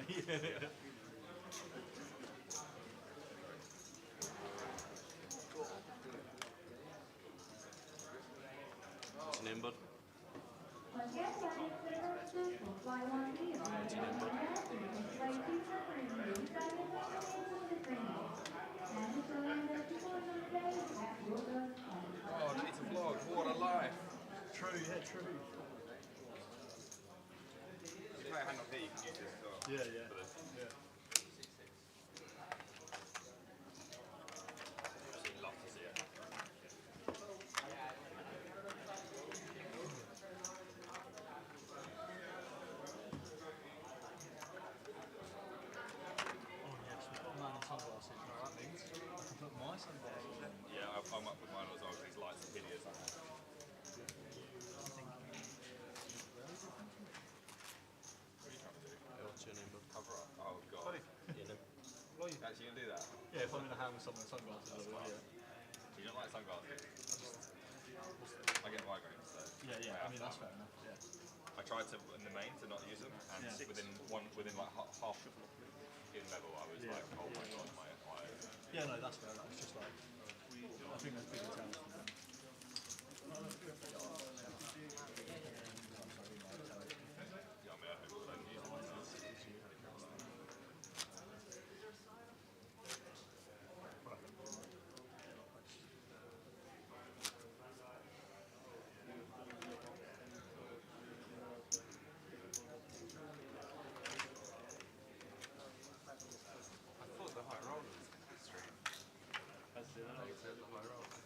What's your name, bud? Oh, it's a vlog. What a life. True, yeah, true. If you play a hand on here, you can use this as well. Yeah. Absolutely love to see it. Oh yes, we've got a man in sunglasses. You know what that means? I can put my sunglasses on. Yeah, I'm up with mine as well because these lights are hideous. What's your name, bud? Cover up. Oh, God. Sorry. Your name? Actually, you can do that? Yeah, if I'm in a hand with someone with sunglasses, I will, yeah. You don't like sunglasses? I get migraines, so. Yeah, I mean, that's fair enough, yeah. I tried to, in the main, to not use them, and within like half in level, I was like, oh my God, my eyes. Yeah, no, that's fair. That's just like, I think that's big attempts from them. Yeah, I mean, I hope I don't use them. I thought the high rollers stream. They said the high rollers.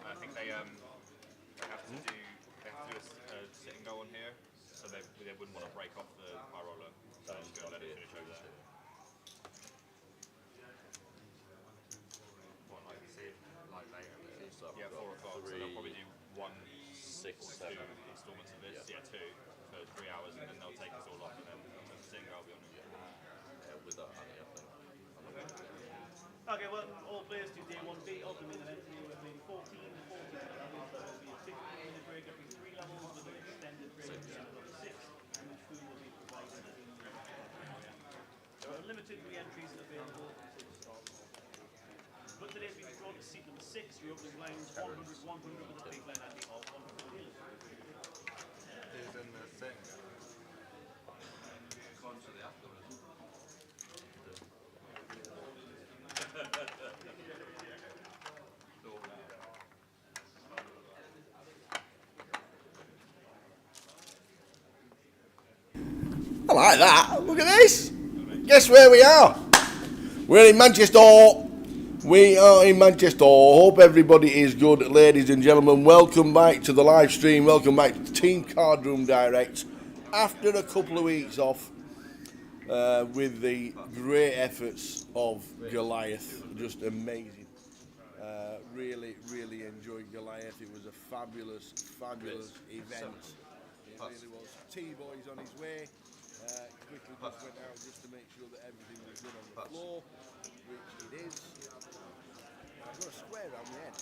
I think they have to do a sit and go on here, so they wouldn't want to break off the high roller, so they're just going to let it finish over there. What, like, see it like later? Yeah, 4 o'clock. So they'll probably do 1, 6, 2 7. installments of this. Yeah, 2 for 3 hours, and then they'll take us all off, and then the sit and go will be on it. With that honey, I think. Okay, well, all players to day 1B of the main event here with maybe 14 levels. There will be a 15-minute break every 3 levels with an extended break at the end of level 6, in which food will be provided. There are limited re-entries available. But today's being drawn to seat number 6, your opening lines 100, 100 with a big line at the of 140. Who's in the thing? Gone to the afterwards. I like that. Look at this. Guess where we are? We're in Manchester. We are in Manchester. Hope everybody is good, ladies and gentlemen. Welcome back to the live stream. Welcome back to Team Cardroom Direct. After a couple of weeks off, with the great efforts of Goliath, just amazing. Really enjoyed Goliath. It was a fabulous event. It really was. T-Boy's on his way. Quickly just went out just to make sure that everything was good on the floor, which it is. I've got a square around my head.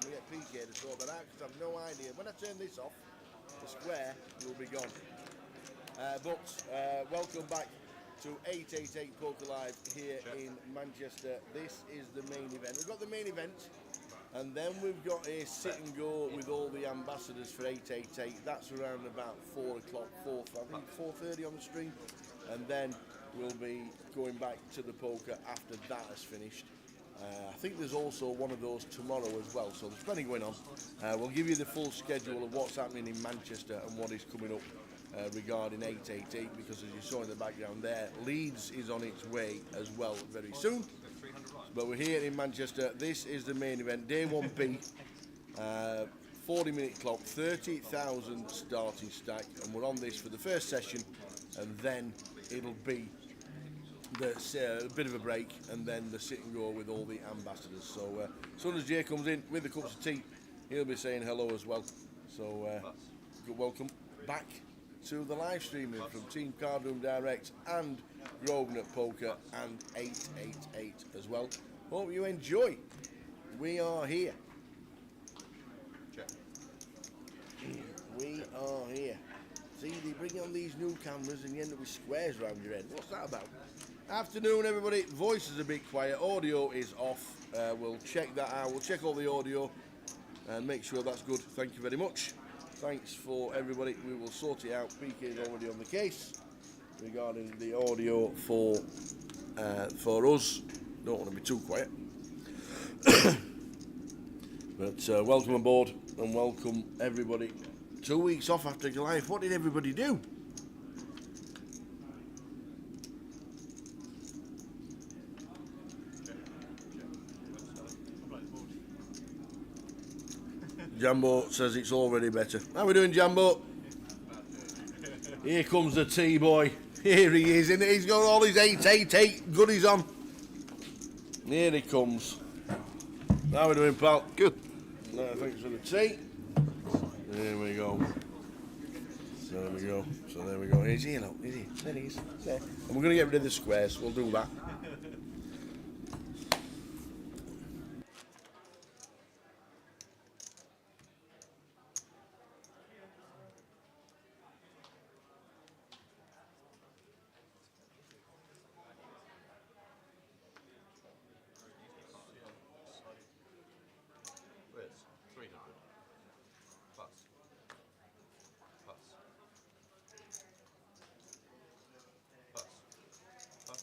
We get PK to sort that out because I've no idea. When I turn this off, the square will be gone. Welcome back to 888 Poker Live here in Manchester. This is the main event. We've got the main event, and then we've got a sit and go with all the ambassadors for 888. That's around about 4 o'clock, 4:30 on the stream, and then we'll be going back to the poker after that has finished. I think there's also one of those tomorrow as well, so there's plenty going on. We'll give you the full schedule of what's happening in Manchester and what is coming up regarding 888, because as you saw in the background there, Leeds is on its way as well very soon. But we're here in Manchester. This is the main event, day 1B, 40-minute clock, 30,000 starting stack, and we're on this for the first session, and then it'll be a bit of a break, and then the sit and go with all the ambassadors. So as soon as Jay comes in with the cups of tea, he'll be saying hello as well. So welcome back to the live streaming from Team Cardroom Direct and Grosvenor Poker and 888 as well. Hope you enjoy. We are here. We are here. See, they bring on these new cameras and you end up with squares around your head. What's that about? Afternoon, everybody. Voice is a bit quiet. Audio is off. We'll check that out. We'll check all the audio and make sure that's good. Thank you very much. Thanks for everybody. We will sort it out. PK is already on the case regarding the audio for us. Don't want to be too quiet. But welcome aboard and welcome everybody. 2 weeks off after Goliath. What did everybody do? Jambo says it's already better. How are we doing, Jambo? Here comes the T-boy. Here he is, and he's got all his 888 goodies on. Here he comes. How are we doing, pal? Good. Thanks for the tea. There we go. So there we go. So there we go. He's here now. He's here. There he is. There. And we're going to get rid of the squares. We'll do that. Where's 300? Plus. Plus. Plus. Plus.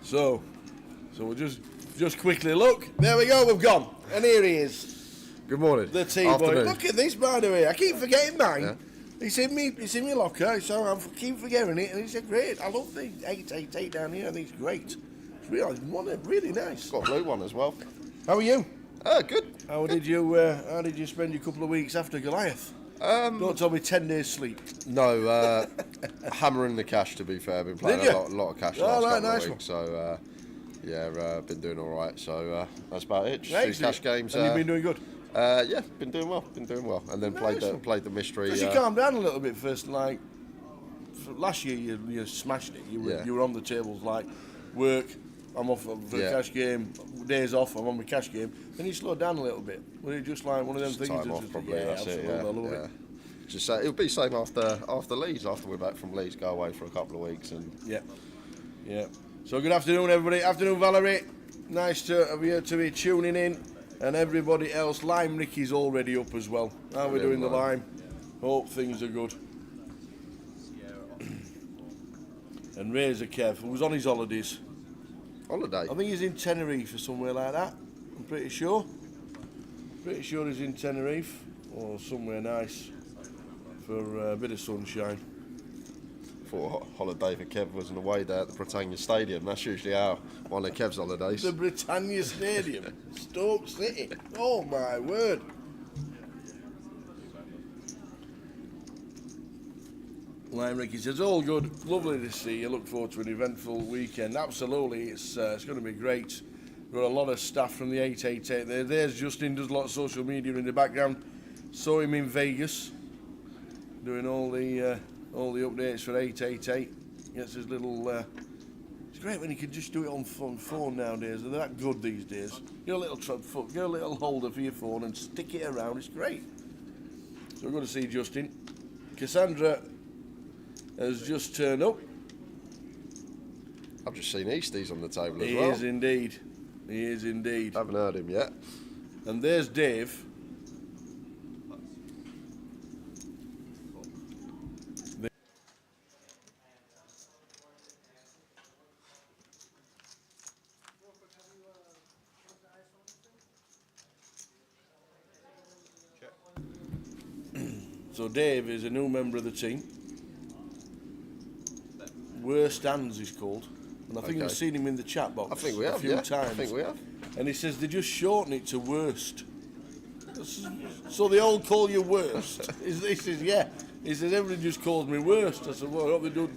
Cool. So we'll just quickly look. There we go. We've gone. And here he is. Good morning. The T-boy. Afternoon. Look at this, by the way. I keep forgetting mine. Yeah. It's in my locker, so I keep forgetting it. And it's great. I love the 888 down here. I think it's great. It's really nice. Got a blue one as well. How are you? Good. How did you spend your couple of weeks after Goliath? Don't tell me 10 days sleep. No, hammering the cash, to be fair. Been playing Did you? a lot of cash Oh, last right, couple nice of weeks. So, been doing all right. So, that's about it. Just two Excellent. cash games. And you've been doing good? Yeah, been doing well. And then Nice one. played the mystery. Because you calmed down a little bit first, like last year you smashed it. You were on the tables like work. I'm off for a cash game. Days off. I'm on my cash game. Then you slowed down a little bit. Was it just like one of them Just things? time off, probably. Yeah, That's absolutely. it. I love Yeah. it. Just it'll be same after Leeds. After we're back from Leeds, go away for a couple of weeks and. Yeah. So good afternoon, everybody. Afternoon, Valerie. Nice to be tuning in, and everybody else. Lime Ricky's already up as well. How are we doing, the Lime? Hope things are good. And Razor Kev, who was on his holidays. Holiday. I think he's in Tenerife or somewhere like that. I'm pretty sure. Pretty sure he's in Tenerife or somewhere nice for a bit of sunshine. Thought holiday for Kev was an away day at the Britannia Stadium. That's usually one of Kev's holidays. The Britannia Stadium, Stoke City. Oh my word! Lime Ricky says, all good, lovely to see you. Look forward to an eventful weekend. Absolutely, it's going to be great. We've got a lot of staff from the 888 there. There's Justin, does a lot of social media in the background. Saw him in Vegas, doing all the updates for 888. Gets his little. It's great when you can just do it on phone nowadays. They're that good these days. Get a little holder for your phone and stick it around. It's great. So we're going to see Justin. Cassandra has just turned up. I've just seen Easties on the table as He well. is indeed. He is indeed. Haven't heard him yet. And there's Dave. So Dave is a new member of the team. Worst Hands he's called. And I think we've seen him in the chat box I think we have, a few times. I think we have. And he says they just shorten it to Worst. So they all call you Worst. He says, yeah. He says, everybody just calls me Worst. I said, well, what they do,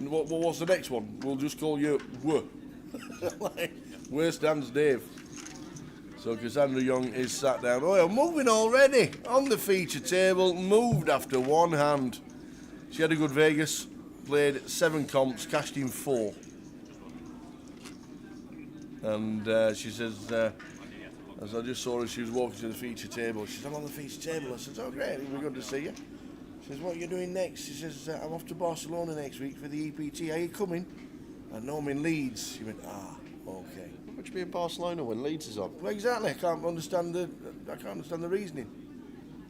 what's the next one? We'll just call you Wor. Like, Worst Hands Dave. So Cassandra Young is sat down. Oh, I'm moving already. On the feature table, moved after one hand. She had a good Vegas. Played 7 comps, cashed in 4. And she says, as I just saw her, she was walking to the feature table. She says, I'm on the feature table. I said, oh, great, we're good to see you. She says, what are you doing next? She says, I'm off to Barcelona next week for the EPT. Are you coming? I know I'm in Leeds. She went, okay. Why would you be in Barcelona when Leeds is on? Well, exactly. I can't understand the reasoning.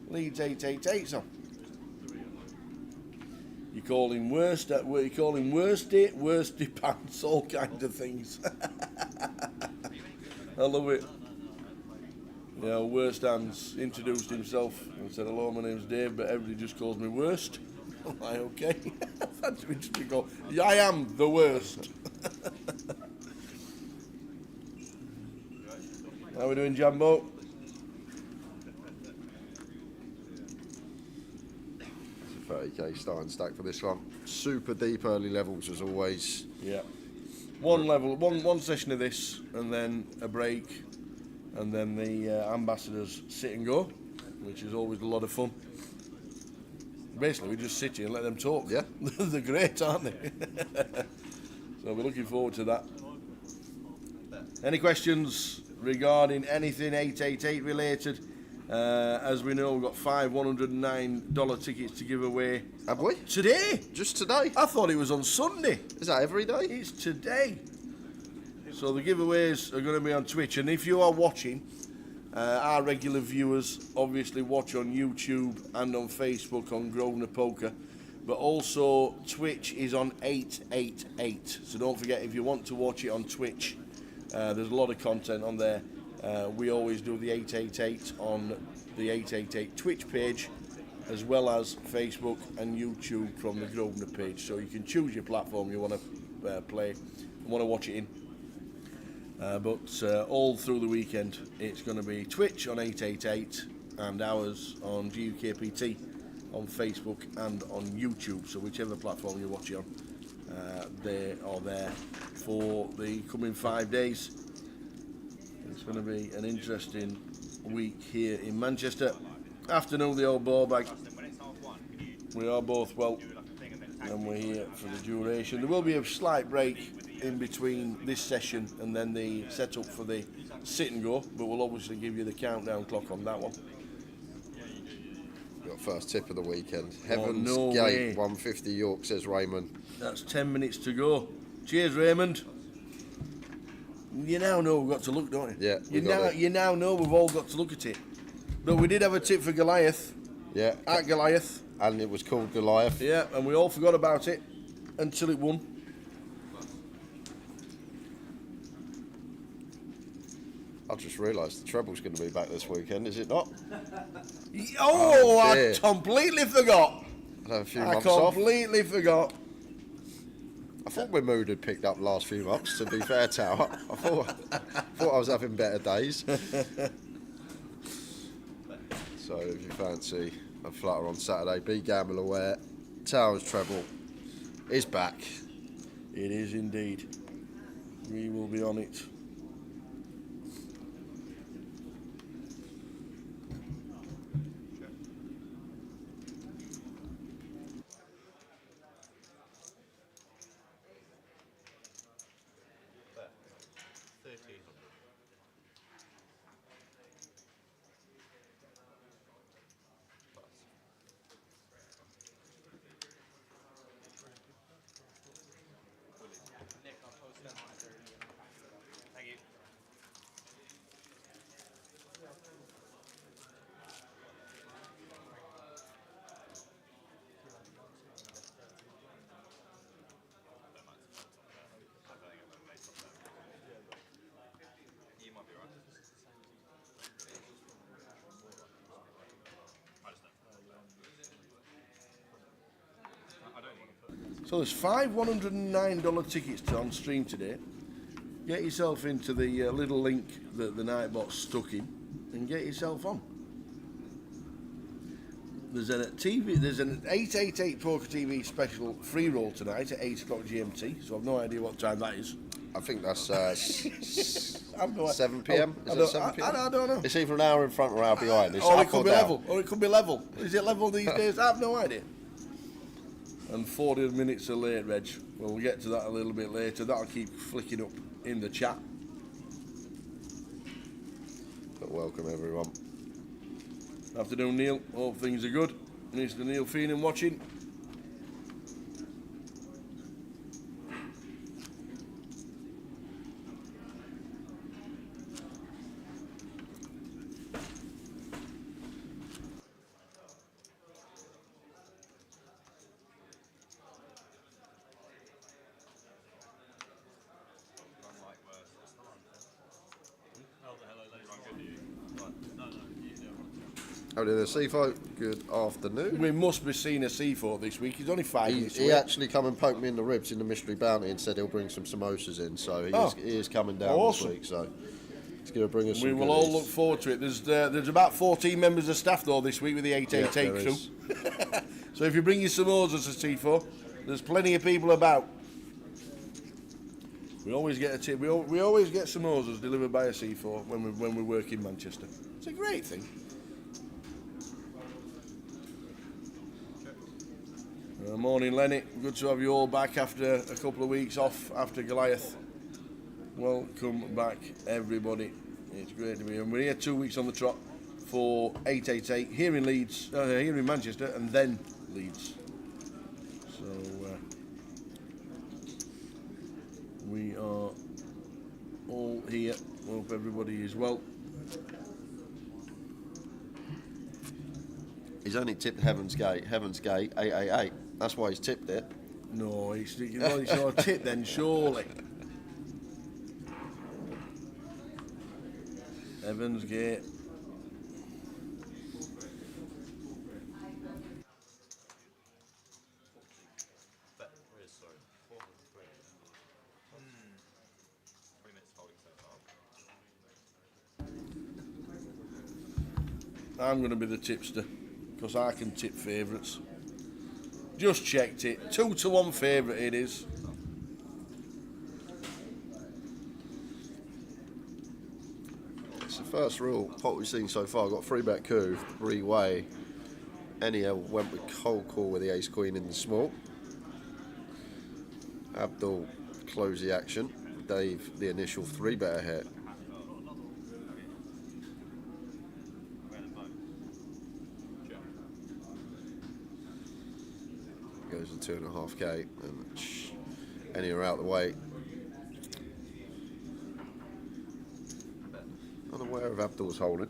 Leeds 888's on. You call him worst it, worsty pants, all kinds of things. I love it. You know, Worst Hands introduced himself and said, hello, my name's Dave, but everybody just calls me Worst. I'm like, okay. That's interesting. I am the worst. How are we doing, Jambo? It's a 30k starting stack for this one. Super deep early levels as always. Yeah. One session of this, and then a break, and then the ambassadors sit and go, which is always a lot of fun. Basically, we just sit here and let them talk. Yeah. They're great, aren't they? So we're looking forward to that. Any questions regarding anything 888 related? As we know, we've got 5 $109 tickets to give away. Have we? Today? Just today? I thought it was on Sunday. Is that every day? It's today. So the giveaways are going to be on Twitch, and if you are watching, our regular viewers obviously watch on YouTube and on Facebook on Grosvenor Poker, but also Twitch is on 888. So don't forget, if you want to watch it on Twitch, there's a lot of content on there. We always do the 888 on the 888 Twitch page, as well as Facebook and YouTube from the Grosvenor page. So you can choose your platform you want to play, want to watch it in. But all through the weekend, it's going to be Twitch on 888 and ours on GUKPT on Facebook and on YouTube. So whichever platform you're watching on, they are there for the coming 5 days. It's going to be an interesting week here in Manchester. Afternoon, the old ball bag. We are both well, and we're here for the duration. There will be a slight break in between this session and then the setup for the sit and go, but we'll obviously give you the countdown clock on that one. Got first tip of the weekend. Heaven's no Gate, way. 150 York, says Raymond. That's 10 minutes to go. Cheers, Raymond. You now know we've got to look, don't you? Yeah, You now know we've all got to look at it. But we did have a tip for Goliath. Yeah. At Goliath. And it was called Goliath. Yeah, and we all forgot about it until it won. I just realised the treble's going to be back this weekend, is it not? Oh, I dear. completely forgot. I had a few I months off. completely forgot. I thought my mood had picked up last few months, to be fair, Tower. I thought I was having better days. So if you fancy a flutter on Saturday, be gamble aware. Tower's treble is back. It is indeed. We will be on it. Thank you. You might be right. I don't want to put. So there's 5 $109 tickets on stream today. Get yourself into the little link that the Nightbot's stuck in and get yourself on. There's an 888 Poker TV special free roll tonight at 8 o'clock GMT, so I've no idea what time that is. I think that's I've no 7 p.m. Is it 7 p.m.? I don't know. It's either an hour in front or an hour behind. It's Or it up or could be down. level. Or it could be level. Is it level these days? I have no idea. And 40 minutes are late, Reg. Well, we'll get to that a little bit later. That'll keep flicking up in the chat. welcome everyone. Afternoon, Neil. Hope things are good. Mr. Neil Feenan watching. How did the CFO? Good afternoon. We must be seeing a C4 this week. He's only 5 minutes He away. actually come and poked me in the ribs in the mystery bounty and said he'll bring some samosas in. So he is coming down Awesome. this week. So he's going to bring us some We will all goodies. look forward to it. There's about 14 members of staff though this week with the 888 there crew. is. So if you bring your samosas to C4, there's plenty of people about. We always get a tip. We always get samosas delivered by a C4 when we work in Manchester. It's a great thing. Morning, Lenny. Good to have you all back after a couple of weeks off after Goliath. Welcome back, everybody. It's great to be here. We're here 2 weeks on the trot for 888 here in Leeds, here in Manchester, and then Leeds. So we are all here. Hope everybody is well. He's only tipped Heaven's Gate, 888. That's why he's tipped it. No, it's not a tip then, surely. Evans Gate. Sorry, 403. 3 minutes holding so far. I'm going to be the tipster because I can tip favourites. Just checked it. 2-1 favourite it is. It's the first real pot we've seen so far. Got 3-bet coup, 3-way. NEL went with cold call with the ace queen in the small. Abdul closed the action. Dave the initial 3-bet hit. Goes to 2.5k and anywhere out the way. Unaware of Abdul's holding.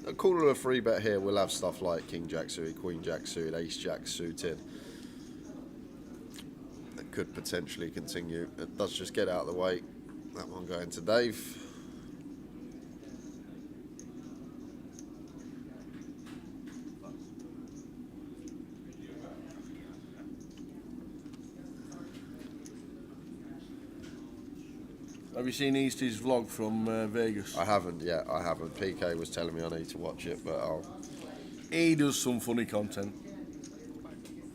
A call of a 3-bet here. We'll have stuff like King Jack suited, Queen Jack suited, Ace Jack suited. That could potentially continue. It does just get out of the way. That one going to Dave. Have you seen Eastie's vlog from Vegas? I haven't yet. I haven't. PK was telling me I need to watch it, but I'll. He does some funny content.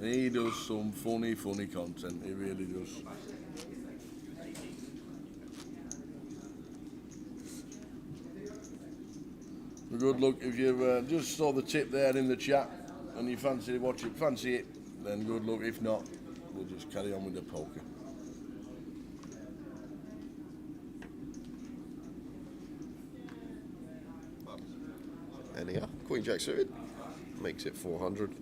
He does some funny content. He really does. Good luck if you just saw the tip there in the chat and you fancy it, then good luck. If not, we'll just carry on with the poker. Anyhow, Queen Jack suited makes it 400.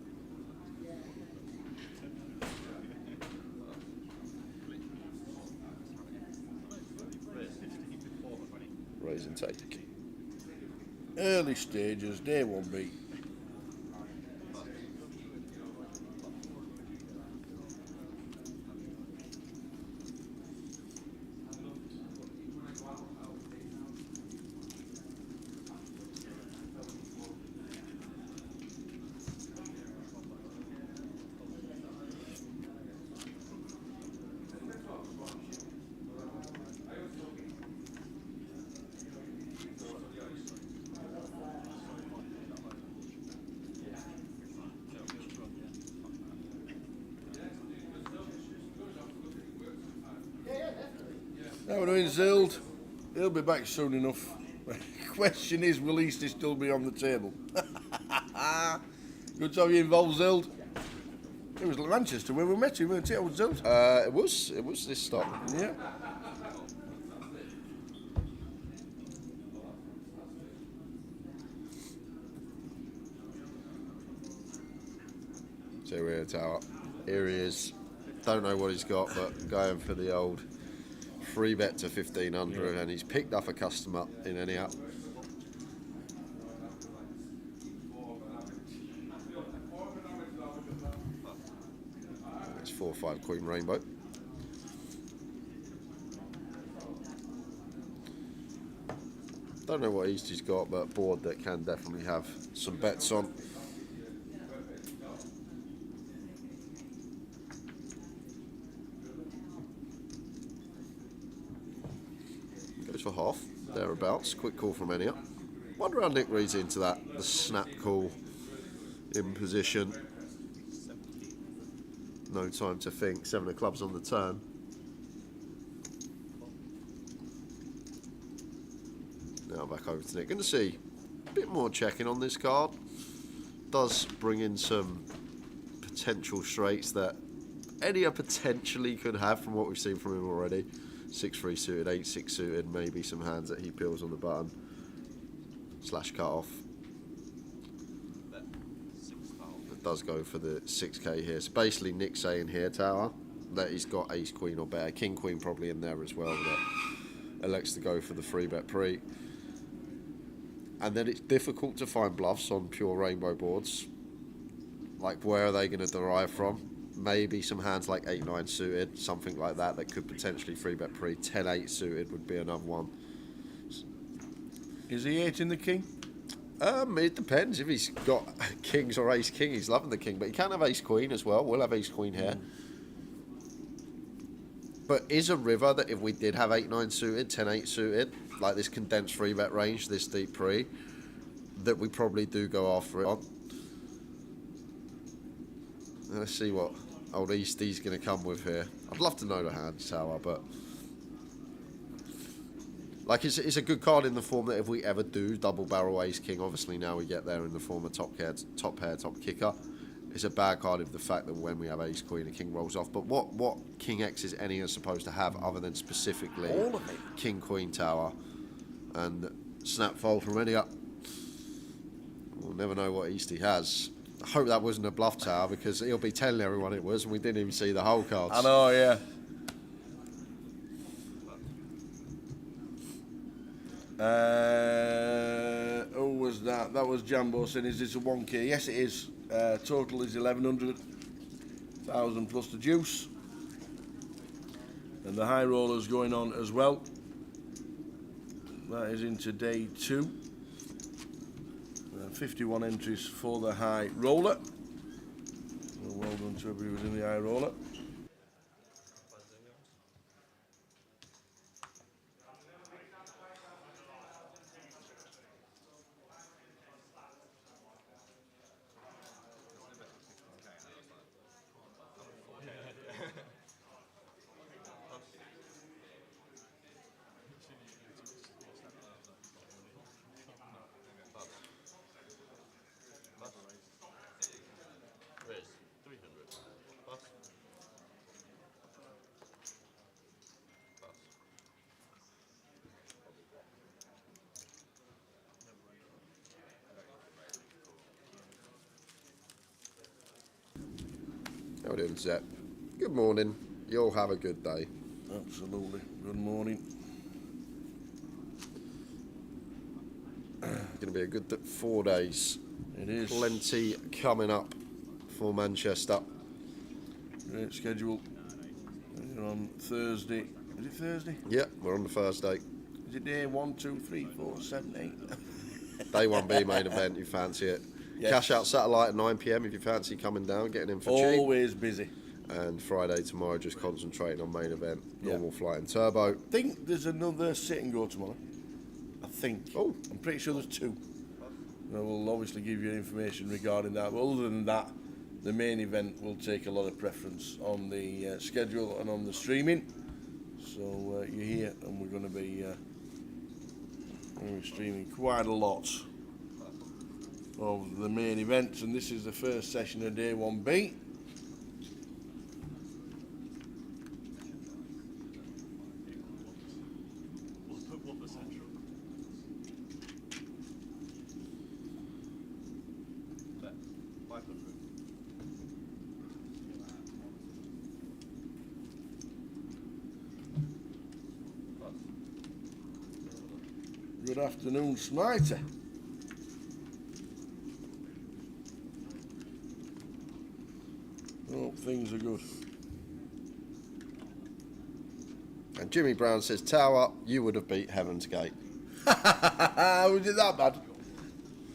Raise and take. Early stages, day 1B. Now we're doing Zild. He'll be back soon enough. Question is, will Eastie still be on the table? Good to have you involved, Zild. It was Manchester where we met you, weren't it? Old Zild. It was this stop. Yeah. So we're Tower. Here he is. Don't know what he's got, but going for the old free bet to 1500, and he's picked up a customer in any app. It's 4-5 Queen Rainbow. Don't know what Eastie's got, but board that can definitely have some bets on. Goes for half, thereabouts. Quick call from Enya. Wonder how Nick reads into that. The snap call in position. No time to think. 7 of clubs on the turn. Now back over to Nick. Going to see a bit more checking on this card. Does bring in some potential straights that Enya potentially could have from what we've seen from him already. 6-3 suited, 8-6 suited, maybe some hands that he peels on the button. Slash cut off. It does go for the 6k here. So basically Nick saying here, Tower, that he's got ace queen or better. King queen probably in there as well, but elects to go for the free bet pre. And then it's difficult to find bluffs on pure rainbow boards. Like, where are they going to derive from? Maybe some hands like 8-9 suited, something like that, that could potentially free bet pre. 10-8 suited would be another one. Is he 8 in the king? It depends if he's got kings or ace king. He's loving the king, but he can have ace queen as well. We'll have ace queen here. But is a river that if we did have 8-9 suited, 10-8 suited, like this condensed free bet range, this deep pre, that we probably do go after it on. Let's see what old Eastie's going to come with here. I'd love to know the hand, Tower, but like it's a good card in the form that if we ever do double barrel ace king, obviously now we get there in the form of top pair, top kicker. It's a bad card of the fact that when we have ace queen, a king rolls off. But what king X is any are supposed to have other than specifically all of it? King queen tower and snap fold from any up. We'll never know what Eastie has. I hope that wasn't a bluff, Tower, because he'll be telling everyone it was, and we didn't even see the whole cards. I know, yeah. Who was that? That was Jambo saying, is this a 1k? Yes, it is. Total is 1100,000 plus the juice. And the high roller's going on as well. That is into day 2. 51 entries for the high roller. Well done to everybody who's in the high roller. How are we doing, Zep? Good morning. You'll have a good day. Absolutely. Good morning. Going to be a good 4 days. It is. Plenty coming up for Manchester. Great schedule. We're on Thursday. Is it Thursday? Yeah, we're on the first day. Is it day 1, 2, 3, 4, 7, 8? Day 1B main event, you fancy it. Yes. Cash out satellite at 9 PM if you fancy coming down, getting in for cheap. Always busy. And Friday tomorrow, just concentrating on main event, Yeah. normal flight and turbo. I think there's another sit and go tomorrow. I think. Oh. I'm pretty sure there's 2. I will obviously give you information regarding that. But other than that, the main event will take a lot of preference on the schedule and on the streaming. So you're here, and we're going to be streaming quite a lot of the main events. And this is the first session of day 1B. Good afternoon, Smiter. Oh, things are good. And Jimmy Brown says, Tower, you would have beat Heaven's Gate. Was it that bad?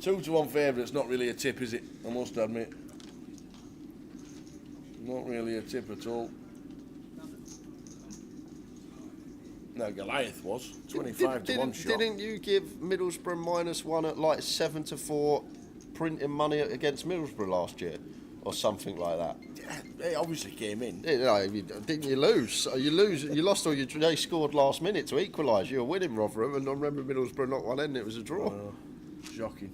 2-1 favourite's not really a tip, is it? I must admit. Not really a tip at all. No, Goliath was 25 to 1 shot. Didn't you give Middlesbrough -1 at like 7-4 printing money against Middlesbrough last year, or something like that? Yeah, it obviously came in. Didn't you lose? You lost all your. They scored last minute to equalise. You were winning Rotherham, and I remember Middlesbrough not one end. It was a draw. Shocking.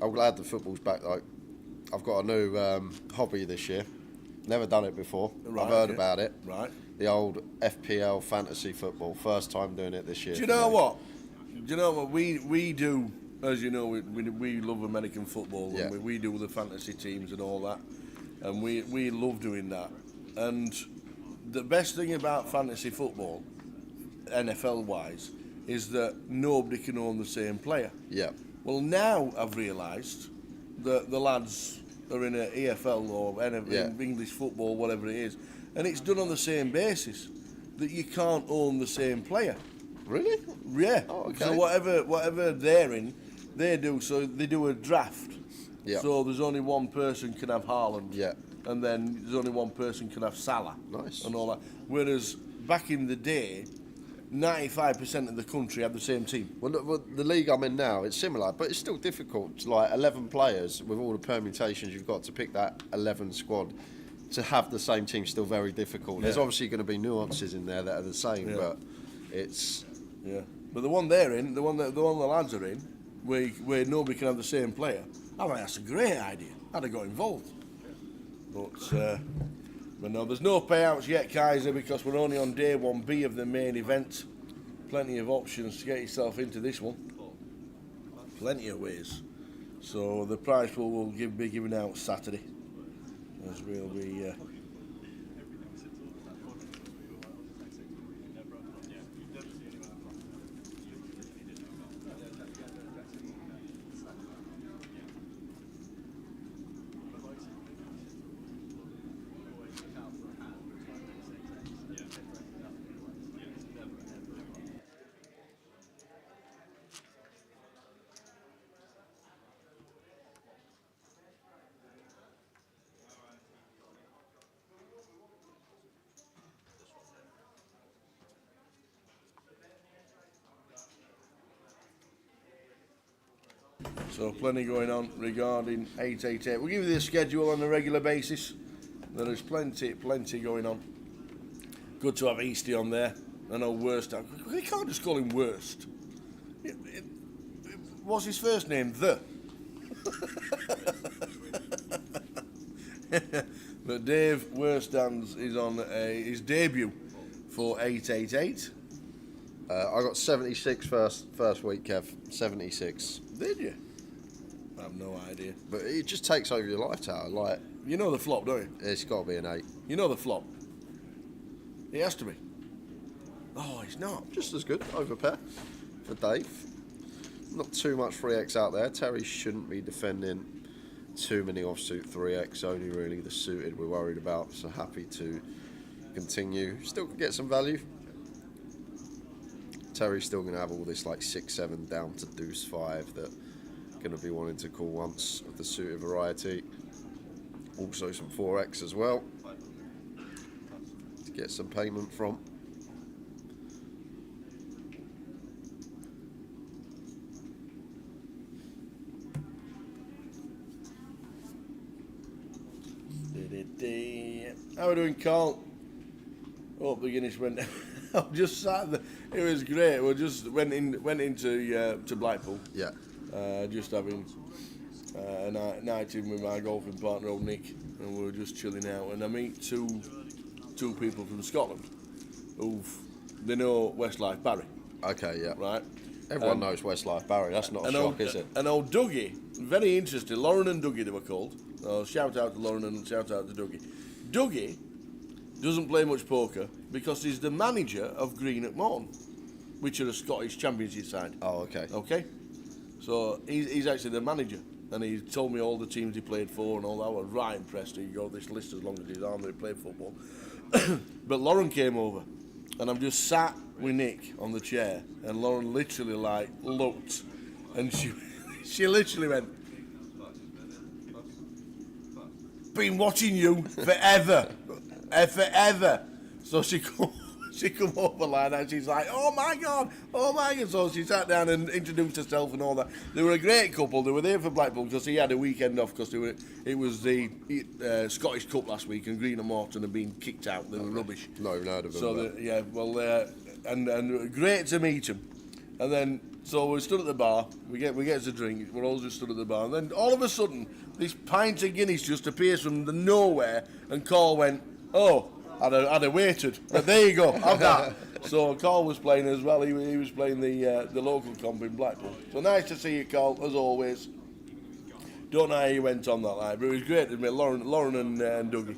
I'm glad the football's back though. I've got a new hobby this year. Never done it before. Right, I've heard okay. about it. Right. The old FPL fantasy football. First time doing it this year. Do you know what? Do you know what we do? As you know, we love American football. Yeah. And we do the fantasy teams and all that, and we love doing that. And the best thing about fantasy football, NFL wise, is that nobody can own the same player. Yeah. Well, now I've realised that the lads are in an EFL or English football, whatever it is, and it's done on the same basis, that you can't own the same player. Really? Yeah. Oh, okay. So whatever they're in, they do. So they do a draft. Yeah. So there's only one person can have Haaland. Yeah. And then there's only one person can have Salah. Nice. And all that. Whereas back in the day, 95% of the country had the same team. Well, the league I'm in now, it's similar, but it's still difficult. It's like 11 players with all the permutations you've got to pick that 11 squad. To have the same team still very difficult. There's Yeah. obviously going to be nuances in there that are the same, Yeah. but it's Yeah. But the one they're in, the one the lads are in, where nobody can have the same player, I think that's a great idea. I'd have got involved. But no, there's no payouts yet, Kaiser, because we're only on day 1B of the main event. Plenty of options to get yourself into this one. Plenty of ways. So the prize pool will be given out Saturday, as we'll be. So plenty going on regarding 888. We'll give you the schedule on a regular basis. There is plenty going on. Good to have Easty on there. I know Worst. We can't just call him Worst. What's his first name? The. But Dave Worstans is on his debut for 888. I got 76 first week, Kev. 76. Did you? I have no idea. But it just takes over your life, Tower. Like, You know the flop, don't you? it's got to be an 8. You know the flop. It has to be. Oh, it's not. Just as good, over pair for Dave. Not too much 3x out there. Terry shouldn't be defending too many offsuit 3x, only really the suited we're worried about. So happy to continue. Still could get some value. Terry's still going to have all this like 6-7 down to deuce 5 that going to be wanting to call once of the suited variety. Also some 4x as well to get some payment from. How are we doing, Carl? Hope the Guinness went down. I just sat there. It was great. We just went into to Blackpool. Yeah. Just having a night in with my golfing partner, old Nick, and we were just chilling out. And I meet two people from Scotland they know Westlife Barry, Okay, yeah. right? Everyone knows Westlife Barry. That's not a shock, is it? And old Dougie, very interesting. Lauren and Dougie, they were called. Shout out to Lauren and shout out to Dougie. Dougie doesn't play much poker because he's the manager of Green at Morton, which are a Scottish Championship side. Oh, okay. Okay, so he's actually the manager, and he told me all the teams he played for and all that. I was right impressed. He got this list as long as his arm that he played football. But Lauren came over, and I'm just sat with Nick on the chair, and Lauren literally like looked, and she literally went, "Been watching you forever, forever." So she come over like that. She's like, "Oh my god, oh my god!" So she sat down and introduced herself and all that. They were a great couple. They were there for Blackpool because he had a weekend off because it was the Scottish Cup last week, and Green and Morton had been kicked out. They were rubbish. No, we've heard of them. So yeah, well, and great to meet him. And then so we stood at the bar. We get us a drink. We're all just stood at the bar, and then all of a sudden, this pint of Guinness just appears from the nowhere, and Carl went, "Oh, I'd have waited." But there you go, have that. So Carl was playing as well. He was playing the local comp in Blackpool. So nice to see you, Carl, as always. Don't know how you went on that night, but it was great to meet Lauren and Dougie.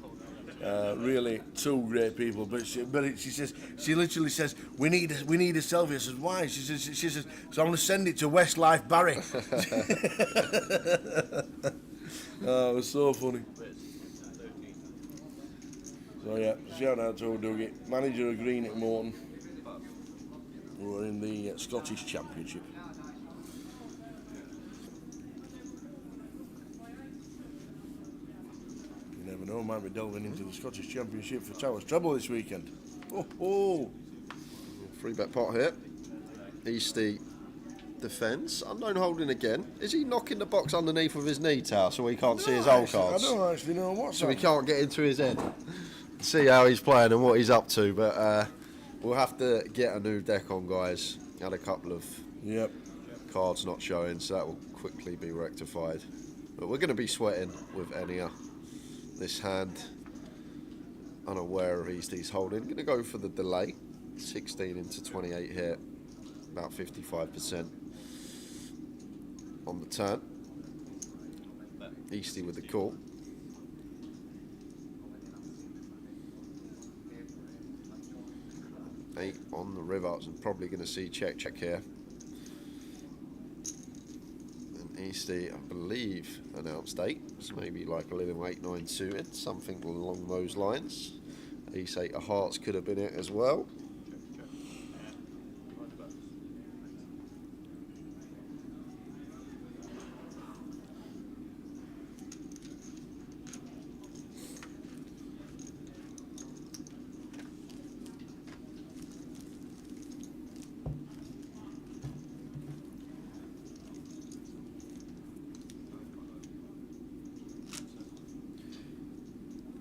Really, two great people. But she says, she literally says, we need a selfie. I says, why? She says, so I'm going to send it to Westlife Barry. Oh, it was so funny. So yeah, shout out to Dougie, manager of Green at Morton, who are in the Scottish Championship. You never know, might be delving into the Scottish Championship for Towers Treble this weekend. Oh. 3-bet pot here. Eastie defence. Unknown holding again. Is he knocking the box underneath with his knee, Tower, so he can't see his old cards? I don't actually know what's So he can't get into his head. See how he's playing and what he's up to, but we'll have to get a new deck on, guys. Had a couple of cards not showing, so that will quickly be rectified. But we're going to be sweating with Enya. This hand, unaware of Eastie's holding. Going to go for the delay. 16 into 28 here, about 55% on the turn. Eastie with the call. Eight on the river, so I'm probably going to see check here. And Eastie, I believe, announced 8, so maybe like 11, 8, 9 suited, something along those lines. Ace 8 of hearts could have been it as well.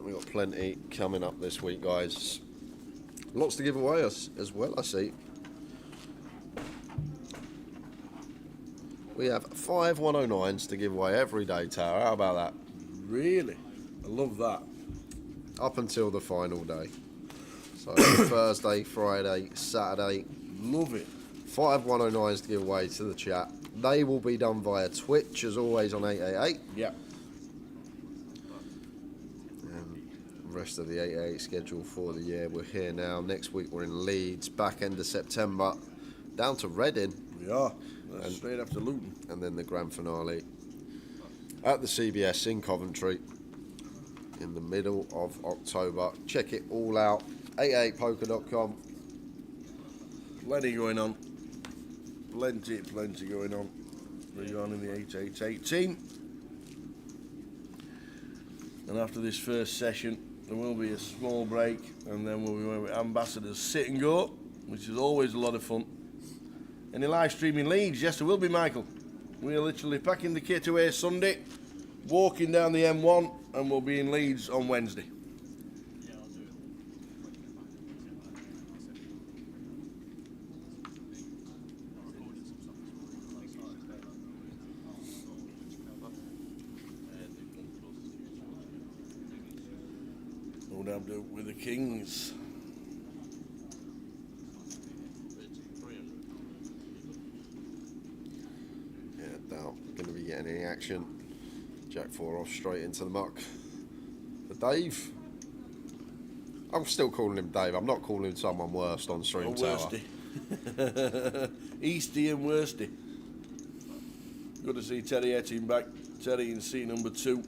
We've got plenty coming up this week, guys. Lots to give away as well, I see. We have 5 109s to give away every day, Tower. How about that? Really? I love that. Up until the final day. So Thursday, Friday, Saturday. Love it. 5 109s to give away to the chat. They will be done via Twitch, as always, on 888. Yeah. Rest of the 888 schedule for the year. We're here now. Next week we're in Leeds. Back end of September, down to Reading. We are. That's straight after Luton. And then the grand finale at the CBS in Coventry in the middle of October. Check it all out. 888poker.com. Plenty going on. Plenty going on. We're on in the 888 team. And after this first session, there will be a small break, and then we'll be going with Ambassadors Sit and Go, which is always a lot of fun. Any live streaming Leeds? Yes, there will be, Michael. We're literally packing the kit away Sunday, walking down the M1, and we'll be in Leeds on Wednesday. With the Kings. Yeah, doubt going to be getting any action. Jack 4 off straight into the muck. For Dave. I'm still calling him Dave. I'm not calling someone worst on stream, Tower. Worsty. Easty and Worsty. Good to see Terry Etting back. Terry in seat number 2.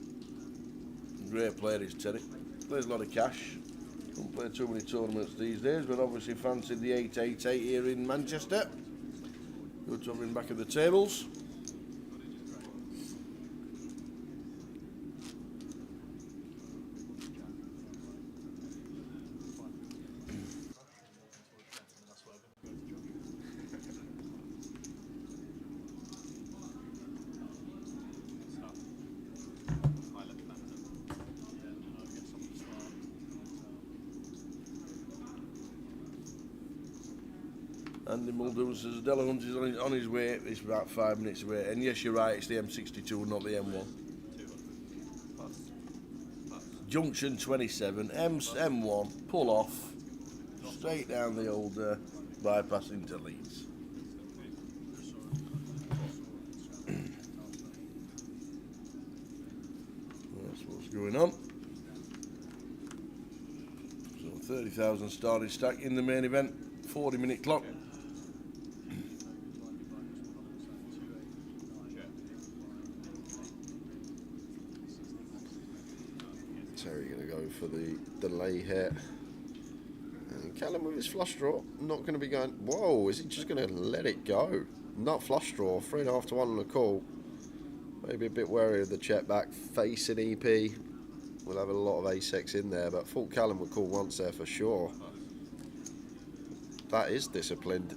Great player is Terry. Plays a lot of cash. Don't play too many tournaments these days, but obviously fancied the 888 here in Manchester. Good to have him back at the tables. Andy Muldoon says Delahunt is on his way. It's about 5 minutes away. And yes, you're right, it's the M62, not the M1. Junction 27, M1, pull off, straight down the old bypass into Leeds. That's what's going on. So 30,000 started stack in the main event, 40-minute clock. Terry going to go for the delay here. And Callum with his flush draw, not going to be going, whoa, is he just going to let it go? Not flush draw, 3.5 to 1 on the call. Maybe a bit wary of the check back, facing EP. We'll have a lot of ace-X in there, but thought Callum would call once there for sure. That is disciplined.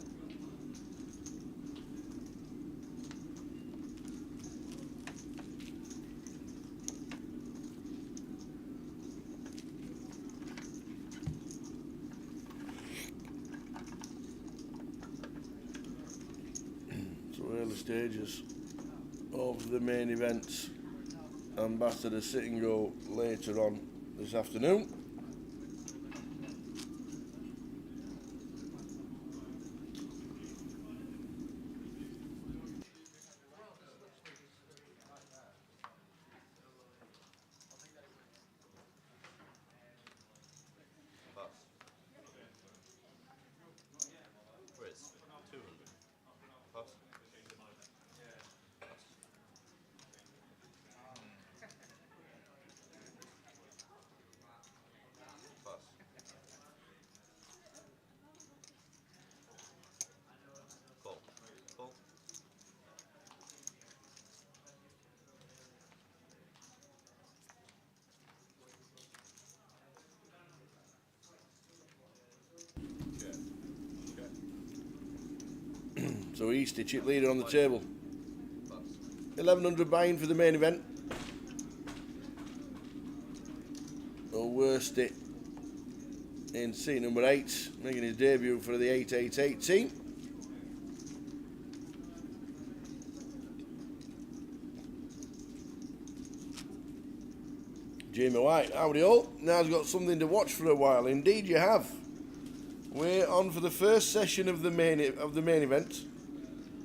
Early stages of the main event. Ambassador sit and go later on this afternoon. Where is 200? Pass. Pass. Call. Call. So Easty chip leader on the table. 1100 buy-in for the main event. Worsty in seat number 8, making his debut for the 888 team. Jamie White, howdy all. Now he's got something to watch for a while. Indeed you have. We're on for the first session of the main event.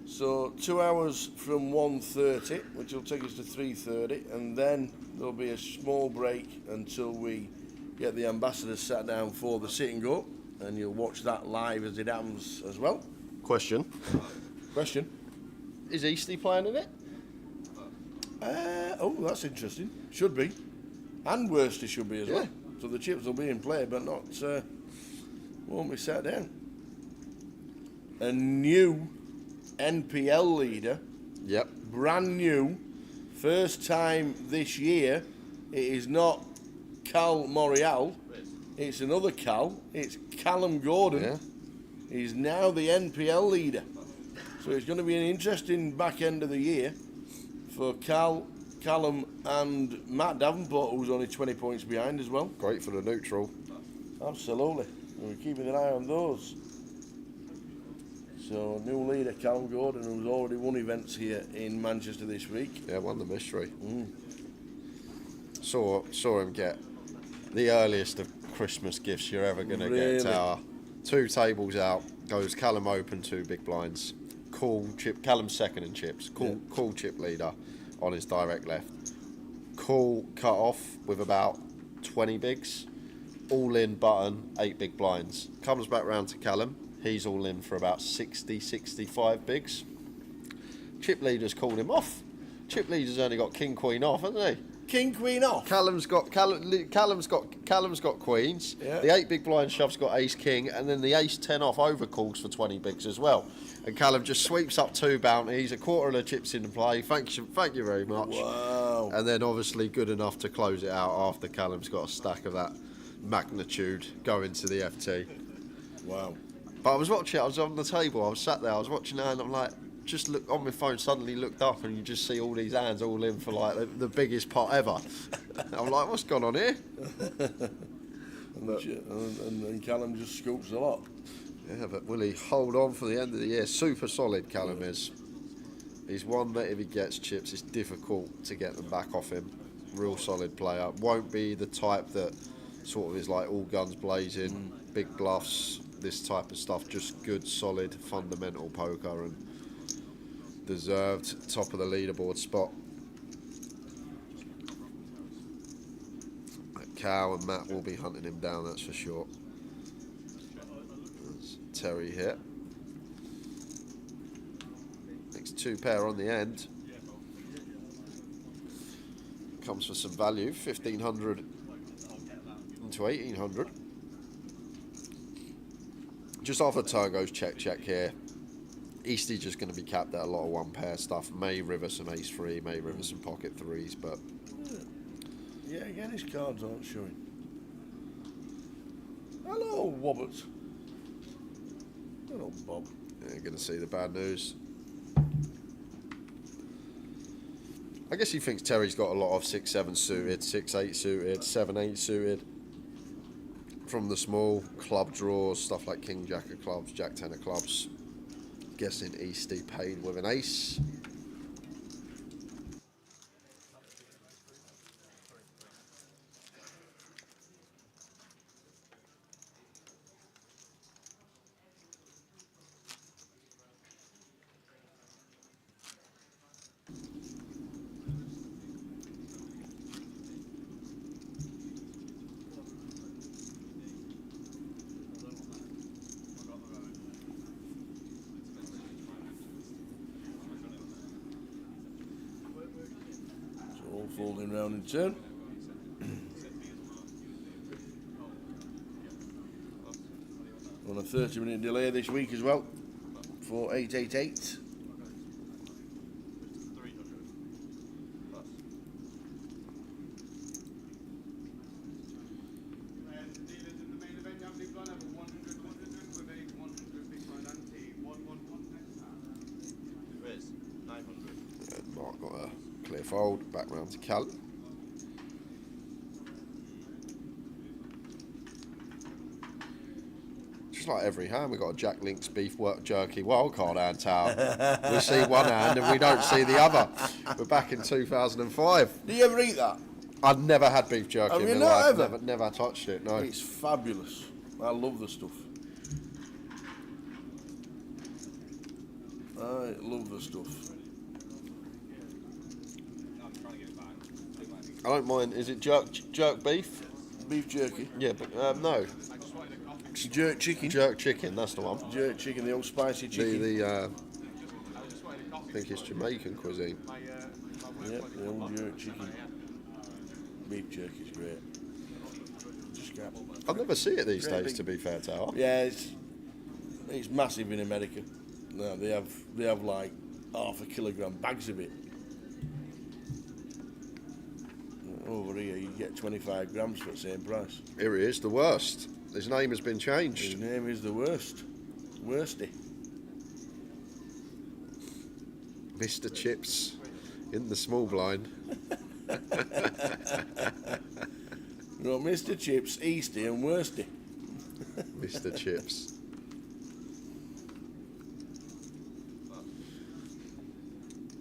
So 2 hours from 1:30, which will take us to 3:30, and then there'll be a small break until we get the ambassadors sat down for the sit and go, and you'll watch that live as it happens as well. Question. Is Easty playing in it? Oh, that's interesting. Should be. And Worsty should be as well. So the chips will be in play, but not won't be sat down. A new NPL leader. Yep. Brand new. First time this year. It is not Cal Morial. It's another Cal. It's Callum Gordon. Yeah. He's now the NPL leader. So it's going to be an interesting back end of the year for Callum and Matt Davenport, who's only 20 points behind as well. Great for the neutral. Absolutely. We're keeping an eye on those. So, new leader, Callum Gordon, who's already won events here in Manchester this week. Yeah, won the mystery. Saw him get the earliest of Christmas gifts you're ever going to get, Tower. 2 tables out, goes Callum open, 2 big blinds. Cool chip, Callum's second in chips. Cool chip leader on his direct left. Cool cut off with about 20 bigs. all in button, 8 big blinds. Comes back round to Callum. He's all in for about 60, 65 bigs. Chip leader's called him off. Chip leader's only got king queen off, hasn't he? King queen off. Callum's got queens. Yeah. The 8 big blind shove's got ace king, and then the ace 10 off overcalls for 20 bigs as well. And Callum just sweeps up 2 bounties, a quarter of the chips in the play. Thank you very much. Wow. And then obviously good enough to close it out after Callum's got a stack of that magnitude going to the FT. Wow. But I was watching it, I was on the table, I was sat there, I was watching it, and I'm like, just look on my phone, suddenly looked up, and you just see all these hands all in for like the biggest pot ever. I'm like, what's gone on here? and Callum just scoops a lot. Yeah, but will he hold on for the end of the year? Super solid, Callum is. He's one that if he gets chips, it's difficult to get them back off him. Real solid player. Won't be the type that sort of is like all guns blazing, big bluffs, this type of stuff. Just good, solid, fundamental poker, and deserved top of the leaderboard spot. Cow and Matt will be hunting him down, that's for sure. There's Terry here. Next 2 pair on the end. Comes for some value, 1,500 into 1,800. Just after turn goes check here. Eastie just going to be capped at a lot of 1 pair stuff. May river some ace 3, may river some pocket 3s, but yeah, again his cards aren't showing. Hello, Wobbert. Hello, Bob. yeah, you're going to see the bad news. I guess he thinks Terry's got a lot of 6-7 suited, 6-8 suited, 7-8 suited. From the small club draws, stuff like King Jack of clubs, Jack 10 of clubs. Guessing Eastie paid with an ace. All folding round in turn. On a 30-minute delay this week as well for 888. Riz, 900. And Mark got a clear fold, back round to Callum. Just like every hand, we've got a Jack Links beef jerky wildcard hand tower. We see one hand and we don't see the other. We're back in 2005. Do you ever eat that? I've never had beef jerky Have in you my not life. ever? Never touched it, no. It's fabulous. I love the stuff. I love the stuff. I don't mind. Is it jerk beef? Beef jerky. Yeah, but no. Jerk chicken. Jerk chicken, that's the one. Jerk chicken, the old spicy chicken. I think it's Jamaican cuisine. Yep, the old jerk chicken. Beef jerky's great. Just grab. I never see it these Great days, big- to be fair, Tower. Yeah, it's massive in America. No, they have like half a kilogram bags of it. Over here, you get 25 grams for the same price. Here he is, the worst. His name has been His changed. name is the worst. Worsty. Mr. Chips in the small blind. You got Mr. Chips, Easty, and Worsty. Mr. Chips.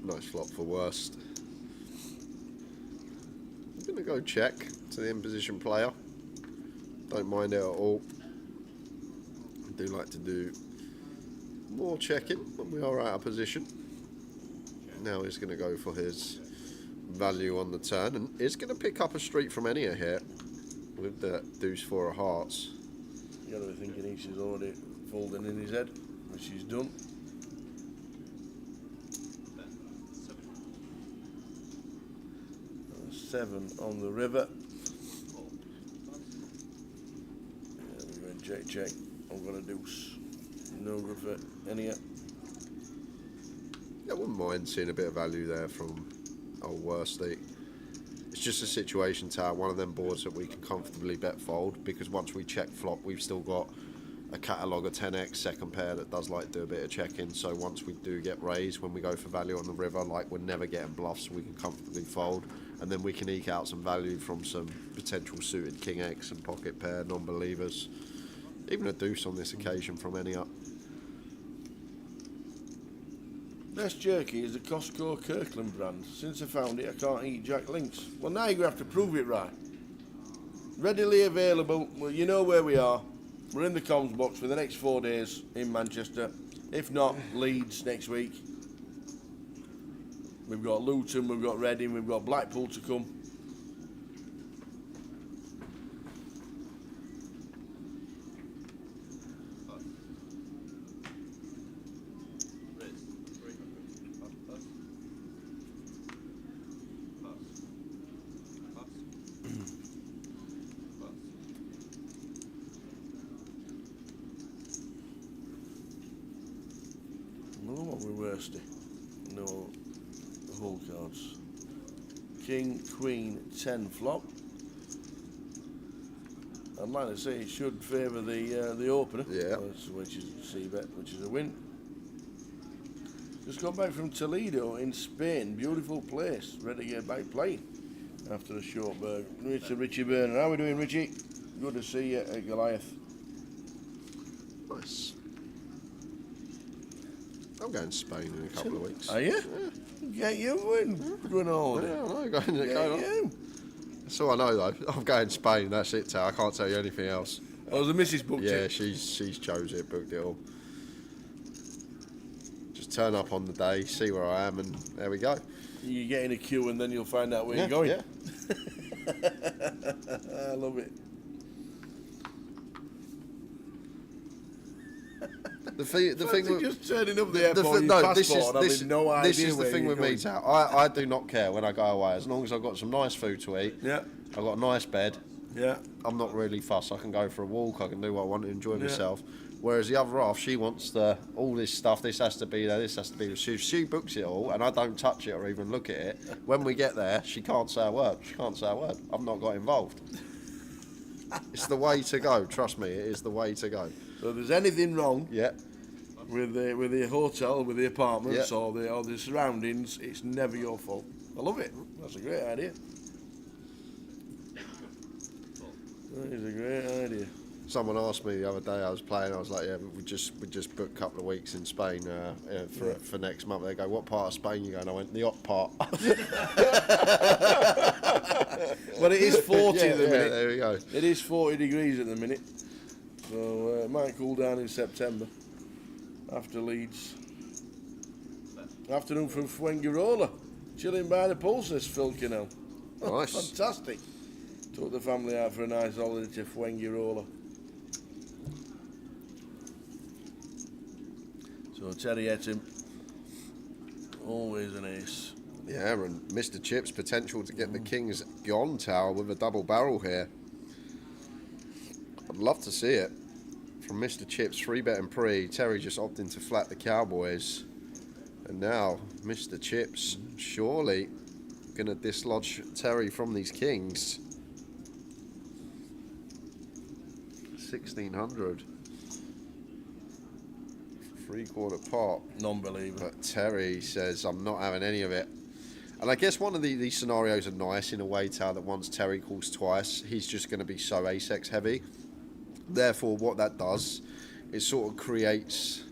Nice flop for worst. I'm going to go check to the in position player. Don't mind it at all. I do like to do more checking when we are out of position. Now he's going to go for his value on the turn, and he's going to pick up a street from Enia here. with the deuce four of hearts. You got to be thinking he's already folding in his head, which he's done. 7 on the river. Yeah, we're going check. I'm going to deuce. No good for any yet. I wouldn't mind seeing a bit of value there from old Worsty. It's just a situation, Tower, one of them boards that we can comfortably bet fold, because once we check flop, we've still got a catalogue of 10x second pair that does like do a bit of checking. So once we do get raised, when we go for value on the river, like we're never getting bluffs, so we can comfortably fold, and then we can eke out some value from some potential suited king x and pocket pair non-believers. Even a deuce on this occasion from any up. Best jerky is the Costco Kirkland brand. Since I found it, I can't eat Jack Links. Well, now you're going to have to prove it right. Readily available. Well, you know where we are. We're in the comms box for the next 4 days in Manchester. If not, Leeds next week. We've got Luton, we've got Reading, we've got Blackpool to come. No whole cards. King, Queen, 10 flop. I'd like to say it should favour the opener. Yeah. Which is C-bet, which is a win. Just got back from Toledo in Spain. Beautiful place. Ready to get back playing after a short break. It's Richie Burner. How are we doing, Richie? Good to see you at Goliath. Nice. I'm going to Spain in a couple of weeks. Are you? Yeah. Get you win. Going on. Yeah, I know. Going Get on. you. That's all I know though. I'm going to Spain. That's it, Tal. I can't tell you anything else. Oh, the missus booked Yeah, it. she's chose it, booked it all. Just turn up on the day, see where I am, and there we go. You get in a queue and then you'll find out where you're going. Yeah. I love it. The thing with just turning up the airport, this is the where thing you're with me, going. Tal. I do not care when I go away, as long as I've got some nice food to eat. Yeah, I've got a nice bed. yeah. I'm not really fussed. I can go for a walk. I can do what I want to enjoy myself. Whereas the other half, she wants all this stuff. This has to be there. This has to be there. She books it all, and I don't touch it or even look at it. When we get there, she can't say a word. She can't say a word. I've not got involved. It's the way to go. Trust me, it is the way to go. So if there's anything wrong Yeah. with the hotel, with the apartments, or the surroundings, it's never your fault. I love it. That's a great idea. That is a great idea. Someone asked me the other day, I was playing, I was like, yeah, we just booked a couple of weeks in Spain for next month. They go, what part of Spain you going? I went, the hot part. Well, it is 40 at the minute. There we go. It is 40 degrees at the minute. So it might cool down in September after Leeds. Afternoon from Fuengirola. Chilling by the pool, says Phil Kinnell. Nice. Fantastic. Took the family out for a nice holiday to Fuengirola. So Terry Ettim, always an ace. Yeah, and Mr. Chips potential to get the Kings gone tower with a double barrel here. I'd love to see it. From Mr. Chips, 3-betting pre, Terry just opting to flat the Cowboys. And now, Mr. Chips, surely going to dislodge Terry from these Kings. 1600. 3/4 pot. Non-believer. But Terry says, I'm not having any of it. And I guess one of these scenarios are nice in a way, Tal, that once Terry calls twice, he's just going to be so ace-x heavy. Therefore, what that does is sort of creates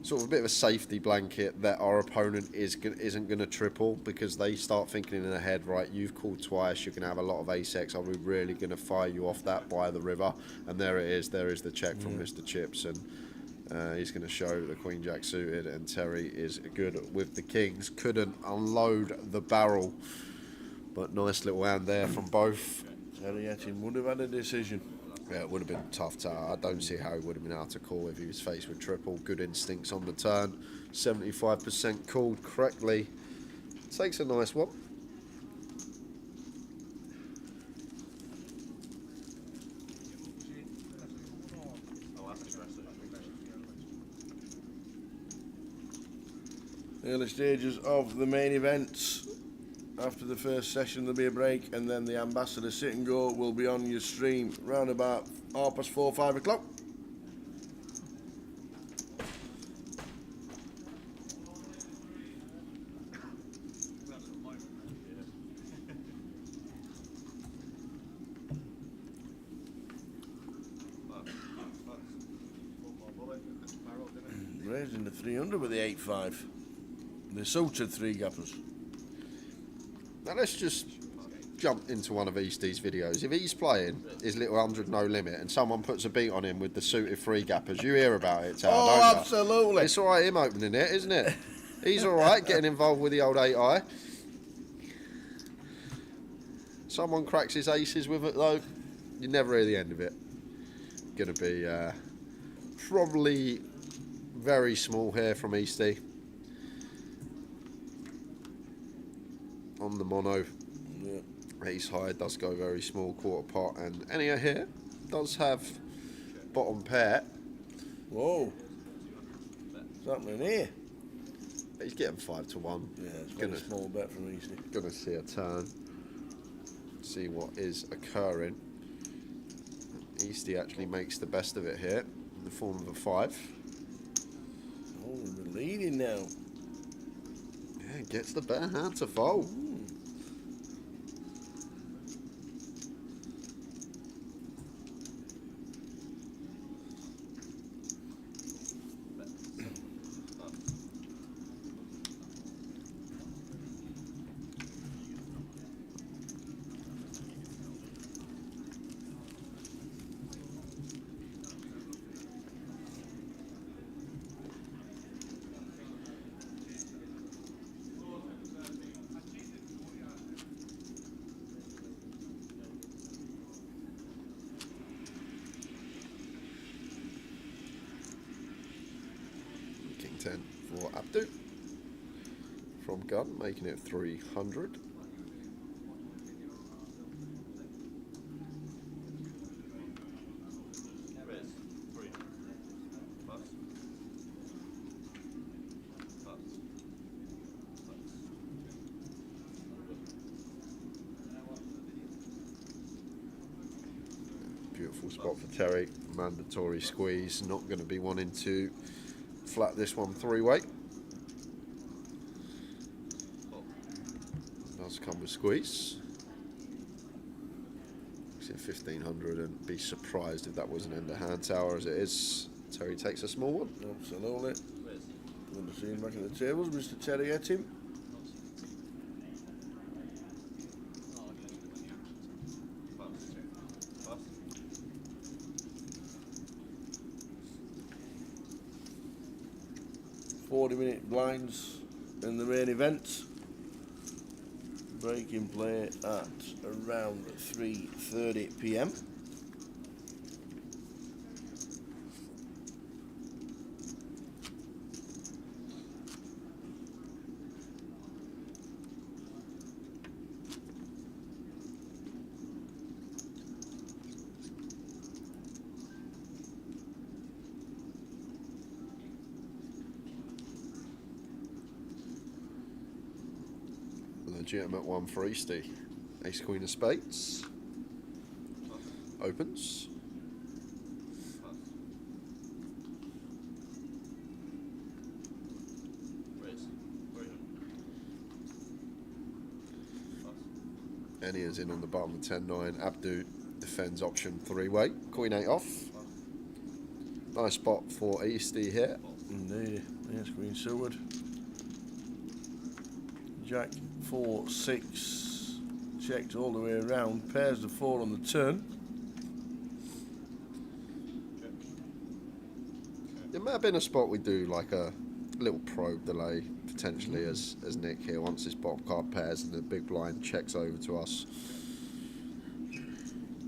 sort of a bit of a safety blanket that our opponent isn't going to triple, because they start thinking in their head, right, you've called twice, you're going to have a lot of ace-x, are we really going to fire you off that by the river? And there it is, there is the check from Mr. Chips, and he's going to show the Queen Jack suited, and Terry is good with the Kings. Couldn't unload the barrel, but nice little hand there from both. Terry would have had a decision. Yeah, it would have been tough to. I don't see how he would have been able to call if he was faced with triple. Good instincts on the turn. 75% called correctly. Takes a nice one. Early stages of the main event. After the first session there'll be a break, and then the Ambassador sit and go will be on your stream round about 4:30, 5 o'clock. Raising the 300 with the 8-5. The suited three gappers. Now let's just jump into one of Eastie's videos. If he's playing his little 100 no limit and someone puts a beat on him with the suited three gappers, you hear about it, Tal, don't you? Absolutely. It's alright him opening it, isn't it? He's alright getting involved with the old 8i. Someone cracks his aces with it though, you never hear the end of it. Gonna be probably very small here from Eastie. On the mono, yeah. Ace high does go very small, quarter pot, and Enya here does have bottom pair. Whoa, what's happening here? But he's getting 5 to 1. Yeah, it's a small bet from Eastie. Gonna see a turn, see what is occurring. Eastie actually makes the best of it here in the form of a 5. Oh, we're leading now. Yeah, gets the better hand to fold. King 10 for Abdu. From gun, making it 300. Beautiful spot for Terry. Mandatory squeeze. Not going to be wanting to flat this one three-way. Does come with squeeze. Makes it 1500 and be surprised if that was an end of hand tower as it is. Terry takes a small one. Absolutely. Good to see him back at the tables, Mr. Terry Etim. .40-minute blinds in the main event. Break in play at around 3:30 p.m. Legitimate one for Eastie. Ace Queen of Spades. Opens. Enya's in on the bottom of 10-9. Abdu defends option three-way. Queen 8 off. Nice spot for Eastie here. Indeed. Yes, Queen Seward. Jack 4, 6, checked all the way around, pairs the 4 on the turn. It may have been a spot we do like a little probe delay potentially as Nick here once his bottom card pairs and the big blind checks over to us.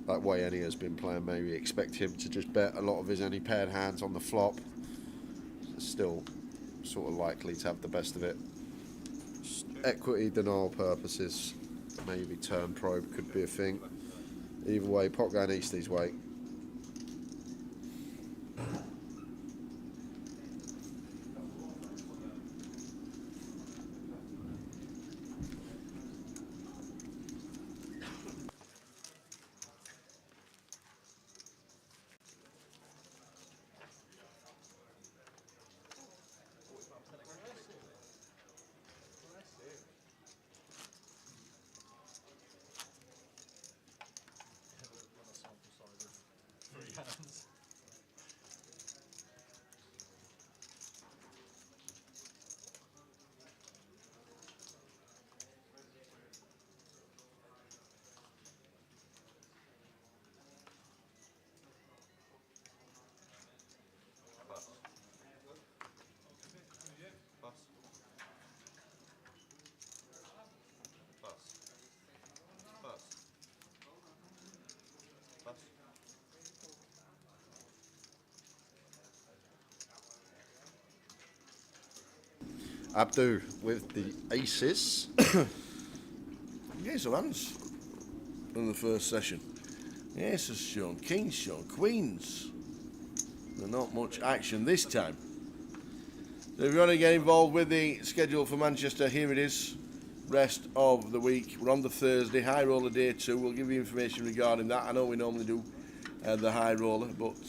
that way any has been playing, maybe expect him to just bet a lot of his any paired hands on the flop. Still sort of likely to have the best of it. Equity denial purposes, maybe turn probe could be a thing. Either way, pot going Eastie's way. Abdu with the aces. Yes, of hands in the first session. Yes, has shown. Kings shown. Queens. There's not much action this time. So if you want to get involved with the schedule for Manchester, here it is. Rest of the week. We're on the Thursday. High roller day 2. We'll give you information regarding that. I know we normally do the high roller, but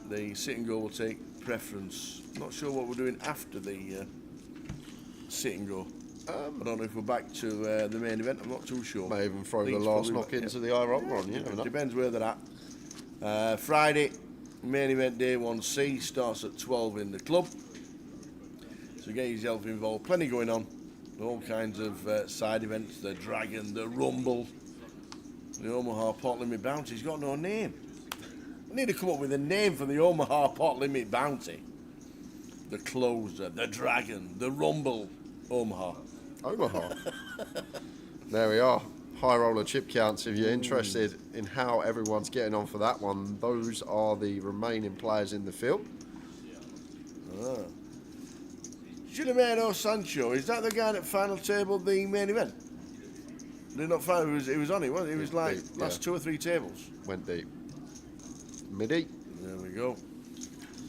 the sit and go will take preference. Not sure what we're doing after the sit and go. I don't know if we're back to the main event. I'm not too sure. May even throw the last knock into the high roller on. It depends where they're at. Friday, main event day 1C starts at 12 in the club. So get yourself involved. Plenty going on. All kinds of side events. The Dragon, the Rumble, the Omaha Pot Limit Bounty. It's got no name. I need to come up with a name for the Omaha Pot Limit Bounty. The Closer, the Dragon, the Rumble, Omaha. There we are. High roller chip counts. If you're interested in how everyone's getting on for that one, those are the remaining players in the field. Gilberto Sancho, is that the guy that final tabled the main event? Did not find it was on it, wasn't it? It was like deep, last 2 or 3 tables. Went deep. Midi. There we go.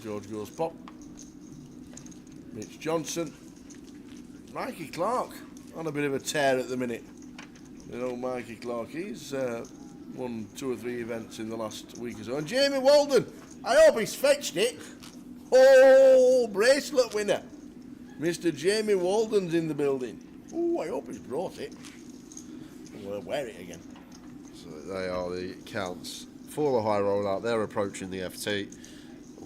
George goes pop. Mitch Johnson. Mikey Clark on a bit of a tear at the minute. You know, Mikey Clark, he's won 2 or 3 events in the last week or so. And Jamie Walden, I hope he's fetched it. Oh, bracelet winner. Mr. Jamie Walden's in the building. Oh, I hope he's brought it. We'll wear it again. So they are the counts for the high roller. They're approaching the FT.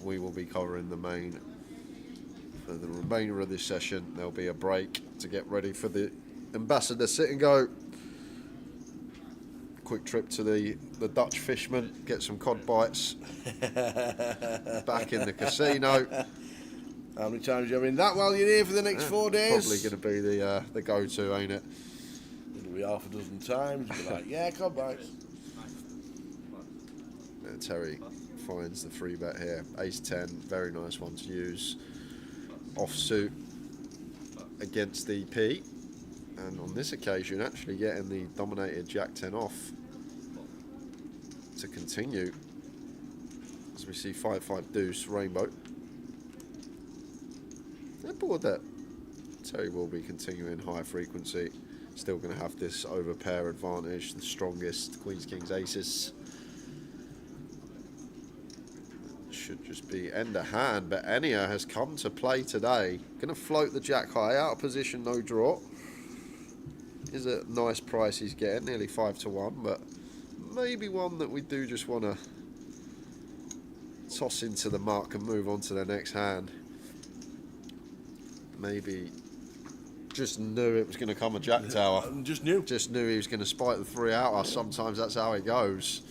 We will be covering the main for the remainder of this session. There'll be a break to get ready for the Ambassador sit and go. Quick trip to the Dutch Fishman, get some cod bites. Back in the casino. How many times you having that while you're here for the next 4 days? Probably going to be the go-to, ain't it? It'll be half a dozen times. You'll be like, yeah, cod bites. Terry finds the free bet here. Ace-10, very nice one to use. Offsuit against the P. And on this occasion, actually getting the dominated Jack-10 off to continue. As we see 5-5 deuce, rainbow. They're bored that Terry will be continuing high frequency. Still going to have this over pair advantage, the strongest Queens, Kings, Aces. Should just be end of hand, but Enia has come to play today. Going to float the jack high, out of position, no draw. Is a nice price he's getting, nearly 5-1, but maybe one that we do just want to toss into the mark and move on to the next hand. Maybe just knew it was going to come a jack tower. Just knew. Just knew he was going to spike the 3 out. Sometimes that's how it goes.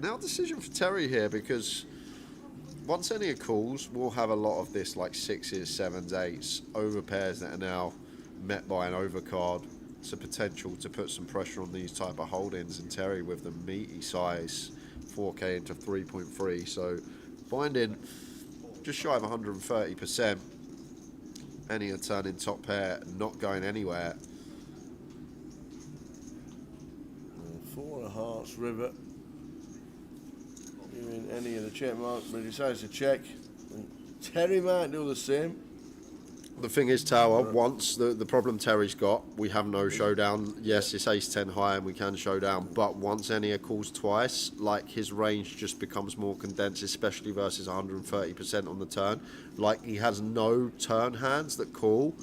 Now decision for Terry here, because once Enia calls, we'll have a lot of this like 6s, 7s, 8s, over pairs that are now met by an overcard. it's a potential to put some pressure on these type of holdings, and Terry with the meaty size, 4k into 3.3, so finding just shy of 130%, any a turn in top pair, not going anywhere. 4 of hearts, river. Doing any of the check marks, but he decides to check. And Terry might do the same. The thing is, Tower, once the problem Terry's got, we have no showdown. Yes, it's ace 10 high and we can showdown, but once Enia calls twice, like, his range just becomes more condensed, especially versus 130% on the turn. Like, he has no turn hands that call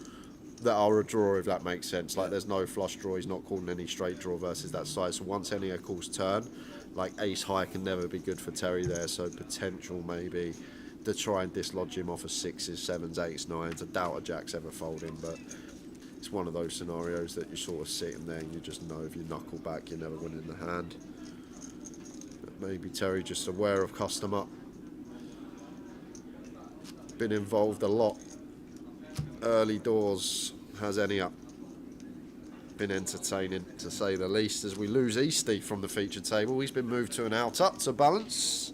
that are a draw, if that makes sense. Like, there's no flush draw, he's not calling any straight draw versus that size. So once Enia calls turn, like, ace high can never be good for Terry there, so potential maybe to try and dislodge him off of 6s, 7s, 8s, 9s. I doubt a jack's ever folding, but it's one of those scenarios that you're sort of sitting there and you just know if you knuckle back, you're never winning the hand. But maybe Terry just aware of custom up. Been involved a lot. Early doors, has any up. Been entertaining, to say the least, as we lose Easty from the feature table. He's been moved to an out up to balance.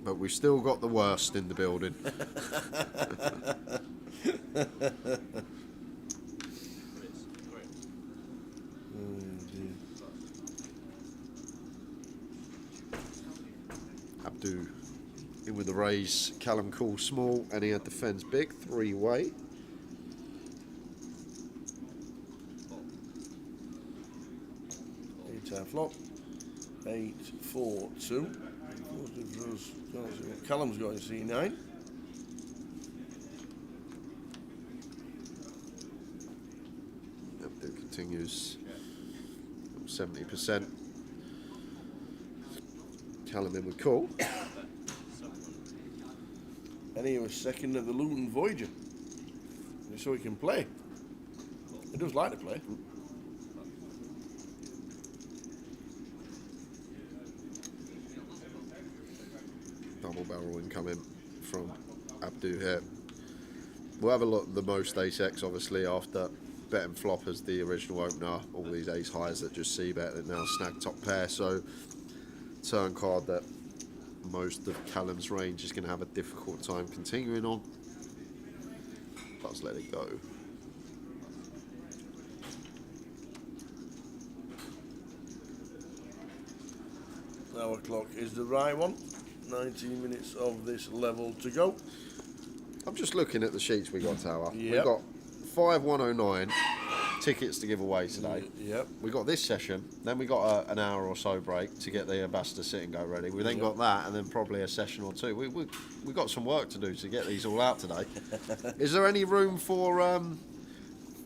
But we've still got the worst in the building. Abdu in with the raise, Callum calls small, and he had defends big, 3-way. Flop. 8, 4, 2. Callum's going to C9. Abdu continues 70%. Callum in with call. And he was second at the Luton Voyager. So he can play. He does like to play. Double barrel incoming from Abdu here. We'll have a look at the most ace X, obviously, after bet and flop as the original opener. All these ace highs that just see bet that now snag top pair. So turn card that most of Callum's range is going to have a difficult time continuing on. Let's let it go. Our clock is the right one. 19 minutes of this level to go. I'm just looking at the sheets we got, Tower. Yep. We've got 5109 tickets to give away today. Yep. We got this session, then we got an hour or so break to get the ambassador sit and go ready. We then got that, and then probably a session or two. We got some work to do to get these all out today. Is there any room for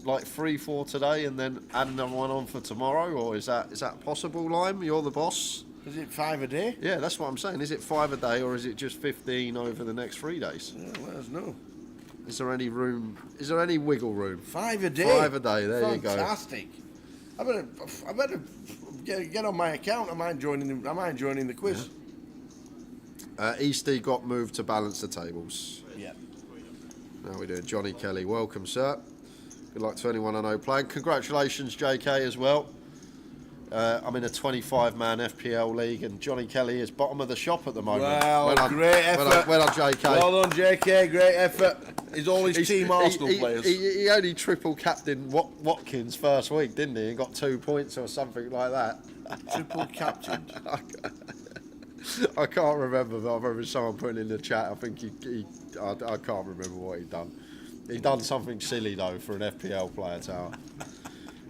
like 3-4 today, and then add another one on for tomorrow, or is that possible, Lime? You're the boss. Is it 5 a day? Yeah, that's what I'm saying. Is it 5 a day, or is it just 15 over the next 3 days? Yeah, let us know. Is there any room? Is there any wiggle room? 5 a day. 5 a day. There you go. Fantastic. I better get on my account. I mind joining the quiz. Yeah. Easty got moved to balance the tables. Yeah. Now we're doing Johnny Kelly. Welcome, sir. Good luck to anyone I know playing. Congratulations, JK, as well. I'm in a 25-man FPL league, and Johnny Kelly is bottom of the shop at the moment. Well done, great effort. Well done, JK. Well done, JK. Great effort. He's all his team Arsenal players. He only triple captained Watkins first week, didn't he? He got 2 points or something like that. Triple captained. I can't remember, but I remember someone putting in the chat. I think I can't remember what he'd done. He'd done something silly though for an FPL player, Tower.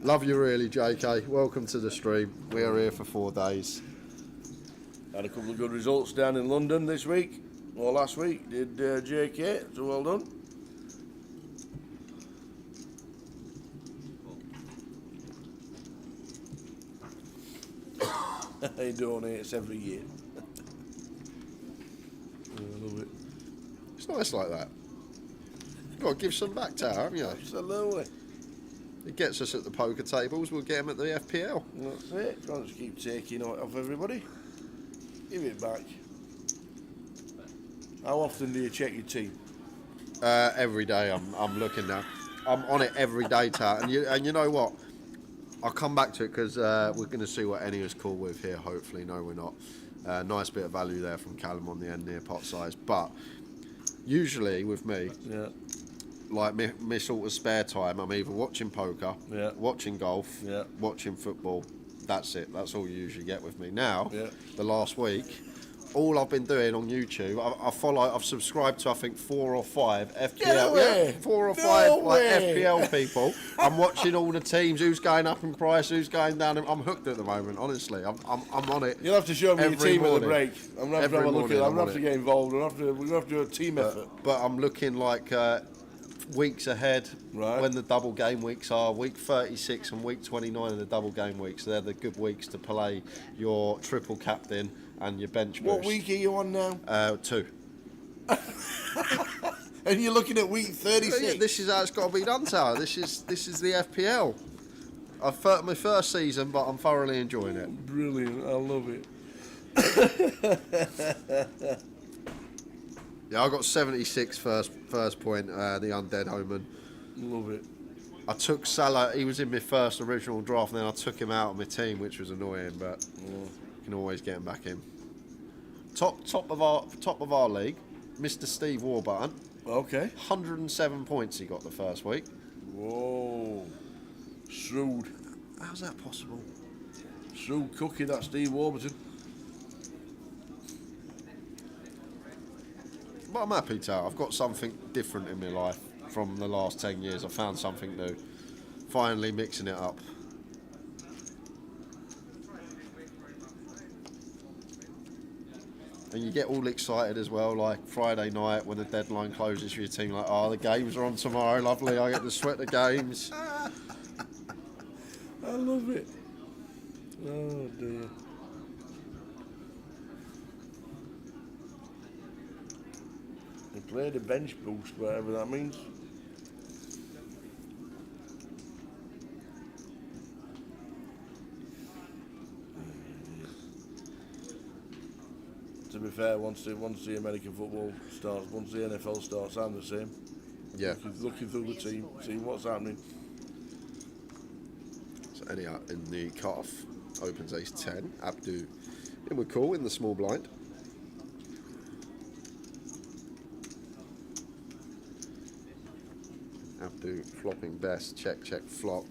Love you really, JK. Welcome to the stream. We are here for 4 days. Had a couple of good results down in London this week, or last week, did JK, so well done. He donates every year. I love it. It's nice like that. You've got to give some back, Tower, haven't you? Absolutely. It gets us at the poker tables, we'll get him at the FPL. That's it. Can't just keep taking it off everybody. Give it back. How often do you check your team? Every day I'm looking now. I'm on it every day, Tat. And you know what? I'll come back to it because we're going to see what Ennia's cool with here. Hopefully, no, we're not. Nice bit of value there from Callum on the end near pot size. But usually with me, like my sort of spare time, I'm either watching poker, watching golf, watching football. That's it. That's all you usually get with me. Now, the last week, all I've been doing on YouTube, I've subscribed to I think 4 or 5 FPL, 4 or 5 like FPL people. I'm watching all the teams, who's going up in price, who's going down. I'm hooked at the moment. Honestly, I'm on it. You'll have to show me your team at the break. I'm gonna have to have a look at it. I'm gonna have to get involved. We're gonna have to do a team effort. But I'm looking like weeks ahead when the double game weeks are. Week 36 and week 29 are the double game weeks. They're the good weeks to play your triple captain and your bench boost. What week are you on now? 2. And you're looking at week 36. Yeah, this is how it's got to be done, Tower. This is the FPL. My first season, but I'm thoroughly enjoying it. Brilliant, I love it. Yeah, I got 76 first point, the Undead Omen. Love it. I took Salah. He was in my first original draft, and then I took him out of my team, which was annoying, but you can always get him back in. Top of our league, Mr. Steve Warburton. Okay. 107 points he got the first week. Whoa. Shrewd. How's that possible? Shrewd cookie, that Steve Warburton. But I'm happy, Tal. I've got something different in my life from the last 10 years. I found something new. Finally mixing it up. And you get all excited as well, like Friday night when the deadline closes for your team, like, oh, the games are on tomorrow, lovely, I get to sweat the games. I love it. Oh, dear. They played a bench boost, whatever that means. To be fair, once the American football starts, once the NFL starts, I'm the same. Yeah. Looking through the team, seeing what's happening. So anyhow, in the cutoff, opens ace 10. Abdu in with call in the small blind. Abdu flopping best, check, flop.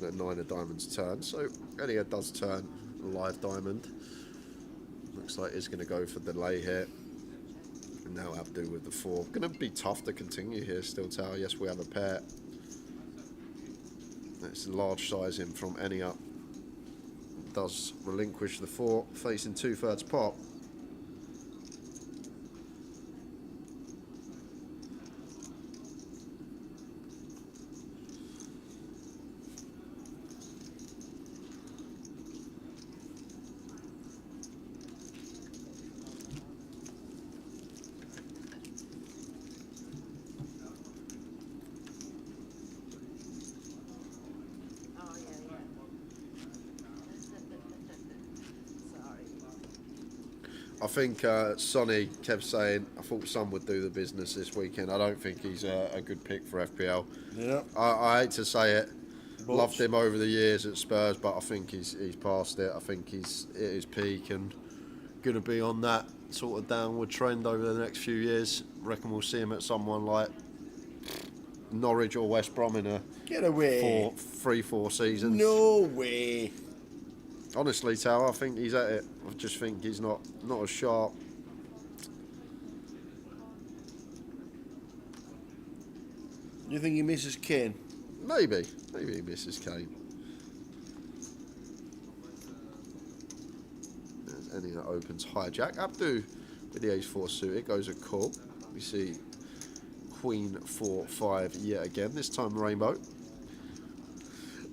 The 9 of diamonds turn. So Elia does turn a live diamond. Looks like he's going to go for delay here. And now Abdu with the 4. Going to be tough to continue here still, Tower. Yes, we have a pair. That's a large size in from Enia. Does relinquish the 4, facing 2/3 pot. I think Sonny kept saying, I thought Son would do the business this weekend. I don't think he's a good pick for FPL. Yeah. I hate to say it. But Loved him over the years at Spurs, but I think he's past it. I think he's at his peak and going to be on that sort of downward trend over the next few years. Reckon we'll see him at someone like Norwich or West Brom in a get away. 3-4 seasons. No way. Honestly, Tower, I think he's at it. I just think he's not as sharp. You think he misses Kane? Maybe he misses Kane. There's any that opens hijack. Abdu with the ace-4 suited goes a call. We see Queen 4-5 yet again. This time rainbow.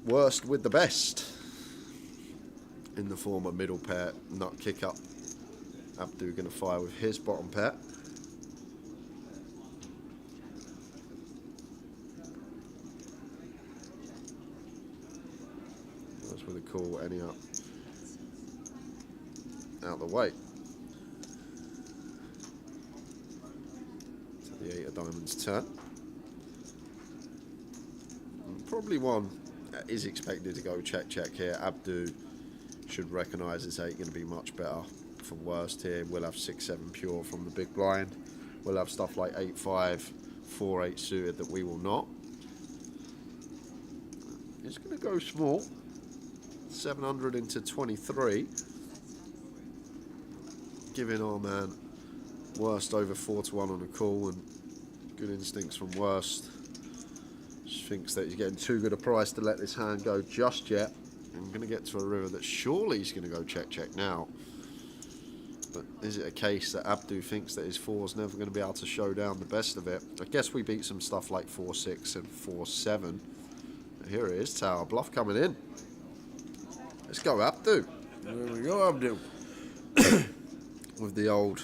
Worst with the best. In the form of middle pair, nut kick up. Abdu going to fire with his bottom pair. That's with a call, any up. Out the way. the 8 of diamonds turn. And probably one that is expected to go check here. Abdu should recognise his 8 going to be much better from worst here. We'll have 6-7 pure from the big blind. We'll have stuff like 8-5, 4-8 suited that we will not. It's going to go small. 700 into 23. Giving our man worst over 4-1 on a call, and good instincts from worst. Just thinks that he's getting too good a price to let this hand go just yet. I'm going to get to a river that surely he's going to go check now. But is it a case that Abdu thinks that his 4's never going to be able to show down the best of it? I guess we beat some stuff like 4-6 and 4-7. Here it is, Tower Bluff coming in. Let's go, Abdu. There we go, Abdu. With the old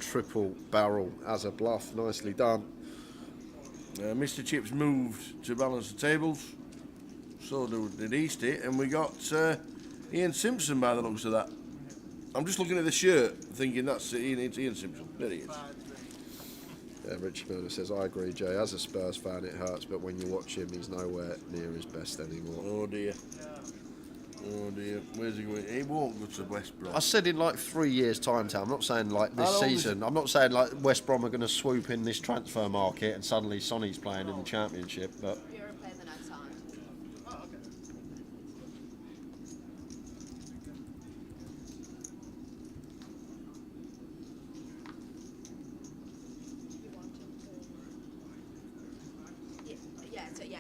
triple barrel as a bluff. Nicely done. Mr. Chips moved to balance the tables. So did Easty. And we got Ian Simpson by the looks of that. I'm just looking at the shirt, thinking that's Ian, it's Ian Simpson. There he is. Yeah, Richard Milner says, I agree, Jay. As a Spurs fan, it hurts, but when you watch him, he's nowhere near his best anymore. Oh, dear. Oh, dear. Where's he going? He won't go to West Brom. I said in like 3 years' time, Tom. I'm not saying like this season. I'm not saying like West Brom are going to swoop in this transfer market and suddenly Sonny's playing in the Championship, but...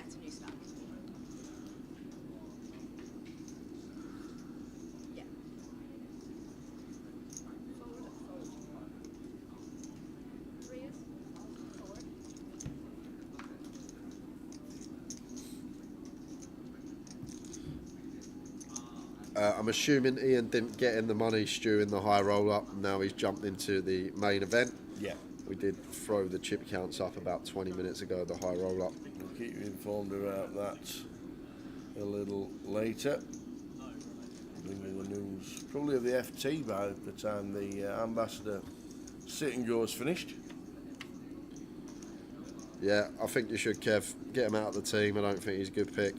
It's a new start. Yeah. Forward. 3 years. Forward. I'm assuming Ian didn't get in the money stew in the high roll-up. Now he's jumped into the main event. Yeah. We did throw the chip counts up about 20 minutes ago, the high roll-up. We'll keep you informed about that a little later. Bring you the news probably of the FT by the time the Ambassador sit-and-go is finished. Yeah, I think you should, Kev. Get him out of the team. I don't think he's a good pick.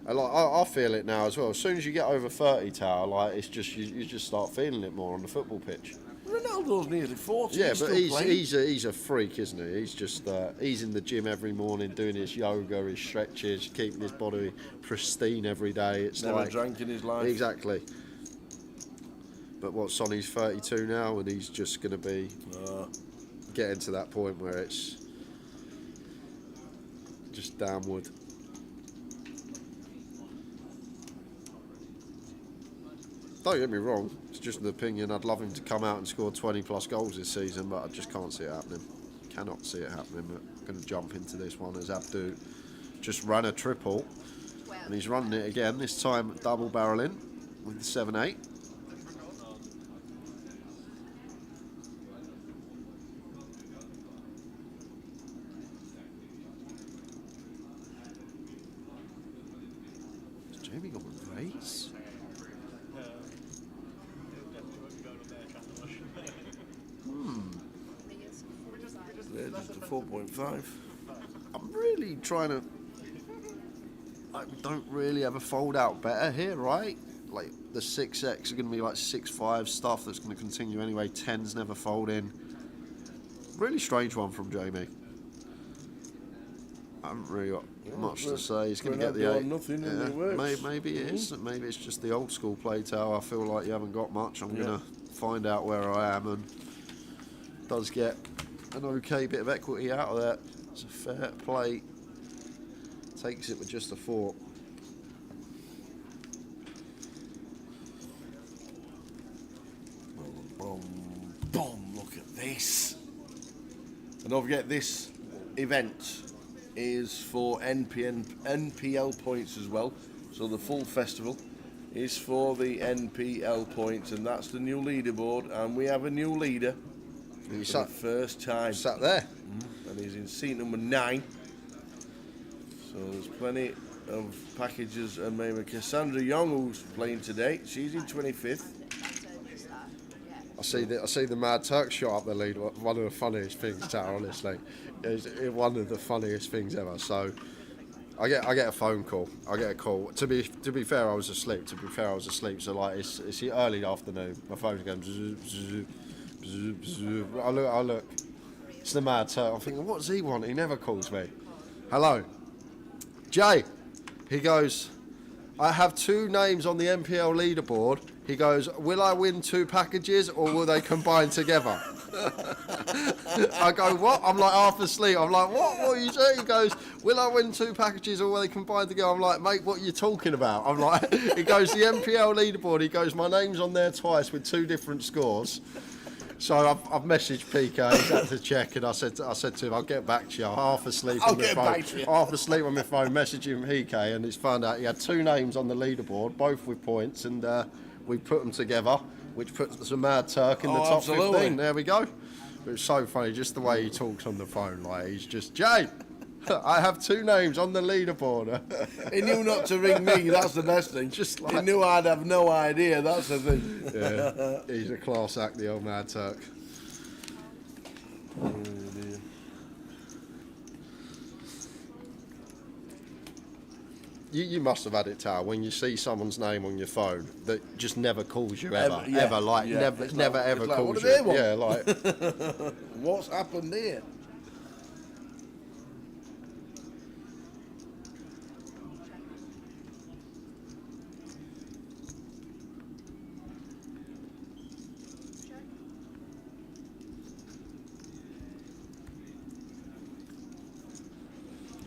And like, I feel it now as well. As soon as you get over 30, Tower, like it's just you just start feeling it more on the football pitch. Ronaldo's nearly 40. Yeah, but he's a freak, isn't he? He's just he's in the gym every morning doing his yoga, his stretches, keeping his body pristine every day. It's never like, drank in his life. Exactly. But what, Sonny's 32 now, and he's just going to be getting to that point where it's just downward. Don't get me wrong, it's just an opinion. I'd love him to come out and score 20 plus goals this season, but I just can't see it happening. Cannot see it happening. We're going to jump into this one as Abdu just ran a triple, and he's running it again, this time double barreling with the 7-8. Has Jamie got a raise? There's just a 4.5. I'm really trying to... Like, we don't really ever fold out better here, right? Like, the 6X are going to be like 6-5 stuff that's going to continue anyway. 10s never fold in. Really strange one from Jamie. I haven't really got much to say. He's going to get the 8. Nothing in the works. Maybe it is. Maybe it's just the old school play tower. I feel like you haven't got much. I'm going to find out where I am, and does get an okay bit of equity out of that. It's a fair play. Takes it with just a 4. Boom, boom, look at this. And don't forget, this event is for NPL points as well. So the full festival is for the NPL points, and that's the new leaderboard. And we have a new leader for the first time. Sat there. And he's in seat number 9. So there's plenty of packages, and maybe Cassandra Young, who's playing today, she's in 25th. I see the Mad Turk shot up the lead. One of the funniest things, Tara, honestly. It's one of the funniest things ever. So I get a phone call. I get a call. To be fair, I was asleep. So like it's early afternoon. My phone's going. Bzz, bzz, bzz, bzz. I look. It's the Mad Turk. I'm thinking, what does he want? He never calls me. Hello, Jay. He goes, I have 2 names on the MPL leaderboard. He goes, will I win 2 packages or will they combine together? I go, what? I'm like half asleep. I'm like, what? What are you saying? He goes, will I win 2 packages or will they combine together? I'm like, mate, what are you talking about? I'm like, he goes, the MPL leaderboard. He goes, my name's on there twice with 2 different scores. So I've messaged PK, he's had to check, and I said to him, I'll get back to you. I'm half asleep on the phone. Half asleep on my phone, messaging PK, and he's found out he had 2 names on the leaderboard, both with points, and we put them together, which puts the Mad Turk in the top 15. There we go. But it's so funny, just the way he talks on the phone, like he's just, Jay, I have 2 names on the leaderboard. He knew not to ring me, that's the best thing. Just like, he knew I'd have no idea, that's the thing. Yeah, he's a class act, the old Mad Turk. Oh, dear. You must have had it, Tao, when you see someone's name on your phone that just never calls you ever, never ever like, calls what do you. they want? Yeah, like What's happened here?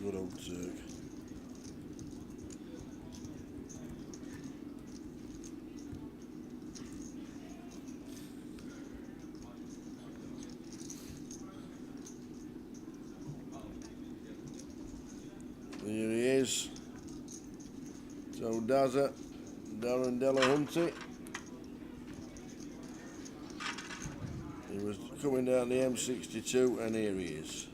Good old Zerg. Here he is. So does it. Darren Delahunty. He was coming down the M62 and here he is.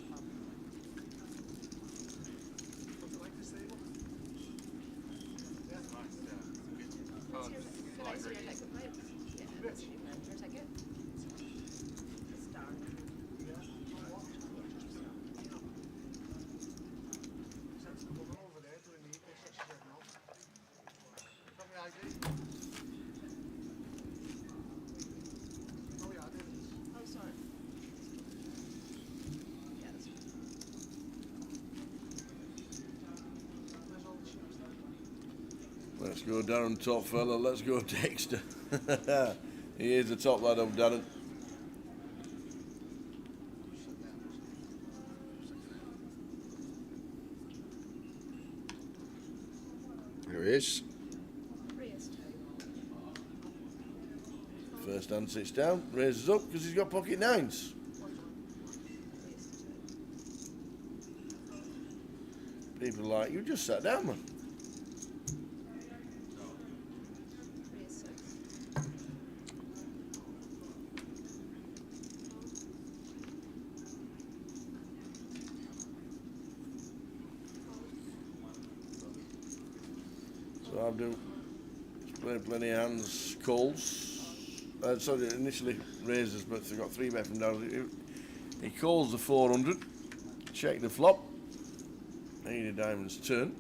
Let's go Darren, top fella. Let's go Dexter. He is the top lad of Darren. here he is. First hand sits down, raises up because he's got pocket 9s. People are like, you just sat down, man. So I've done plenty of hands, calls. Sorry, initially raises, but they've got 3-bet from down. He calls the 400, check the flop. 80 diamonds turn.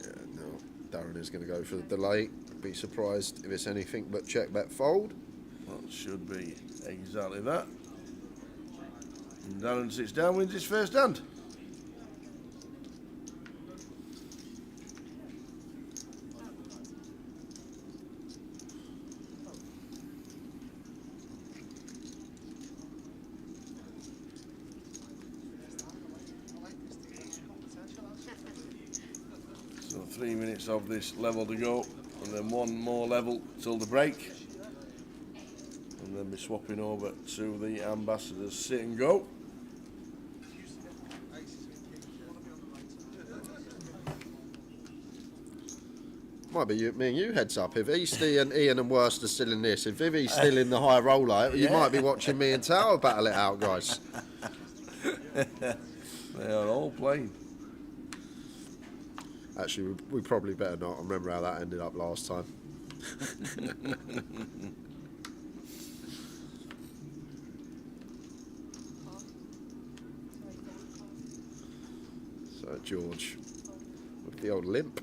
Yeah, no, Darren is going to go for the delay. Be surprised if it's anything but check, bet, fold. That should be exactly that. And Darren sits down, wins his first hand. So 3 minutes of this level to go, and then one more level till the break. And then be swapping over to the ambassadors sit and go. Might be me and you heads up. If Easty and Ian and Worst are still in this, if Vivi's still in the high roller, you might be watching me and Tower battle it out, guys. They are all playing. Actually, we probably better not. I remember how that ended up last time. So George with the old limp.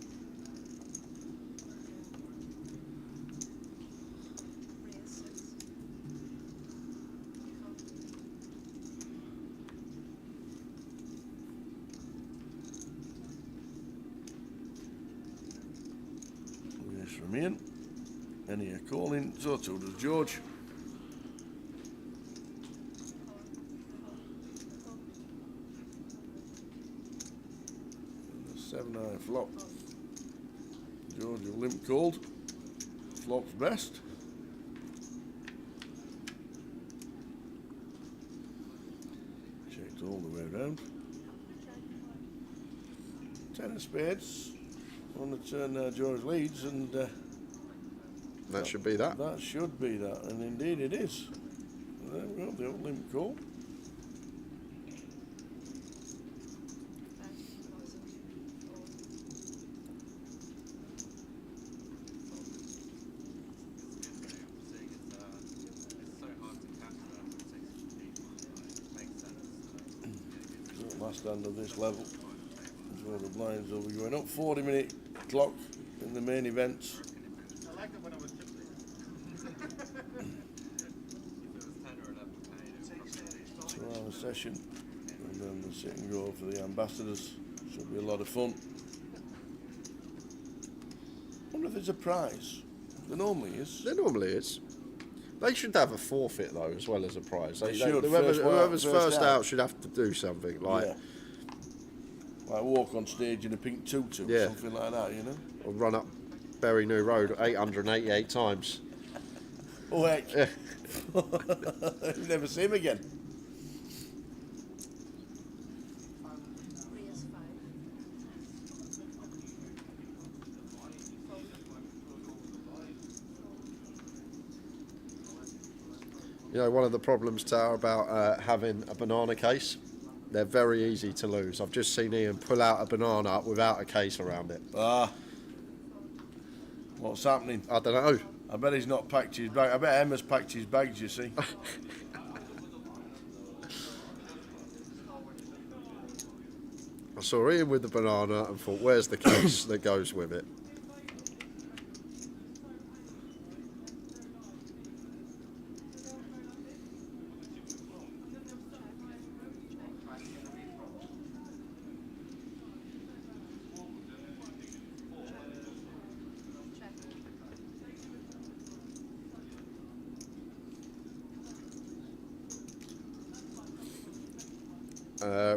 Yes, from Ian. Any a calling, so too does George. And the 7-9 flop. George will limp called. Flop's best. Checked all the way around. 10 of spades. On the turn George leads, and That should be that. that should be that, and indeed it is. There we go, the old limp call. Last hand of this level is where the blinds will be going up. 40-minute clock in the main events. I like it when I was just if it was 10 or 11 2-hour session, and then the sit and go for the ambassadors. Should be a lot of fun. Wonder if there's a prize. There normally is. There normally is. They should have a forfeit though, as well as a prize. They should. Whoever's First first out. out should have to do something like, Yeah. Like walk on stage in a pink tutu, Yeah. something like that, you know. or run up Berry New Road 888 times. Oh heck. Yeah. You never see him again. You know, one of the problems, Tower, about having a banana case, they're very easy to lose. I've just seen Ian pull out a banana without a case around it. Ah. What's happening? I don't know. I bet he's not packed his bag. I bet Emma's packed his bags, you see. I saw Ian with the banana and thought, where's the case that goes with it?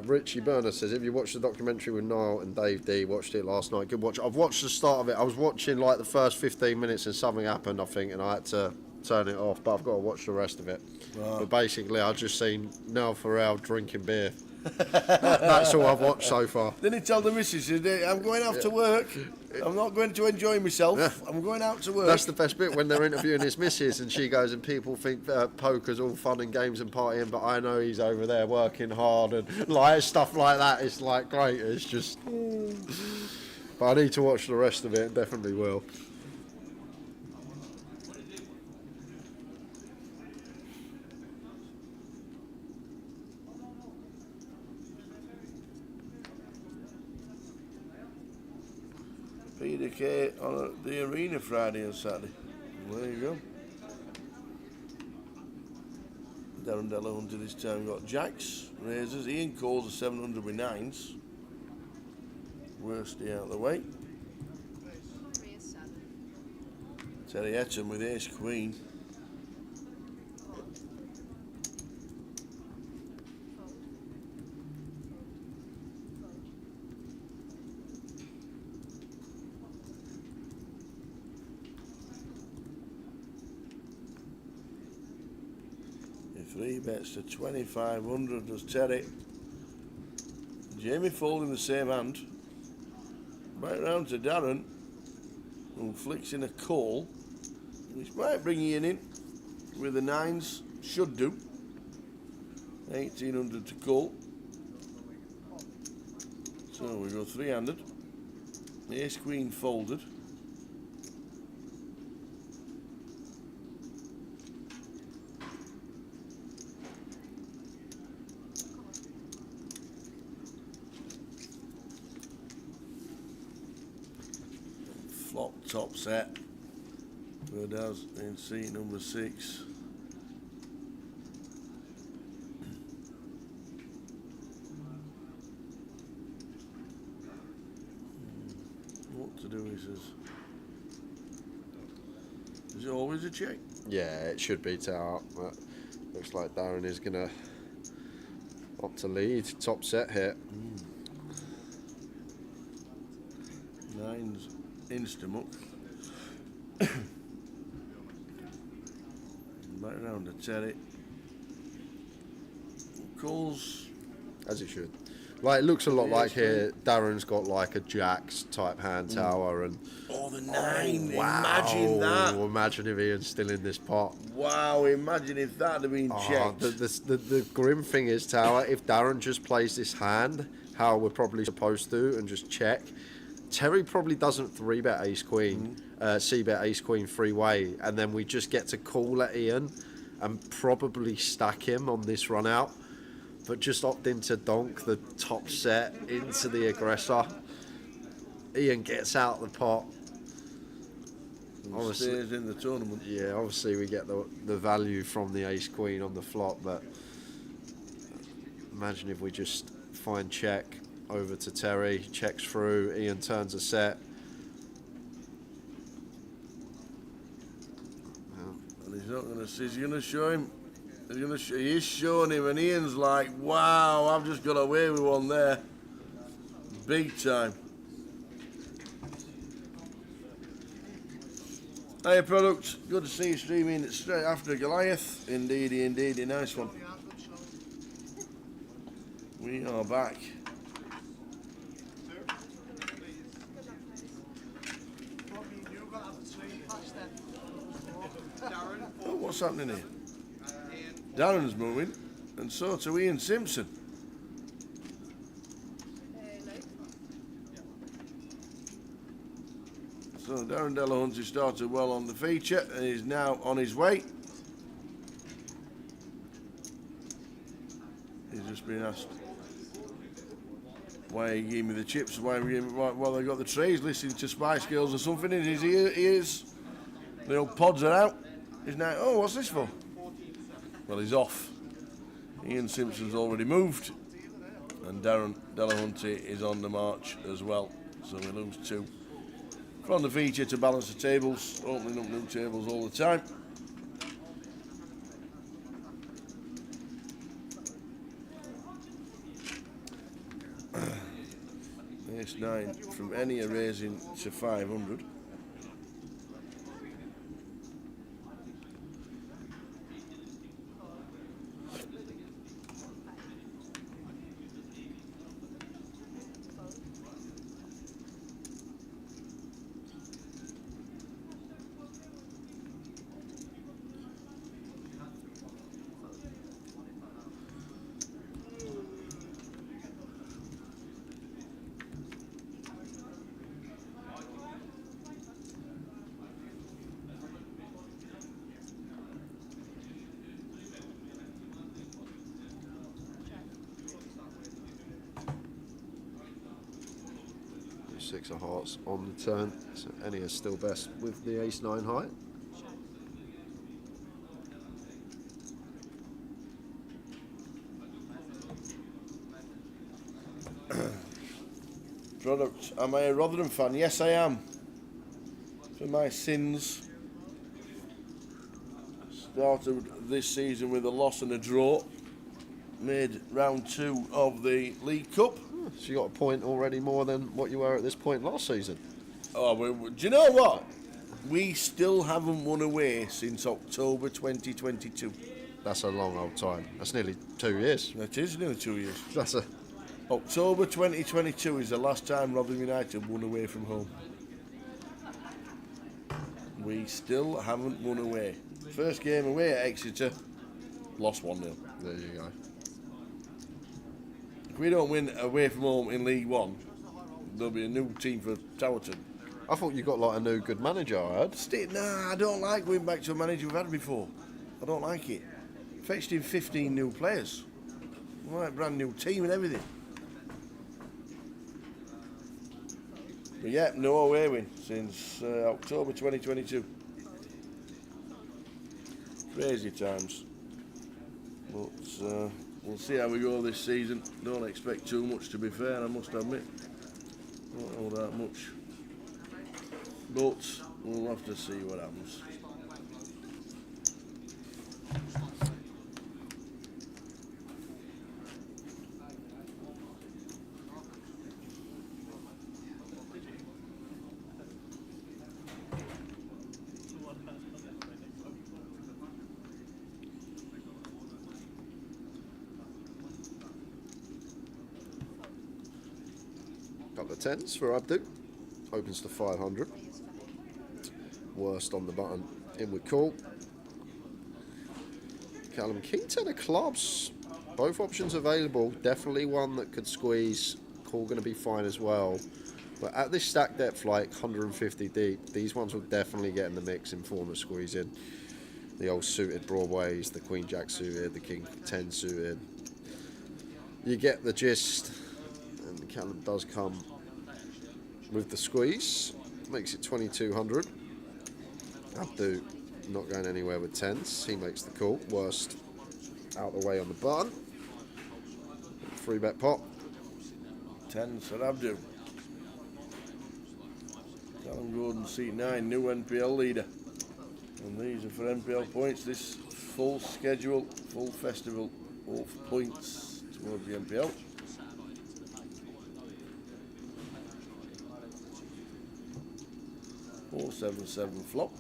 Richie Burner says, have you watched the documentary with Niall and Dave D? Watched it last night. Good watch. I've watched the start of it. I was watching like the first 15 minutes and something happened, I think, and I had to turn it off, but I've got to watch the rest of it. Wow. But basically, I've just seen Niall Farrell drinking beer. That's all I've watched so far. Didn't he tell the missus, I'm going out to work. I'm not going to enjoy myself. Yeah. I'm going out to work. That's the best bit, when they're interviewing his missus and she goes, and people think poker's all fun and games and partying, but I know he's over there working hard and like stuff like that. It's like great. It's just. But I need to watch the rest of it. Definitely will. Peter K on the arena Friday and Saturday. There you go. Darren Della Hunter this time got jacks, razors. Ian Cole's a 700 with nines. Worsty out of the way. Terry Etten with ace queen. Three bets to 2,500 does Terry. Jamie folding the same hand. Right round to Darren, who flicks in a call, which might bring Ian in with the nines. Should do. 1,800 to call. So we go three-handed. Ace queen folded. flop top set. Birdhouse in seat number 6. What to do, he says. Is it always a check? Yeah, it should be tower. But looks like Darren is going to opt to lead. Top set here. Nine's insta-muck. Back round to Terry. Calls. As it should. Like, it looks a lot Yeah, like it's here. Darren's got like a jacks type hand tower and. Oh, the 9. Wow. Imagine that. Imagine if Ian's still in this pot. Wow, imagine if that had been checked. The grim thing is, Tower, if Darren just plays this hand, how we're probably supposed to, and just check, Terry probably doesn't 3-bet ace-queen, c-bet ace-queen three-way, and then we just get to call at Ian and probably stack him on this run-out, but just opt into donk the top set into the aggressor. Ian gets out the pot. And stays in the tournament. Yeah, obviously we get the value from the ace-queen on the flop, but imagine if we just find check over to Terry, checks through, Ian turns a set. And he's not going to see, he's going to show him. He is showing him, and Ian's like, wow, I've just got away with one there. Big time. Hey, product, good to see you streaming straight after Goliath. Indeedy, indeedy, nice one. We are back. Oh, what's happening here? Darren's moving, and so to Ian Simpson. So Darren Delahunty started well on the feature and is now on his way. He's just been asked why he gave me the chips, why they got the trays, listening to Spice Girls or something in his ears. The old pods are out. He's now, oh, what's this for? Well, he's off. Ian Simpson's already moved, and Darren Delahunty is on the march as well. So we lose 2. From the feature to balance the tables, opening up new tables all the time. Ace 9 from any raising to 500. Six of hearts on the turn, so any is still best with the ace 9 height. Product, am I a Rotherham fan? Yes, I am. For my sins. Started this season with a loss and a draw. Made round 2 of the League Cup. So you got a point already more than what you were at this point last season. Oh, do you know what? We still haven't won away since October 2022. That's a long old time. That's nearly 2 years. That is nearly 2 years. That's a October 2022 is the last time Rotherham United won away from home. We still haven't won away. First game away at Exeter, lost 1-0. there you go. If we don't win away from home in League One, there'll be a new team for Towerton. I thought you got like a new good manager, I heard. Nah, I don't like going back to a manager we've had before. I don't like it. Fetched in 15 new players. Right, brand new team and everything. But yeah, no away win since October 2022. Crazy times. But we'll see how we go this season. Don't expect too much, to be fair, I must admit. Don't know that much. But we'll have to see what happens. Couple of tens for Abdu. Opens to 500. Worst on the button. In with call. Callum, king ten of clubs. Both options available. Definitely one that could squeeze. Call going to be fine as well. But at this stack depth, like 150 deep, these ones will definitely get in the mix in form of squeezing. The old suited broadways, the queen jack suited, the king 10 suited. You get the gist. And Callum does come with the squeeze. Makes it 2200. Abdu not going anywhere with tens. He makes the call. Worst out the way on the button. 3-bet pot. 10 for Abdu. Callum Gordon, seat 9, new NPL leader. And these are for NPL points. This full schedule, full festival, all for points towards the NPL. Four, 7, 7 flop.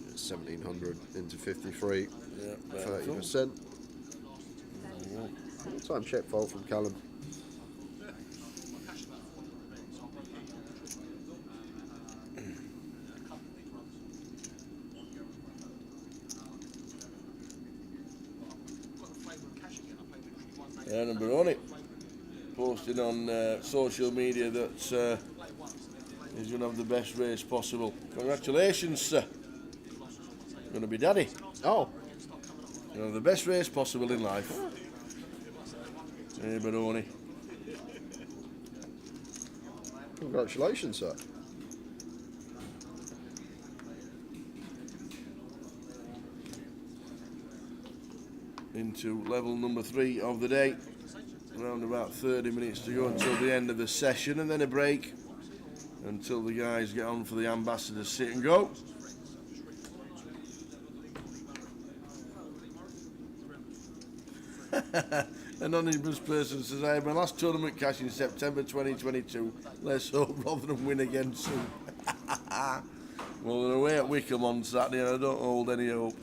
1700 into 53. Yeah, 30%. All-time check fold from Callum. And Baroni posting on social media that he's going to have the best race possible. Congratulations, sir. Going to be daddy. Oh. You know, the best race possible in life. Hey, Baroni. Congratulations, sir. Into level number 3 of the day. Around about 30 minutes to go until the end of the session, and then a break until the guys get on for the ambassadors sit and go. An anonymous person says, I had my last tournament cash in September 2022. Let's hope Rotherham win again soon. Well, they're away at Wickham on Saturday and I don't hold any hope.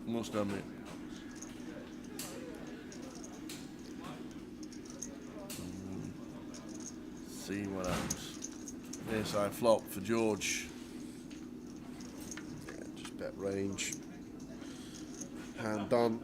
Must admit. See what happens. Yes, I flop for George. Yeah, just bet range. Hand done.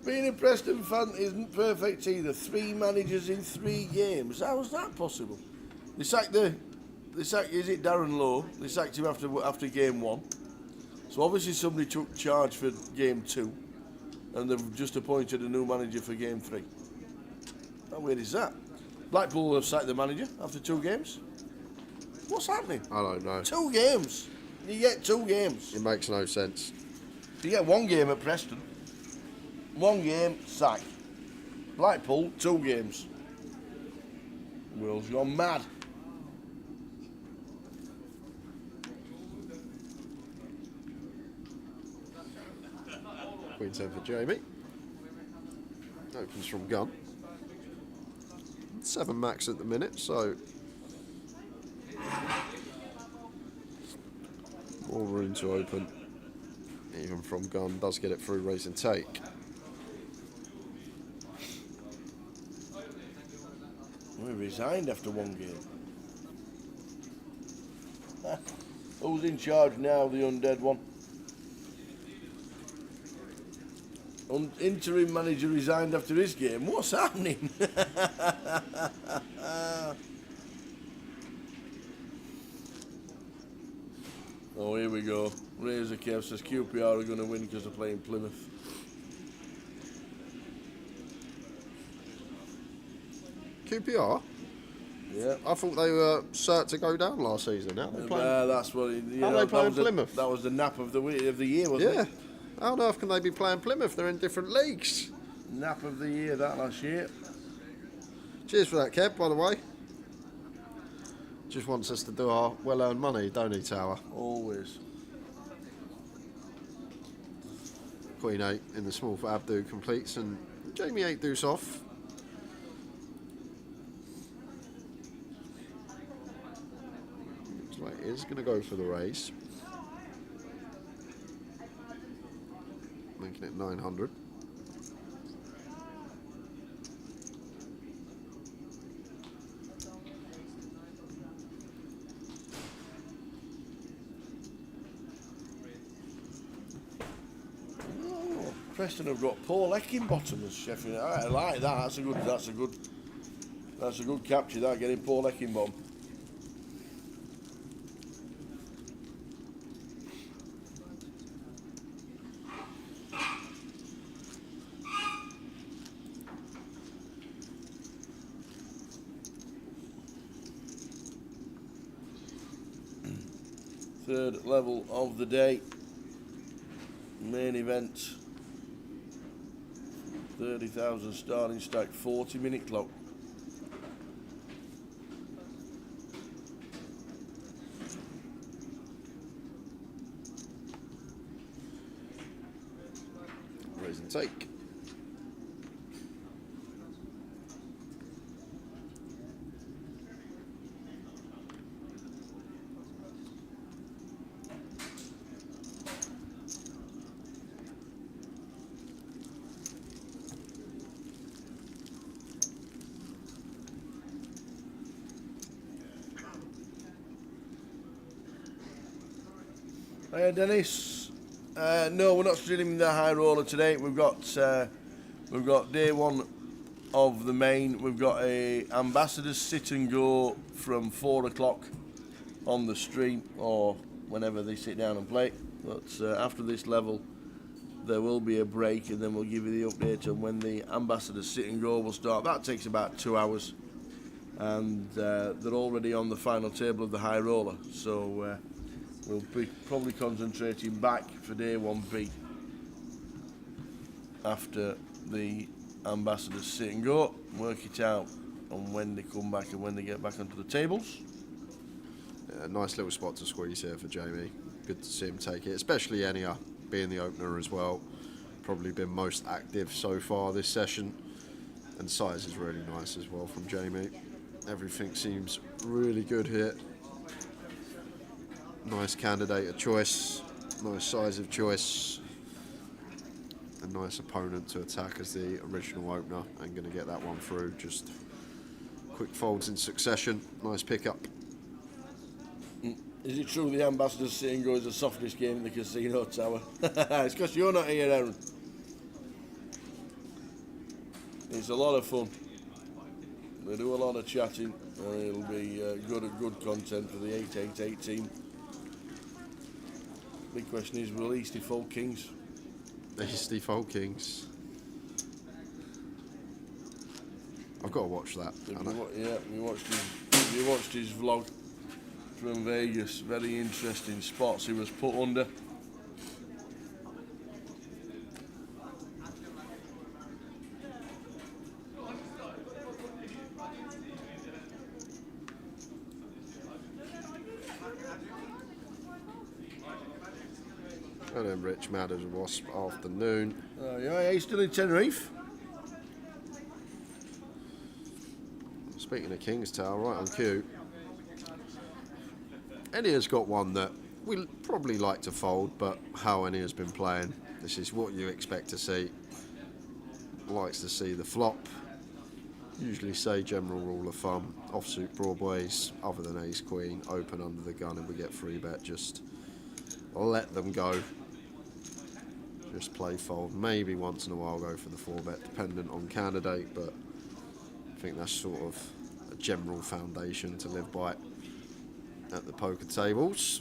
Being a Preston fan isn't perfect either. 3 managers in 3 games. How is that possible? They sacked is it Darren Lowe? They sacked him after game 1. So obviously somebody took charge for game 2, and they've just appointed a new manager for game 3. How weird is that? Blackpool have sacked the manager after 2 games. What's happening? I don't know. 2 games. You get 2 games. It makes no sense. You get 1 game at Preston. 1 game, sack. Blackpool, 2 games. World's gone mad. Queen 10 for Jamie. Opens from gun. 7 max at the minute, so more room to open. Even from gun, does get it through raise and take. We resigned after 1 game. Who's in charge now, the undead one? Interim manager resigned after his game. What's happening? Oh, here we go. Razor Kev says QPR are going to win because they're playing Plymouth. QPR? Yeah. I thought they were cert to go down last season. How they playing? That's what. How they playing Plymouth? That was the nap of the year, wasn't Yeah. it? How on earth can they be playing Plymouth? They're in different leagues. Nap of the year that last year. Cheers for that, Kev, by the way. Just wants us to do our well-earned money, don't he, Tower? Always. Queen 8 in the small for Abdu completes, and Jamie 8 deuce off. Looks like he is going to go for the raise. Making it 900. Preston have got Paul Eckingbottom as Sheffield. I like that. That's a good capture. That getting Paul Eckingbottom. Third level of the day. Main event. 30,000 starting stack, 40-minute clock. Raise and take. Hey Dennis, no, we're not streaming the high roller today. We've got day one of the main. We've got a ambassadors sit and go from 4 o'clock on the stream or whenever they sit down and play. But after this level, there will be a break, and then we'll give you the update on when the ambassadors sit and go will start. That takes about 2 hours, and they're already on the final table of the high roller. So. We'll be probably concentrating back for day 1B after the ambassadors sit and go, work it out on when they come back and when they get back onto the tables. Yeah, nice little spot to squeeze here for Jamie. Good to see him take it, especially Enya being the opener as well. Probably been most active so far this session, and size is really nice as well from Jamie. Everything seems really good here. Nice candidate of choice, nice size of choice, a nice opponent to attack as the original opener, and going to get that one through. Just quick folds in succession, nice pickup. Is it true the ambassadors sit and go is the softest game in the casino tower? It's because you're not here, Aaron. It's a lot of fun. They do a lot of chatting, and it'll be good content for the 888 team. Big question is, will Easty Folk Kings? Easty Folk Kings. I've got to watch that. We watched his vlog from Vegas. Very interesting spots he was put under. And then Rich mad as a wasp afternoon. Yeah, he's still in Tenerife. Speaking of King's Tower, right on cue. Ennia's got one that we probably like to fold, but how Ennia's been playing, this is what you expect to see. Likes to see the flop. Usually say general rule of thumb, offsuit broadways, other than ace queen, open under the gun, and we get free bet, just let them go. Just play fold. Maybe once in a while go for the 4-bet, dependent on candidate, but I think that's sort of a general foundation to live by at the poker tables.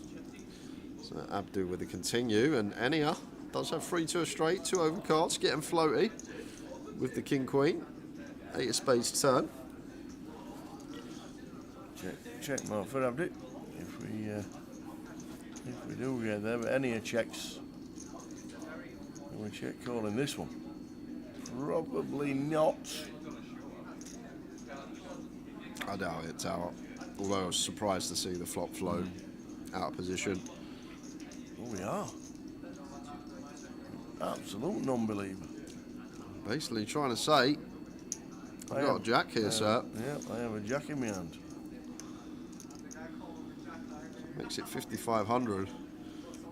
So Abdu with the continue, and Enia does have 3-2 straight, 2 overcards, getting floaty with the king queen. 8 of spades turn. Check mark for Abdu. If we do get there, but Enia checks. We check calling this one. Probably not. I doubt it's out. Although I was surprised to see the flop flow out of position. Oh, we are. Absolute non-believer. Basically trying to say, I've got a jack here, sir. Yeah, I have a jack in my hand. Makes it 5,500.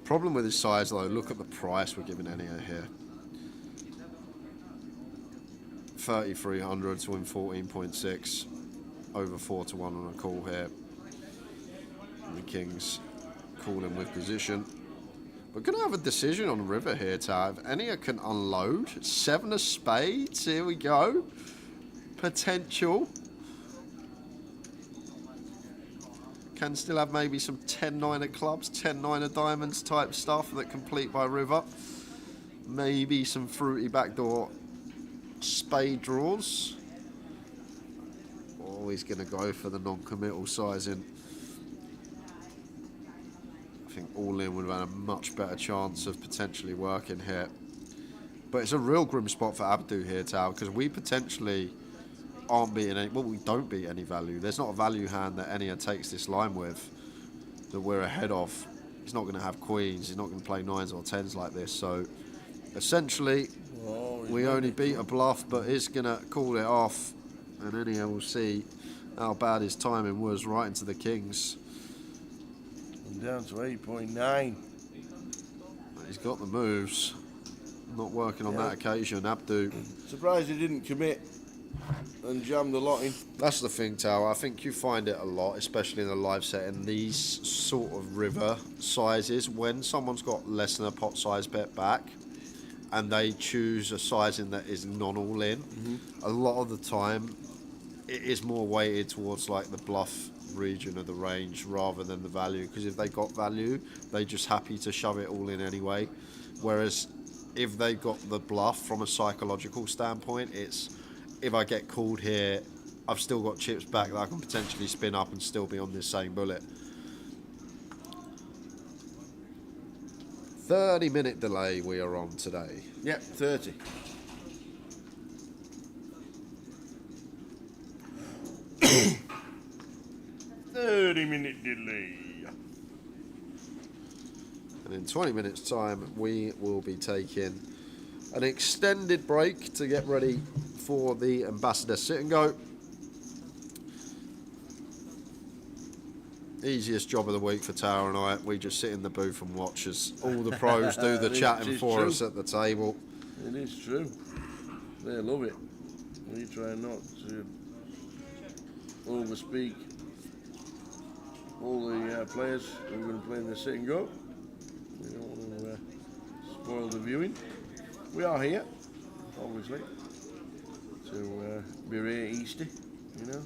Problem with his size, though, look at the price we're giving Enia here. 3,300 to win 14.6. Over 4-1 on a call here. And the king's calling with position. We're going to have a decision on river here, Tav. Enia can unload. 7 of spades. Here we go. Potential. Can still have maybe some 10-9 of clubs, 10-9 of diamonds type stuff that complete by river. Maybe some fruity backdoor spade draws. Always going to go for the non-committal sizing. I think all in would have had a much better chance of potentially working here. But it's a real grim spot for Abdu here, Tao, because we potentially aren't beating any, well, we don't beat any value. There's not a value hand that Enia takes this line with that we're ahead of. He's not going to have queens. He's not going to play 9s or 10s like this. So essentially, we only beat a bluff, but he's going to call it off. And Enia will see how bad his timing was right into the kings. I'm down to 8.9. He's got the moves. Not working on that occasion, Abdu. Surprised he didn't commit and jam the lot in. That's the thing, Tower. I think you find it a lot, especially in a live setting, these sort of river sizes, when someone's got less than a pot size bet back and they choose a sizing that is non-all in, a lot of the time it is more weighted towards like the bluff region of the range rather than the value, because if they got value, they're just happy to shove it all in anyway. Whereas if they got the bluff from a psychological standpoint, it's, if I get called here, I've still got chips back that I can potentially spin up and still be on this same bullet. 30-minute delay we are on today. Yep, 30. Minute delay. And in 20 minutes time we will be taking an extended break to get ready for the Ambassador sit and go. Easiest job of the week for Tower and I. We just sit in the booth and watch as all the pros do the chatting for us at the table. It is true. They love it. We try not to overspeak all the players who are going to play in the sit and go. We don't want to spoil the viewing. We are here, obviously, to be really Easter, you know.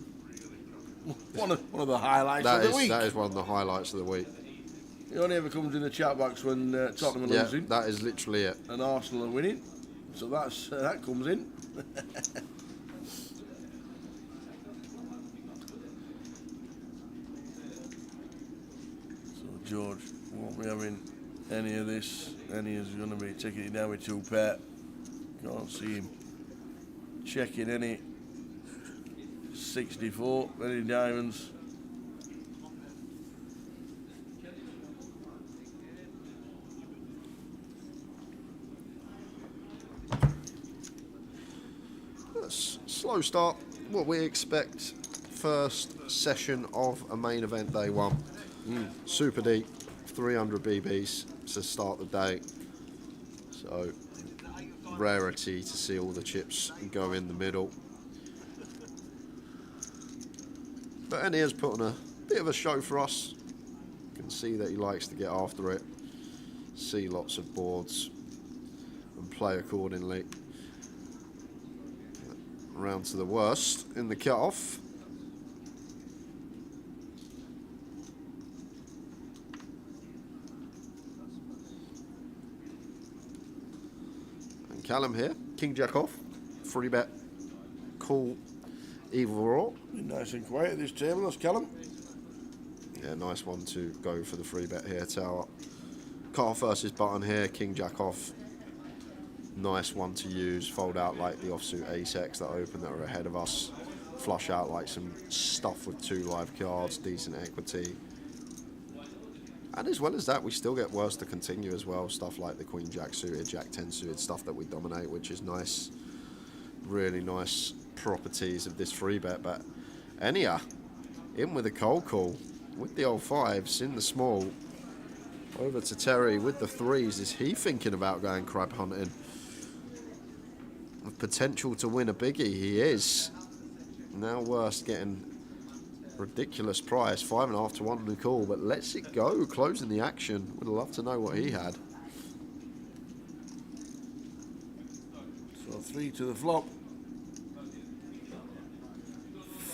One of the highlights of the week. That is one of the highlights of the week. It only ever comes in the chat box when Tottenham are losing. That is literally it. And Arsenal are winning. So that's that comes in. So George won't be having any of this. Any is going to be taking it down with 2 pair. Can't see him checking any 64, any diamonds. Slow start, what we expect first session of a main event day one. Super deep, 300 BBs to start the day. So rarity to see all the chips go in the middle. But Enia's put on a bit of a show for us. You can see that he likes to get after it, see lots of boards and play accordingly. Round to the worst in the cut-off. And Callum here, King Jack off, free bet, call, either or. Nice and quiet at this table, that's Callum. Yeah, nice one to go for the free bet here, Tower. Cut off versus button here, King Jack off. Nice one to use, fold out like the offsuit ace-x that open that are ahead of us. Flush out like some stuff with 2 live cards, decent equity. And as well as that, we still get worse to continue as well. Stuff like the Queen Jack suited, Jack 10 suited, stuff that we dominate, which is nice. Really nice properties of this free bet. But Enia, in with a cold call, with the old 5s in the small. Over to Terry with the 3s. Is he thinking about going crab hunting? With potential to win a biggie, he is. Now worst getting ridiculous price, 5.5 to 1 on the call, but lets it go, closing the action. Would love to know what he had. So 3 to the flop.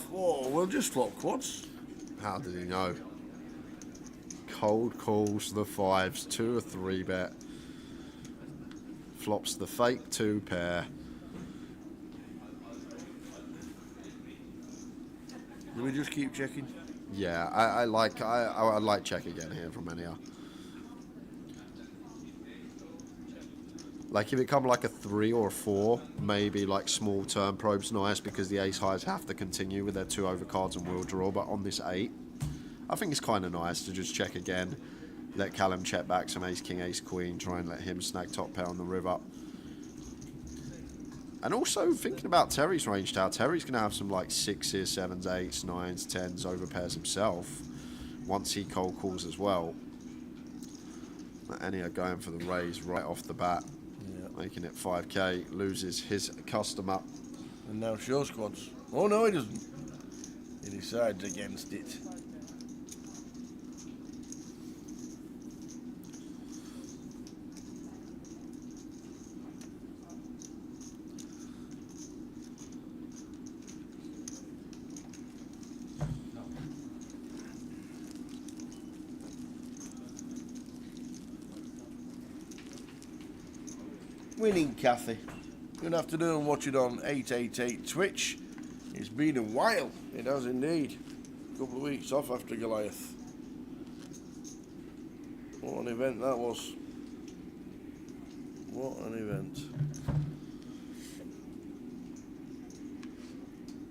4, we'll just flop quads. How did he know? Cold calls the 5s, 2 or 3 bet. Flops the fake 2 pair. Do we just keep checking? Yeah, I like check again here from Enia. Like if it come like a 3 or a 4, maybe like small turn probe's nice because the ace highs have to continue with their 2 overcards and will draw. But on this 8, I think it's kind of nice to just check again. Let Callum check back some ace king, ace queen, try and let him snag top pair on the river. And also thinking about Terry's range now, Terry's going to have some like 6s, 7s, 8s, 9s, 10s over pairs himself once he cold calls as well. Enia going for the raise right off the bat, making it 5k, loses his customer. And now shows quads. Oh no, he doesn't. He decides against it. Winning Kathy. Good afternoon, watch it on 888 Twitch. It's been a while, it has indeed. A couple of weeks off after Goliath. What an event that was. What an event.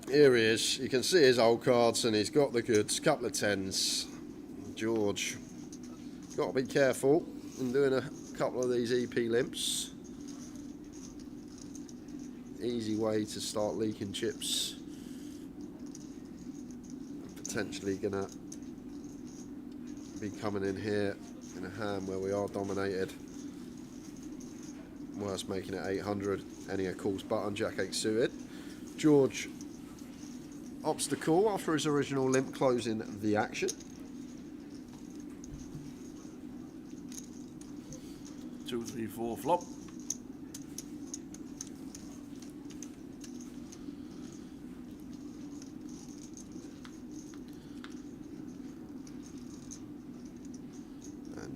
Here he is, you can see his old cards and he's got the goods, couple of 10s. George, got to be careful in doing a couple of these EP limps. Easy way to start leaking chips. Potentially gonna be coming in here in a hand where we are dominated. Worst making it 800. Enia calls button, Jack 8 suited. George opts the call after his original limp, closing the action. 2, 3, 4 flop.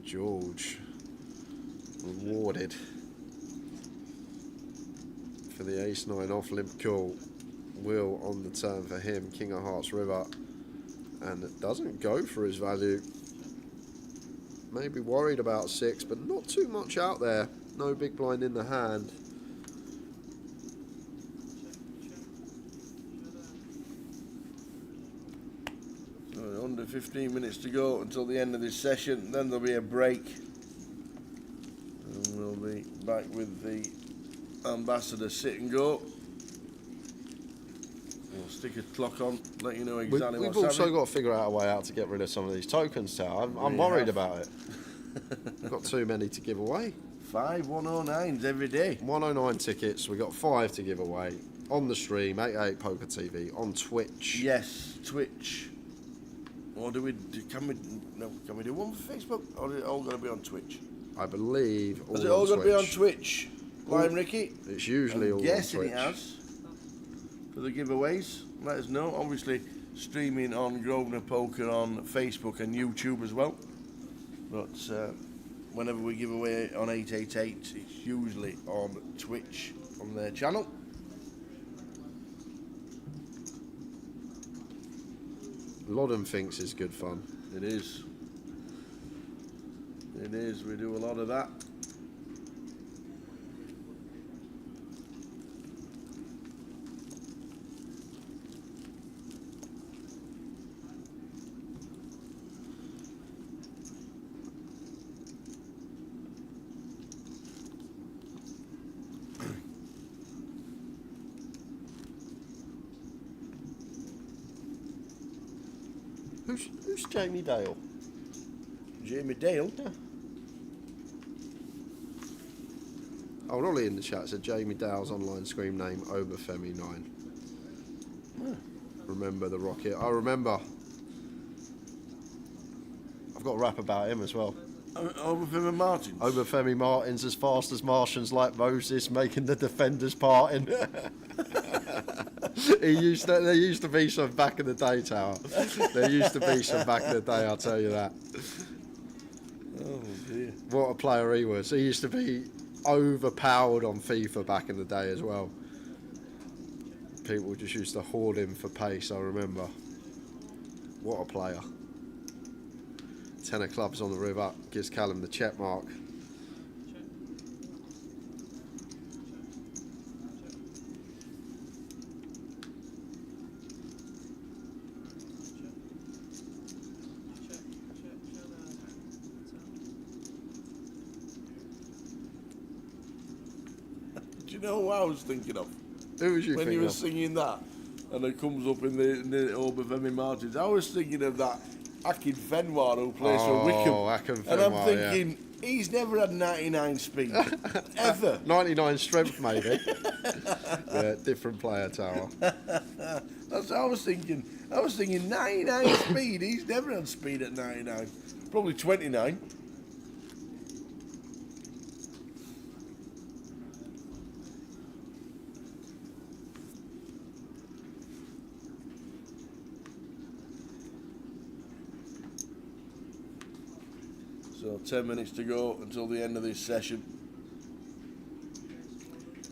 George rewarded for the ace-9 off limp call. Will on the turn for him, King of Hearts river, and it doesn't go for his value. Maybe worried about 6, but not too much out there. No big blind in the hand. Under 15 minutes to go until the end of this session, then there'll be a break and we'll be back with the ambassador sit and go. We'll stick a clock on, let you know exactly We've what's also happening. got to figure out a way out to get rid of some of these tokens, Tal. I'm worried about it. Got too many to give away. 5 109s every day. 109 tickets, we got 5 to give away on the stream, 888poker TV, on Twitch. Yes, Twitch. Or can we do one for Facebook? Or is it all going to be on Twitch? I believe all Has it all on got to be on Twitch. Twitch? Lime Ricky? It's usually all on Twitch. Guessing it has. For the giveaways, let us know. Obviously, streaming on Grosvenor Poker on Facebook and YouTube as well. But whenever we give away on 888, it's usually on Twitch on their channel. Loddon thinks is good fun. It is. It is. We do a lot of that. Who's Jamie Dale? Jamie Dale? Yeah. Oh, Ollie in the chat said Jamie Dale's online screen name Obafemi9. Yeah. Remember the rocket? I remember. I've got a rap about him as well. Obafemi Martins? Obafemi Martins as fast as Martians like Moses, making the defenders parting. There used to be some back in the day, Tower. There used to be some back in the day, I'll tell you that. Oh dear. What a player he was. He used to be overpowered on FIFA back in the day as well. People just used to hoard him for pace, I remember. What a player. 10 of clubs on the river, gives Callum the check mark. Do you know who I was thinking of? Who was you when thinking you were of? singing that, and it comes up in the Obafemi Martins. I was thinking of that Akin Fenwar who plays for Wickham. Akin And I'm Fenwar, thinking, he's never had 99 speed. Ever. 99 strength, maybe. Yeah, different player, Tower. That's what I was thinking. I was thinking 99 speed. He's never had speed at 99. Probably 29. So 10 minutes to go until the end of this session.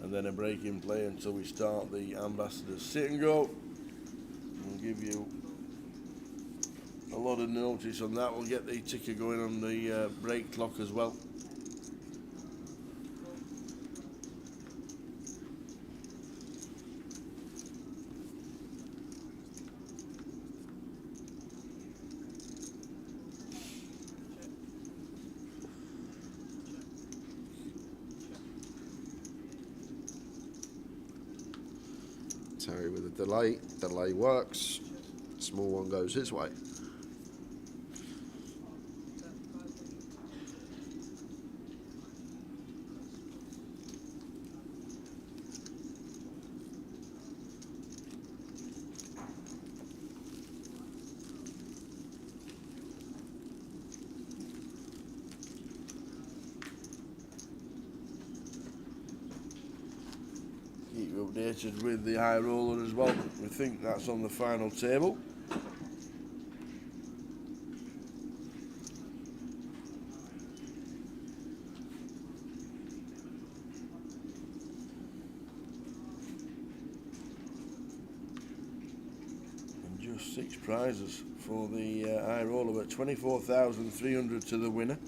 And then a break in play until we start the Ambassadors sit and go. We'll give you a lot of notice on that. We'll get the ticker going on the break clock as well. Terry with a delay. Delay works. Small one goes his way. Keep you updated with the high roller as well. We think that's on the final table. And just 6 prizes for the high roller, at 24,300 to the winner.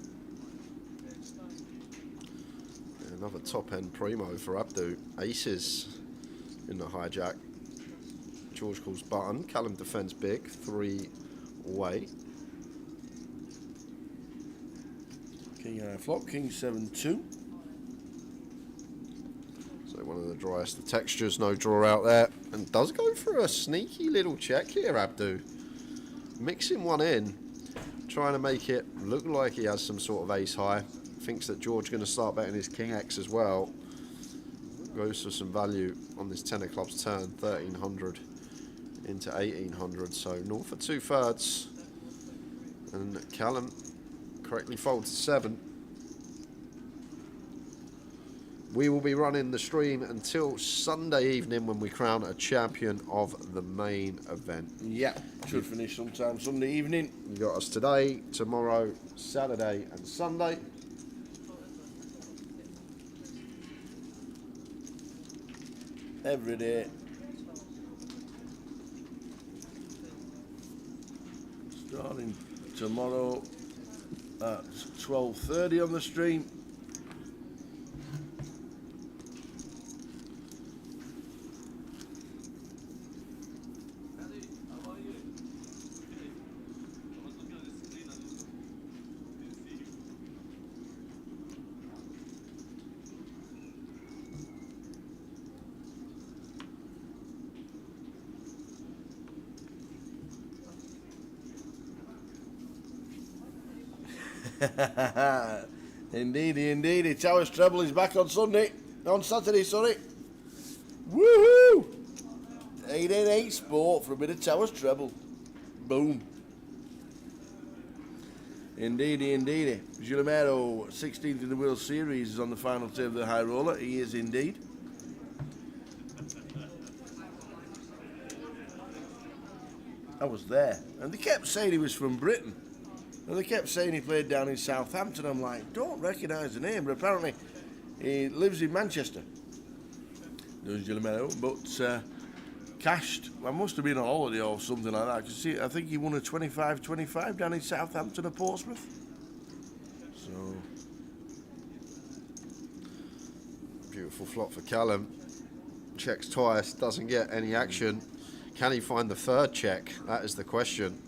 Another top end primo for Abdu. Aces in the hijack. George calls button. Callum defends big. 3-way. King high flop, King 7-2. So one of the driest. The textures, no draw out there. And does go for a sneaky little check here, Abdu. Mixing one in. Trying to make it look like he has some sort of ace high. Thinks that George going to start betting his King X as well. Goes for some value on this 10 of clubs turn, 1300 into 1800. So north for 2/3. And Callum correctly folds 7. We will be running the stream until Sunday evening when we crown a champion of the main event. Yeah, should finish sometime Sunday evening. You got us today, tomorrow, Saturday and Sunday. Every day. Starting tomorrow at 12:30 on the stream. Indeedy. Towers Treble is back on Saturday, sorry. Woohoo! 888 Sport for a bit of Towers Treble. Boom. Indeedy. Giuliano, 16th in the World Series, is on the final table of the high roller. He is indeed. I was there, and they kept saying he was from Britain. And they kept saying he played down in Southampton. I'm like, don't recognise the name, but apparently he lives in Manchester. There's Giuliano, but cashed. I must have been on holiday or something like that. Cause I think he won a 25-25 down in Southampton or Portsmouth. So beautiful flop for Callum. Checks twice, doesn't get any action. Can he find the third check? That is the question.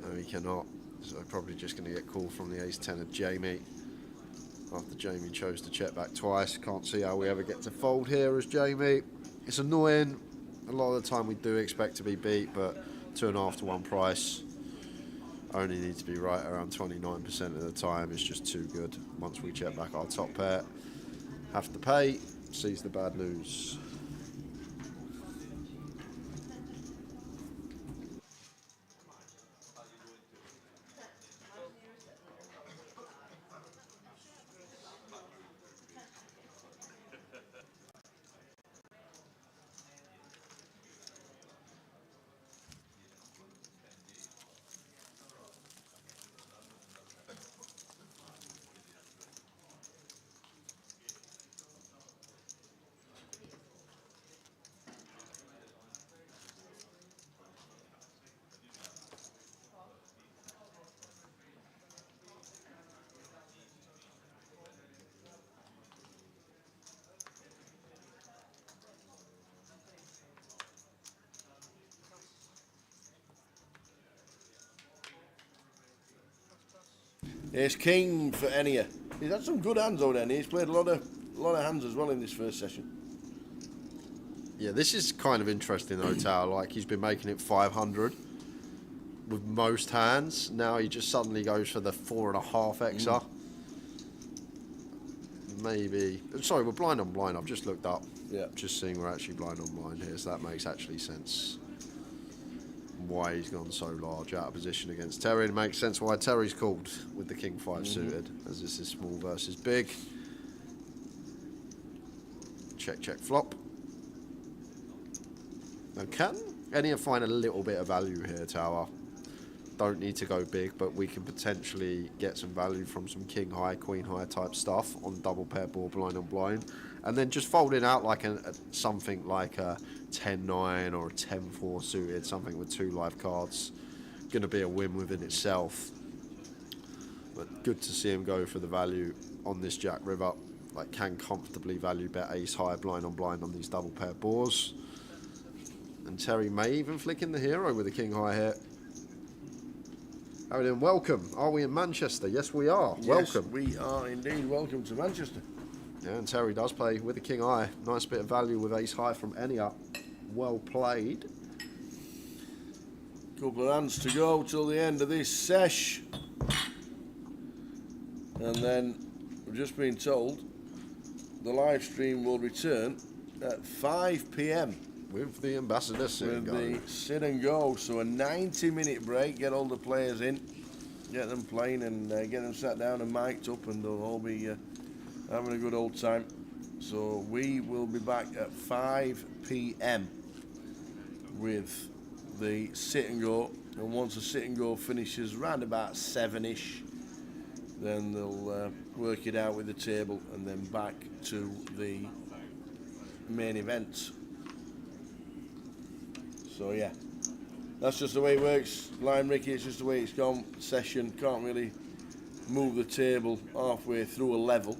No, he cannot. So probably just going to get called from the ace-10 of Jamie. After Jamie chose to check back twice. Can't see how we ever get to fold here as Jamie. It's annoying. A lot of the time we do expect to be beat, but 2.5 to 1 price. Only need to be right around 29% of the time. It's just too good. Once we check back our top pair, have to pay. Sees the bad news. Ace King for Enya. He's had some good hands on Enya. He's played a lot of hands as well in this first session. Yeah, this is kind of interesting though, Tower. Like, he's been making it 500 with most hands. Now he just suddenly goes for the 4.5 XR. Maybe. Sorry, we're blind on blind. I've just looked up. Yeah. Just seeing we're actually blind on blind here, so that makes actually sense. Why he's gone so large out of position against Terry. It makes sense why Terry's called with the King 5 suited, as this is small versus big. Check, flop. Now can Enya find a little bit of value here, Tower? Don't need to go big, but we can potentially get some value from some King High, Queen High type stuff on double pair board, blind on blind. And then just folding out like something like a 10-9 or a 10-4 suited, something with 2 live cards. Going to be a win within itself. But good to see him go for the value on this Jack River. Like, can comfortably value bet ace high, blind on these double pair boards. And Terry may even flick in the hero with a King High here. How are we doing? Welcome. Are we in Manchester? Yes, we are. Yes, welcome. We are indeed. Welcome to Manchester. Yeah, and Terry does play with a King High. Nice bit of value with ace high from Enya. Well played. Couple of hands to go till the end of this sesh. And then we've just been told the live stream will return at 5 p.m. with the Ambassador sit and with go. the sit and go. So a 90-minute break, get all the players in, get them playing and get them sat down and mic'd up, and they'll all be having a good old time. So we will be back at 5 p.m. with the sit and go, and once the sit and go finishes around about 7ish, then they'll work it out with the table and then back to the main event. So yeah, that's just the way it works. Lime Ricky, it's just the way it's gone. Session, can't really move the table halfway through a level.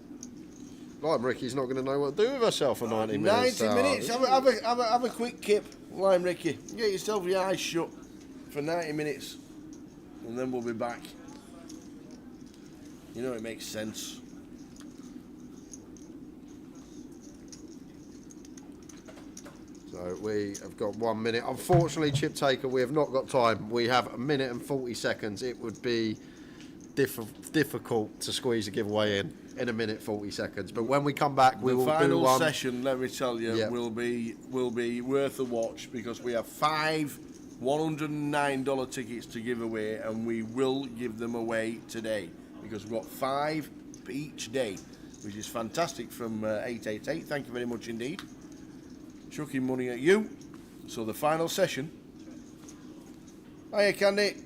Lime Ricky's not going to know what to do with herself for 90 minutes. 90 minutes, have a quick kip, Lime Ricky. Get yourself your eyes shut for 90 minutes and then we'll be back. You know it makes sense. So we have got 1 minute. Unfortunately, Chip Taker, we have not got time. We have 1 minute and 40 seconds. It would be difficult to squeeze a giveaway in 1 minute 40 seconds. But when we come back, we will do one. The final session, let me tell you, will be worth a watch because we have 5 $109 tickets to give away, and we will give them away today because we've got 5 each day, which is fantastic from 888. Thank you very much indeed. Chucking money at you. So the final session. Hiya Candy.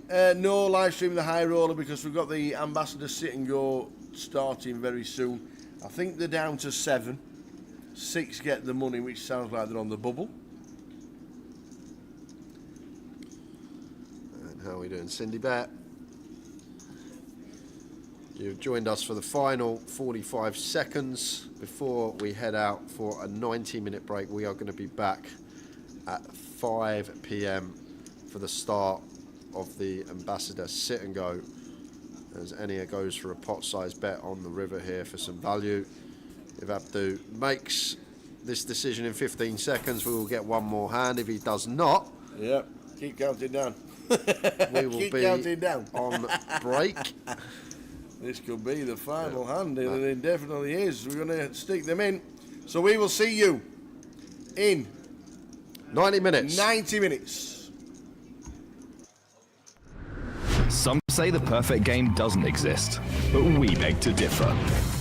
No live stream the high roller because we've got the Ambassador sit and go starting very soon. I think they're down to 7. 6 get the money, which sounds like they're on the bubble. And how are we doing, Cindy Bet? You've joined us for the final 45 seconds before we head out for a 90-minute break. We are going to be back at 5 p.m. for the start of the Ambassador sit and go. As Enia goes for a pot-sized bet on the river here for some value. If Abdu makes this decision in 15 seconds, we will get one more hand. If he does not, yep, keep counting down. We will keep be counting down. on break. This could be the final hand, and it definitely is. We're going to stick them in. So we will see you in 90 minutes. 90 minutes. Some say the perfect game doesn't exist, but we beg to differ.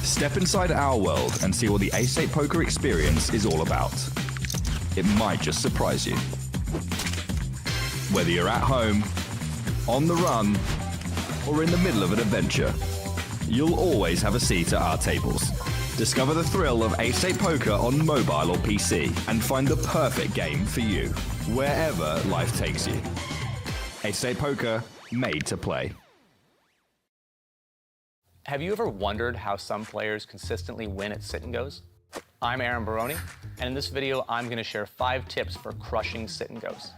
Step inside our world and see what the 888 poker experience is all about. It might just surprise you. Whether you're at home, on the run, or in the middle of an adventure, you'll always have a seat at our tables. Discover the thrill of 888 poker on mobile or PC and find the perfect game for you, wherever life takes you. 888 poker, made to play. Have you ever wondered how some players consistently win at sit and goes? I'm Aaron Baroni, and in this video, I'm going to share 5 tips for crushing sit and goes.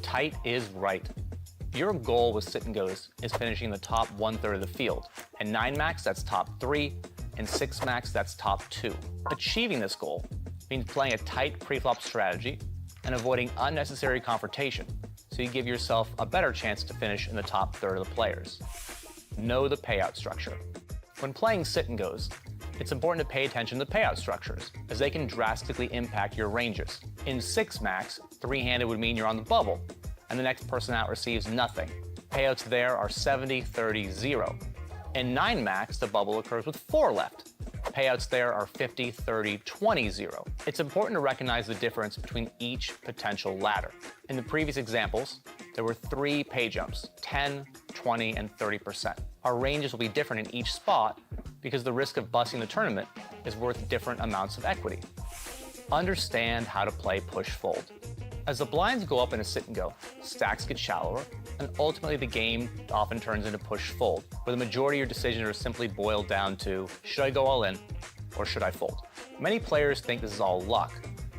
Tight is right. Your goal with sit and goes is finishing in the top 1/3 of the field. And 9 max, that's top 3, and 6 max, that's top 2. Achieving this goal means playing a tight pre-flop strategy and avoiding unnecessary confrontation, so you give yourself a better chance to finish in the top 1/3 of the players. Know the payout structure. When playing sit and goes, it's important to pay attention to payout structures, as they can drastically impact your ranges. In 6 max, 3-handed would mean you're on the bubble, and the next person out receives nothing. Payouts there are 70, 30, 0. In 9 max, the bubble occurs with 4 left. Payouts there are 50, 30, 20, 0. It's important to recognize the difference between each potential ladder. In the previous examples, there were 3 pay jumps, 10, 20, and 30%. Our ranges will be different in each spot because the risk of busting the tournament is worth different amounts of equity. Understand how to play push-fold. As the blinds go up in a sit and go, stacks get shallower, and ultimately the game often turns into push-fold, where the majority of your decisions are simply boiled down to, should I go all in, or should I fold? Many players think this is all luck,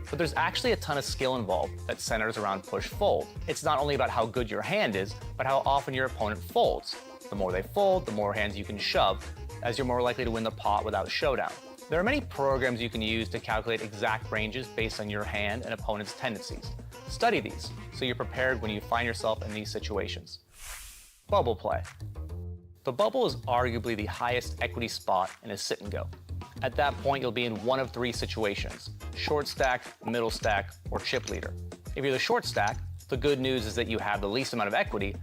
but there's actually a ton of skill involved that centers around push-fold. It's not only about how good your hand is, but how often your opponent folds. The more they fold, the more hands you can shove, as you're more likely to win the pot without showdown. There are many programs you can use to calculate exact ranges based on your hand and opponent's tendencies. Study these, so you're prepared when you find yourself in these situations. Bubble play. The bubble is arguably the highest equity spot in a sit and go. At that point, you'll be in one of three situations: short stack, middle stack, or chip leader. If you're the short stack, the good news is that you have the least amount of equity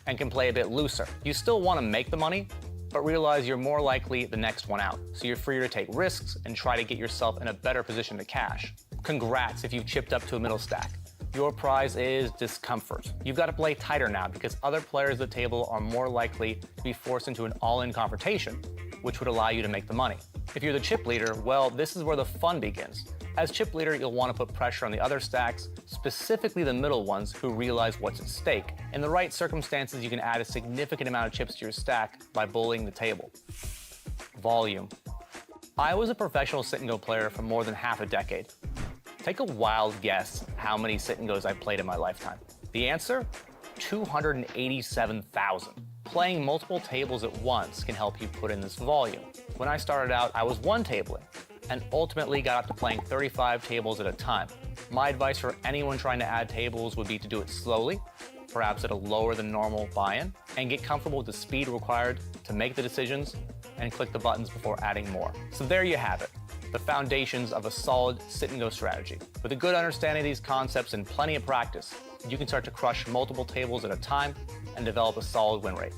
and can play a bit looser. You still want to make the money, but realize you're more likely the next one out, so you're freer to take risks and try to get yourself in a better position to cash. Congrats if you've chipped up to a middle stack. Your prize is discomfort. You've got to play tighter now because other players at the table are more likely to be forced into an all-in confrontation, which would allow you to make the money. If you're the chip leader, well, this is where the fun begins. As chip leader, you'll want to put pressure on the other stacks, specifically the middle ones who realize what's at stake. In the right circumstances, you can add a significant amount of chips to your stack by bullying the table. Volume. I was a professional sit-and-go player for more than half a decade. Take a wild guess how many sit-and-goes I've played in my lifetime. The answer? 287,000. Playing multiple tables at once can help you put in this volume. When I started out, I was one tabling, and ultimately got up to playing 35 tables at a time. My advice for anyone trying to add tables would be to do it slowly, perhaps at a lower than normal buy-in, and get comfortable with the speed required to make the decisions and click the buttons before adding more. So there you have it, the foundations of a solid sit-and-go strategy. With a good understanding of these concepts and plenty of practice, you can start to crush multiple tables at a time and develop a solid win rate.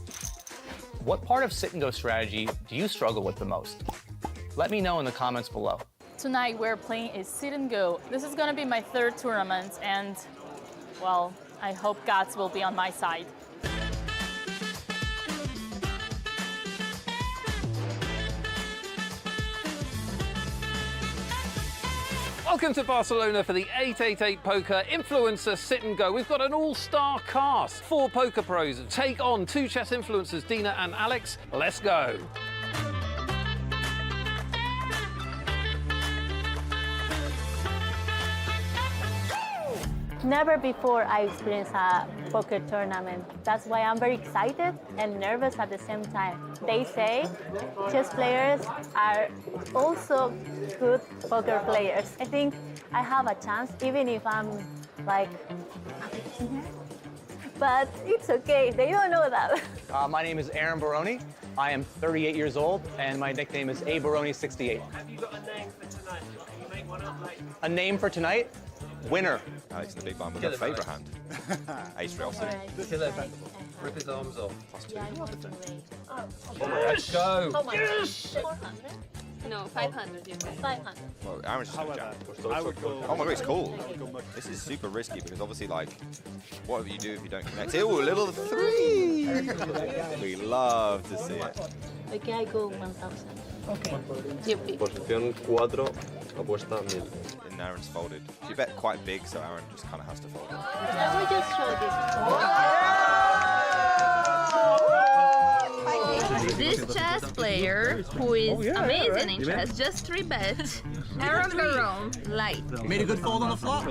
What part of sit-and-go strategy do you struggle with the most? Let me know in the comments below. Tonight we're playing a sit and go. This is gonna be my third tournament and, well, I hope gods will be on my side. Welcome to Barcelona for the 888 Poker Influencer Sit and Go. We've got an all-star cast. 4 poker pros take on 2 chess influencers, Dina and Alex. Let's go. Never before I experienced a poker tournament. That's why I'm very excited and nervous at the same time. They say chess players are also good poker players. I think I have a chance, even if I'm like a beginner. But it's okay, they don't know that. My name is Aaron Baroni. I am 38 years old, and my nickname is abaroni68. Have you got a name for tonight? Can you make one up later? A name for tonight? Winner. Alex in the big blind with a favourite hand. Ace real suit. Kill it. Rip his arms off. Yeah, Let's go. how much? Yes. 400? No, 500. You're right. 500. Well, Aaron's just However, I would go. oh my god, it's cool. I would go much. This is super risky because obviously, like, what do you do if you don't connect? Ooh, a little 3! We love to see it. Okay, I go 1,000. Okay. Posición 4, apuesta 1000. And Aaron's folded. She bet quite big, so Aaron just kind of has to fold. Let me just show This chess player, who is amazing in chess, just 3-bet Aaron Barone light. Made a good fold on the flop.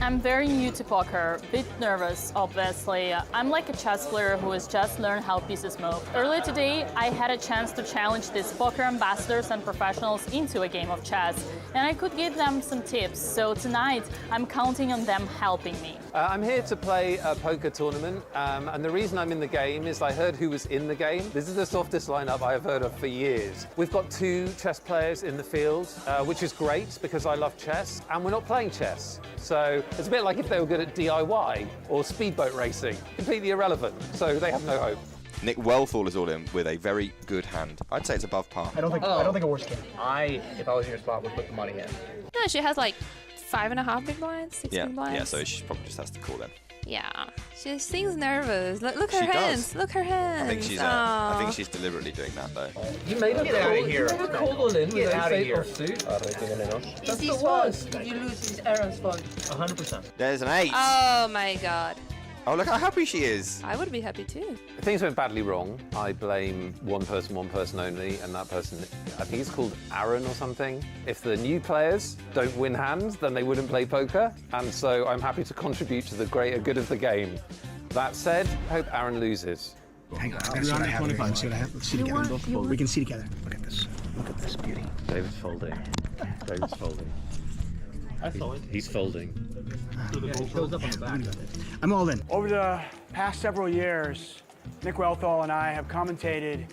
I'm very new to poker, a bit nervous, obviously. I'm like a chess player who has just learned how pieces move. Earlier today, I had a chance to challenge these poker ambassadors and professionals into a game of chess, and I could give them some tips. So tonight, I'm counting on them helping me. I'm here to play a poker tournament, and the reason I'm in the game is I heard who was in the game. This is the softest lineup I have heard of for years. We've got 2 chess players in the field, which is great because I love chess, and we're not playing chess. So it's a bit like if they were good at DIY or speedboat racing. Completely irrelevant, so they have no hope. Nick Wellfall is all in with a very good hand. I'd say it's above par. I don't think a worse game. If I was in your spot, would put the money in. No, she has like 5.5 big blinds, 6 big blinds. Yeah, so she probably just has to call then. Yeah, she seems nervous. Look her She hands. does. Look her hands. I think she's deliberately doing that though. You made a Get out of here. You made a call all in with Get out of ace-8 here. offsuit. It's his fault. If you lose, it's Aaron's fault. 100%. There's an 8. Oh my god. Oh, look how happy she is. I would be happy too. Things went badly wrong. I blame one person only, and that person, I think he's called Aaron or something. If the new players don't win hands, then they wouldn't play poker, and so I'm happy to contribute to the greater good of the game. That said, I hope Aaron loses. Hang on, I'll see what I have. See what I have. Let's see together. We can see together. Look at this. Look at this beauty. David's folding. David's folding. He's folding. I'm all in. Over the past several years, Nick Wellthal and I have commentated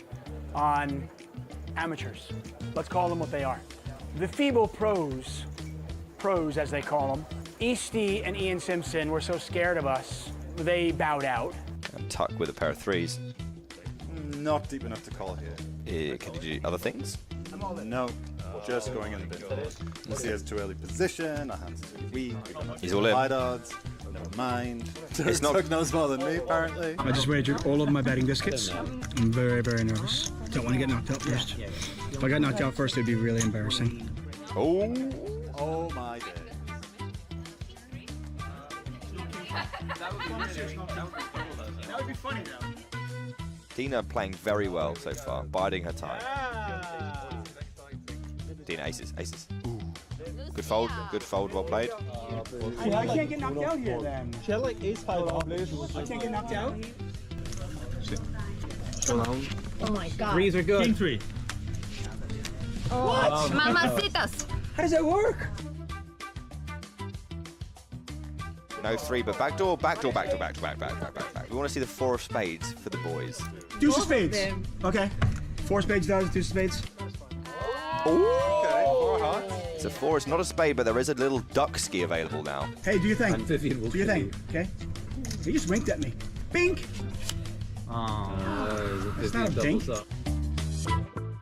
on amateurs. Let's call them what they are. The feeble pros as they call them, Easty and Ian Simpson were so scared of us, they bowed out. And Tuck with a pair of threes. Not deep enough to call here. Can you do other things? No, just going in the bin. Lucy has too early position, our hands are too weak. He's all in. Wide odds, never mind. It's not... Tuck knows more than me, apparently. I just wagered all of my betting biscuits. I'm very, very nervous. Don't want to get knocked out first. If I got knocked out first, it'd be really embarrassing. Oh my day. That would be funny though. Dina playing very well so far, biding her time. Dina, aces, aces. Ooh. Good fold, well played. I can't get knocked out here then. She had like ace 5 off. I can't get knocked out? Oh my god. Threes are good. King 3. What? Mamacitas. How does that work? No three, but backdoor. We want to see the 4 of spades for the boys. Deuce of spades. Okay. 4 spades does, deuce of spades. Okay, 4 hearts. It's a 4, it's not a spade, but there is a little duck ski available now. Hey, do your thing. And Vivian will do your thing, okay? He just winked at me. Bink! Oh, it's not a dink.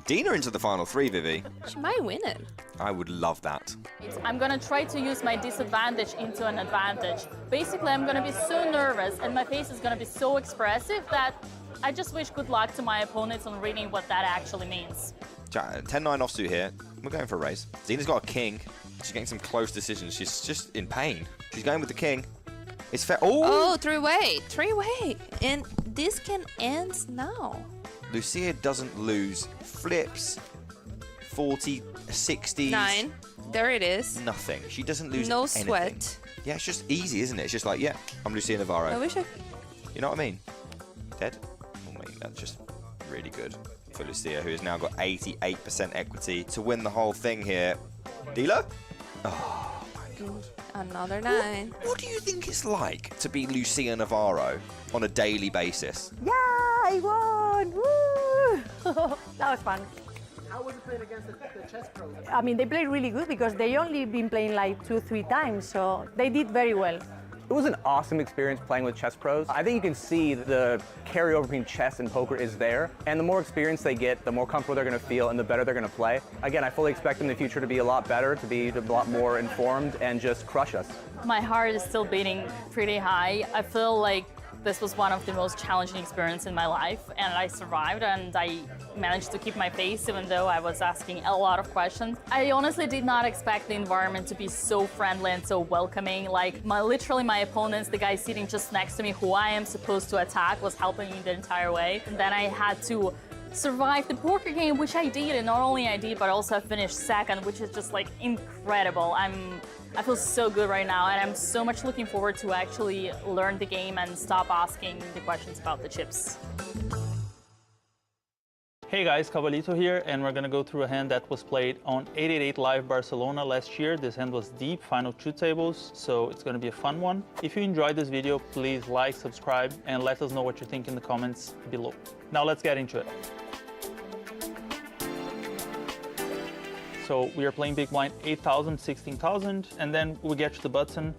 Dina into the final 3, Vivi. She might win it. I would love that. I'm gonna try to use my disadvantage into an advantage. Basically, I'm gonna be so nervous and my face is gonna be so expressive that I just wish good luck to my opponents on reading what that actually means. 10-9 offsuit here. We're going for a raise. Dina's got a king. She's getting some close decisions. She's just in pain. She's going with the king. It's fair. Oh, three-way. And this can end now. Lucia doesn't lose. Flips. 40, 60s. 9. There it is. Nothing. She doesn't lose No anything. sweat. Yeah, it's just easy, isn't it? It's just like, yeah, I'm Lucia Navarro. I wish I... You know what I mean? Dead? I mean, that's just really good for Lucia, who has now got 88% equity to win the whole thing here. Dealer? Oh, my God. Another 9. What do you think it's like to be Lucia Navarro on a daily basis? Yeah, I won! Woo! That was fun. How was it playing against the chess pros? I mean, they played really good because they only been playing like 2-3 times, so they did very well. It was an awesome experience playing with chess pros. I think you can see the carryover between chess and poker is there. And the more experience they get, the more comfortable they're going to feel and the better they're going to play. Again, I fully expect them in the future to be a lot better, to be a lot more informed and just crush us. My heart is still beating pretty high. I feel like this was one of the most challenging experiences in my life, and I survived and I managed to keep my face even though I was asking a lot of questions. I honestly did not expect the environment to be so friendly and so welcoming. Like literally my opponents, the guy sitting just next to me who I am supposed to attack, was helping me the entire way. And then I had to survive the poker game, which I did, and not only I did, but also I finished second, which is just like incredible. I feel so good right now, and I'm so much looking forward to actually learn the game and stop asking the questions about the chips. Hey guys, Cabalito here, and we're gonna go through a hand that was played on 888 Live Barcelona last year. This hand was deep, final 2 tables, so it's gonna be a fun one. If you enjoyed this video, please like, subscribe, and let us know what you think in the comments below. Now let's get into it. So we are playing big blind 8,000, 16,000, and then we get to the button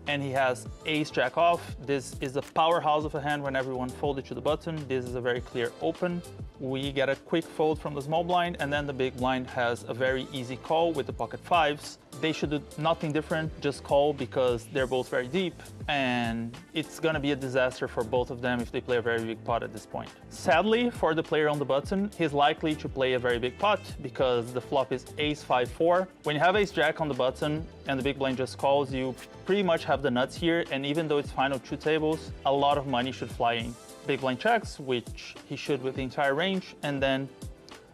and he has ace jack off. This is the powerhouse of a hand when everyone folded to the button. This is a very clear open. We get a quick fold from the small blind, and then the big blind has a very easy call with the pocket 5s. They should do nothing different, just call because they're both very deep, and it's gonna be a disaster for both of them if they play a very big pot at this point. Sadly, for the player on the button, he's likely to play a very big pot because the flop is ace 5-4. When you have ace jack on the button and the big blind just calls, you pretty much have the nuts here, and even though it's final 2 tables, a lot of money should fly in. Big blind checks, which he should with the entire range, and then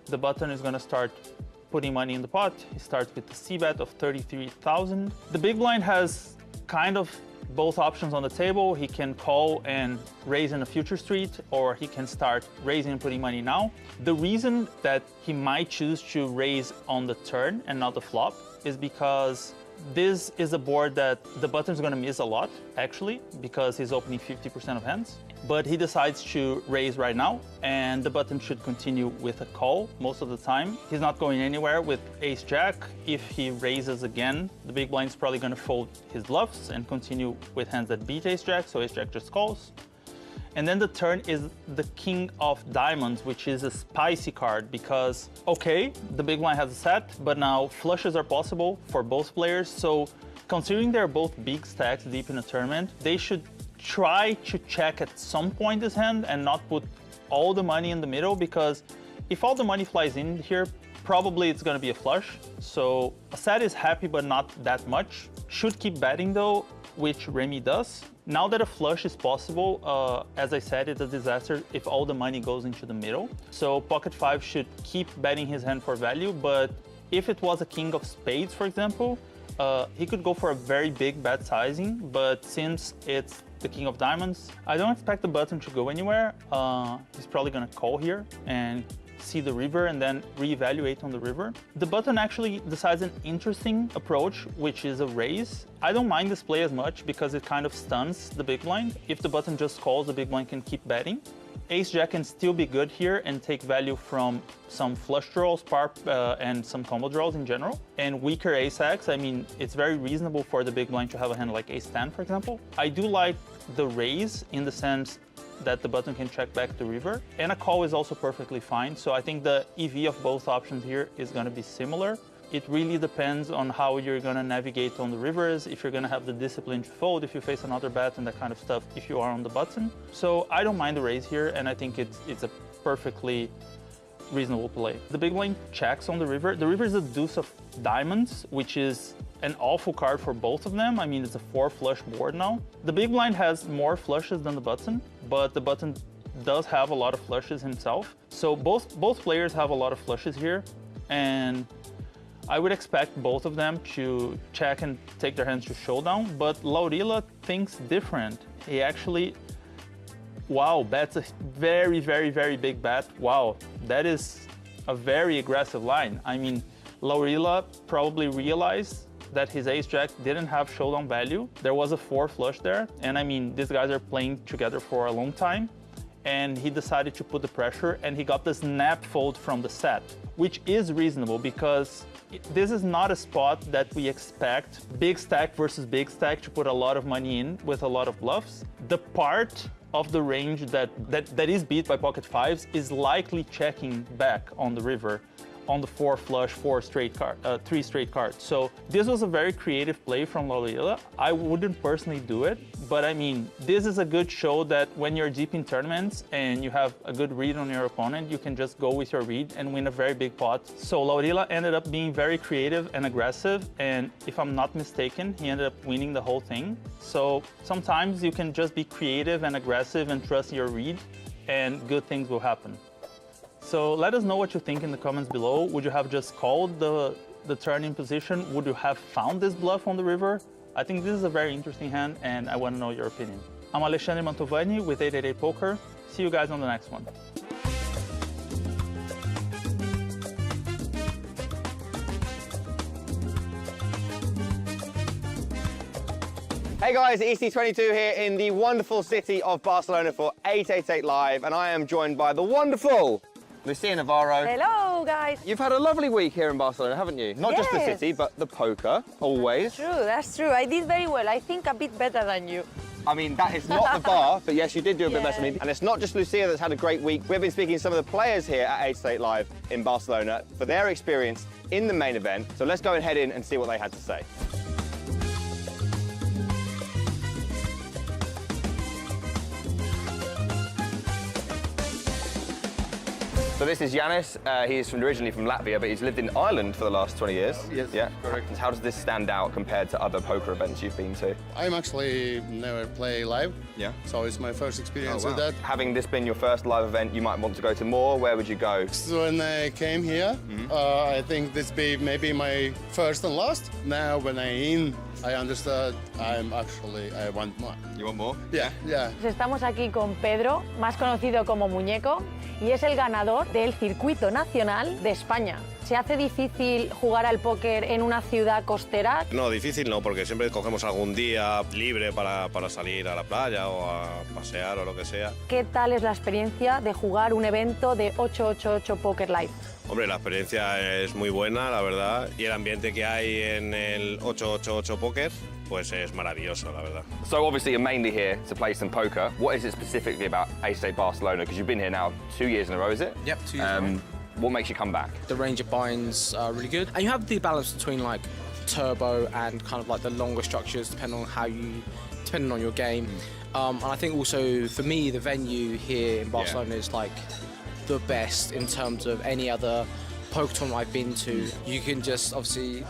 the button is gonna start putting money in the pot. He starts with the c-bet of 33,000. The big blind has kind of both options on the table. He can call and raise in a future street, or he can start raising and putting money now. The reason that he might choose to raise on the turn and not the flop is because this is a board that the button's gonna miss a lot, actually, because he's opening 50% of hands. But he decides to raise right now, and the button should continue with a call most of the time. He's not going anywhere with ace-jack. If he raises again, the big blind's probably gonna fold his bluffs and continue with hands that beat ace-jack, so ace-jack just calls. And then the turn is the king of diamonds, which is a spicy card because, okay, the big blind has a set, but now flushes are possible for both players. So considering they're both big stacks deep in a tournament, they should try to check at some point this hand and not put all the money in the middle, because if all the money flies in here, probably it's gonna be a flush. So a set is happy, but not that much. Should keep betting though, which Remy does. Now that a flush is possible, as I said, it's a disaster if all the money goes into the middle. So pocket five should keep betting his hand for value, but if it was a king of spades, for example, he could go for a very big bet sizing, but since it's the king of diamonds, I don't expect the button to go anywhere. He's probably gonna call here and see the river and then reevaluate on the river. The button actually decides an interesting approach, which is a raise. I don't mind this play as much because it kind of stuns the big blind. If the button just calls, the big blind can keep betting. Ace-jack can still be good here and take value from some flush draws, and some combo draws in general. And weaker ace-x, I mean, it's very reasonable for the big blind to have a hand like ace-10, for example. I do like the raise in the sense that the button can check back the river, and a call is also perfectly fine. So I think the EV of both options here is gonna be similar. It really depends on how you're gonna navigate on the rivers, if you're gonna have the discipline to fold, if you face another bet and that kind of stuff, if you are on the button. So I don't mind the raise here, and I think it's a perfectly reasonable play. The big blind checks on the river. The river is a deuce of diamonds, which is an awful card for both of them. I mean, it's a 4 flush board now. The big blind has more flushes than the button, but the button does have a lot of flushes himself. So both players have a lot of flushes here, and I would expect both of them to check and take their hands to showdown, but Laurila thinks different. He actually, wow, bets a very, very, very big bet. Wow, that is a very aggressive line. I mean, Laurila probably realized that his ace-jack didn't have showdown value. There was a 4 flush there, and I mean, these guys are playing together for a long time, and he decided to put the pressure, and he got the snap fold from the set, which is reasonable because this is not a spot that we expect big stack versus big stack to put a lot of money in with a lot of bluffs. The part of the range that is beat by pocket fives is likely checking back on the river on the 4 flush, 3 straight cards. So this was a very creative play from Laurila. I wouldn't personally do it, but I mean, this is a good show that when you're deep in tournaments and you have a good read on your opponent, you can just go with your read and win a very big pot. So Laurila ended up being very creative and aggressive, and if I'm not mistaken, he ended up winning the whole thing. So sometimes you can just be creative and aggressive and trust your read, and good things will happen. So let us know what you think in the comments below. Would you have just called the turn in position? Would you have found this bluff on the river? I think this is a very interesting hand, and I want to know your opinion. I'm Alexandre Mantovani with 888poker. See you guys on the next one. Hey guys, EC22 here in the wonderful city of Barcelona for 888 Live, and I am joined by the wonderful Lucia Navarro. Hello, guys. You've had a lovely week here in Barcelona, haven't you? Not just the city, but the poker, always. That's true. I did very well. I think a bit better than you. I mean, that is not the bar, but yes, you did do a bit better than me. And it's not just Lucia that's had a great week. We've been speaking to some of the players here at 888 Live in Barcelona for their experience in the main event. So let's go and head in and see what they had to say. So this is Yanis. He's originally from Latvia, but he's lived in Ireland for the last 20 years. Yes, yeah, correct. And how does this stand out compared to other poker events you've been to? I'm actually never play live. Yeah. So it's my first experience with that. Having this been your first live event, you might want to go to more. Where would you go? So when I came here, I think this be maybe my first and last. Now when I understood I want more. You want more? Yeah, yeah. Estamos aquí con Pedro, más conocido como Muñeco, y es el ganador del circuito nacional de España. ¿Se hace difícil jugar al póker en una ciudad costera? No, difícil no, porque siempre cogemos algún día libre para salir a la playa o a pasear o lo que sea. ¿Qué tal es la experiencia de jugar un evento de 888 Poker Live? Hombre, la experiencia es muy buena, la verdad, y el ambiente que hay en el 888 Poker pues es maravilloso, la verdad. So obviously you're mainly here to play some poker. What is it specifically about 888 Barcelona? Because you've been here now 2 years in a row, is it? Yep, 2 years in a row. What makes you come back? The range of binds are really good. And you have the balance between like turbo and kind of like the longer structures depending on your game. And I think also for me the venue here in Barcelona is like the best in terms of any other poker tournament I've been to. You can just obviously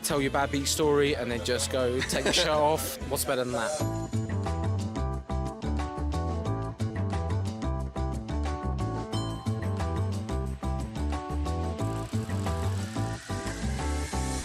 tell your bad beat story and then just go take the shirt off. What's better than that?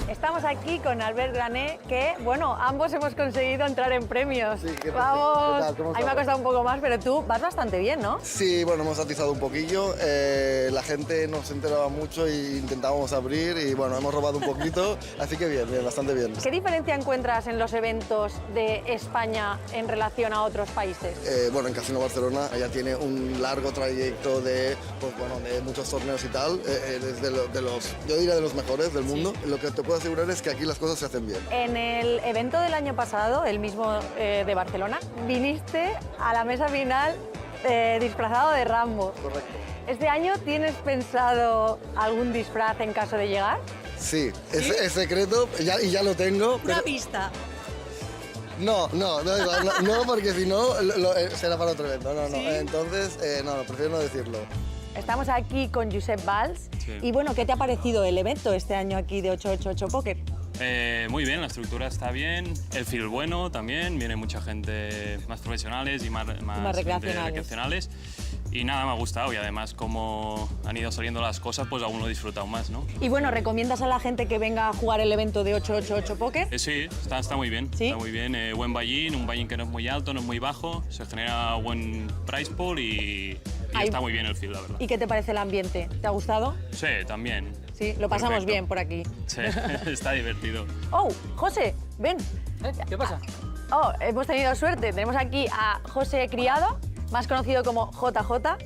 Estamos aquí con Albert Grané, que, bueno, ambos hemos conseguido entrar en premios. Sí, ¿qué tal? Vamos, ¿Qué tal? ¿Cómo a mí me ha estamos? costado un poco más, pero tú vas bastante bien, ¿no? Sí, bueno, hemos atizado un poquillo, la gente no se enteraba mucho e intentábamos abrir y bueno, hemos robado un poquito, así que bien, bastante bien. ¿Qué diferencia encuentras en los eventos de España en relación a otros países? Bueno, en Casino Barcelona ya tiene un largo trayecto de, pues, bueno, de muchos torneos y tal, es de los, yo diría de los mejores del mundo. Lo que te puedo asegurar es que aquí las cosas se hacen bien. En el evento del año pasado, el mismo de Barcelona, viniste a la mesa final disfrazado de Rambo. Correcto. ¿Este año tienes pensado algún disfraz en caso de llegar? Sí, es secreto y ya lo tengo. Una pista. No, porque si no será para otro evento. No. Entonces, prefiero no decirlo. Estamos aquí con Josep Valls. Sí. Y bueno, ¿qué te ha parecido el evento este año aquí de 888 Poker? Muy bien, la estructura está bien, el feel bueno también, viene mucha gente más profesionales y más recreacionales. Y nada, me ha gustado y además como han ido saliendo las cosas, pues aún lo he disfrutado más, ¿no? Y bueno, ¿recomiendas a la gente que venga a jugar el evento de 888 Poker? Sí, está muy bien, ¿Sí? Está muy bien. Buen buy-in, un buy-in que no es muy alto, no es muy bajo, se genera buen price pool y está muy bien el feel, la verdad. ¿Y qué te parece el ambiente? ¿Te ha gustado? Sí, también. Sí, lo pasamos Perfecto. bien por aquí. Sí, está divertido. Oh, José, ven. ¿Qué pasa? Oh, hemos tenido suerte. Tenemos aquí a José Criado, más conocido como JJ,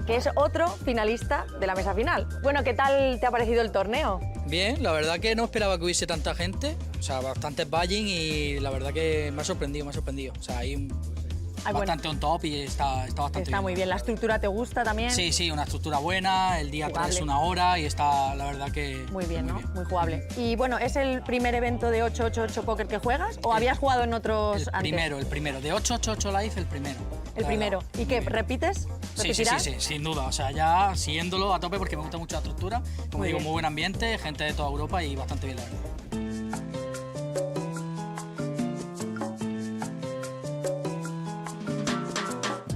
que es otro finalista de la mesa final. Bueno, ¿qué tal te ha parecido el torneo? Bien, la verdad que no esperaba que hubiese tanta gente, o sea, bastantes buying y la verdad que me ha sorprendido. O sea, hay bastante on top y está bastante bien. Está muy bien. ¿La estructura te gusta también? Sí, una estructura buena, el día 3 una hora y está, la verdad que... Muy bien, ¿no? Muy jugable. Y bueno, ¿es el primer evento de 888 Poker que juegas o habías jugado en otros antes? El primero. De 888 Live, el primero. El primero. ¿Y qué, repites? Sí, sin duda. O sea, ya siguiéndolo a tope porque me gusta mucho la estructura. Como Muy digo, bien. muy buen ambiente, gente de toda Europa y bastante bien, la verdad.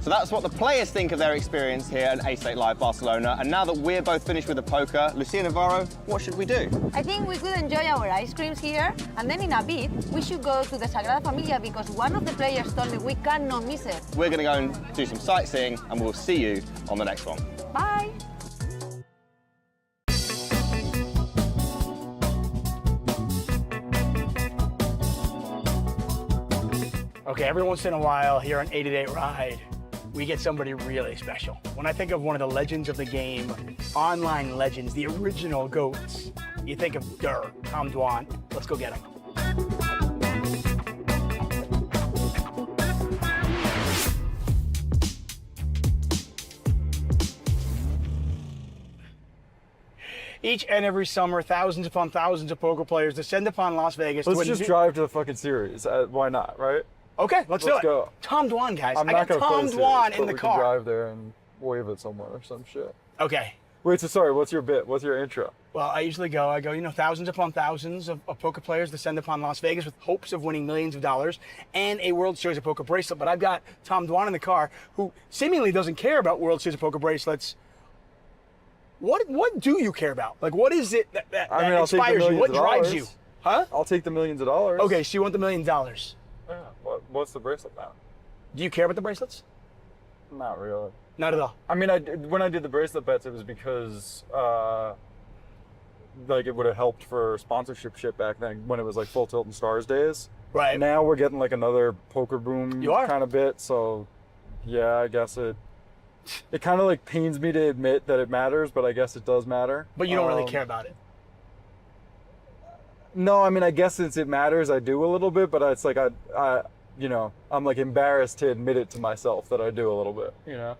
So that's what the players think of their experience here at 888 Live Barcelona. And now that we're both finished with the poker, Lucia Navarro, what should we do? I think we could enjoy our ice creams here, and then in a bit, we should go to the Sagrada Familia because one of the players told me we cannot miss it. We're going to go and do some sightseeing, and we'll see you on the next one. Bye. Okay, every once in a while here on 888 Ride, we get somebody really special. When I think of one of the legends of the game, online legends, the original GOATs, you think of Tom Dwan. Let's go get him. Each and every summer, thousands upon thousands of poker players descend upon Las Vegas. Let's just drive to the fucking series. Why not, right? Okay, let's do it. Go. Tom Dwan, guys. I'm I not got gonna Tom play Dwan series, in but the we car. can drive there and wave it somewhere or some shit. Okay. Wait, so sorry, what's your bit? What's your intro? Well, I usually go, thousands upon thousands of poker players descend upon Las Vegas with hopes of winning millions of dollars and a World Series of Poker bracelet. But I've got Tom Dwan in the car who seemingly doesn't care about World Series of Poker bracelets. What do you care about? Like, what is it that inspires you? What drives you? Huh? I'll take the millions of dollars. Okay, so you want the $1 million. Yeah, what's the bracelet now? Do you care about the bracelets? Not really. Not at all. I mean, when I did the bracelet bets, it was because like it would have helped for sponsorship shit back then when it was like Full Tilt and Stars days. Right. Now we're getting like another poker boom kind of bit, so yeah, I guess it kind of like pains me to admit that it matters, but I guess it does matter. But you don't really care about it. No, I mean, I guess since it matters, I do a little bit, but it's like I you know, I'm like embarrassed to admit it to myself that I do a little bit, you know.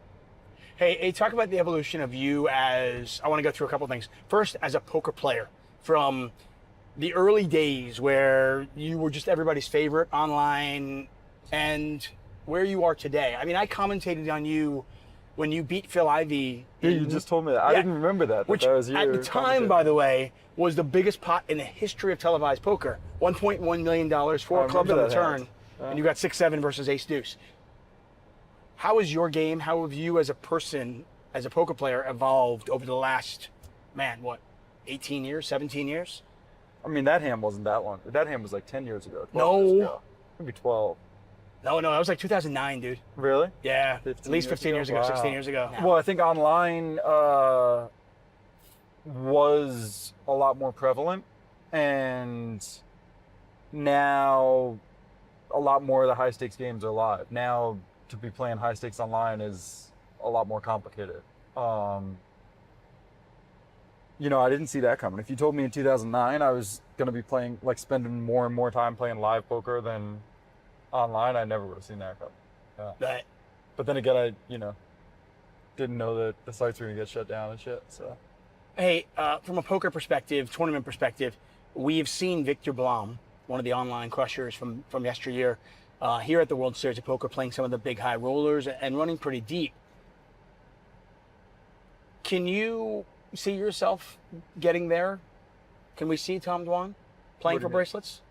Hey, talk about the evolution of you as, I want to go through a couple things. First, as a poker player, from the early days where you were just everybody's favorite online and where you are today. I mean, I commentated on you when you beat Phil Ivey. Yeah, you just told me that. I didn't remember that. Which, that was you at the time, by the way, was the biggest pot in the history of televised poker. $1.1 million, 4 clubs on the turn, and you got 6-7 versus Ace Deuce. How is your game, how have you as a person, as a poker player, evolved over the last, 18 years, 17 years? I mean, that hand wasn't that long. That hand was like 10 years ago. 12 years ago. Maybe 12. No, that was like 2009, dude. Really? Yeah, at least 15 years ago, 16 years ago. Well, I think online was a lot more prevalent, and now a lot more of the high stakes games are live. Now, to be playing high stakes online is a lot more complicated. You know, I didn't see that coming. If you told me in 2009 I was going to be playing, like spending more and more time playing live poker than online, I never would have seen that coming. Right. But then again, I, didn't know that the sites were going to get shut down and shit, so. Hey, from a poker perspective, tournament perspective, we've seen Victor Blom, one of the online crushers from yesteryear, here at the World Series of Poker, playing some of the big high rollers and running pretty deep. Can you see yourself getting there? Can we see Tom Dwan playing for bracelets?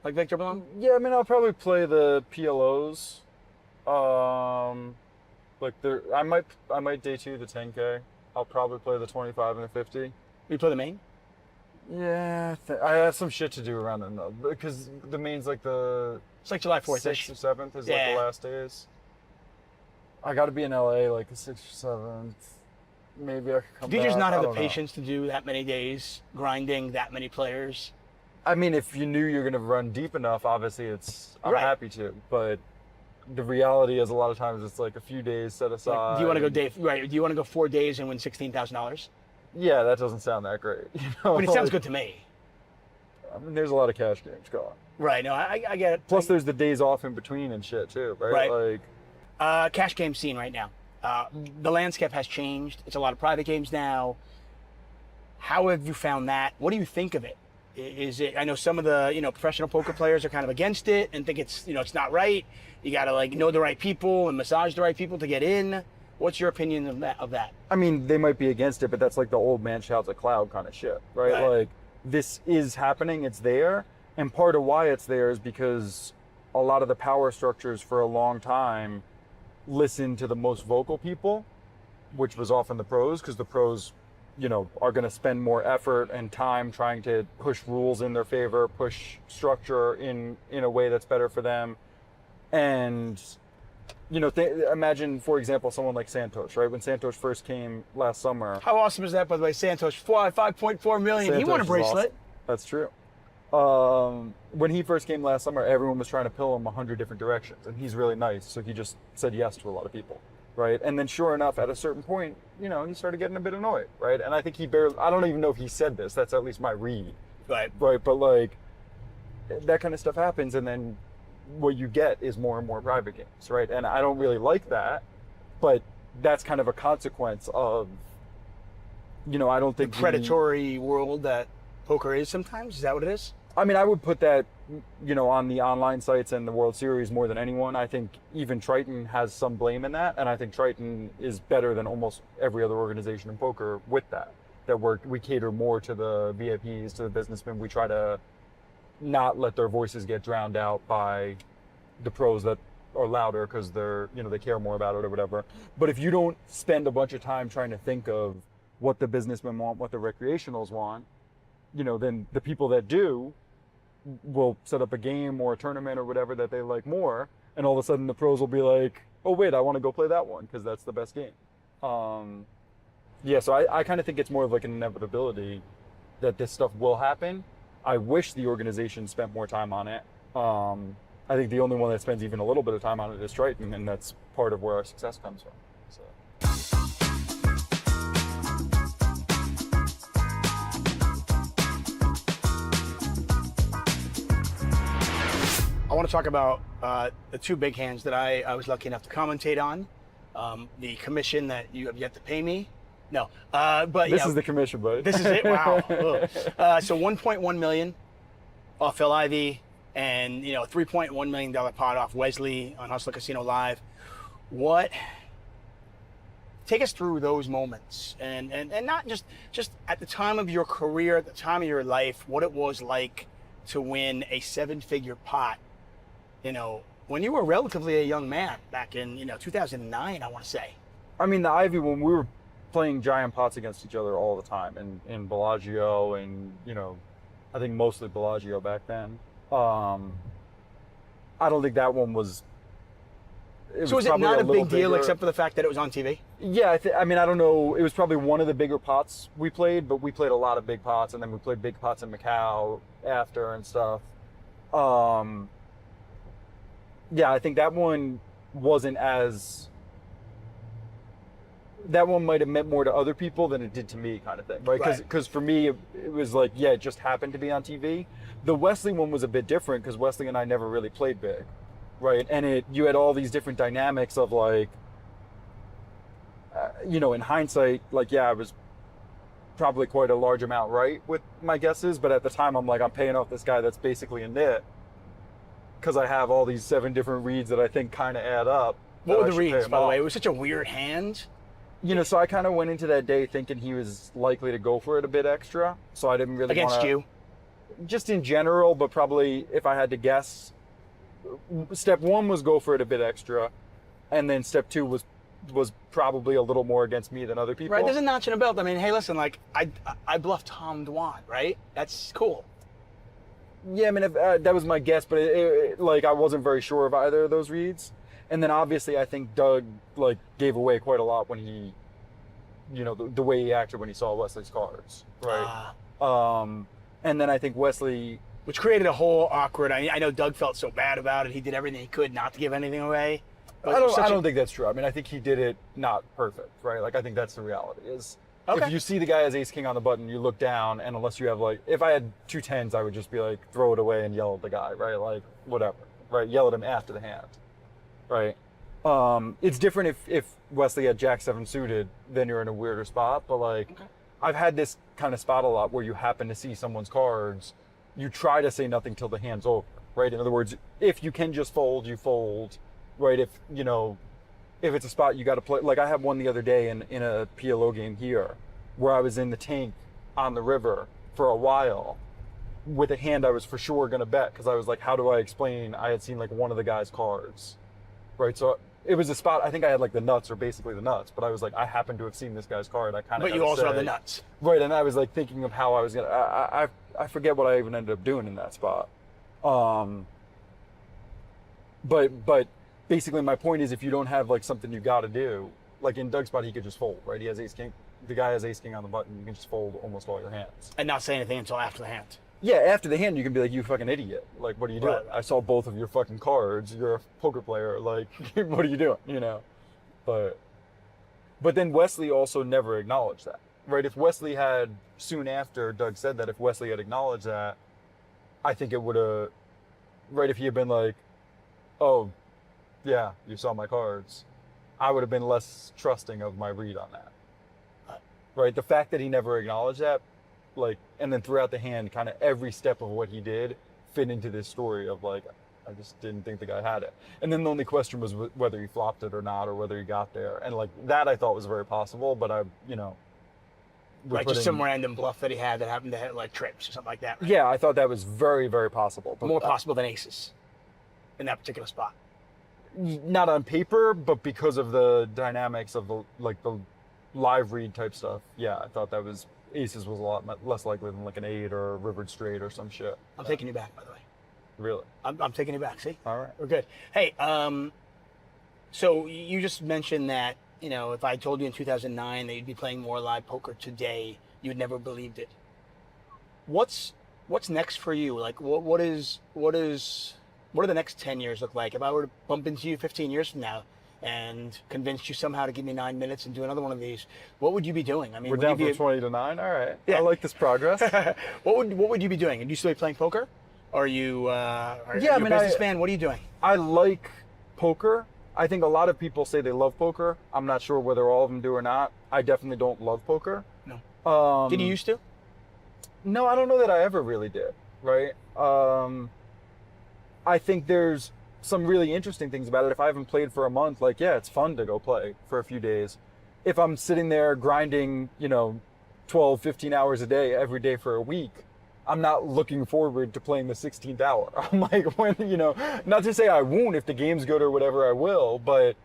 Like Victor Blom? Yeah, I mean, I'll probably play the PLOs. I might day two the 10K. I'll probably play the 25 and the 50. You play the main? Yeah, I have some shit to do around then though, because the main's like it's like July 4th. 6th or 7th is like the last days. I got to be in LA like the 6th or 7th. Maybe I could come back. Do you just not have the I don't know. patience to do that many days, grinding that many players? I mean, if you knew you're going to run deep enough, obviously I'm happy to. But the reality is a lot of times it's like a few days set aside. Like, do you want to go Do you want to go 4 days and win $16,000? Yeah, that doesn't sound that great. I mean, it sounds good to me. I mean, there's a lot of cash games going. Right. No, I get it. Plus, there's the days off in between and shit too, right? Like, cash game scene right now. The landscape has changed. It's a lot of private games now. How have you found that? What do you think of it? Is it? I know some of the professional poker players are kind of against it and think it's it's not right. You got to know the right people and massage the right people to get in. What's your opinion of that? I mean, they might be against it, but that's like the old man shouts at cloud kind of shit, right? Like, this is happening, it's there, and part of why it's there is because a lot of the power structures for a long time listened to the most vocal people, which was often the pros, because the pros, are going to spend more effort and time trying to push rules in their favor, push structure in a way that's better for them. And imagine, for example, someone like Santosh, right? When Santosh first came last summer. How awesome is that, by the way? Santosh, $5.4 million. He won a bracelet. Awesome. That's true. When he first came last summer, everyone was trying to pill him 100 different directions, and he's really nice, so he just said yes to a lot of people, right? And then sure enough, at a certain point, he started getting a bit annoyed, right? And I think I don't even know if he said this, that's at least my read. Right. Right, but like, that kind of stuff happens, and then what you get is more and more private games, right? And I don't really like that, but that's kind of a consequence of, I don't think the predatory world that poker is sometimes. Is that what it is? I mean, I would put that, on the online sites and the World Series more than anyone. I think even Triton has some blame in that, and I think Triton is better than almost every other organization in poker with that. That we cater more to the VIPs, to the businessmen. We try to not let their voices get drowned out by the pros that are louder because they're, they care more about it or whatever. But if you don't spend a bunch of time trying to think of what the businessmen want, what the recreationals want, then the people that do will set up a game or a tournament or whatever that they like more, and all of a sudden the pros will be like, oh wait, I want to go play that one because that's the best game. Yeah, so I kind of think it's more of like an inevitability that this stuff will happen. I wish the organization spent more time on it. I think the only one that spends even a little bit of time on it is Triton, and that's part of where our success comes from. So. I want to talk about the two big hands that I was lucky enough to commentate on. The commission that you have yet to pay me. No, but this is the commission, buddy. This is it. Wow. So 1.1 million off Phil Ivey, and $3.1 million pot off Wesley on Hustler Casino Live. Take us through those moments, and not just at the time of your career, at the time of your life, what it was like to win a 7-figure pot. When you were relatively a young man back in 2009, I want to say. I mean, the Ivy, when we were playing giant pots against each other all the time, in Bellagio, and I think mostly Bellagio back then. I don't think that one was. So was it not a big deal except for the fact that it was on TV? Yeah, I mean, I don't know. It was probably one of the bigger pots we played, but we played a lot of big pots, and then we played big pots in Macau after and stuff. Yeah, I think that one wasn't as. That one might have meant more to other people than it did to me, kind of thing, right? Because for me, it was like, yeah, it just happened to be on TV. The Wesley one was a bit different because Wesley and I never really played big, right? And you had all these different dynamics of like, in hindsight, like, yeah, I was probably quite a large amount right with my guesses, but at the time, I'm like, I'm paying off this guy that's basically a nit because I have all these 7 different reads that I think kind of add up. What were the reads, by the way? It was such a weird hand. So I kind of went into that day thinking he was likely to go for it a bit extra. So I didn't really Against you? Just in general, but probably if I had to guess, step 1 was go for it a bit extra. And then step 2 was probably a little more against me than other people. Right, there's a notch in a belt. I mean, hey, listen, like, I bluffed Tom Dwan, right? That's cool. Yeah, I mean, that was my guess, but like, I wasn't very sure of either of those reads. And then obviously I think Doug like gave away quite a lot when he, the way he acted when he saw Wesley's cards, right? And then I think Wesley, which created a whole awkward. I know Doug felt so bad about it. He did everything he could not to give anything away. I don't think that's true. I mean, I think he did it not perfect, right? Like, I think that's the reality. Is if you see the guy as ace king on the button, you look down, and unless you have like, if I had 2 10s, I would just be like, throw it away and yell at the guy, right? Like, whatever, right? Yell at him after the hand. Right. It's different if Wesley had Jack 7 suited, then you're in a weirder spot. But like, I've had this kind of spot a lot where you happen to see someone's cards, you try to say nothing till the hand's over, right? In other words, if you can just fold, you fold, right? If it's a spot you got to play. Like, I had one the other day in a PLO game here, where I was in the tank on the river for a while with a hand I was for sure gonna bet because I was like, how do I explain? I had seen like one of the guy's cards. Right, so it was a spot. I think I had like the nuts, or basically the nuts. But I was like, I happen to have seen this guy's card. I kind of. But you also have the nuts. Right, and I was like thinking of how I was gonna. I forget what I even ended up doing in that spot. But basically, my point is, if you don't have like something you got to do, like in Doug's spot, he could just fold. Right, he has ace king. The guy has ace king on the button. You can just fold almost all your hands and not say anything until after the hand. Yeah, after the hand, you can be like, you fucking idiot. Like, what are you doing? Right. I saw both of your fucking cards. You're a poker player. Like, what are you doing? But then Wesley also never acknowledged that, right? If Wesley had, soon after Doug said that, if Wesley had acknowledged that, I think it would have, right, if he had been like, oh, yeah, you saw my cards, I would have been less trusting of my read on that. Right? The fact that he never acknowledged that, like, and then throughout the hand, kind of every step of what he did fit into this story of like, I just didn't think the guy had it. And then the only question was whether he flopped it or not, or whether he got there. And like, that I thought was very possible, but right, just some random bluff that he had that happened to hit like trips or something like that. Right? Yeah, I thought that was very, very possible. But more possible than aces in that particular spot. Not on paper, but because of the dynamics of the live read type stuff. Yeah, I thought that was, aces was a lot less likely than like an 8 or a rivered straight or some shit. I'm taking you back, by the way. Really? I'm taking you back, see? All right. We're good. Hey, So you just mentioned that, you know, if I told you in 2009 that you'd be playing more live poker today, you'd never believed it. What's next for you? Like, what do the next 10 years look like? If I were to bump into you 15 years from now and convince you somehow to give me 9 minutes and do another one of these, what would you be doing? I mean, we're down from 20 to 9. All right. Yeah. I like this progress. What would you be doing? Would you still be playing poker? Or are you are you a businessman? What are you doing? I like poker. I think a lot of people say they love poker. I'm not sure whether all of them do or not. I definitely don't love poker. No. Did you used to? No, I don't know that I ever really did, right? I think there's some really interesting things about it. If I haven't played for a month, like, yeah, it's fun to go play for a few days. If I'm sitting there grinding, 12, 15 hours a day, every day for a week, I'm not looking forward to playing the 16th hour. I'm like, not to say I won't. If the game's good or whatever, I will, but...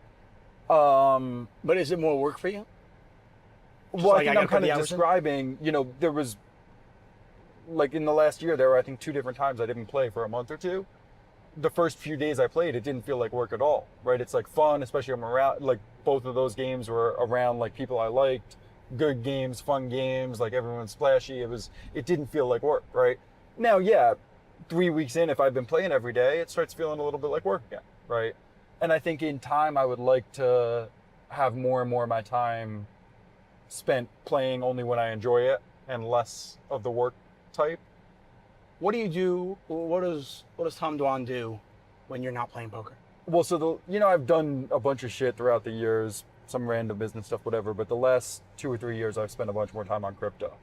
But is it more work for you? Well, I think I'm kind of describing, there was, like in the last year, there were, I think, 2 different times I didn't play for a month or 2. The first few days I played, it didn't feel like work at all, right? It's like fun, especially I'm around, like both of those games were around like people I liked. Good games, fun games, like everyone's splashy. It didn't feel like work, right? Now, yeah, 3 weeks in, if I've been playing every day, it starts feeling a little bit like work again, right? And I think in time, I would like to have more and more of my time spent playing only when I enjoy it and less of the work type. What do you do? What does Tom Dwan do when you're not playing poker? Well, so I've done a bunch of shit throughout the years, some random business stuff, whatever. But the last 2 or 3 years, I've spent a bunch more time on crypto,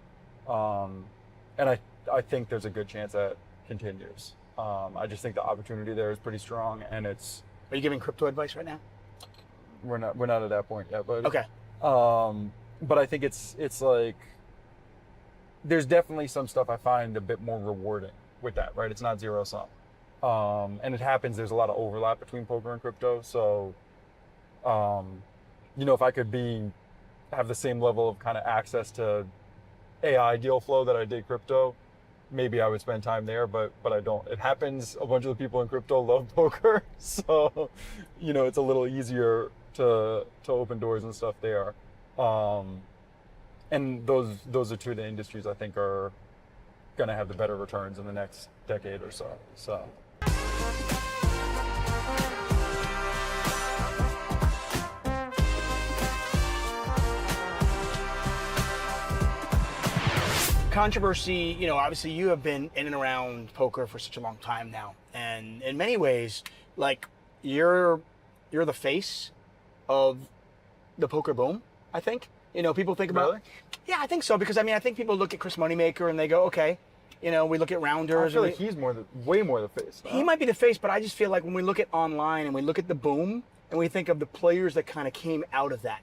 and I think there's a good chance that continues. I just think the opportunity there is pretty strong, and it's. Are you giving crypto advice right now? We're not at that point yet, but okay. But I think it's like there's definitely some stuff I find a bit more rewarding with that, right? It's not zero sum, and it happens. There's a lot of overlap between poker and crypto, so. If I could have the same level of kind of access to AI deal flow that I did crypto, maybe I would spend time there, but I don't. It happens. A bunch of the people in crypto love poker, so it's a little easier to open doors and stuff there. And those are 2 of the industries I think are going to have the better returns in the next decade or so. So. Controversy, obviously you have been in and around poker for such a long time now, and in many ways, like you're the face of the poker boom. I think people think about. Really? Yeah, I think so, because I think people look at Chris Moneymaker and they go, okay, we look at rounders. I feel like he's way more the face. He might be the face, but I just feel like when we look at online and we look at the boom and we think of the players that kind of came out of that,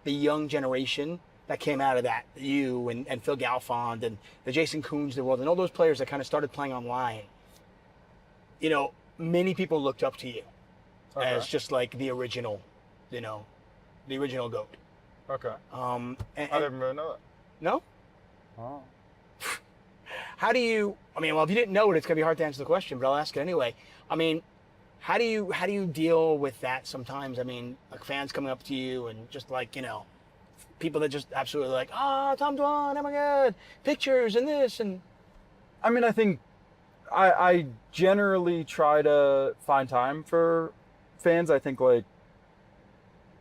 the young generation that came out of that, you and Phil Galfond and the Jason Koons of the world and all those players that kind of started playing online, many people looked up to you as just like the original, the original GOAT. Okay. I didn't really know that. No? Oh. How do you, well, if you didn't know it, it's going to be hard to answer the question, but I'll ask it anyway. How do you deal with that sometimes? Like fans coming up to you and just like, people that just absolutely like, Tom Dwan, oh my God, pictures and this and. I think I generally try to find time for fans. I think like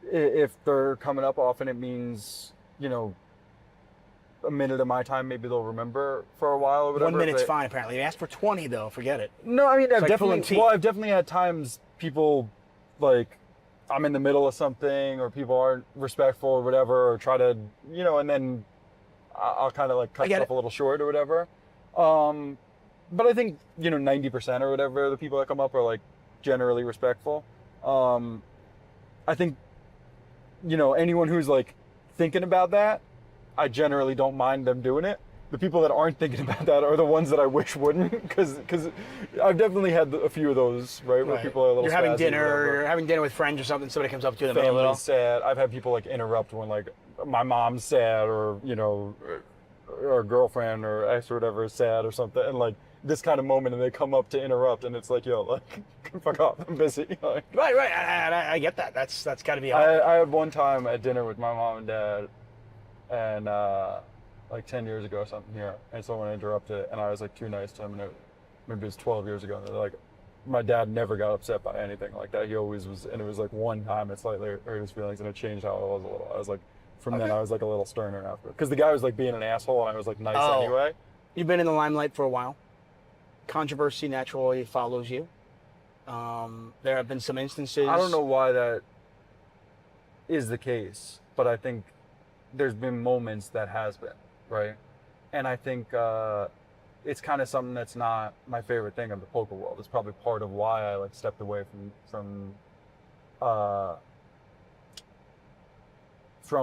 if they're coming up often, it means, a minute of my time, maybe they'll remember for a while or whatever. 1 minute's fine, apparently. They asked for 20 though, forget it. No, I've definitely had times people like, I'm in the middle of something or people aren't respectful or whatever, or try to, and then I'll kind of like cut stuff a little short or whatever. But I think, 90% or whatever, the people that come up are like generally respectful. I think, anyone who's like thinking about that, I generally don't mind them doing it. The people that aren't thinking about that are the ones that I wish wouldn't, because I've definitely had a few of those, right? Where people are a little. You're having dinner with friends or something. Somebody comes up to them. Family's sad. I've had people like interrupt when like my mom's sad or or a girlfriend or ex or whatever is sad or something, and like this kind of moment and they come up to interrupt and it's like, yo, like, fuck off, I'm busy. Like, Right. I get that. That's got to be hard. I had one time at dinner with my mom and dad, and like 10 years ago or something here, and someone interrupted, and I was like too nice to him, and maybe it was 12 years ago, and they're like, my dad never got upset by anything like that. He always was, and it was like one time it slightly hurt his feelings, and it changed how I was a little. I was like, from then I was like a little sterner after, because the guy was like being an asshole, and I was like nice anyway. You've been in the limelight for a while. Controversy naturally follows you. There have been some instances. I don't know why that is the case, but I think there's been moments that has been, right? And I think it's kind of something that's not my favorite thing of the poker world. It's probably part of why I like stepped away from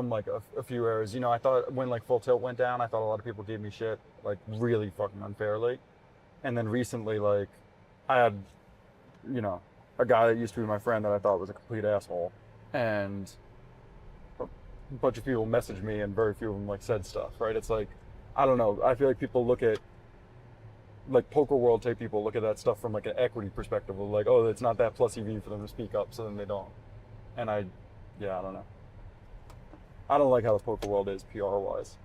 like a few eras. You know, I thought when like Full Tilt went down, I thought a lot of people gave me shit like really fucking unfairly. And then recently, like, I had, you know, a guy that used to be my friend that I thought was a complete asshole, and a bunch of people messaged me, and very few of them like said stuff, right? It's like, I don't know. I feel like people look at, like, poker world type people look at that stuff from like an equity perspective of like, oh, it's not that plus EV for them to speak up, so then they don't. And I don't know. I don't like how the poker world is PR wise.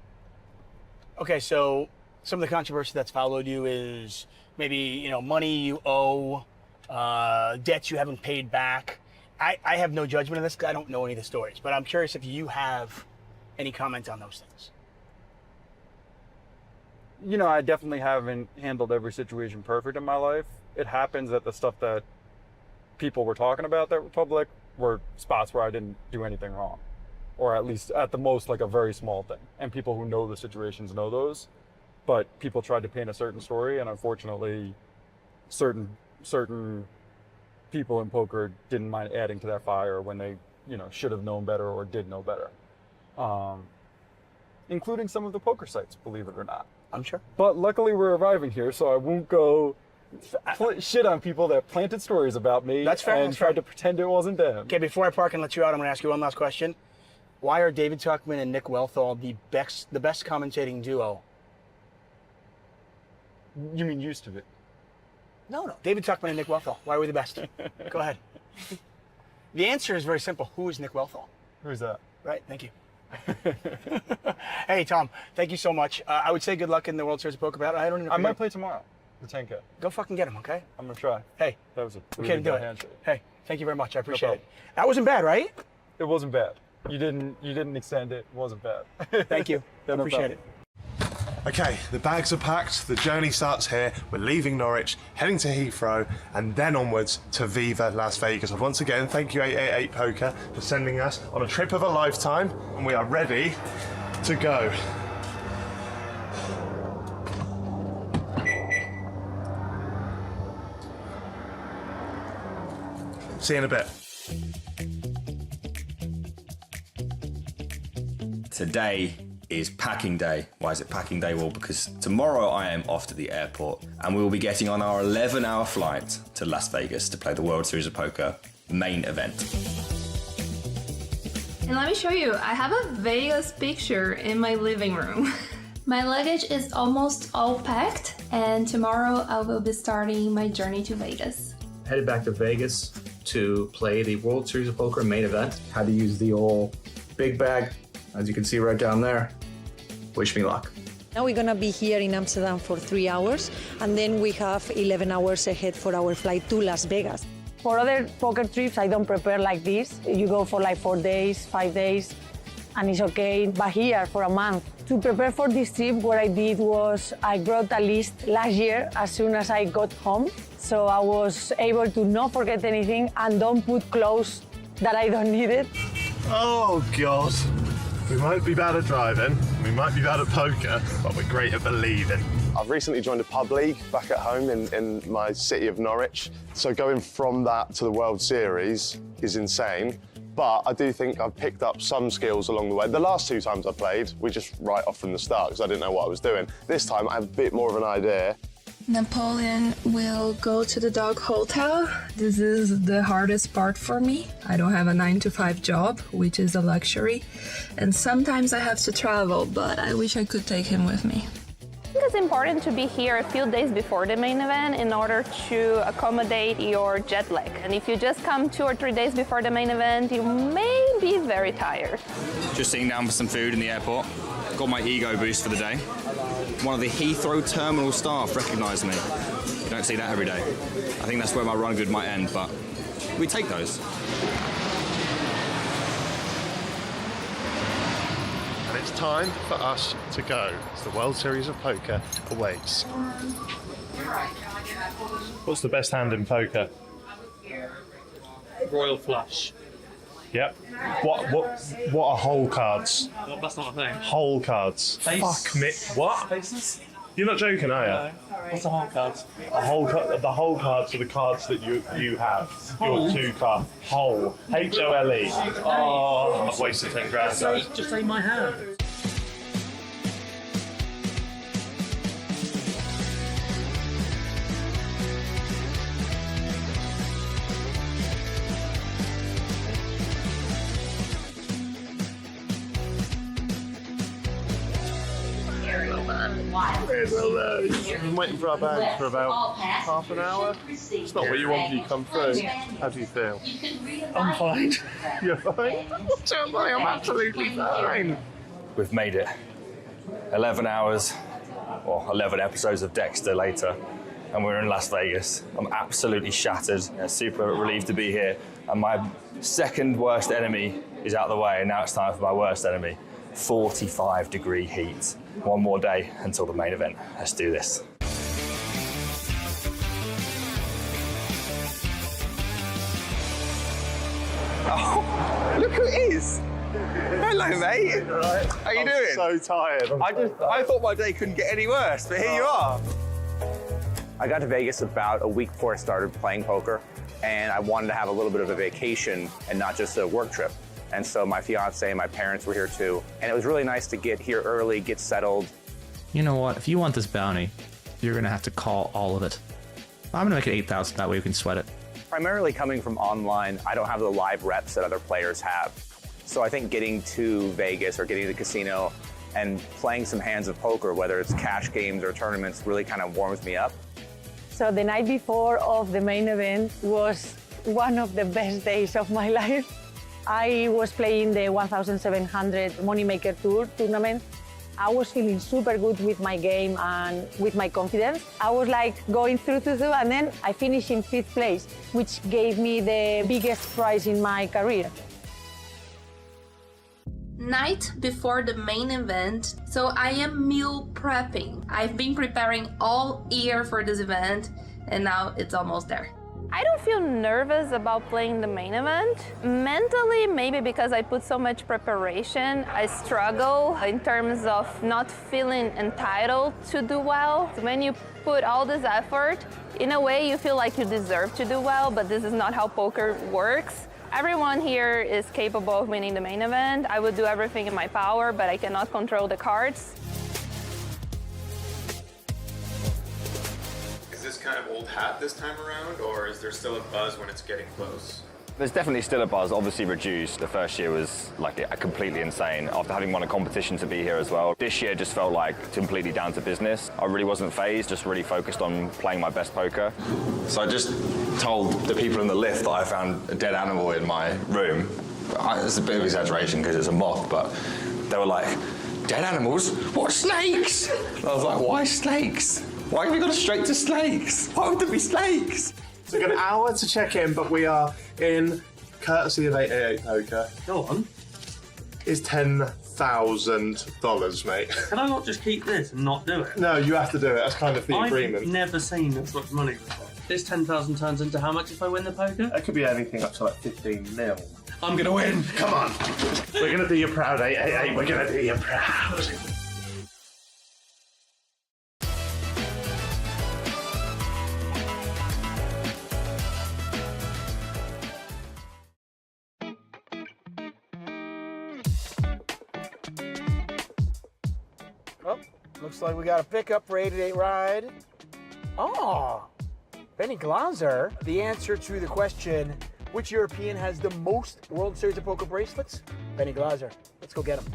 Okay, so some of the controversy that's followed you is maybe, you know, money you owe, debts you haven't paid back. I have no judgment on this because I don't know any of the stories, but I'm curious if you have any comment on those things. You know, I definitely haven't handled every situation perfect in my life. It happens that the stuff that people were talking about that were public were spots where I didn't do anything wrong, or at least at the most like a very small thing. And people who know the situations know those. But people tried to paint a certain story, and unfortunately, certain people in poker didn't mind adding to that fire when they, you know, should have known better or did know better. Including some of the poker sites, believe it or not. I'm sure. But luckily, we're arriving here, so I won't go shit on people that planted stories about me. That's fair. And tried to pretend it wasn't them. Okay, before I park and let you out, I'm going to ask you one last question. Why are David Tuchman and Nick Wealthall the best commentating duo? You mean used to be? No. David Tuchman and Nick Wealthall. Why are we the best? Go ahead. The answer is very simple. Who is Nick Wealthall? Who's that? Right. Thank you. Hey, Tom. Thank you so much. I would say good luck in the World Series of Poker. But I might play tomorrow. The 10K. Go fucking get him, okay? I'm gonna try. Hey. That was a We really can't do good it. handshake. Hey, thank you very much. I appreciate it. That wasn't bad, right? It wasn't bad. You didn't extend it. It wasn't bad. Thank you. I appreciate it. Okay, the bags are packed, the journey starts here, we're leaving Norwich, heading to Heathrow, and then onwards to Viva Las Vegas. Once again, thank you 888poker for sending us on a trip of a lifetime, and we are ready to go. See you in a bit. Today is packing day. Why is it packing day? Well, because tomorrow I am off to the airport and we will be getting on our 11-hour flight to Las Vegas to play the World Series of Poker main event. And let me show you, I have a Vegas picture in my living room. My luggage is almost all packed, and tomorrow I will be starting my journey to Vegas. Headed back to Vegas to play the World Series of Poker main event. Had to use the old big bag, as you can see right down there. Wish me luck. Now we're gonna be here in Amsterdam for 3 hours, and then we have 11 hours ahead for our flight to Las Vegas. For other poker trips, I don't prepare like this. You go for like 4 days, 5 days, and it's okay. But here, for a month. To prepare for this trip, what I did was I brought a list last year as soon as I got home. So I was able to not forget anything and don't put clothes that I don't need it. Oh, God. We might be bad at driving, we might be bad at poker, but we're great at believing. I've recently joined a pub league back at home in my city of Norwich. So going from that to the World Series is insane. But I do think I've picked up some skills along the way. The last 2 times I played, we just right off from the start because I didn't know what I was doing. This time I have a bit more of an idea. Napoleon will go to the dog hotel. This is the hardest part for me. I don't have a 9-to-5 job, which is a luxury. And sometimes I have to travel, but I wish I could take him with me. think it's important to be here a few days before the main event in order to accommodate your jet lag. And if you just come 2 or 3 days before the main event, you may be very tired. Just sitting down for some food in the airport. Got my ego boost for the day. One of the Heathrow terminal staff recognised me. You don't see that every day. I think that's where my run good might end, but we take those. And it's time for us to go, as the World Series of Poker awaits. What's the best hand in poker? Royal flush. Yep. What are whole cards? Well, that's not a thing. Whole cards. Face. Fuck me. What? Faces? You're not joking, are you? No. What's a whole card? The whole cards are the cards that you have. Whole? Your 2 card. Whole. H-O-L-E. Oh, I've wasted 10 grand. Just say my hand. We've been waiting for our bags for about half an hour. It's not what you want when you come through. How do you feel? I'm fine. You're fine? I'm absolutely fine. We've made it. 11 hours, or 11 episodes of Dexter later, and we're in Las Vegas. I'm absolutely shattered. Super relieved to be here. And my second worst enemy is out of the way, and now it's time for my worst enemy. 45-degree heat. One more day until the main event. Let's do this. Oh, look who it is. Hello, mate. Right. How you doing? So tired. I thought my day couldn't get any worse, but here you are. I got to Vegas about a week before I started playing poker, and I wanted to have a little bit of a vacation and not just a work trip. And so my fiance and my parents were here too. And it was really nice to get here early, get settled. You know what? If you want this bounty, you're gonna have to call all of it. I'm gonna make it 8,000, that way we can sweat it. Primarily coming from online, I don't have the live reps that other players have. So I think getting to Vegas or getting to the casino and playing some hands of poker, whether it's cash games or tournaments, really kind of warms me up. So the night before of the main event was one of the best days of my life. I was playing the 1,700 Moneymaker Tour tournament. I was feeling super good with my game and with my confidence. I was like going through, and then I finished in 5th place, which gave me the biggest prize in my career. Night before the main event, so I am meal prepping. I've been preparing all year for this event, and now it's almost there. I don't feel nervous about playing the main event. Mentally, maybe because I put so much preparation, I struggle in terms of not feeling entitled to do well. When you put all this effort, in a way you feel like you deserve to do well, but this is not how poker works. Everyone here is capable of winning the main event. I would do everything in my power, but I cannot control the cards. Is this kind of old hat this time around, or is there still a buzz when it's getting close? There's definitely still a buzz, obviously reduced. The first year was like completely insane after having won a competition to be here as well. This year just felt like completely down to business. I really wasn't phased, just really focused on playing my best poker. So I just told the people in the lift that I found a dead animal in my room. It's a bit of exaggeration because it's a moth, but they were like, dead animals? What, snakes? And I was like, why snakes? Why have we gone straight to snakes? Why would there be snakes? It took an hour to check in, but we are in, courtesy of 888 Poker. Go on. Is $10,000, mate. Can I not just keep this and not do it? No, you have to do it. That's kind of the agreement. I've never seen this much money before. This 10,000 turns into how much if I win the poker? It could be anything up to like 15 mil. I'm gonna win. Come on. We're gonna do you proud, 888. We're gonna do you proud. Oh, looks like we got a pickup for 888 ride. Oh, Benny Glaser. The answer to the question, which European has the most World Series of Poker bracelets? Benny Glaser. Let's go get him.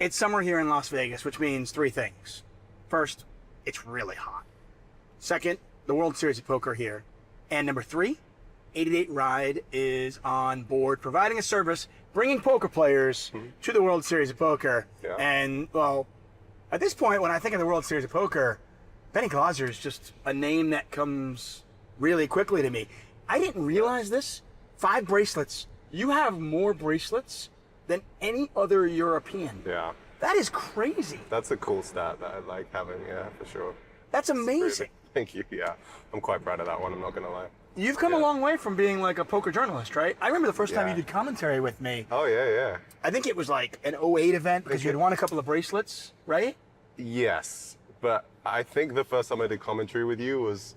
It's summer here in Las Vegas, which means three things. First, it's really hot. Second, the World Series of Poker here. And number three, 888 Ride is on board providing a service, bringing poker players to the World Series of Poker. Yeah. And, well, at this point, when I think of the World Series of Poker, Benny Glaser is just a name that comes really quickly to me. I didn't realize this. 5 bracelets. You have more bracelets than any other European. Yeah. That is crazy. That's a cool stat that I like having, yeah, for sure. That's amazing. Thank you, yeah. I'm quite proud of that one, I'm not going to lie. You've come a long way from being like a poker journalist, right? I remember the first time Yeah. you did commentary with me. Oh, yeah. I think it was like an 08 event because you had won a couple of bracelets, right? Yes, but I think the first time I did commentary with you was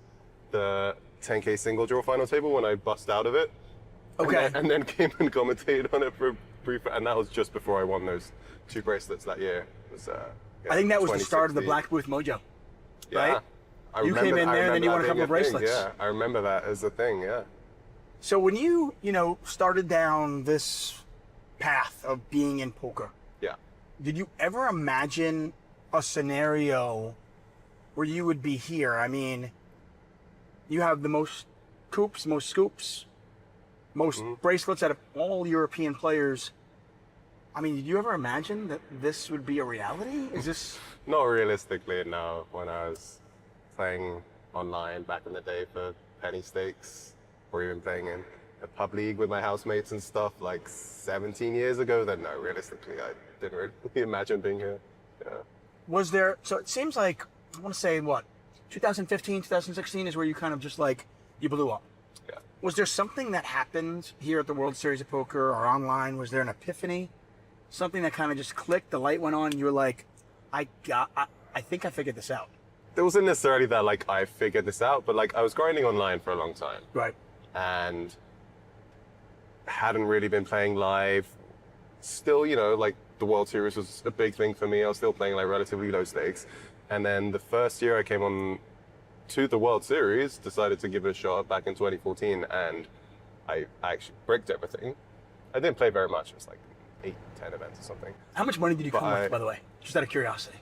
the 10K single draw final table when I bust out of it. Okay. And then came and commentated on it for a brief, and that was just before I won those 2 bracelets that year. It was, I think that was the start of the 2016. Black Booth Mojo, Yeah. right? You came in there and then you won a couple of bracelets. Yeah, I remember that as a thing, yeah. So when you started down this path of being in poker, Yeah. did you ever imagine a scenario where you would be here? I mean, you have the most coups, most scoops, most bracelets out of all European players. I mean, did you ever imagine that this would be a reality? Is this... Not realistically, no. When I was playing online back in the day for penny stakes, or even playing in a pub league with my housemates and stuff like 17 years ago, then no, realistically, I didn't really imagine being here. Yeah. Was there... So it seems like, I want to say, what, 2015, 2016 is where you kind of just like, you blew up. Yeah. Was there something that happened here at the World Series of Poker or online? Was there an epiphany? Something that kind of just clicked, the light went on, and you were like, I think I figured this out. There wasn't necessarily that like I figured this out, but like I was grinding online for a long time. Right. And hadn't really been playing live. Still, like the World Series was a big thing for me. I was still playing like relatively low stakes. And then the first year I came on to the World Series, decided to give it a shot back in 2014, and I actually bricked everything. I didn't play very much. It was like 8, 10 events or something. How much money did you come with, by the way? Just out of curiosity.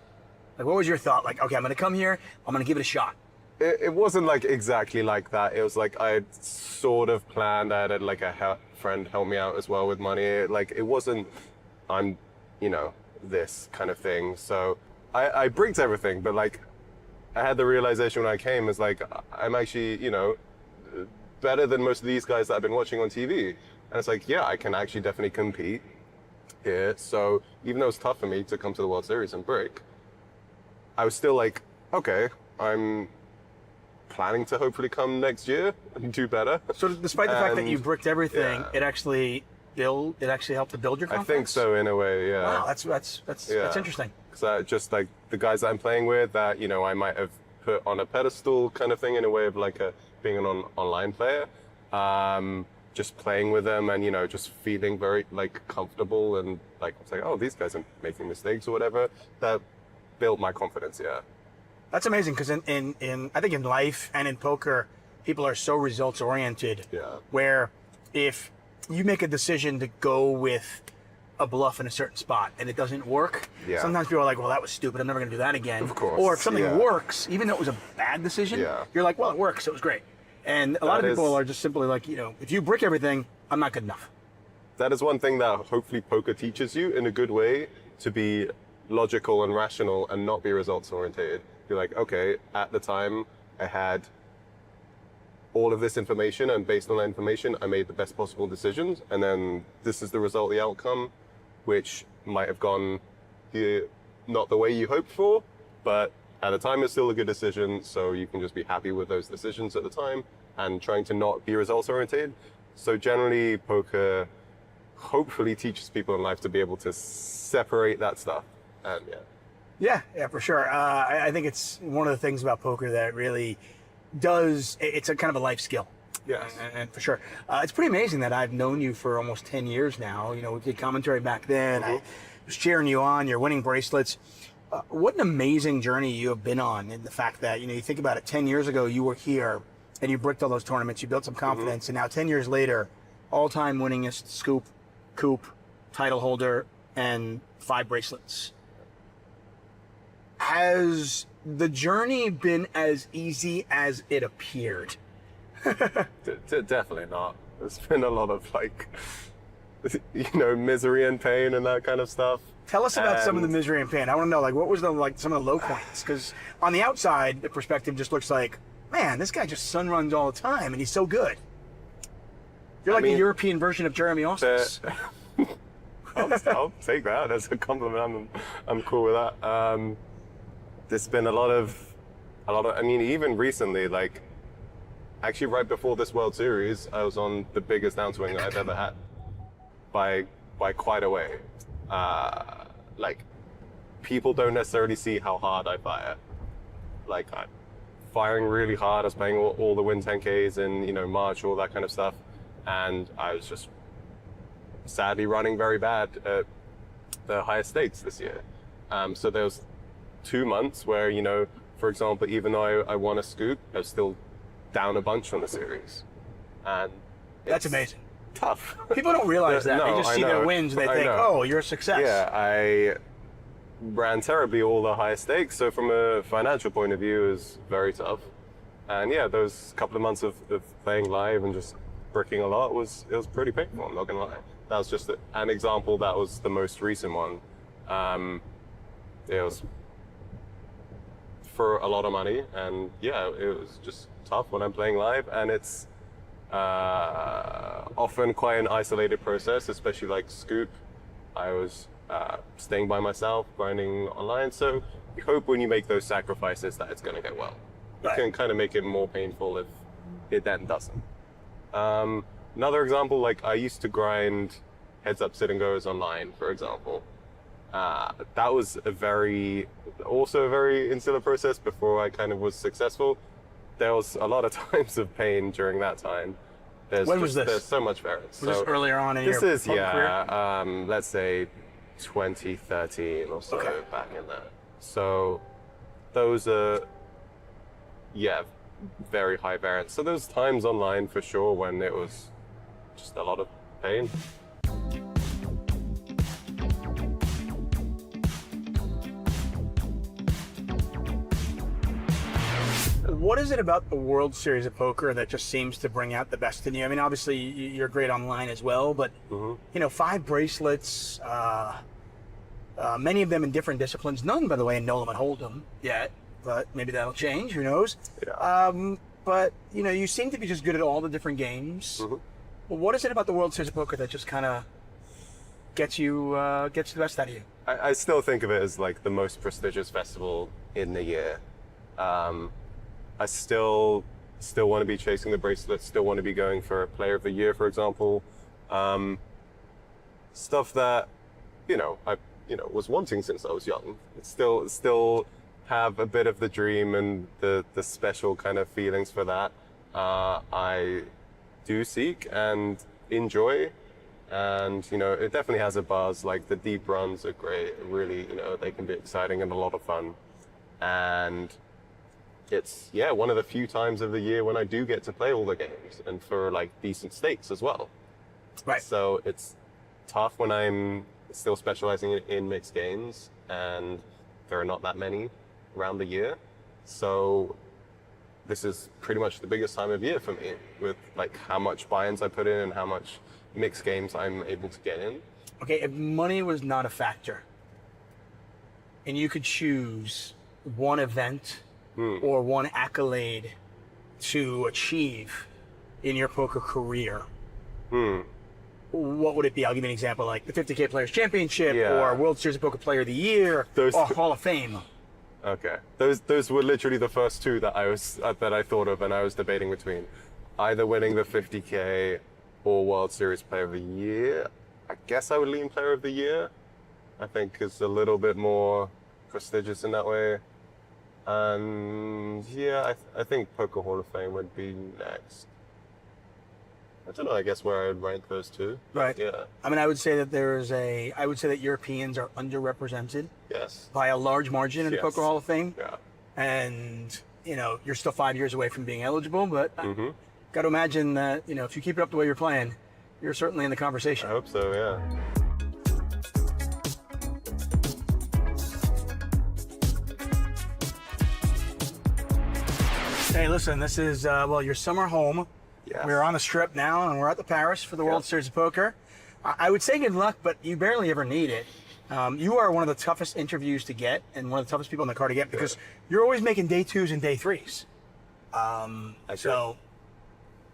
Like, what was your thought? Like, okay, I'm going to come here, I'm going to give it a shot. It wasn't like exactly like that. It was like I had sort of planned. I had like a friend help me out as well with money. Like it wasn't, I'm, this kind of thing. So I bricked everything, but like I had the realization when I came is like, I'm actually, better than most of these guys that I've been watching on TV. And it's like, yeah, I can actually definitely compete here. So even though it's tough for me to come to the World Series and break, I was still like, okay, I'm planning to hopefully come next year and do better. So despite the fact that you bricked everything, it actually helped to build your confidence? I think so in a way, yeah. Wow, that's interesting. Because I just like the guys that I'm playing with that, I might have put on a pedestal kind of thing in a way of like being an online player. Just playing with them and, just feeling very like comfortable and like, it's like, oh, these guys are making mistakes or whatever. That built my confidence, yeah. That's amazing because in I think in life and in poker, people are so results oriented. Yeah. Where if you make a decision to go with a bluff in a certain spot and it doesn't work, sometimes people are like, well, that was stupid. I'm never going to do that again. Of course. Or if something works, even though it was a bad decision, you're like, well, it works. It was great. And a lot of people are just simply like, if you brick everything, I'm not good enough. That is one thing that hopefully poker teaches you in a good way, to be logical and rational and not be results oriented. You're like, okay, at the time I had all of this information, and based on that information, I made the best possible decisions. And then this is the result, the outcome, which might have gone not the way you hoped for, but at the time it's still a good decision. So you can just be happy with those decisions at the time and trying to not be results oriented. So generally poker hopefully teaches people in life to be able to separate that stuff. And Yeah, for sure. I think it's one of the things about poker that really does, it's a kind of a life skill. Yes. And for sure. It's pretty amazing that I've known you for almost 10 years now. We did commentary back then. I was cheering you on, you're winning bracelets. What an amazing journey you have been on, and the fact that, you think about it, 10 years ago you were here and you bricked all those tournaments, you built some confidence, and now 10 years later, all-time winningest scoop, coup, title holder, and 5 bracelets. Has the journey been as easy as it appeared? Definitely not. There's been a lot of misery and pain and that kind of stuff. Tell us about some of the misery and pain. I want to know, what was some of the low points? Because on the outside, the perspective just looks like, man, this guy just sun runs all the time, and he's so good. You're like the European version of Jeremy Ausmus. I'll take that. That's a compliment. I'm cool with that. There's been a lot of. I mean, even recently, actually right before this World Series, I was on the biggest downswing I've ever had, by quite a way. People don't necessarily see how hard I fire. I'm firing really hard. I was playing all the Win 10Ks in March, all that kind of stuff, and I was just sadly running very bad at the highest stakes this year. So there was 2 months where, for example, even though I won a scoop, I was still down a bunch on the series. And that's amazing. Tough. People don't realize that. No, they just see their wins and they think, oh, you're a success. Yeah, I ran terribly all the high stakes. So from a financial point of view, it was very tough. And yeah, those couple of months of playing live and just bricking a lot, it was pretty painful, I'm not gonna lie. That was just an example. That was the most recent one. It was for a lot of money, and yeah, it was just tough when I'm playing live, and it's often quite an isolated process, especially like Scoop. I was staying by myself, grinding online, so you hope when you make those sacrifices that it's going to go well. It can kind of make it more painful if it then doesn't. Another example, I used to grind heads up sit and goes online, for example. That was also a very insular process before I kind of was successful. There was a lot of times of pain during that time. When was this? There's so much variance. Was this earlier on in your career? Let's say 2013 or so, back in there. So those are, very high variance. So there's times online for sure when it was just a lot of pain. What is it about the World Series of Poker that just seems to bring out the best in you? I mean, obviously you're great online as well, but 5 bracelets, many of them in different disciplines. None, by the way, in Nolan and Hold'em yet, but maybe that'll change. Who knows? Yeah. But you seem to be just good at all the different games. Well, what is it about the World Series of Poker that just kind of gets the best out of you? I still think of it as the most prestigious festival in the year. I still want to be chasing the bracelets, still want to be going for Player of the Year, for example. Stuff that, I was wanting since I was young. It's still have a bit of the dream and the special kind of feelings for that. I do seek and enjoy, and it definitely has a buzz. The deep runs are great, really, they can be exciting and a lot of fun. And it's one of the few times of the year when I do get to play all the games, and for decent stakes as well. Right. So it's tough when I'm still specializing in mixed games, and there are not that many around the year. So this is pretty much the biggest time of year for me, with how much buy-ins I put in and how much mixed games I'm able to get in. Okay, if money was not a factor, and you could choose one event or one accolade to achieve in your poker career, what would it be? I'll give you an example, like the 50K Players Championship or World Series of Poker Player of the Year or Hall of Fame. Okay, those were literally the first two that I thought of, and I was debating between either winning the 50K or World Series Player of the Year. I guess I would lean Player of the Year. I think it's a little bit more prestigious in that way. And I think Poker Hall of Fame would be next. I don't know, I guess where I would rank those two. Right. Yeah. I mean, I would say that Europeans are underrepresented. Yes. By a large margin in the Poker Hall of Fame. Yeah. And, you're still 5 years away from being eligible, but got to imagine that, if you keep it up the way you're playing, you're certainly in the conversation. I hope so, yeah. Hey, listen, this is, well, your summer home. Yes. We're on the Strip now, and we're at the Paris for the World Series of Poker. I would say good luck, but you barely ever need it. You are one of the toughest interviews to get, and one of the toughest people in the car to get, because you're always making day 2s and day 3s. So,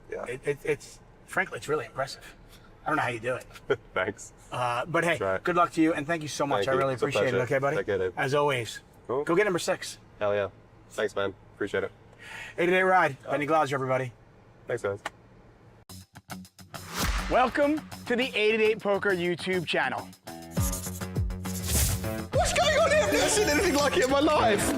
it's frankly, it's really impressive. I don't know how you do it. Thanks. But hey, good luck to you, and thank you so much. Thank I you. really It's a appreciate it. pleasure. Okay, buddy? I get it. As always. Cool. Go get number 6. Hell yeah. Thanks, man. Appreciate it. 888 Ride. Benny Glauser, everybody. Thanks, guys. Welcome to the 888 Poker YouTube channel. What's going on here? I've never seen anything like it in my life.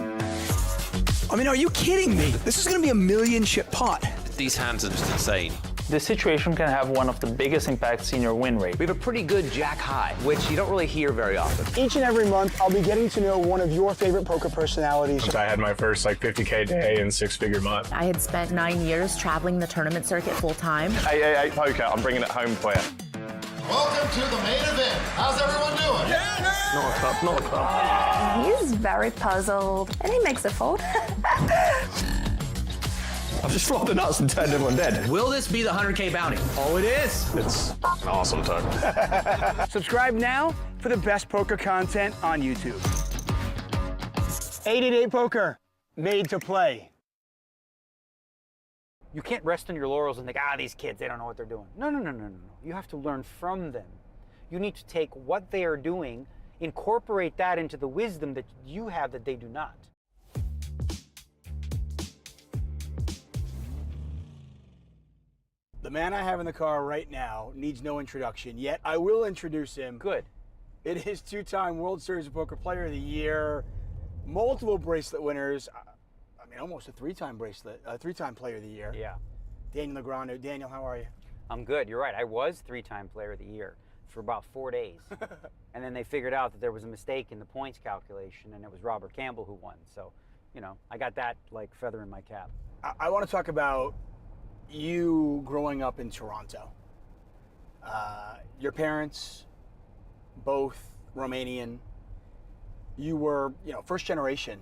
I mean, are you kidding me? This is going to be a 1,000,000 pot. These hands are just insane. This situation can have one of the biggest impacts in your win rate. We have a pretty good jack high, which you don't really hear very often. Each and every month, I'll be getting to know one of your favorite poker personalities. I had my first like 50K day and 6-figure month. I had spent 9 years traveling the tournament circuit full time. 888 Poker, I'm bringing it home for you. Welcome to the main event. How's everyone doing? Yeah, Not a cup, not a cup. He's very puzzled, and he makes a fold. I've just flopped the nuts and turned everyone dead. Will this be the 100K bounty? Oh, it is. It's an awesome turn. Subscribe now for the best poker content on YouTube. 888 Poker, made to play. You can't rest on your laurels and think, these kids, they don't know what they're doing. No. You have to learn from them. You need to take what they are doing, incorporate that into the wisdom that you have that they do not. The man I have in the car right now needs no introduction, yet I will introduce him. Good. It is 2-time World Series of Poker Player of the Year, multiple bracelet winners. I mean, almost a 3-time Player of the Year. Yeah. Daniel Negreanu. Daniel, how are you? I'm good. You're right. I was 3-time Player of the Year for about 4 days. And then they figured out that there was a mistake in the points calculation, and it was Robert Campbell who won. So, I got that like feather in my cap. I want to talk about you growing up in Toronto. Your parents, both Romanian. You were, first generation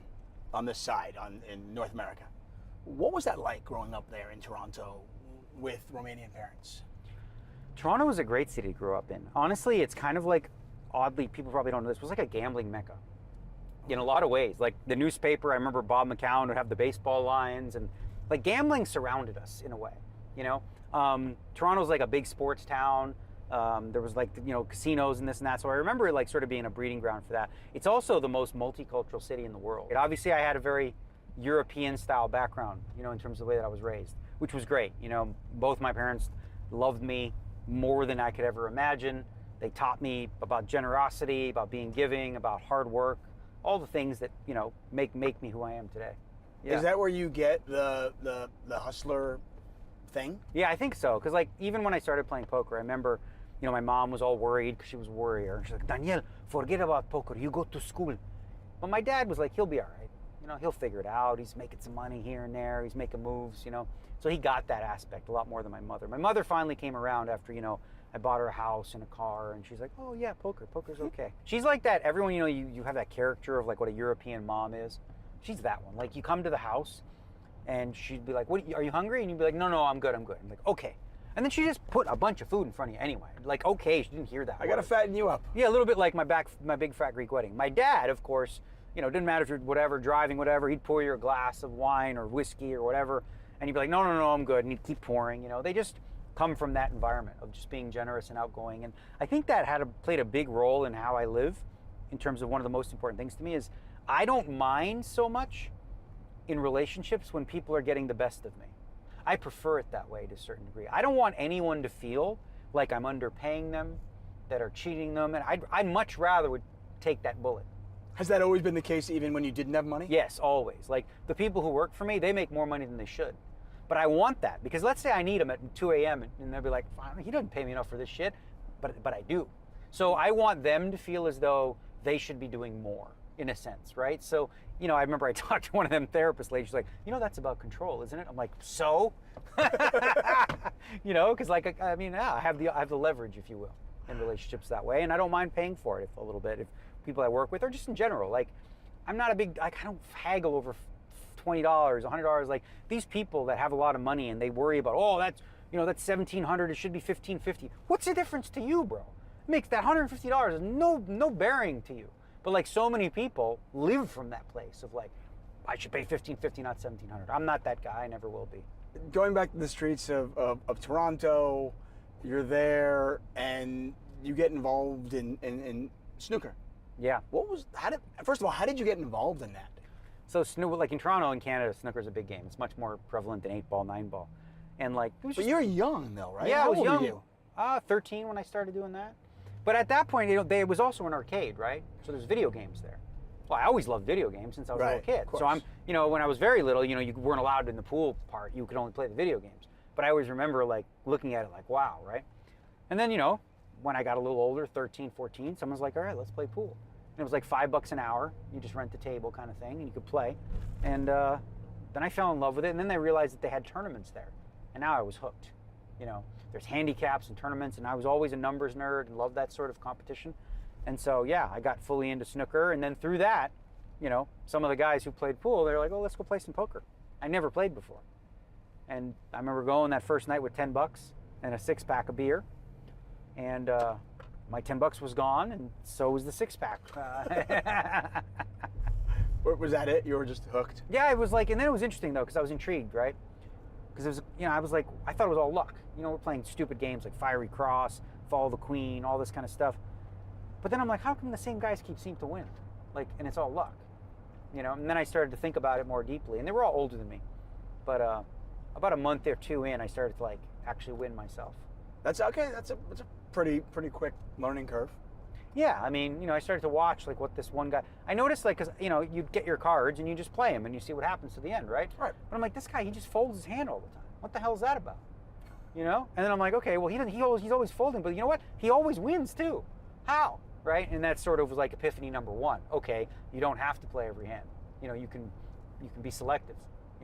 on this side in North America. What was that like growing up there in Toronto with Romanian parents? Toronto was a great city to grow up in. Honestly, it's kind of like, oddly, people probably don't know this, it was like a gambling mecca in a lot of ways. Like the newspaper, I remember Bob McCown would have the baseball lines, and like gambling surrounded us in a way, Toronto's like a big sports town. There was like, casinos and this and that. So I remember it like sort of being a breeding ground for that. It's also the most multicultural city in the world. Obviously I had a very European style background, in terms of the way that I was raised, which was great. Both my parents loved me more than I could ever imagine. They taught me about generosity, about being giving, about hard work, all the things that, make me who I am today. Yeah. Is that where you get the hustler thing? Yeah, I think so. Because like even when I started playing poker, I remember, my mom was all worried because she was a worrier. She's like, Daniel, forget about poker. You go to school. But my dad was like, he'll be all right. He'll figure it out. He's making some money here and there. He's making moves, So he got that aspect a lot more than my mother. My mother finally came around after, I bought her a house and a car, and she's like, oh yeah, poker's okay. She's like that. Everyone, you have that character of like what a European mom is. She's that one. Like you come to the house and she'd be like, "What? Are you hungry?" And you'd be like, "No, I'm good. I'm like, okay." And then she just put a bunch of food in front of you anyway. Like, okay, she didn't hear that. I gotta fatten you up. Yeah, a little bit like my big fat Greek wedding. My dad, of course, didn't matter if you're driving, whatever. He'd pour you a glass of wine or whiskey or whatever, and you'd be like, "No, I'm good." And he'd keep pouring. They just come from that environment of just being generous and outgoing. And I think that played a big role in how I live, in terms of one of the most important things to me is I don't mind so much in relationships when people are getting the best of me. I prefer it that way to a certain degree. I don't want anyone to feel like I'm underpaying them, that are cheating them, and I'd much rather would take that bullet. Has that always been the case even when you didn't have money? Yes, always. Like the people who work for me, they make more money than they should. But I want that, because let's say I need them at 2 a.m. and they'll be like, he doesn't pay me enough for this shit, but I do. So I want them to feel as though they should be doing more, in a sense, right? So, I remember I talked to one of them therapist ladies, she's like, that's about control, isn't it? I'm like, so? Because like, I have the leverage, if you will, in relationships that way, and I don't mind paying for it a little bit if people I work with, or just in general. Like, I'm not a big, I don't haggle over $20, $100. Like these people that have a lot of money and they worry about, oh, that's $1,700. It should be $1,550. What's the difference to you, bro? It makes that $150 is no bearing to you. But like so many people live from that place of like, I should pay $1,550, not $1,700. I'm not that guy. I never will be. Going back to the streets of Toronto, you're there and you get involved in snooker. Yeah. First of all, how did you get involved in that? So like in Toronto and Canada, snooker's a big game. It's much more prevalent than 8-ball, 9-ball. And like, But you're young though, right? Yeah, How I was old young. Are you? 13 when I started doing that. But at that point, it was also an arcade, right? So there's video games there. Well, I always loved video games since I was a little kid. So I'm, when I was very little, you weren't allowed in the pool part. You could only play the video games. But I always remember like looking at it like, wow, right? And then, when I got a little older, 13, 14, someone's like, all right, let's play pool. And it was like $5 an hour. You just rent the table kind of thing and you could play. And then I fell in love with it. And then I realized that they had tournaments there. And now I was hooked. There's handicaps and tournaments, and I was always a numbers nerd and loved that sort of competition. And so, yeah, I got fully into snooker. And then through that, some of the guys who played pool, they're like, oh, let's go play some poker. I never played before. And I remember going that first night with $10 and a 6-pack of beer. And my $10 was gone, and so was the 6-pack. Was that it? You were just hooked? Yeah, it was like, and then it was interesting though, because I was intrigued, right? Because it was, I was like, I thought it was all luck. We're playing stupid games like Fiery Cross, Follow the Queen, all this kind of stuff. But then I'm like, how come the same guys seem to win? Like, and it's all luck, And then I started to think about it more deeply, and they were all older than me. But about a month or two in, I started to like actually win myself. That's okay. That's a pretty quick learning curve. Yeah, I mean, I started to watch like what this one guy. I noticed like, cause you'd get your cards and you just play them and you see what happens to the end, right? Right. But I'm like, this guy, he just folds his hand all the time. What the hell is that about? And then I'm like, okay, well he's always folding, but you know what? He always wins too. How? Right? And that sort of was like epiphany number one. Okay, you don't have to play every hand. You can be selective.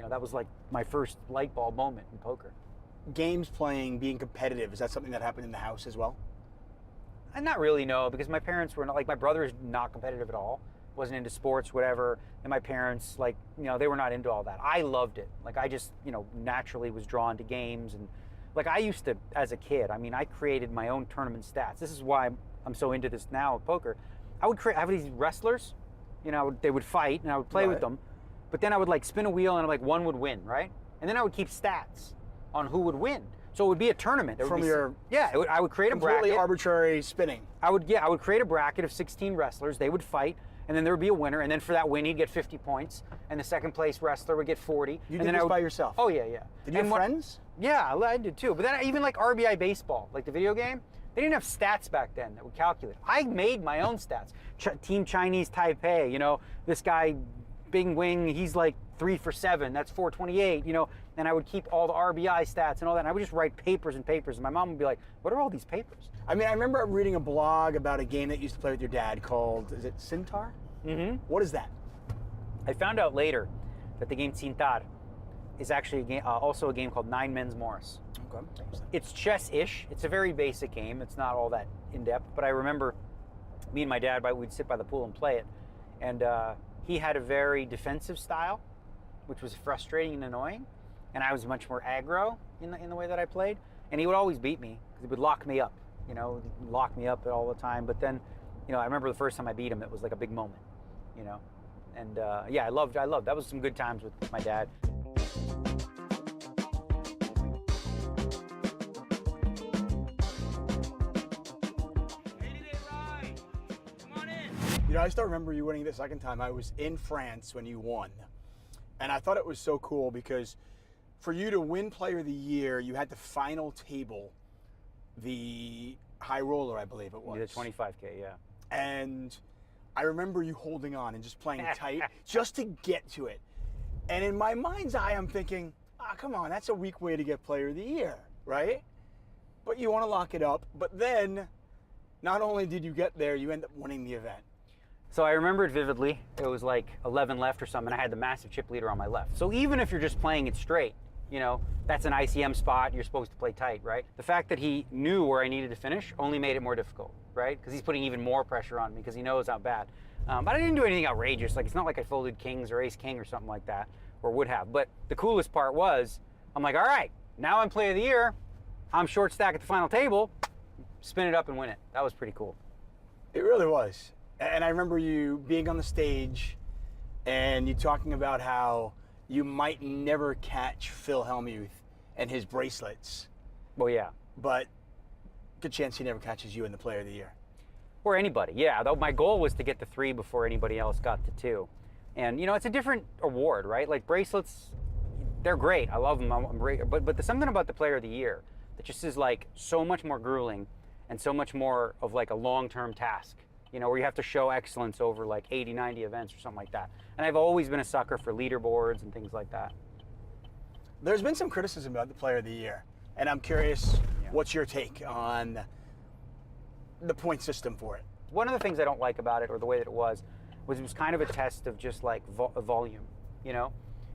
That was like my first light bulb moment in poker. Games playing, being competitive, is that something that happened in the house as well? Not really, no, because my parents were not, like, my brother is not competitive at all, wasn't into sports, whatever, and my parents, like, they were not into all that. I loved it. Like, I just, naturally was drawn to games, and, like, I used to, as a kid, I created my own tournament stats. This is why I'm so into this now with poker. I have these wrestlers, they would fight, and I would play with them, but then I would, like, spin a wheel, and, like, one would win, right? And then I would keep stats on who would win. So it would be a tournament. I would create a bracket. Completely arbitrary spinning. I would create a bracket of 16 wrestlers. They would fight, and then there would be a winner. And then for that win, he'd get 50 points, and the second place wrestler would get 40. You did this by yourself? Oh yeah. Did you have friends? Yeah, I did too. But then even like RBI baseball, like the video game, they didn't have stats back then that would calculate. I made my own stats. Team Chinese Taipei, this guy, Bing Wing, he's like 3 for 7. That's 428. And I would keep all the RBI stats and all that. And I would just write papers and papers. And my mom would be like, what are all these papers? I remember reading a blog about a game that you used to play with your dad called, is it Cintar? Mm-hmm. What is that? I found out later that the game Cintar is actually a game, also a game called Nine Men's Morris. Okay. It's chess-ish. It's a very basic game. It's not all that in-depth. But I remember me and my dad, we'd sit by the pool and play it. And he had a very defensive style, which was frustrating and annoying. And I was much more aggro in the way that I played. And he would always beat me because he would lock me up, lock me up all the time. But then, I remember the first time I beat him, it was like a big moment, And I loved, that was some good times with my dad. I still remember you winning the second time. I was in France when you won. And I thought it was so cool because for you to win Player of the Year, you had to final table the high roller, I believe it was. The 25K, yeah. And I remember you holding on and just playing tight just to get to it. And in my mind's eye, I'm thinking, come on, that's a weak way to get Player of the Year, right? But you want to lock it up. But then, not only did you get there, you end up winning the event. So I remember it vividly. It was like 11 left or something, and I had the massive chip leader on my left. So even if you're just playing it straight, that's an ICM spot, you're supposed to play tight, right? The fact that he knew where I needed to finish only made it more difficult, right? Because he's putting even more pressure on me because he knows how bad. But I didn't do anything outrageous. Like, it's not like I folded kings or ace king or something like that. or would have. But the coolest part was, I'm like, all right, now I'm player of the year. I'm short stack at the final table. Spin it up and win it. That was pretty cool. It really was. And I remember you being on the stage and you talking about how you might never catch Phil Hellmuth and his bracelets. Well, yeah. But good chance he never catches you in the player of the year. Or anybody, yeah. Though my goal was to get to 3 before anybody else got to 2. And, you know, it's a different award, right? Like bracelets, they're great. I love them. I'm great. But there's something about the player of the year that just is like so much more grueling and so much more of like a long-term task, you know, where you have to show excellence over like 80, 90 events or something like that. And I've always been a sucker for leaderboards and things like that. There's been some criticism about the player of the year. And I'm curious, what's your take on the point system for it? One of the things I don't like about it, or the way that it was kind of a test of just like volume, you know,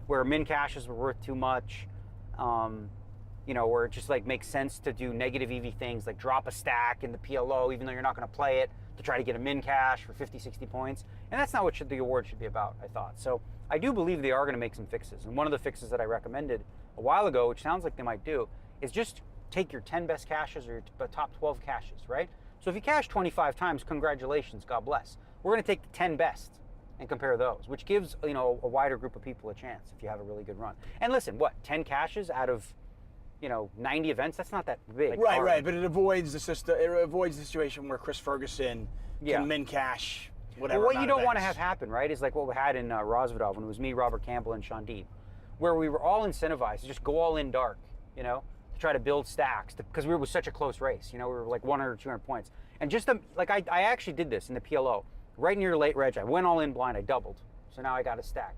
where min caches were worth too much, you know, where it just like makes sense to do negative EV things like drop a stack in the PLO even though you're not going to play it to try to get a min cache for 50, 60 points. And that's not what the award should be about, I thought. So I do believe they are going to make some fixes. And one of the fixes that I recommended a while ago, which sounds like they might do, is just take your 10 best caches or your top 12 caches, right? So if you cache 25 times, congratulations, God bless. We're going to take the 10 best and compare those, which gives, you know, a wider group of people a chance if you have a really good run. And listen, what, 10 caches out of, you know, 90 events? That's not that big. Right. But it avoids the system. It avoids the situation where Chris Ferguson can min cache whatever. Well, what you don't want to have happen, right, is like what we had in Rosvedov when it was me, Robert Campbell, and Sean Deeb, where we were all incentivized to just go all in dark, you know, to try to build stacks because we were such a close race. You know, we were like 100 or 200 points. And just like I actually did this in the PLO. Right near late reg, I went all in blind, I doubled. So now I got a stack.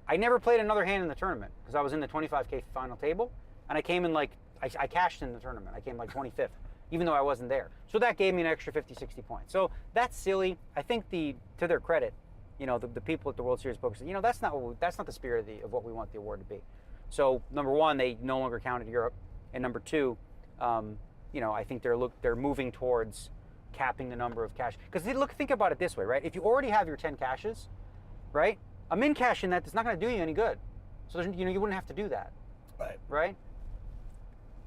I never played another hand in the tournament because I was in the 25K final table and I came in like, I cashed in the tournament. I came like 25th, even though I wasn't there. So that gave me an extra 50, 60 points. So that's silly. I think to their credit, you know, the people at the World Series of Poker said, you know, that's not the spirit of what we want the award to be. So number one, they no longer counted Europe. And number two, you know, I think they're moving towards capping the number of caches. Because think about it this way, right? If you already have your 10 caches, right? A min cache in that is not going to do you any good. So you know, you wouldn't have to do that. Right. Right?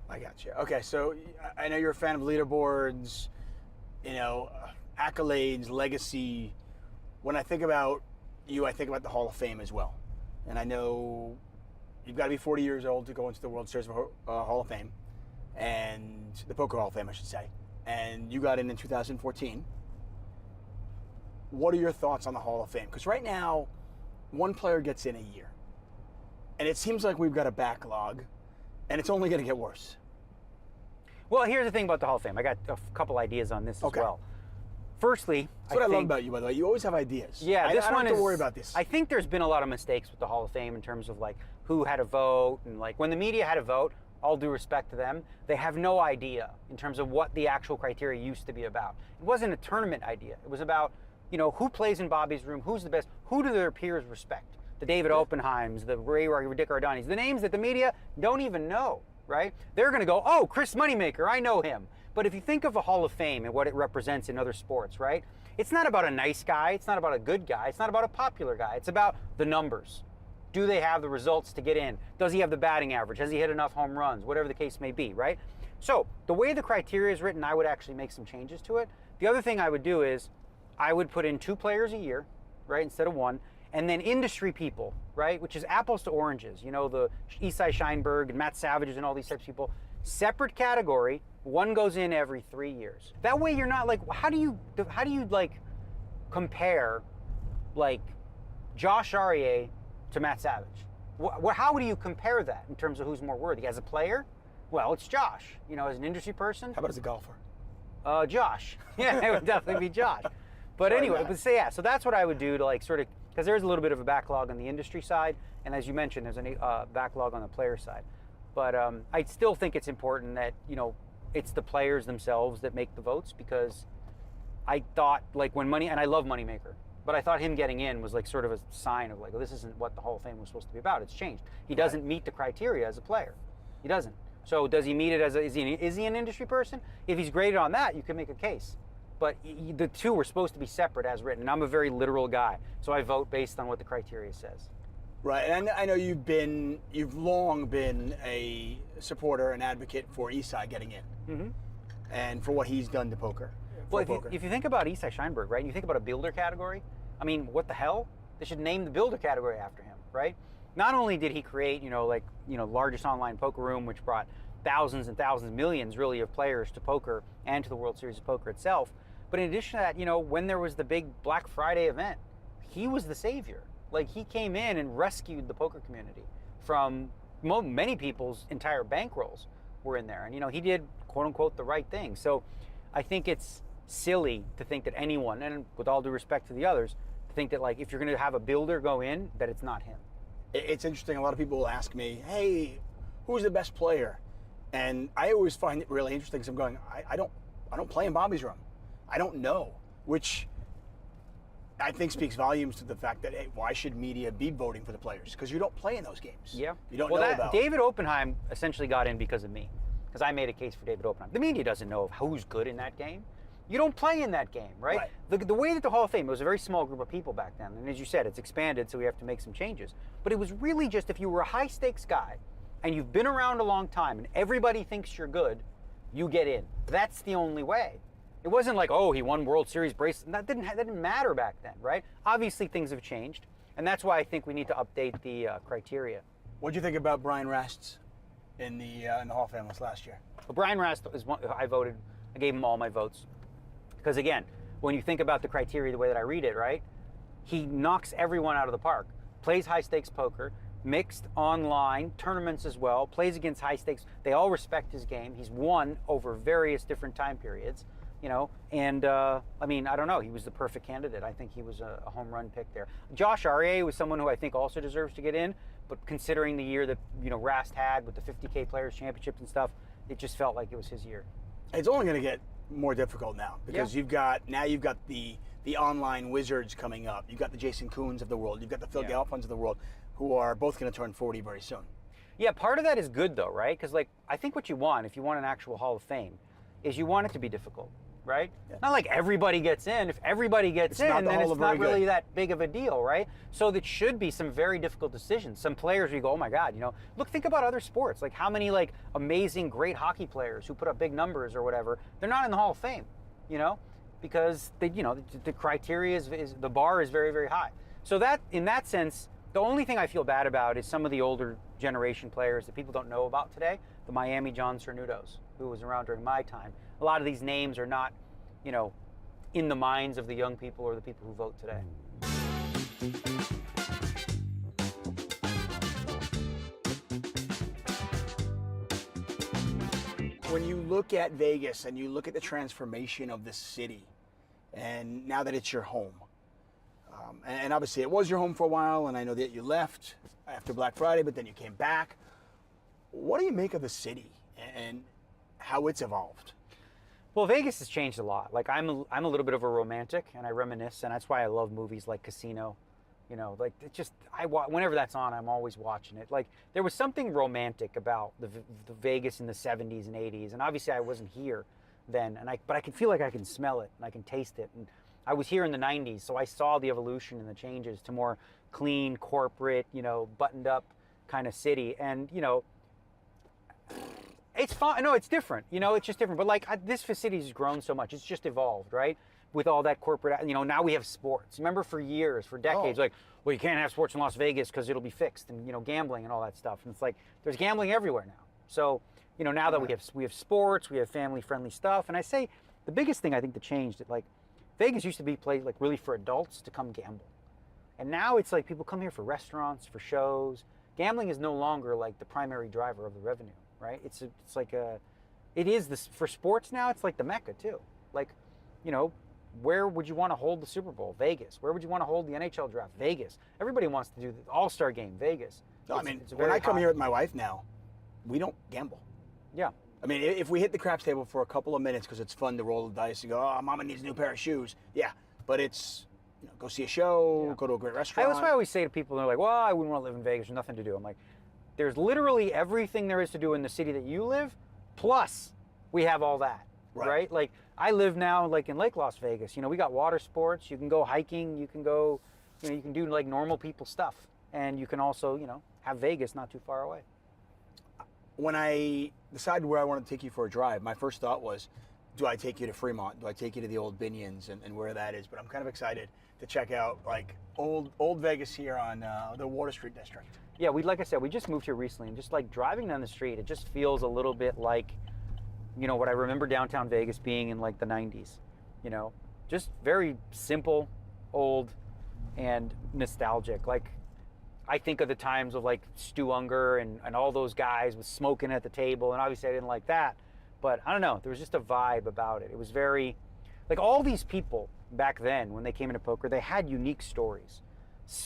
I got you. Okay, so I know you're a fan of leaderboards, you know, accolades, legacy. When I think about you, I think about the Hall of Fame as well. And I know you've got to be 40 years old to go into the World Series Hall of Fame, and the Poker Hall of Fame, I should say. And you got in 2014. What are your thoughts on the Hall of Fame? Because right now, one player gets in a year. And it seems like we've got a backlog, and it's only going to get worse. Well, here's the thing about the Hall of Fame. I got a couple ideas on this as well. Firstly, that's what I love about you, by the way. You always have ideas. Yeah, I don't have to worry about this. I think there's been a lot of mistakes with the Hall of Fame in terms of like who had a vote, and like when the media had a vote, all due respect to them, they have no idea in terms of what the actual criteria used to be about. It wasn't a tournament idea. It was about, you know, who plays in Bobby's room, who's the best, who do their peers respect? The David Oppenheims, the Ray Dick Ardanis, the names that the media don't even know, right? They're going to go, oh, Chris Moneymaker, I know him. But if you think of a Hall of Fame and what it represents in other sports, right? It's not about a nice guy. It's not about a good guy. It's not about a popular guy. It's about the numbers. Do they have the results to get in? Does he have the batting average? Has he hit enough home runs? Whatever the case may be, right? So the way the criteria is written, I would actually make some changes to it. The other thing I would do is I would put in 2 players a year, right, instead of 1, and then industry people, right, which is apples to oranges. You know, the Isai Scheinberg and Matt Savages and all these types of people. Separate category, 1 goes in every 3 years. That way you're not like, how do you like compare like Josh Arieh to Matt Savage? How do you compare that in terms of who's more worthy? As a player, well, it's Josh. You know, as an industry person. How about as a golfer? Josh. Yeah, it would definitely be Josh. But anyway, so that's what I would do to like sort of, because there's a little bit of a backlog on the industry side, and as you mentioned, there's a backlog on the player side. But I still think it's important that, you know, it's the players themselves that make the votes, because I thought like when and I love Moneymaker, but I thought him getting in was like sort of a sign of like, well, this isn't what the Hall of Fame was supposed to be about. It's changed. He doesn't meet the criteria as a player. He doesn't. So does he meet it as is he an industry person? If he's graded on that, you can make a case. But the two were supposed to be separate as written. And I'm a very literal guy, so I vote based on what the criteria says. Right, and I know you've long been a supporter and advocate for Isai getting in, and for what he's done to poker. Well, if you think about Isai Scheinberg, right, and you think about a builder category, I mean, what the hell? They should name the builder category after him, right? Not only did he create, largest online poker room, which brought thousands and thousands, millions really of players to poker and to the World Series of Poker itself, but in addition to that, when there was the big Black Friday event, he was the savior. Like, he came in and rescued the poker community from many people's entire bankrolls were in there. And, he did, quote unquote, the right thing. So I think it's silly to think that anyone, and with all due respect to the others, to think that, like, if you're going to have a builder go in, that it's not him. It's interesting. A lot of people will ask me, hey, who's the best player? And I always find it really interesting because I'm going, I don't play in Bobby's room. I don't know, which I think speaks volumes to the fact that, hey, why should media be voting for the players? Because you don't play in those games. Yeah. You don't know about. David Oppenheim essentially got in because of me, because I made a case for David Oppenheim. The media doesn't know who's good in that game. You don't play in that game, right? The way that the Hall of Fame, it was a very small group of people back then. And as you said, it's expanded, so we have to make some changes. But it was really just if you were a high stakes guy and you've been around a long time and everybody thinks you're good, you get in. That's the only way. It wasn't like, oh, he won World Series bracelet. That didn't matter back then, right? Obviously, things have changed, and that's why I think we need to update the criteria. What do you think about Brian Rast's in the Hall of Fame list last year? Well, Brian Rast is one I voted. I gave him all my votes because, again, when you think about the criteria the way that I read it, right, he knocks everyone out of the park. Plays high stakes poker, mixed online tournaments as well. Plays against high stakes. They all respect his game. He's won over various different time periods. And I mean, I don't know. He was the perfect candidate. I think he was a home run pick there. Josh Aryeh was someone who I think also deserves to get in, but considering the year that, Rast had with the 50K Players Championships and stuff, it just felt like it was his year. It's only going to get more difficult now because you've got the online wizards coming up. You've got the Jason Koons of the world. You've got the Phil Galfons of the world, who are both going to turn 40 very soon. Yeah, part of that is good though, right? Because I think what you want, if you want an actual Hall of Fame, is you want it to be difficult. Right? Yeah. Not like everybody gets in. If everybody gets in, then it's not really that big of a deal, right? So that should be some very difficult decisions. Some players you go, oh my God, think about other sports. Like how many amazing, great hockey players who put up big numbers or whatever, they're not in the Hall of Fame, because they, the criteria is the bar is very, very high. So that, in that sense, the only thing I feel bad about is some of the older generation players that people don't know about today, the Miami John Cernudos, who was around during my time. A lot of these names are not, in the minds of the young people or the people who vote today. When you look at Vegas and you look at the transformation of the city, and now that it's your home, and obviously it was your home for a while, and I know that you left after Black Friday, but then you came back. What do you make of the city and how it's evolved? Well, Vegas has changed a lot. Like I'm a little bit of a romantic, and I reminisce, and that's why I love movies like Casino. It's just whenever that's on, I'm always watching it. Like there was something romantic about the Vegas in the 70s and 80s, and obviously I wasn't here then, but I can feel like I can smell it and I can taste it. And I was here in the 90s, so I saw the evolution and the changes to more clean, corporate, buttoned up kind of city, and it's fine. No, it's different. It's just different. But this city has grown so much. It's just evolved, right? With all that corporate, now we have sports. Remember for years, for decades, well, you can't have sports in Las Vegas because it'll be fixed, and gambling and all that stuff. And it's like there's gambling everywhere now. So now that we have sports, we have family-friendly stuff. And I say the biggest thing I think that changed it, Vegas used to be a place really for adults to come gamble, and now it's like people come here for restaurants, for shows. Gambling is no longer the primary driver of the revenue. Right? It is this for sports now. It's like the Mecca too. Where would you want to hold the Super Bowl? Vegas. Where would you want to hold the NHL draft? Vegas. Everybody wants to do the All-Star game. Vegas. No, when I come here with my wife now, we don't gamble. Yeah. I mean, if we hit the craps table for a couple of minutes because it's fun to roll the dice and go, oh, Mama needs a new pair of shoes. Yeah, but it's go see a show, go to a great restaurant. That's why I always say to people, they're like, well, I wouldn't want to live in Vegas. There's nothing to do. I'm like, there's literally everything there is to do in the city that you live, plus we have all that, right? Like I live now in Lake Las Vegas. We got water sports. You can go hiking. You can go, you can do normal people stuff. and you can also, you know, have Vegas not too far away. When I decided where I wanted to take you for a drive, my first thought was, do I take you to Fremont? Do I take you to the old Binions and where that is? But I'm kind of excited to check out like old Vegas here on the Water Street district. Yeah, like I said, we just moved here recently, and just like driving down the street, it just feels a little bit like, you know, what I remember downtown Vegas being in like the 90s. You know, just very simple, old, and nostalgic. Like, I think of the times of like Stu Unger and all those guys with smoking at the table, and obviously I didn't like that, but I don't know, there was just a vibe about it. It was very, like all these people back then when they came into poker, they had unique stories.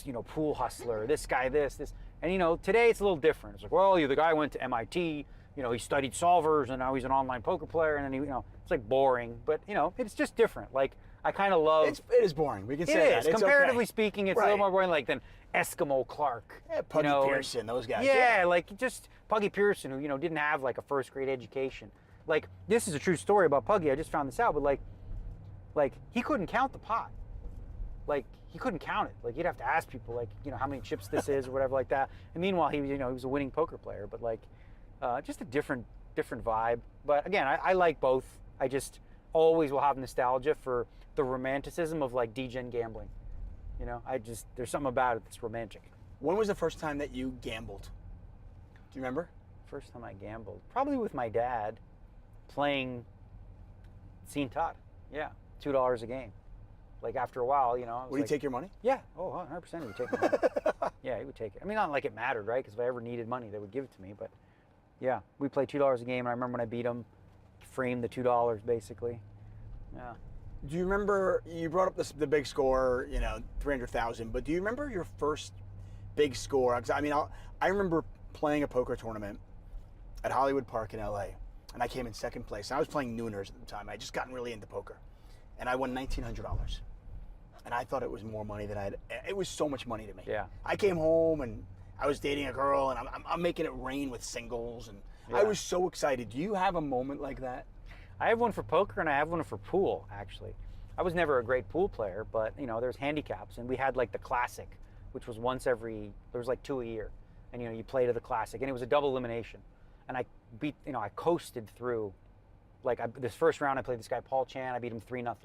You know, pool hustler, this guy, this, and you know, today it's a little different. It's like, well, the guy went to MIT, you know, he studied solvers and now he's an online poker player, and then he, you know, it's like boring, but you know, it's just different. Like, I kind of love. It is boring. We can say that. It is. Comparatively okay. speaking, it's right. a little more boring like than Eskimo Clark. Yeah, Puggy you know, Pearson, those guys. Yeah, like just Puggy Pearson, who, you know, didn't have like a first grade education. Like, this is a true story about Puggy. I just found this out, but like he couldn't count the pot. Like, he couldn't count it. Like, you'd have to ask people, like, you know, how many chips this is or whatever like that. And meanwhile, he was, you know, he was a winning poker player, but like, just a different vibe. But again, I like both. I just always will have nostalgia for the romanticism of like degen gambling. You know, there's something about it that's romantic. When was the first time that you gambled? Do you remember? First time I gambled, probably with my dad, playing Scene Todd. Yeah, $2 a game. Like, after a while, you know. Would he take your money? Yeah. Oh, 100% he would take my money. Yeah, he would take it. I mean, not like it mattered, right? Because if I ever needed money, they would give it to me. But yeah, we played $2 a game, and I remember when I beat him, framed the $2 basically. Yeah. Do you remember, you brought up the big score, you know, 300,000, but do you remember your first big score? I mean, I remember playing a poker tournament at Hollywood Park in LA, and I came in second place. And I was playing Nooners at the time. I had just gotten really into poker, and I won $1,900. And I thought it was more money than I had. It was so much money to me. Yeah. I came home and I was dating a girl, and I'm making it rain with singles, and yeah. I was so excited. Do you have a moment like that? I have one for poker, and I have one for pool, actually. I was never a great pool player, but you know, there's handicaps, and we had like the classic, which was there was like 2 a year, and you know, you play to the classic, and it was a double elimination, and I coasted through. Like, this first round, I played this guy Paul Chan. I beat him 3-0,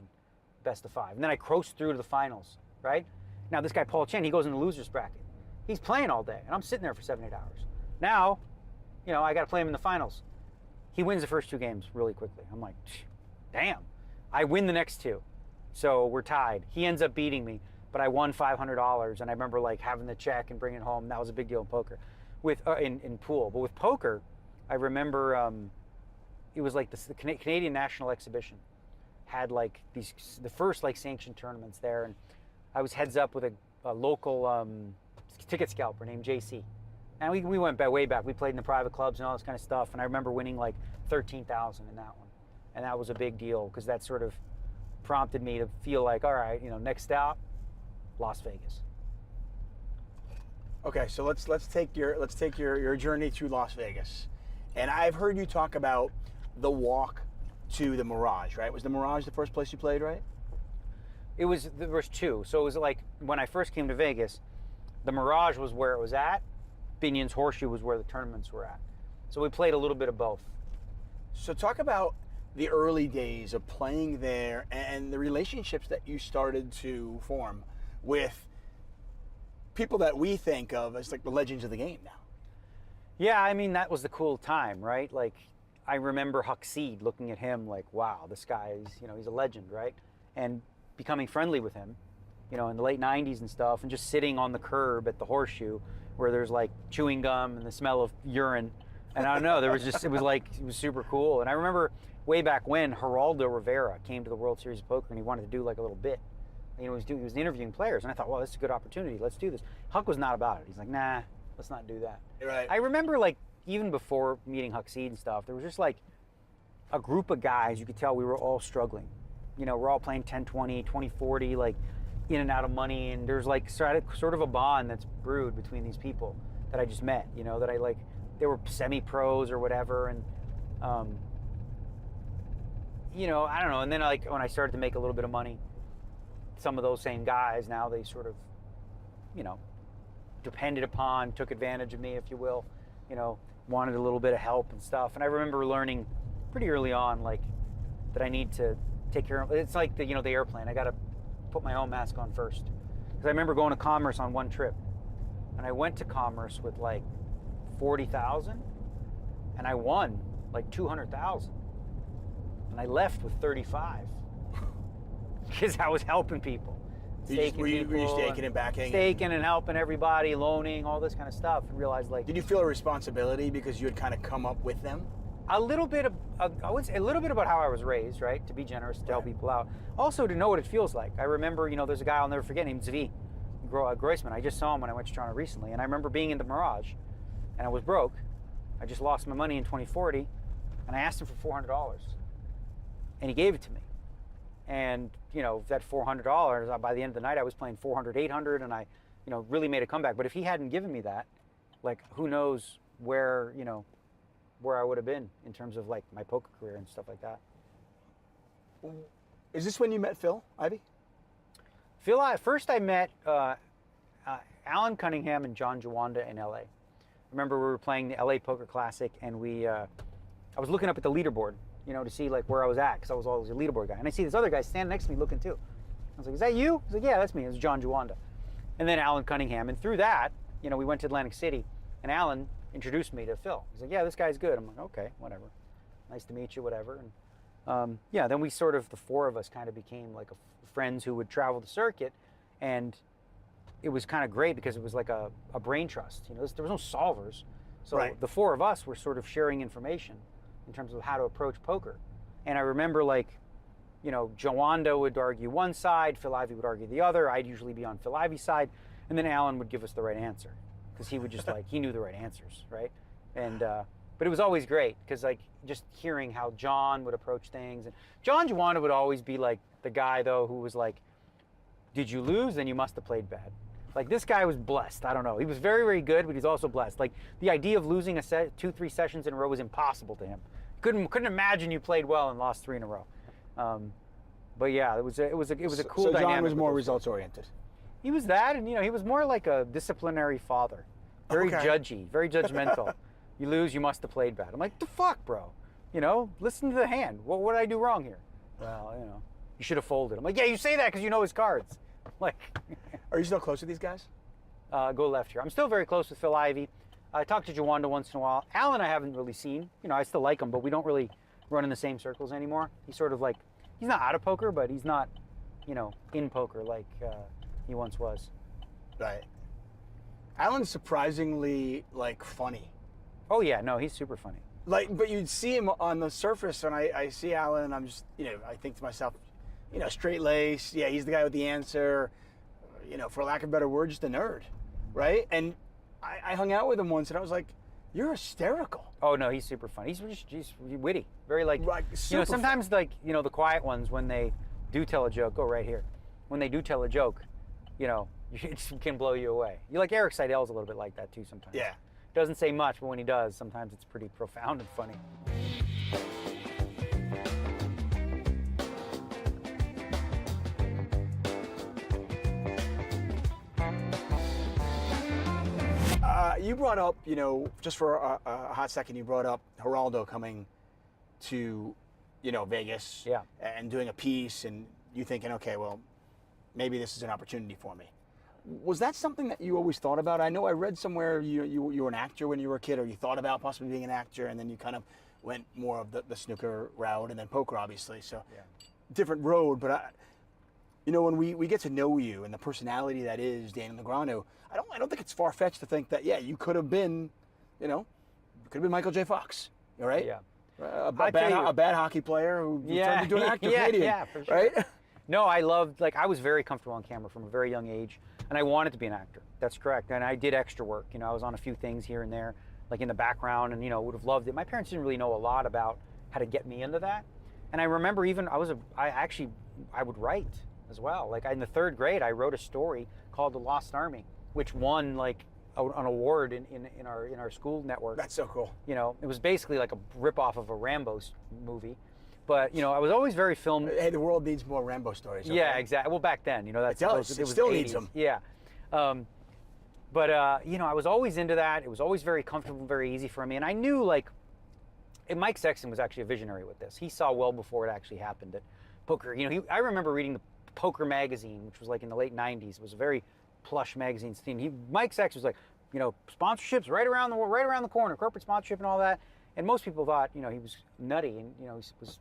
best of 5, and then I coasted through to the finals. Right now, this guy Paul Chan, he goes in the losers bracket. He's playing all day, and I'm sitting there for 7-8 hours. Now, you know, I got to play him in the finals. He wins the first 2 games really quickly. I'm like, damn. I win the next 2. So we're tied. He ends up beating me, but I won $500, and I remember like having the check and bringing it home. That was a big deal in poker, in pool. But with poker, I remember it was like the Canadian National Exhibition had like the first like sanctioned tournaments there, and I was heads up with a local ticket scalper named JC, and we went way back. We played in the private clubs and all this kind of stuff, and I remember winning like 13,000 in that one, and that was a big deal because that sort of prompted me to feel like, all right, you know, next stop, Las Vegas. Okay, so let's take your journey to Las Vegas, and I've heard you talk about the walk to the Mirage, right? Was the Mirage the first place you played, right? There was 2. So it was like when I first came to Vegas, the Mirage was where it was at. Binion's Horseshoe was where the tournaments were at. So we played a little bit of both. So talk about the early days of playing there and the relationships that you started to form with people that we think of as like the legends of the game now. Yeah, I mean, that was the cool time, right? Like, I remember Huckseed looking at him like, wow, this guy is, you know, he's a legend, right? And becoming friendly with him, you know, in the late 90s and stuff, and just sitting on the curb at the Horseshoe where there's like chewing gum and the smell of urine. And I don't know, it was super cool. And I remember way back when Geraldo Rivera came to the World Series of Poker and he wanted to do like a little bit. You know, he was interviewing players, and I thought, well, this is a good opportunity. Let's do this. Huck was not about it. He's like, nah, let's not do that. Right. I remember like, even before meeting Huckseed and stuff, there was just like a group of guys, you could tell we were all struggling. You know, we're all playing 10-20, 20-40, like in and out of money, and there's like sort of a bond that's brewed between these people that I just met, you know, that I like, they were semi-pros or whatever, and you know, I don't know, and then like when I started to make a little bit of money, some of those same guys, now they sort of, you know, depended upon, took advantage of me, if you will, wanted a little bit of help and stuff. And I remember learning pretty early on, like, that I need to take care of, it's like the airplane. I got to put my own mask on first. Because I remember going to Commerce on one trip, and I went to Commerce with like 40,000, and I won like 200,000, and I left with 35 because I was helping people. Were you staking and backing? Staking and helping everybody, loaning, all this kind of stuff, and realized, like... Did you feel a responsibility because you had kind of come up with them? A little bit I would say a little bit about how I was raised, right? To be generous, to help people out. Also to know what it feels like. I remember, there's a guy I'll never forget named Zvi Groisman. I just saw him when I went to Toronto recently, and I remember being in the Mirage, and I was broke. I just lost my money in 2040, and I asked him for $400, and he gave it to me. And that $400, by the end of the night, I was playing 400, 800, and I, really made a comeback. But if he hadn't given me that, like, who knows where I would have been in terms of like my poker career and stuff like that. Is this when you met Phil Ivey? Phil, first I met Alan Cunningham and John Jawanda in LA. I remember we were playing the LA Poker Classic, and I was looking up at the leaderboard, to see like where I was at, because I was always a leaderboard guy. And I see this other guy standing next to me looking too. I was like, is that you? He's like, yeah, that's me. It was John Jawanda. And then Alan Cunningham. And through that, we went to Atlantic City, and Alan introduced me to Phil. He's like, yeah, this guy's good. I'm like, okay, whatever. Nice to meet you, whatever. And then we sort of, the four of us kind of became like friends who would travel the circuit. And it was kind of great because it was like a brain trust. There was no solvers. So the four of us were sort of sharing information in terms of how to approach poker. And I remember, like, Jawanda would argue one side, Phil Ivey would argue the other. I'd usually be on Phil Ivey's side. And then Alan would give us the right answer, because he would just he knew the right answers, right? And but it was always great, because like just hearing how John would approach things, and John Jawanda would always be like the guy though who was like, did you lose? Then you must have played bad. Like, this guy was blessed. I don't know. He was very, very good, but he's also blessed. Like, the idea of losing 2-3 sessions in a row was impossible to him. Couldn't imagine you played well and lost 3 in a row. But yeah, it was a cool dynamic. So John was more results oriented. He was that, and he was more like a disciplinary father. Very judgy, very judgmental. You lose, you must have played bad. I'm like, the fuck, bro? Listen to the hand. What did I do wrong here? Well, you should have folded. I'm like, yeah, you say that because you know his cards. Like, are you still close with these guys? Go left here. I'm still very close with Phil Ivey. I talk to Jawanda once in a while. Alan I haven't really seen. I still like him, but we don't really run in the same circles anymore. He's sort of like, he's not out of poker, but he's not, in poker like he once was. Right. Alan's surprisingly, like, funny. Oh yeah, no, he's super funny. Like, but you'd see him on the surface, and I see Alan, and I'm just, I think to myself, straight lace. Yeah, he's the guy with the answer. For lack of a better word, just a nerd, right? And I hung out with him once, and I was like, "You're hysterical." Oh no, he's super funny. He's witty, very like sometimes funny. Like the quiet ones, when they do tell a joke. Go right here. When they do tell a joke, it can blow you away. You like Eric Seidel's a little bit like that too sometimes. Yeah. Doesn't say much, but when he does, sometimes it's pretty profound and funny. You brought up, just for a hot second, you brought up Geraldo coming to, Vegas, and doing a piece, and you thinking, okay, well, maybe this is an opportunity for me. Was that something that you always thought about? I know I read somewhere you were an actor when you were a kid, or you thought about possibly being an actor, and then you kind of went more of the snooker route, and then poker, obviously. So different road, but when we get to know you and the personality that is Daniel Negreanu, I don't think it's far-fetched to think that, you could have been, Michael J. Fox, right? Yeah. A bad hockey player who turned into an actor, Canadian, for sure. right? No, I was very comfortable on camera from a very young age, and I wanted to be an actor. That's correct. And I did extra work. I was on a few things here and there, like in the background, and, would have loved it. My parents didn't really know a lot about how to get me into that. And I remember even, I would write as well. Like in the 3rd grade, I wrote a story called The Lost Army, which won like an award in our school network. That's so cool. It was basically like a ripoff of a Rambo movie. But, I was always very film. Hey, the world needs more Rambo stories. Okay? Yeah, exactly. Well, back then, it still needs them. Yeah. But you know, I was always into that. It was always very comfortable, very easy for me. And I knew, like, and Mike Sexton was actually a visionary with this. He saw well before it actually happened at poker. You know, I remember reading the Poker magazine, which was like in the late 90s. It was a very plush magazine scene. Mike Sexton was like, you know, sponsorships right around the corner, corporate sponsorship and all that. And most people thought, you know, he was nutty and, you know, he was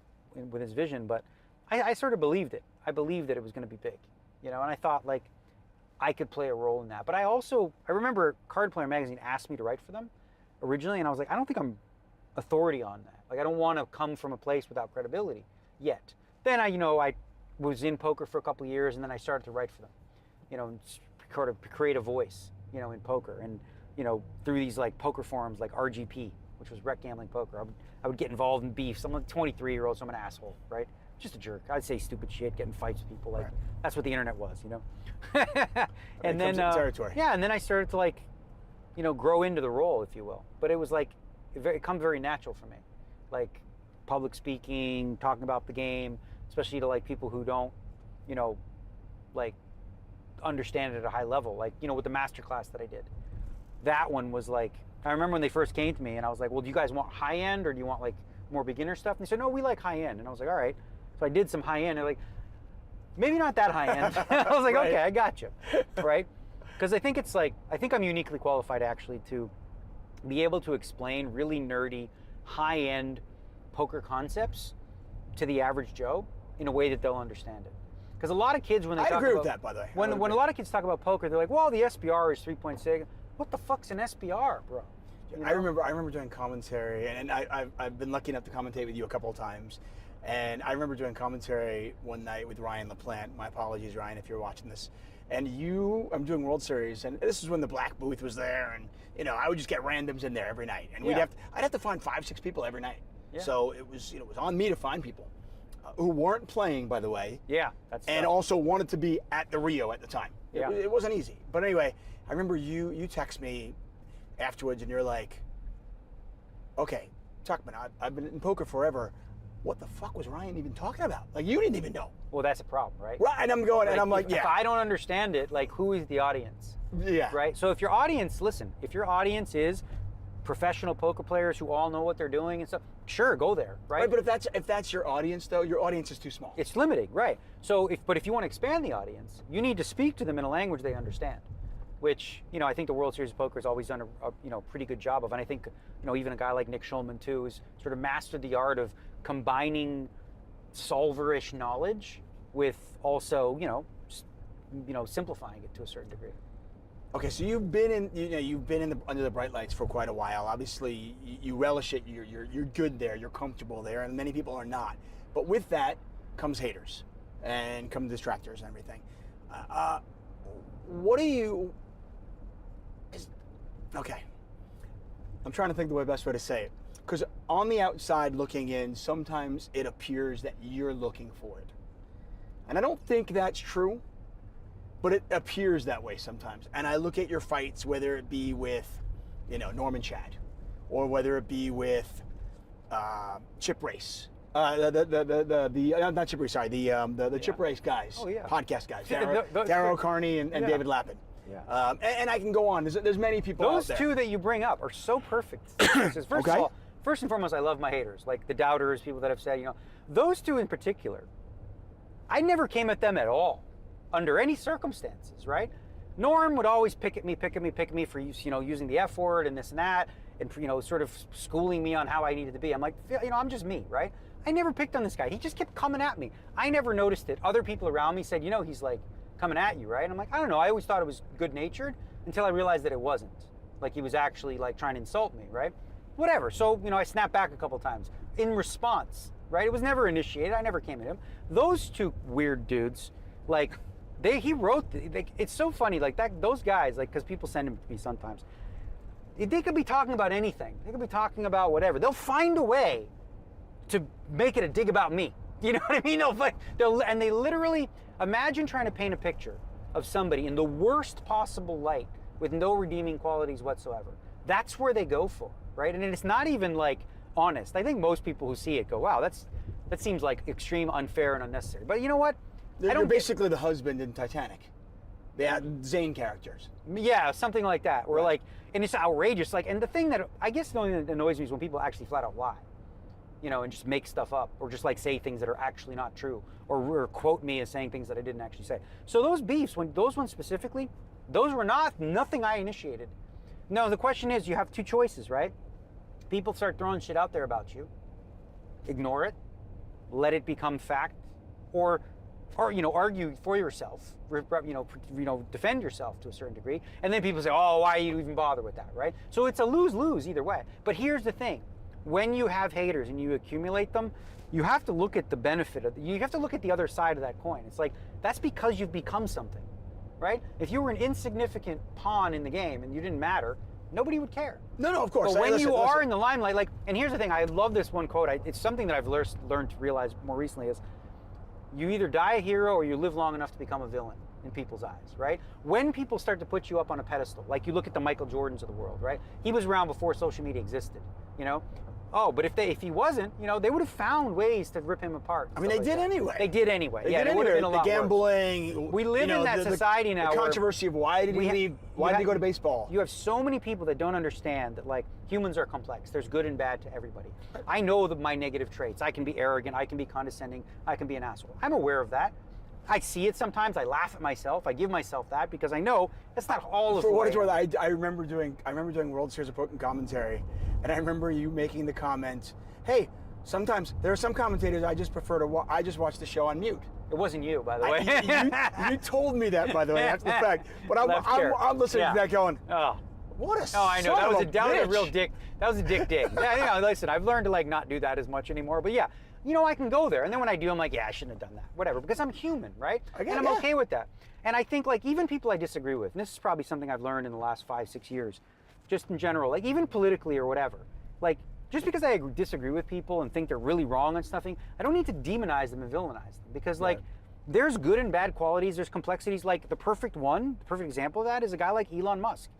with his vision. But I sort of believed it. I believed that it was going to be big, you know, and I thought, like, I could play a role in that. But I remember Card Player magazine asked me to write for them originally, and I was like, I don't think I'm authority on that. Like, I don't want to come from a place without credibility yet. Then I was in poker for a couple of years, and then I started to write for them, you know, and sort of create a voice, you know, in poker. And, you know, through these like poker forums like RGP, which was Rec Gambling Poker, I would get involved in beefs. I'm a 23-year-old, so I'm an asshole, right? Just a jerk. I'd say stupid shit, get in fights with people. Like, that's what the internet was, you know? And then, territory. Yeah, and then I started to, like, you know, grow into the role, if you will. But it was like, it comes very natural for me. Like, public speaking, talking about the game, especially to, like, people who don't, you know, like, understand it at a high level. Like, you know, with the masterclass that I did. That one was like, I remember when they first came to me and I was like, well, do you guys want high end or do you want, like, more beginner stuff? And they said, no, we like high end. And I was like, all right. So I did some high end. They're like, maybe not that high end. I was like, Right. okay, I got you. Right? Because I think it's like, I think I'm uniquely qualified actually to be able to explain really nerdy, high end poker concepts to the average Joe in a way that they'll understand it. Because a lot of kids, when they I talk agree about, with that, by the way. When a lot of kids talk about poker, they're like, well, the SPR is 3.6. What the fuck's an SPR, bro? You know? I remember doing commentary, and I've been lucky enough to commentate with you a couple of times. And I remember doing commentary one night with Ryan LaPlante. My apologies, Ryan, if you're watching this. And I'm doing World Series, and this is when the black booth was there, and you know, I would just get randoms in there every night, and I'd have to find 5-6 people every night. Yeah. So it was on me to find people who weren't playing, by the way. Yeah, that's and tough. also wanted to be at the Rio at the time. Yeah. It wasn't easy, but anyway, I remember you text me afterwards, and you're like, "Okay, Tuckman, I've been in poker forever. What the fuck was Ryan even talking about? Like, you didn't even know." Well, that's a problem, right? Right, and I'm going, and I'm like, if I don't understand it, like, who is the audience? Yeah. Right? So if your audience, listen, if your audience is professional poker players who all know what they're doing and stuff, sure, go there, right? Right, but if that's your audience, though, your audience is too small. It's limiting, right? So if you want to expand the audience, you need to speak to them in a language they understand, which, you know, I think the World Series of Poker has always done a pretty good job of. And I think, you know, even a guy like Nick Schulman too has sort of mastered the art of combining solver-ish knowledge with also, you know, simplifying it to a certain degree. Okay, so you've been under the bright lights for quite a while. Obviously, you relish it. You're good there. You're comfortable there, and many people are not. But with that comes haters, and come distractors and everything. What do you? Okay, I'm trying to think the best way to say it. Because on the outside looking in, sometimes it appears that you're looking for it, and I don't think that's true. But it appears that way sometimes. And I look at your fights, whether it be with, you know, Norman Chad, or whether it be with Chip Race, not Chip Race, sorry, the Chip Race guys, podcast guys, Darrow Carney and David Lappin. Yeah. And I can go on. There's many people Those out there. two that you bring up are so perfect. First of all, first and foremost, I love my haters, like the doubters, people that have said, you know, those two in particular, I never came at them at all. Under any circumstances, right? Norm would always pick at me for, you know, using the F word and this and that, and, you know, sort of schooling me on how I needed to be. I'm like, you know, I'm just me, right? I never picked on this guy. He just kept coming at me. I never noticed it. Other people around me said, you know, he's like coming at you, right? And I'm like, I don't know. I always thought it was good-natured until I realized that it wasn't. Like, he was actually like trying to insult me, right? Whatever. So, you know, I snapped back a couple times in response, right? It was never initiated. I never came at him. Those two weird dudes, like, he wrote, it's so funny, like that, those guys, like, because people send them to me sometimes, they could be talking about anything. They could be talking about whatever. They'll find a way to make it a dig about me. You know what I mean? And they literally, imagine trying to paint a picture of somebody in the worst possible light with no redeeming qualities whatsoever. That's where they go for, right? And it's not even like honest. I think most people who see it go, wow, that seems like extreme, unfair, and unnecessary. But you know what? You're basically the husband in Titanic. Zane characters. Yeah, something like that. Where like, and it's outrageous. Like, and the thing that I guess the only thing that annoys me is when people actually flat out lie, you know, and just make stuff up, or just like say things that are actually not true, or quote me as saying things that I didn't actually say. So those beefs, when those ones specifically, those were nothing I initiated. No, the question is, you have two choices, right? People start throwing shit out there about you. Ignore it, let it become fact, or you know, argue for yourself, defend yourself to a certain degree, and then people say, oh, why you even bother with that, right? So it's a lose-lose either way. But here's the thing, when you have haters and you accumulate them, you have to look at the benefit of, you have to look at the other side of that coin. It's like, that's because you've become something, right? If you were an insignificant pawn in the game and you didn't matter, nobody would care. No, of course. But when you are in the limelight, like, and here's the thing, I love this one quote. It's something that I've learned to realize more recently is, you either die a hero or you live long enough to become a villain in people's eyes, right? When people start to put you up on a pedestal, like you look at the Michael Jordans of the world, right? He was around before social media existed, you know? Oh, but if he wasn't, you know, they would have found ways to rip him apart. I mean, they did anyway. They did anyway. They Yeah, did it would have anyway. been a lot The gambling. worse. We live in that society now. The where controversy of why did he leave? Why did he go to baseball? You have so many people that don't understand that, like, humans are complex. There's good and bad to everybody. I know my negative traits. I can be arrogant. I can be condescending. I can be an asshole. I'm aware of that. I see it sometimes. I laugh at myself. I give myself that because I know that's not all of For who what I it's am. worth, I remember doing World Series of Poker commentary, and I remember you making the comment, "Hey, sometimes there are some commentators I just prefer to I just watch the show on mute." It wasn't you, by the way. You told me that, by the way. That's the fact. But I'm listening to that going, oh. What a I know son that was of a bitch. real dick. That was a dick dig. Yeah, you know, listen, I've learned to like not do that as much anymore. But yeah, you know, I can go there, and then when I do, I'm like, yeah, I shouldn't have done that. Whatever, because I'm human, right? And I'm okay with that. And I think like even people I disagree with, and this is probably something I've learned in the last 5-6 years, just in general, like even politically or whatever, like just because I disagree with people and think they're really wrong on something, I don't need to demonize them and villainize them because like. There's good and bad qualities. There's complexities. Like the perfect example of that is a guy like Elon Musk,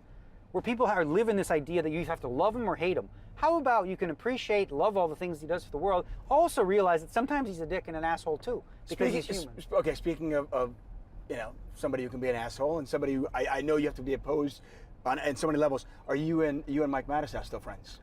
where people live in this idea that you have to love him or hate him. How about you can appreciate, love all the things he does for the world, also realize that sometimes he's a dick and an asshole too, because he's human. Okay, speaking of you know, somebody who can be an asshole and somebody who I know you have to be opposed on so many levels. Are you and Mike Mattis still friends?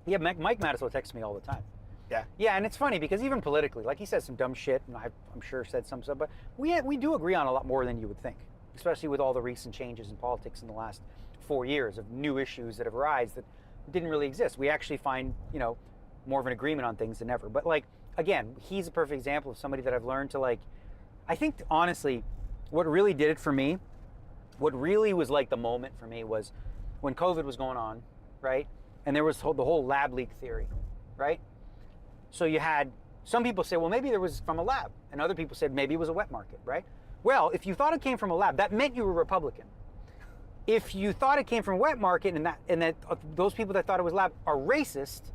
Yeah, Mike Mattis will text me all the time. Yeah. Yeah, and it's funny because even politically, like he says some dumb shit, and I'm sure said some stuff, but we do agree on a lot more than you would think, especially with all the recent changes in politics in the last 4 years of new issues that have arisen that didn't really exist. We actually find, you know, more of an agreement on things than ever. But like, again, he's a perfect example of somebody that I've learned to like, I think honestly, what really did it for me, what really was like the moment for me was when COVID was going on, right? And there was the whole lab leak theory, right? So you had some people say, well, maybe there was from a lab, and other people said maybe it was a wet market, right? Well, if you thought it came from a lab, that meant you were Republican. If you thought it came from a wet market, and that those people that thought it was lab are racist,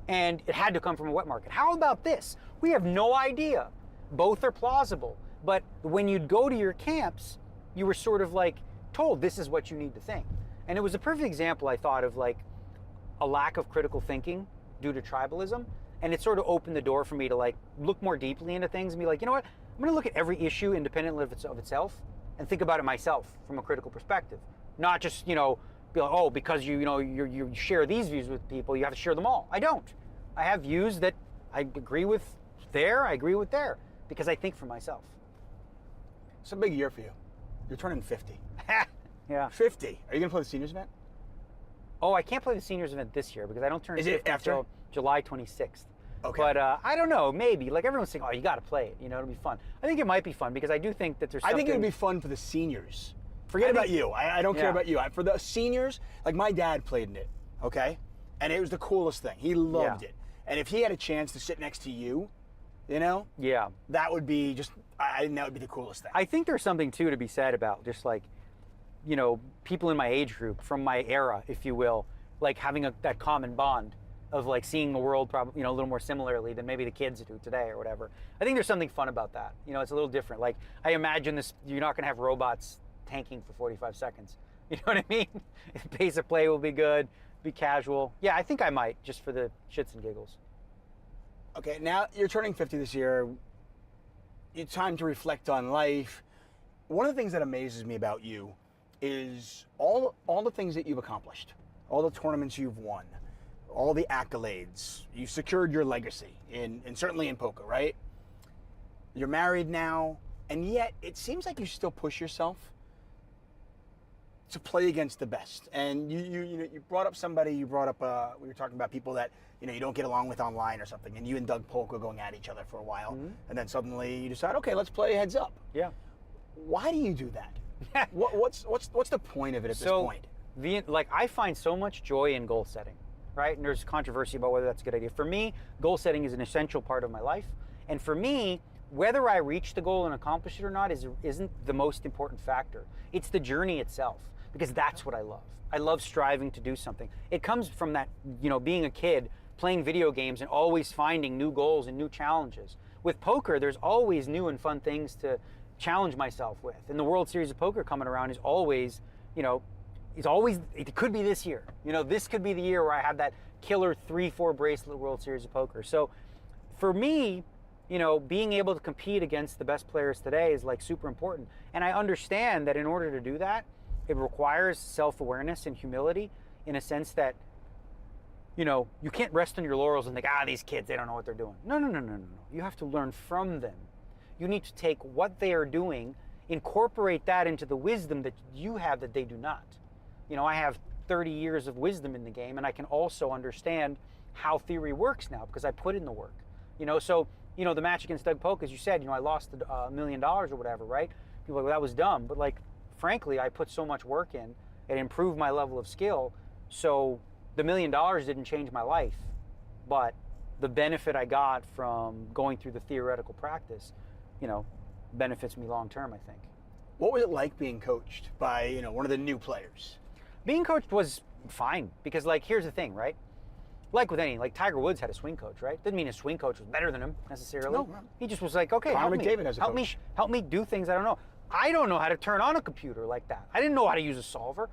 and it had to come from a wet market. How about this? We have no idea. Both are plausible, but when you'd go to your camps, you were sort of like told this is what you need to think, and it was a perfect example, I thought, of like a lack of critical thinking due to tribalism. And it sort of opened the door for me to like look more deeply into things and be like, you know what? I'm going to look at every issue independently of itself and think about it myself from a critical perspective, not just, you know, be like, oh, because you share these views with people, you have to share them all. I don't. I have views that I agree with there, I agree with there, because I think for myself. It's a big year for you. You're turning 50. Yeah. 50. Are you going to play the seniors event? Oh, I can't play the seniors event this year because I don't turn 50 after? until July 26th. Okay. But I don't know, maybe. Like everyone's saying, oh, you got to play it. You know, it'll be fun. I think it might be fun because I do think that there's something... I think it would be fun for the seniors. Forget about you. I don't care about you. For the seniors, like my dad played in it, okay? And it was the coolest thing. He loved it. And if he had a chance to sit next to you, you know? Yeah. That would be just, I think that would be the coolest thing. I think there's something, too, to be said about just like, you know, people in my age group, from my era, if you will, like having that common bond of like seeing the world probably, you know, a little more similarly than maybe the kids do today or whatever. I think there's something fun about that. You know, it's a little different. Like I imagine this, you're not going to have robots tanking for 45 seconds. You know what I mean? The pace of play will be good, be casual. Yeah, I think I might, just for the shits and giggles. Okay, now you're turning 50 this year. It's time to reflect on life. one of the things that amazes me about you is all the things that you've accomplished, all the tournaments you've won, all the accolades. You've secured your legacy, and certainly in poker, right? You're married now, and yet it seems like you still push yourself to play against the best. And you brought up somebody. We were talking about people that you don't get along with online or something, and you and Doug Polk were going at each other for a while, and then suddenly you decide, okay, let's play heads up. Yeah. Why do you do that? What's the point of it at this point? I find so much joy in goal setting, right? And there's controversy about whether that's a good idea. For me, goal setting is an essential part of my life, and for me, whether I reach the goal and accomplish it or not isn't the most important factor. It's the journey itself, because that's what I love. I love striving to do something. It comes from that, being a kid, playing video games and always finding new goals and new challenges. With poker, there's always new and fun things to challenge myself with. And the World Series of Poker coming around is always, it could be this year. This could be the year where I have that killer 3-4 bracelet World Series of Poker. So for me, being able to compete against the best players today is super important. And I understand that in order to do that, it requires self-awareness and humility, in a sense that, you can't rest on your laurels and think, these kids, they don't know what they're doing. No. You have to learn from them. You need to take what they are doing, incorporate that into the wisdom that you have that they do not. I have 30 years of wisdom in the game, and I can also understand how theory works now because I put in the work. So the match against Doug Polk, as you said, I lost $1 million or whatever, right? People are like, well, that was dumb. But frankly, I put so much work in, it improved my level of skill. So the $1 million didn't change my life, but the benefit I got from going through the theoretical practice, benefits me long term, I think. What was it like being coached by, one of the new players? Being coached was fine because, here's the thing, right? Like with any, Tiger Woods had a swing coach, right? Didn't mean his swing coach was better than him necessarily. No. He just was like, okay, Connor McDavid has a coach. help me do things I don't know. I don't know how to turn on a computer like that. I didn't know how to use a solver.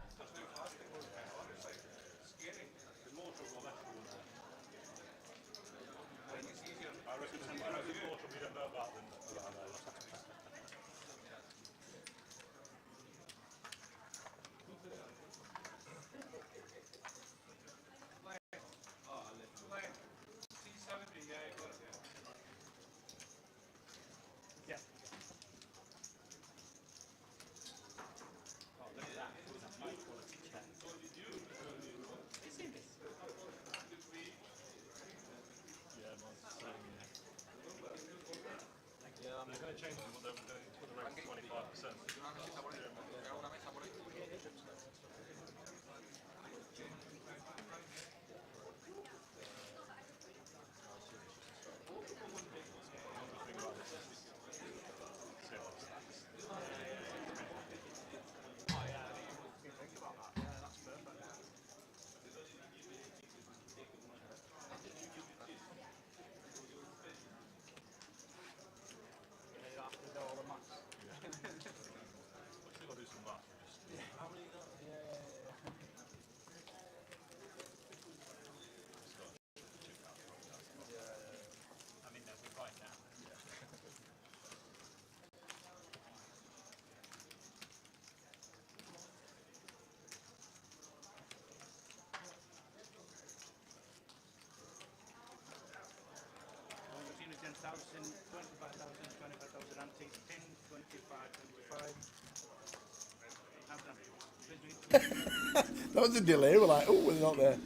That was a delay. We're like, oh, we're not there.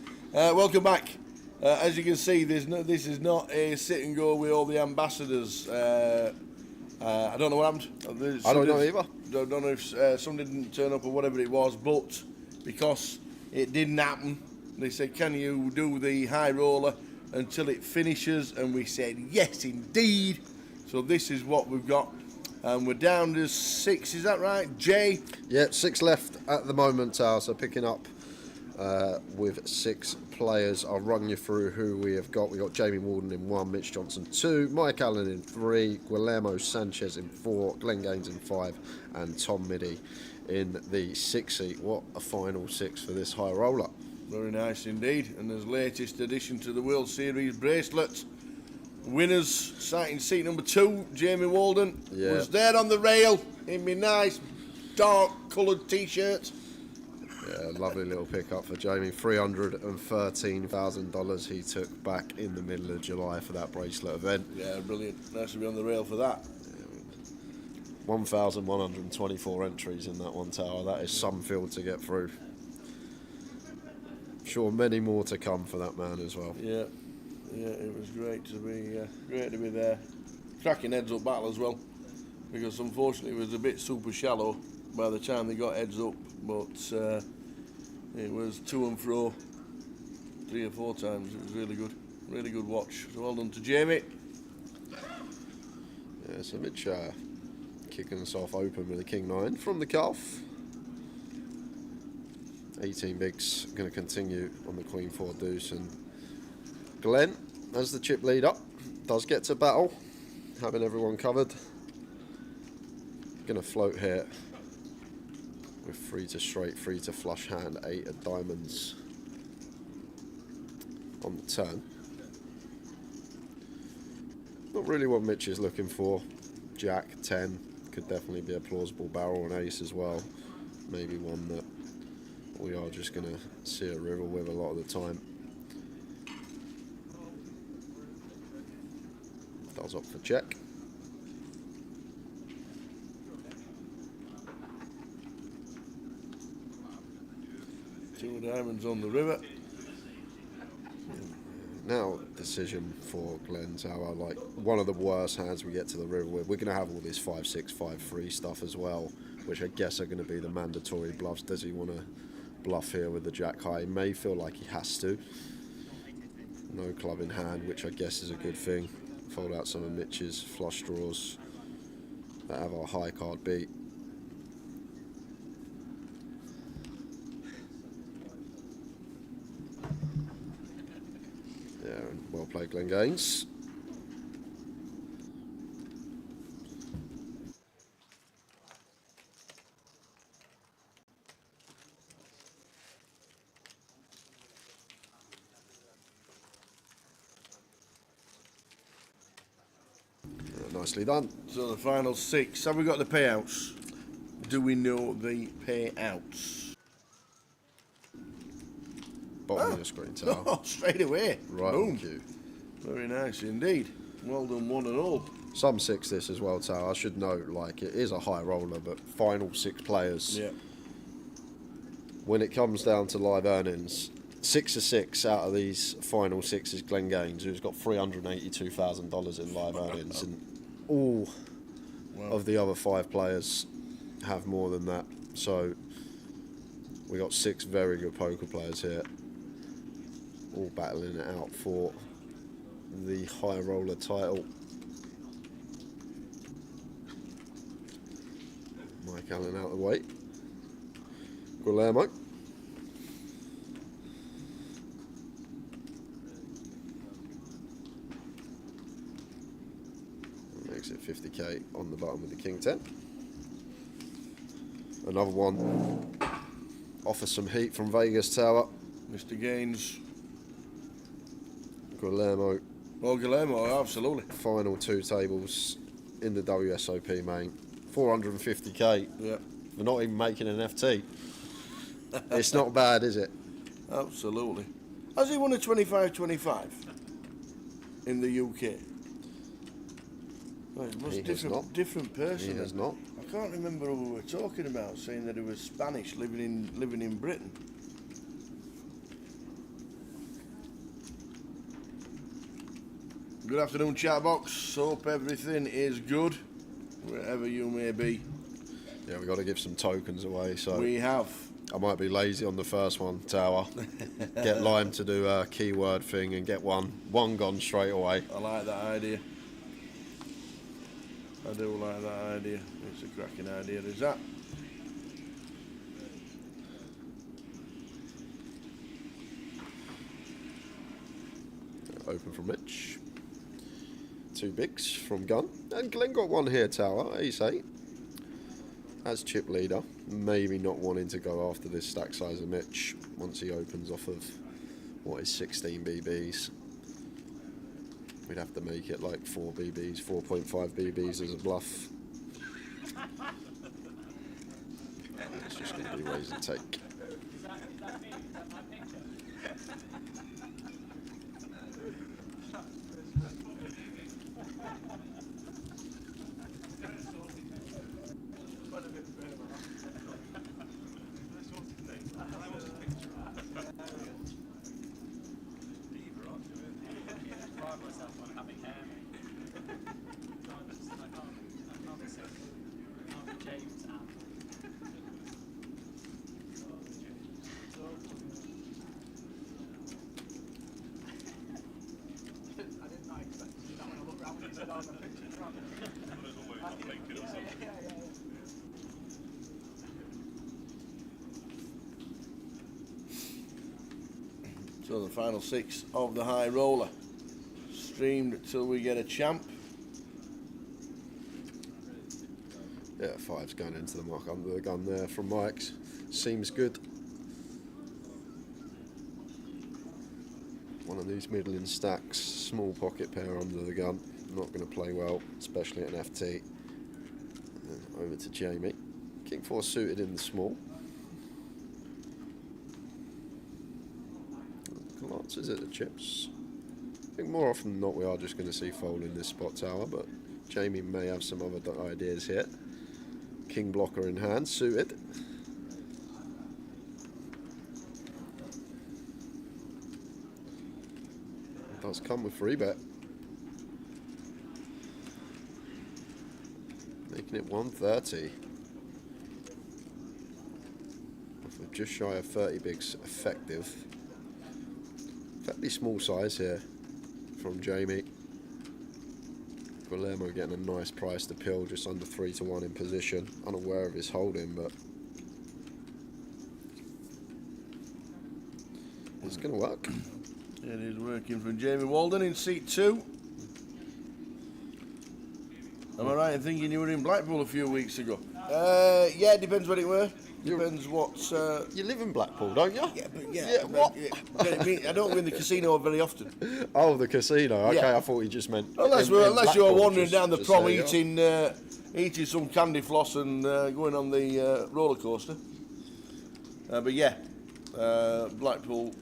Welcome back. As you can see, this is not a sit and go with all the ambassadors. I don't know what happened. I don't know either. Don't know if some didn't turn up or whatever it was, but because it didn't happen, they said, can you do the high roller until it finishes? And we said, yes, indeed. So this is what we've got. And we're down to 6, is that right, Jay? Yeah, 6 left at the moment, so picking up with 6 players. I'll run you through who we have got. We've got Jamie Walden in 1, Mitch Johnson 2, Mike Allen in 3, Guillermo Sanchez in 4, Glenn Gaines in 5, and Tom Middy in the 6 seat. What a final 6 for this high roller. Very nice indeed. And as latest addition to the World Series bracelet, winners sat in seat number 2, Jamie Walden, was there on the rail. in my nice dark coloured t-shirt. Yeah, lovely little pickup for Jamie. $313,000 he took back in the middle of July for that bracelet event. Yeah, brilliant. Nice to be on the rail for that. 1,124 entries in that one, Tower. That is some field to get through. Sure, many more to come for that man as well. Yeah, it was great to be there. Cracking heads up battle as well, because unfortunately it was a bit super shallow by the time they got heads up, but it was to and fro 3 or 4 times. It was really good watch. So well done to Jamie. Yeah, so Mitch kicking us off open with a King 9 from the cuff. 18 bigs going to continue on the Queen 4 deuce, and Glenn, as the chip leader, does get to battle, having everyone covered. Going to float here with 3 to straight, 3 to flush hand, 8 of diamonds on the turn. Not really what Mitch is looking for. Jack 10 could definitely be a plausible barrel, and ace as well. Maybe one that we are just going to see a river with a lot of the time. Does opt for check. Two diamonds on the river. Now, decision for Glenn Tower, like one of the worst hands we get to the river with. We're going to have all this 5-6, 5-3 stuff as well, which I guess are going to be the mandatory bluffs. Does he want to bluff here with the jack high? He may feel like he has to. No club in hand, which I guess is a good thing. Fold out some of Mitch's flush draws that have our high card beat. Yeah, and well played, Glenn Gaines. Nicely done. So the final 6. Have we got the payouts? Do we know the payouts? Bottom of your screen, Tower. Oh, straight away. Right Boom. on cue. Very nice indeed. Well done, one and all. Some 6 this as well, Tower. I should note, like, it is a high roller, but final 6 players. Yeah. When it comes down to live earnings, 6 of 6 out of these final 6 is Glenn Gaines, who's got $382,000 in live earnings, and all of the other 5 players have more than that. So we got 6 very good poker players here, all battling it out for the high roller title. Mike Allen out of the way. Guillermo. Makes it 50k on the bottom with the King 10. Another one. Offers some heat from Vegas, Tower. Mr. Gaines. Guillermo. Oh, Guillermo, absolutely. Final 2 tables in the WSOP main. 450k. Yeah. For not even making an FT. It's not bad, is it? Absolutely. Has he won a 25-25 in the UK? Well, he must different person. He has not. I can't remember who we were talking about, saying that he was Spanish, living in Britain. Good afternoon, chat box. Hope everything is good, wherever you may be. Yeah, we've got to give some tokens away, so we have. I might be lazy on the first one, Tower. Get Lime to do a keyword thing and get one gone straight away. I like that idea. I do like that idea. It's a cracking idea, is that? Open from Mitch. 2 bigs from Gun. And Glenn got one here, Tower. Ace 8. As chip leader, maybe not wanting to go after this stack size of Mitch once he opens off of what is 16 BBs. We'd have to make it like 4 BBs, 4.5 BBs as a bluff. just going to be raise and take. So the final 6 of the high roller, streamed till we get a champ. Yeah, 5's going into the mark under the gun there from Mike's. Seems good. One of these middling stacks, small pocket pair under the gun. Not going to play well, especially at an FT. And then over to Jamie. King 4 suited in the small. Glances at the chips. I think more often than not we are just going to see fold in this spot tower, but Jamie may have some other ideas here. King blocker in hand, suited. It does come with free bet. Making it 130. With just shy of 30 bigs effective. Fairly small size here from Jamie. Guillermo getting a nice price to pill, just under 3-1 in position. Unaware of his holding, but it's going to work. It is working for Jamie Walden in seat 2. Am I right in thinking you were in Blackpool a few weeks ago? Yeah, it depends what it were. Depends what. You live in Blackpool, don't you? Yeah, but what? I don't go in the casino very often. Oh, the casino. Okay, Yeah. I thought you just meant. Unless in you're Blackpool, wandering down the prom there you are. eating some candy floss and going on the roller coaster. But yeah, Blackpool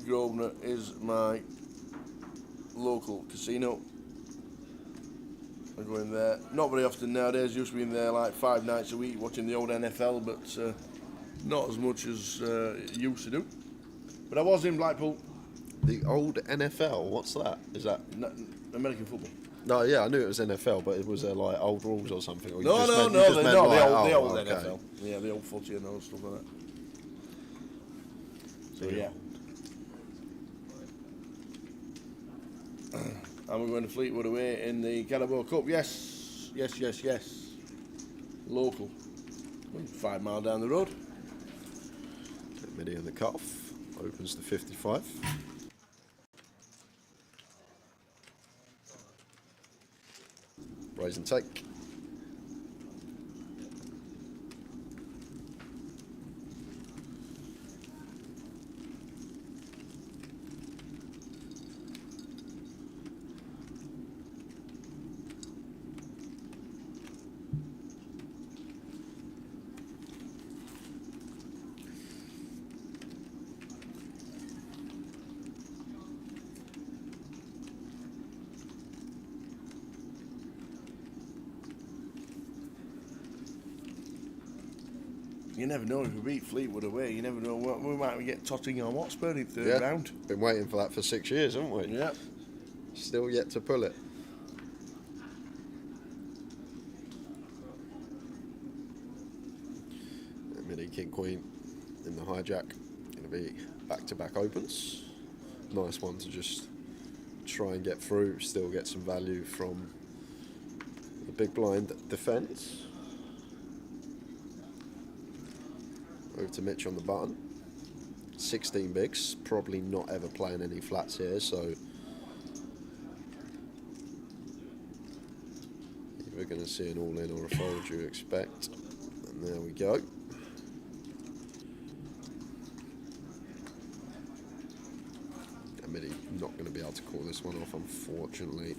Grosvenor is my local casino. I go in there, not very often nowadays, used to be in there like 5 nights a week watching the old NFL, but not as much as used to do. But I was in Blackpool. The old NFL, what's that? Is that American football? No, yeah, I knew it was NFL, but was there like old rules or something? Or No, the old okay. NFL. Yeah, the old footy and all stuff like that. So yeah. And we're going to Fleetwood away in the Carabao Cup. Yes. Local. 5 mile down the road. Midi in the cutoff. Opens to 55. Raise and take. You never know if we beat Fleetwood away. You never know what we might get Tottenham Hotspur in third round. Been waiting for that for 6 years, haven't we? Yeah. Still yet to pull it. Midi King Queen in the hijack. Going to be back-to-back opens. Nice one to just try and get through. Still get some value from the big blind defence. Over to Mitch on the button. 16 bigs. Probably not ever playing any flats here, so we're going to see an all-in or a fold, you expect. And there we go. Midi not going to be able to call this one off, unfortunately.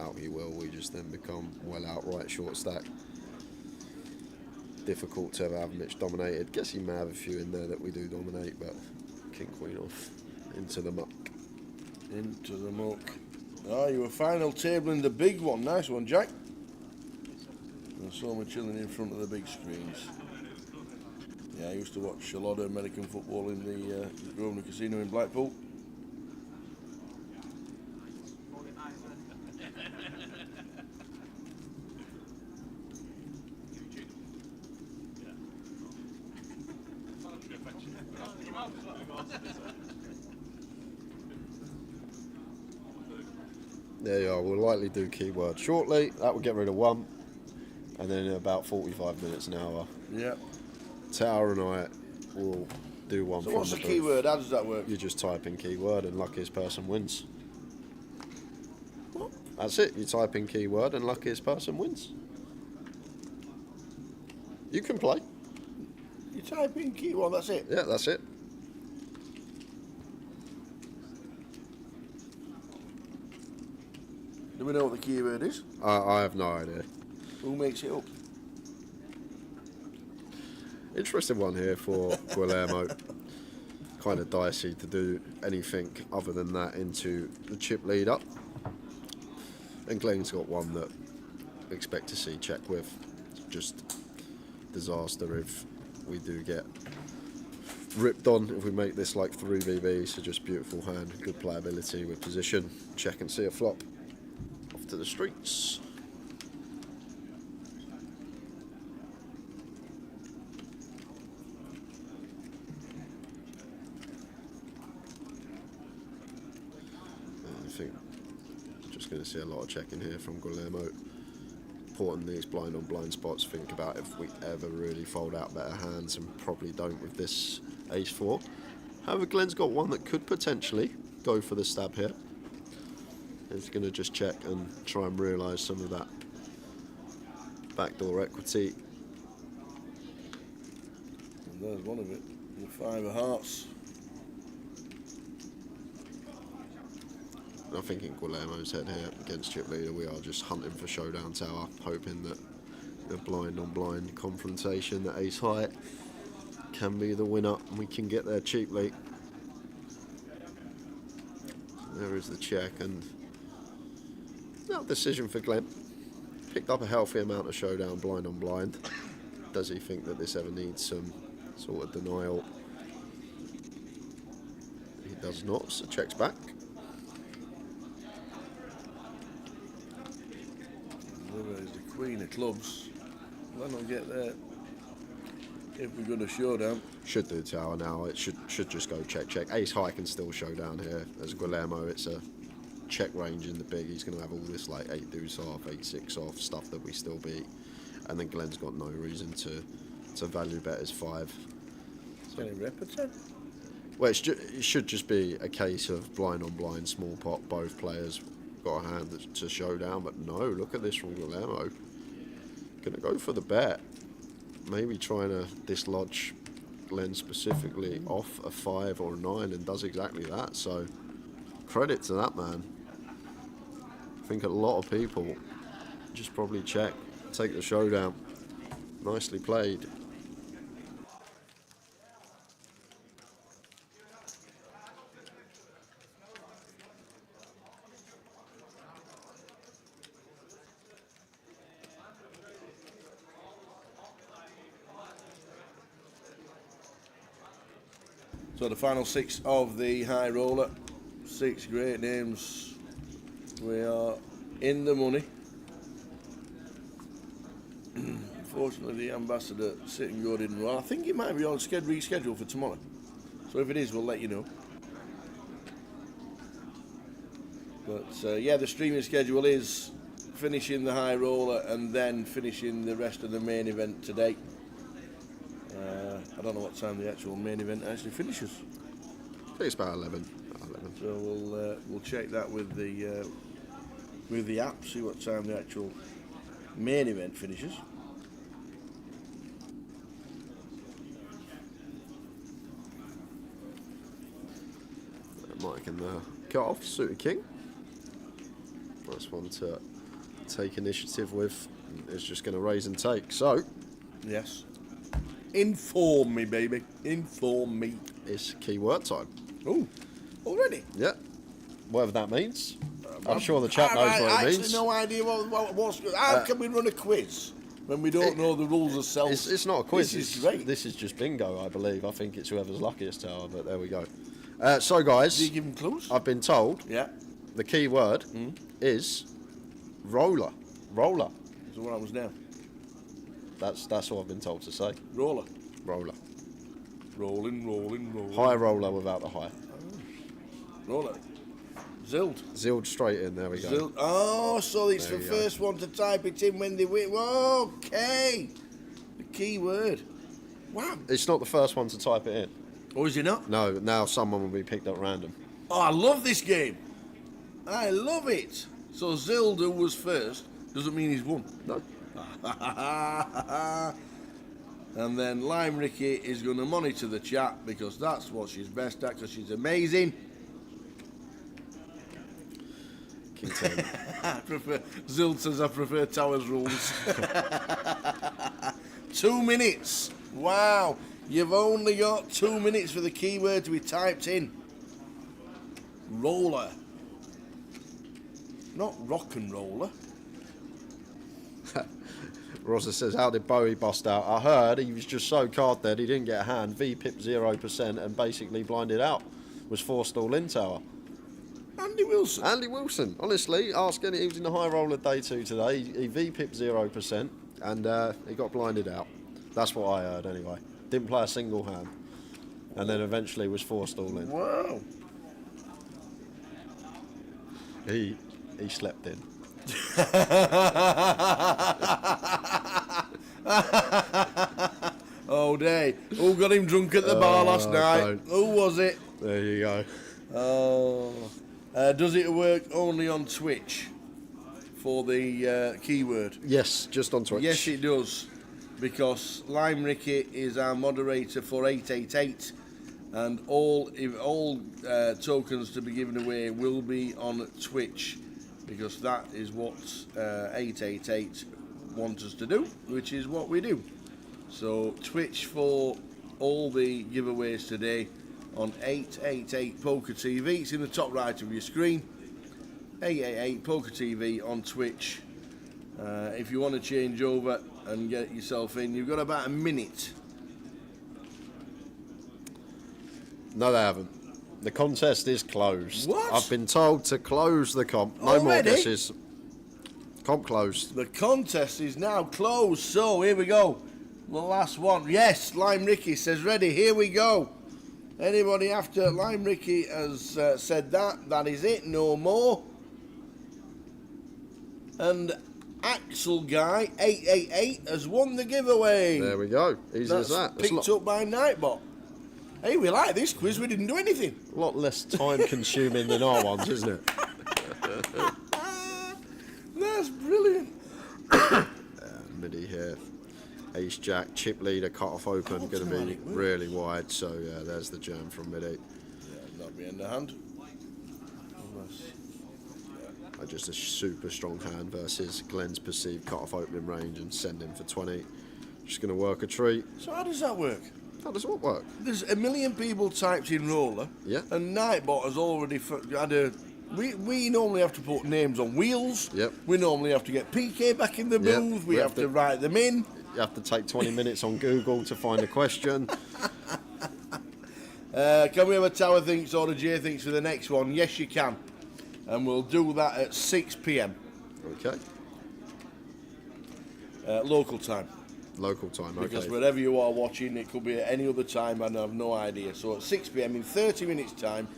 doubt he will. We just then become well outright short stack. Difficult to ever have Mitch dominated. Guess he may have a few in there that we do dominate, but king queen off into the muck. Into the muck. Oh, you were final tabling the big one. Nice one, Jack. And saw me chilling in front of the big screens. Yeah, I used to watch a lot of American football in the Grosvenor Casino in Blackpool. There you are. We'll likely do keyword shortly. That will get rid of one. And then in about 45 minutes, an hour. Yeah. Tower and I will do one. So from what's the booth. keyword? How does that work? You just type in keyword and luckiest person wins. What? That's it. You type in keyword and luckiest person wins. You can play. You type in keyword, that's it? Yeah, that's it. Do we know what the keyword is? I have no idea. Who makes it up? Interesting one here for Guillermo. Kind of dicey to do anything other than that into the chip lead up. And Glenn's got one that I expect to see check with. Just disaster if we do get ripped on, if we make this like 3BB. So just beautiful hand, good playability with position. Check and see a flop. Off to the streets. I think just going to see a lot of checking here from Guillermo. Important these blind on blind spots. Think about if we ever really fold out better hands, and probably don't with this ace-4. However, Glenn's got one that could potentially go for the stab here. He's going to just check and try and realise some of that backdoor equity. And there's one of it. The 5 of hearts. I think in Guillermo's head here against chip leader, we are just hunting for showdown tower, hoping that the blind on blind confrontation, that ace high, can be the winner and we can get there cheaply. There is the check, and no decision for Glenn. Picked up a healthy amount of showdown blind on blind. Does he think that this ever needs some sort of denial? He does not, so checks back. There is the queen of clubs. Why not get there? If we're going to showdown. Should do tower now. It should just go check check. Ace high can still show down here. As Guillermo, it's a check range in the big. He's going to have all this like 8 deuce off, 8-6 off stuff that we still beat, and then Glenn's got no reason to value bet his 5. So any rep at 10? Well, it should just be a case of blind on blind, small pot. Both players got a hand to show down, but no. Look at this from Guillermo. Going to go for the bet. Maybe trying to dislodge Glenn specifically off a 5 or a 9, and does exactly that. So credit to that man. I think a lot of people just probably check, take the showdown. Nicely played. So the final 6 of the high roller. 6 great names. We are in the money. Unfortunately, the ambassador sit and go didn't run. I think it might be on rescheduled for tomorrow. So if it is, we'll let you know. But yeah, the streaming schedule is finishing the high roller and then finishing the rest of the main event today. I don't know what time the actual main event actually finishes. I think it's about 11. So we'll check that with the app, see what time the actual main event finishes. Mike in the cut off, suited king. Nice one to take initiative with is just going to raise and take. So, yes. Inform me, baby. Inform me. It's keyword time. Oh, already? Yeah. Whatever that means. I'm sure the chat knows what it I means. actually no idea what's good. How can we run a quiz when we don't know the rules ourselves? It's not a quiz. This is great. This is just bingo, I believe. I think it's whoever's luckiest tower, but there we go. So, guys. Do you give them clues? I've been told. Yeah. The key word is roller. Roller. So what happens now? That's what I've been told to say. Roller. Roller. Rolling, rolling, rolling. High roller without the high. Roller. Zilled. Zilled straight in, there we go. Zilled. Oh, so it's There the you go. first one to type it in when they win. Okay. The key word. Wow. It's not the first one to type it in. Oh, is it not? No, now someone will be picked at random. Oh, I love this game. I love it. So Zilled, who was first, doesn't mean he's won. No. And then Lime Ricky is going to monitor the chat because that's what she's best at, because she's amazing. King 10. Zild says I prefer Towers rules. 2 minutes. Wow. You've only got 2 minutes for the keyword to be typed in. Roller. Not rock and roller. Rosa says, how did Bowie bust out? I heard he was just so card dead he didn't get a hand, V-pip 0% and basically blinded out. Was forced all in tower. Andy Wilson. Andy Wilson. Honestly, asking, he was in the high roller day 2 today. He V-pip 0% and he got blinded out. That's what I heard anyway. Didn't play a single hand. And then eventually was forced all in. Wow. He slept in. Oh, day. Who got him drunk at the bar last night? don't. Who was it? There you go. Oh. Does it work only on Twitch for the keyword? Yes, just on Twitch. Yes, it does. Because Lime Ricky is our moderator for 888, and all tokens to be given away will be on Twitch, because that is what 888 want us to do, which is what we do. So Twitch for all the giveaways today on 888 Poker TV. It's in the top right of your screen. 888 Poker TV on Twitch. If you want to change over and get yourself in, you've got about a minute. No, they haven't. The contest is closed. What? I've been told to close the comp. No more Already? guesses. Comp closed. The contest is now closed, so here we go. The last one. Yes, Lime Ricky says ready. Here we go. Anybody after Lime Ricky has said that, that is it. No more. And Axel Guy 888 has won the giveaway. There we go. Easy That's as that. picked up by Nightbot. Hey, we like this quiz. We didn't do anything. A lot less time consuming than our ones, isn't it? That's brilliant. Midi here. Ace Jack, chip leader, cut off open, going to be really wide. So yeah, there's the jam from Midi. Yeah, not behind the hand. Just a super strong hand versus Glenn's perceived cut off opening range and send him for 20. Just going to work a treat. So how does that work? How does what work? There's a million people typed in roller. Yeah. And Nightbot has already had a. We normally have to put names on wheels. Yep. We normally have to get PK back in the Yep. booth. We have to write them in. You have to take 20 minutes on Google to find a question. Can we have a Tower Thinks or a J Thinks for the next one? Yes, you can. And we'll do that at 6 p.m. Okay. Local time. Local time, okay. Because wherever you are watching, it could be at any other time, and I have no idea. So at 6 p.m. in 30 minutes' time,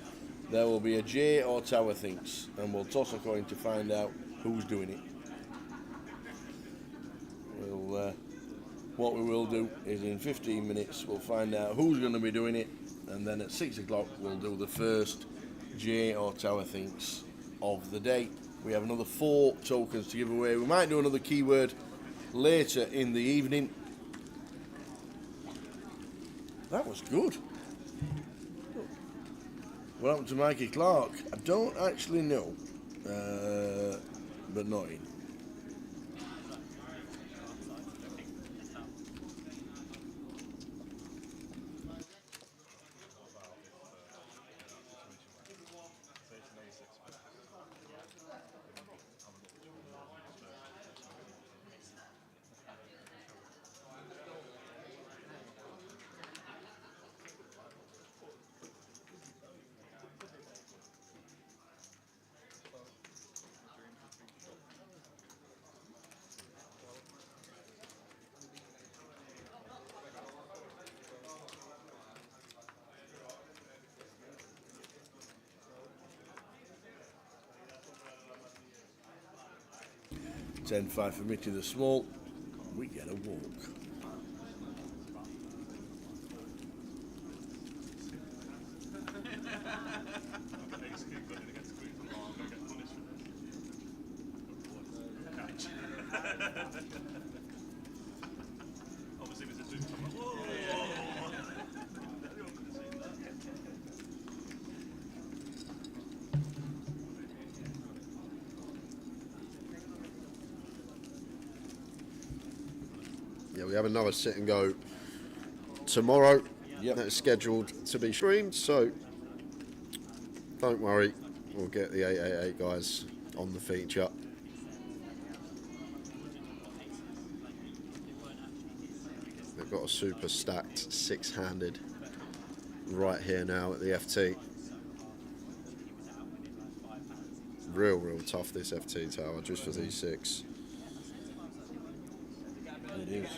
there will be a J or Tower Thinks, and we'll toss a coin to find out who's doing it. What we will do is in 15 minutes, we'll find out who's going to be doing it, and then at 6 o'clock, we'll do the first J or Tower Thinks of the day. We have another 4 tokens to give away. We might do another keyword later in the evening. That was good. What happened to Mikey Clark? I don't actually know, but not in. 10-5 for Mitty the Small. We get a walk. Yeah, we have another sit and go tomorrow. That's scheduled to be streamed, so don't worry, we'll get the 888 guys on the feature. They've got a super stacked six-handed right here now at the FT. Real tough, this FT tower, just for these six. It is.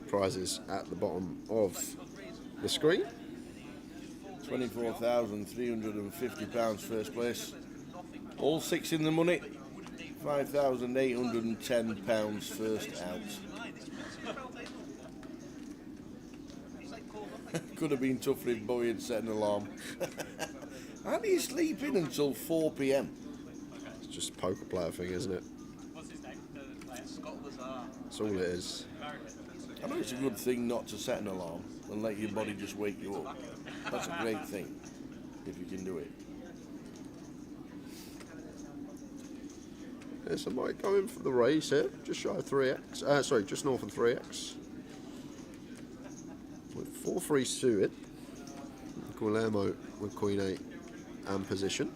Prizes at the bottom of the screen. £24,350 first place. All six in the money. £5,810 first out. Could have been tougher if Bowie had set an alarm. How do you sleep in until 4 p.m? It's just a poker player thing, isn't it? That's all it is. I know it's a good thing not to set an alarm and let your body just wake you up. That's a great thing, if you can do it. Yeah, so Mike going for the raise here, just shy of 3x. Sorry, just north of 3x. With 4-3 suited. Guillermo with Queen 8 and position.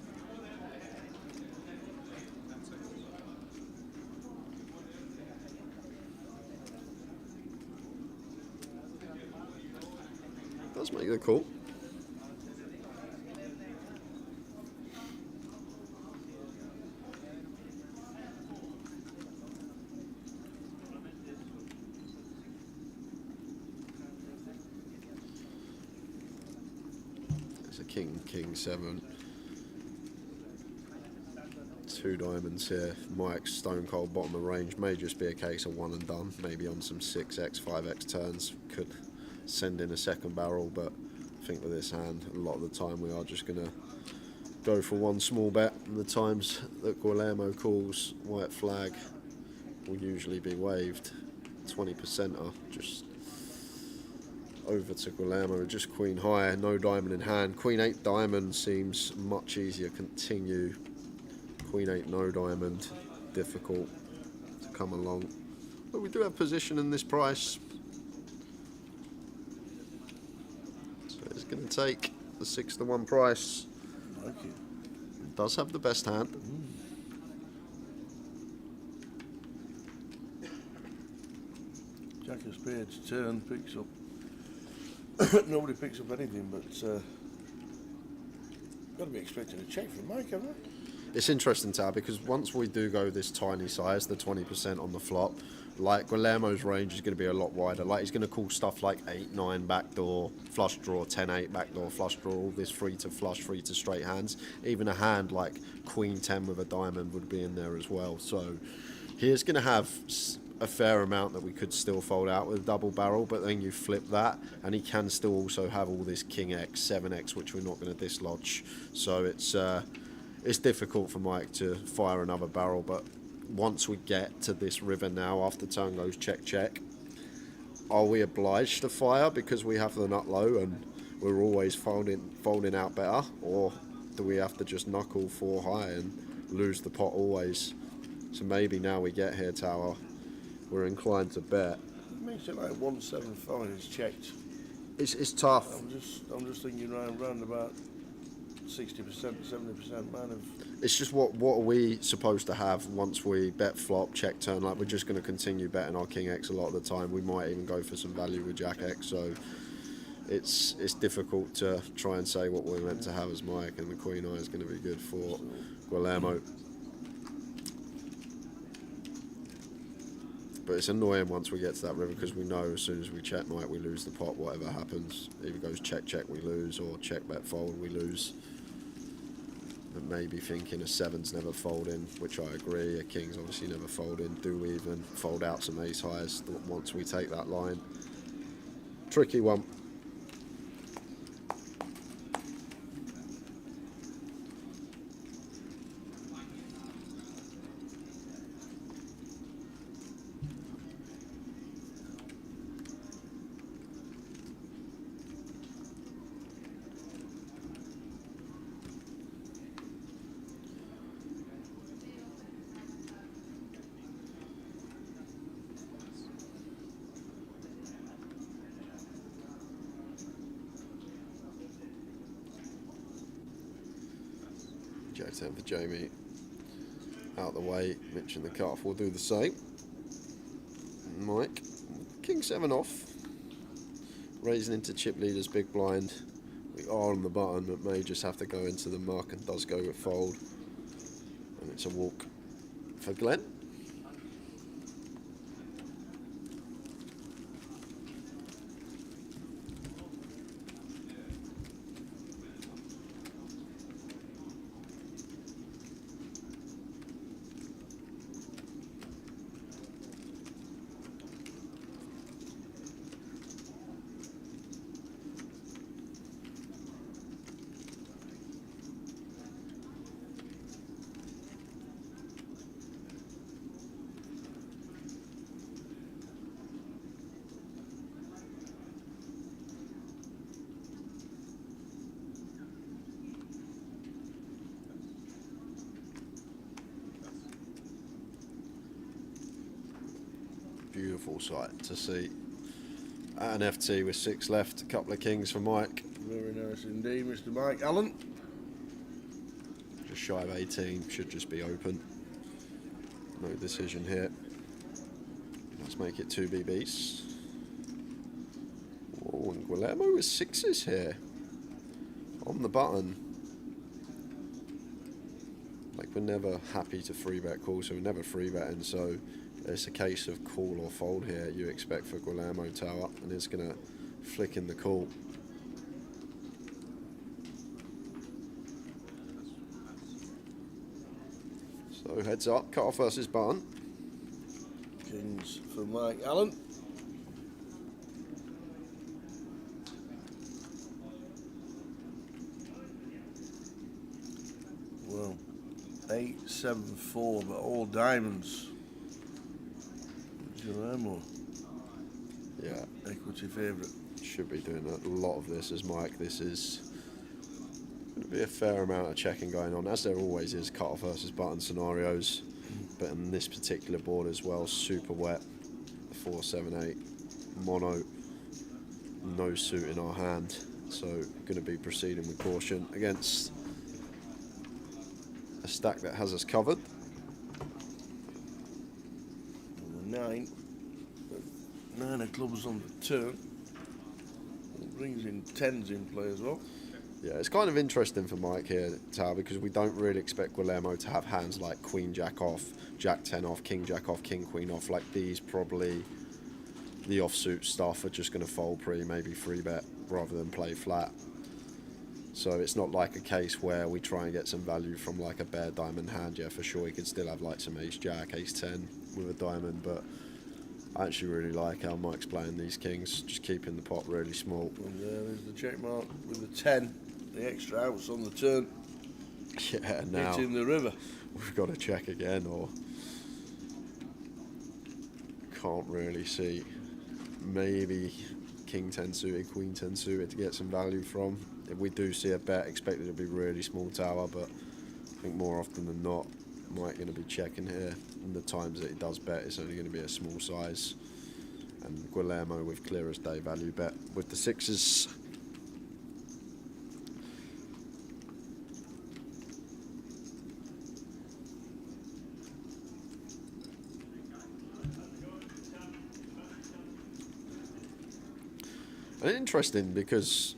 Does make the call. There's a king, 7. 2 diamonds here. Mike's stone cold bottom of range. May just be a case of one and done. Maybe on some 6x, 5x turns. Could send in a second barrel, but I think with this hand, a lot of the time we are just going to go for one small bet. And the times that Guillermo calls white flag will usually be waived. 20% are just over to Guillermo, just queen high, no diamond in hand. Queen 8 diamond seems much easier. Continue. Queen 8 no diamond, difficult to come along. But we do have position in this price. It's going to take the 6-1 price. Like it. It does have the best hand. Jack of spades turn, picks up. Nobody picks up anything, but got to be expecting a check from Mike, haven't I? It's interesting, Tab, because once we do go this tiny size, the 20% on the flop, like Guillermo's range is going to be a lot wider. Like he's going to call stuff like 8-9 backdoor, flush draw, 10-8 backdoor, flush draw, all this free to flush, free to straight hands. Even a hand like Queen 10 with a diamond would be in there as well. So he's going to have a fair amount that we could still fold out with a double barrel, but then you flip that and he can still also have all this King X, 7X, which we're not going to dislodge. So it's difficult for Mike to fire another barrel, but once we get to this river now, after turn goes check, check, are we obliged to fire because we have the nut low and we're always folding out better, or do we have to just knuckle 4 high and lose the pot always? So maybe now we get here, Tower, we're inclined to bet. It makes it like 175 is checked. It's tough. I'm just thinking round about 60%, 70% man of. It's just what are we supposed to have once we bet flop, check turn? Like we're just going to continue betting our King X a lot of the time. We might even go for some value with Jack X. So it's difficult to try and say what we're meant to have as Mike, and the Queen Eye is going to be good for Guillermo. But it's annoying once we get to that river because we know as soon as we check Mike, we lose the pot, whatever happens. Either goes check, check, we lose, or check, bet, fold, we lose. But maybe thinking a 7's never folding, which I agree. A king's obviously never folding. Do we even fold out some ace highs once we take that line? Tricky one. Jack 10 for Jamie. Out the way. Mitch in the cutoff will do the same. Mike. King 7 off. Raising into chip leaders, big blind. We are on the button, but may just have to go into the muck and does go with fold. And it's a walk for Glenn. Beautiful sight to see. At an FT with 6 left, a couple of kings for Mike. Very nice indeed, Mr. Mike Allen. Just shy of 18, should just be open. No decision here. Let's make it 2 BBs. Oh, and Guillermo with 6s here. On the button. Like, we're never happy to 3-bet call, so we're never 3-betting, so it's a case of call or fold here. You expect for Guillermo tower, and it's going to flick in the call. So heads up, cut off versus button. Kings for Mike Allen. Well, 8, 7, 4, but all diamonds. Guillermo. Yeah. Equity favourite. Should be doing a lot of this as Mike. This is going to be a fair amount of checking going on, as there always is cut off versus button scenarios. But in this particular board as well, super wet. 4, 7, 8 mono, no suit in our hand. So going to be proceeding with caution against a stack that has us covered. 9. 9 of clubs on the turn. It brings in 10s in play as well. Yeah, it's kind of interesting for Mike here, Tao, because we don't really expect Guillermo to have hands like Queen Jack off, Jack 10 off, King Jack off, King Queen off. Like these, probably the offsuit stuff are just going to fold pre, maybe 3-bet rather than play flat. So it's not like a case where we try and get some value from like a bare diamond hand. Yeah, for sure, he could still have like some ace jack, ace 10 with a diamond, but I actually really like how Mike's playing these kings, just keeping the pot really small. And there's the check mark with the 10, the extra outs on the turn. Yeah, now hitting the river. We've got to check again, or can't really see. Maybe King 10 suited, Queen 10 suited to get some value from. If we do see a bet, expect it to be really small tower, but I think more often than not, Mike going to be checking here. And the times that he does bet, it's only going to be a small size. And Guillermo with clear as day value bet with the 6s. And interesting because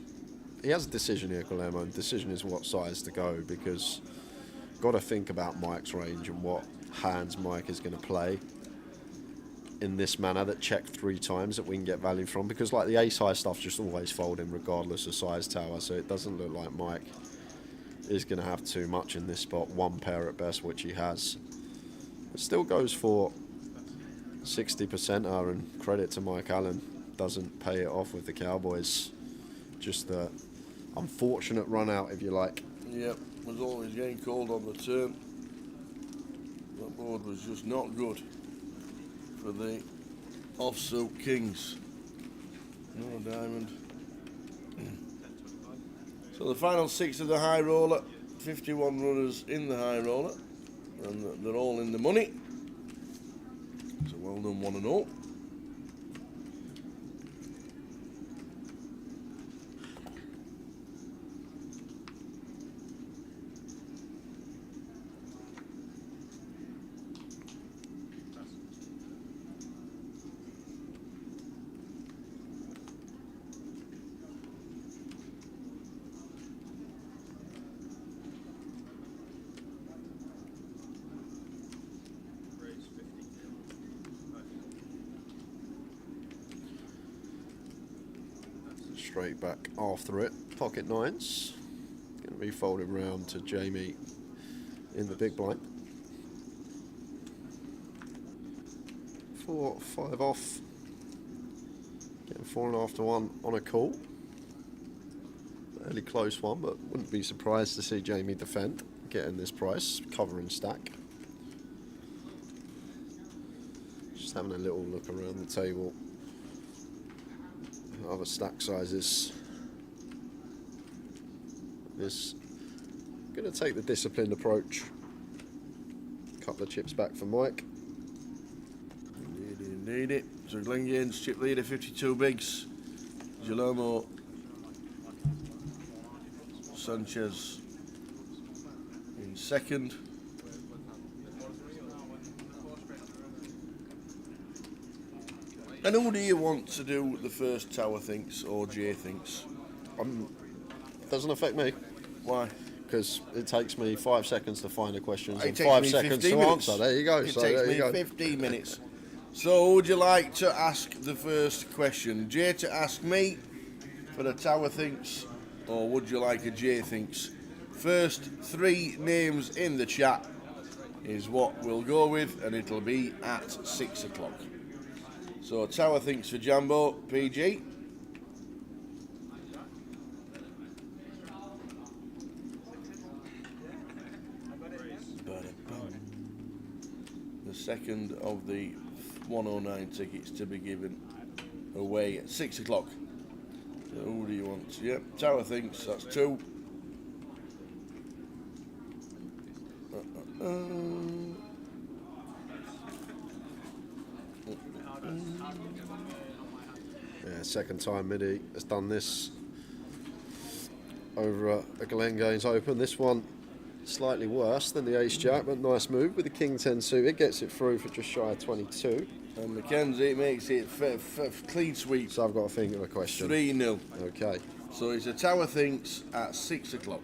he has a decision here, Guillermo, and decision is what size to go, because got to think about Mike's range and what hands Mike is going to play. in this manner that check 3 times that we can get value from, because like the ace high stuff's just always folding regardless of size tower, so it doesn't look like Mike is going to have too much in this spot. 1 pair at best, which he has. It still goes for 60%, and credit to Mike Allen, doesn't pay it off with the Cowboys. Just the unfortunate run out, if you like. Yep, was always getting called on the turn. That board was just not good for the offsuit Kings. No diamond. So the final 6 of the high roller, 51 runners in the high roller, and they're all in the money. So well done, 1 and all. Straight back after it. Pocket 9s. Going to be folded round to Jamie in the big blind. 4, 5 off. Getting 4.5 to 1 on a call. Fairly close one, but wouldn't be surprised to see Jamie defend, getting this price, covering stack. Just having a little look around the table. Other stack sizes. This going to take the disciplined approach. Couple of chips back for Mike. Indeed it. So Glenn Gaines, chip leader, 52 bigs. Guillermo Sanchez in second. And who do you want to do the first tower thinks or Jay thinks? Doesn't affect me. Why? Because it takes me 5 seconds to find a question It and takes 5 me seconds 15 to minutes. answer. There you go. It So takes there me you go. 15 minutes. So would you like to ask the first question? Jay to ask me for the tower thinks, or would you like a Jay thinks? First 3 names in the chat is what we'll go with, and it'll be at 6 o'clock. So tower thinks for Jambo, PG. The second of the 109 tickets to be given away at 6 o'clock. So who do you want? Yep, tower thinks, that's 2. Yeah, second time Midi has done this over a Glen Gaines Open. This one slightly worse than the Ace Jack, but nice move with the King 10 suited. Gets it through for just shy of 22. And Mackenzie makes it clean sweep. So I've got to think of a question. 3-0. Okay. So it's a tower thinks at 6 o'clock.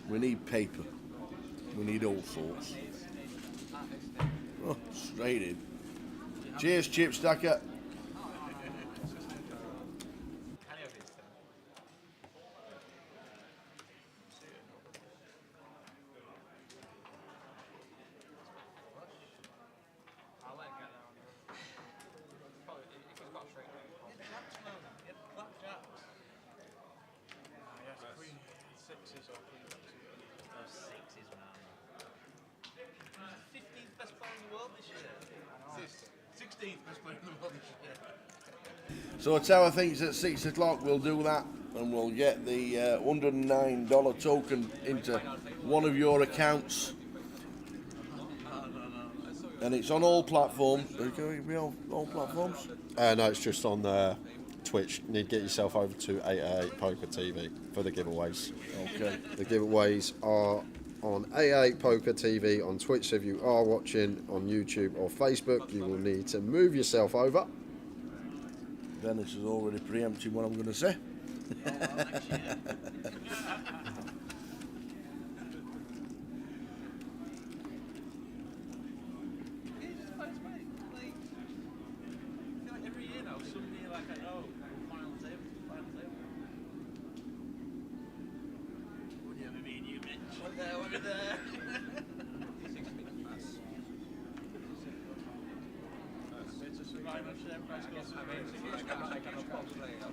We need paper. We need all sorts. Oh, straight in. Cheers, Chip Stacker. So Tower thinks at 6 o'clock we'll do that, and we'll get the $109 token into one of your accounts. And it's on all platforms. Is it going to be on all platforms? No, it's just on Twitch. You need to get yourself over to 888poker TV for the giveaways. Okay. The giveaways are on 888poker TV on Twitch. So if you are watching on YouTube or Facebook, you will need to move yourself over. Dennis is already preempting what I'm going to say.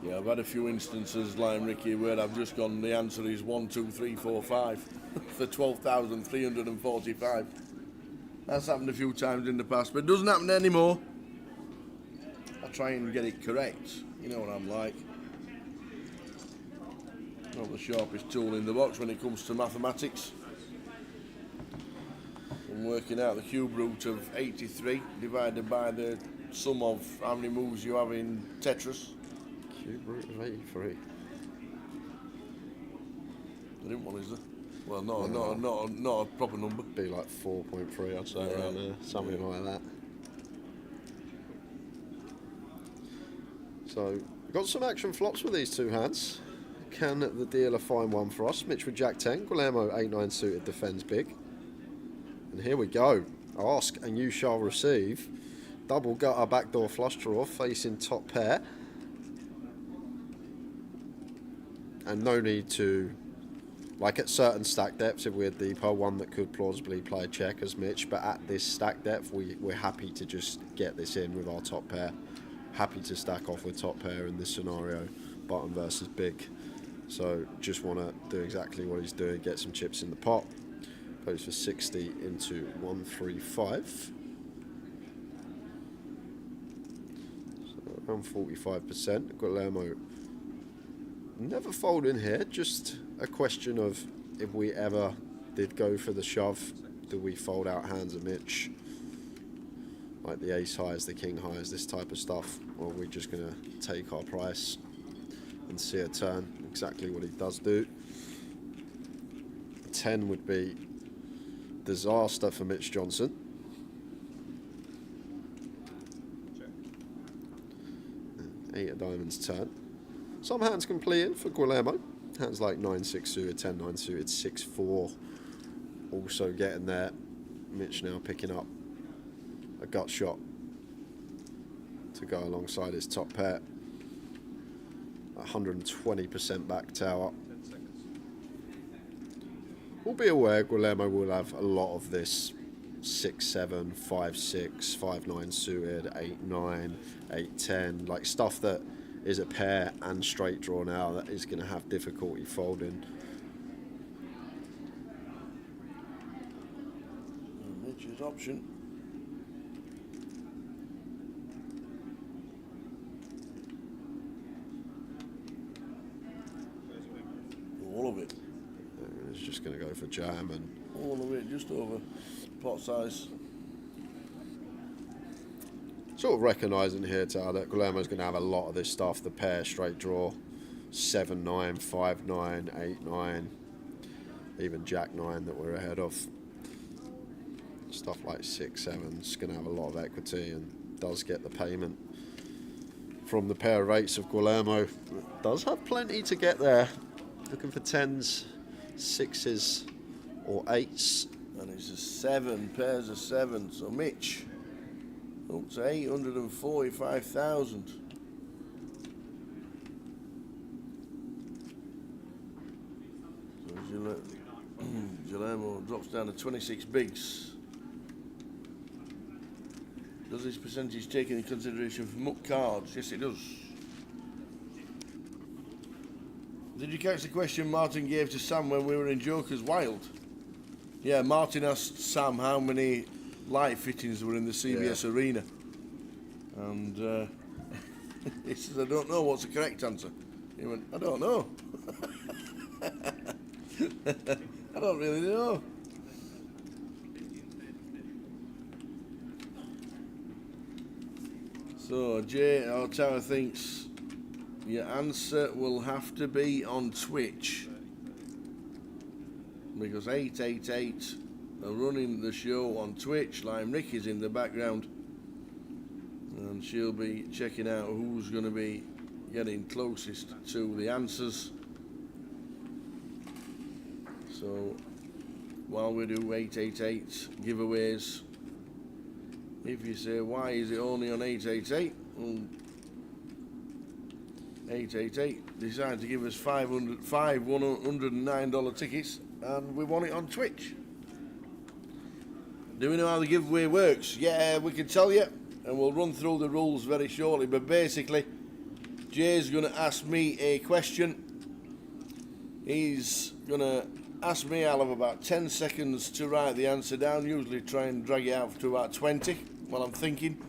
Yeah, I've had a few instances, like Ricky, where I've just gone, the answer is 1, 2, 3, 4, 5 for 12,345. That's happened a few times in the past, but it doesn't happen anymore. I try and get it correct. You know what I'm like. Not the sharpest tool in the box when it comes to mathematics. I'm working out the cube root of 83 divided by the sum of how many moves you have in Tetris. Cube root of 83. There isn't one, is there? Well, not a proper number. Be like 4.3, I'd say, around there, something like that. So, we've got some action flops with these two hands. Can the dealer find one for us? Mitch with Jack 10, Guillermo 8-9 suited defends big. And here we go. Ask and you shall receive. Double gutter backdoor flush draw facing top pair. And no need to, like at certain stack depths, if we're deeper, one that could plausibly play check as Mitch, but at this stack depth, we're happy to just get this in with our top pair. Happy to stack off with top pair in this scenario, button versus big. So just want to do exactly what he's doing, get some chips in the pot. Goes for 60 into 135. So around 45%. Guillermo never fold in here, just a question of if we ever did go for the shove, do we fold out hands of Mitch? Like the ace highs, the king highs, this type of stuff, or are we just going to take our price and see a turn, exactly what he does do. 10 would be disaster for Mitch Johnson. Eight of diamonds turn. Some hands can play in for Guillermo. Hands like 9-6 suited, 10-9 suited, 6-4 also getting there. Mitch now picking up a gut shot to go alongside his top pair. 120% back tower. We'll be aware Guillermo will have a lot of this 6-7, 5-6, 5-9 suited, 8-9, 8-10, like stuff that is a pair and straight draw now that is going to have difficulty folding. Mitch's option. All of it. It's just going to go for jam and all of it, just over pot size. Sort of recognising here, Tal, that Guillermo's going to have a lot of this stuff. The pair, straight draw, 7-9, 5-9, 8-9, even Jack-9 that we're ahead of. Stuff like 6-7 is going to have a lot of equity and does get the payment from the pair rates of Guillermo. Does have plenty to get there. Looking for 10s, 6s or 8s. And it's a 7, pairs of 7. So Mitch up to 845,000. So Guillermo drops down to 26 bigs. Does this percentage take into consideration for muck cards? Yes, it does. Did you catch the question Martin gave to Sam when we were in Joker's Wild? Yeah, Martin asked Sam how many light fittings were in the CBS arena. And he says, I don't know, what's the correct answer? He went, I don't know. I don't really know. So, Jay Tower thinks your answer will have to be on Twitch. Because 888 are running the show on Twitch. Lime Ricky's in the background. And she'll be checking out who's going to be getting closest to the answers. So, while we do 888 giveaways, if you say, why is it only on 888? Well, 888 decided to give us five $109 tickets, and we won it on Twitch. Do we know how the giveaway works? Yeah, we can tell you, and we'll run through the rules very shortly. But basically, Jay's going to ask me a question. He's going to ask me. I'll have about 10 seconds to write the answer down. Usually try and drag it out to about 20 while I'm thinking.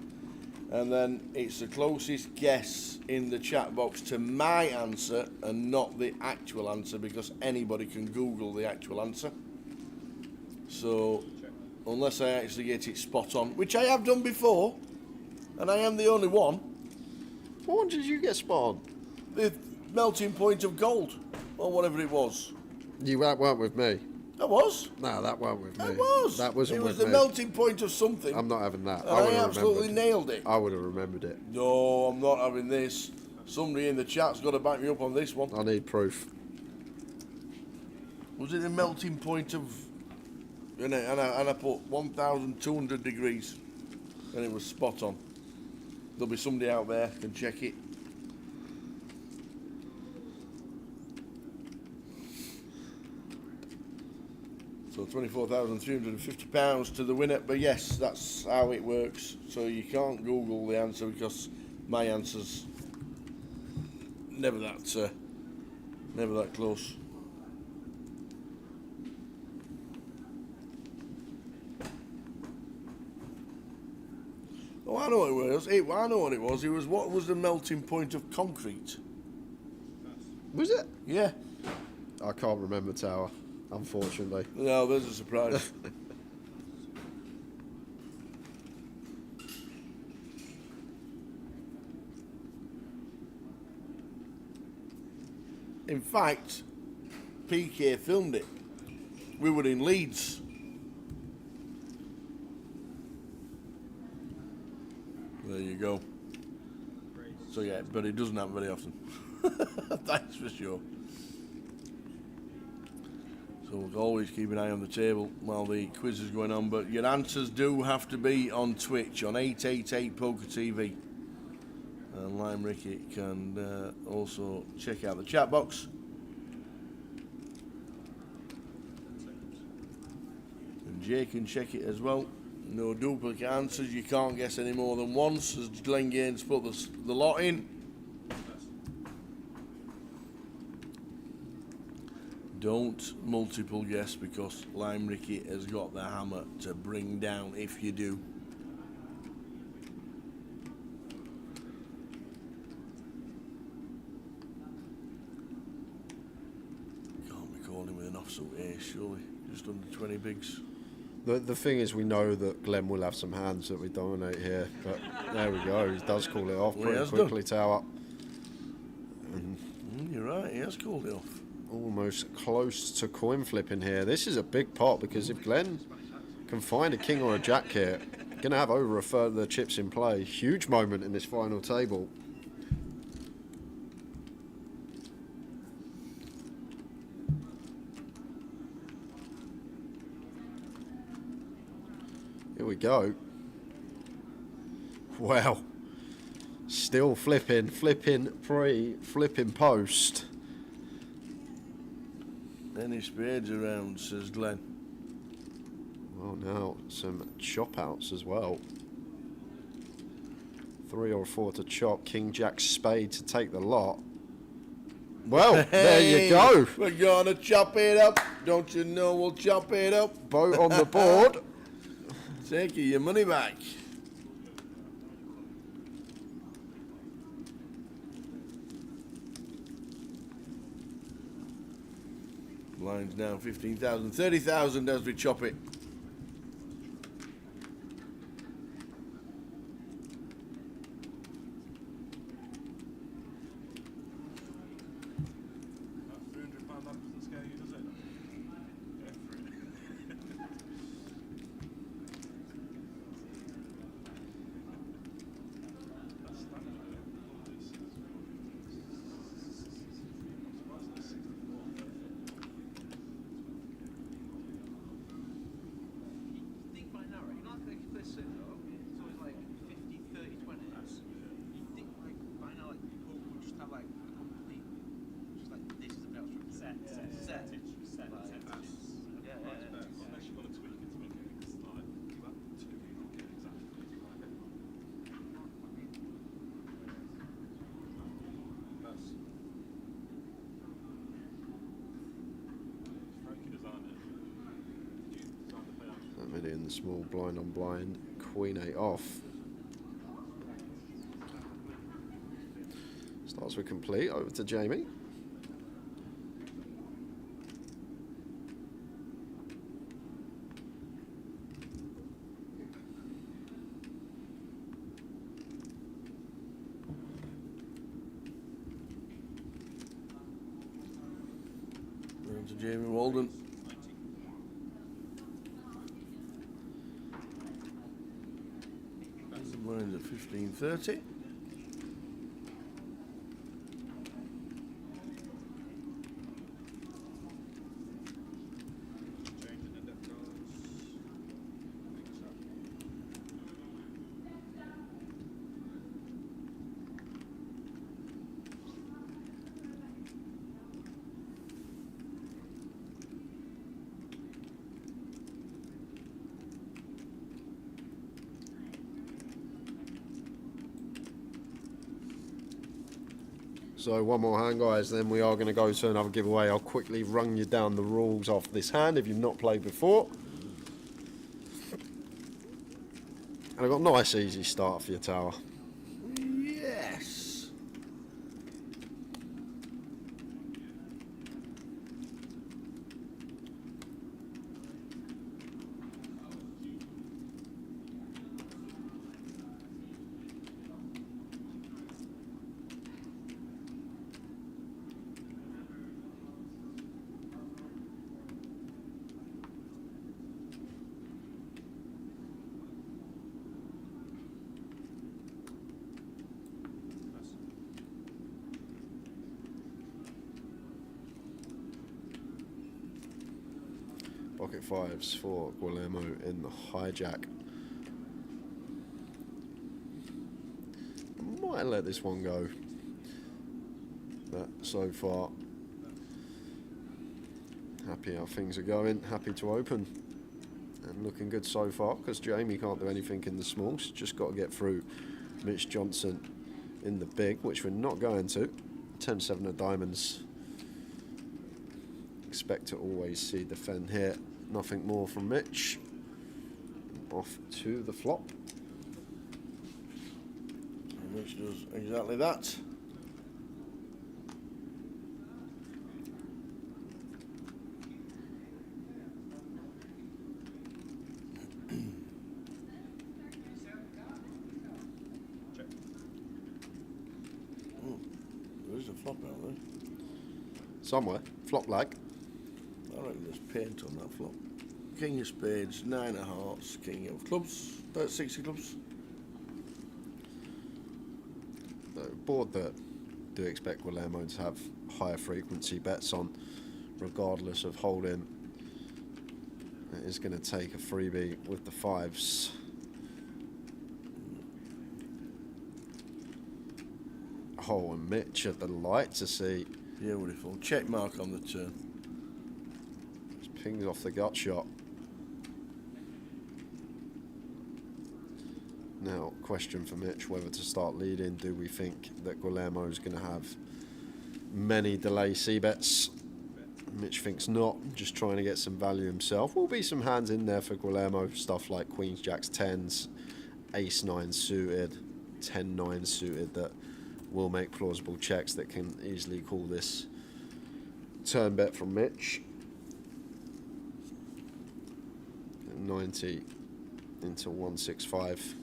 And then it's the closest guess in the chat box to my answer and not the actual answer, because anybody can Google the actual answer. So, unless I actually get it spot on, which I have done before, and I am the only one. What one did you get spot on? The melting point of gold, or whatever it was. You weren't with me. That was? No, that weren't with me. That was. That wasn't it was with the me. melting point of something. I'm not having that. And I absolutely remembered. nailed it. I would have remembered it. No, I'm not having this. Somebody in the chat's got to back me up on this one. I need proof. Was it the melting point of... And I put 1,200 degrees, and it was spot on. There'll be somebody out there who can check it. So £24,350 to the winner, but yes, that's how it works. So you can't Google the answer, because my answer's never that close. Oh, I know what it was. I know what it was. It was, what was the melting point of concrete? Was it? Yeah. I can't remember, Tower, unfortunately. No, there's a surprise. In fact, PK filmed it. We were in Leeds. There you go. So yeah, but it doesn't happen very often. That's for sure. So we'll always keep an eye on the table while the quiz is going on. But your answers do have to be on Twitch, on 888poker TV. And Lime Ricky can also check out the chat box. And Jay can check it as well. No duplicate answers. You can't guess any more than once, as Glenn Gaines put the lot in. Don't multiple guess, because Lime Ricky has got the hammer to bring down if you do. Can't be calling with an offsuit ace, surely. Just under 20 bigs. The thing is, we know that Glenn will have some hands that we dominate here, but there we go. He does call it off pretty quickly, Tower. And you're right, he has called it off. Almost close to coin flipping here. This is a big pot, because if Glenn can find a king or a jack here, going to have over a third of the chips in play. Huge moment in this final table. Here we go. Wow. Still flipping pre, flipping post. Any spades around, says Glenn. Well, now some chop outs as well. 3 or 4 to chop. King Jack spade to take the lot. Well, there you go. We're gonna chop it up. Don't you know we'll chop it up? Boat on the board. Take your money back. Lines down 15,000, 30,000 as we chop it. in the small, blind on blind, queen 8 off. Starts with complete, over to Jamie. Round to Jamie Walden. Mine's at 15.30. So one more hand, guys, then we are going to go to another giveaway. I'll quickly run you down the rules off this hand if you've not played before. And I've got a nice easy start for your tower. Yes. Pocket fives for Guillermo in the hijack. I might let this one go. But so far, happy how things are going. Happy to open. And looking good so far, because Jamie can't do anything in the smalls. Just got to get through Mitch Johnson in the big, which we're not going to. 10-7 of diamonds. Expect to always see defend here. Nothing more from Mitch. Off to the flop. And Mitch does exactly that. Oh, there is a flop out there. Somewhere. Flop lag. I reckon there's paint on that flop. King of spades, 9 of hearts, king of clubs, 60 clubs. The board that do expect Guillermo to have higher frequency bets on, regardless of holding. It is going to take a freebie with the fives. Oh, and Mitch at the light to see. Beautiful. Check mark on the turn. Just pings off the gut shot. Now, question for Mitch, whether to start leading. Do we think that Guillermo is going to have many delay C-bets? Mitch thinks not, just trying to get some value himself. Will be some hands in there for Guillermo, stuff like Queens, Jacks, 10s, Ace-9 suited, 10-9 suited, that will make plausible checks that can easily call this turn bet from Mitch. 90 into 165.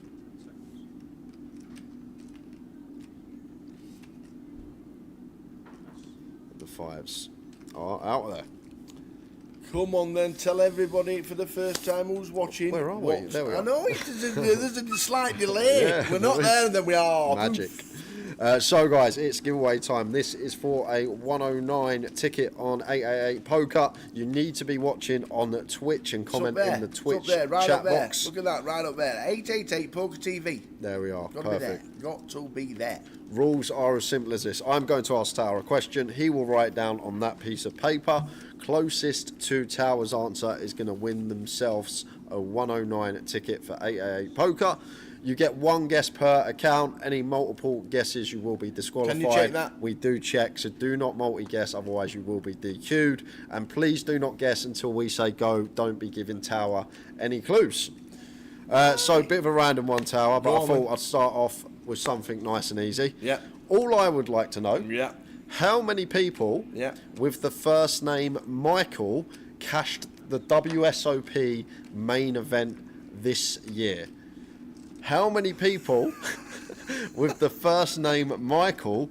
The fives are out there. Come on then, tell everybody for the first time who's watching. Where are we? There we are. I know, there's a slight delay. Yeah, we're not there and then we are. Magic. So guys, it's giveaway time. This is for a 109 ticket on 888 Poker. You need to be watching on Twitch and comment in the Twitch right chat up there. box. Look at that, right up there. 888 Poker TV. There we are. Got Perfect. to be there. Got to be there. Rules are as simple as this. I'm going to ask Tower a question. He will write down on that piece of paper. Closest to Tower's answer is going to win themselves a 109 ticket for 888 Poker. You get one guess per account. Any multiple guesses, you will be disqualified. Can you check that? We do check, so do not multi-guess, otherwise you will be DQ'd. And please do not guess until we say go. Don't be giving Tower any clues. So a bit of a random one, Tower, but I thought I'd start off with something nice and easy. Yeah. All I would like to know, yeah, how many people with the first name Michael cashed the WSOP main event this year? How many people with the first name Michael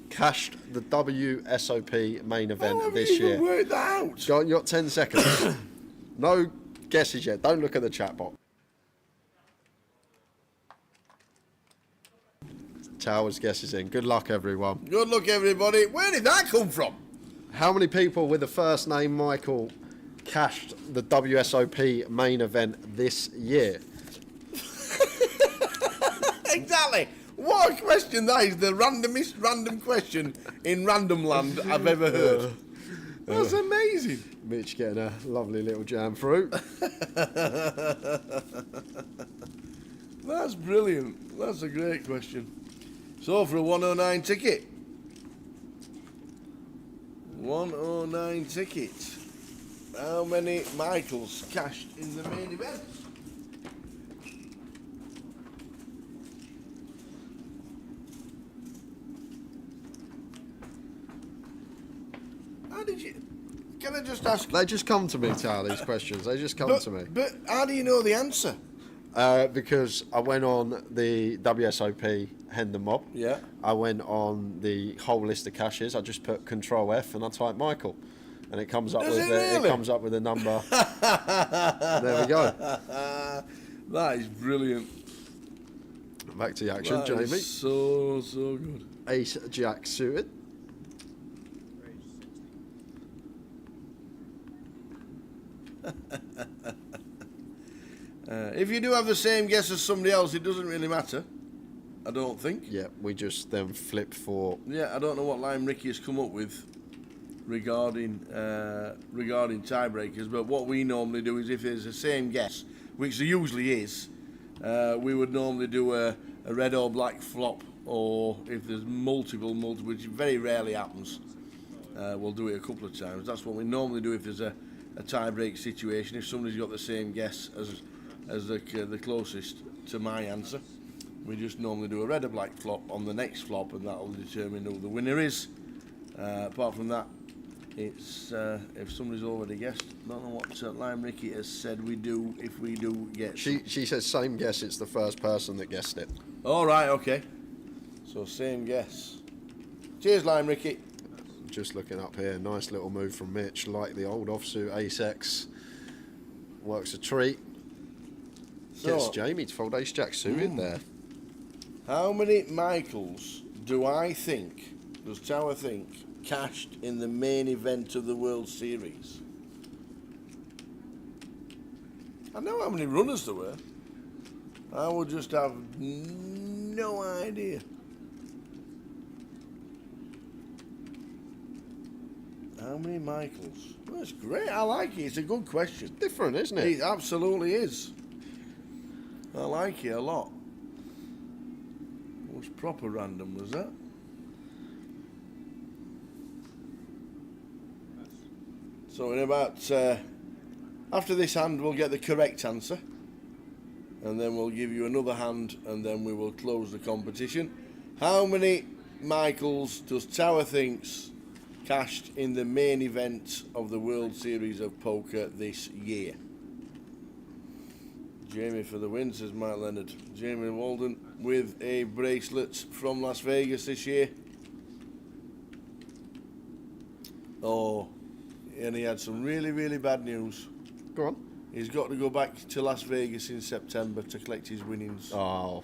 cashed the WSOP main event this year? Work that out. Go on, you got 10 seconds. No guesses yet. Don't look at the chat box. Towers guesses in. Good luck, everyone. Good luck, everybody. Where did that come from? How many people with the first name Michael cashed the WSOP main event this year? Exactly. What a question that is. The randomest random question in random land I've ever heard. That's amazing. Mitch getting a lovely little jam fruit. That's brilliant. That's a great question. So for a 109 ticket. 109 ticket. How many Michaels cashed in the main event? How did you... Can I just ask... They just come to me, Tal, these questions. They just come to me. But how do you know the answer? Because I went on the WSOP Hendon Mob. Yeah. I went on the whole list of cashes. I just put Control F and I typed Michael, and it comes up it comes up with a number. There we go. That is brilliant. Back to the action, That Jamie. is so good. Ace Jack suited. If you do have the same guess as somebody else, it doesn't really matter. I don't think. Yeah, we just then flip for... Yeah, I don't know what Lime Ricky has come up with regarding tiebreakers, but what we normally do is if there's the same guess, which there usually is, we would normally do a red or black flop, or if there's multiple, which very rarely happens, we'll do it a couple of times. That's what we normally do if there's a tie-break situation, if somebody's got the same guess as the closest to my answer. We just normally do a red or black flop on the next flop, and that'll determine who the winner is. Apart from that, it's if somebody's already guessed. I don't know what Lime Ricky has said we do if we do get... She says same guess, it's the first person that guessed it. All right, okay. So same guess. Cheers, Lime Ricky. Just looking up here, nice little move from Mitch, like the old offsuit ace-X. Works a treat. Gets Jamie to fold ace-jack suited there. How many Michaels does Tower think, cashed in the main event of the World Series? I know how many runners there were. I would just have no idea. How many Michaels? Well, that's great. I like it. It's a good question. Different, isn't it? It absolutely is. I like it a lot. Was proper random, was that? So in about after this hand we'll get the correct answer, and then we'll give you another hand, and then we will close the competition. How many Michaels does Tower thinks cashed in the main event of the World Series of Poker this year? Jamie for the win, says Mike Leonard. Jamie Walden with a bracelet from Las Vegas this year. Oh, and he had some really, really bad news. Go on. He's got to go back to Las Vegas in September to collect his winnings. Oh.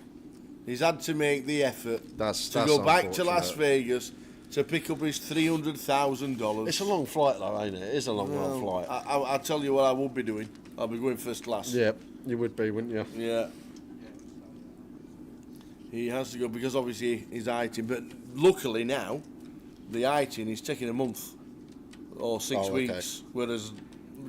He's had to make the effort to go back to Las Vegas to pick up his $300,000. It's a long flight though, ain't it? It is a long flight. I'll tell you what I would be doing. I'll be going first class. Yep, you would be, wouldn't you? Yeah. He has to go because obviously he's ITIN, but luckily now the ITIN is taking a month or 6 weeks, whereas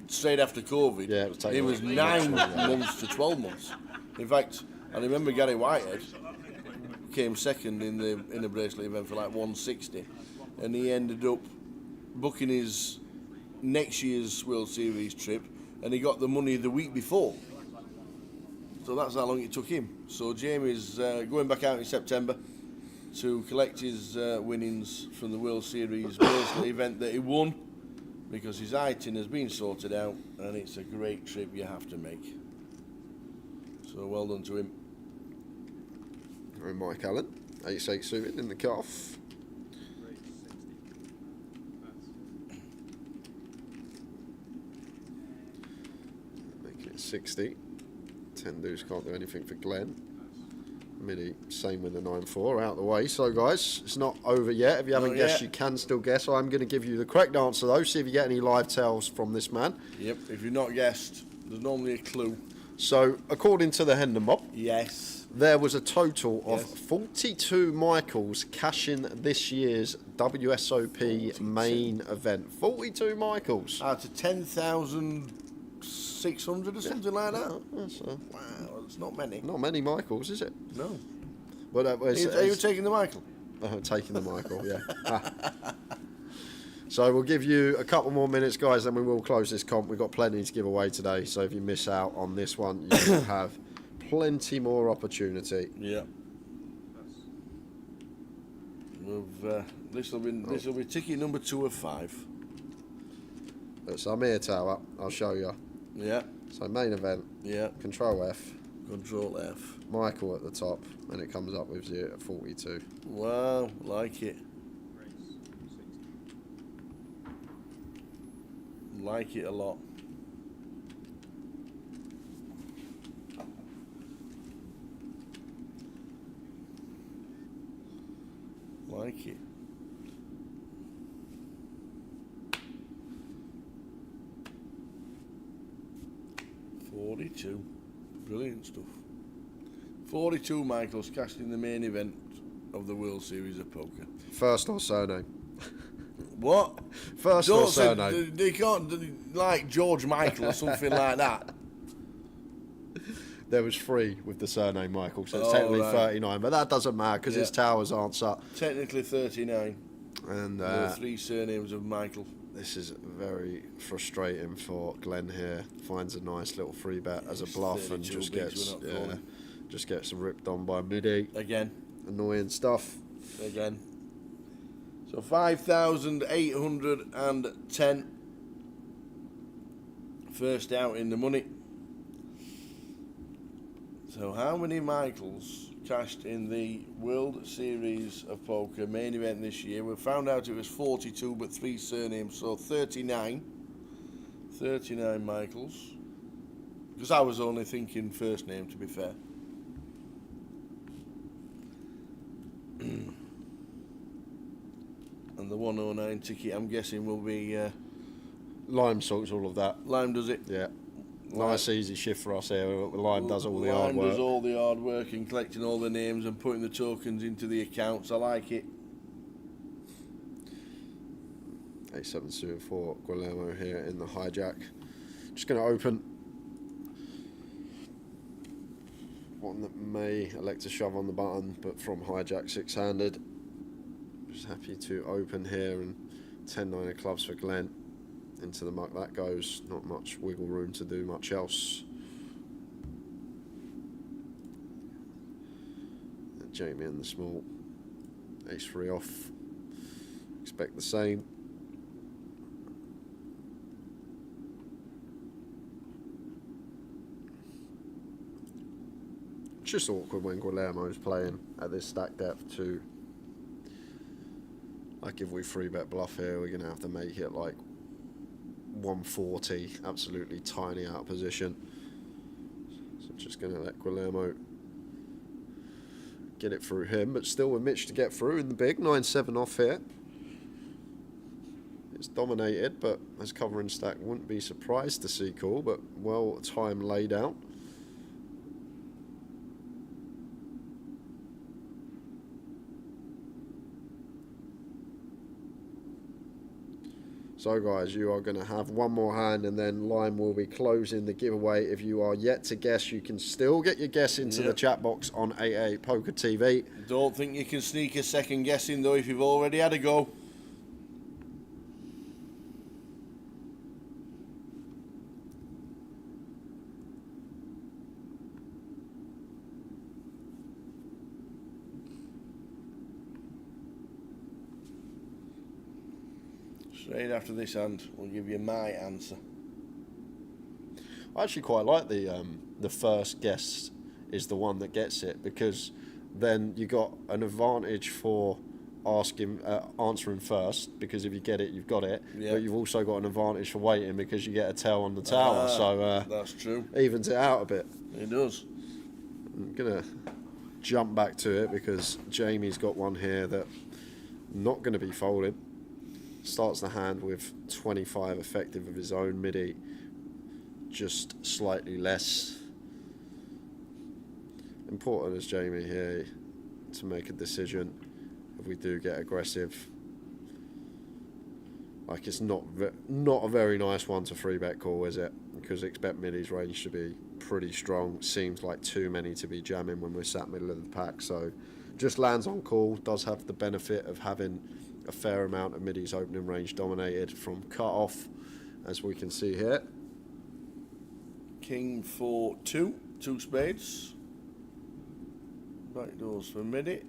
straight after COVID it was 9 months to 12 months. In fact, I remember Gary Whitehead came second in the bracelet event for like 160, and he ended up booking his next year's World Series trip, and he got the money the week before. So that's how long it took him. So Jamie's going back out in September to collect his winnings from the World Series bracelet event that he won, because his item has been sorted out, and it's a great trip you have to make. So well done to him. And Mike Allen, ace-8 suited in the cuff. Making it 60. 10 deuce can't do anything for Glenn. Mini, same with the 9-4, out the way. So guys, it's not over yet. If you haven't guessed, you can still guess. I'm going to give you the correct answer though, see if you get any live tells from this man. Yep, if you've not guessed, there's normally a clue. So, according to the Hendon Mob, yes, there was a total of 42 Michaels cashing this year's WSOP main event. 42 Michaels. Out of 10,600 or something like that. Wow, it's not many. Not many Michaels, is it? No. Well, Are you taking the Michael? Taking the Michael, yeah. So we'll give you a couple more minutes, guys, then we will close this comp. We've got plenty to give away today, so if you miss out on this one, you will have plenty more opportunity. Yeah. This will be ticket number 2 of 5. So I'm here, Tower. I'll show you. Yeah. So main event. Yeah. Control F. Control F. Michael at the top, and it comes up with you at 42. Wow, like it. Like it a lot. Like it. $42. Brilliant stuff. 42 Michaels cashed in the main event of the World Series of Poker. First or surname? What? First or surname? They can't, like George Michael or something like that. There was 3 with the surname Michael, so it's technically 39, but that doesn't matter because it's Tower's answer. Technically 39. And there are 3 surnames of Michael. This is very frustrating for Glenn here. Finds a nice little free bet as a bluff and just gets ripped on by Midi. Again. Annoying stuff. Again. So 5,810. First out in the money. So how many Michaels cashed in the World Series of Poker main event this year? We found out it was 42, but 3 surnames, so 39. 39 Michaels. Because I was only thinking first name, to be fair. And the 109 ticket, I'm guessing, will be... Lime sorts all of that. Lime does it? Yeah. Nice easy shift for us here. Lime does all the hard work. Lime does all the hard work in collecting all the names and putting the tokens into the accounts. I like it. 8-7 suited for Guillermo here in the hijack. Just going to open one that may elect to shove on the button, but from hijack 6-handed. Just happy to open here, and 10-9 of clubs for Glenn. Into the muck that goes. Not much wiggle room to do much else. And Jamie in the small. Ace-3 off. Expect the same. Just awkward when Guillermo's playing at this stack depth too. Like if we 3-bet bluff here, we're gonna have to make it like 140, absolutely tiny out of position. So just going to let Guillermo get it through him, but still with Mitch to get through in the big. 9-7 off here. It's dominated, but as covering stack, wouldn't be surprised to see call, but well time laid out. So guys, you are going to have one more hand and then Lime will be closing the giveaway. If you are yet to guess, you can still get your guess into the chat box on 888 Poker TV. Don't think you can sneak a second guess in though if you've already had a go. Straight after this hand, we'll give you my answer. I actually quite like the first guess is the one that gets it, because then you got an advantage for answering first, because if you get it, you've got it. Yeah. But you've also got an advantage for waiting because you get a tell on the tower. So that's true. Evens it out a bit. It does. I'm gonna jump back to it because Jamie's got one here that not going to be folded. Starts the hand with 25 effective of his own midi, just slightly less. Important as Jamie here to make a decision if we do get aggressive. Like, it's not a very nice one to 3-bet call, is it? Because expect midi's range to be pretty strong. Seems like too many to be jamming when we're sat middle of the pack. So just lands on call. Does have the benefit of having a fair amount of midi's opening range dominated from cut off, as we can see here. King for 2 spades. Back doors for midi.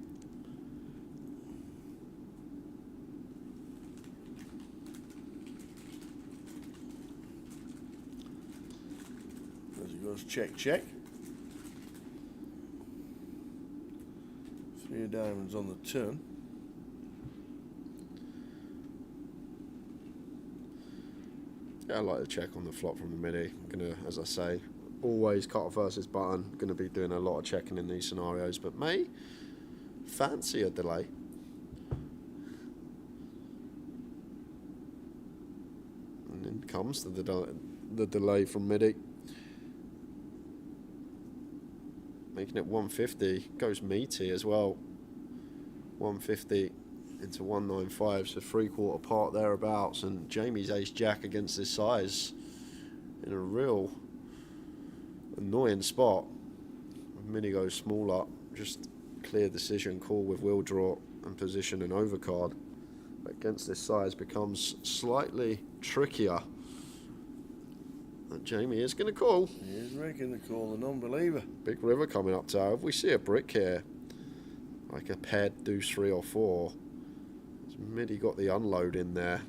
As he goes check, check. 3 of diamonds on the turn. Yeah, I like the check on the flop from the midi. I'm gonna, as I say, always cut off versus button. Gonna be doing a lot of checking in these scenarios, but may fancy a delay. And then comes the delay from midi. Making it 150. Goes meaty as well. 150 into 195, so 3/4 part thereabouts, and Jamie's ace jack against this size in a real annoying spot. Mini goes smaller, just clear decision call with wheel draw and position and overcard, but against this size becomes slightly trickier. And Jamie is going to call. He is making the call, the non-believer. Big river coming up tower. If we see a brick here, like a paired deuce 3 or 4, midi got the unload in there.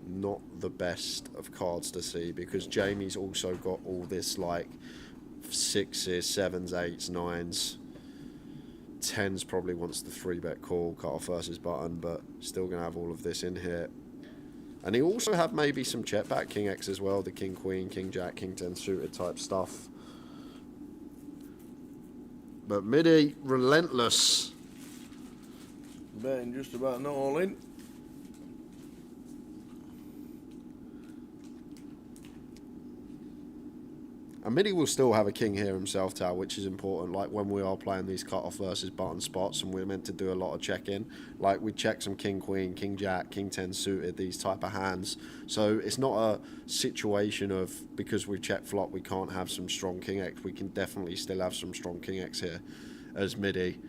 Not the best of cards to see, because Jamie's also got all this like 6s, 7s, 8s, 9s. 10s probably wants the 3-bet call, cut off versus button, but still going to have all of this in here. And he also have maybe some check back King X as well, the King Queen, King Jack, King 10 suited type stuff. But midi, relentless. Betting just about not all in. And midi will still have a king here himself, Tal, which is important. Like when we are playing these cut-off versus button spots, and we're meant to do a lot of check-in. Like we check some King Queen, King Jack, King 10 suited, these type of hands. So it's not a situation of because we check flop we can't have some strong King X. We can definitely still have some strong King X here as midi.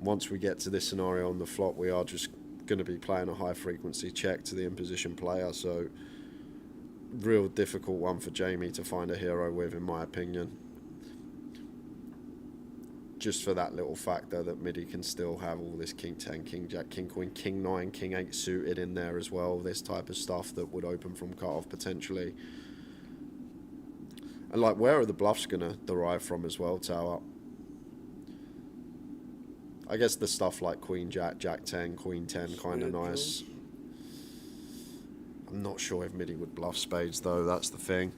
Once we get to this scenario on the flop, we are just going to be playing a high frequency check to the in-position player. So real difficult one for Jamie to find a hero with, in my opinion. Just for that little factor that midi can still have all this King 10, King Jack, King Queen, King 9, King 8 suited in there as well. This type of stuff that would open from cut-off potentially. And like, where are the bluffs going to derive from as well, Tower? I guess the stuff like Queen Jack, Jack 10, Queen 10, kind of nice. I'm not sure if midi would bluff spades though, that's the thing.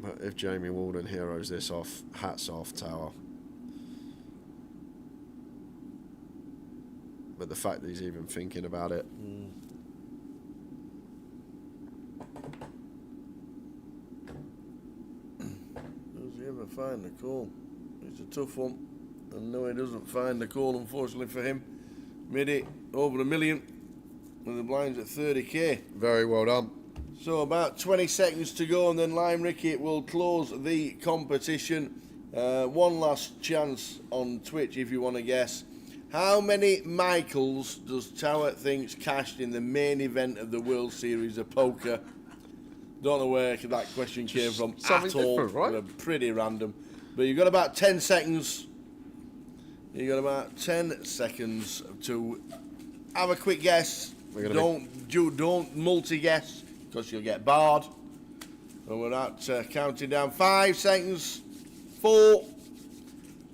But if Jamie Walden heroes this off, hats off, Tower. But the fact that he's even thinking about it. Does he ever find the call? It's a tough one. And no, he doesn't find the call, unfortunately for him. Made it over $1 million. And the blind's at 30k. Very well done. So about 20 seconds to go, and then Lime Ricky will close the competition. One last chance on Twitch if you want to guess. How many Michaels does Tower thinks cashed in the main event of the World Series of Poker? Don't know where that question came from at all. Right? Pretty random. But you've got about 10 seconds. You've got about 10 seconds to have a quick guess. Don't multi-guess, because you'll get barred. And we're at counting down. 5 seconds. 4.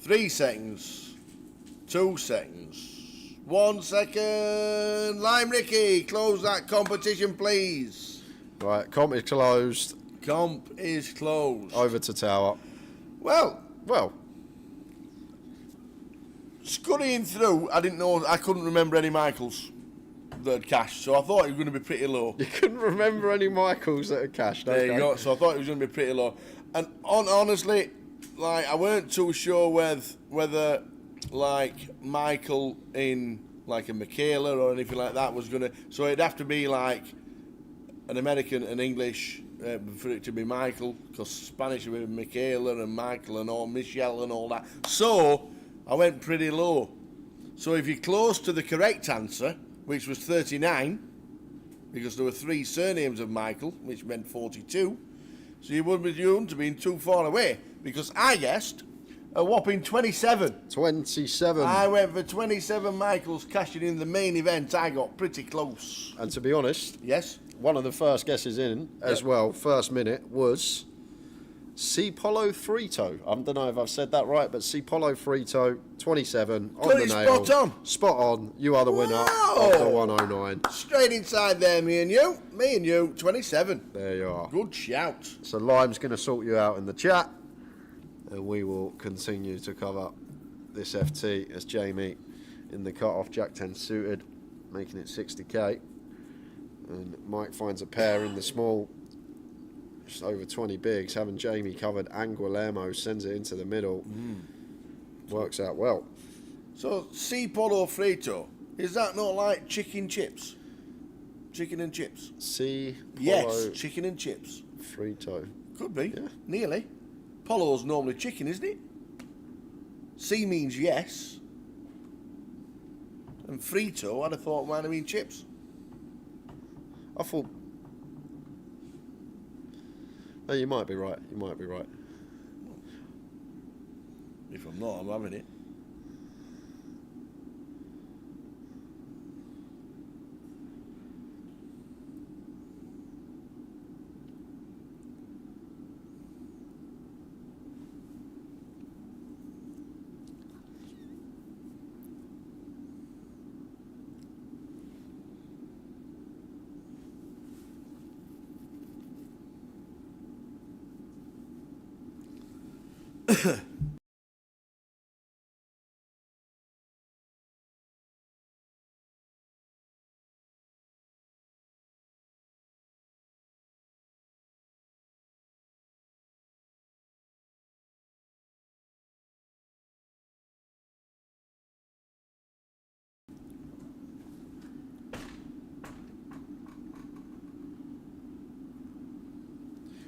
3 seconds. 2 seconds. 1 second. Lime Ricky, close that competition, please. Right, comp is closed. Comp is closed. Over to Tower. Well, Well, scurrying through, I couldn't remember any Michaels that had cashed, so I thought it was going to be pretty low. you couldn't remember any Michaels that had cashed. There you go. So I thought it was going to be pretty low. And honestly, like, I weren't too sure whether like Michael in like a Michaela or anything like that was going to. So it'd have to be like an American and English for it to be Michael, because Spanish would be Michaela and Michael and all Michelle and all that. So I went pretty low. So if you're close to the correct answer, which was 39, because there were 3 surnames of Michael, which meant 42, so you wouldn't be due to being too far away, because I guessed a whopping 27. 27. I went for 27 Michaels cashing in the main event. I got pretty close. And to be honest, yes, one of the first guesses in as well, first minute, was Cipollo Frito. I don't know if I've said that right, but Cipollo Frito, 27, on the nail. Spot on. Spot on. You are the winner of the 109. Straight inside there, me and you. Me and you, 27. There you are. Good shout. So Lime's going to sort you out in the chat, and we will continue to cover this FT as Jamie in the cut-off, Jack 10 suited, making it 60k. And Mike finds a pair in the small, just over 20 bigs, having Jamie covered. And Guillermo sends it into the middle. Works out well. So, Cipollo Frito, is that not like chicken chips? Chicken and chips? Yes, chicken and chips. Frito. Could be, nearly. Polo's normally chicken, isn't it? C means yes. And Frito, I'd have thought might have been chips. I thought... No, you might be right. You might be right. If I'm not, I'm having it.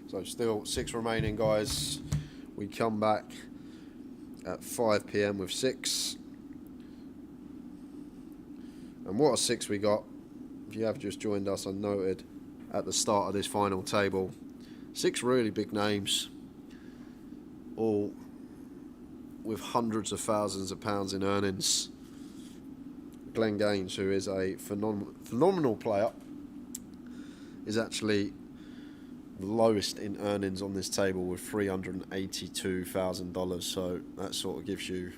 So still 6 remaining, guys. We come back at 5 p.m. with 6. And what a 6 we got. If you have just joined us, I noted at the start of this final table, 6 really big names, all with hundreds of thousands of pounds in earnings. Glenn Gaines, who is a phenomenal player, is actually the lowest in earnings on this table with $382,000. So that sort of gives you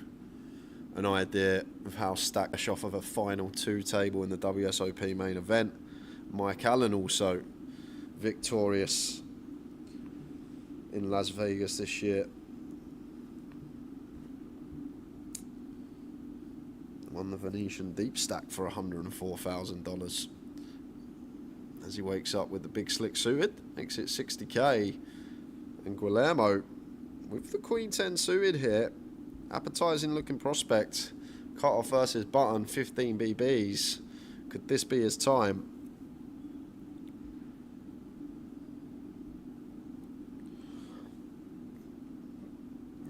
an idea of how stacked off of a final 2 table in the WSOP main event. Mike Allen also victorious in Las Vegas this year. Won the Venetian deep stack for $104,000. As he wakes up with the big slick suited, makes it 60k. And Guillermo with the Queen 10 suited here, Appetising looking prospect. Cut off versus Button, 15 BBs. Could this be his time?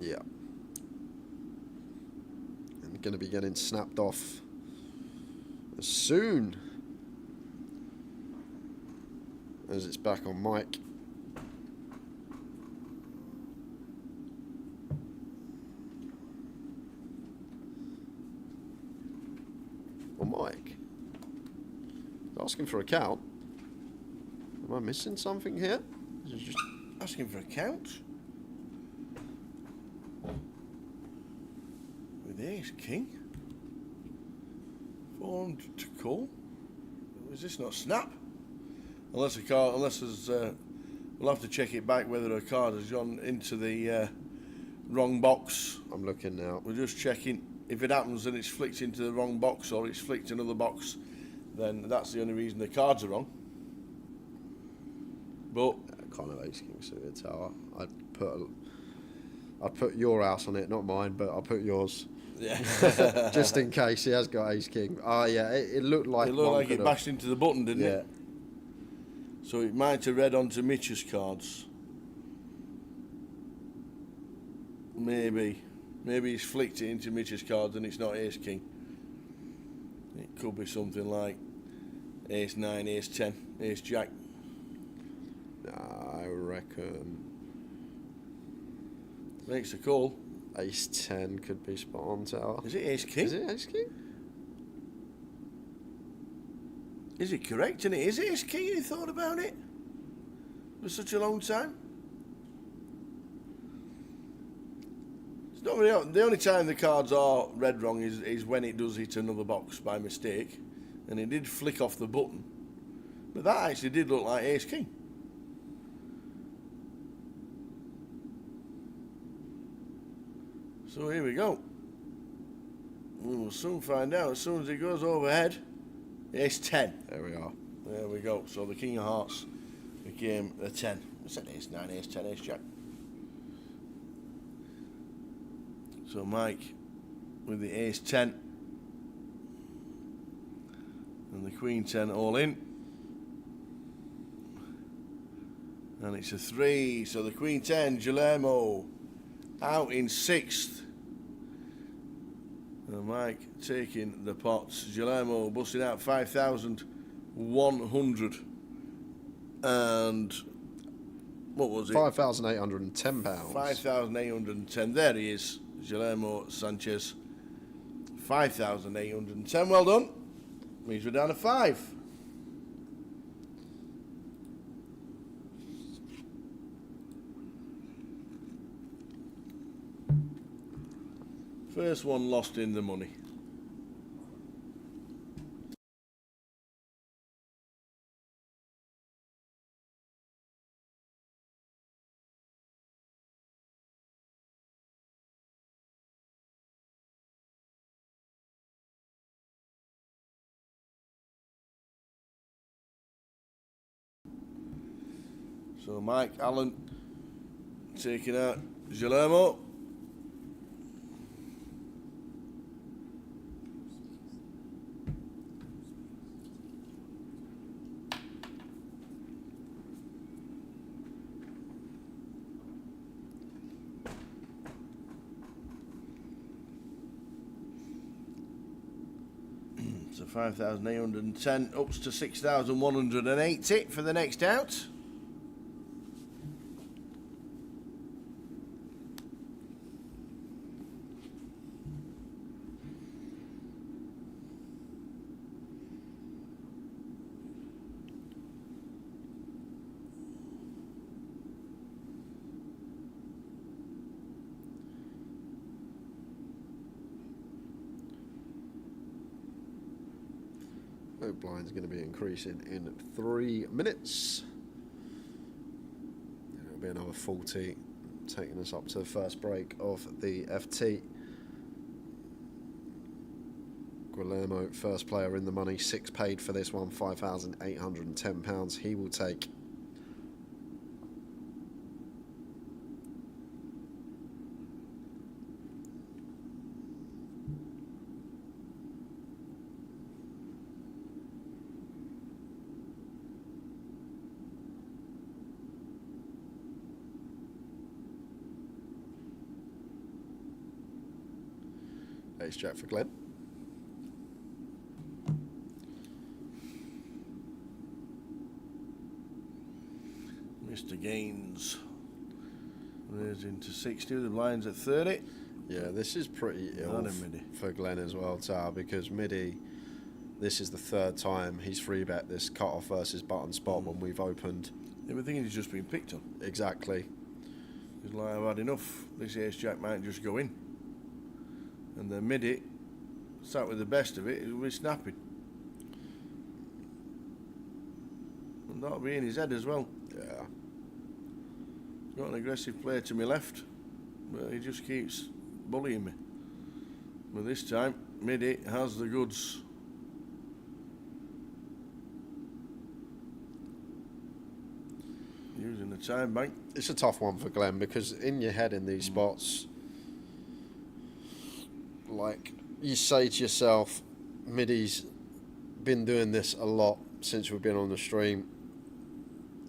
Yeah. And going to be getting snapped off soon as it's back on Mike. Mike, asking for a count. Am I missing something here? Is he just asking for a count? With ace king? 400 to call? Is this not snap? Unless a card, unless there's, we'll have to check it back whether a card has gone into the wrong box. I'm looking now. We're just checking. If it happens and it's flicked into the wrong box or it's flicked another box, then that's the only reason the cards are wrong. But kind of ace king suited tower. I'd put your house on it, not mine, but I'll put yours. Yeah. Just in case he has got ace king. Oh yeah, it looked like it bashed into the button, didn't it? So it might have read onto Mitch's cards. Maybe he's flicked it into Mitch's cards and it's not ace king. It could be something like ace 9, ace 10, ace jack. I reckon makes a call. Ace 10 could be spot on tower. Is it ace king? Is it ace king? Is it correct? And it is ace king. You thought about it for such a long time. It's not really, the only time the cards are read wrong is when it does hit another box by mistake, and it did flick off the button. But that actually did look like ace king. So here we go. We will soon find out as soon as it goes overhead. Ace 10. There we are. There we go. So the king of hearts became a 10. I said ace 9, ace 10, ace jack. So Mike with the ace 10 and the queen 10 all in. And it's a 3. So the queen 10, Guillermo, out in 6th. And Mike taking the pots. Guillermo busting out 5,100. And what was it? £5,810. 5,810. There he is. Guillermo Sanchez. 5,810. Well done. Means we're down to 5. First one lost in the money. So Mike Allen taking out Guillermo. So 5,810 ups to 6,180 for the next out. Blind's going to be increasing in 3 minutes. It'll be another 40, taking us up to the first break of the FT. Guillermo, first player in the money, 6 paid for this one, £5,810. He will take. Ace Jack for Glenn. Mr. Gaines raised into 60, the blinds at 30. Yeah, this is pretty ill for Glenn as well, Tar, because Midi, this is the third time he's free bet this cut-off versus button spot when we've opened. Everything he's just been picked on. Exactly. He's like, I've had enough. This Ace Jack might just go in. And then Midi, sat with the best of it, he'll be snapping. And that'll be in his head as well. Yeah. Got an aggressive player to my left, but he just keeps bullying me. But this time, Midi has the goods. Using the time bank. It's a tough one for Glenn because in your head in these spots, like you say to yourself, Midi's been doing this a lot since we've been on the stream,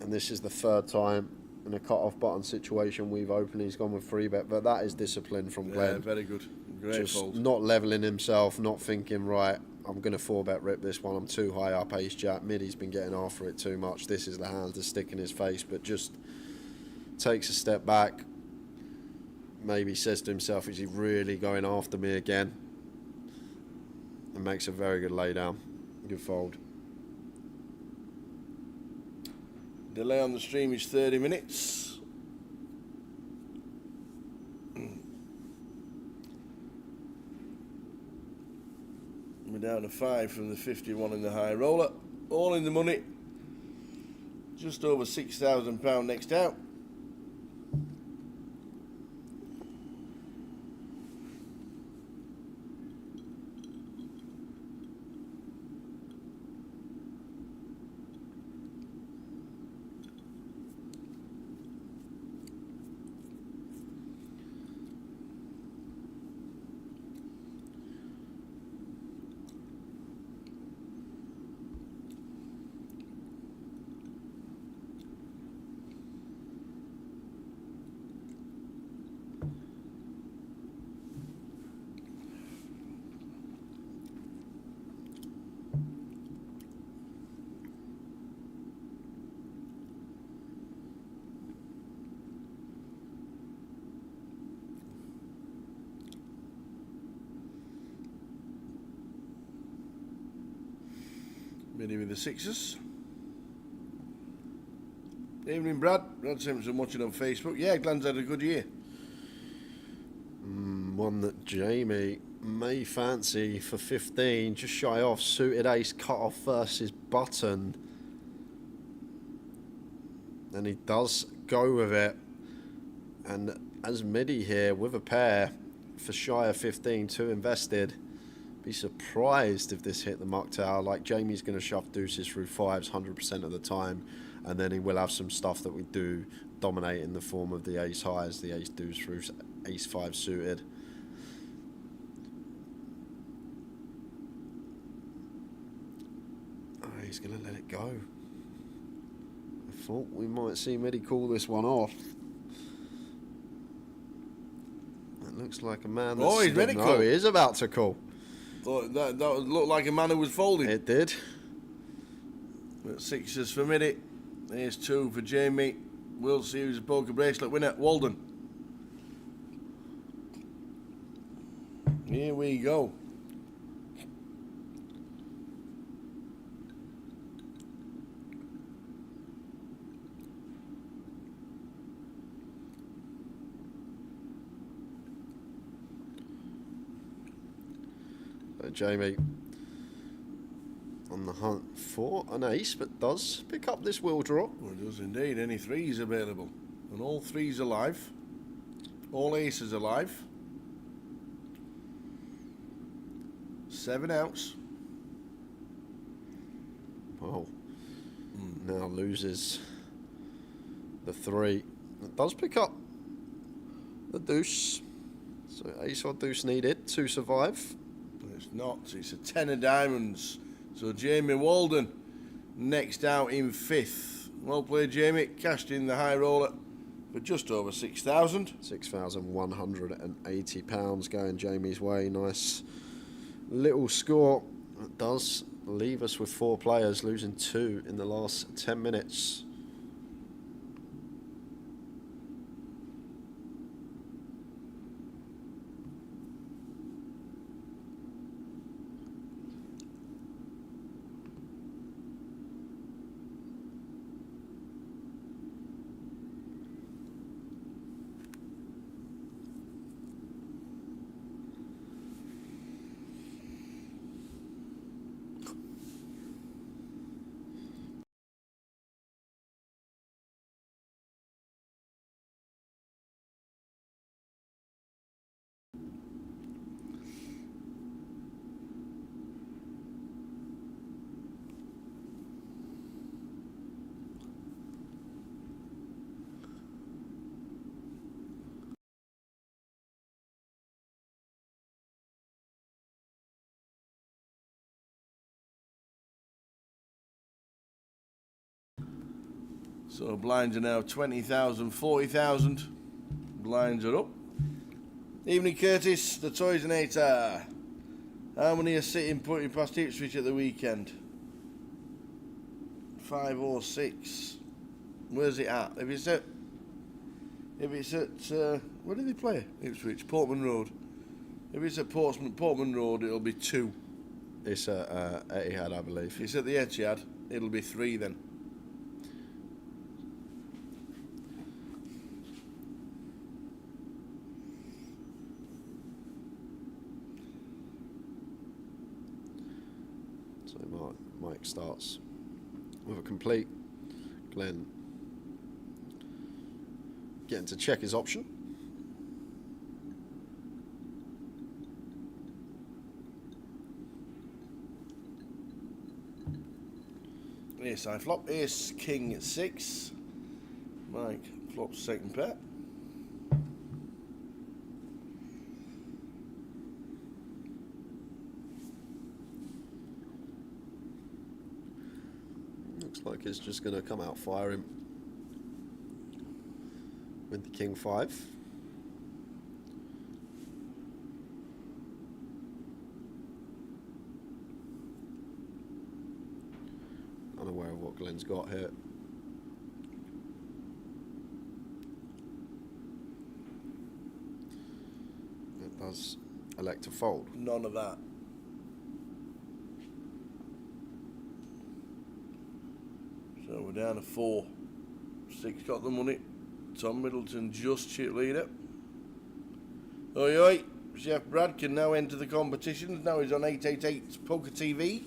and this is the third time in a cut-off button situation we've opened. He's gone with free bet, but that is discipline from Glenn. Yeah, very good. Great Just fold. not leveling himself, not thinking, right, I'm going to 4-bet rip this one. I'm too high up, Ace Jack. Midi's been getting after it too much. This is the hand to stick in his face, but just takes a step back. Maybe says to himself, is he really going after me again? And makes a very good laydown. Good fold. Delay on the stream is 30 minutes. We're down to 5 from the 51 in the high roller. All in the money. Just over £6,000 next out. Midi with the sixes. Evening, Brad. Brad Simpson watching on Facebook. Yeah, Glenn's had a good year. One that Jamie may fancy for 15, just shy off. Suited ace, cut off versus button. And he does go with it. And as Midi here with a pair for shy of 15, 2 invested. Be surprised if this hit the muck tower. Like Jamie's going to shove deuces through fives 100% of the time, and then he will have some stuff that we do dominate in the form of the ace highs, the ace deuce through ace 5 suited. Oh, he's going to let it go. I thought we might see Midi call this one off. That looks like a man that's... Oh, he's ready to no, call. He is about to call. Thought that looked like a man who was folding. It did. But sixes for Midi. Here's 2 for Jamie. World Series of Poker bracelet winner, Walden. Here we go. Jamie on the hunt for an ace, but does pick up this wheel draw. Well, it does indeed. Any threes available. And all threes alive. All aces alive. 7 outs. Wow. Now loses the 3. It does pick up the deuce. So ace or deuce needed to survive. It's not. It's a 10 of diamonds. So Jamie Walden next out in 5th. Well played, Jamie. Cashed in the high roller for just over 6,000. £6,180 going Jamie's way. Nice little score. It does leave us with 4 players, losing 2 in the last 10 minutes. So blinds are now 20,000, 40,000. Blinds are up. Evening, Curtis, the Toysinator. How many are sitting putting past Ipswich at the weekend? 5 or 6. Where's it at? If it's at where do they play? Ipswich, Portman Road. If it's at Portman Road, it'll be 2. It's at Etihad, I believe. If it's at the Etihad, it'll be 3 then. So Mike starts with a complete. Glenn getting to check his option. Ace I flop, Ace King 6. Mike flops second pair. Looks like it's just going to come out firing with the King 5. Unaware of what Glenn's got here. It does elect to fold. None of that. So we're down to 4. 6 got the money. Tom Middleton just chip leader. Oi oi, Chef Brad can now enter the competitions. Now he's on 888 Poker TV.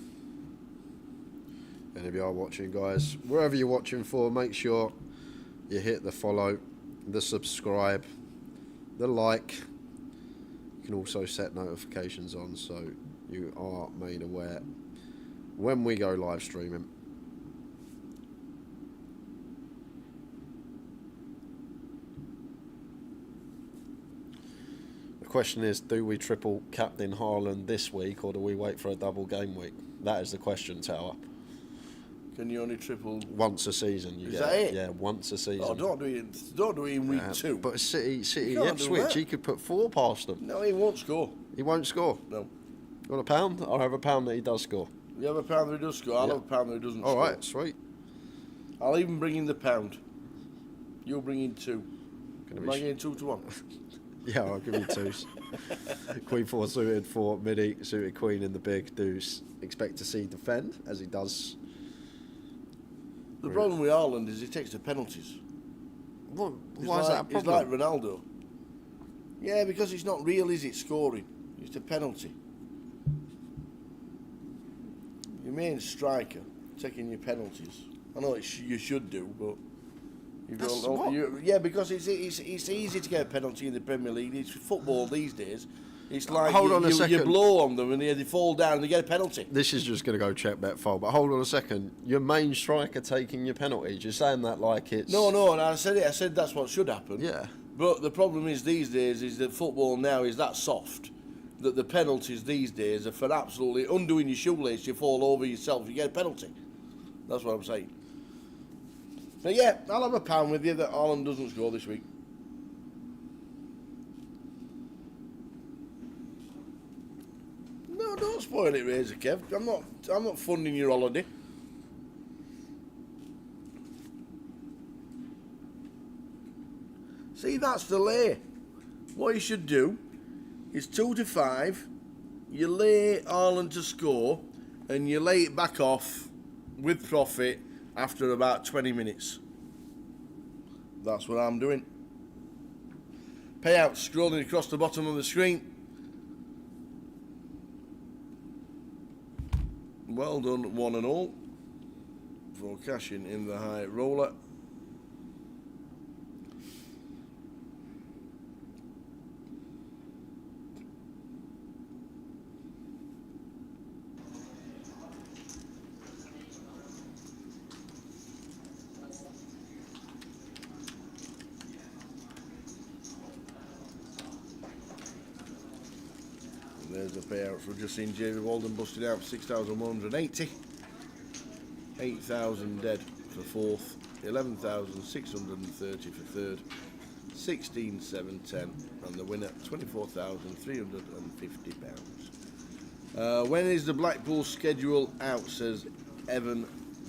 And if you are watching, guys, wherever you're watching for, make sure you hit the follow, the subscribe, the like. You can also set notifications on so you are made aware when we go live streaming. The question is, do we triple Captain Haaland this week or do we wait for a double game week? That is the question, Tower. Can you only triple once a season? You is get that it? Yeah, once a season. Oh, don't do it in week 2. But City can't Ipswich, do that. he could put 4 past them. No, he won't score. He won't score. No. You want a pound? I'll have a pound that he does score. You have a pound that he does score. I'll have a pound that he doesn't score. All right, sweet. I'll even bring in the pound. You'll bring in 2. Gonna Am be I getting 2 to 1? Yeah, I'll give you 2s. Queen 4 suited for midi, suited queen in the big deuce. Expect to see defend as he does. The problem with Haaland is he takes the penalties. Why is that a problem? He's like Ronaldo. Yeah, because it's not real, is it, scoring? It's a penalty. Your main striker taking your penalties. I know you should do, but yeah, because it's easy to get a penalty in the Premier League. It's football these days. It's like Hold on a second. You blow on them and they fall down and they get a penalty. This is just going to go check bet fold, but hold on a second. Your main striker taking your penalties. You're saying that like it's... No, and I said it. I said that's what should happen. Yeah. But the problem is these days is that football now is that soft that the penalties these days are for absolutely undoing your shoelace. You fall over yourself, you get a penalty. That's what I'm saying. So yeah, I'll have a pound with you that Haaland doesn't score this week. No, don't spoil it, Razor Kev. I'm not funding your holiday. See, that's the lay. What you should do is 2 to 5. You lay Haaland to score, and you lay it back off with profit after about 20 minutes. That's what I'm doing. Payouts scrolling across the bottom of the screen. Well done, one and all, for cashing in the high roller. There's the payouts. We've just seen Jamie Walden busted out for 6,180. 8,000 dead for fourth. 11,630 for third. 16,710. And the winner, £24,350. When is the Blackpool schedule out, says Evan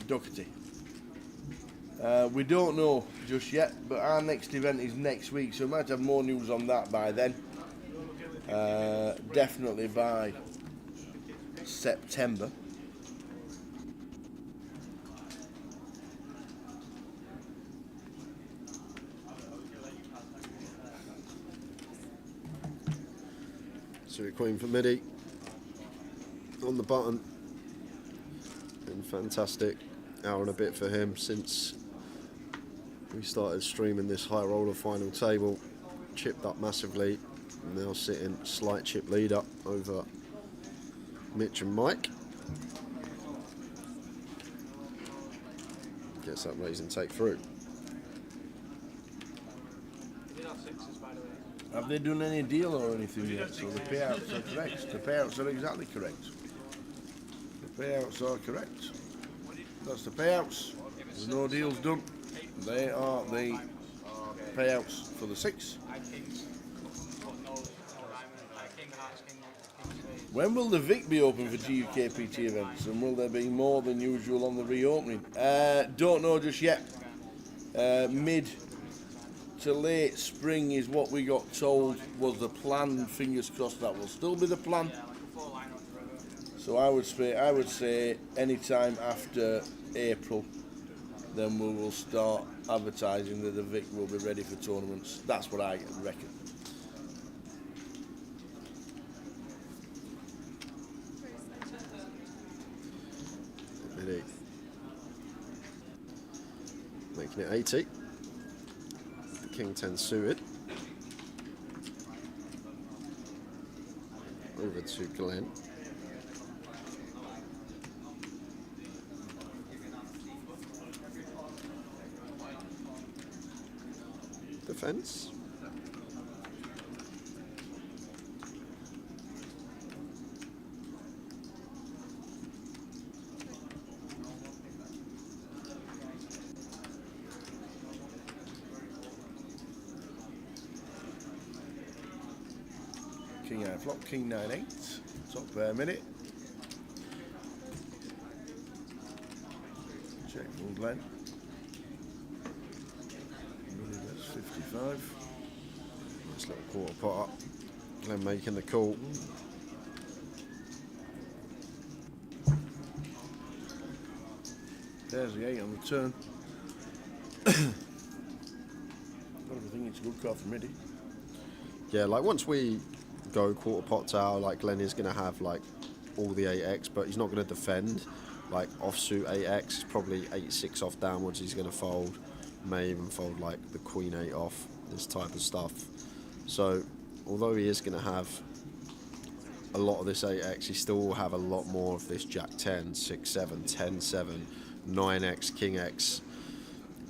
Doherty. We don't know just yet, but our next event is next week, so we might have more news on that by then. Definitely by September. So Queen for Midi on the button. Been fantastic hour and a bit for him since we started streaming this high roller final table. Chipped up massively. Now sitting slight chip lead up over Mitch and Mike. Gets that raise and take through. Have they done any deal or anything yet? So the payouts are correct. The payouts are exactly correct. The payouts are correct. That's the payouts. There's no deals done. They are the payouts for the 6. When will the Vic be open for GUKPT events, and will there be more than usual on the reopening? Don't know just yet. Mid to late spring is what we got told was the plan. Fingers crossed that will still be the plan. So I would say any time after April, then we will start advertising that the Vic will be ready for tournaments. That's what I reckon. Making it 80. The King 10 suited. Over to Glenn. Defense. King 9 flop, King 9-8, top pair minute. Check from Glenn. Really, that's 55. Nice little quarter pot up. Glenn making the call. There's the 8 on the turn. I think it's a good card for Midi. Yeah, like once we go quarter pot tower, like Glenn is going to have like all the 8x, but he's not going to defend. Like offsuit 8x, probably 8-6 off downwards he's going to fold. May even fold like the Queen 8 off, this type of stuff. So although he is going to have a lot of this 8x, he still will have a lot more of this Jack 10, 6-7, 10-7, 9x, King X,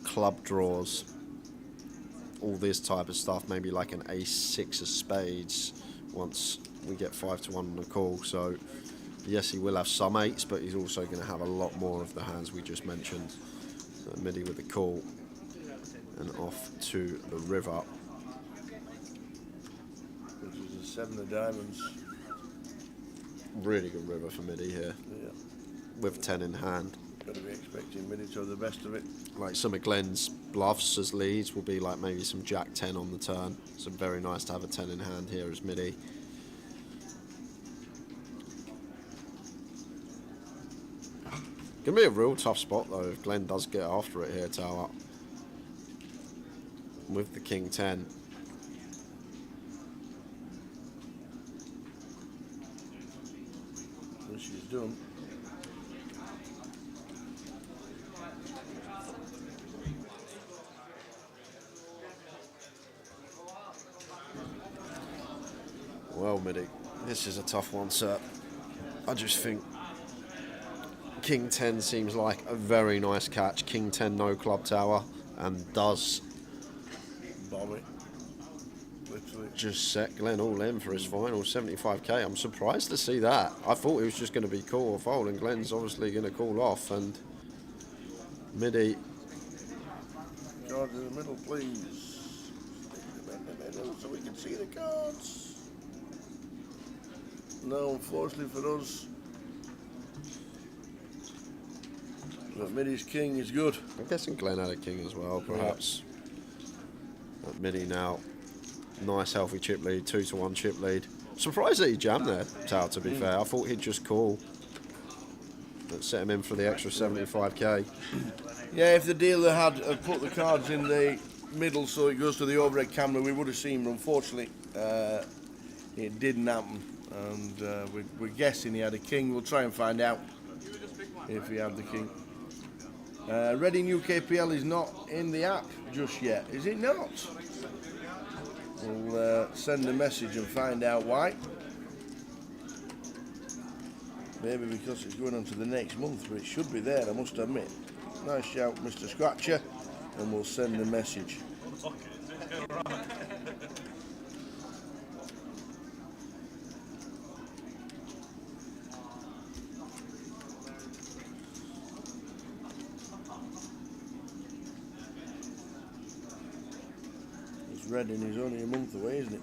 club draws, all this type of stuff, maybe like an Ace-6 of spades once we get 5-1 on the call. So yes, he will have some 8s, but he's also going to have a lot more of the hands we just mentioned. So Midi with the call and off to the river. Which is a 7 of diamonds. Really good river for Midi here. Yeah. With 10 in hand. Got to be expecting Midi to have the best of it. Like some of Glenn's bluffs as leads will be like maybe some Jack 10 on the turn. So very nice to have a 10 in hand here as Midi. Gonna be a real tough spot though if Glenn does get after it here, Tower. With the King 10. What she's done. Well, Midi, this is a tough one, sir. I just think King 10 seems like a very nice catch. King 10 no club tower and does Bomb it. Literally. just set Glenn all in for his final 75k. I'm surprised to see that. I thought he was just going to be call or fold and Glenn's obviously going to call off and Midi. Cards in the middle, please. Stick them in the middle so we can see the cards. No, unfortunately for us, but Midi's king is good. I'm guessing Glenn had a king as well, perhaps. But Midi now, nice healthy chip lead, 2-1 chip lead. Surprised that he jammed there, Tao, to be fair. I thought he'd just call. But set him in for the extra 75k. Yeah, if the dealer had put the cards in the middle so it goes to the overhead camera, we would have seen, but unfortunately it didn't happen. And we're guessing he had a king. We'll try and find out if he had the king. Reading UKPL is not in the app just yet, is it not? We'll send a message and find out why. Maybe because it's going on to the next month, but it should be there, I must admit. Nice shout, Mr. Scratcher, and we'll send a message. Reading is only a month away, isn't it?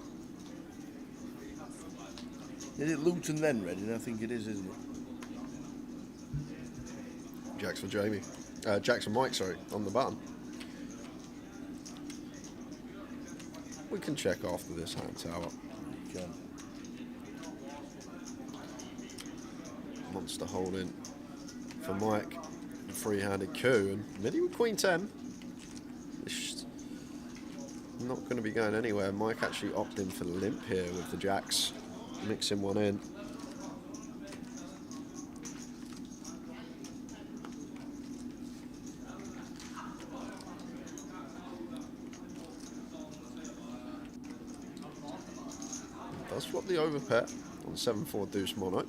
Is it Luton then Reading? I think it is, isn't it? Jacks for Jamie. Jacks for Mike, sorry, on the button. We can check after this hand, Tower. You can. Monster holding for Mike. Free-handed coup and Midi with Queen 10. It's not going to be going anywhere. Mike actually opted in for the limp here with the jacks, mixing one in. Does swap the overpet on 7-4 deuce mono.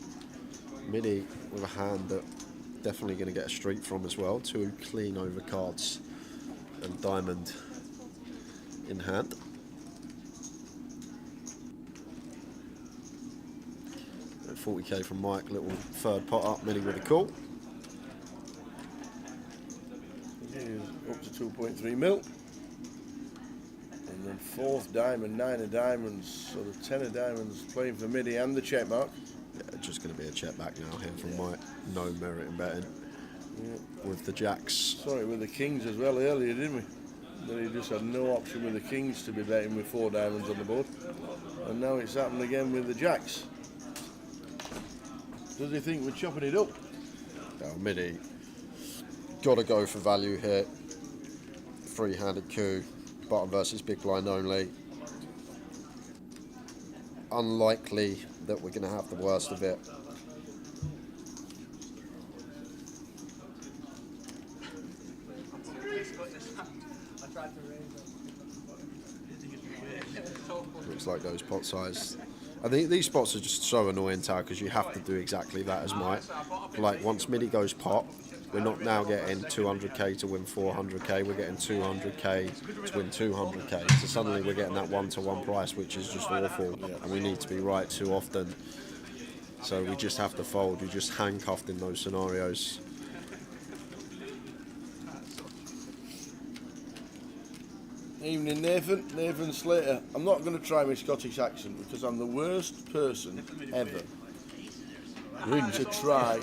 Midi with a hand that definitely going to get a streak from as well. 2 clean over cards and diamond in hand. And 40k from Mike, little third pot up, Midi with a call. Up to 2.3 mil. And then 4th diamond, 9 of diamonds, so the 10 of diamonds playing for Midi and the check mark. Yeah, just going to be a check back now here from Mike. No merit in betting. With the jacks. Sorry, with the kings as well earlier, didn't we? Then he just had no option with the kings to be betting with 4 diamonds on the board. And now it's happened again with the jacks. Does he think we're chopping it up? Midi, got to go for value here. Free-handed coup, bottom versus big blind only. Unlikely that we're going to have the worst of it. Looks like those pot size. I think these spots are just so annoying, Tao, because you have to do exactly that as Mike. Like once Midi goes pot, we're not now getting 200k to win 400k. We're getting 200k to win 200k. So suddenly we're getting that 1-to-1 price, which is just awful, and we need to be right too often. So we just have to fold. You're just handcuffed in those scenarios. Evening, Nathan. Nathan Slater. I'm not going to try my Scottish accent because I'm the worst person ever to try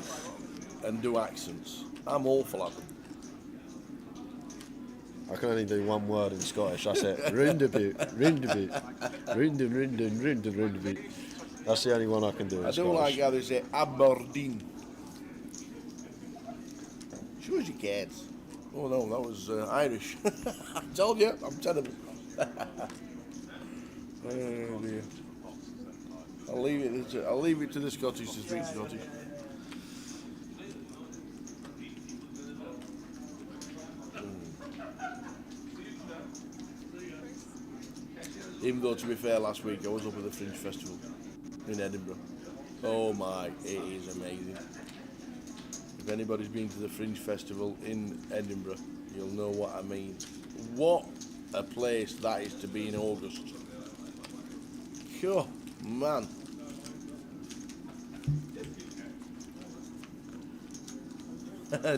and do accents. I'm awful at them. I can only do one word in Scottish. That's it. Rindabute, rindabute, rindabute. That's the only one I can do in I Scottish. don't like how they say Aberdeen. Sure as you can. Oh no, that was Irish. I told you, I'm terrible. Oh dear. I'll leave it to the Scottish to speak Scottish. Even though, to be fair, last week I was up at the Fringe Festival in Edinburgh. Oh my, it is amazing. If anybody's been to the Fringe Festival in Edinburgh, you'll know what I mean. What a place that is to be in August. Oh, man.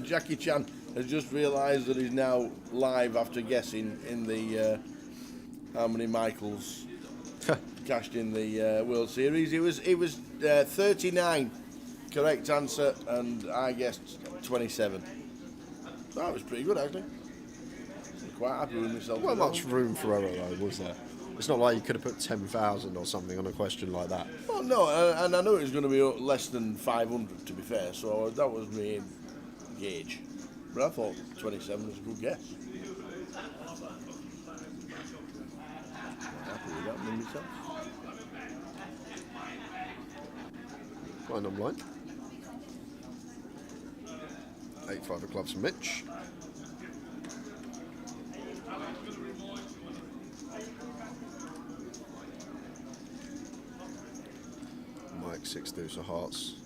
Jackie Chan has just realised that he's now live after guessing in the how many Michaels cashed in the World Series. It was 39 correct answer, and I guessed 27. That was pretty good, actually. I'm quite happy with myself. Not much room for error, though, was there? It's not like you could have put 10,000 or something on a question like that. Oh no, and I knew it was going to be less than 500, to be fair, so that was my gauge. But I thought 27 was a good guess. Happy with that with myself. Fine on line. 8-5 of clubs from Mitch. Mike 6 deuce of hearts.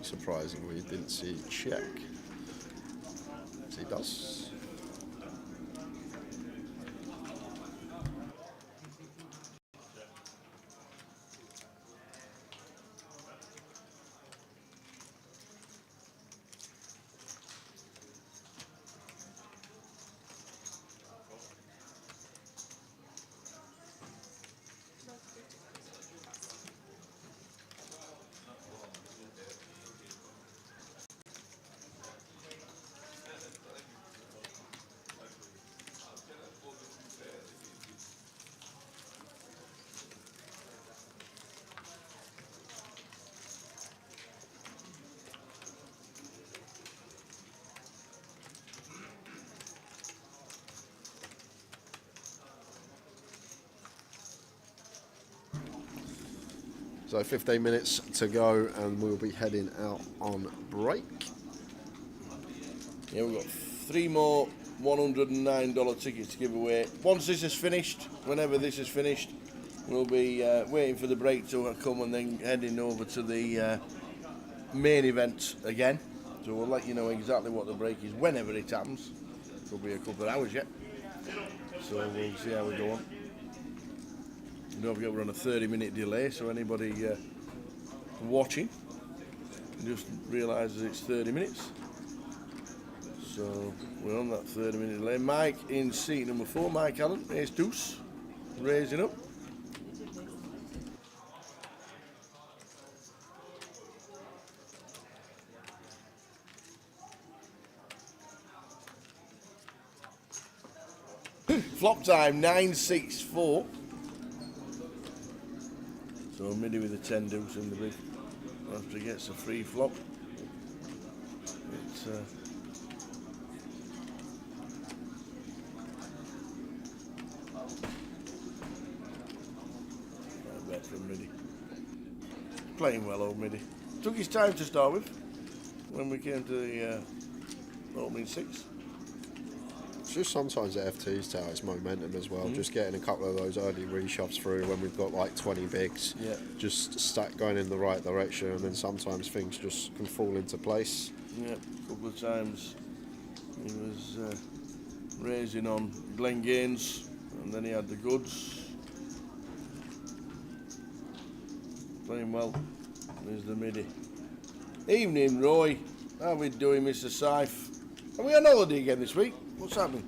Surprisingly, didn't see check. As he does. So 15 minutes to go and we'll be heading out on break. Yeah, we've got 3 more $109 tickets to give away. Once this is finished, whenever this is finished, we'll be waiting for the break to come and then heading over to the main event again. So we'll let you know exactly what the break is whenever it happens. Could be a couple of hours yet. So we'll see how we go on. Don't forget we're on a 30-minute delay, so anybody watching just realises it's 30 minutes. So we're on that 30-minute delay. Mike in seat number 4, Mike Allen, ace deuce, raising up. Flop time 9-6-4. So Middy with the 10 deuce in the big. After he gets a free flop. It's a bet from Middy. Playing well, old Middy. Took his time to start with when we came to the opening 6. Just sometimes at FT's tout, it's momentum as well. Just getting a couple of those early reshoves through when we've got like 20 bigs. Yeah. Just stack going in the right direction, and then sometimes things just can fall into place. Yeah, a couple of times he was raising on Glen Gaines, and then he had the goods. Playing well. There's the Middy. Evening, Roy. How are we doing, Mr. Syfe? Are we on holiday again this week? What's happening?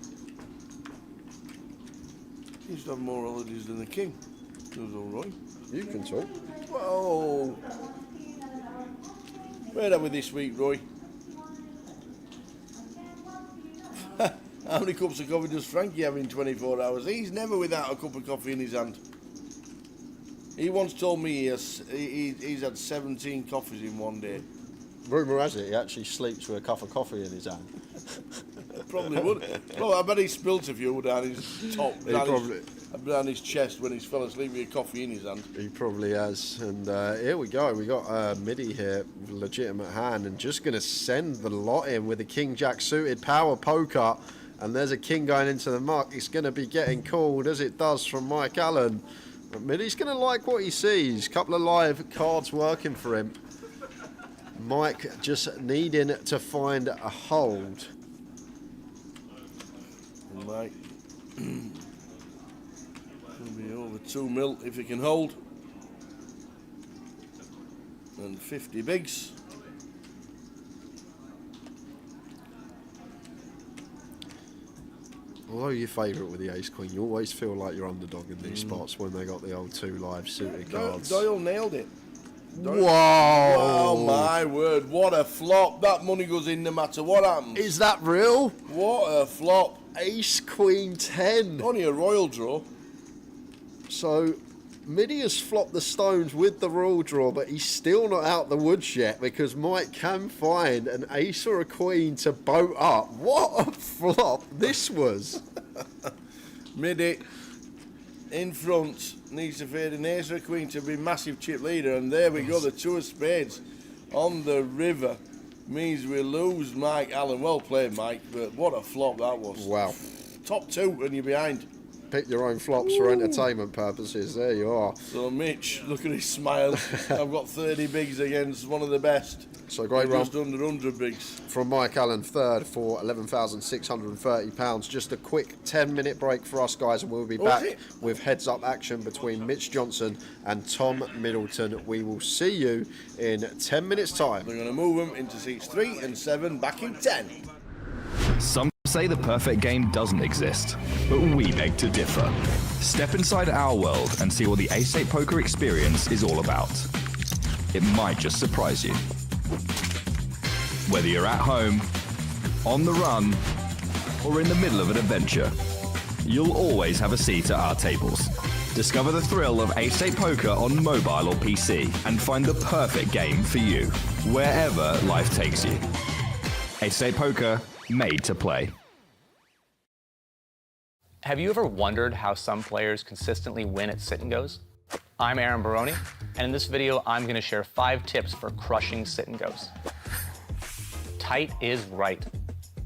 He used to have more holidays than the king. Does all right. You can talk. Whoa. Where are we this week, Roy? How many cups of coffee does Frankie have in 24 hours? He's never without a cup of coffee in his hand. He once told me he's had 17 coffees in one day. Rumour has it he actually sleeps with a cup of coffee in his hand. Probably would. Well, I bet he spilt a few down his top, down his chest when he's fell asleep with a coffee in his hand. He probably has. And here we go. We got Midi here, legitimate hand, and just going to send the lot in with a King-Jack suited power poker. And there's a king going into the muck. It's going to be getting called, as it does from Mike Allen. But Midi's going to like what he sees. Couple of live cards working for him. Mike just needing to find a hold. Mike will be over 2 mil if he can hold. And 50 bigs. Although you're favourite with the ace-queen, you always feel like you're underdog in these spots when they got the old 2 live suited cards. Doyle nailed it. Whoa! Oh my word, what a flop. That money goes in no matter what happens. Is that real? What a flop. Ace, queen, 10. Only a royal draw. So, Midi has flopped the stones with the royal draw, but he's still not out the woods yet because Mike can find an ace or a queen to boat up. What a flop this was. Midi in front needs to fade an ace or a queen to be massive chip leader, and there we go, the 2 of spades on the river means we lose Mike Allen. Well played, Mike, but what a flop that was. Wow. Top 2 and you're behind. Pick your own flops for entertainment purposes. There you are. So Mitch, look at his smile. I've got 30 bigs against one of the best. So great run. Just under 100 bigs. From Mike Allen, third for £11,630. Just a quick 10-minute break for us, guys, and we'll be back with heads-up action between Mitch Johnson and Tom Middleton. We will see you in 10 minutes' time. They're going to move them into seats 3 and 7, back in 10. Some say the perfect game doesn't exist, but we beg to differ. Step inside our world and see what the 888 poker experience is all about. It might just surprise you. Whether you're at home, on the run, or in the middle of an adventure, you'll always have a seat at our tables. Discover the thrill of 888 poker on mobile or PC and find the perfect game for you, wherever life takes you. 888 poker, made to play. Have you ever wondered how some players consistently win at sit-and-goes? I'm Aaron Baroni, and in this video, I'm going to share 5 tips for crushing sit-and-goes. Tight is right.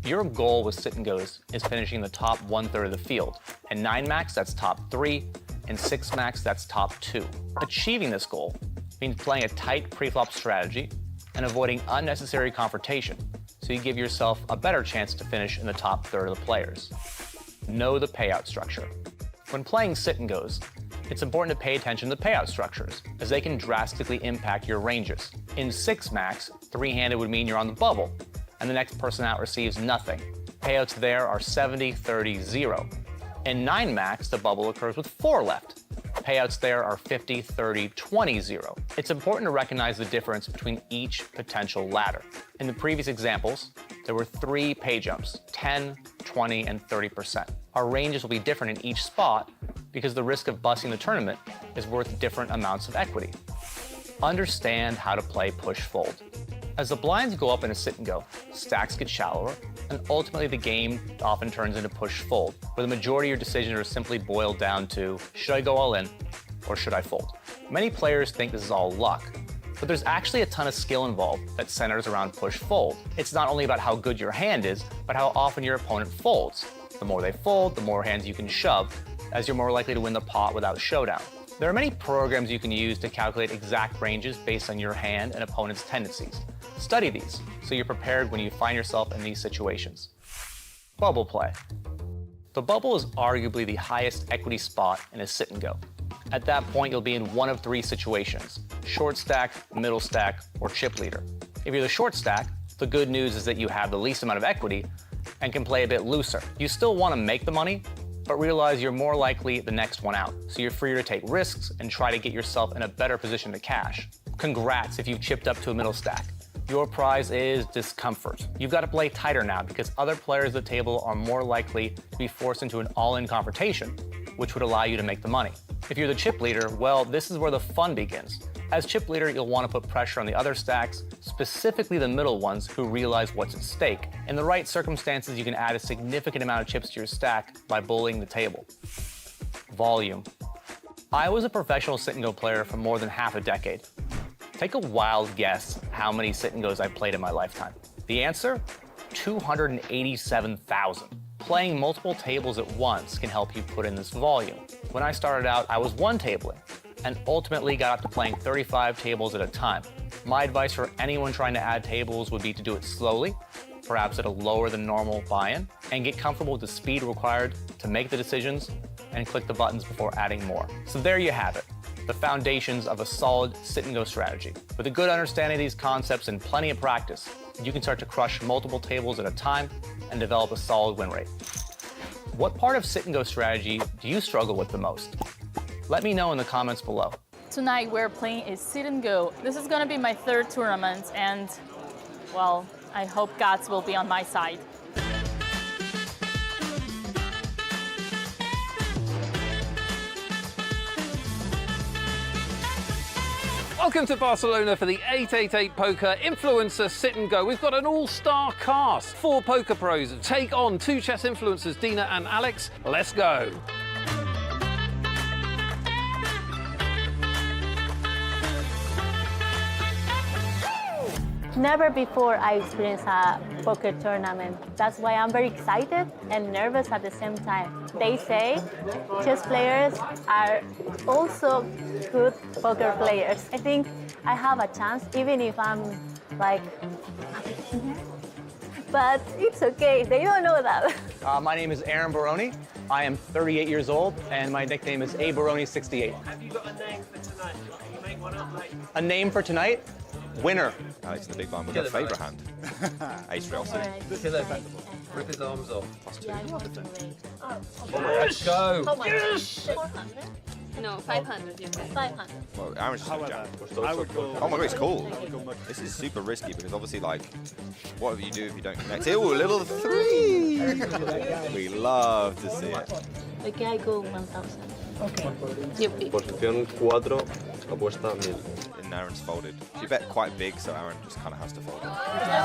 Your goal with sit-and-goes is finishing the top 1/3 of the field, and 9 max, that's top 3, and 6 max, that's top 2. Achieving this goal means playing a tight pre-flop strategy and avoiding unnecessary confrontation, so you give yourself a better chance to finish in the top 1/3 of the players. Know the payout structure. When playing sit-and-goes, it's important to pay attention to payout structures, as they can drastically impact your ranges. In 6 max, 3-handed would mean you're on the bubble, and the next person out receives nothing. Payouts there are 70, 30, 0. In 9 max, the bubble occurs with 4 left. Payouts there are 50, 30, 20, 0. It's important to recognize the difference between each potential ladder. In the previous examples, there were 3 pay jumps, 10, 20, and 30%. Our ranges will be different in each spot because the risk of busting the tournament is worth different amounts of equity. Understand how to play push-fold. As the blinds go up in a sit-and-go, stacks get shallower, and ultimately the game often turns into push-fold, where the majority of your decisions are simply boiled down to, should I go all in, or should I fold? Many players think this is all luck, but there's actually a ton of skill involved that centers around push-fold. It's not only about how good your hand is, but how often your opponent folds. The more they fold, the more hands you can shove, as you're more likely to win the pot without showdown. There are many programs you can use to calculate exact ranges based on your hand and opponent's tendencies. Study these so you're prepared when you find yourself in these situations. Bubble play. The bubble is arguably the highest equity spot in a sit-and-go. At that point, you'll be in one of 3 situations: short stack, middle stack, or chip leader. If you're the short stack, the good news is that you have the least amount of equity and can play a bit looser. You still want to make the money, but realize you're more likely the next one out. So you're freer to take risks and try to get yourself in a better position to cash. Congrats if you've chipped up to a middle stack. Your prize is discomfort. You've got to play tighter now because other players at the table are more likely to be forced into an all-in confrontation, which would allow you to make the money. If you're the chip leader, well, this is where the fun begins. As chip leader, you'll want to put pressure on the other stacks, specifically the middle ones who realize what's at stake. In the right circumstances, you can add a significant amount of chips to your stack by bullying the table. Volume. I was a professional sit-and-go player for more than half a decade. Take a wild guess how many sit-and-goes I've played in my lifetime. The answer? 287,000. Playing multiple tables at once can help you put in this volume. When I started out, I was one-tabling and ultimately got up to playing 35 tables at a time. My advice for anyone trying to add tables would be to do it slowly, perhaps at a lower than normal buy-in, and get comfortable with the speed required to make the decisions and click the buttons before adding more. So there you have it, the foundations of a solid sit-and-go strategy. With a good understanding of these concepts and plenty of practice, you can start to crush multiple tables at a time and develop a solid win rate. What part of sit-and-go strategy do you struggle with the most? Let me know in the comments below. Tonight we're playing a sit and go. This is gonna be my third tournament and, well, I hope gods will be on my side. Welcome to Barcelona for the 888 Poker Influencer Sit and Go. We've got an all-star cast. 4 poker pros take on 2 chess influencers, Dina and Alex. Let's go. Never before I experienced a poker tournament. That's why I'm very excited and nervous at the same time. They say chess players are also good poker players. I think I have a chance, even if I'm like a beginner. But it's okay, they don't know that. My name is Aaron Baroni. I am 38 years old, and my nickname is Baroni68. Have you got a name for tonight? Can you make one up, mate? A name for tonight? Winner. Alex in the big blind with a favourite hand. Ace real soon. Rip his arms off. Let's go. How much? Yes! No, 500. You can. 500. Well, Aaron's just a jam. I would go. Oh my god, it's cool. This is super risky because obviously, like, what do you do if you don't connect? Ooh, a little 3! We love to see it. Okay, I go 1,000. Okay. You pick. Posición 4, apuesta 1000. And Aaron's folded. You bet quite big, so Aaron just kind of has to fold. I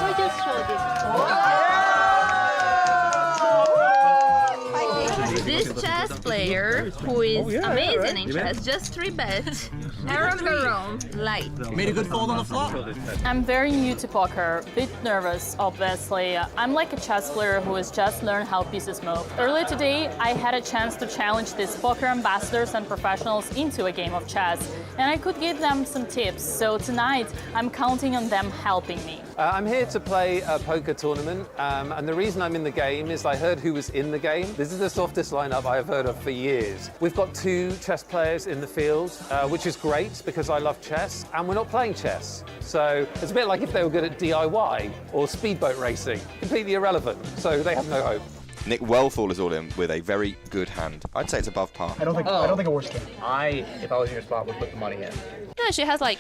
will just show This chess player, who is amazing in chess, just 3-bet. Aaron Barone, light. Made a good fold on the flop. I'm very new to poker, a bit nervous, obviously. I'm like a chess player who has just learned how pieces move. Earlier today, I had a chance to challenge these poker ambassadors and professionals into a game of chess, and I could give them some tips. So tonight, I'm counting on them helping me. I'm here to play a poker tournament, and the reason I'm in the game is I heard who was in the game. This is the softest lineup I have heard of for years. We've got 2 chess players in the field, which is great because I love chess, and we're not playing chess. So it's a bit like if they were good at DIY or speedboat racing, completely irrelevant. So they have no hope. Nick Wellfall is all in with a very good hand. I'd say it's above par. I don't think a worse game. If I was in your spot, would put the money in. No, she has like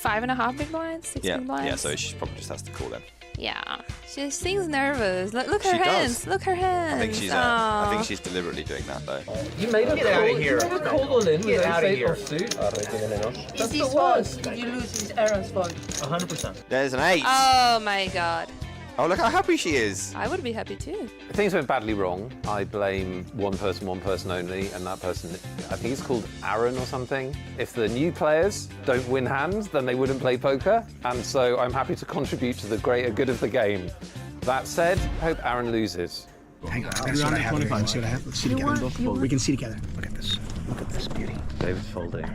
5.5 big blinds, 6 big blinds. Yeah, so she probably just has to call them. Yeah, she seems nervous. Look her She hands. does. Look her hands. I think she's deliberately doing that though. You made a Get out of here. You never called all in with Get out of a here. suit. It's his fault. If you lose, it's Aaron's fault. 100%. There's an 8. Oh my god. Oh, look how happy she is. I would be happy too. Things went badly wrong. I blame one person only, and that person, I think it's called Aaron or something. If the new players don't win hands, then they wouldn't play poker, and so I'm happy to contribute to the greater good of the game. That said, I hope Aaron loses. Hang on, that's what I have. Let's see what I have. Let's see together. We can see together. Look at this. Look at this beauty. David's folding.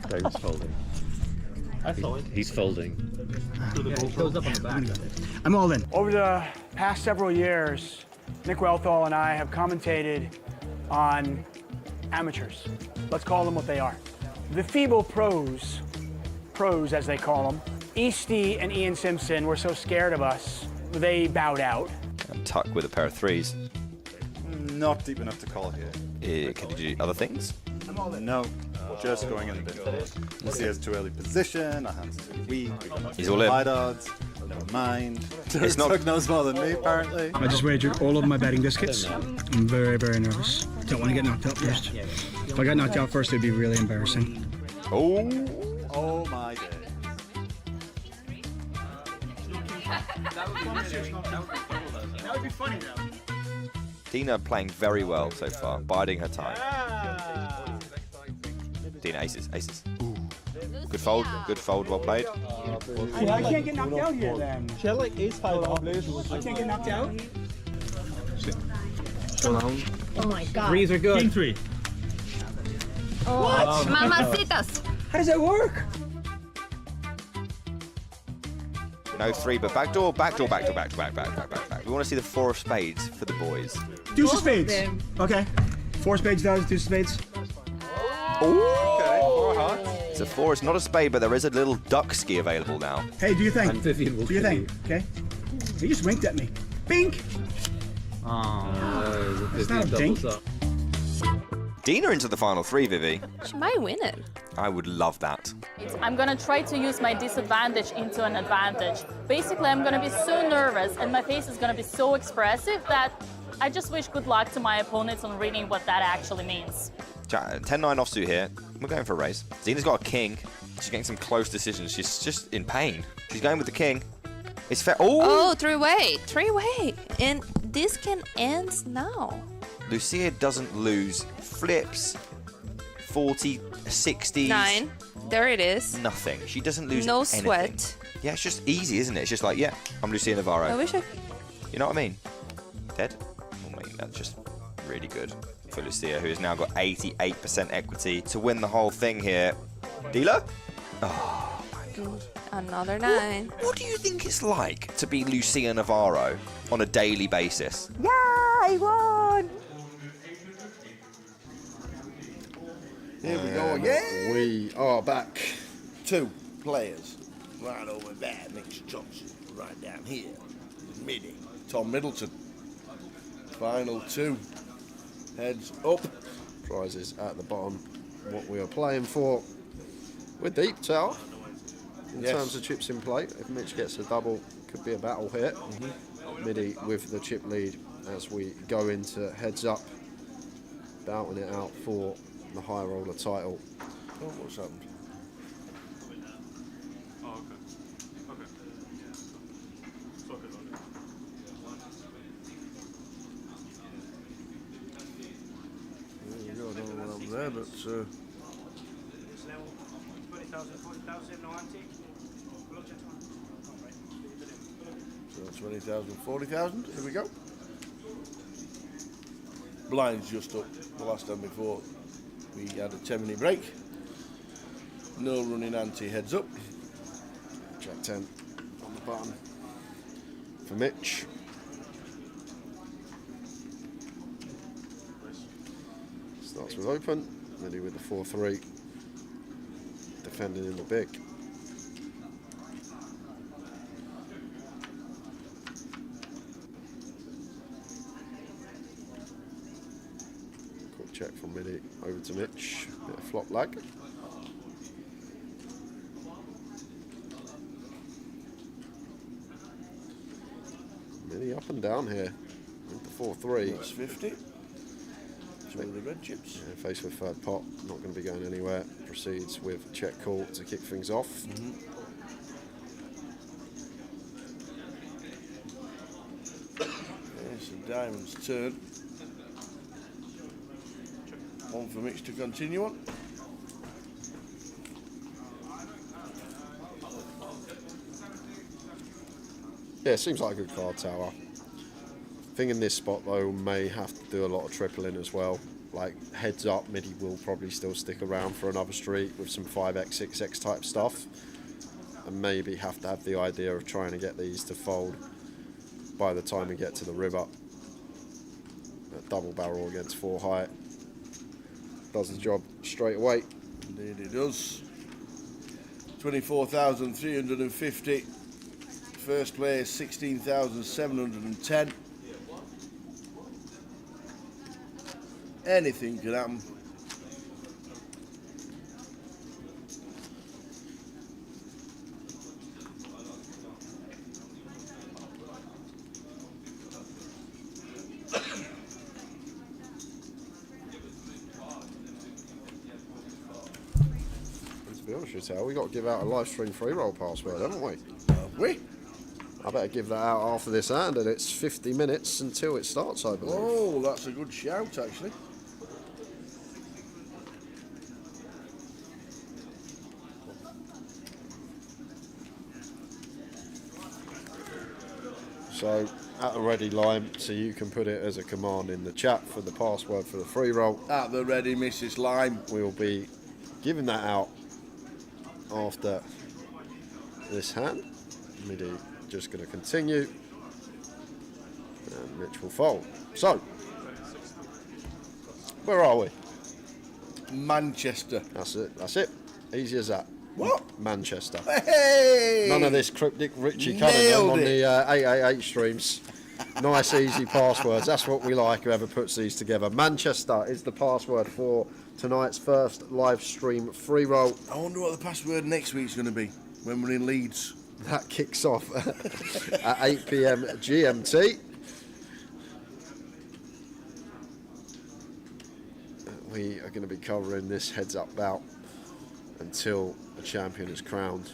David's folding. He's folding. I'm all in. Over the past several years, Nick Wellthal and I have commentated on amateurs. Let's call them what they are. The feeble pros as they call them. Easty and Ian Simpson were so scared of us, they bowed out. And Tuck with a pair of 3s. Not deep enough to call here. Can you do other things? No, just going in the bin. Lucy has too early position, our hands are too weak. He's all in. Wide odds. Never mind. It's not- Doug knows more than me, apparently. I just wagered all of my betting biscuits. I'm very, very nervous. Don't want to get knocked out first. If I got knocked out first, it'd be really embarrassing. Oh my day. That would be funny though. Dina playing very well so far, biding her time. Dina aces, aces. Good fold, well played. I can't get knocked out here then. She had like ace-5 off. I can't get knocked out? Oh my god. Threes are good. King 3. What? Mamacitas. How does that work? No 3, but backdoor. We want to see the 4 of spades for the boys. Deuce of spades. Okay. 4 spades does, deuce of spades. Okay, 4 hearts. It's a 4, it's not a spade, but there is a little duck ski available now. Hey, do your thing. And Vivian will Do your kill thing, okay? He just winked at me. Bink! Oh, That's not a Vivian dink. doubles up. Dina into the final 3, Vivi. She might win it. I would love that. I'm gonna try to use my disadvantage into an advantage. Basically, I'm gonna be so nervous and my face is gonna be so expressive that I just wish good luck to my opponents on reading what that actually means. 10-9 offsuit here. We're going for a raise. Dina's got a king. She's getting some close decisions. She's just in pain. She's going with the king. It's fair. Oh, three-way. Three-way. And this can end now. Lucia doesn't lose. Flips. 40, 60s. 9. There it is. Nothing. She doesn't lose No anything. sweat. Yeah, it's just easy, isn't it? It's just like, yeah, I'm Lucia Navarro. I wish I... You know what I mean? Dead? Oh, wait, that's just really good for Lucia, who has now got 88% equity to win the whole thing here. Dealer? Oh, my God. Another 9. What do you think it's like to be Lucia Navarro on a daily basis? Yeah, I won. Here we go again. We are back. 2 players. Right over there, Mitch Johnson. Right down here, Midi. Tom Middleton. Final 2. Heads up. Prizes at the bottom. What we are playing for. We're deep, Tower. In terms of chips in play, if Mitch gets a double, could be a battle here. Midi with the chip lead as we go into heads up, battling it out for the high roller title. Oh, what's happened? Oh, okay. There you go, I don't know what happened there, but 20,000, 40,000, no antique. so 20,000, 40,000. Here we go. Blinds just up the last time before we had a 10-minute break. No running ante, heads up. Jack 10 on the button for Mitch. Starts with open, Midi with the 4-3. Defending in the big. Quick check from Midi over to Mitch. Bit of flop lag. Midi up and down here with the 4-3. That's 50. Two of the red chips. Yeah, face with third pot, not going to be going anywhere. Proceeds with check call to kick things off. Yes, the diamond's turn. One for Mitch to continue on. Yeah, it seems like a good card, Tower. Thing in this spot though, may have to do a lot of tripling as well. Like heads up, Midi will probably still stick around for another street with some 5x, 6x type stuff, and maybe have to have the idea of trying to get these to fold by the time we get to the river. A double barrel against 4 high does the job straight away. Indeed it does. 24,350. First place 16,710. Anything can happen. To be honest with you, we got to give out a live stream free roll password, haven't we? Have we? I better give that out after this hand, and it's 50 minutes until it starts, I believe. Oh, that's a good shout, actually. So, at the ready line, so you can put it as a command in the chat for the password for the free roll. At the ready, Mrs. Lime. We'll be giving that out after this hand. Midi just going to continue. And Mitch will fold. So, where are we? Manchester. That's it. That's it. Easy as that. What? Manchester. Hey! None of this cryptic Richie Nailed Cunningham on it. the 888 streams. Nice, easy passwords. That's what we like, whoever puts these together. Manchester is the password for tonight's first live stream free roll. I wonder what the password next week's going to be when we're in Leeds. That kicks off at 8 p.m. GMT. We are going to be covering this heads-up bout until a champion is crowned.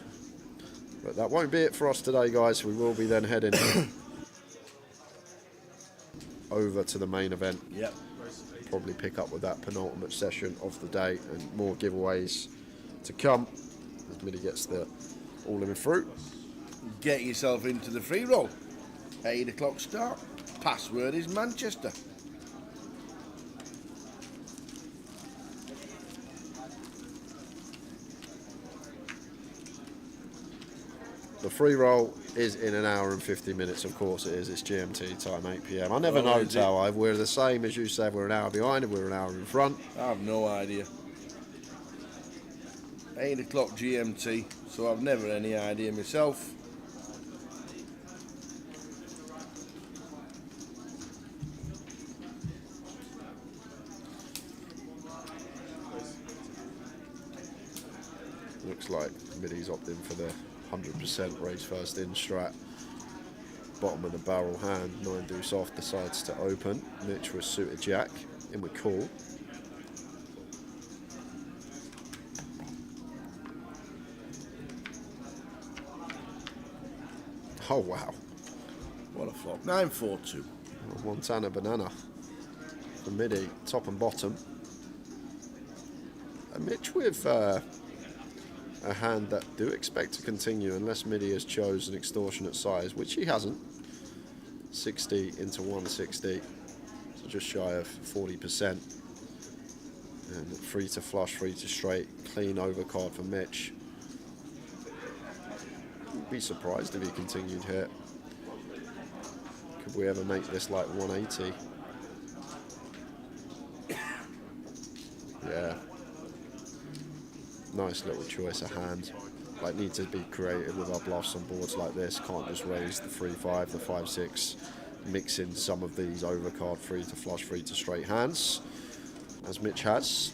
But that won't be it for us today, guys. We will be then heading over to the main event. Yep. Probably pick up with that penultimate session of the day and more giveaways to come as Midi gets the all-in fruit. Get yourself into the free roll. 8 o'clock start. Password is Manchester. The free roll is in an hour and 50 minutes, of course it is. It's GMT time, 8 p.m. I never Oh, know, is it? Tao. We're the same as you said. We're an hour behind and we're an hour in front. I have no idea. 8 o'clock GMT, so I've never any idea myself. Looks like Midi's opting for the 100% raise first in strat. Bottom of the barrel hand, 9 deuce off, decides to open. Mitch with suited jack, in with call. Oh wow. What a flop. 9-4-2. Montana banana for Midi, top and bottom. And Mitch with a hand that do expect to continue unless Midi has chosen extortionate size, which he hasn't. 60 into 160, so just shy of 40%. And free to flush, free to straight, clean overcard for Mitch. Wouldn't be surprised if he continued here. Could we ever make this like 180? Yeah. Nice little choice of hand. Like, need to be creative with our bluffs on boards like this. Can't just raise the 3-5, the 5-6. Mix in some of these overcard free to flush, free to straight hands, as Mitch has.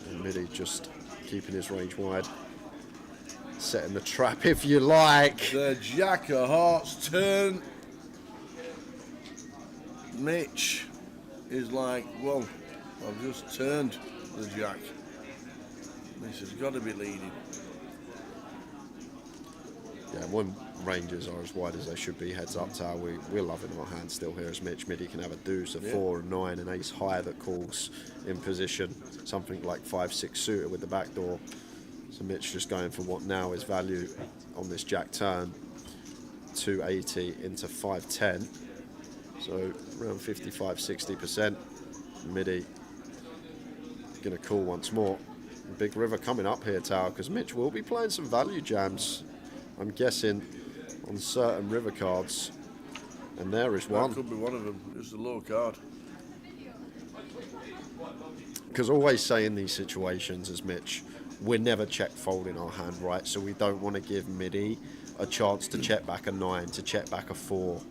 And Midi just keeping his range wide. Setting the trap, if you like. The Jack of Hearts turn. Mitch is like, well, I've just turned the Jack. This has got to be leading. Yeah, when ranges are as wide as they should be, heads up tower, we're loving our hand still here as Mitch. Midi can have a deuce, a 4 and 9, an ace high that calls in position. Something like 5-6 suited with the back door. So Mitch just going for what now is value on this jack turn. 280 into 510. So around 55-60%. Midi gonna call once more. Big river coming up here, Tower, because Mitch will be playing some value jams, I'm guessing, on certain river cards. And there is one. That could be one of them, just a low card. Because always say in these situations, as Mitch, we're never check folding our hand, right? So we don't want to give Midi a chance to check back a 9, to check back a 4.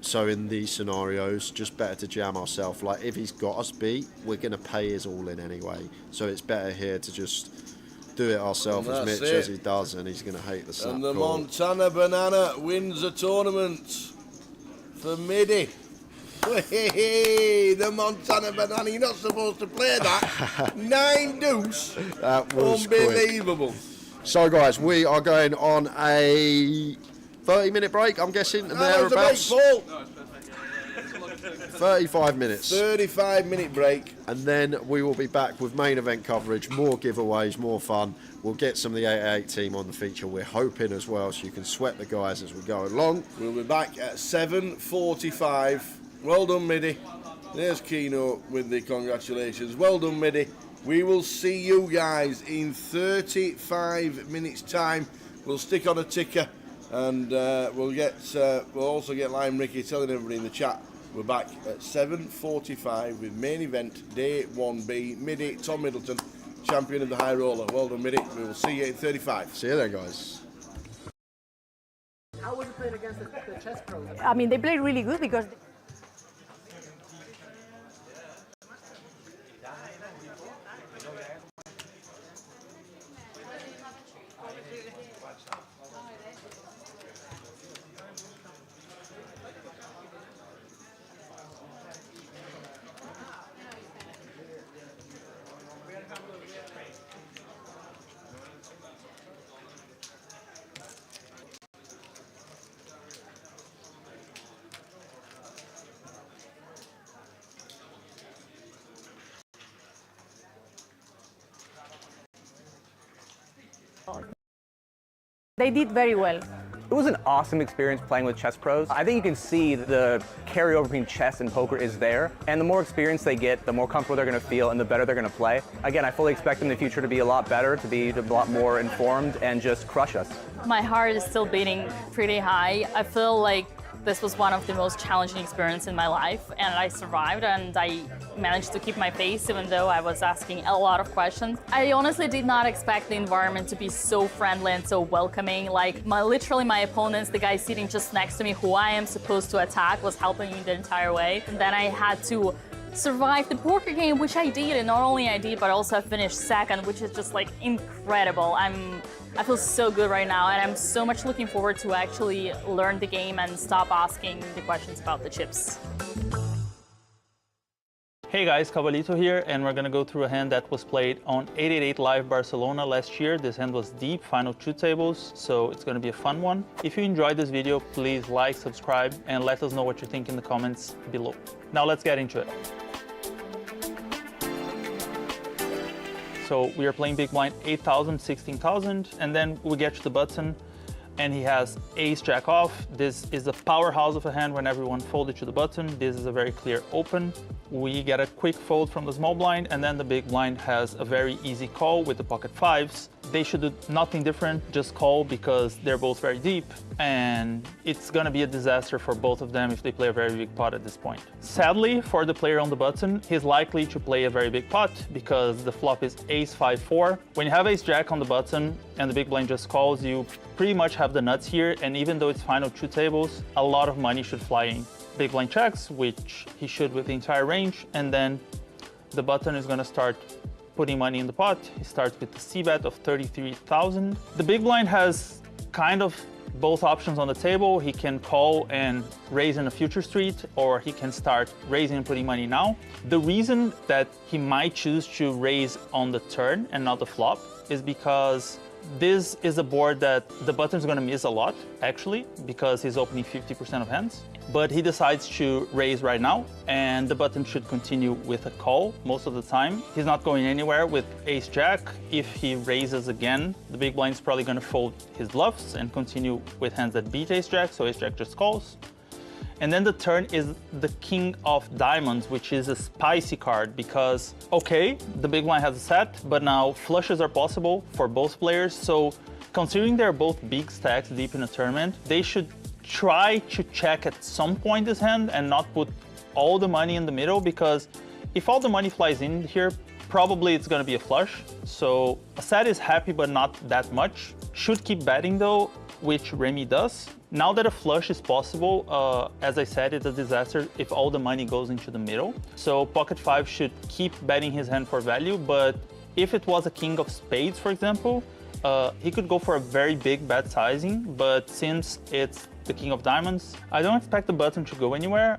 So in these scenarios, just better to jam ourselves. Like if he's got us beat, we're going to pay his all in anyway. So it's better here to just do it ourselves as Mitch as he does, and he's going to hate the snap And the call. Montana Banana wins the tournament for Midi. Hey, the Montana Banana, you're not supposed to play that. 9 deuce. That was unbelievable. Quick. So guys, we are going on a 30-minute break, I'm guessing, and thereabouts. 35 minutes. 35-minute break. And then we will be back with main event coverage, more giveaways, more fun. We'll get some of the 888 team on the feature, we're hoping as well, so you can sweat the guys as we go along. We'll be back at 7:45. Well done, Midi. There's Keno with the congratulations. Well done, Midi. We will see you guys in 35 minutes' time. We'll stick on a ticker, and we'll also get Lime Ricky telling everybody in the chat. We're back at 7:45 with main event day 1B. Midi, Tom Middleton, champion of the high roller. Well done, Midi. We will see you in 35. See you then, guys. How was it playing against the chess pros? I mean, they played really good because they did very well. It was an awesome experience playing with chess pros. I think you can see the carryover between chess and poker is there, and the more experience they get, the more comfortable they're going to feel and the better they're going to play. Again, I fully expect them in the future to be a lot better, to be a lot more informed and just crush us. My heart is still beating pretty high. I feel like this was one of the most challenging experiences in my life, and I survived, and I managed to keep my face even though I was asking a lot of questions. I honestly did not expect the environment to be so friendly and so welcoming. Like literally my opponents, the guy sitting just next to me who I am supposed to attack, was helping me the entire way. And then I had to survive the poker game, which I did, and not only I did, but also I finished second, which is just like incredible. I feel so good right now, and I'm so much looking forward to actually learn the game and stop asking the questions about the chips. Hey guys, Cavalito here, and we're gonna go through a hand that was played on 888 Live Barcelona last year. This hand was deep, final 2 tables, so it's gonna be a fun one. If you enjoyed this video, please like, subscribe, and let us know what you think in the comments below. Now let's get into it. So we are playing big blind 8,000, 16,000, and then we get to the button, and he has ace jack off. This is a powerhouse of a hand when everyone folded to the button. This is a very clear open. We get a quick fold from the small blind, and then the big blind has a very easy call with the pocket fives. They should do nothing different, just call, because they're both very deep, and it's gonna be a disaster for both of them if they play a very big pot at this point. Sadly, for the player on the button, he's likely to play a very big pot because the flop is ace 5-4. When you have ace jack on the button and the big blind just calls, you pretty much have the nuts here, and even though it's final 2 tables, a lot of money should fly in. Big blind checks, which he should with the entire range, and then the button is gonna start putting money in the pot. He starts with the c-bet of 33,000. The big blind has kind of both options on the table. He can call and raise in a future street, or he can start raising and putting money now. The reason that he might choose to raise on the turn and not the flop is because this is a board that the button's gonna miss a lot, actually, because he's opening 50% of hands. But he decides to raise right now, and the button should continue with a call most of the time. He's not going anywhere with ace jack. If he raises again, the big blind's probably gonna fold his bluffs and continue with hands that beat ace jack, so ace jack just calls. And then the turn is the king of diamonds, which is a spicy card because, okay, the big blind has a set, but now flushes are possible for both players. So considering they're both big stacks deep in a tournament, they should try to check at some point this hand and not put all the money in the middle, because if all the money flies in here, probably it's gonna be a flush. So a set is happy, but not that much. Should keep betting though, which Remy does. Now that a flush is possible, as I said, it's a disaster if all the money goes into the middle. So pocket 5 should keep betting his hand for value, but if it was a king of spades, for example, he could go for a very big bet sizing, but since it's the king of diamonds, I don't expect the button to go anywhere.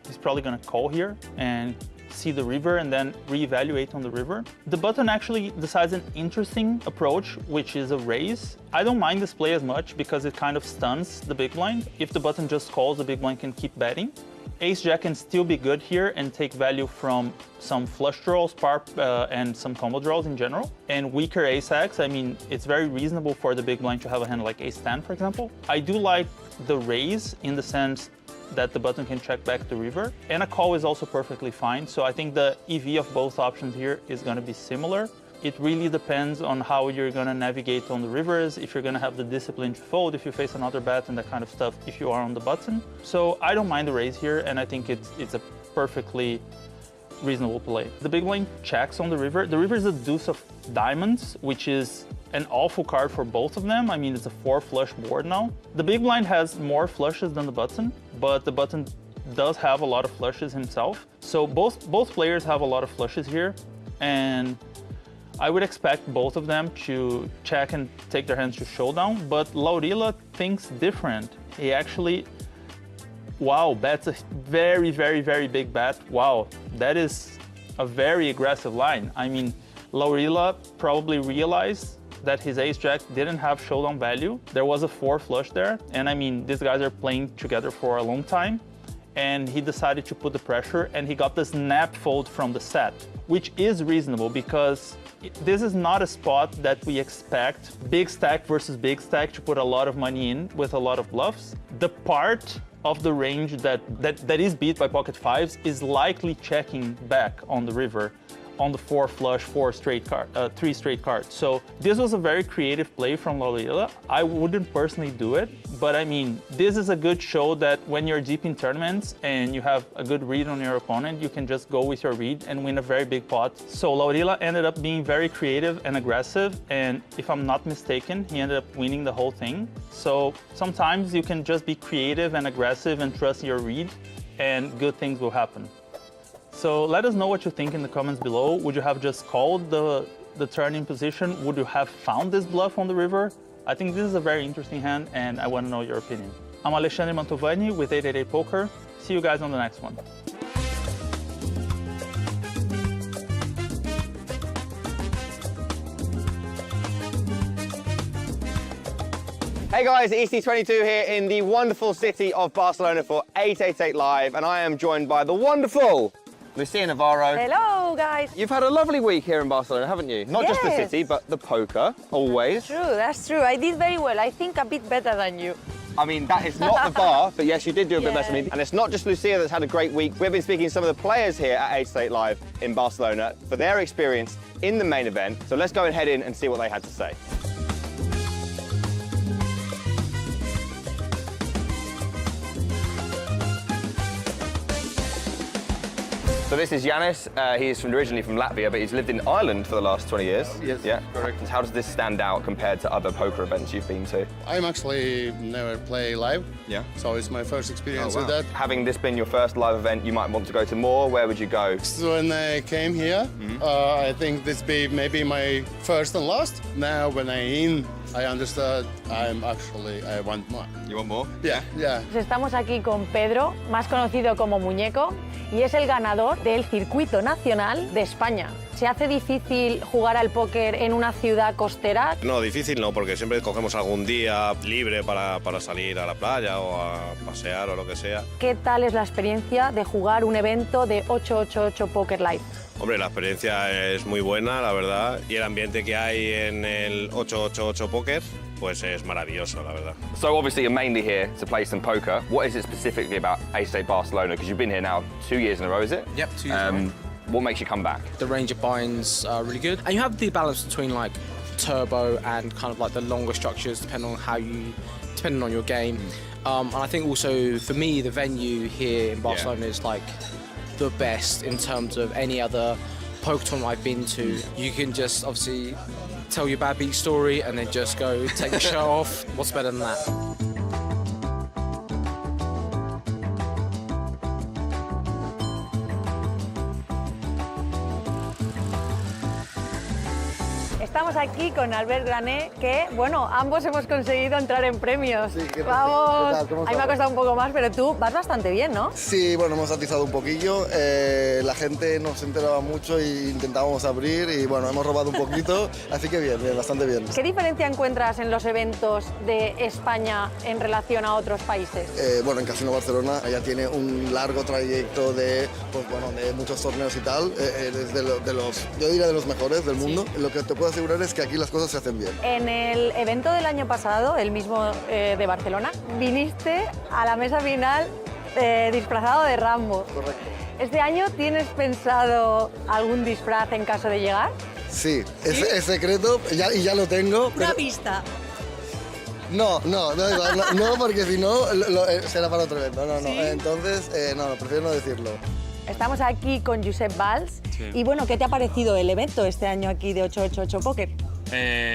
He's probably gonna call here and see the river and then reevaluate on the river. The button actually decides an interesting approach, which is a raise. I don't mind this play as much because it kind of stuns the big blind. If the button just calls, the big blind can keep betting. Ace-Jack can still be good here and take value from some flush draws, and some combo draws in general. And weaker Ace-X, I mean, it's very reasonable for the big blind to have a hand like Ace-10, for example. I do like the raise in the sense that the button can check back the river, and a call is also perfectly fine. So I think the EV of both options here is going to be similar. It really depends on how you're going to navigate on the rivers, if you're going to have the discipline to fold, if you face another bet and that kind of stuff, if you are on the button. So I don't mind the raise here, and I think it's a perfectly reasonable play. The big blind checks on the river. The river is a deuce of diamonds, which is an awful card for both of them. I mean, it's a 4 flush board now. The big blind has more flushes than the button, but the button does have a lot of flushes himself. So both players have a lot of flushes here, and I would expect both of them to check and take their hands to showdown, but Laurila thinks different. He actually, wow, bets a very, very, very big bet. Wow, that is a very aggressive line. I mean, Laurila probably realized that his ace-jack didn't have showdown value. There was a 4 flush there, and I mean, these guys are playing together for a long time, and he decided to put the pressure, and he got the snap fold from the set, which is reasonable because this is not a spot that we expect big stack versus big stack to put a lot of money in with a lot of bluffs. The part of the range that is beat by pocket 5s is likely checking back on the river on the 4 flush, 3 straight cards. So this was a very creative play from Laurila. I wouldn't personally do it, but I mean, this is a good show that when you're deep in tournaments and you have a good read on your opponent, you can just go with your read and win a very big pot. So Laurila ended up being very creative and aggressive, and if I'm not mistaken, he ended up winning the whole thing. So sometimes you can just be creative and aggressive and trust your read, and good things will happen. So let us know what you think in the comments below. Would you have just called the turn in position? Would you have found this bluff on the river? I think this is a very interesting hand, and I want to know your opinion. I'm Alexandre Mantovani with 888poker. See you guys on the next one. Hey guys, EC22 here in the wonderful city of Barcelona for 888 Live, and I am joined by the wonderful Lucia Navarro. Hello, guys. You've had a lovely week here in Barcelona, haven't you? Not just the city, but the poker, always. That's true. I did very well. I think a bit better than you. I mean, that is not the bar, but yes, you did do a bit better than me. And it's not just Lucia that's had a great week. We've been speaking to some of the players here at 888 Live in Barcelona for their experience in the main event. So let's go and head in and see what they had to say. So this is Yanis. He's originally from Latvia, but he's lived in Ireland for the last 20 years. Yes, yeah, correct. How does this stand out compared to other poker events you've been to? I'm actually never play live. Yeah. So it's my first experience with that. Having this been your first live event, you might want to go to more. Where would you go? So when I came here, I think this be maybe my first and last. Now when I'm in, I understood I want more. You want more? Yeah, yeah. Estamos aquí con Pedro, más conocido como Muñeco, y es el ganador del circuito nacional de España. ¿Se hace difícil jugar al póker en una ciudad costera? No, difícil no, porque siempre cogemos algún día libre para salir a la playa o a pasear o lo que sea. ¿Qué tal es la experiencia de jugar un evento de 888 Poker Live? Hombre, la experiencia es muy buena, la verdad, y el ambiente que hay en el 888 Poker, pues es maravilloso, la verdad. So obviously you're mainly here to play some poker. What is it specifically about 888 Barcelona? Because you've been here now 2 years in a row, is it? Yep, 2 years in a row. What makes you come back? The range of binds are really good, and you have the balance between like turbo and kind of like the longer structures, depending on your game. And I think also for me, the venue here in Barcelona is like the best in terms of any other poker tournament I've been to. You can just obviously tell your bad beat story and then just go take the shirt off. What's better than that? estamos aquí con Albert Grané, que, bueno, ambos hemos conseguido entrar en premios. Sí, ¿qué tal? Vamos, ¿Qué tal? ¿Cómo a mí me ha estamos? costado un poco más, pero tú vas bastante bien, ¿no? Sí, bueno, hemos atizado un poquillo. La gente no se enteraba mucho e intentábamos abrir y, bueno, hemos robado un poquito. Así que bien, bastante bien. ¿Qué diferencia encuentras en los eventos de España en relación a otros países? Bueno, en Casino Barcelona ya tiene un largo trayecto de, pues, bueno, de muchos torneos y tal. Es de los, yo diría de los mejores del mundo. Lo que te puedo asegurar es que aquí las cosas se hacen bien. En el evento del año pasado, el mismo de Barcelona, viniste a la mesa final disfrazado de Rambo. Correcto. ¿Este año tienes pensado algún disfraz en caso de llegar? Sí, es secreto y ya lo tengo. Una pista. No, porque si no será para otro evento. No. Entonces, prefiero no decirlo. Estamos aquí con Josep Valls. Sí. Y bueno, ¿qué te ha parecido el evento este año aquí de 888 Poker?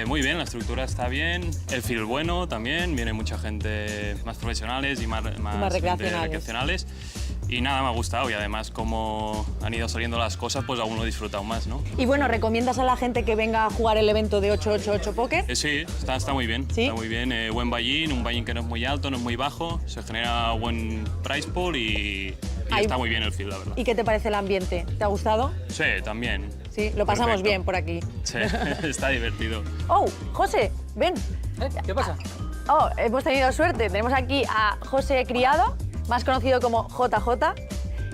Muy bien, la estructura está bien, el feel bueno también, viene mucha gente más profesionales y más gente recreacionales. Y nada, me ha gustado y además como han ido saliendo las cosas, pues aún lo he disfrutado más, ¿no? Y bueno, ¿recomiendas a la gente que venga a jugar el evento de 888 Poker? Sí, está muy bien, ¿Sí? Está muy bien. Buen buy-in, un buy-in que no es muy alto, no es muy bajo, se genera buen price pool y está muy bien el feel, la verdad. ¿Y qué te parece el ambiente? ¿Te ha gustado? Sí, también. Sí, lo pasamos Perfecto. bien por aquí. Sí, está divertido. Oh, José, ven. ¿Qué pasa? Oh, hemos tenido suerte. Tenemos aquí a José Criado, más conocido como JJ,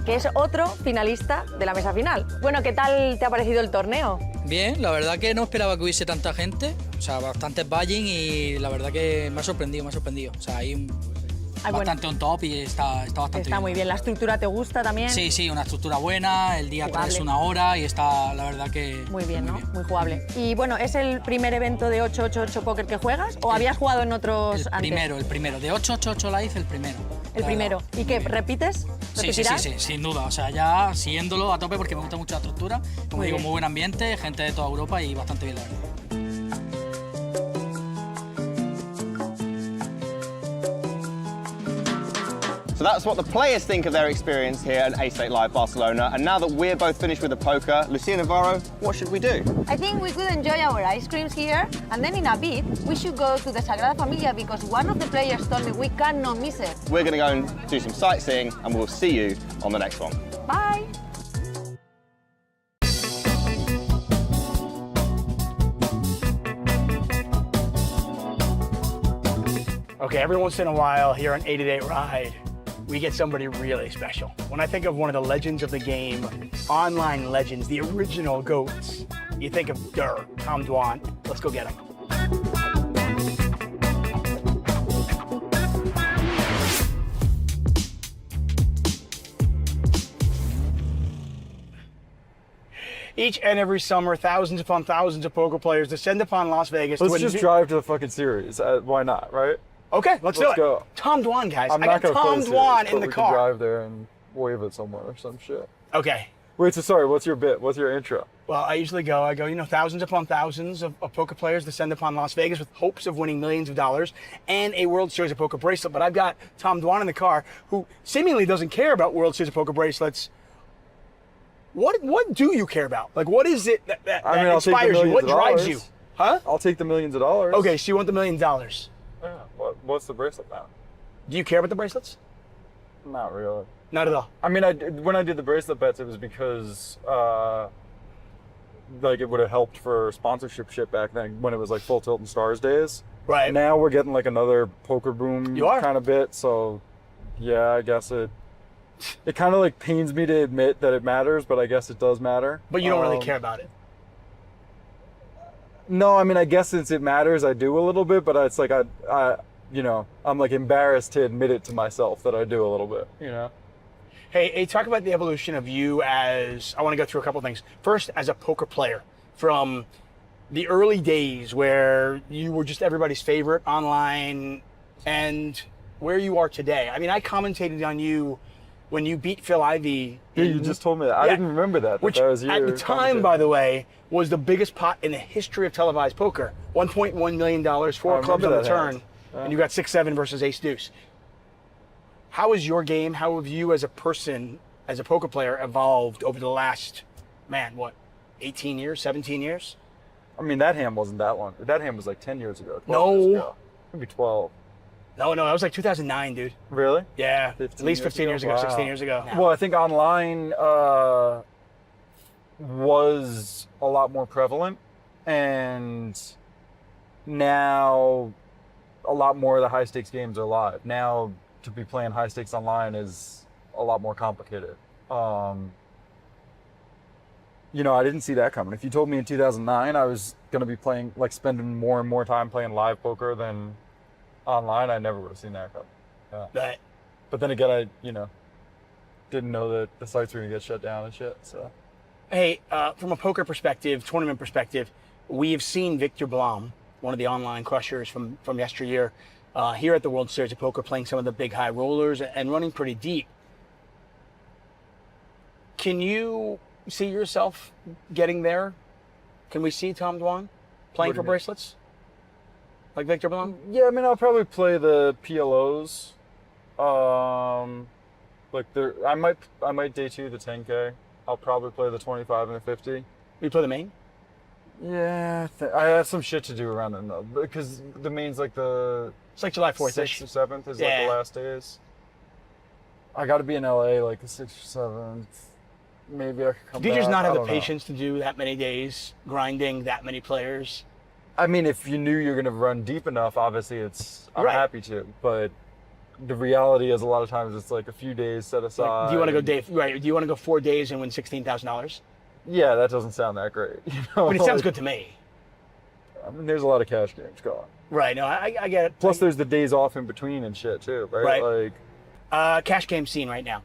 que es otro finalista de la mesa final. Bueno, ¿qué tal te ha parecido el torneo? Bien, la verdad que no esperaba que hubiese tanta gente, o sea, bastantes buy-in y la verdad que me ha sorprendido. O sea, hay bastante on top y está bastante Está bien. muy bien. ¿La estructura te gusta también? Sí, una estructura buena, el día 3 es 1 hora y está, la verdad que... Muy bien, ¿no? Muy jugable. Y bueno, ¿es el primer evento de 888 Poker que juegas o habías jugado en otros antes? El primero. De 888 Live, el primero. El primero. ¿Y qué, repites? Sí, ¿Repetirás? sin duda. O sea, ya siguiéndolo a tope porque me gusta mucho la estructura. Como Muy digo, bien. muy buen ambiente, gente de toda Europa y bastante bien, la verdad. So that's what the players think of their experience here at 888 Live Barcelona. And now that we're both finished with the poker, Lucia Navarro, what should we do? I think we could enjoy our ice creams here, and then in a bit, we should go to the Sagrada Familia because one of the players told me we cannot miss it. We're going to go and do some sightseeing, and we'll see you on the next one. Bye. Okay, every once in a while here on 888 Ride, we get somebody really special. When I think of one of the legends of the game, online legends, the original GOATs, you think of Tom Dwan. Let's go get him. Each and every summer, thousands upon thousands of poker players descend upon Las Vegas. Let's to just drive to the fucking series. Why not, right? Okay, let's do it. Go. Tom Dwan, guys. I'm I not got gonna Tom play Dwan series, in but the we car. can drive there and wave it somewhere or some shit. Okay. Wait, so sorry, what's your bit? What's your intro? Well, I usually go, thousands upon thousands of poker players descend upon Las Vegas with hopes of winning millions of dollars and a World Series of Poker bracelet. But I've got Tom Dwan in the car who seemingly doesn't care about World Series of Poker bracelets. What do you care about? Like, what is it that inspires you? What drives you? Huh? I'll take the millions of dollars. Okay, so you want the $1 million. Yeah, what's the bracelet now? Do you care about the bracelets? Not really. Not at all. I mean, when I did the bracelet bets, it was because like it would have helped for sponsorship shit back then when it was like Full Tilt and Stars days. Right. Now we're getting like another poker boom You are. kind of bit, so yeah, I guess it kind of like pains me to admit that it matters, but I guess it does matter. But you don't really care about it. No, I mean, I guess since it matters, I do a little bit, but it's like I'm like embarrassed to admit it to myself that I do a little bit, you know? Hey, talk about the evolution of you as, I want to go through a couple things. First, as a poker player, from the early days where you were just everybody's favorite online and where you are today. I mean, I commentated on you when you beat Phil Ivey. Yeah, you just told me that. I didn't remember that. Which, that was at the time, by the way, was the biggest pot in the history of televised poker. $1.1 million for clubs on the turn, and you got 6-7 versus ace deuce. How has your game, how have you as a person, as a poker player, evolved over the last, 18 years, 17 years? I mean, that hand wasn't that long. That hand was like 10 years ago. 12 No. years ago. Maybe 12. No, that was like 2009, dude. Really? Yeah, at least 15 years ago, Wow. 16 years ago. Well, I think online was a lot more prevalent, and now a lot more of the high stakes games are live. Now to be playing high stakes online is a lot more complicated. You know, I didn't see that coming. If you told me in 2009 I was going to be playing, like spending more and more time playing live poker than online, I never would have seen that coming. Yeah. But then again, I, didn't know that the sites were going to get shut down and shit, so. Hey, from a poker perspective, tournament perspective, we have seen Victor Blom, one of the online crushers from yesteryear, here at the World Series of Poker, playing some of the big high rollers and running pretty deep. Can you see yourself getting there? Can we see Tom Dwan playing for bracelets? Like Victor Blom? Yeah, I mean, I'll probably play the PLOs. I might day two the 10K. I'll probably play the 25 and the 50. You play the main? Yeah, I have some shit to do around then though, because the main's like it's like July 4th, 6th or 7th is like the last days. I got to be in LA like the 6th or 7th. Maybe I could come back. Do you just not have I the don't know. patience to do that many days, grinding that many players? I mean, if you knew you're going to run deep enough, obviously I'm Right. happy to. But the reality is a lot of times it's like a few days set aside. Do you want to go Do you want to go 4 days and win $16,000? Yeah, that doesn't sound that great. But it sounds good to me. I mean, there's a lot of cash games going. Right. No, I get it. Plus, there's the days off in between and shit too, right? Right. Like, cash game scene right now.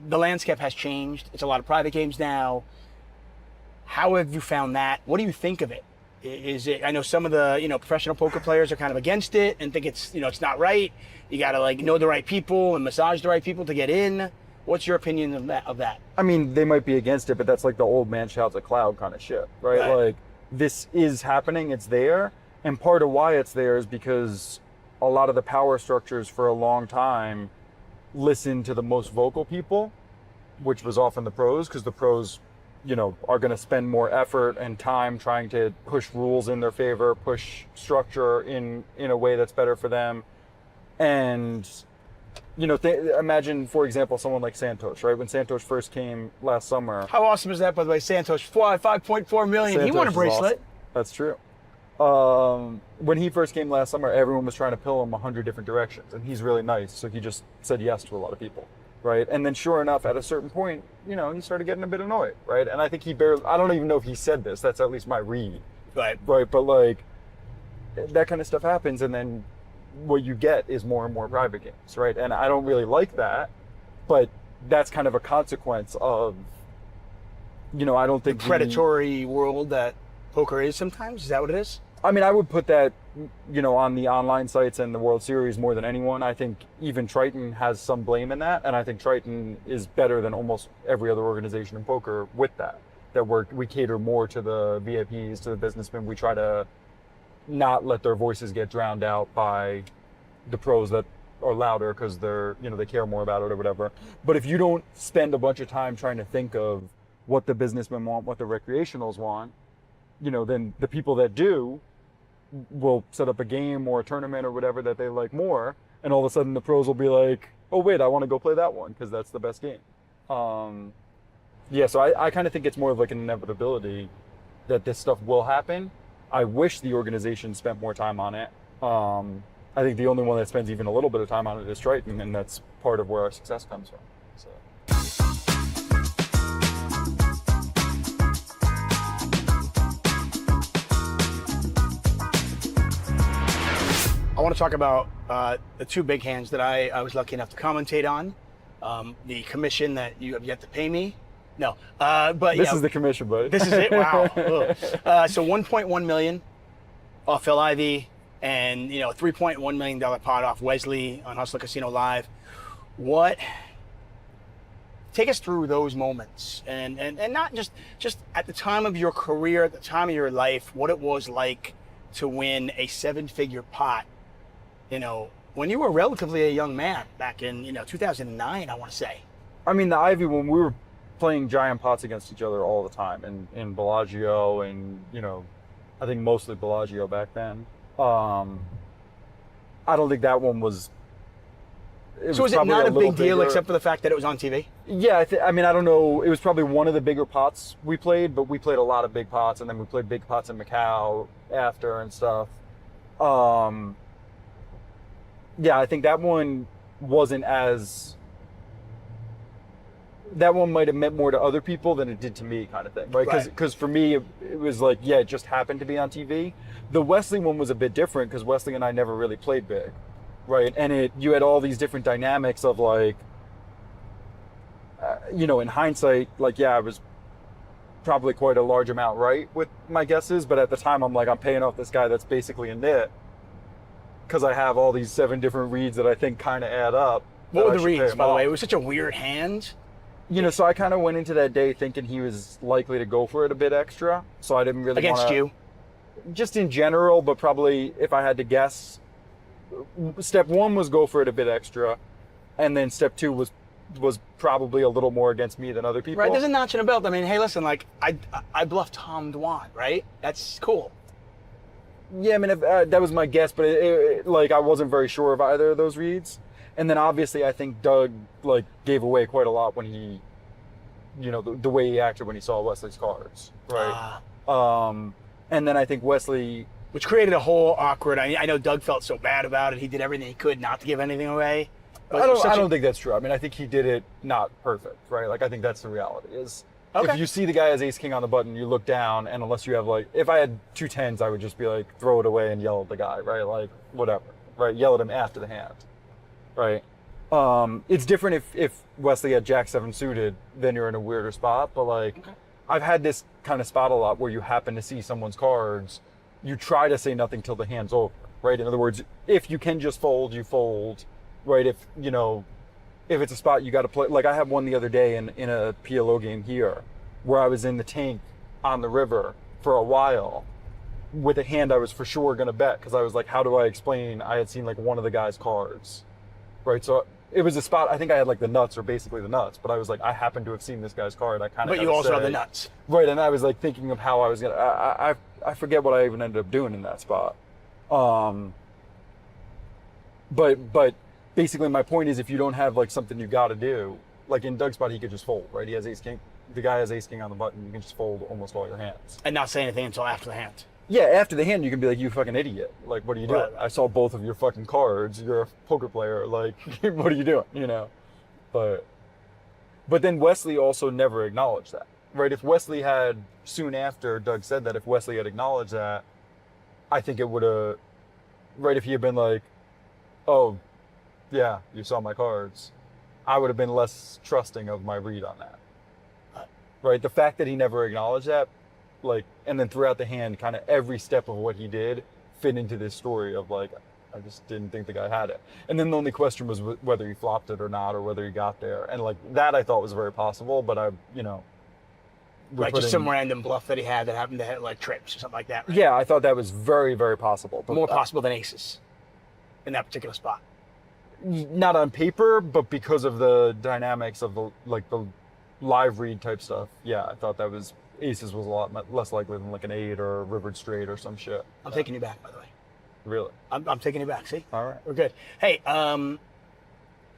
The landscape has changed. It's a lot of private games now. How have you found that? What do you think of it? Is it? I know some of the professional poker players are kind of against it and think it's it's not right. You got to know the right people and massage the right people to get in. What's your opinion of that? I mean, they might be against it, but that's like the old man shouts at cloud kind of shit, right? Like, this is happening. It's there, and part of why it's there is because a lot of the power structures for a long time listened to the most vocal people, which was often the pros, because the pros are going to spend more effort and time trying to push rules in their favor, push structure in a way that's better for them. And, imagine, for example, someone like Santos, right? When Santos first came last summer. How awesome is that, by the way? Santos, $5.4 million. Santos He won a bracelet. Awesome. That's true. When he first came last summer, everyone was trying to pill him 100 different directions. And he's really nice, so he just said yes to a lot of people. Right. And then sure enough, at a certain point, he started getting a bit annoyed. Right. And I think I don't even know if he said this. That's at least my read. Right. Right. But like, that kind of stuff happens. And then what you get is more and more private games. Right. And I don't really like that. But that's kind of a consequence of, I don't think the predatory world that poker is sometimes. Is that what it is? I mean, I would put that, on the online sites and the World Series more than anyone. I think even Triton has some blame in that, and I think Triton is better than almost every other organization in poker with that. That we cater more to the VIPs, to the businessmen. We try to not let their voices get drowned out by the pros that are louder because they're, they care more about it or whatever. But if you don't spend a bunch of time trying to think of what the businessmen want, what the recreationals want, then the people that do will set up a game or a tournament or whatever that they like more, and all of a sudden the pros will be like, oh wait, I want to go play that one because that's the best game. So I kind of think it's more of like an inevitability that this stuff will happen. I wish the organization spent more time on it. I think the only one that spends even a little bit of time on it is Triton, and that's part of where our success comes from. So. I want to talk about the two big hands that I was lucky enough to commentate on. The commission that you have yet to pay me. No, but this is the commission, buddy. This is it. Wow. So 1.1 million off Phil Ivey, and $3.1 million pot off Wesley on Hustler Casino Live. Take us through those moments, and not just at the time of your career, at the time of your life, what it was like to win a 7-figure pot. When you were relatively a young man back in 2009, I want to say. I mean, the Ivy, when we were playing giant pots against each other all the time, and in Bellagio, and I think mostly Bellagio back then. I don't think that one was. So is it not a big deal bigger. except for the fact that it was on TV? Yeah, I mean, I don't know. It was probably one of the bigger pots we played, but we played a lot of big pots, and then we played big pots in Macau after and stuff. Yeah, I think that one wasn't as. That one might have meant more to other people than it did to me, kind of thing, right? Because for me, it was like, yeah, it just happened to be on TV. The Wesley one was a bit different because Wesley and I never really played big, right? And you had all these different dynamics of like, in hindsight, like, yeah, I was probably quite a large amount right with my guesses, but at the time, I'm like, I'm paying off this guy that's basically a nit because I have all these 7 different reads that I think kind of add up. What were the reads, by the way? It was such a weird hand. So I kind of went into that day thinking he was likely to go for it a bit extra. So I didn't really Against you? Just in general, but probably if I had to guess, step 1 was go for it a bit extra. And then step 2 was probably a little more against me than other people. Right, there's a notch in a belt. I mean, hey, listen, like, I bluffed Tom Dwan, right? That's cool. Yeah, I mean, that was my guess, but like, I wasn't very sure of either of those reads. And then obviously I think Doug like gave away quite a lot when he, the way he acted when he saw Wesley's cards, right? And then I think Wesley, which created a whole awkward. I know Doug felt so bad about it. He did everything he could not to give anything away. But I don't think that's true. I mean, I think he did it not perfect, right? Like, I think that's the reality is. Okay. If you see the guy as ace king on the button, you look down, and unless you have like, if I had 2 10s, I would just be like, throw it away and yell at the guy, right? Like, whatever, right? Yell at him after the hand. Right. It's different if Wesley had Jack 7 suited, then you're in a weirder spot. But like, I've had this kind of spot a lot where you happen to see someone's cards, you try to say nothing till the hand's over, right? In other words, if you can just fold, you fold, right? If it's a spot you got to play. Like, I had one the other day in a PLO game here, where I was in the tank on the river for a while with a hand I was for sure gonna bet because I was like, how do I explain? I had seen like one of the guy's cards. Right, so it was a spot. I think I had like the nuts, or basically the nuts. But I was like, I happen to have seen this guy's card. I kind of. But you also have the nuts, right? And I was like thinking of how I was gonna. I forget what I even ended up doing in that spot. But basically, my point is, if you don't have like something you got to do, like in Doug's spot, he could just fold. Right, he has ace king. The guy has ace king on the button. You can just fold almost all your hands and not say anything until after the hand. Yeah, after the hand, you can be like, you fucking idiot. Like, what are you doing? Right. I saw both of your fucking cards. You're a poker player. Like, what are you doing? But then Wesley also never acknowledged that, right? If Wesley had, soon after Doug said that, if Wesley had acknowledged that, I think it would have, right, if he had been like, oh, yeah, you saw my cards, I would have been less trusting of my read on that. Right? The fact that he never acknowledged that, like, and then throughout the hand, kind of every step of what he did fit into this story of like, I just didn't think the guy had it. And then the only question was whether he flopped it or not, or whether he got there. And like, that I thought was very possible, but like just some random bluff that he had that happened to hit like trips or something like that. Right? Yeah, I thought that was very, very possible. But more possible than aces in that particular spot. Not on paper, but because of the dynamics of the live read type stuff. Yeah, I thought that was, aces was a lot less likely than like an 8 or a rivered straight or some shit. I'm taking you back, by the way. Really? I'm taking you back, see? All right. We're good. Hey,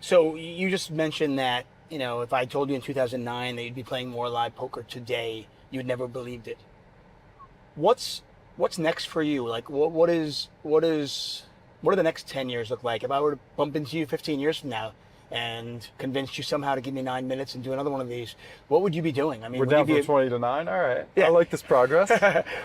so you just mentioned that, if I told you in 2009 that you'd be playing more live poker today, you would never believed it. What's next for you? Like, what do the next 10 years look like? If I were to bump into you 15 years from now and convinced you somehow to give me 9 minutes and do another one of these, what would you be doing? I mean, we're down from 20 to 9. All right. Yeah. I like this progress.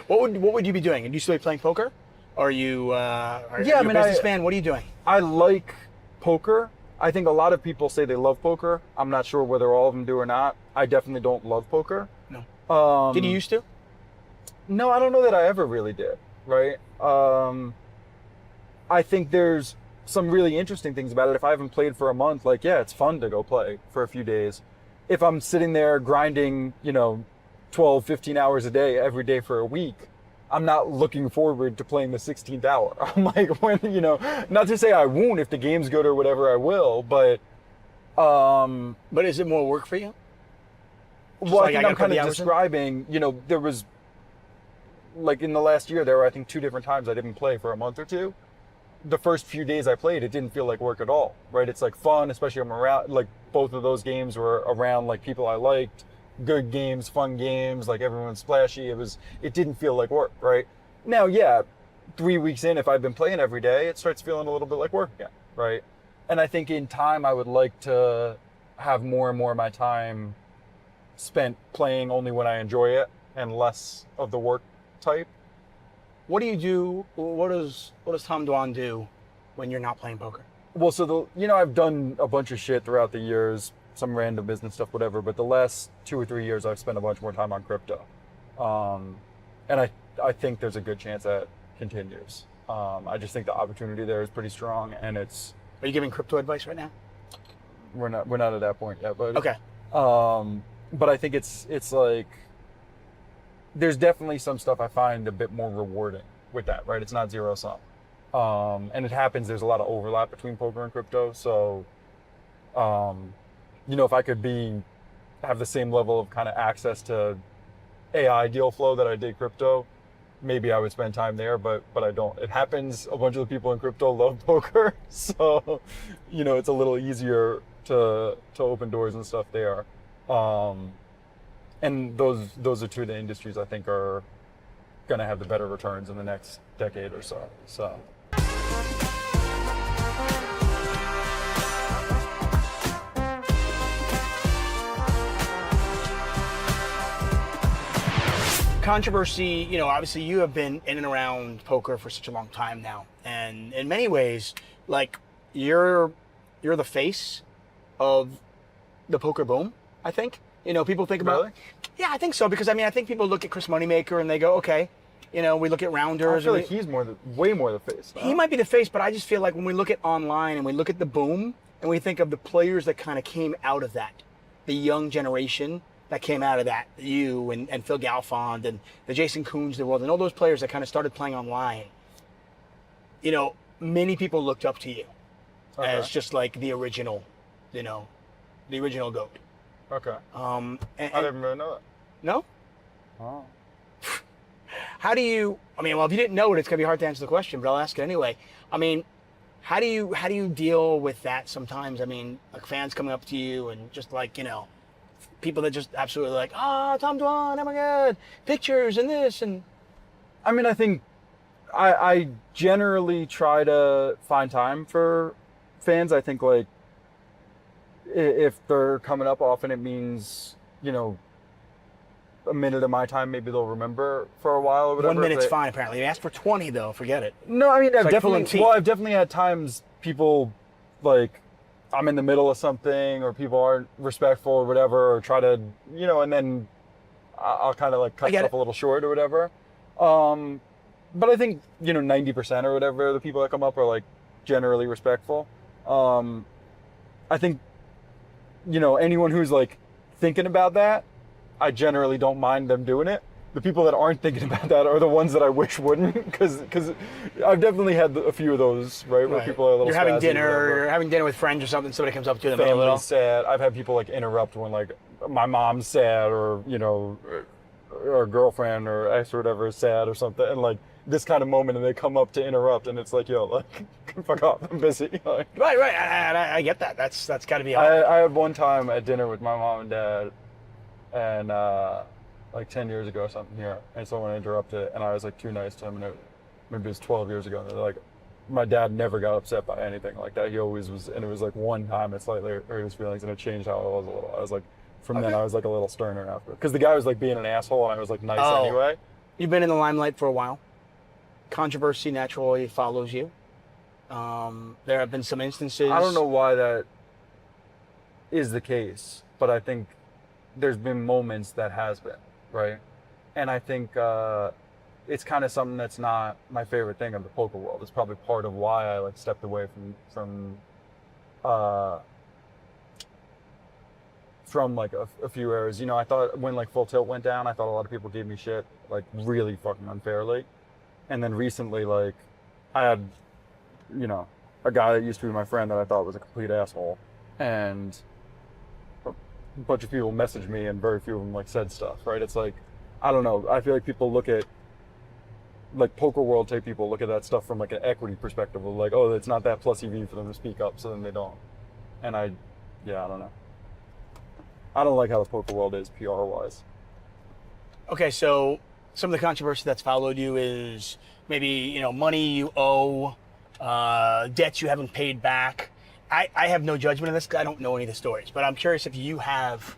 What would you be doing? Would you still be playing poker? Or are you a businessman? What are you doing? I like poker. I think a lot of people say they love poker. I'm not sure whether all of them do or not. I definitely don't love poker. No. Did you used to? No, I don't know that I ever really did. Right. I think there's some really interesting things about it. If I haven't played for a month, like, yeah, it's fun to go play for a few days. If I'm sitting there grinding, 12, 15 hours a day, every day for a week, I'm not looking forward to playing the 16th hour. I'm like, not to say I won't, if the game's good or whatever, I will, but. But is it more work for you? Well, I think I'm kind of describing, there was like in the last year, there were, I think, 2 different times I didn't play for a month or two. The first few days I played, it didn't feel like work at all, right? It's like fun, especially I'm around, like both of those games were around like people I liked, good games, fun games, like everyone's splashy. It didn't feel like work, right? Now, yeah, 3 weeks in, if I've been playing every day, it starts feeling a little bit like work again, right? And I think in time, I would like to have more and more of my time spent playing only when I enjoy it and less of the work type. What do you do? What does Tom Dwan do when you're not playing poker? Well, so I've done a bunch of shit throughout the years, some random business stuff, whatever. But the last 2 or 3 years, I've spent a bunch more time on crypto, and I think there's a good chance that continues. I just think the opportunity there is pretty strong, and it's. Are you giving crypto advice right now? We're not at that point yet, but okay. But I think it's like. There's definitely some stuff I find a bit more rewarding with that, right? It's not zero sum. And it happens, there's a lot of overlap between poker and crypto. So, if I could have the same level of kind of access to AI deal flow that I did crypto, maybe I would spend time there, but I don't. It happens, a bunch of the people in crypto love poker. So, it's a little easier to open doors and stuff there. And those are two of the industries I think are going to have the better returns in the next decade or so. So. Controversy, obviously you have been in and around poker for such a long time now. And in many ways, like you're the face of the poker boom, I think. People think about. Really? Yeah, I think so because I think people look at Chris Moneymaker and they go, okay, we look at rounders. I feel like he's way more the face. He might be the face, but I just feel like when we look at online and we look at the boom and we think of the players that kind of came out of that, the young generation that came out of that, you and Phil Galfond and the Jason Koons of the world and all those players that kind of started playing online. Many people looked up to you as just like the original, the original GOAT. Okay. I didn't really know that. No? Oh. How do you? Well, if you didn't know it, it's gonna be hard to answer the question, but I'll ask it anyway. How do you deal with that sometimes? Like fans coming up to you and just like people that just absolutely like, Tom Dwan, oh my God, pictures and this and. I think I generally try to find time for fans. I think like. If they're coming up often, it means, a minute of my time, maybe they'll remember for a while or whatever. 1 minute's fine, apparently. You asked for 20, though. Forget it. No, I've definitely had times people, like, I'm in the middle of something or people aren't respectful or whatever or try to, and then I'll kind of, like, cut stuff a little short or whatever. But I think, 90% or whatever of the people that come up are, like, generally respectful. I think anyone who's like thinking about that, I generally don't mind them doing it. The people that aren't thinking about that are the ones that I wish wouldn't, because I've definitely had a few of those, right? Where people are a little. You're having dinner with friends or something. Somebody comes up to them. Family's sad. I've had people like interrupt when like my mom's sad or or girlfriend or ex or whatever is sad or something, and like this kind of moment, and they come up to interrupt, and it's like, yo, like, fuck off, I'm busy. Like, right. I get that. That's got to be. I had one time at dinner with my mom and dad, and like 10 years ago or something here, and someone interrupted it, and I was like too nice to him, and maybe it was 12 years ago, and they're like, my dad never got upset by anything like that. He always was, and it was like one time it slightly hurt his feelings, and it changed how I was a little. I was like, then I was like a little sterner after, because the guy was like being an asshole, and I was like nice anyway. You've been in the limelight for a while. Controversy naturally follows you. There have been some instances. I don't know why that is the case, but I think there's been moments that has been, right? And I think it's kind of something that's not my favorite thing of the poker world. It's probably part of why I like stepped away from like a few eras. I thought when like Full Tilt went down, I thought a lot of people gave me shit like really fucking unfairly. And then recently, like, I had, a guy that used to be my friend that I thought was a complete asshole. And a bunch of people messaged me and very few of them, like, said stuff, right? It's like, I don't know. I feel like people look at like poker world type people look at that stuff from like an equity perspective of like, oh, it's not that plus EV for them to speak up, so then they don't. And I don't know. I don't like how the poker world is PR wise. Okay, so some of the controversy that's followed you is maybe, you know, money you owe, debts you haven't paid back. I have no judgment on this because I don't know any of the stories, but I'm curious if you have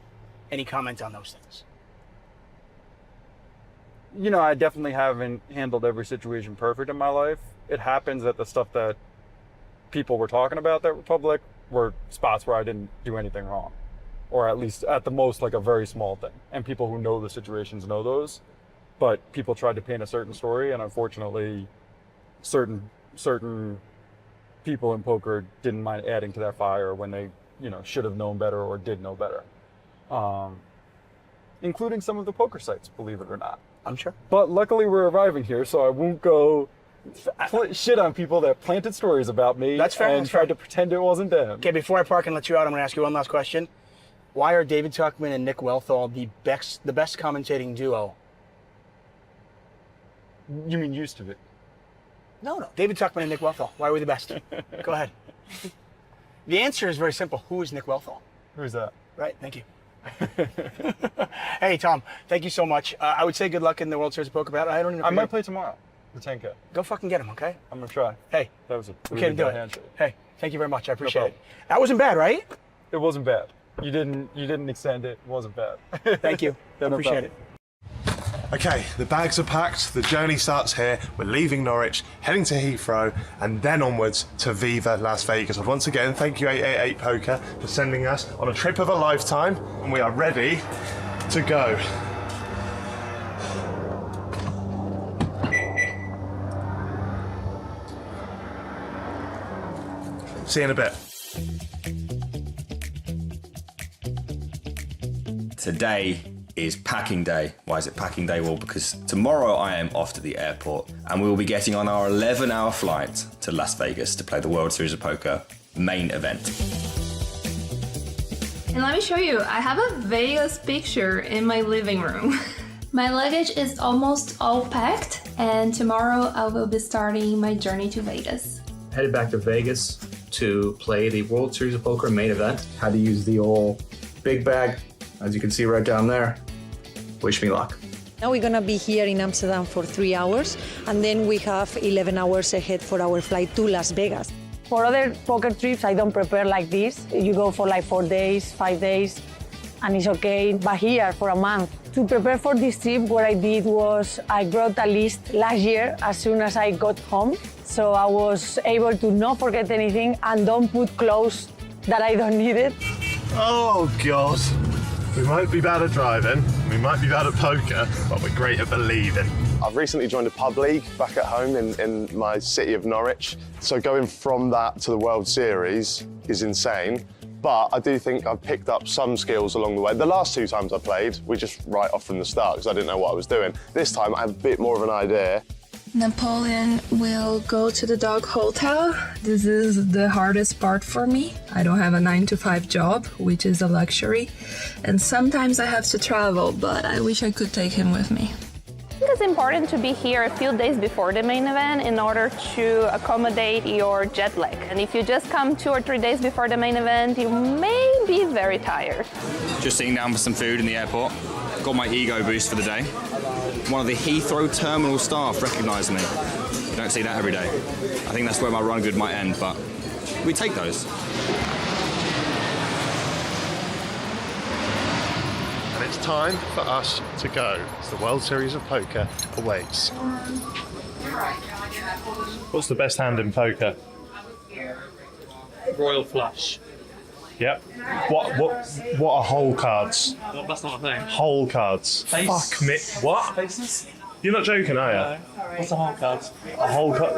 any comments on those things. You know, I definitely haven't handled every situation perfect in my life. It happens that the stuff that people were talking about that were public were spots where I didn't do anything wrong. Or at least at the most like a very small thing. And people who know the situations know those. But people tried to paint a certain story, and unfortunately certain people in poker didn't mind adding to that fire when they, you know, should have known better or did know better. Including some of the poker sites, believe it or not. I'm sure. But luckily we're arriving here, so I won't go shit on people that planted stories about me. That's fair. And tried to pretend it wasn't them. Okay, before I park and let you out, I'm going to ask you one last question. Why are David Tuchman and Nick Wealthall the best commentating duo? You mean used to be? No. David Tuchman and Nick Wealthall. Why are we the best? Go ahead. The answer is very simple. Who is Nick Wealthall? Who's that? Right, thank you. Hey, Tom, thank you so much. I would say good luck in the World Series of Poker, but I might play tomorrow, the 10K. Go fucking get him, okay? I'm going to try. Hey. That was a we really can't do good it. handshake. Hey, thank you very much. I appreciate it. That wasn't bad, right? It wasn't bad. You didn't extend it. It wasn't bad. Thank you. I appreciate it. Okay, the bags are packed, the journey starts here, we're leaving Norwich, heading to Heathrow, and then onwards to Viva Las Vegas. And once again, thank you 888poker for sending us on a trip of a lifetime, and we are ready to go. See you in a bit. Today is packing day. Why is it packing day? Well, because tomorrow I am off to the airport and we will be getting on our 11-hour flight to Las Vegas to play the World Series of Poker main event. And let me show you, I have a Vegas picture in my living room. My luggage is almost all packed, and tomorrow I will be starting my journey to Vegas. Headed back to Vegas to play the World Series of Poker main event. Had to use the old big bag, as you can see right down there. Wish me luck. Now we're gonna be here in Amsterdam for 3 hours, and then we have 11 hours ahead for our flight to Las Vegas. For other poker trips, I don't prepare like this. You go for like 4 days, 5 days, and it's okay. But here, for a month. To prepare for this trip, what I did was I brought a list last year as soon as I got home. So I was able to not forget anything and don't put clothes that I don't need it. Oh, God. We might be bad at driving, we might be bad at poker, but we're great at believing. I've recently joined a pub league back at home in my city of Norwich. So going from that to the World Series is insane. But I do think I've picked up some skills along the way. The last 2 times I played, we just right off from the start because I didn't know what I was doing. This time I have a bit more of an idea. Napoleon will go to the dog hotel. This is the hardest part for me. I don't have a 9-to-5 job, which is a luxury. And sometimes I have to travel, but I wish I could take him with me. I think it's important to be here a few days before the main event in order to accommodate your jet lag. And if you just come 2 or 3 days before the main event, you may be very tired. Just sitting down for some food in the airport. Got my ego boost for the day. One of the Heathrow terminal staff recognised me. You don't see that every day. I think that's where my run good might end, but we take those. And it's time for us to go. It's the World Series of Poker awaits. What's the best hand in poker? Royal flush. Yep. What are whole cards? Well, that's not a thing. Whole cards. Face. Fuck me. What? Faces? You're not joking, are you? What's a whole card?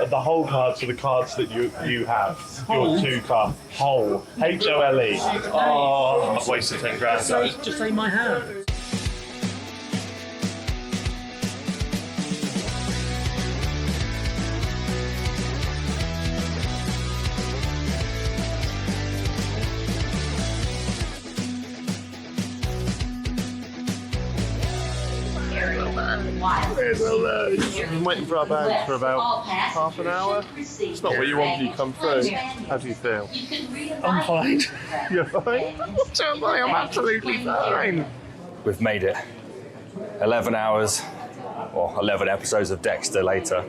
The whole cards are the cards that you have. Whole? Your 2 cards. Whole. H-O-L-E. Oh, I've wasted 10 grand. Just say my hand. tired, well I've been waiting for our bags for about half an hour. It's not what you want when you come through. How do you feel? I'm fine. You're fine? I'm absolutely fine. We've made it. 11 hours, or 11 episodes of Dexter later,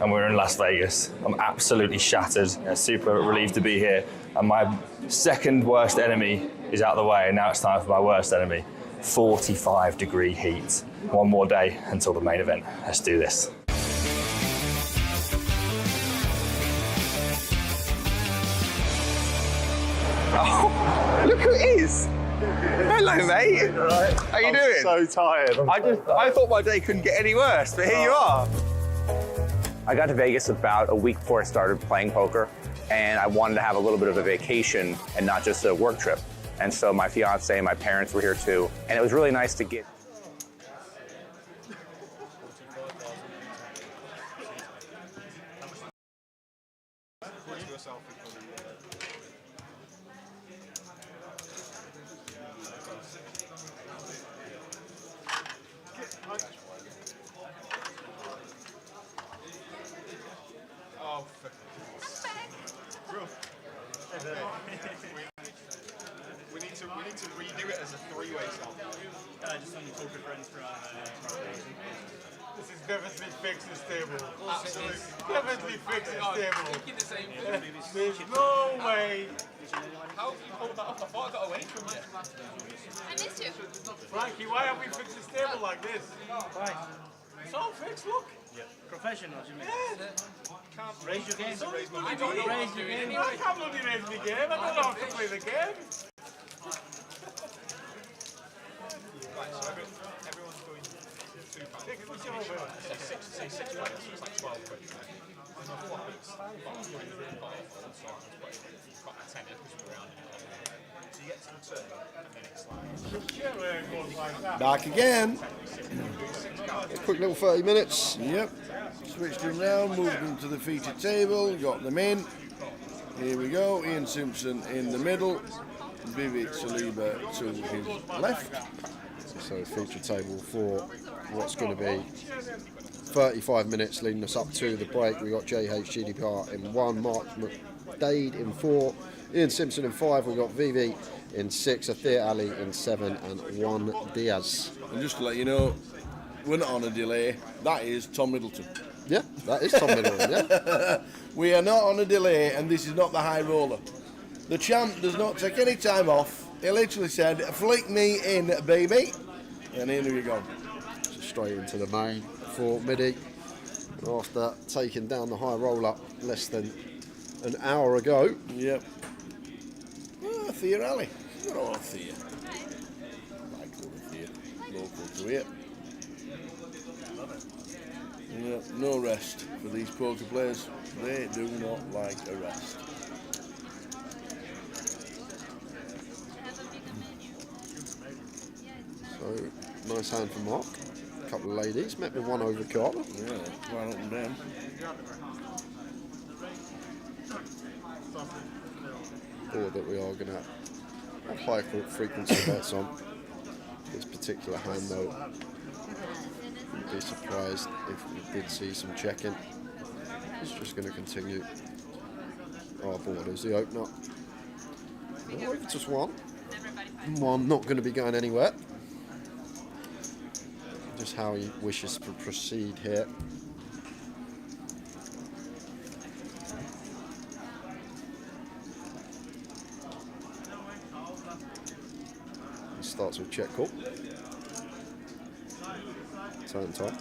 and we're in Las Vegas. I'm absolutely shattered. Super relieved to be here. And my second worst enemy is out of the way, and now it's time for my worst enemy. 45-degree heat. One more day until the main event. Let's do this. Oh, look who it is! Hello, mate. Right. How you doing? So tired. I thought my day couldn't get any worse, but here you are. I got to Vegas about a week before I started playing poker, and I wanted to have a little bit of a vacation and not just a work trip. And so my fiance and my parents were here too, and it was really nice to get. We need to redo it as a three-way song. Just some poker friends from This is definitely fixed this table. Absolutely. Definitely fixed this table. There's no way. How have you pulled that off? I thought I got away from you. I missed you. Frankie, why have we fixed this table like this? Why? It's all fixed, look. Professionals, you mean? Yeah. Can't raise your game. I don't know. Raise your game. I can't bloody raise my game. I don't know how to play the game. Right, so everyone's going £2. Say 6 players, so it's like 12 quid. And the floppies, you've got a tenner because we're around it. So you get to the turn, and then it's like... Back again. A quick little 30 minutes. Yep. Switched him round, moved him to the featured table, got them in. Here we go. Ian Simpson in the middle. Vivek Saliba to his left. So featured table for what's going to be 35 minutes leading us up to the break. We got JH GDPR in 1, Mark McDade in 4, Ian Simpson in 5. We got Vivi in 6, Athir Ali in 7, and Juan Diaz. And just to let you know, we're not on a delay. That is Tom Middleton. Yeah, that is Tom Middleton. Yeah. We are not on a delay, and this is not the high roller. The champ does not take any time off. He literally said, "Flick me in, baby," and in we go. So straight into the main for Midi. After taking down the high roller less than an hour ago. Yep. Oh, Thea Ali. Good old Thea. Like little Thea. Local to here. Yep. No rest for these poker players. They do not like a rest. So, nice hand from Mark. A couple of ladies. Met with one over Carter. Yeah, right up and down. Or that we are going to have high frequency bets on. This particular hand though, wouldn't be surprised if we did see some checking. It's just going to continue. Our board is the opener. Over just one. One not going to be going anywhere. Just how he wishes to proceed here. He starts with check call. Turn time.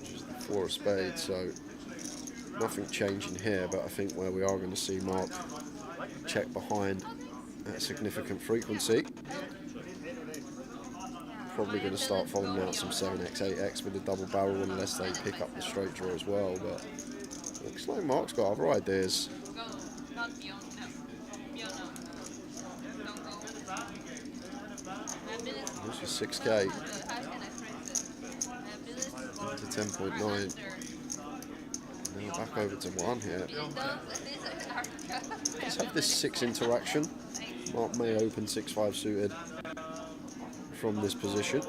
Just the 4 of spades, so nothing changing here, but I think where we are going to see Mark check behind at a significant frequency. Probably going to start following out some 7x, 8x with the double barrel unless they pick up the straight draw as well, but looks like Mark's got other ideas. This is 6k to 10.9. Now back over to 1 here. Let's have this 6 interaction. Mark may open 6-5 suited from this position.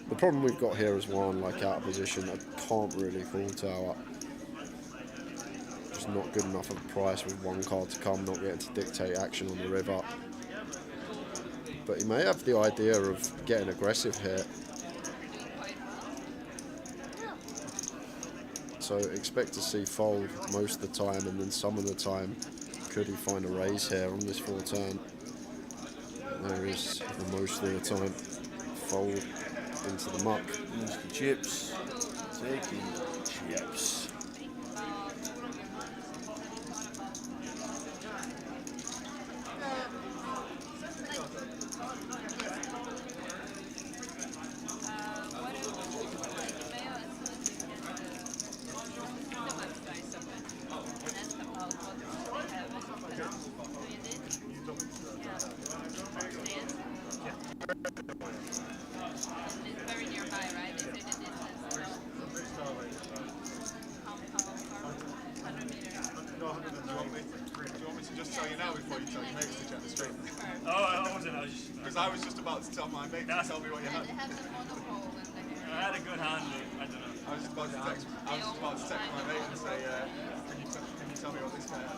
The problem we've got here is one, like out of position, I can't really call tower. Just not good enough of a price with one card to come, not getting to dictate action on the river. But he may have the idea of getting aggressive here. So expect to see fold most of the time, and then some of the time could he find a raise here on this full turn. There is the most of the time fold into the muck. Mr. Chips, taking chips. Because I was just about to tell my mate to tell me what you had. I had a good hand, but I don't know. I was just about to text my mate and say, can you tell me what this guy had?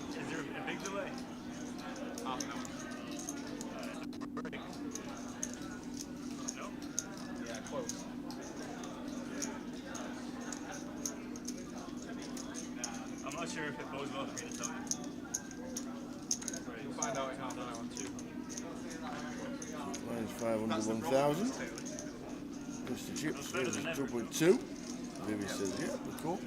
Is there a big delay? Half an hour. No? Yeah, close. I'm not sure if it bodes well for me to tell you. You'll find out in half an hour too. Minus 500, 1,000. Mr. Chips says it's 2.2. Vivi says, yeah, we're cool.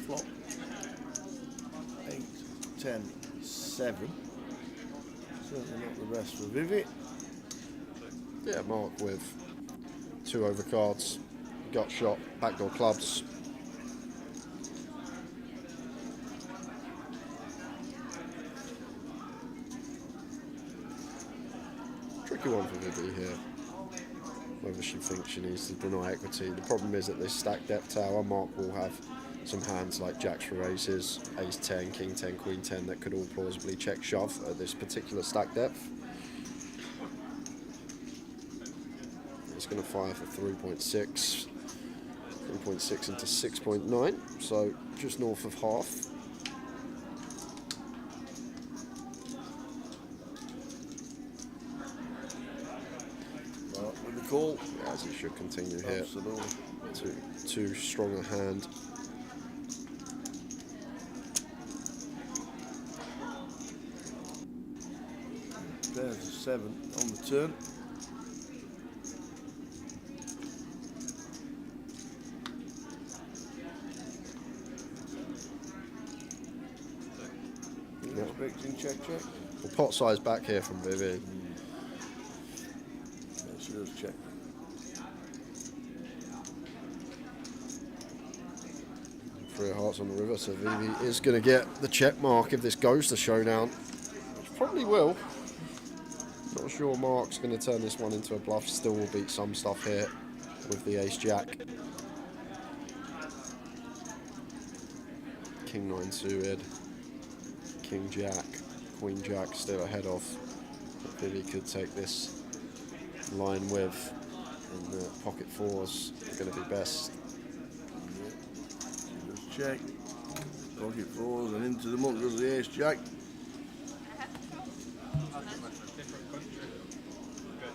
Flop 8, 10, 7. Certainly not the best for Vivi. Yeah, Mark with 2 overcards, gut shot, backdoor clubs. Tricky one for Vivi here. Whether she thinks she needs to deny equity. The problem is that this stacked depth tower, Mark will have some hands like jacks for aces, ace 10, king 10, queen 10 that could all plausibly check shove at this particular stack depth. It's going to fire for 3.6, 3.6 into 6.9, so just north of half. With the call, as he should continue here. Absolutely. Too strong a hand. There's a 7 on the turn. Yep. Expecting check. Well, pot size back here from Vivi. Yeah, she does check. Three of hearts on the river, so Vivi is going to get the check mark if this goes to showdown, which probably will. Not sure Mark's going to turn this one into a bluff. Still will beat some stuff here with the ace jack. King 9 suited, king jack, queen jack still ahead of. But Vivi could take this line with, and the pocket fours are going to be best. Just check, pocket fours, and into the muck goes the ace jack.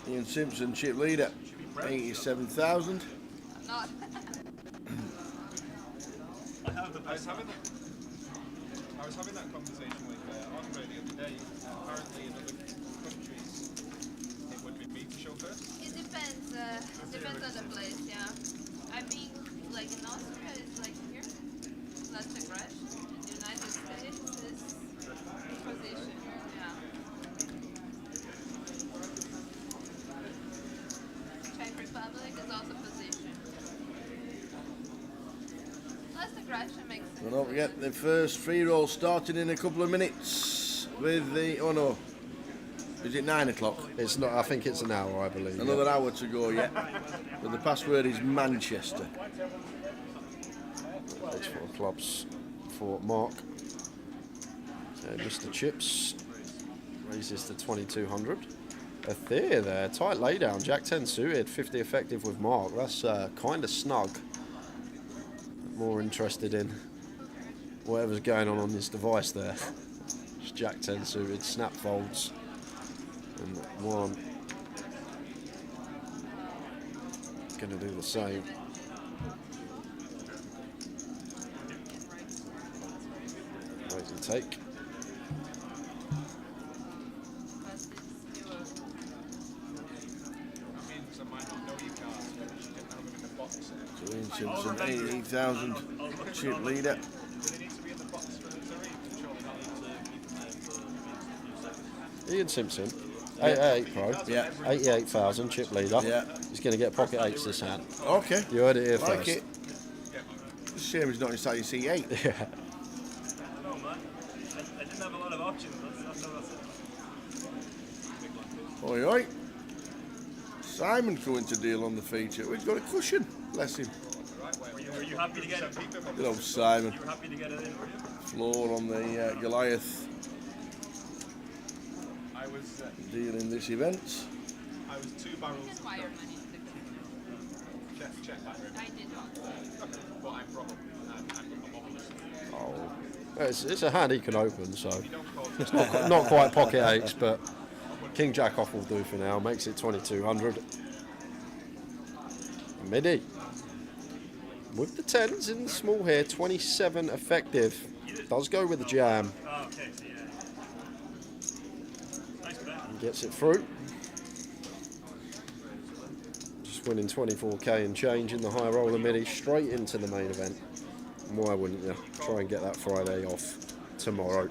Ian Simpson, chip leader, 87,000. I was having that conversation with Andre the other day. Apparently in other countries it would be me to show first. It depends. Depends on the place, yeah. I mean, like in Austria, it's like here. That's the crash. In the United States, it's position. Yeah. And don't forget the first free roll starting in a couple of minutes with the, oh no, is it 9 o'clock? It's not, I think it's an hour, I believe. Another hour to go yet. But the password is Manchester. That's for clubs for Mark. So Mr. Chips raises to 2200. A Thea there, tight laydown, Jack 10 suited, 50 effective with Mark. That's kind of snug. More interested in whatever's going on this device there. It's Jack 10 suited, snap folds, and one. Going to do the same. Raise and take. Ian Simpson, 88,000 chip leader. Ian Simpson, 888 Pro, yeah, 88,000 chip leader. Yeah, he's going to get pocket eights this hand. Okay, you heard it here like first. It. It's a shame he's not inside C8. Yeah. I didn't have a lot of options. Oi, oi. Simon coming to deal on the feature. We've got a cushion, bless him. Were you happy to get it? Good old Simon. You were happy to get it in, were you? Floor on the Goliath. I was dealing this event. I was 2 barrels. Check that room. I did not. But I'm probably. Oh, it's a hand he can open, so it's not quite pocket eights, but King Jack off will do for now. Makes it 2200. Midi with the 10s in the small here, 27 effective. Does go with the jam. And gets it through. Just winning 24k and change in the high roller midi, straight into the main event. Why wouldn't you? Try and get that Friday off tomorrow.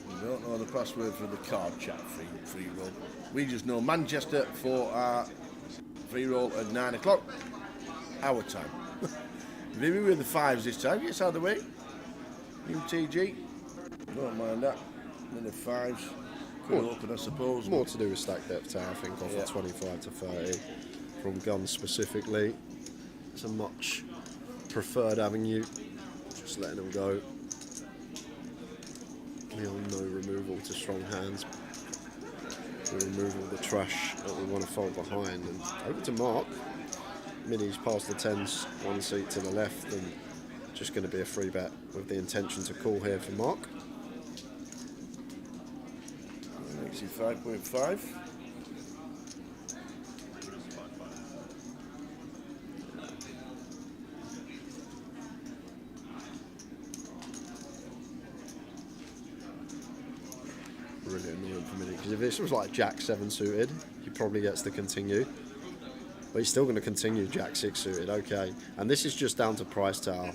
We don't know the password for the card chat free roll. We just know Manchester for our free roll at 9 o'clock, our time. Maybe with the 5s this time, gets out of the way. UTG, don't mind that. And then the 5s could open, I suppose. More to do with stack depth tower, I think, off at 25 to 30 from guns specifically. It's a much preferred avenue. Just letting them go. We all know removal to strong hands. The removal of the trash that we want to fold behind. And over to Mark. Midi's past the 10s, one seat to the left, and just going to be a free bet with the intention to call here for Mark. Makes it 5.5. Really annoying for Midi, because if this was like Jack 7 suited, he probably gets to continue. But he's still going to continue Jack 6 suited, okay. And this is just down to price tower.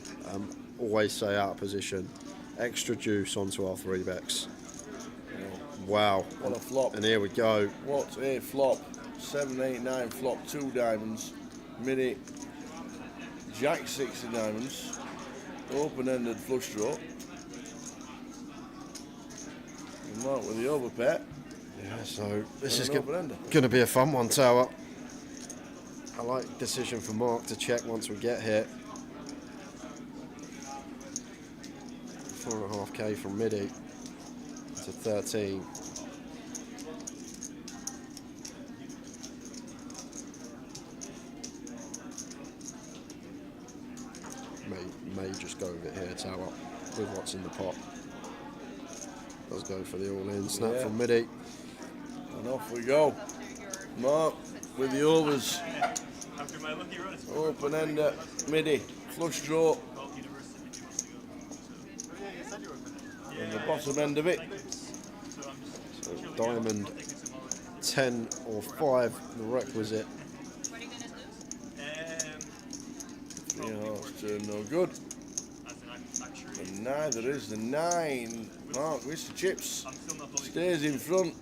Always say out of position. Extra juice onto our 3-bets. Wow. What a flop. And here we go. What a flop. 7, 8, 9 flop, 2 diamonds. Midi, Jack 6 of diamonds. Open-ended flush draw. And Mark with the overpair. Yeah, so this And is an open-ender. going to be a fun one, Tower. I like decision for Mark to check once we get here. 4.5k from MIDI to 13. May just go with it here, Tower, with what's in the pot. Does go for the all-in, snap from MIDI. And off we go. Mark with the overs. Open ender, MIDI, flush draw. And the bottom end of it. So diamond 10 or 5, the requisite. Three hearts turn no good. And neither is the 9. Mark, Mr. Chips stays in front.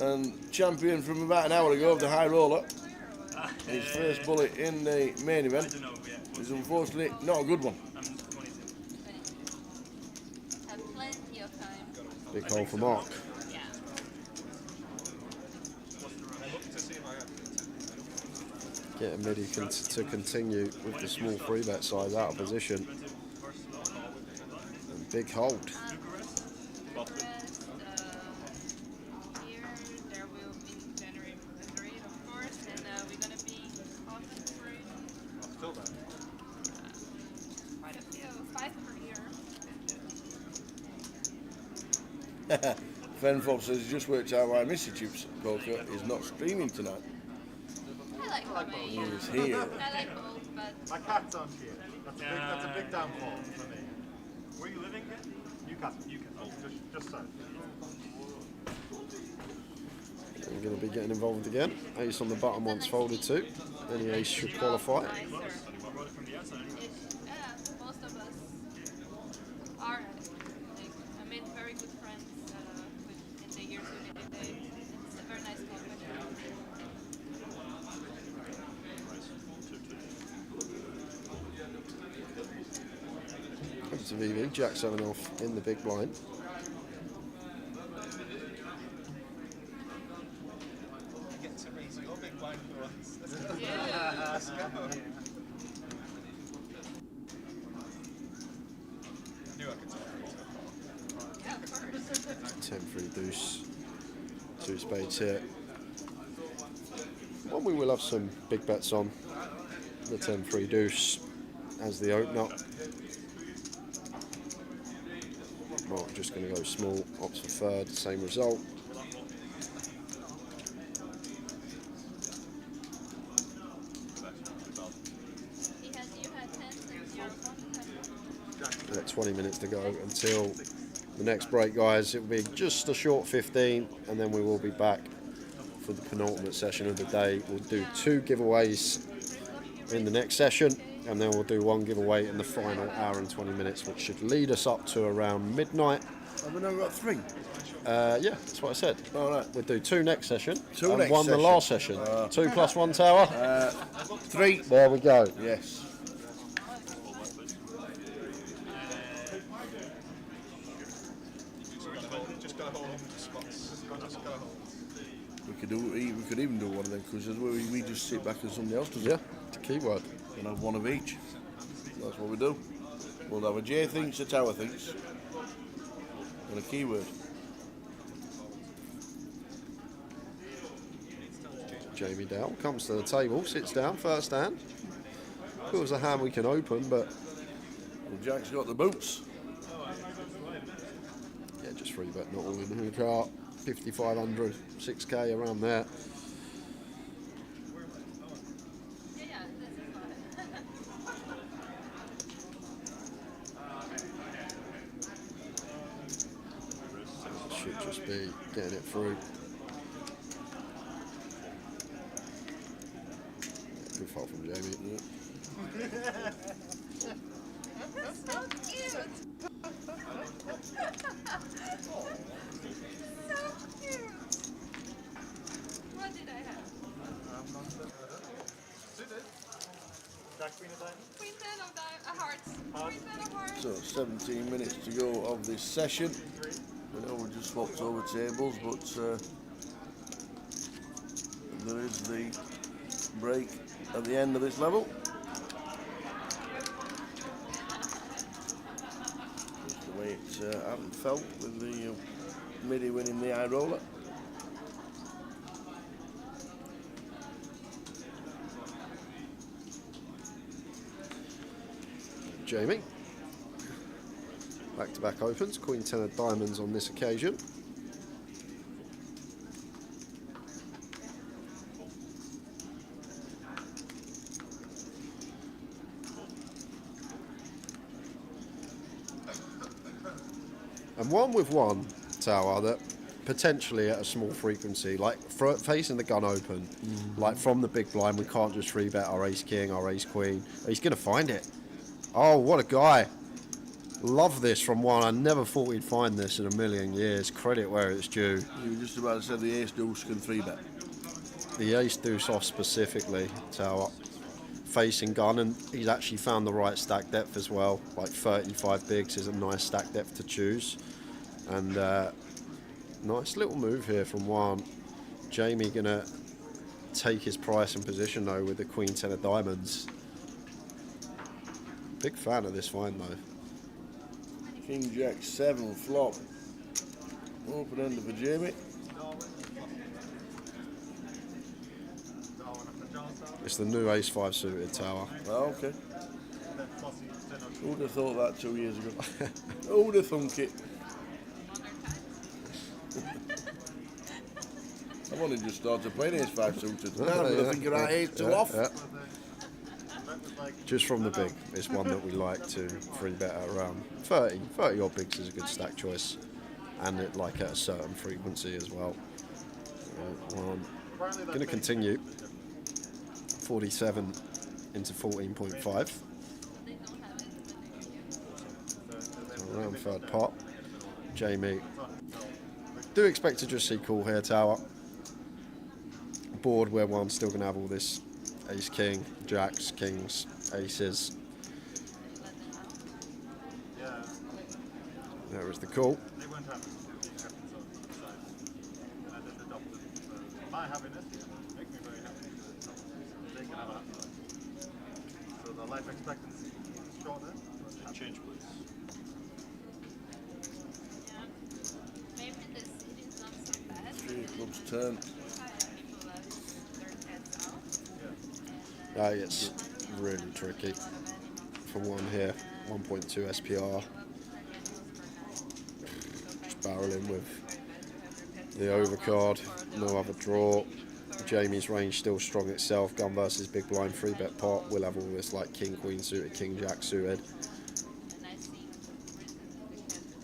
And champion from about an hour ago of the high roller. His first bullet in the main event is unfortunately not a good one. Big hole for Mark. Getting MIDI to continue with the small free bet size out of position. And big hold. Fen Fox says he just worked out why Mr. Chips Poker is not streaming tonight. I like both. He is here. I like both, but My cat's on here. That's a big downfall for me. Where are you living again? Newcastle. Just so. We're going to be getting involved again. Ace on the button once folded to. Any ace should qualify. most of us are. I made very good friends in the years we did it. It's a very nice company. To VV, Jack 7 off in the big blind. Yeah. 10-3 deuce, 2 spades here. One we will have some big bets on. The 10-3 deuce as the opener. Mark just going to go small, opts for third, same result. Yeah, 20 minutes to go until the next break, guys. It will be just a short 15, and then we will be back for the penultimate session of the day. We'll do 2 giveaways in the next session, and then we'll do 1 giveaway in the final hour and 20 minutes, which should lead us up to around midnight. Have we now got 3? Yeah, that's what I said. All right. We'll do 2 next session, 2 and next 1 session. the last session. 2 plus 1 tower. 3. There we go. Yes. We could even do one of them quizzes where we just sit back and somebody else does it. Yeah, it's a keyword. And have one of each. That's what we do. We'll have a J thinks, a Tower thinks, and a keyword. Jamie Dowell comes to the table, sits down, first hand. Feels a hand we can open, but Well, Jack's got the boots. yeah, just free bet, not all in the car. 5,500, 6k around there. Should just be getting it through. Good fault from Jamie. That's so cute. So cute. What did I have? Queen 10 of hearts. Queen 10 of hearts. So 17 minutes to go of this session. I know we just swapped over tables, but there is the break at the end of this level. Just the way it haven't felt with the midi winning the high roller. Jamie. Back-to-back opens, Queen 10 of diamonds on this occasion. And one with one tower that potentially at a small frequency, like facing the gun open, like from the big blind, we can't just 3-bet our ace king, our ace queen. He's going to find it. Oh, what a guy. Love this from one. I never thought he'd find this in a million years. Credit where it's due. You were just about to say the ace deuce can 3-bet. The ace deuce off specifically, tower. Facing gun, and he's actually found the right stack depth as well. Like 35 bigs is a nice stack depth to choose. And nice little move here from one. Jamie gonna take his price and position though with the Queen 10 of diamonds. Big fan of this find though. King Jack 7 flop. Open ender for Jamie. It's the new ace 5 suited tower. Oh, okay. Who would have thought that 2 years ago? Who would have thunk it? I've only just started playing ace 5 suited. Now I'm going to think about ace 2 off. Yeah. Just from the big, it's one that we like to 3-bet at around 30 odd bigs is a good stack choice, and it like at a certain frequency as well. Going to continue 47 into 14.5. Around third pot. Jamie, do expect to just see call here tower. Board where one's still going to have all this ace king, jacks, kings, aces. There is the call. My happiness makes me very happy. They can have that. So the life expectancy is shorter. Change, please. Three clubs turn. It's really tricky. For one here, 1.2 SPR. Just barreling with the overcard, no other draw. Jamie's range still strong itself. Gun versus big blind 3-bet pot. We'll have all this like king queen suited, king jack suited.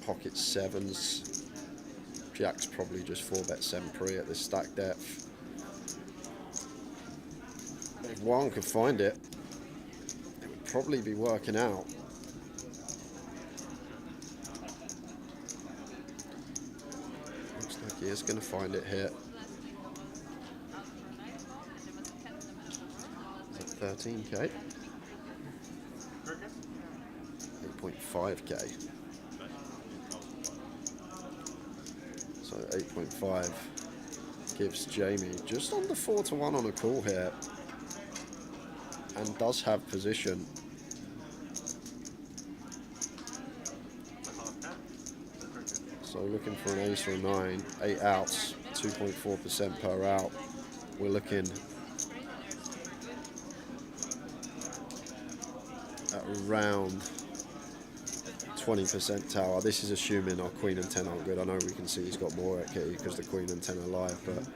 Pocket sevens. Jack's probably just 4-bet 7-pre at this stack depth. If one could find it, it would probably be working out. Looks like he is going to find it here. Is it 13k? 8.5k. So 8.5 gives Jamie just under 4-1 on a call here. And does have position. So looking for an ace or a 9, 8 outs, 2.4% per out. We're looking at around 20% tower. This is assuming our queen and 10 aren't good. I know we can see he's got more at kitty because the queen and 10 are live, but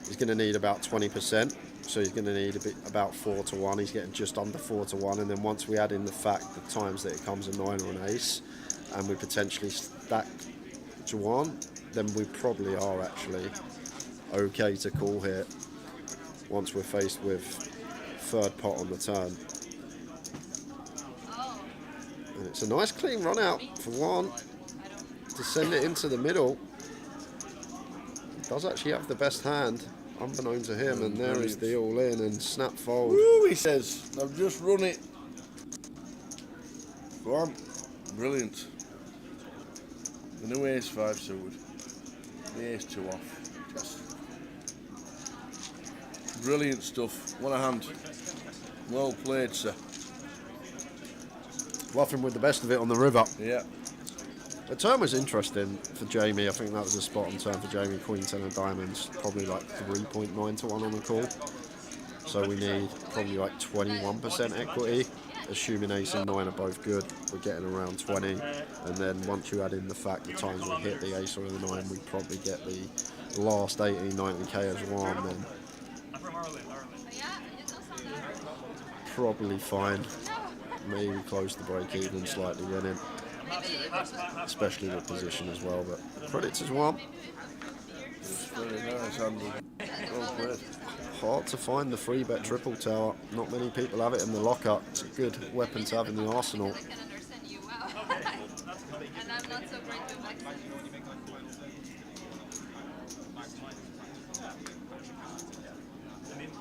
he's going to need about 20%. So he's going to need about 4-1. He's getting just under 4-1, and then once we add in the fact the times that it comes a 9 or an ace, and we potentially stack Dwan, then we probably are actually okay to call here once we're faced with third pot on the turn. And it's a nice clean run out for one to send it into the middle. He does actually have the best hand, unbeknown to him, and there is the all in and snap fold. Woo, he says, I've just run it. Go on. Brilliant. The new ace 5 suited. The ace 2 off. Just brilliant stuff. What a hand. Well played, sir. Bluffing with the best of it on the river. Yeah. The turn was interesting for Jamie. I think that was a spot on turn for Jamie. Queen 10 of diamonds, probably like 3.9 to 1 on the call. So we need probably like 21% equity, assuming ace and 9 are both good. We're getting around 20, and then once you add in the fact the times we hit the ace or the 9, we probably get the last 80, 90k as one. Then probably fine. Maybe close the break even, slightly winning, especially with position as well. But credits as well. Very nice, Andy. Well played. Hard to find the 3-bet triple tower. Not many people have it in the lockup. It's a good weapon to have in the arsenal.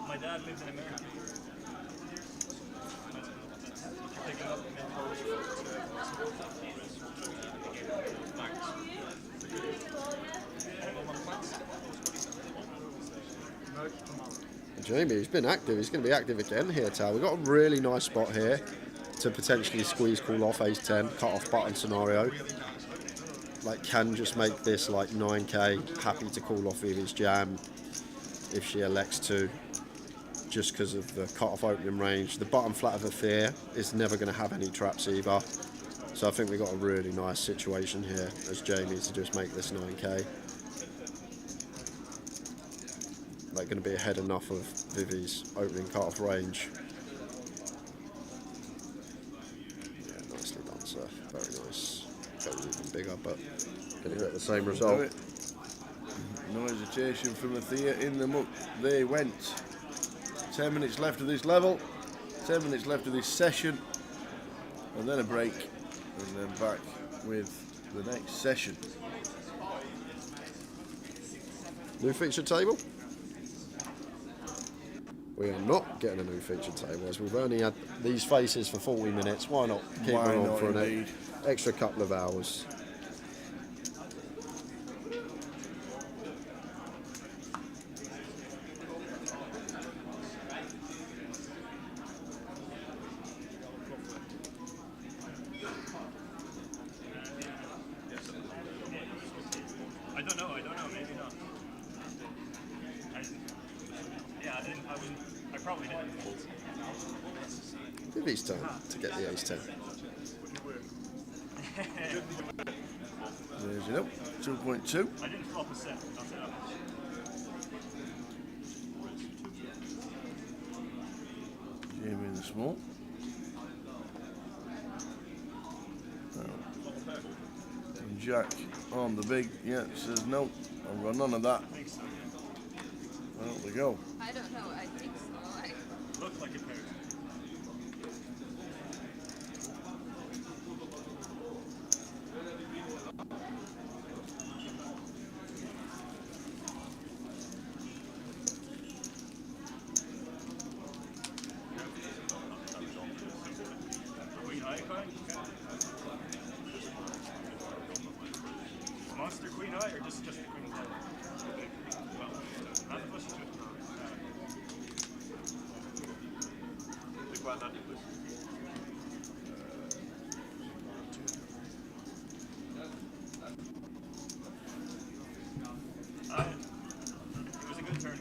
My dad lives in America. Jamie, he's been active. He's going to be active again here, Tal. We've got a really nice spot here to potentially squeeze call off ace 10, cut off button scenario. Like, can just make this like 9k, happy to call off with his jam if she elects to, just because of the cut off opening range. The bottom flat of a fear is never going to have any traps either. So I think we've got a really nice situation here as Jamie to just make this 9k. They're going to be ahead enough of Vivi's opening cut-off range. Yeah, nicely done, sir. Very nice. Go even bigger, but going to get the same result. No hesitation from Athea in the muck. They went. 10 minutes left of this level. 10 minutes left of this session. And then a break. And then back with the next session. New feature table? We are not getting a new feature table as we've only had these faces for 40 minutes. Why not keep Why them on not for an indeed? extra couple of hours? I don't know, maybe not. I probably didn't. Vivi's turn to get the ace 10. There's it up. 2.2. I didn't flop a set. I'll say that much. Jamie in the small. And Jack on the big. Yeah, says no. I've got none of that. Well, we go. I don't know, I think so. Looks like a pair. Monster queen eye or just the queen eye? Well, not the plus two. It was a good turn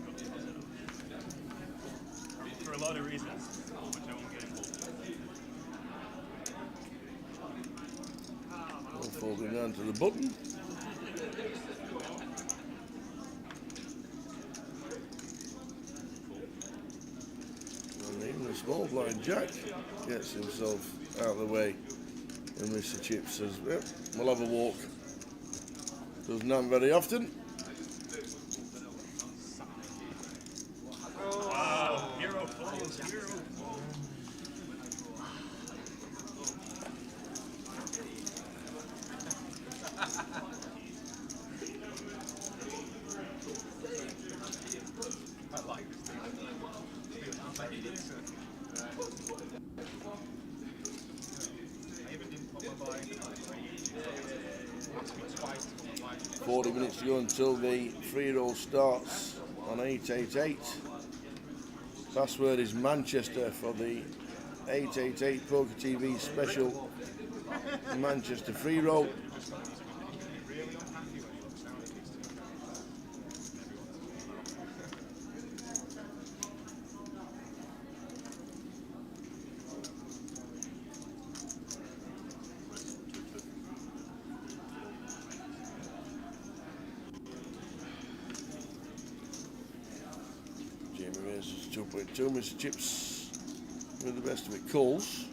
for a lot of reasons, which I won't get into. Folding down to the button. And even the small blind Jack gets himself out of the way. And Mr. Chip says, yep, we'll have a walk. Doesn't happen very often. Wow, hero folds, hero folds. I like this thing. 40 minutes to go until the free roll starts on 888. Password is Manchester for the 888 Poker TV special Manchester free roll. really unhappy when he looks down at these two. Jamie raises 2.2. Mr. Chips with the best of it. Calls.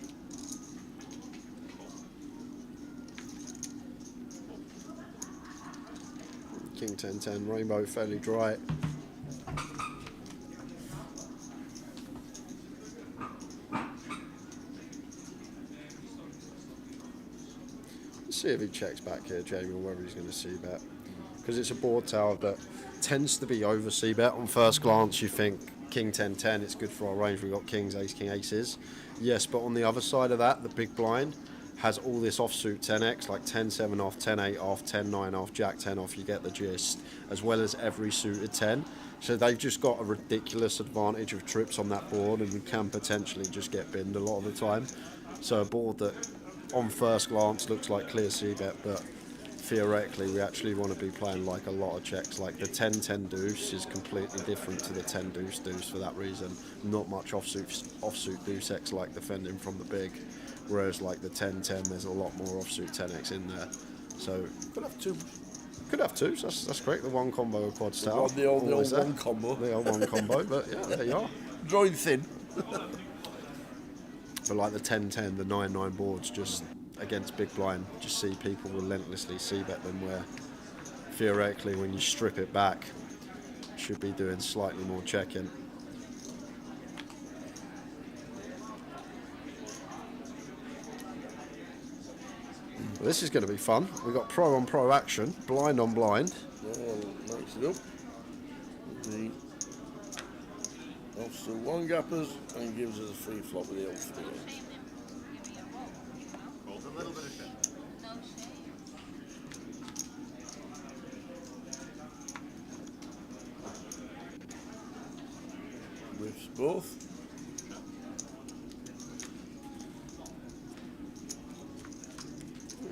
King 10-10, rainbow fairly dry. Let's see if he checks back here, Jamie, or whether he's going to c-bet. Because it's a board tower that tends to be over c-bet. On first glance, you think King 10-10, it's good for our range. We've got kings, ace, king, aces. Yes, but on the other side of that, the big blind has all this offsuit 10x, like 10-7 off, 10-8 off, 10-9 off, jack 10 off, you get the gist, as well as every suited 10. So they've just got a ridiculous advantage of trips on that board, and you can potentially just get binned a lot of the time. So a board that on first glance looks like clear c-bet, but theoretically we actually want to be playing like a lot of checks. Like the 10-10 deuce is completely different to the 10 deuce deuce for that reason. Not much offsuit deuce x like defending from the big. Whereas like the 10-10, there's a lot more offsuit 10x in there. So could have two. Could have two. So that's great. The one combo of quad style. The old one combo. The old one combo. But yeah, there you are. Drawing thin. But like the 10-10, the 9-9 boards just against big blind, just see people relentlessly c-bet them. Where theoretically, when you strip it back, should be doing slightly more checking. Well, this is going to be fun. We've got pro on pro action, blind on blind. Mix it up. The offsuit one gappers and gives us a free flop with the offsuit. Holds a little bit of shit. Whiffs both.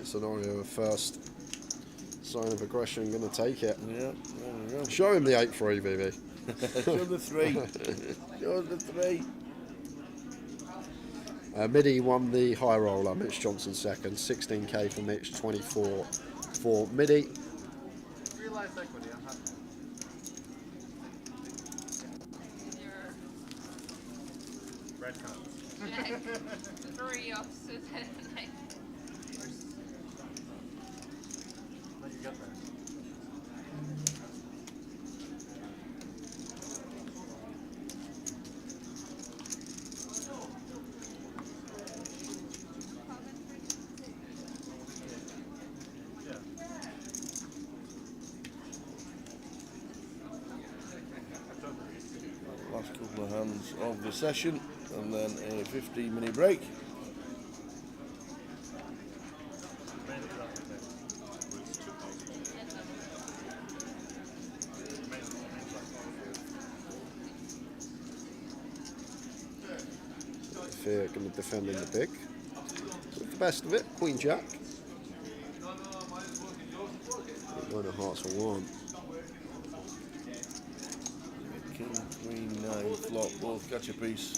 Scenario of first sign of aggression, going to take it. Yeah, there we go. Show him the 8-3, BB. Show the 3. Show the 3. Midi won the high roller, Mitch Johnson second, 16k for Mitch, 24 for Midi. Realized equity, I'm happy. Red cards. 3 offsuit and 9. Let you get there. Last couple of hands of the session, and then a 15-minute break. Fear going to defend in the big. With the best of it, Queen Jack. Nine of hearts for one. King, Queen, 9, flop, both catch a piece.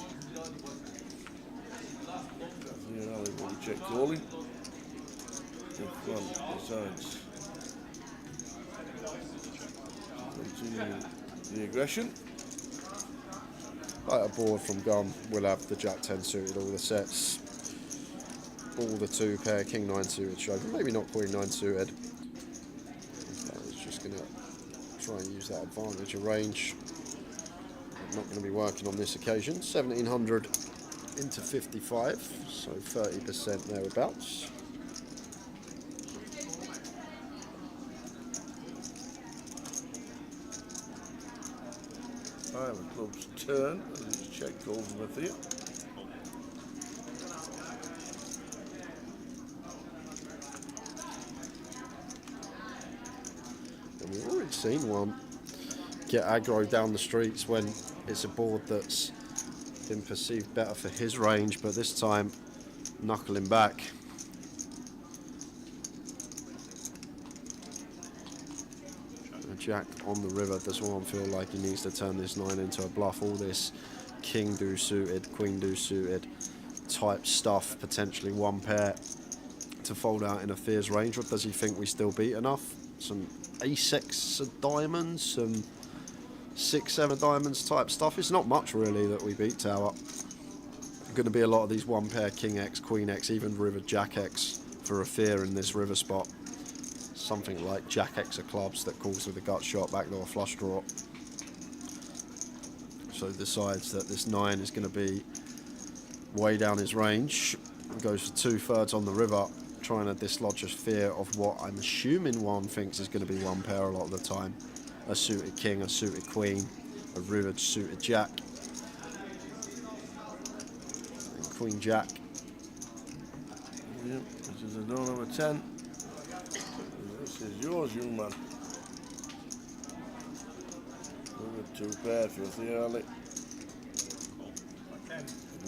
Here, Ali will check calling. In front, decides. Continue the aggression. Like a board from Gun, we'll have the Jack 10 suited, all the sets, all the 2 pair, King 9 suited show, maybe not Queen 9 suited. I was just going to try and use that advantage of range. I'm not going to be working on this occasion. 1700 into 55, so 30% thereabouts. 5 of clubs turn, and it's check calls with you. And we've already seen one get aggro down the streets when it's a board that's been perceived better for his range, but this time knuckling back. Jack on the river. Does one feel like he needs to turn this 9 into a bluff? All this king do suited, queen do suited type stuff, potentially one pair to fold out in a Fear's range, or does he think we still beat enough? Some ace-x of diamonds, some 6-7 diamonds type stuff. It's not much really that we beat Tower. Going to be a lot of these one pair king x, queen x, even river jack x for a Fear in this river spot. Something like jack x of clubs that calls with a gut shot, backdoor flush draw. So decides that this 9 is going to be way down his range. Goes for 2/3 on the river, trying to dislodge a Fear of what I'm assuming one thinks is going to be one pair a lot of the time. A suited king, a suited queen, a river suited jack. And queen jack. Yep, this is a door number 10. This is yours, young man. Another 2 pair for the early.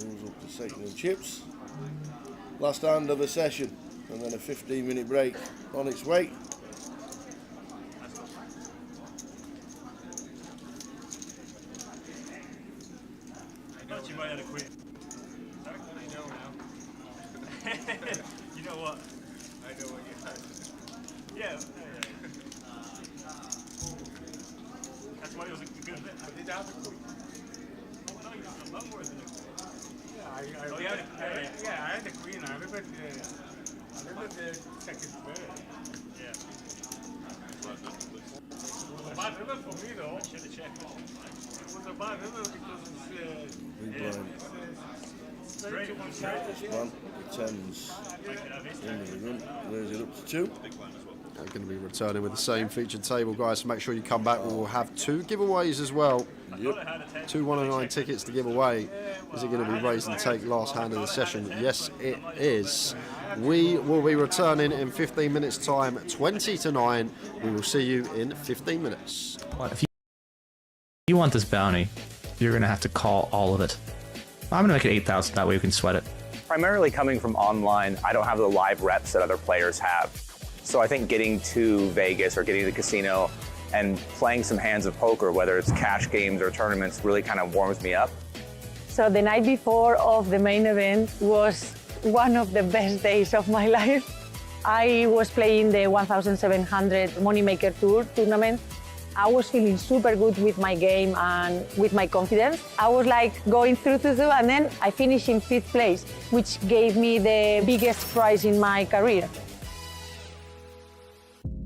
Moves up to 6 chips. Last hand of the session, and then a 15-minute break on its way. You might have a queen. I know now. You know what? I know what you had. Yeah. That's why it was a good bit. I did have a queen. Oh, no, you have a lot more than a queen. Yeah, I had a queen. I remember the second bird. Yeah. It was a bad river for me, though. I should have checked. It was a bad river because it's straight to one side. One, the 10s into the gun, raise it up to 2. They're going to be returning with the same featured table, guys, so make sure you come back. We will have 2 giveaways as well. Yep. 2 109 tickets to give away. Is it going to be raise and take last hand of the session? Yes, it is. We will be returning in 15 minutes time, 20 to 9. We will see you in 15 minutes. If you want this bounty, you're going to have to call all of it. I'm going to make it 8,000, that way we can sweat it. Primarily coming from online, I don't have the live reps that other players have. So I think getting to Vegas or getting to the casino and playing some hands of poker, whether it's cash games or tournaments, really kind of warms me up. So the night before of the main event was one of the best days of my life. I was playing the 1,700 Moneymaker Tour tournament. I was feeling super good with my game and with my confidence. I was like going through, and then I finished in 5th place, which gave me the biggest prize in my career.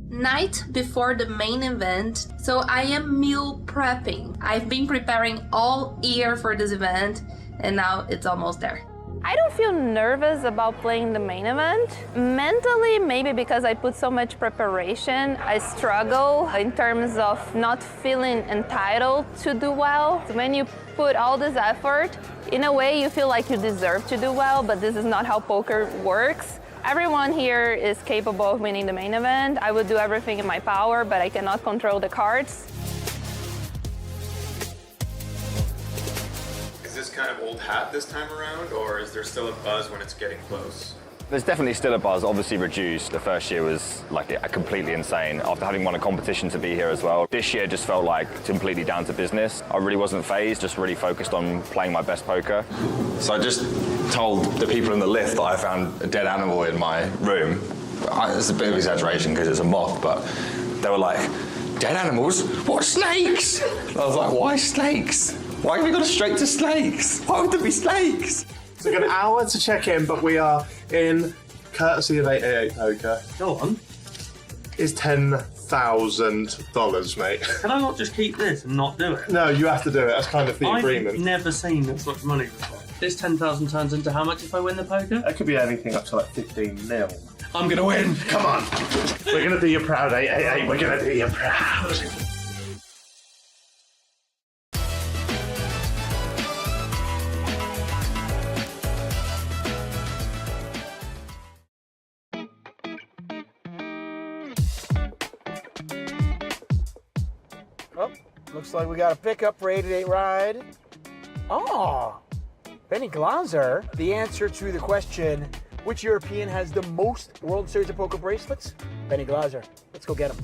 Night before the main event, so I am meal prepping. I've been preparing all year for this event, and now it's almost there. I don't feel nervous about playing the main event. Mentally, maybe because I put so much preparation, I struggle in terms of not feeling entitled to do well. When you put all this effort, in a way you feel like you deserve to do well, but this is not how poker works. Everyone here is capable of winning the main event. I would do everything in my power, but I cannot control the cards. Is this kind of old hat this time around, or is there still a buzz when it's getting close? There's definitely still a buzz, obviously reduced. The first year was like completely insane after having won a competition to be here as well. This year just felt like completely down to business. I really wasn't phased, just really focused on playing my best poker. So I just told the people in the lift that I found a dead animal in my room. It's a bit of exaggeration because it's a moth, but they were like, dead animals? What, snakes? And I was like, why snakes? Why have we gone straight to snakes? Why would there be snakes? It's like an hour to check in, but we are in, courtesy of 888 Poker. Go on. It's $10,000, mate. Can I not just keep this and not do it? No, you have to do it. That's kind of the agreement. I've never seen this much money before. This 10,000 turns into how much if I win the poker? It could be anything up to like 15 mil. I'm gonna win. Come on. We're gonna do you proud, 888. We're gonna do you proud. Oh, looks like we got a pickup for 888 ride. Oh, Benny Glaser. The answer to the question, which European has the most World Series of Poker bracelets? Benny Glaser. Let's go get him.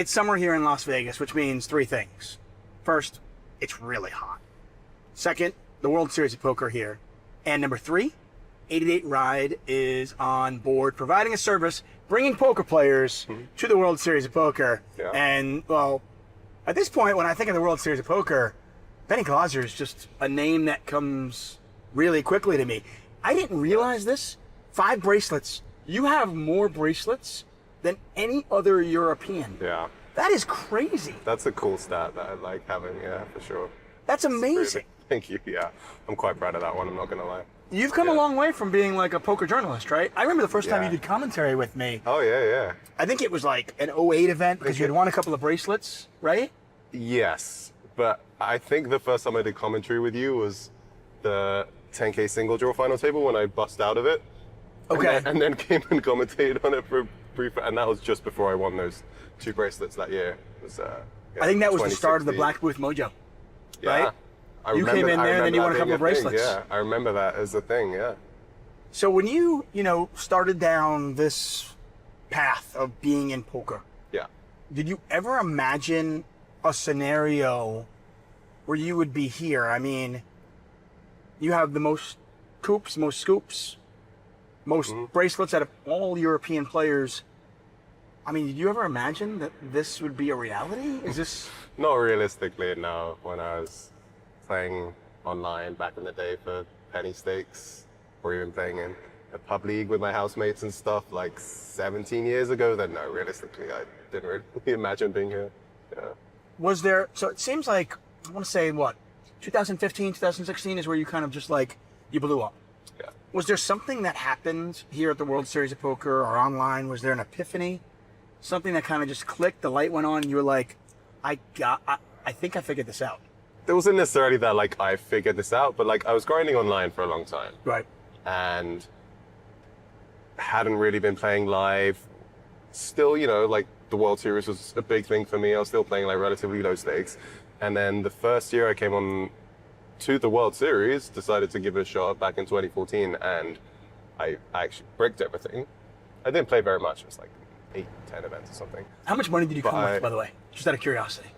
It's summer here in Las Vegas, which means three things. First, it's really hot. Second, the World Series of Poker here. And number three, 888 Ride is on board providing a service, bringing poker players to the World Series of Poker. Yeah. And, well, at this point, when I think of the World Series of Poker, Benny Glaser is just a name that comes really quickly to me. I didn't realize this. 5 bracelets. You have more bracelets than any other European. Yeah. That is crazy. That's a cool stat that I like having, yeah, for sure. That's amazing. Thank you, yeah. I'm quite proud of that one, I'm not going to lie. You've come a long way from being like a poker journalist, right? I remember the first time Yeah. you did commentary with me. Oh, yeah, yeah. I think it was like an 08 event because you had won a couple of bracelets, right? Yes, but I think the first time I did commentary with you was the 10K single draw final table when I bust out of it. Okay. And then came and commentated on it for a brief, and that was just before I won those 2 bracelets that year. It was, I think that was the start of the 2016. Black Booth Mojo, Yeah. right? I You came in I there and then remember you won a that couple being of bracelets. Thing, yeah, I remember that as a thing, yeah. So when you started down this path of being in poker, Yeah. did you ever imagine a scenario where you would be here? I mean, you have the most coups, most scoops, most bracelets out of all European players. I mean, did you ever imagine that this would be a reality? Is this... Not realistically, no. When I was playing online back in the day for penny stakes, or even playing in a pub league with my housemates and stuff like 17 years ago, then no, realistically, I didn't really imagine being here. Yeah. Was there... So it seems like, I want to say, what, 2015, 2016 is where you kind of just like, you blew up. Yeah. Was there something that happened here at the World Series of Poker or online? Was there an epiphany? Something that kind of just clicked, the light went on, and you were like, I think I figured this out. There wasn't necessarily that like I figured this out, but like I was grinding online for a long time. Right. And hadn't really been playing live. Still, like the World Series was a big thing for me. I was still playing like relatively low stakes. And then the first year I came on to the World Series, decided to give it a shot back in 2014, and I actually bricked everything. I didn't play very much. It was like 8, 10 events or something. How much money did you come with, by the way? Just out of curiosity.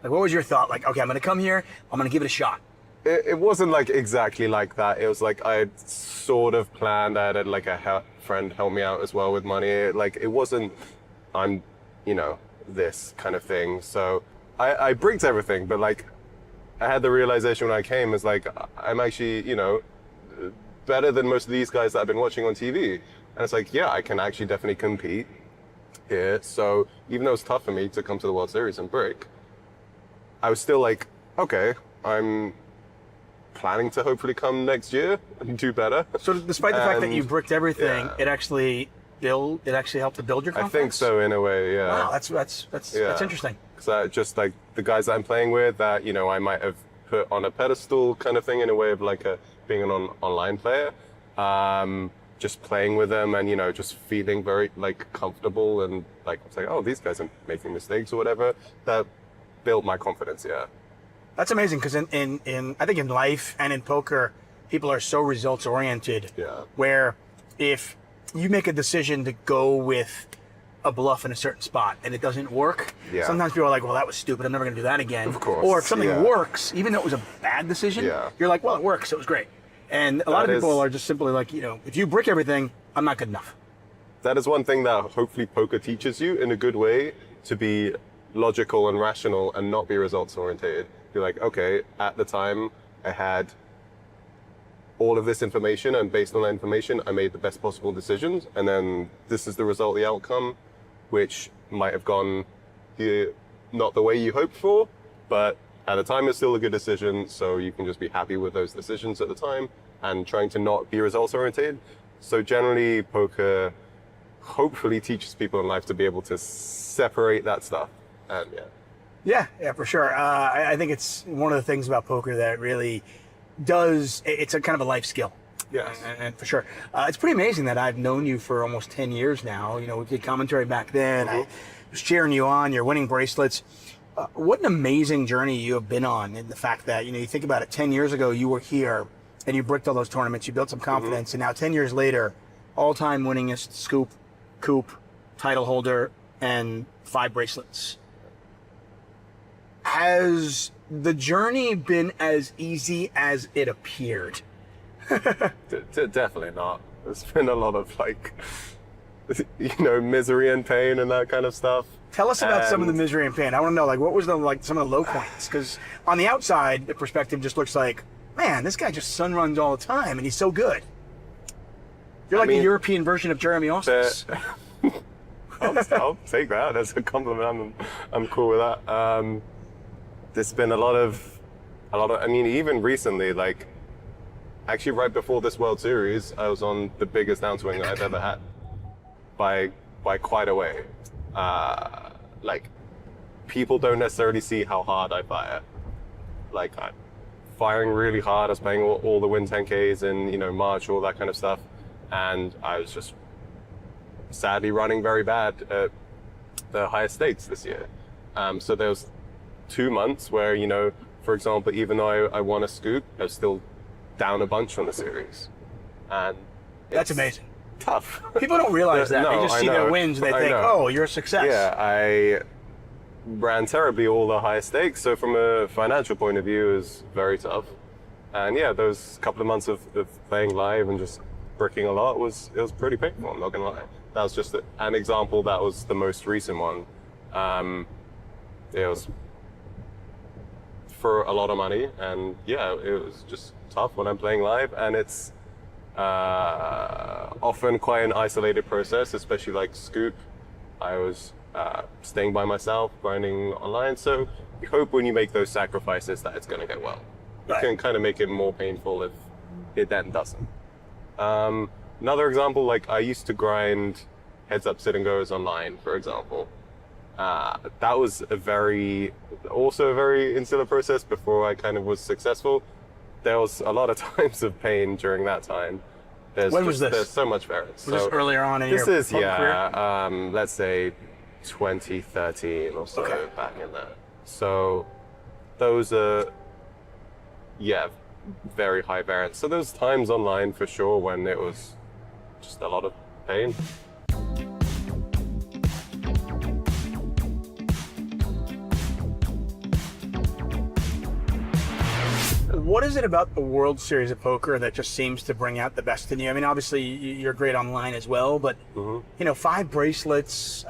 Like, what was your thought? Like, okay, I'm going to come here. I'm going to give it a shot. It wasn't like exactly like that. It was like I had sort of planned. I had like a friend help me out as well with money. Like it wasn't, I'm, this kind of thing. So I bricked everything, but like I had the realization when I came is like I'm actually, better than most of these guys that I've been watching on TV. And it's like, yeah, I can actually definitely compete here. So even though it's tough for me to come to the World Series and brick, I was still like, okay, I'm planning to hopefully come next year and do better. So despite the fact that you bricked everything, it actually helped to build your confidence? I think so in a way, yeah. Wow, that's interesting. Because I just like the guys that I'm playing with that, I might have put on a pedestal kind of thing in a way of like being an online player. Just playing with them and, just feeling very like comfortable and like, it's like, oh, these guys are making mistakes or whatever. That built my confidence, yeah. That's amazing because in I think in life and in poker, people are so results oriented. Yeah. Where if you make a decision to go with a bluff in a certain spot and it doesn't work, sometimes people are like, well, that was stupid. I'm never going to do that again. Of course. Or if something works, even though it was a bad decision, you're like, well, it works. So it was great. And a lot of people are just simply like, if you brick everything, I'm not good enough. That is one thing that hopefully poker teaches you in a good way, to be logical and rational and not be results oriented. You're like, okay, at the time I had all of this information, and based on that information, I made the best possible decisions. And then this is the result, the outcome, which might have gone not the way you hoped for, but at the time it's still a good decision. So you can just be happy with those decisions at the time and trying to not be results oriented. So generally poker hopefully teaches people in life to be able to separate that stuff. And Yeah, for sure. I think it's one of the things about poker that really it's a kind of a life skill. Yes. And for sure. It's pretty amazing that I've known you for almost 10 years now. We did commentary back then. I was cheering you on. You're winning bracelets. What an amazing journey you have been on, in the fact that, you think about it, 10 years ago you were here and you bricked all those tournaments, you built some confidence, and now 10 years later, all-time winningest scoop, coup, title holder, and 5 bracelets. Has the journey been as easy as it appeared? Definitely not. There's been a lot of like, misery and pain and that kind of stuff. Tell us about some of the misery and pain. I want to know, like, what was some of the low points? Because on the outside, the perspective just looks like, man, this guy just sun runs all the time, and he's so good. You're the European version of Jeremy Austin. I'll take that as a compliment. I'm cool with that. There's been a lot of. I mean, even recently, like, actually, right before this World Series, I was on the biggest downswing that I've ever had, by quite a way. Like, people don't necessarily see how hard I fire. Like, I'm firing really hard. I was playing all the Win 10Ks in March, all that kind of stuff, and I was just sadly running very bad at the highest stakes this year. So there was 2 months where, for example, even though I won a scoop, I was still down a bunch on the series, and that's amazing. Tough. People don't realize that. They just see their wins and they think, oh, you're a success. Yeah, I ran terribly all the high stakes, so from a financial point of view, it was very tough. And yeah, those couple of months of playing live and just bricking a lot was pretty painful, I'm not gonna lie. That was just an example. That was the most recent one. It was for a lot of money, and yeah, it was just tough when I'm playing live, and it's often quite an isolated process, especially like Scoop. I was staying by myself, grinding online, so you hope when you make those sacrifices that it's going to go well. Right. You can kind of make it more painful if it then doesn't. Another example, like I used to grind heads up sit and goes online, for example. That was also a very insular process before I kind of was successful. There was a lot of times of pain during that time. When was this? There's so much variance. Was this earlier on in your career? Let's say 2013 or so, back in there. So those are, very high variance. So there's times online for sure when it was just a lot of pain. What is it about the World Series of Poker that just seems to bring out the best in you? I mean, obviously you're great online as well, but 5 bracelets,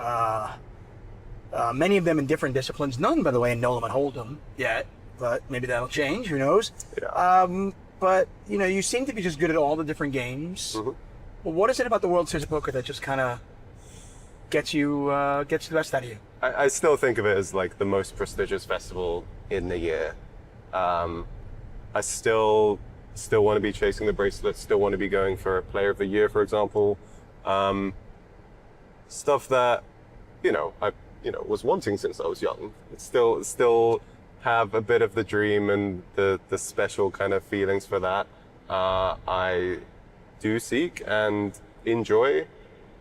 many of them in different disciplines. None, by the way, in No Limit Hold'em yet, but maybe that'll change. Who knows? Yeah. But you seem to be just good at all the different games. Well, what is it about the World Series of Poker that just kind of gets the best out of you? I still think of it as like the most prestigious festival in the year. I still want to be chasing the bracelets, still want to be going for Player of the Year, for example. Stuff that, I was wanting since I was young. It's still have a bit of the dream and the special kind of feelings for that. I do seek and enjoy,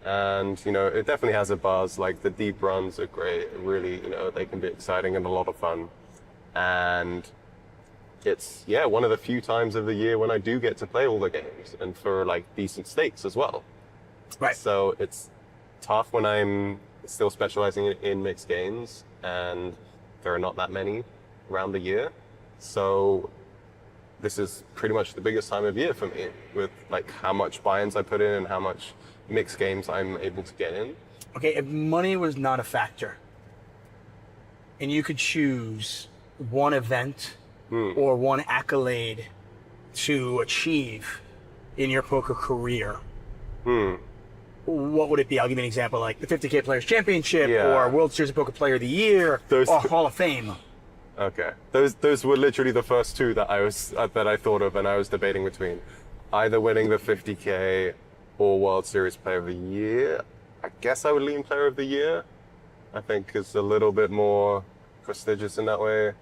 and it definitely has a buzz. Like the deep runs are great, really, they can be exciting and a lot of fun. And it's one of the few times of the year when I do get to play all the games, and for like decent stakes as well. Right. So it's tough when I'm still specializing in mixed games, and there are not that many around the year. So this is pretty much the biggest time of year for me, with like how much buy-ins I put in and how much mixed games I'm able to get in. Okay, if money was not a factor, and you could choose one event or one accolade to achieve in your poker career, what would it be? I'll give you an example, like the 50K Players Championship, or World Series of Poker Player of the Year, or Hall of Fame. Okay, those were literally the first two that I thought of, and I was debating between either winning the 50K or World Series Player of the Year. I guess I would lean Player of the Year. I think it's a little bit more prestigious in that way.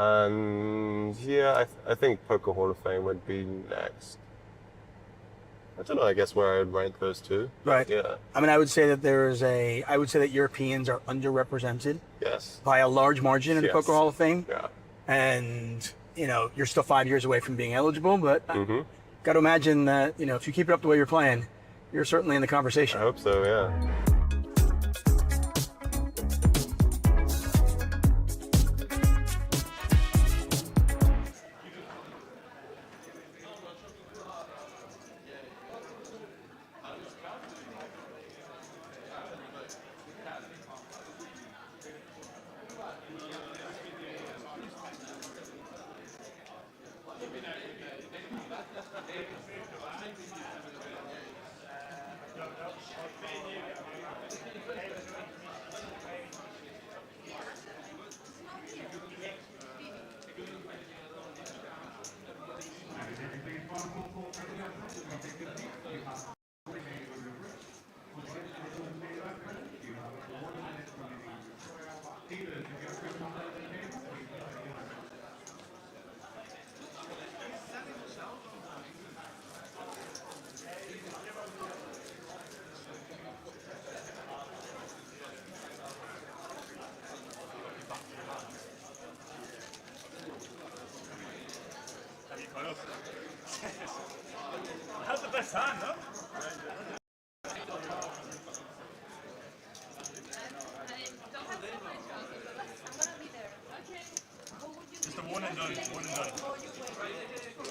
And I think Poker Hall of Fame would be next. I don't know, I guess where I would rank those two. Right. Yeah. I mean, I would say that Europeans are underrepresented. Yes. By a large margin in the Poker Hall of Fame. Yeah. And, you're still 5 years away from being eligible, but got to imagine that, if you keep it up the way you're playing, you're certainly in the conversation. I hope so, yeah. How's the best time, no? Just a one and done. One and done.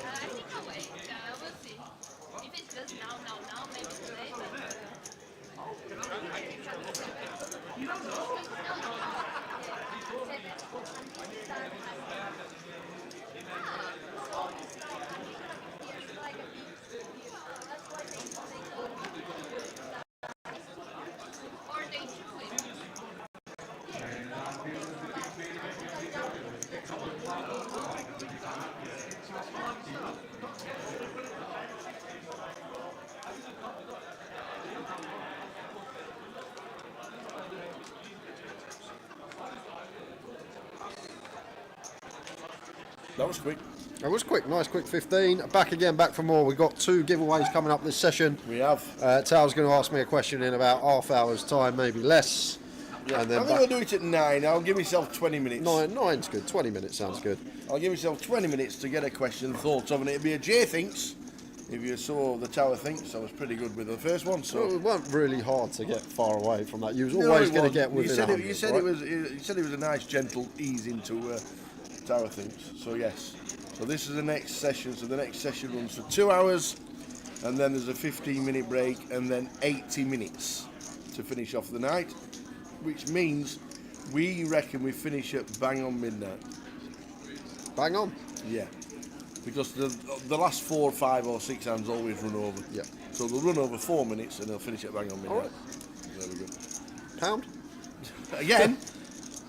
I think I'll wait. We'll see. If it's just now, maybe today. That was quick. That was quick, nice quick 15. Back for more. We've got 2 giveaways coming up this session. We have. Tal's going to ask me a question in about half hour's time, maybe less. Yeah. And then I'm going to do it at 9. I'll give myself 20 minutes. 9's good. 20 minutes sounds good. I'll give myself 20 minutes to get a question thought of, and it'll be a Jay Thinks. If you saw the Tower Thinks, I was pretty good with the first one. So it weren't really hard to get far away from that. You was always going to get within 100, you said it was a nice, gentle ease into Tower Thinks. So yes. So this is the next session. So the next session runs for 2 hours, and then there's a 15-minute break, and then 80 minutes to finish off the night, which means we reckon we finish at bang on midnight. Bang on? Yeah. Because the last 4, 5 or 6 hands always run over. Yeah. So they'll run over 4 minutes and they'll finish at bang on midnight. Right. There we go. Pound? Again?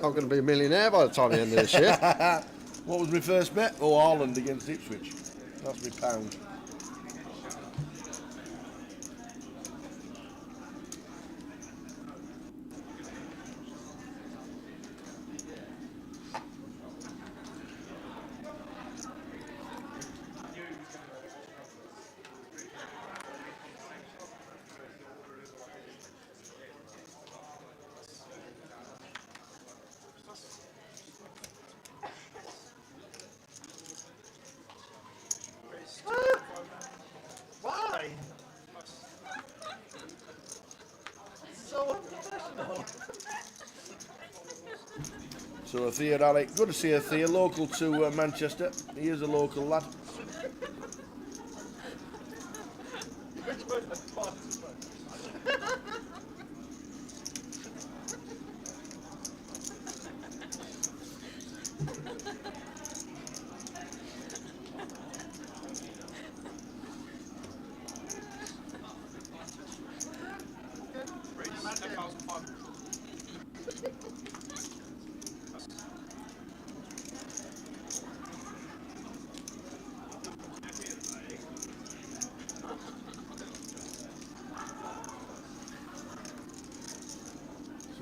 I'm going to be a millionaire by the time the end of this year. What was my first bet? Oh, Haaland against Ipswich. That's my pound. Why? So unprofessional. So Thea, Alec, good to see you, Thea. Local to Manchester. He is a local lad.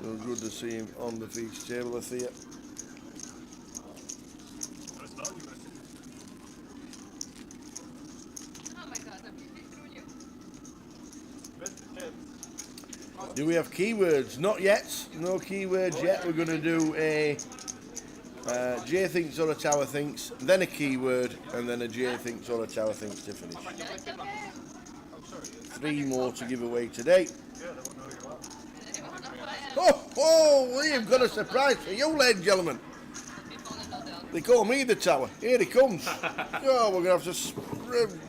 So good to see him on the feast table, Thea. Do we have keywords? Not yet. No keywords yet. We're going to do a Jay Thinks or a Tower Thinks, then a keyword, and then a Jay Thinks or a Tower Thinks to finish. 3 more to give away today. Oh, we've got a surprise for you, ladies and gentlemen. They call me the Tower. Here he comes. Oh, we're going to have to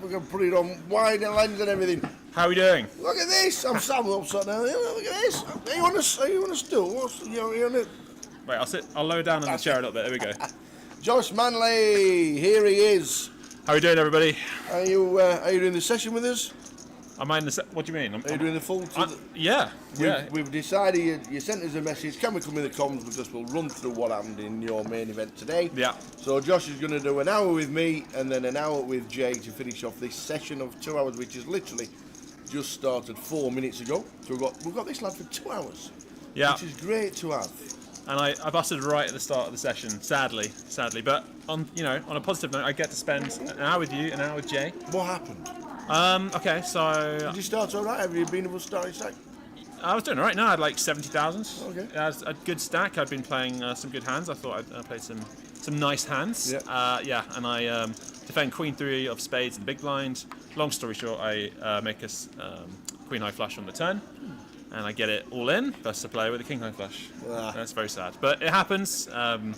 we're going to put it on wide lens and everything. How are we doing? Look at this. I'm Sam upside down. Look at this. Are you on a stool? You on a... Wait, I'll sit. I'll lower down on the chair a little bit. There we go. Josh Manley, here he is. How are we doing, everybody? Are you doing the session with us? Am I in the? What do you mean? Are you doing the full? Yeah. We've decided. You sent us a message. Can we come in the comms because we'll run through what happened in your main event today. Yeah. So Josh is going to do an hour with me and then an hour with Jay to finish off this session of 2 hours, which is literally just started 4 minutes ago. So we've got this lad for 2 hours. Yeah. Which is great to have. And I busted right at the start of the session, sadly. But on a positive note, I get to spend an hour with you, an hour with Jay. What happened? Okay, so... Did you start all right? Have you been able to start straight? I was doing all right. No, I had like 70,000. Okay. I had a good stack. I'd been playing some good hands. I thought I played some nice hands. Yeah. And I defend queen 3 of spades in the big blind. Long story short, I make a queen high flush on the turn, and I get it all in versus a player with a king high flush. That's very sad, but it happens, and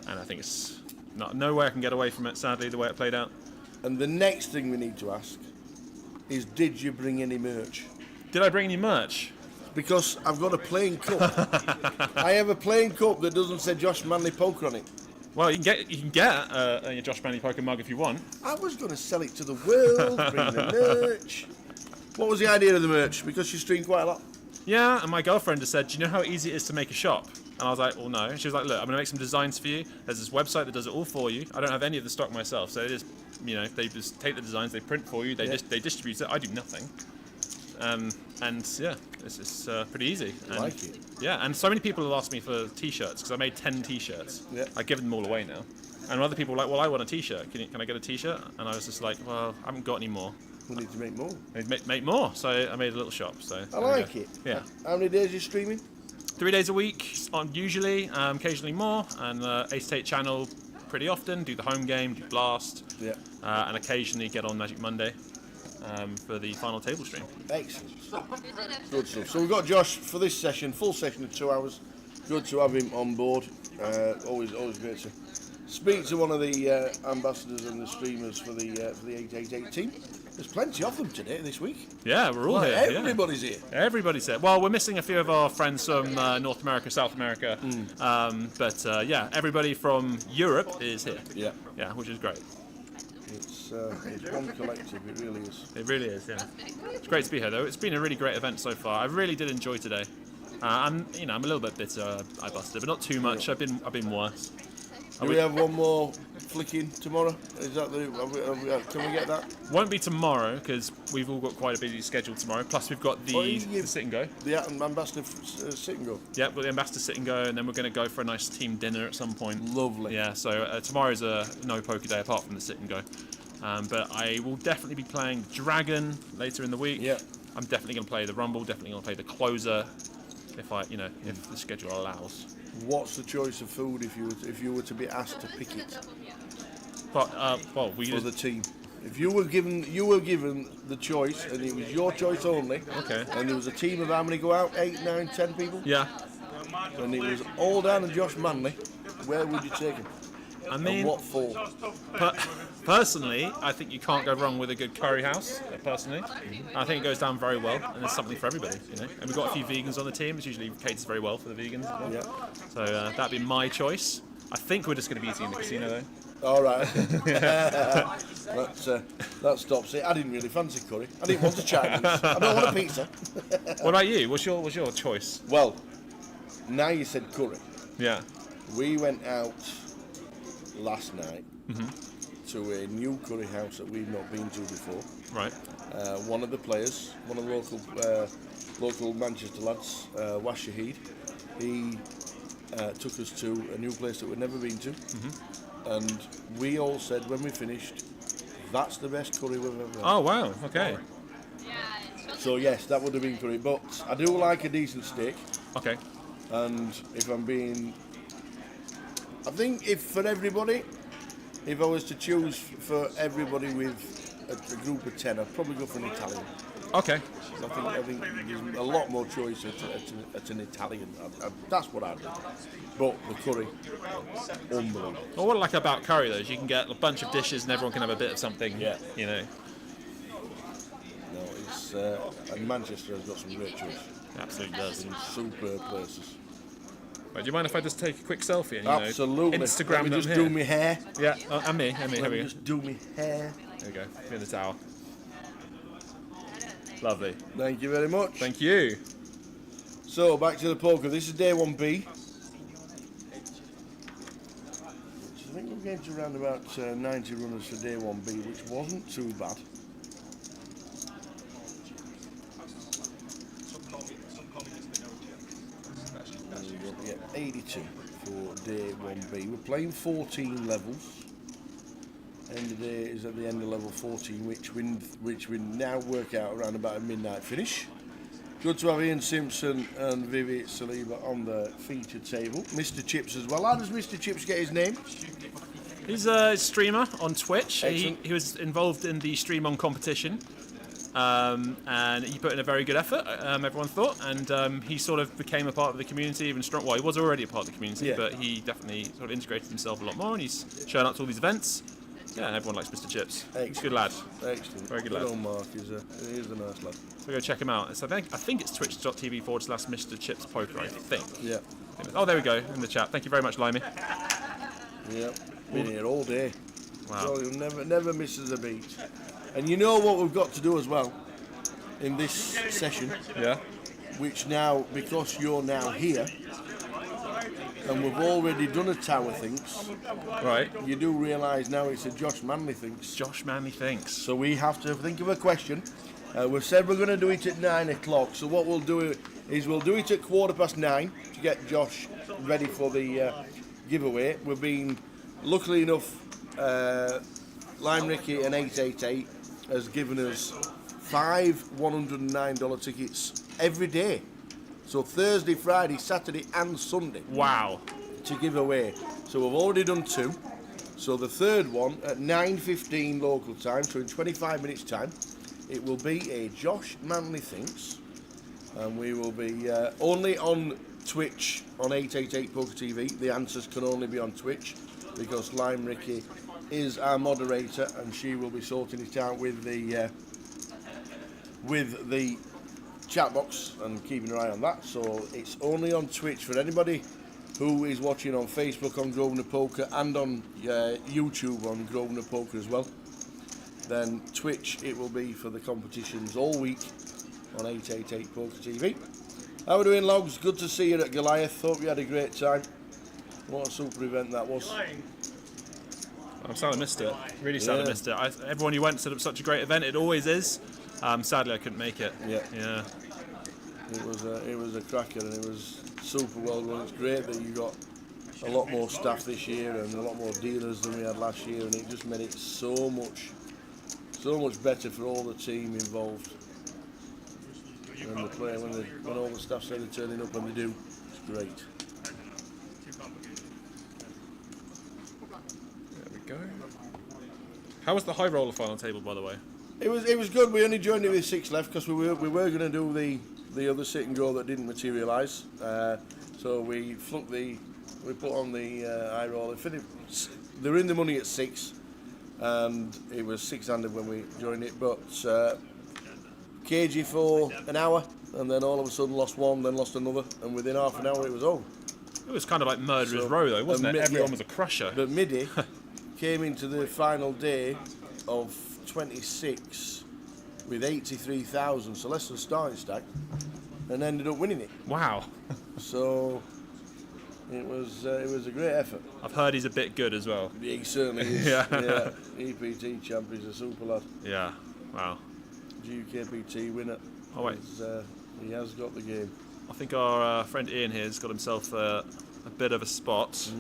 I think it's no way I can get away from it, sadly, the way it played out. And the next thing we need to ask is, did you bring any merch? Did I bring any merch? Because I've got a playing cup. I have a playing cup that doesn't say Josh Manley Poker on it. Well, you can get a Josh Manley Poker mug if you want. I was going to sell it to the world, bring the merch. What was the idea of the merch? Because you stream quite a lot. Yeah, and my girlfriend just said, do you know how easy it is to make a shop? And I was like, well, no. And she was like, look, I'm going to make some designs for you. There's this website that does it all for you. I don't have any of the stock myself, so it is, they just take the designs, they print for you, they distribute it. I do nothing. And yeah, it's pretty easy. I like it. Yeah, and so many people have asked me for t-shirts because I made 10 t-shirts. Yeah. I've given them all away now. And other people were like, well, I want a t-shirt. Can I get a t-shirt? And I was just like, well, I haven't got any more. We need to make more. I need to make more. So I made a little shop. So I like it. Yeah. How many days are you streaming? 3 days a week, usually, occasionally more. And 888 channel pretty often. Do the home game, do Blast. Yeah. And occasionally get on Magic Monday for the final table stream. Excellent. Good stuff. So we've got Josh for this session, full session of 2 hours. Good to have him on board. Always great to speak to one of the ambassadors and the streamers for the 888 team. There's plenty of them today, this week. Yeah, we're all here. Everybody's here. Everybody's here. Well, we're missing a few of our friends from North America, South America. But yeah, everybody from Europe is here. Yeah. Yeah, which is great. It's one collective, it really is. It really is, yeah. It's great to be here, though. It's been a really great event so far. I really did enjoy today. I'm a little bit bitter. I busted, but not too much. I've been worse. Do we have one more flicking tomorrow? Is that can we get that? Won't be tomorrow because we've all got quite a busy schedule tomorrow. Plus we've got the sit and go. The ambassador sit and go. Yeah, we've got the ambassador sit and go, and then we're going to go for a nice team dinner at some point. Lovely. Yeah. So tomorrow's a no poker day apart from the sit and go. But I will definitely be playing Dragon later in the week. Yeah. I'm definitely going to play the Rumble. Definitely going to play the Closer, if the schedule allows. What's the choice of food if you were to be asked to pick it? But for the team. If you were given the choice and it was your choice only. Okay. And there was a team of how many go out? 8, 9, 10 people. Yeah. And it was all down to Josh Manley. Where would you take him? I mean, and what for? Personally, I think you can't go wrong with a good curry house. Personally, I think it goes down very well, and there's something for everybody. And we've got a few vegans on the team. It usually caters very well for the vegans. Yeah. So that'd be my choice. I think we're just going to be eating in the casino though. All right. That stops it. I didn't really fancy curry. I didn't want a Chinese. I don't want a pizza. What about you? What's your choice? Well, now you said curry. Yeah. We went out last night to a new curry house that we've not been to before. Right. One of the players, one of the local Manchester lads, Was Shahid, he took us to a new place that we'd never been to, and we all said when we finished, that's the best curry we've ever had. Oh wow! Okay. So yes, that would have been curry, but I do like a decent steak. Okay. And if I'm being, I think if I was to choose for everybody with a group of 10, I'd probably go for an Italian. Okay. I think there's a lot more choice at an Italian. That's what I'd do. But the curry, unbelievable. Well, what I like about curry though is you can get a bunch of dishes and everyone can have a bit of something. Yeah. No, it's and Manchester has got some great choice. Absolutely does. Some superb places. Right, do you mind if I just take a quick selfie and absolutely Instagram Let me them just here? do my hair. Yeah, and me. Here Let we me go. just do my hair. There we go. In the towel. Lovely. Thank you very much. Thank you. So back to the poker. This is day 1B. I think we're getting to around about 90 runners for day 1B, which wasn't too bad. Yeah, 82 for day 1B. We're playing 14 levels. End of the day is at the end of level 14, which we now work out around about a midnight finish. Good to have Ian Simpson and Vivi Saliba on the feature table. Mr. Chips as well. How does Mr. Chips get his name? He's a streamer on Twitch. He Excellent. was involved in the Stream On competition. And he put in a very good effort, everyone thought, and he sort of became a part of the community even strong. Well, he was already a part of the community, Yeah. but he definitely sort of integrated himself a lot more, and he's showing up to all these events. Yeah, and everyone likes Mr. Chips. He's a good lad. Excellent. Very good lad. Old Mark. He's a nice lad. So go check him out. It's, I think it's twitch.tv/Mr. Chips Poker, I think. Yeah. Oh, there we go, in the chat. Thank you very much, Limey. Yep. Been here all day. Wow. So you'll never misses a beat. And you know what we've got to do as well in this session? Yeah. Which now, because you're now here, and we've already done a Tower Thinks. Right. You do realise now it's a Josh Manley Thinks. Josh Manley Thinks. So we have to think of a question. We've said we're going to do it at 9 o'clock. So what we'll do is we'll do it at 9:15 to get Josh ready for the giveaway. We've been, luckily enough, Lime Ricky and 888 has given us 5 $109 tickets every day. So Thursday, Friday, Saturday and Sunday. Wow. To give away. So we've already done 2. So the third one at 9:15 local time, so in 25 minutes time, it will be a Josh Manley Thinks. And we will be only on Twitch on 888poker TV. The answers can only be on Twitch because Lime Ricky is our moderator and she will be sorting it out with the chat box and keeping an eye on that. So it's only on Twitch for anybody who is watching on Facebook on Grosvenor Poker and on YouTube on Grosvenor Poker as well. Then Twitch it will be for the competitions all week on 888poker TV. How are we doing, Logs? Good to see you at Goliath. Hope you had a great time. What a super event that was. I'm sad I missed it. Really sad I missed it. Everyone who went said it was such a great event. It always is. Sadly, I couldn't make it. Yeah. Yeah. It was a cracker and it was super well run. It's great that you got a lot more staff this year and a lot more dealers than we had last year, and it just made it so much better for all the team involved. When they play, when all the staff say they're turning up when they do, it's great. There we go. How was the high roller final table, by the way? It was good. We only joined it with 6 left because we were going to do the other sit and go that didn't materialise. So we put on the high roller. They were in the money at 6, and it was 6-handed when we joined it. But cagey for an hour, and then all of a sudden lost one, then lost another, and within half an hour it was over. It was kind of like Murderer's Row, though, wasn't it? Everyone was a crusher. But Midi came into the final day of 26 with 83,000, so less than starting stack, and ended up winning it. Wow. So it was a great effort. I've heard he's a bit good as well. He certainly is. Yeah. EPT champ, he's a super lad. Yeah. Wow. GUKPT winner. Oh wait. He has got the game. I think our friend Ian here has got himself a bit of a spot.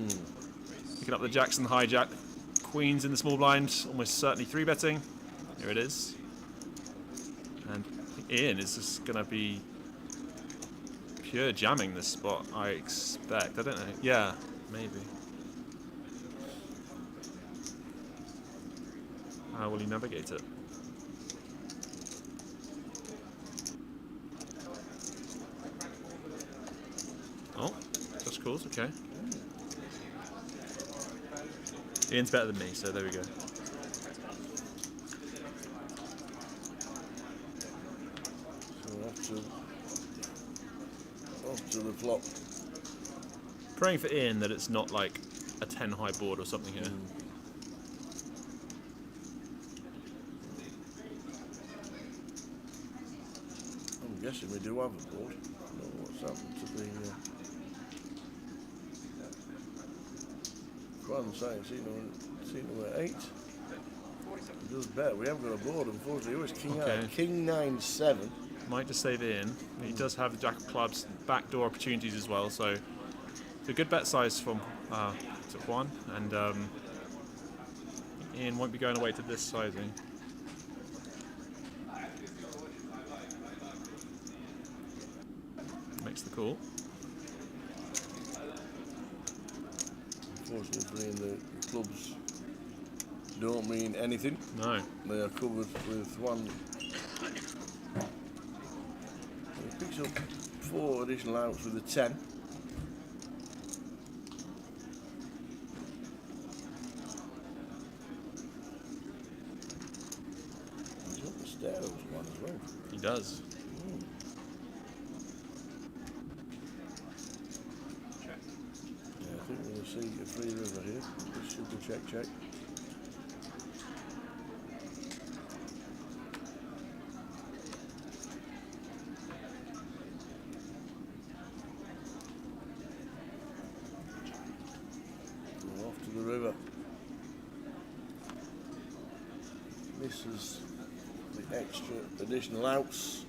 Picking up the Jackson hijack. Queens in the small blind, almost certainly 3-betting. Here it is. And I think Ian is just going to be pure jamming this spot, I expect. I don't know. Yeah, maybe. How will he navigate it? Oh, that's cool. Okay. Ian's better than me, so there we go. So off to the flop. Praying for Ian that it's not like a 10 high board or something here. I'm guessing we do have a board. I don't know what's happened to the Crown Science, seat number 8. It does better. We haven't got a board, unfortunately. It was King 9-7. Might just save Ian. He does have the Jack of Clubs backdoor opportunities as well, so it's a good bet size from Dwan, and Ian won't be going away to this sizing. Makes the call. unfortunately, the clubs don't mean anything. No. They are covered with one. He picks up 4 additional outs with a 10. He's up the stairs one as well. He does. Yeah, I think we're going to see a free river here. Super check. Off to the river. Misses the extra additional outs.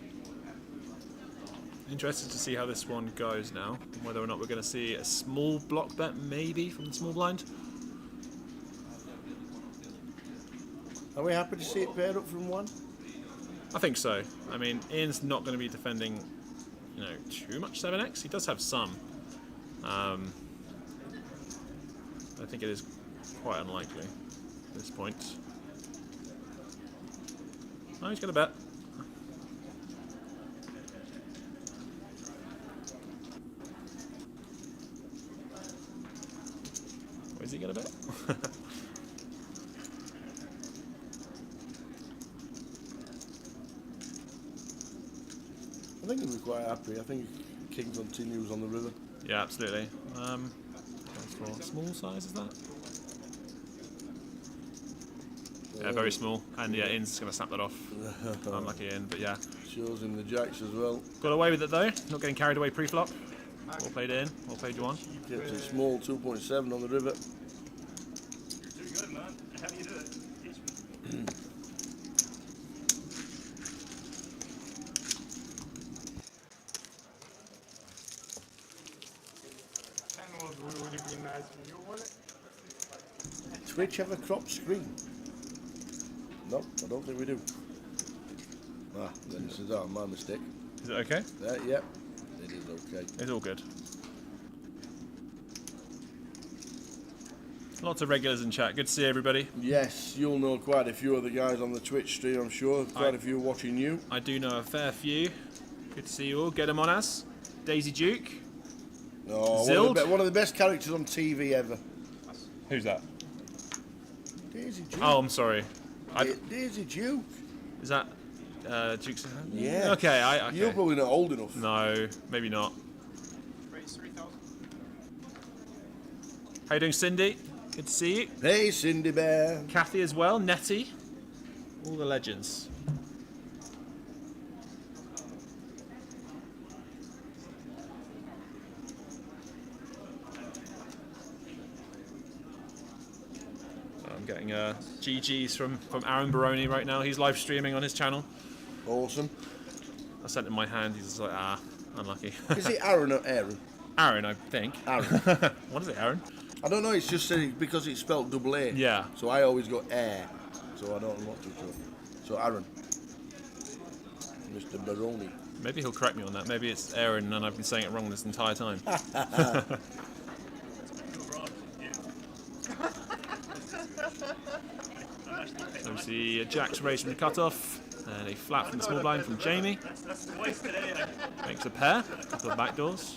Interested to see how this one goes now, and whether or not we're going to see a small block bet maybe from the small blind. Are we happy to see it paired up from 1? I think so. I mean, Ian's not going to be defending, too much 7x. He does have some. I think it is quite unlikely at this point. Oh, he's going to bet. Or is he going to bet? I think he'll be quite happy. I think King continues on the river. Yeah, absolutely. For small size, is that? Yeah, very small. And yeah, Ian's going to snap that off. Unlucky Ian, but yeah. Shows him the jacks as well. Got away with it though, not getting carried away pre-flop. Well played Ian, well played Dwan. Gets a small 2.7 on the river. You're too good, man. How do you do it? Would it be nice for you, would it? Twitch have a crop screen? No, I don't think we do. Ah, then this is my mistake. Is it okay? Yeah, it is okay. It's all good. Lots of regulars in chat. Good to see everybody. Yes, you'll know quite a few of the guys on the Twitch stream, I'm sure. Quite a few watching you. I do know a fair few. Good to see you all. Get them on us. Daisy Duke. Oh, one of the best characters on TV ever. Who's that? Daisy Duke. Oh, I'm sorry. Daisy Duke. Is that Duke's? Yeah. Okay, okay. You're probably not old enough. No, maybe not. How you doing, Cindy? Good to see you. Hey, Cindy Bear. Kathy as well. Nettie. All the legends. I'm getting GGs from Aaron Baroni right now. He's live streaming on his channel. Awesome. I sent him my hand. He's just like, unlucky. Is it Aaron or Aaron? Aaron, I think. Aaron. What is it, Aaron? I don't know. It's just because it's spelled double A. Yeah. So I always go air. So I don't know what to do. So Aaron. Mr. Baroni. Maybe he'll correct me on that. Maybe it's Aaron and I've been saying it wrong this entire time. So we see a Jack's raise from the cutoff and a flat from the small blind from Jamie. Makes a pair, couple of backdoors.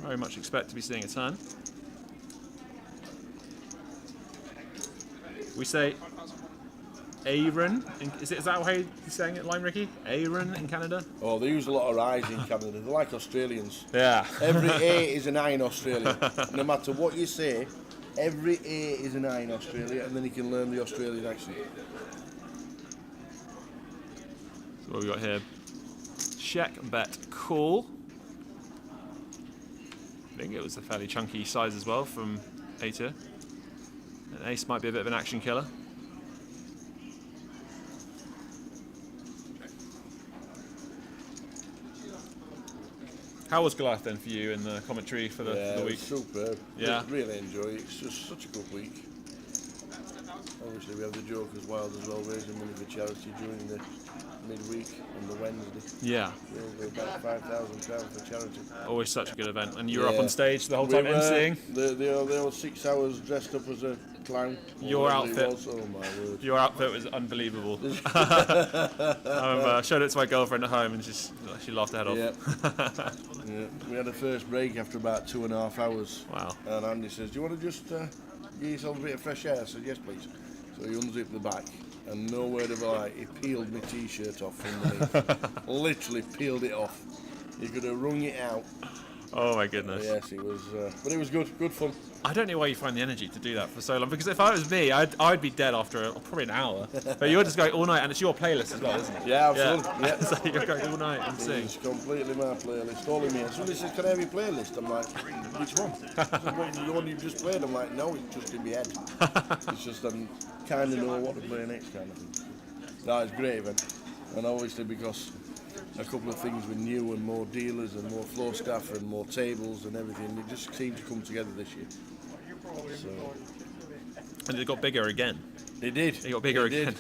Very much expect to be seeing a turn. We say Aaron. Is that how you're saying it, Lime Ricky? Aaron in Canada? Oh, they use a lot of I's in Canada. They're like Australians. Yeah. Every A is an I in Australia. No matter what you say, every A is an I in Australia, and then you can learn the Australian accent. So what we got here? Check, bet, call. I think it was a fairly chunky size as well from A2. An ace might be a bit of an action killer. How was Goliath then for you in the commentary for the week? It was superb. Yeah. Really enjoy it. It's just such a good week. Obviously we have the Joker's Wild as well, raising money for charity during the midweek on the Wednesday. Yeah. We'll go about £5,000 for charity. Always such a good event. And you were up on stage the whole time emceeing? The whole 6 hours dressed up as a clown. Your outfit. Oh my word. Your outfit was unbelievable. I showed it to my girlfriend at home and she laughed her head off. Yeah. We had a first break after about 2.5 hours. Wow. And Andy says, "Do you want to just give yourself a bit of fresh air?" I said, "Yes, please." So he unzipped the back, and no word of a lie, he peeled my t-shirt off from underneath. Literally peeled it off. You could have wrung it out. Oh my goodness. Yes, it was, but it was good fun. I don't know why you find the energy to do that for so long, because if I was me, I'd be dead after probably an hour. But you're just going all night, and it's your playlist as well, isn't it? Yeah, absolutely. Yeah. So you're going all night and sing. It's completely my playlist. All of me. Somebody says, "Can I have your playlist?" I'm like, "Which one?" The one you've just played. I'm like, "No, it's just in my head." It's just I'm kind of know what to play next, kind of thing. No, it's a great event, and obviously because a couple of things were new and more dealers and more floor staff and more tables and everything, it just seemed to come together this year. So. And it got bigger again. It did. It got bigger again.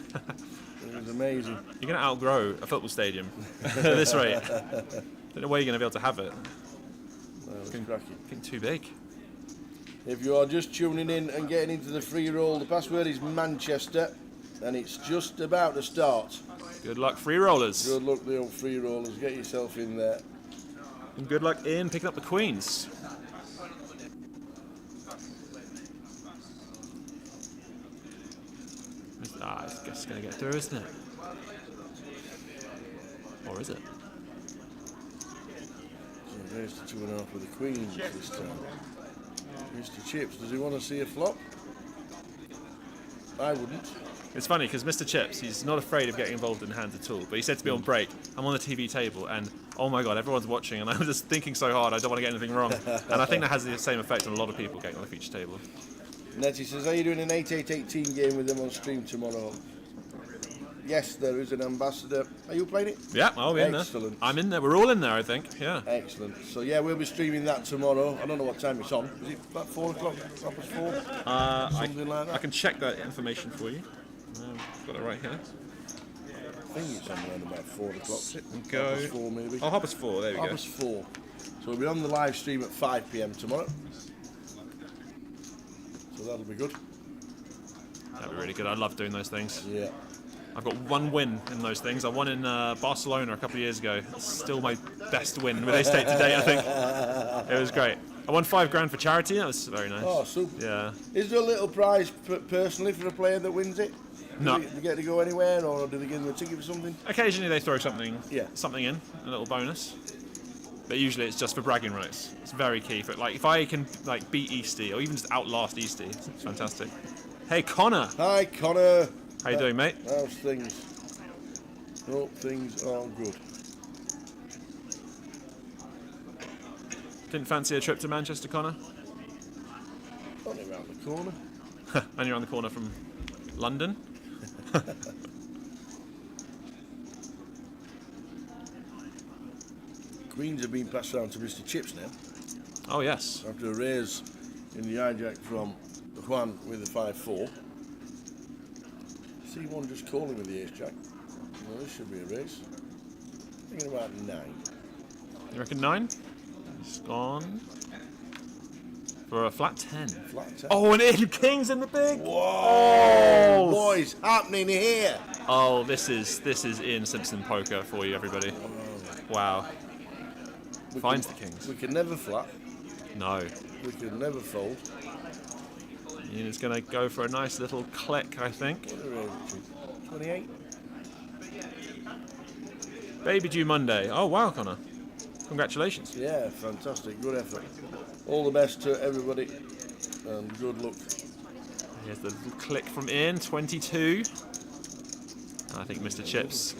It was amazing. You're going to outgrow a football stadium at this rate. Don't know where you're going to be able to have it. It's cracking. Getting too big. If you are just tuning in and getting into the free roll, the password is Manchester, and it's just about to start. Good luck, free rollers. Good luck, the old free rollers. Get yourself in there. And good luck in picking up the queens. It's just going to get through, isn't it? Or is it? So there's the 2.5 with the queens this time. Mr. Chips, does he want to see a flop? I wouldn't. It's funny because Mr. Chips, he's not afraid of getting involved in hands at all. But he said to me on break, I'm on the TV table and oh my god, everyone's watching and I'm just thinking so hard, I don't want to get anything wrong. And I think that has the same effect on a lot of people getting on the feature table. Nettie says, "Are you doing an 888 team game with them on stream tomorrow?" Yes, there is an ambassador. Are you playing it? Yeah, I'll be in there. Excellent. I'm in there. We're all in there, I think. Yeah. Excellent. So yeah, we'll be streaming that tomorrow. I don't know what time it's on. Is it about 4 o'clock? Half past 4? Something like that. I can check that information for you. Got it right here. I think it's around about 4 o'clock. Sit and go. 4 maybe. Oh, 4:30. There we go. 4:30. So we'll be on the live stream at 5 p.m. tomorrow. So that'll be good. That'd be really good. I love doing those things. Yeah. I've got one win in those things. I won in Barcelona a couple of years ago. It's still my best win with A-State to date, I think. It was great. I won $5,000 for charity. That was very nice. Oh, super. Yeah. Is there a little prize personally for a player that wins it? No. Do they get to go anywhere, or do they give them a ticket for something? Occasionally they throw something in, a little bonus. But usually it's just for bragging rights. It's very key. For like if I can like beat Eastie or even just outlast Eastie, it's fantastic. Hey Connor. Hi Connor. How you doing, mate? How's things? Hope things are good. Didn't fancy a trip to Manchester, Connor? Only around the corner. And you're on the corner from London. Queens have been passed around to Mr. Chips now. Oh yes. After a raise in the hijack from Dwan with the 5-4. See one just calling with the ace jack. Well, this should be a race. Thinking about 9. You reckon 9? It's gone for a flat 10. Flat 10. Oh, and in kings in the big. Whoa! Boys, happening here. Oh, this is Ian Simpson poker for you, everybody. Wow. Finds the kings. We can never flat. No. We can never fold. Ian is going to go for a nice little click, I think. 28. Baby due Monday. Oh, wow, Connor. Congratulations. Yeah, fantastic. Good effort. All the best to everybody and good luck. Here's the little click from Ian, 22. I think Mr. Chips,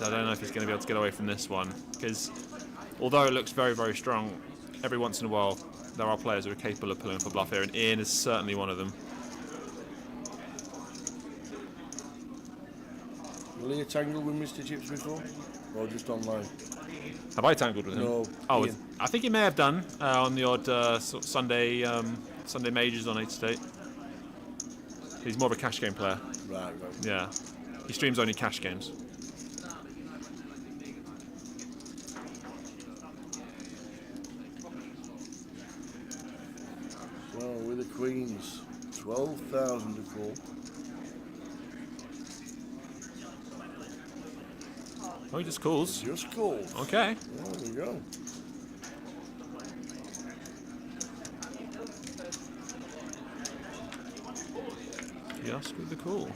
I don't know if he's going to be able to get away from this one, because although it looks very, very strong, every once in a while there are players who are capable of pulling for bluff here, and Ian is certainly one of them. Will you tangle with Mr. Chips before? Or just online? Have I tangled with him? No. Oh, Ian. I think he may have done on the odd sort of Sunday majors on 888. He's more of a cash game player. Right. Yeah. He streams only cash games. with the queens. 12,000 to call. Oh, he just calls. Just calls. Okay. There we go. Just with the call.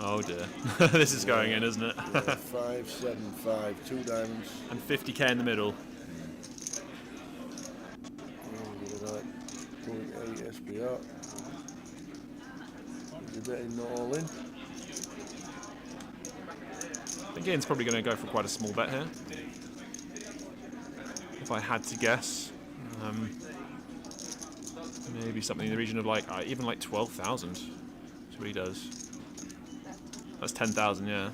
Oh dear. This is going in, isn't it? Yeah, 5, 7, 5, 2 diamonds. And 50k in the middle. 0.8 SPR. You're betting not all in. I think Ian's probably going to go for quite a small bet here. If I had to guess. Maybe something in the region of like, even like 12,000. That's what he does. That's 10,000, yeah.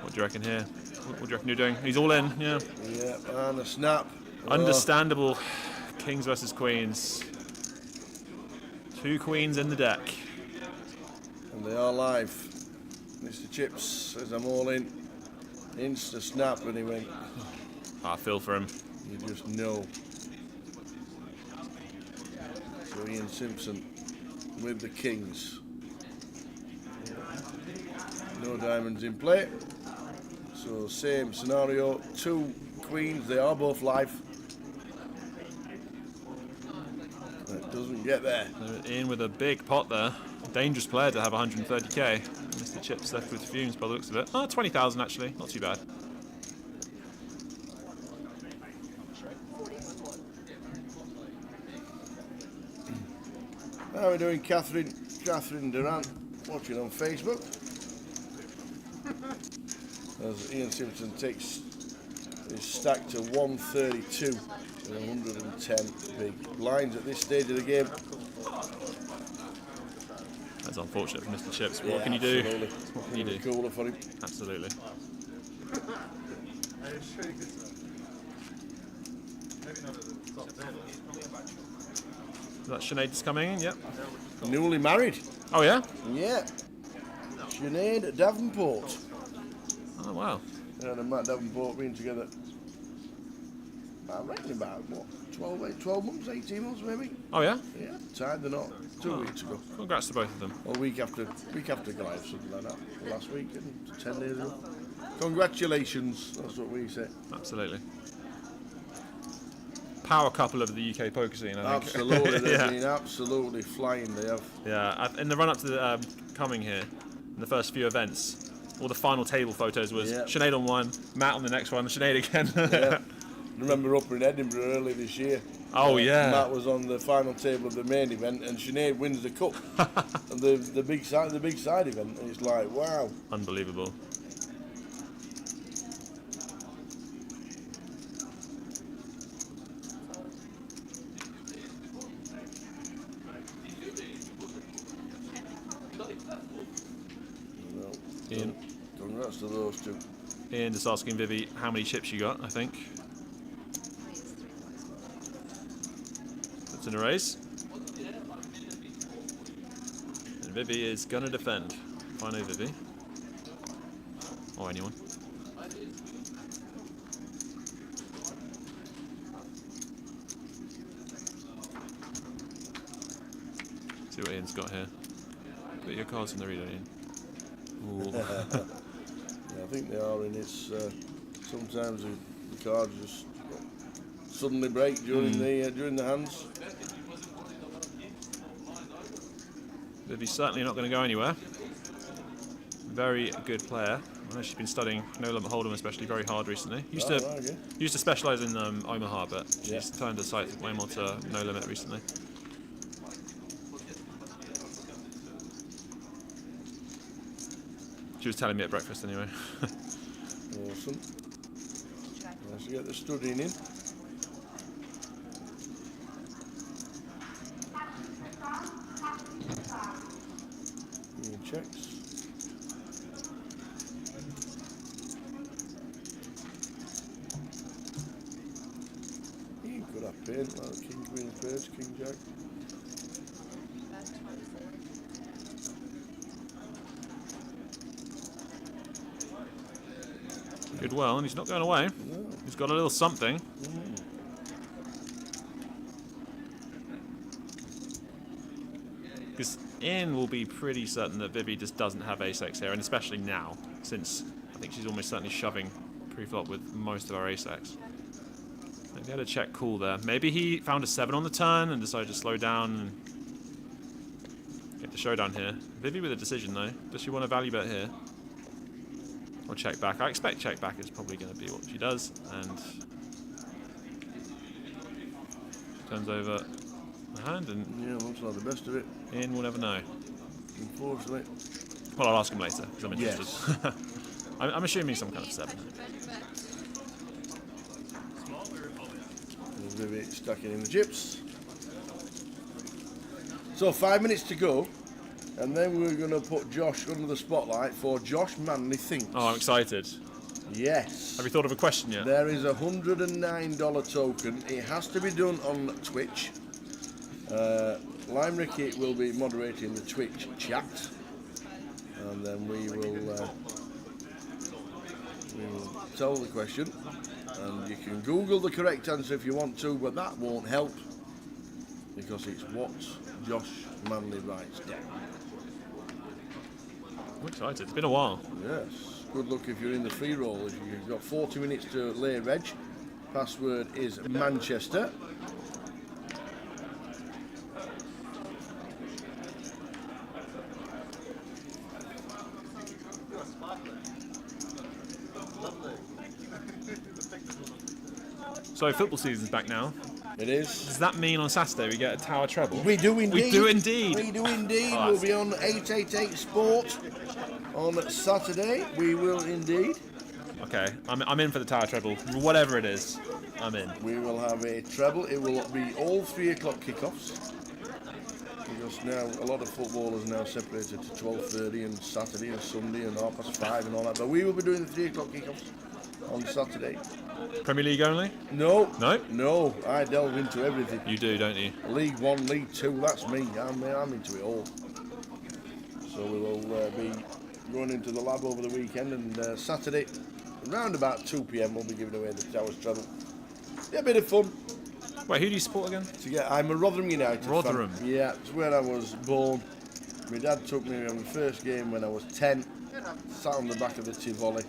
What do you reckon here? What do you reckon you're doing? He's all in, yeah. Yeah, and a snap. Understandable. Kings versus queens. 2 queens in the deck. And they are live. Mr. Chips says I'm all in. Insta snap, and he went. I feel for him. You just know. So Ian Simpson with the kings. No diamonds in play. So same scenario. 2 queens. They are both live. That doesn't get there. Ian with a big pot there. Dangerous player to have 130k. Mr. Chips left with fumes by the looks of it. Oh, 20,000 actually. Not too bad. How are we doing, Catherine Durant, watching on Facebook. As Ian Simpson takes his stack to 132 and 110 big blinds at this stage of the game. That's unfortunate for Mr. Chips. What Yeah, can you do? absolutely. What can you do? Cooler for him. Absolutely. Is that Sinead just coming in? Yep. Newly married. Oh yeah? Yeah. Sinead Davenport. Oh wow. And Matt Davenport been together, I reckon about, what, 12 months, 18 months maybe? Oh yeah? Yeah, tied the knot 2 weeks ago. Congrats to both of them. Or week after Goliath, something like that. Last week, and 10 days ago. Congratulations, that's what we say. Absolutely. Power couple of the UK poker scene, I think. Absolutely, they've Yeah. been absolutely flying, they have. Yeah, in the run-up to the, coming here, in the first few events, all the final table photos was Sinead on one, Matt on the next one, Sinead again. Yeah. Remember up in Edinburgh early this year. Oh yeah. Matt was on the final table of the main event, and Sinead wins the cup. And the big side event. And it's like, wow. Unbelievable. Ian. Congrats to those two. Ian just asking Vivi how many chips you got, I think. That's in a race. And Vivi is gonna defend. If I know Vivi. Or anyone. See what Ian's got here. Put your cards in the reader, Ian. Ooh. Yeah, I think they are in its. Sometimes the cards just suddenly break during the hands. Vivi's certainly not going to go anywhere. Very good player. I know she's been studying No Limit Hold'em especially very hard recently. Used to specialise in Omaha, but she's turned her sights way more to No Limit recently. She was telling me at breakfast anyway. Awesome. Nice to get the studying in. Ian checks. Ian could have paid like King, Queen, Page, King, Jack. Good well, and he's not going away. No. He's got a little something. Because Ian will be pretty certain that Vivi just doesn't have ace-x here, and especially now, since I think she's almost certainly shoving pre-flop with most of our ace-x. Maybe had a check call there. Maybe he found a 7 on the turn and decided to slow down and get the showdown here. Vivi with a decision though. Does she want a value bet here? Or check back? I expect check back is probably going to be what she does, and turns over the hand, and yeah, looks like the best of it. Ian will never know. Unfortunately. Well, I'll ask him later because I'm interested. Yes. I'm assuming some kind of 7. Vivi stacking in the chips. So 5 minutes to go, and then we're going to put Josh under the spotlight for Josh Manley Thinks. Oh, I'm excited. Yes. Have you thought of a question yet? There is a $109 token. It has to be done on Twitch. Lime Ricky will be moderating the Twitch chat, and then we will tell the question. And you can Google the correct answer if you want to, but that won't help because it's what Josh Manley writes down. I'm excited. It's been a while. Yes. Good luck if you're in the free roll. If you've got 40 minutes to lay reg. Password is Manchester. So football season's back now. It is. Does that mean on Saturday we get a tower treble? We do indeed. We do indeed. We do indeed. Oh, We'll be on 888 Sport on Saturday. We will indeed. Okay, I'm in for the tower treble. Whatever it is, I'm in. We will have a treble. It will be all 3 o'clock kickoffs. Because now a lot of footballers now separated to 12:30 and Saturday and Sunday and 5:30 and all that. But we will be doing the 3 o'clock kickoffs on Saturday. Premier League only? No. No? No. I delve into everything. You do, don't you? League 1, League 2, that's me. I'm into it all. So we will be going into the lab over the weekend, and Saturday, around about 2 p.m, we'll be giving away the Towers treble. Yeah, a bit of fun. Wait, who do you support again? I'm a Rotherham United Rotherham? fan. Yeah, it's where I was born. My dad took me on the first game when I was 10, sat on the back of the Tivoli,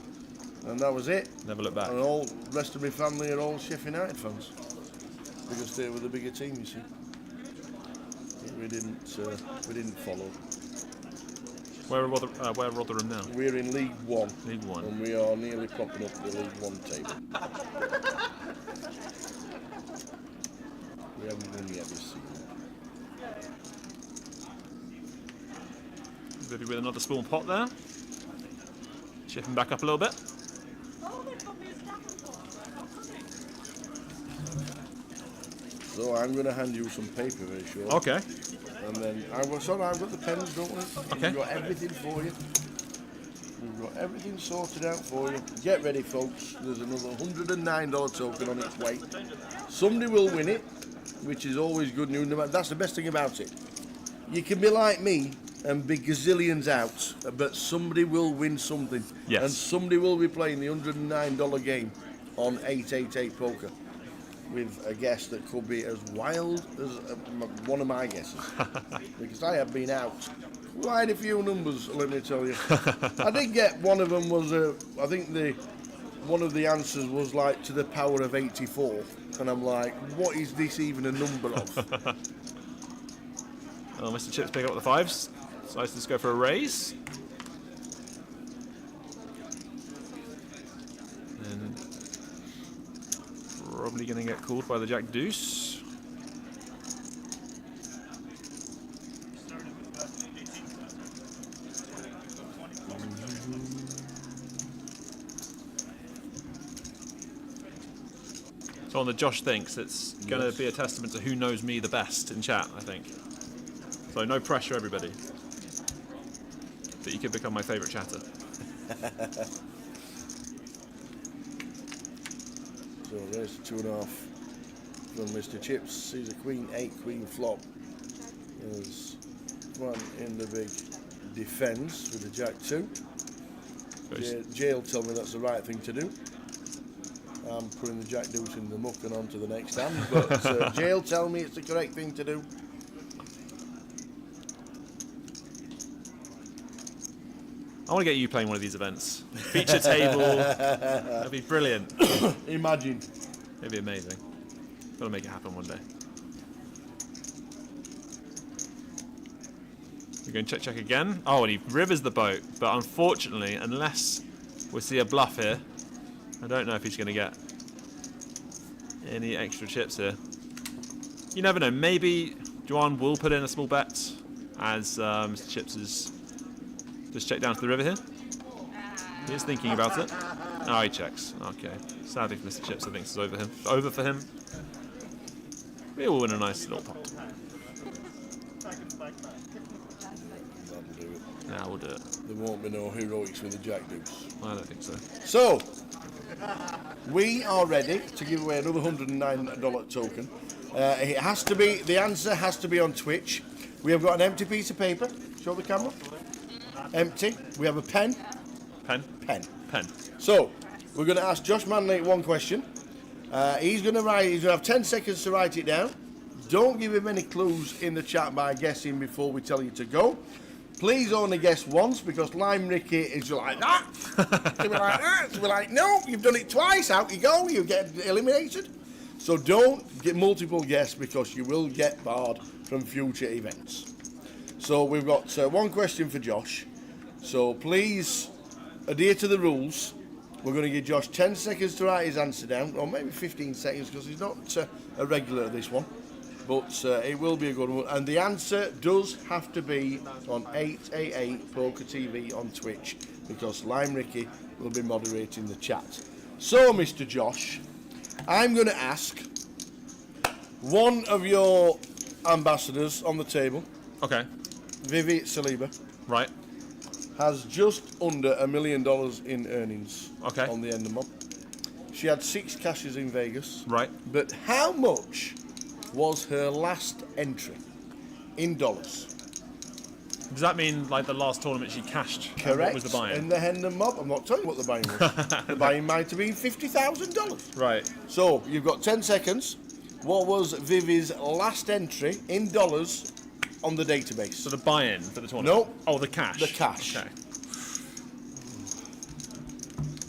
and that was it. Never look back. And all the rest of my family are all Sheffield United fans, because they were the bigger team, you see. We didn't follow. Where are Rotherham now? We're in League 1. League 1. And we are nearly propping up the League 1 table. We haven't won yet this season. Maybe with another small pot there. Shift him back up a little bit. So I'm going to hand you some paper very short. Okay. And then I've got the pens, don't we? Okay. We've got everything for you. We've got everything sorted out for you. Get ready, folks. There's another $109 token on its way. Somebody will win it, which is always good news. That's the best thing about it. You can be like me and be gazillions out, but somebody will win something. Yes. And somebody will be playing the $109 game on 888 Poker with a guess that could be as wild as one of my guesses. Because I have been out quite a few numbers, let me tell you. I did get one of them was, I think one of the answers was like to the power of 84. And I'm like, what is this even a number of? Oh, Mr. Chips pick up the 5s. Decides to just go for a raise. And probably going to get called by the Jack Deuce. So on the Josh Thinks, it's going to be a testament to who knows me the best in chat, I think. So no pressure, everybody. That you could become my favourite chatter. So there's 2.5 from Mr. Chips. Sees a Queen 8, Queen flop. There's one in the big defence with the Jack 2. Jay'll tell me that's the right thing to do. I'm putting the jack deuce in the muck and on to the next hand, but Jay'll tell me it's the correct thing to do. I want to get you playing one of these events. Feature table. That'd be brilliant. Imagine. It'd be amazing. Gotta make it happen one day. We're going check again. Oh, and he rivers the boat, but unfortunately, unless we see a bluff here, I don't know if he's going to get any extra chips here. You never know. Maybe Dwan will put in a small bet as Mr. Chips is just checked down to the river here. He is thinking about it. Oh, he checks. Okay. Sadly for Mr. Chips, I think it's over for him. We will win a nice little pot. Nah, we'll do it. There won't be no heroics with the jack deuce. I don't think so. So, we are ready to give away another $109 token. It has to be, the answer has to be on Twitch. We have got an empty piece of paper. Show the camera. Empty. We have a pen. Pen? Pen. Pen. So, we're going to ask Josh Manley one question. He's going to have 10 seconds to write it down. Don't give him any clues in the chat by guessing before we tell you to go. Please only guess once, because Lime Ricky is like that. He'll be like that. He'll be like, no, you've done it twice. Out you go. You get eliminated. So don't get multiple guess, because you will get barred from future events. So we've got one question for Josh. So please adhere to the rules. We're going to give Josh 10 seconds to write his answer down, or maybe 15 seconds, because he's not a regular at this one. But it will be a good one. And the answer does have to be on 888poker TV on Twitch, because Lime Ricky will be moderating the chat. So, Mr. Josh, I'm going to ask one of your ambassadors on the table. Okay. Vivi Saliba. Right. Has just under $1 million in earnings. Okay. On the end of the month. She had 6 cashes in Vegas. Right. But how much was her last entry in dollars? Does that mean like the last tournament she cashed? Correct. What was the buy-in? In the Hendon Mob. I'm not telling you what the buy-in was. The buy-in might have been $50,000. Right. So you've got 10 seconds. What was Vivi's last entry in dollars on the database? So the buy-in for the tournament? No. Oh, the cash. The cash. Okay.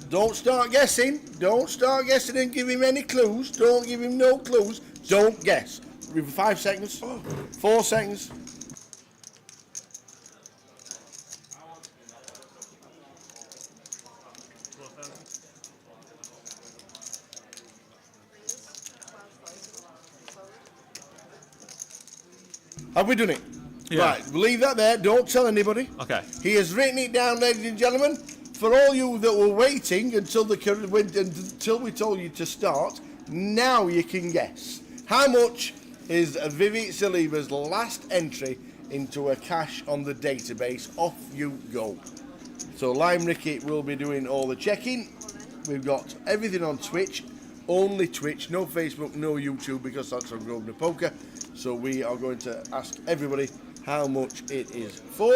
Don't start guessing. Don't start guessing and give him any clues. Don't give him no clues. Don't guess. We have 5 seconds. 4 seconds. Have we done it? Yeah. Right, leave that there. Don't tell anybody. Okay. He has written it down, ladies and gentlemen. For all you that were waiting until we told you to start, now you can guess. How much is Vivi Saliba's last entry into a cash on the database? Off you go. So Lime Ricky will be doing all the checking. We've got everything on Twitch. Only Twitch, no Facebook, no YouTube, because that's on Grosvenor Poker. So we are going to ask everybody how much it is for.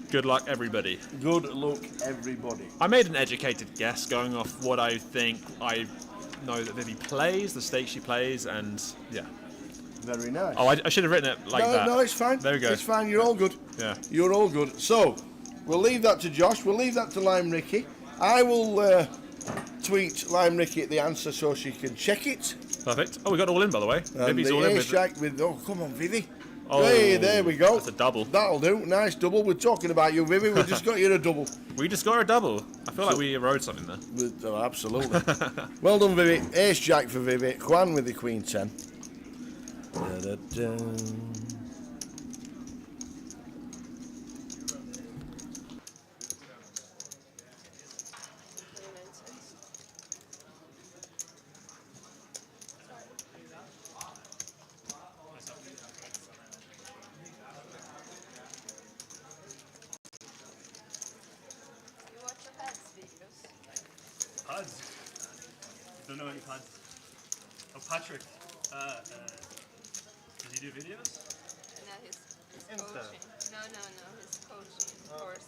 Good luck, everybody. Good luck, everybody. I made an educated guess going off what I think. I know that Vivi plays, the stakes she plays, and yeah. Very nice. Oh, I should have written it like that. No, it's fine. There we go. It's fine. You're all good. Yeah. You're all good. So, we'll leave that to Josh. We'll leave that to Lime Ricky. I will tweet Lime Ricky the answer so she can check it. Perfect. Oh, we got it all in, by the way. Vivi's all in with it. Oh, come on, Vivi. Oh, hey, there we go. That's a double. That'll do. Nice double. We're talking about you, Vivi. We just got you a double. We just got a double. I feel like we wrote something there. Oh, absolutely. Well done, Vivi. Ace Jack for Vivi. Juan with the Queen 10. Da-da-da. Pods? Don't know any pods. Oh, Patrick. Does he do videos? No, his coaching. No, his coaching course.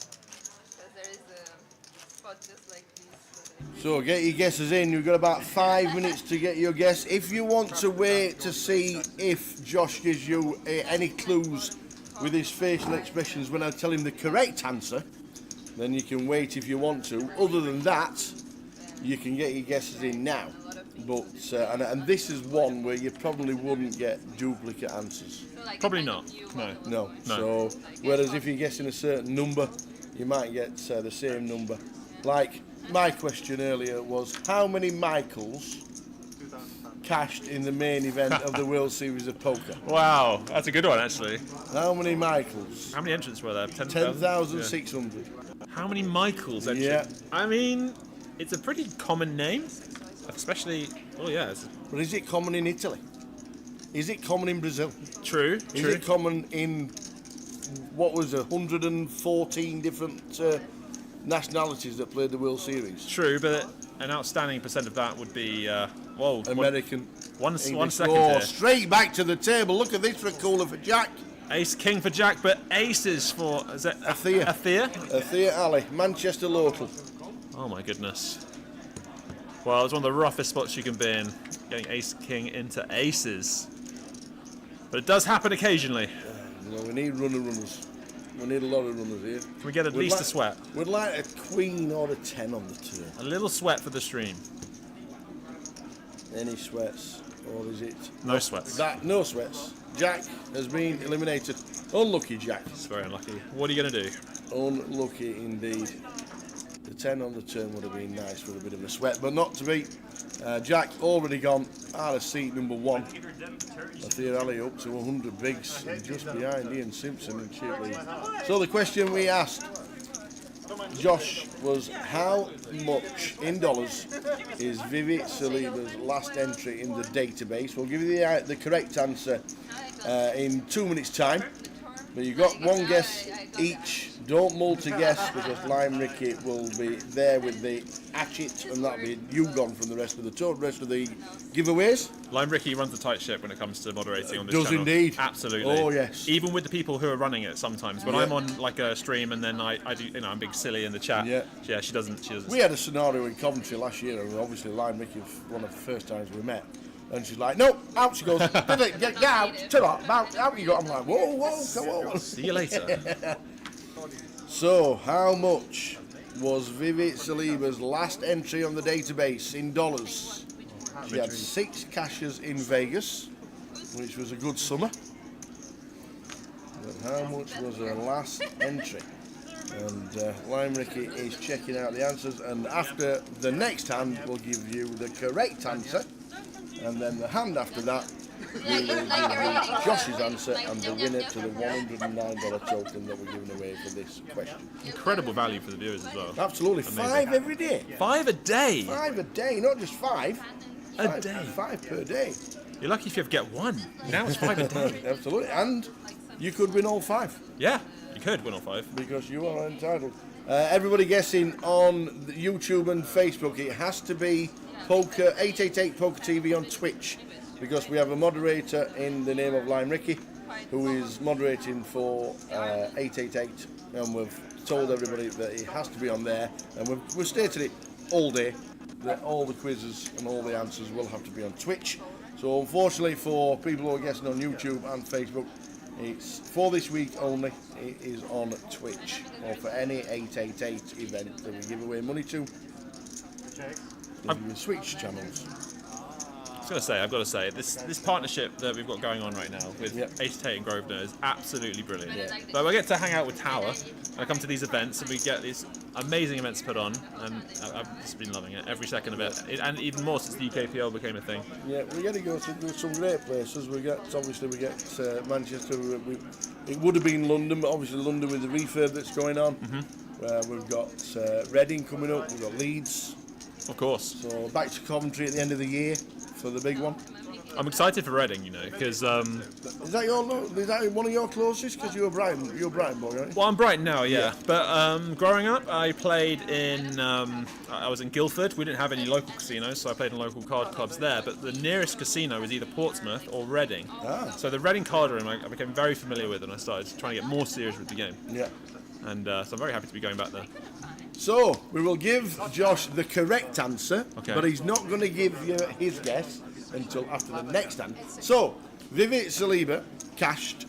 So get your guesses in. You've got about 5 minutes to get your guess. If you want to wait to see if Josh gives you any clues with his facial expressions when I tell him the correct answer, then you can wait if you want to. Other than that, you can get your guesses in now. But and this is one where you probably wouldn't get duplicate answers. Probably not. No. No. So whereas if you're guessing a certain number, you might get the same number. Like my question earlier was, how many Michaels cashed in the main event of the World Series of Poker? Wow, that's a good one actually. How many Michaels? How many entrants were there? 10,600. How many Michaels entered? Yeah. I mean, it's a pretty common name, especially. Oh yeah. But is it common in Italy? Is it common in Brazil? True. Is it common in what was 114 different nationalities that played the World Series? True, but an outstanding percent of that would be American. One English. second Oh, here. straight back to the table. Look at this for a caller for Jack. Ace King for Jack, but aces for is it Athea. Athea Ali, Manchester local. Oh my goodness. Well, it's one of the roughest spots you can be in, getting Ace King into aces. But it does happen occasionally. No, we need runners. We need a lot of runners here. Can we get at least a sweat? We'd like a queen or a 10 on the turn. A little sweat for the stream. Any sweats, or is it? No sweats. No sweats. Jack has been eliminated. Unlucky, Jack. It's very unlucky. What are you going to do? Unlucky indeed. The 10 on the turn would have been nice for a bit of a sweat, but not to be. Jack already gone out of seat number 1. Athea Ali up to 100 bigs, and just behind Ian Simpson and Chip Lee. So the question we asked Josh was, how much in dollars is Vivi Saliba's last entry in the database? We'll give you the correct answer in 2 minutes' time. But you've got one guess each. Don't multi-guess, because Lime Ricky will be there with the hatchet, and that'll be you gone from the rest of the giveaways. Lime Ricky runs a tight ship when it comes to moderating on this Does channel. indeed. Absolutely. Oh yes. Even with the people who are running it sometimes. When Yeah. I'm on like a stream and then I do, I'm being silly in the chat. Yeah. She doesn't. We had a scenario in Coventry last year, and obviously Lime Ricky was one of the first times we met. And she's like, no, out she goes. Get out, turn up, out you go. I'm like, whoa, come on. See you later. So, how much was Vivi Saliba's last entry on the database in dollars? She had 6 cashes in Vegas, which was a good summer. But how much was her last entry? And Lime Ricky is checking out the answers, and after the next hand, we'll give you the correct answer. And then the hand after that, we will give you Josh's answer and the winner to the $109 token that we're giving away for this question. Incredible value for the viewers as well. Absolutely. Amazing. 5 every day. 5 a day? 5 a day, not just 5. A day? 5 per day. You're lucky if you ever get 1. Now it's 5 a day. Absolutely. And you could win all 5. Yeah, you could win all 5. Because you are entitled. Everybody guessing on YouTube and Facebook, it has to be Poker 888 Poker TV on Twitch, because we have a moderator in the name of Lime Ricky who is moderating for 888, and we've told everybody that it has to be on there, and we've stated it all day that all the quizzes and all the answers will have to be on Twitch. So unfortunately for people who are guessing on YouTube and Facebook, it's for this week only. It is on Twitch, or for any 888 event that we give away money to. Switch channels. I've got to say, this partnership that we've got going on right now with 888 and Grosvenor is absolutely brilliant. But we get to hang out with Tower, and I come to these events, and we get these amazing events put on, and I've just been loving it, every second of it, and even more since the UKPL became a thing. Yeah, we got to go to some great places. We get Manchester. It would have been London, but obviously London with the refurb that's going on. We've got Reading coming up. We've got Leeds. Of course. So back to Coventry at the end of the year for the big one. I'm excited for Reading, because is that one of your closest? Because you're a Brighton boy, right? Well, I'm Brighton now, yeah. But growing up, I played in. I was in Guildford. We didn't have any local casinos, so I played in local card clubs there. But the nearest casino was either Portsmouth or Reading. So the Reading card room I became very familiar with, and I started trying to get more serious with the game. Yeah. And so I'm very happy to be going back there. So, we will give Josh the correct answer, Okay. but he's not going to give you his guess until after the next hand. So, Vivi Saliba cashed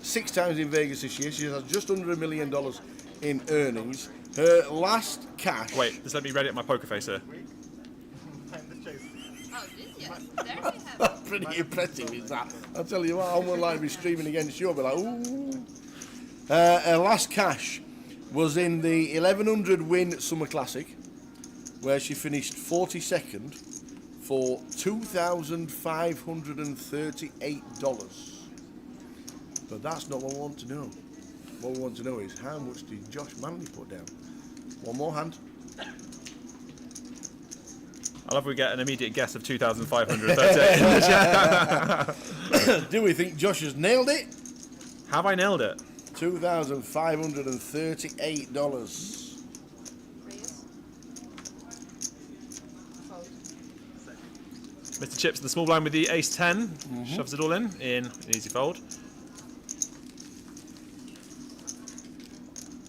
6 times in Vegas this year. She has just under $1 million in earnings. Her last cash... Wait, just let me ready up my poker face here. Pretty impressive, is that? I'll tell you what, I won't like be streaming against you. I'll be like, ooh. Her last cash was in the 1100 win Summer Classic, where she finished 42nd for $2,538. But that's not what we want to know. What we want to know is how much did Josh Manley put down? One more hand. I love we get an immediate guess of 2,538. Do we think Josh has nailed it? Have I nailed it? $2,538. Mr. Chips, the small blind with the ace 10, shoves it all in an easy fold.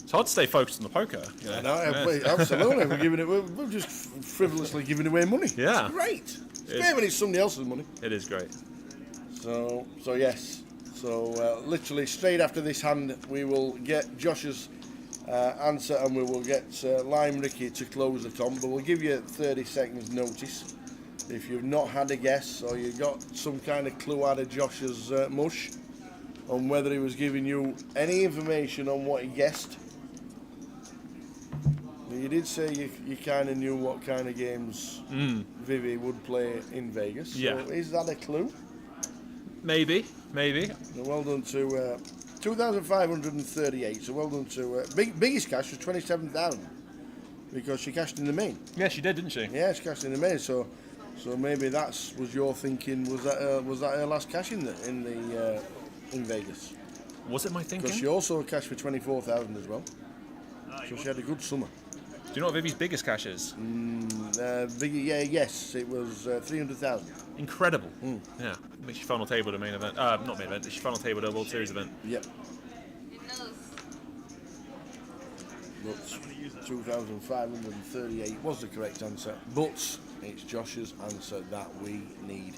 It's hard to stay focused on the poker. You know? No, absolutely. We're just frivolously giving away money. Yeah. It's great. It's great when it's somebody else's money. It is great. So yes. So literally straight after this hand, we will get Josh's answer, and we will get Lime Ricky to close the comp. But we'll give you 30 seconds notice if you've not had a guess or you got some kind of clue out of Josh's mush on whether he was giving you any information on what he guessed. You did say you kind of knew what kind of games Vivi would play in Vegas. So Yeah. is that a clue? Maybe. Well done to 2,538. So well done to biggest cash was 27,000 because she cashed in the main. Yeah, she did, didn't she? Yeah, she cashed in the main. So maybe was your thinking. Was that her last cash in Vegas? Was it my thinking? Because she also cashed for 24,000 as well. So she had a good summer. Do you know what Vivi's biggest cash is? Yes, it was 300,000. Incredible. Yeah. I think she final tabled a main event. Not main event. She final tabled a World Series event. Yep. But 2,538 was the correct answer. But it's Josh's answer that we need.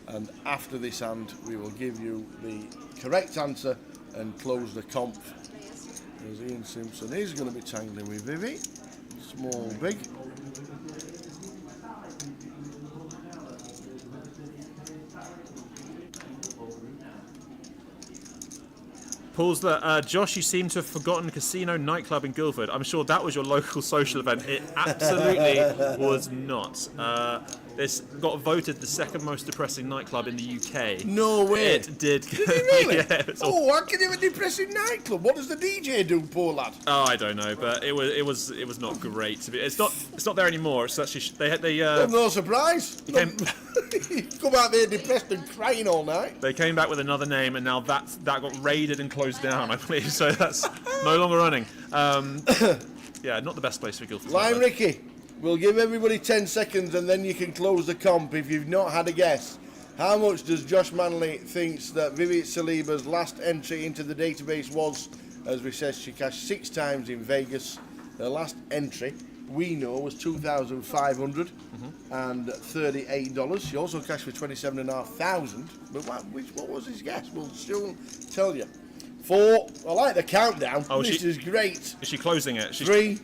And after this hand, we will give you the correct answer and close the comp. As Ian Simpson is going to be tangling with Vivi. Small, big. Pulls that Josh, you seem to have forgotten Casino Nightclub in Guildford. I'm sure that was your local social event. It absolutely was not. This got voted the second most depressing nightclub in the UK. No way. It did. Did it really? Yeah, How can you have a depressing nightclub? What does the DJ do, poor lad? Oh, I don't know, but it was not great. It's not there anymore. It's actually Well, no surprise. Come out there depressed and crying all night. They came back with another name, and now that got raided and closed down, I believe. So that's no longer running. Yeah, not the best place for Guildford. Lime Ricky, we'll give everybody 10 seconds and then you can close the comp if you've not had a guess. How much does Josh Manley thinks that Vivi Saliba's last entry into the database was? As we said, she cashed 6 times in Vegas. Her last entry, we know, was $2,538. She also cashed for $27,500. But what was his guess? We'll still tell you. 4. I like the countdown. Oh, this is great. Is she closing it? 3,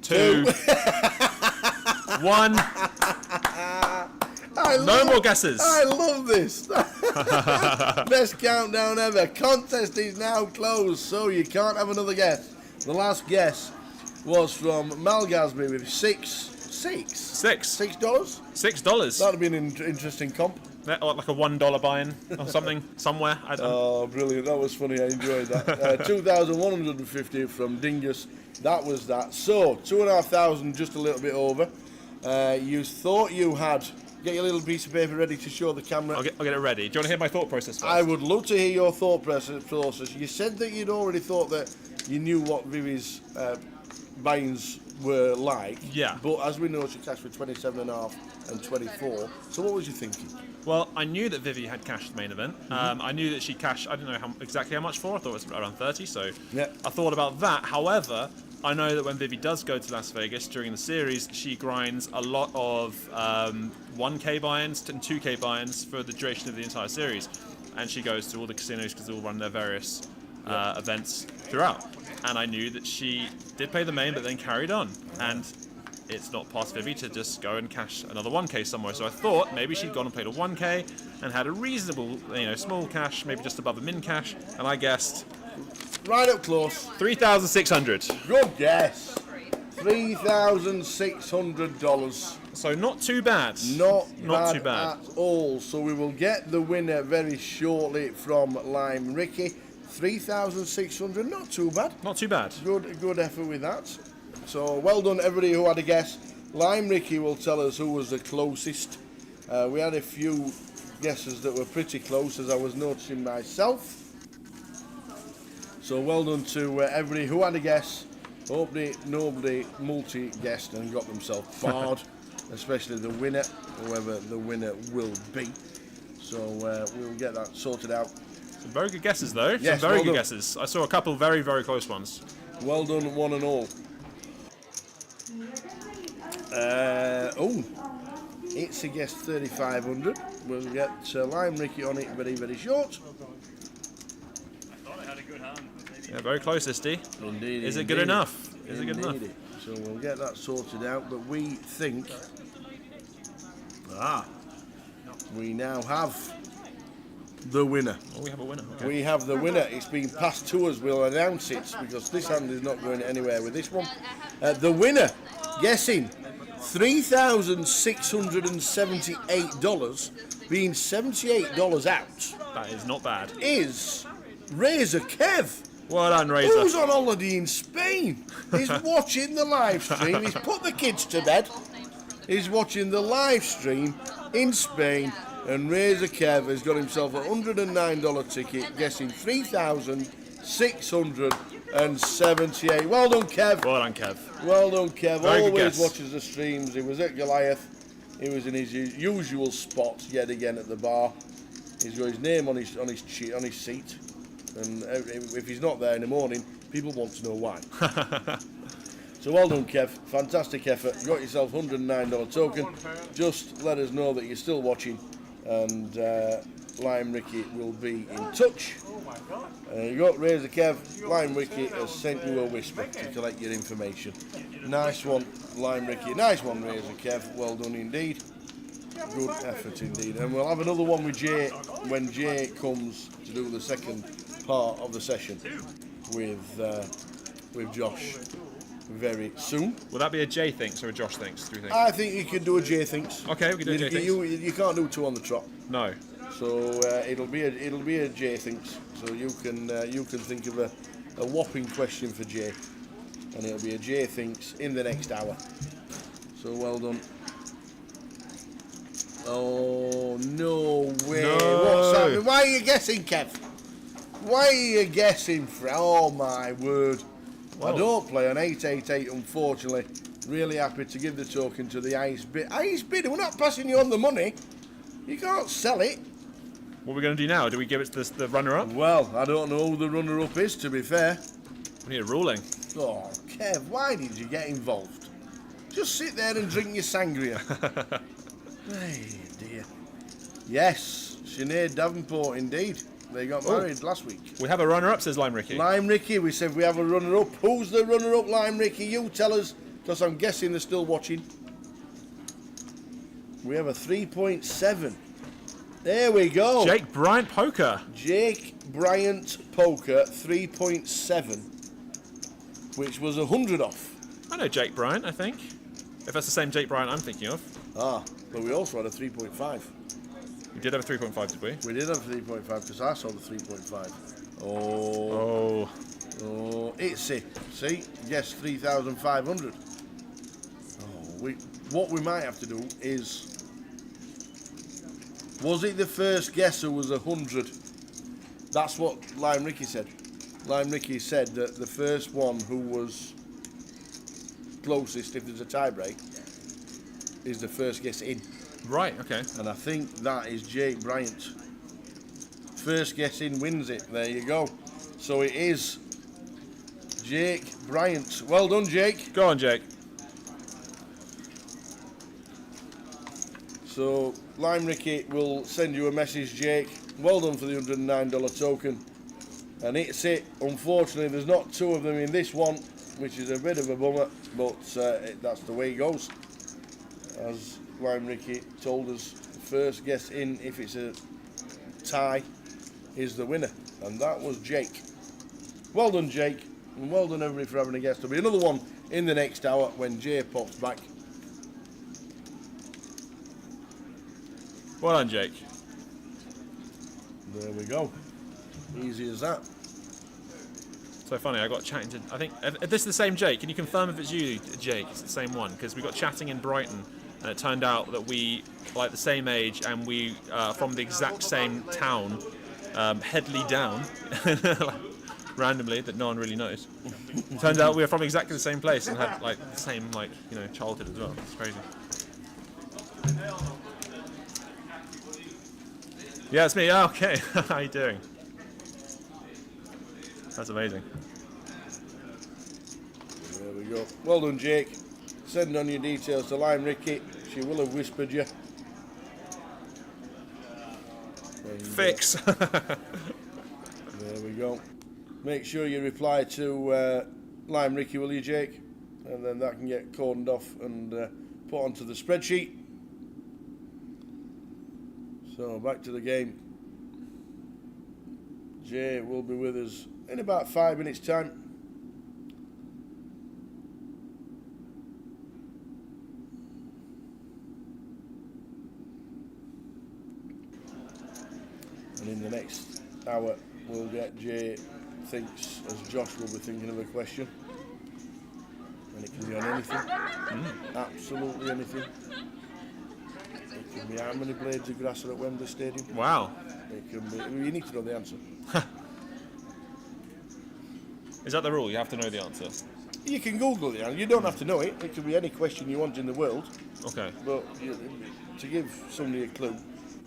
2, 1. No more guesses. I love this. Best countdown ever. Contest is now closed, so you can't have another guess. The last guess was from Malgasby with $6. $6. That'd be an interesting comp. Like a $1 buy-in or something somewhere. Oh, brilliant! That was funny. I enjoyed that. 2,150 from Dingus. That was that. So 2,500, just a little bit over. You thought you had. Get your little piece of paper ready to show the camera. I'll get it ready. Do you want to hear my thought process first? I would love to hear your thought process. You said that you'd already thought that you knew what Vivi's buy-ins were like. Yeah. But as we know, she cashed for 27.5 and 24. So what was you thinking? Well, I knew that Vivi had cashed the main event. I knew that she cashed, I didn't know exactly how much for. I thought it was around 30, so yeah. I thought about that. However, I know that when Vivi does go to Las Vegas during the series, she grinds a lot of 1K buy-ins and 2K buy-ins for the duration of the entire series. And she goes to all the casinos because they all run their various events throughout. And I knew that she did pay the main, but then carried on. And it's not past Vivi to just go and cash another 1K somewhere. So I thought maybe she'd gone and played a 1K and had a reasonable, small cash, maybe just above the min cash. And I guessed right up close, 3,600. Good guess. $3,600. So not too bad. Not too bad at all. So we will get the winner very shortly from Lime Ricky. 3,600. Not too bad. Not too bad. Good effort with that. So well done everybody who had a guess. Lime Ricky will tell us who was the closest. We had a few guesses that were pretty close, as I was noticing myself. So well done to everybody who had a guess. Hopefully nobody multi-guessed and got themselves barred, especially the winner, whoever the winner will be. So we'll get that sorted out. Some very good guesses though. Yes, Some very well good done. guesses. I saw a couple very, very close ones. Well done, one and all. It's a guess 3,500. We'll get Lime Ricky on it very, very short. Yeah, very close, Isty. Indeed. Is it good enough? Is it good enough? So we'll get that sorted out, but we think... we now have the winner. Oh, we have a winner. Okay. We have the winner. It's been passed to us. We'll announce it because this hand is not going anywhere with this one. The winner, guessing $3,678, being $78 out. That is not bad. Is Razor Kev. Well done, Razor. Who's on holiday in Spain? He's watching the live stream. He's put the kids to bed. He's watching the live stream in Spain. And Razor Kev has got himself a $109 ticket, guessing 3,678. Well done, Kev. Well done, Kev. Well done, Kev. Very good Always guess. watches the streams. He was at Goliath. He was in his usual spot yet again at the bar. He's got his name on his seat. And if he's not there in the morning, people want to know why. So well done, Kev. Fantastic effort. You got yourself $109 token. Just let us know that you're still watching, and Lime Ricky will be in touch. You got Razor Kev. Lime Ricky has sent you a whisper to collect your information. Nice one, Lime Ricky. Nice one, Razor Kev. Well done indeed. Good effort indeed. And we'll have another one with Jay when Jay comes to do the second part of the session with Josh very soon. Will that be a Jay thinks or a Josh thinks, do you think? I think you can do a J thinks. Okay, we can do a J thinks. You can't do two on the trot. No. So it'll be a J thinks. So you can think of a whopping question for Jay, and it'll be a J thinks in the next hour. So well done. Oh no way! No. What's happening? Why are you guessing, Kev? Why are you guessing? Oh my word! Whoa. I don't play on 888, unfortunately. Really happy to give the token to the highest bid. Highest bidder, we're not passing you on the money. You can't sell it. What are we going to do now? Do we give it to the runner-up? Well, I don't know who the runner-up is, to be fair. We need a ruling. Oh, Kev, why did you get involved? Just sit there and drink your sangria. Hey, dear. Yes, Sinead Davenport, indeed. They got married last week. We have a runner-up, says Lime Ricky. Lime Ricky, we said we have a runner-up. Who's the runner-up, Lime Ricky? You tell us, because I'm guessing they're still watching. We have a 3.7. There we go. Jake Bryant Poker. Jake Bryant Poker, 3.7, which was 100 off. I know Jake Bryant, I think. If that's the same Jake Bryant I'm thinking of. Ah, but we also had a 3.5. We did have a 3.5, did we? We did have a 3.5 because I saw the 3.5. Oh. It's it. See? Yes, 3,500. What we might have to do is... Was it the first guesser was 100? That's what Lime Ricky said. Lime Ricky said that the first one who was closest, if there's a tie-break, is the first guess in. Right, okay. And I think that is Jake Bryant. First guess in wins it. There you go. So it is Jake Bryant. Well done, Jake. Go on, Jake. So Lime Ricky will send you a message, Jake. Well done for the $109 token. And it's it. Unfortunately, there's not two of them in this one, which is a bit of a bummer, but that's the way it goes. As Lime Ricky told us, first guess in, if it's a tie, is the winner. And that was Jake. Well done, Jake. And well done, everybody, for having a guess. There'll be another one in the next hour when Jay pops back. Well done, Jake. There we go. Easy as that. So funny, I got chatting to, I think, if this is the same Jake, can you confirm if it's you, Jake? It's the same one, because we got chatting in Brighton, and it turned out that we are like the same age, and we from the exact same town, Headley Down, randomly, that no one really knows. Turns out we were from exactly the same place and had like the same childhood as well. It's crazy. Yeah, it's me. Oh, okay. How you doing? That's amazing. There we go. Well done, Jake. Send on your details to Lime Ricky. She will have whispered you. And, Fix. there we go. Make sure you reply to Lime Ricky, will you, Jake? And then that can get cordoned off and put onto the spreadsheet. So back to the game. Jay will be with us in about 5 minutes' time. And in the next hour, we'll get Jay thinks, as Josh will be thinking of a question. And it can be on anything. Absolutely anything. It can be how many blades of grass are at Wembley Stadium. Wow. It can be, you need to know the answer. Is that the rule? You have to know the answer. You can Google the answer. You don't have to know it. It can be any question you want in the world. Okay. But to give somebody a clue,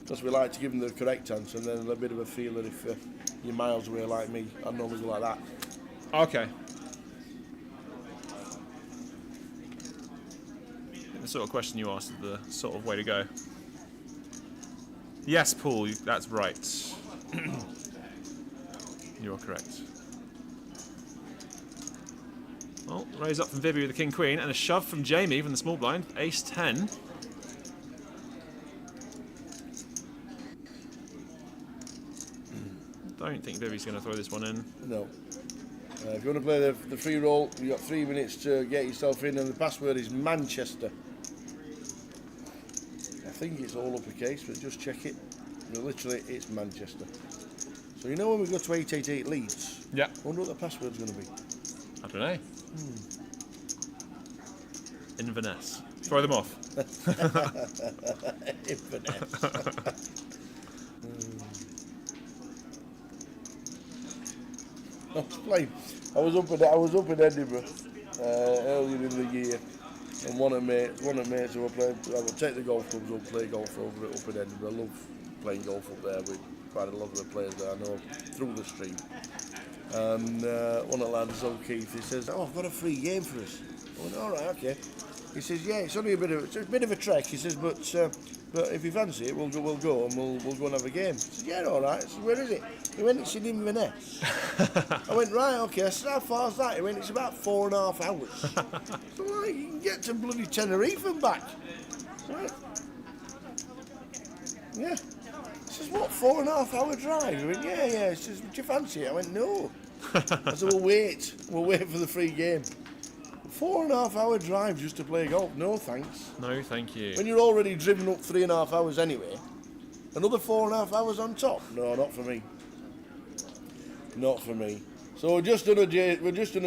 because we like to give them the correct answer, and then a bit of a feeler if you're miles away like me. I normally go like that. Okay. The sort of question you asked is the sort of way to go. Yes, Paul, that's right. You're correct. Well, raise up from Vivi with the King Queen, and a shove from Jamie from the small blind, Ace 10. Don't think Vivi's going to throw this one in. No. If you want to play the free roll, you've got 3 minutes to get yourself in, and the password is Manchester. I think it's all uppercase, but just check it. But literally, it's Manchester. So you know when we go to 888 Leeds? Yeah. I wonder what the password's going to be. I don't know. Inverness. Throw them off. Inverness. I was up in Edinburgh earlier in the year, and one of mates who were playing. I would take the golf clubs up, play golf over it up in Edinburgh. I love playing golf up there with quite a lot of the players that I know through the stream. And one of the lads, O'Keefe, he says, "Oh, I've got a free game for us." I went, "All right, okay." He says, "Yeah, it's only a bit of a trek." He says, "But if you fancy it, we'll go and we'll go and have a game." I said, "Yeah, all right." I said, "Where is it?" He went, "It's in Inverness." I went, "Right, okay." I said, "How far is that?" He went, "It's about 4.5 hours." So like, you can get to bloody Tenerife and back. Right. Yeah. He says, "What, 4.5 hour drive?" He went, yeah. He says, "Would you fancy it?" I went, "No." I said, we'll wait for the free game. 4.5 hour drive just to play golf? No, thanks. No, thank you. When you're already driven up 3.5 hours anyway, another 4.5 hours on top? No, not for me. Not for me. So we're just done a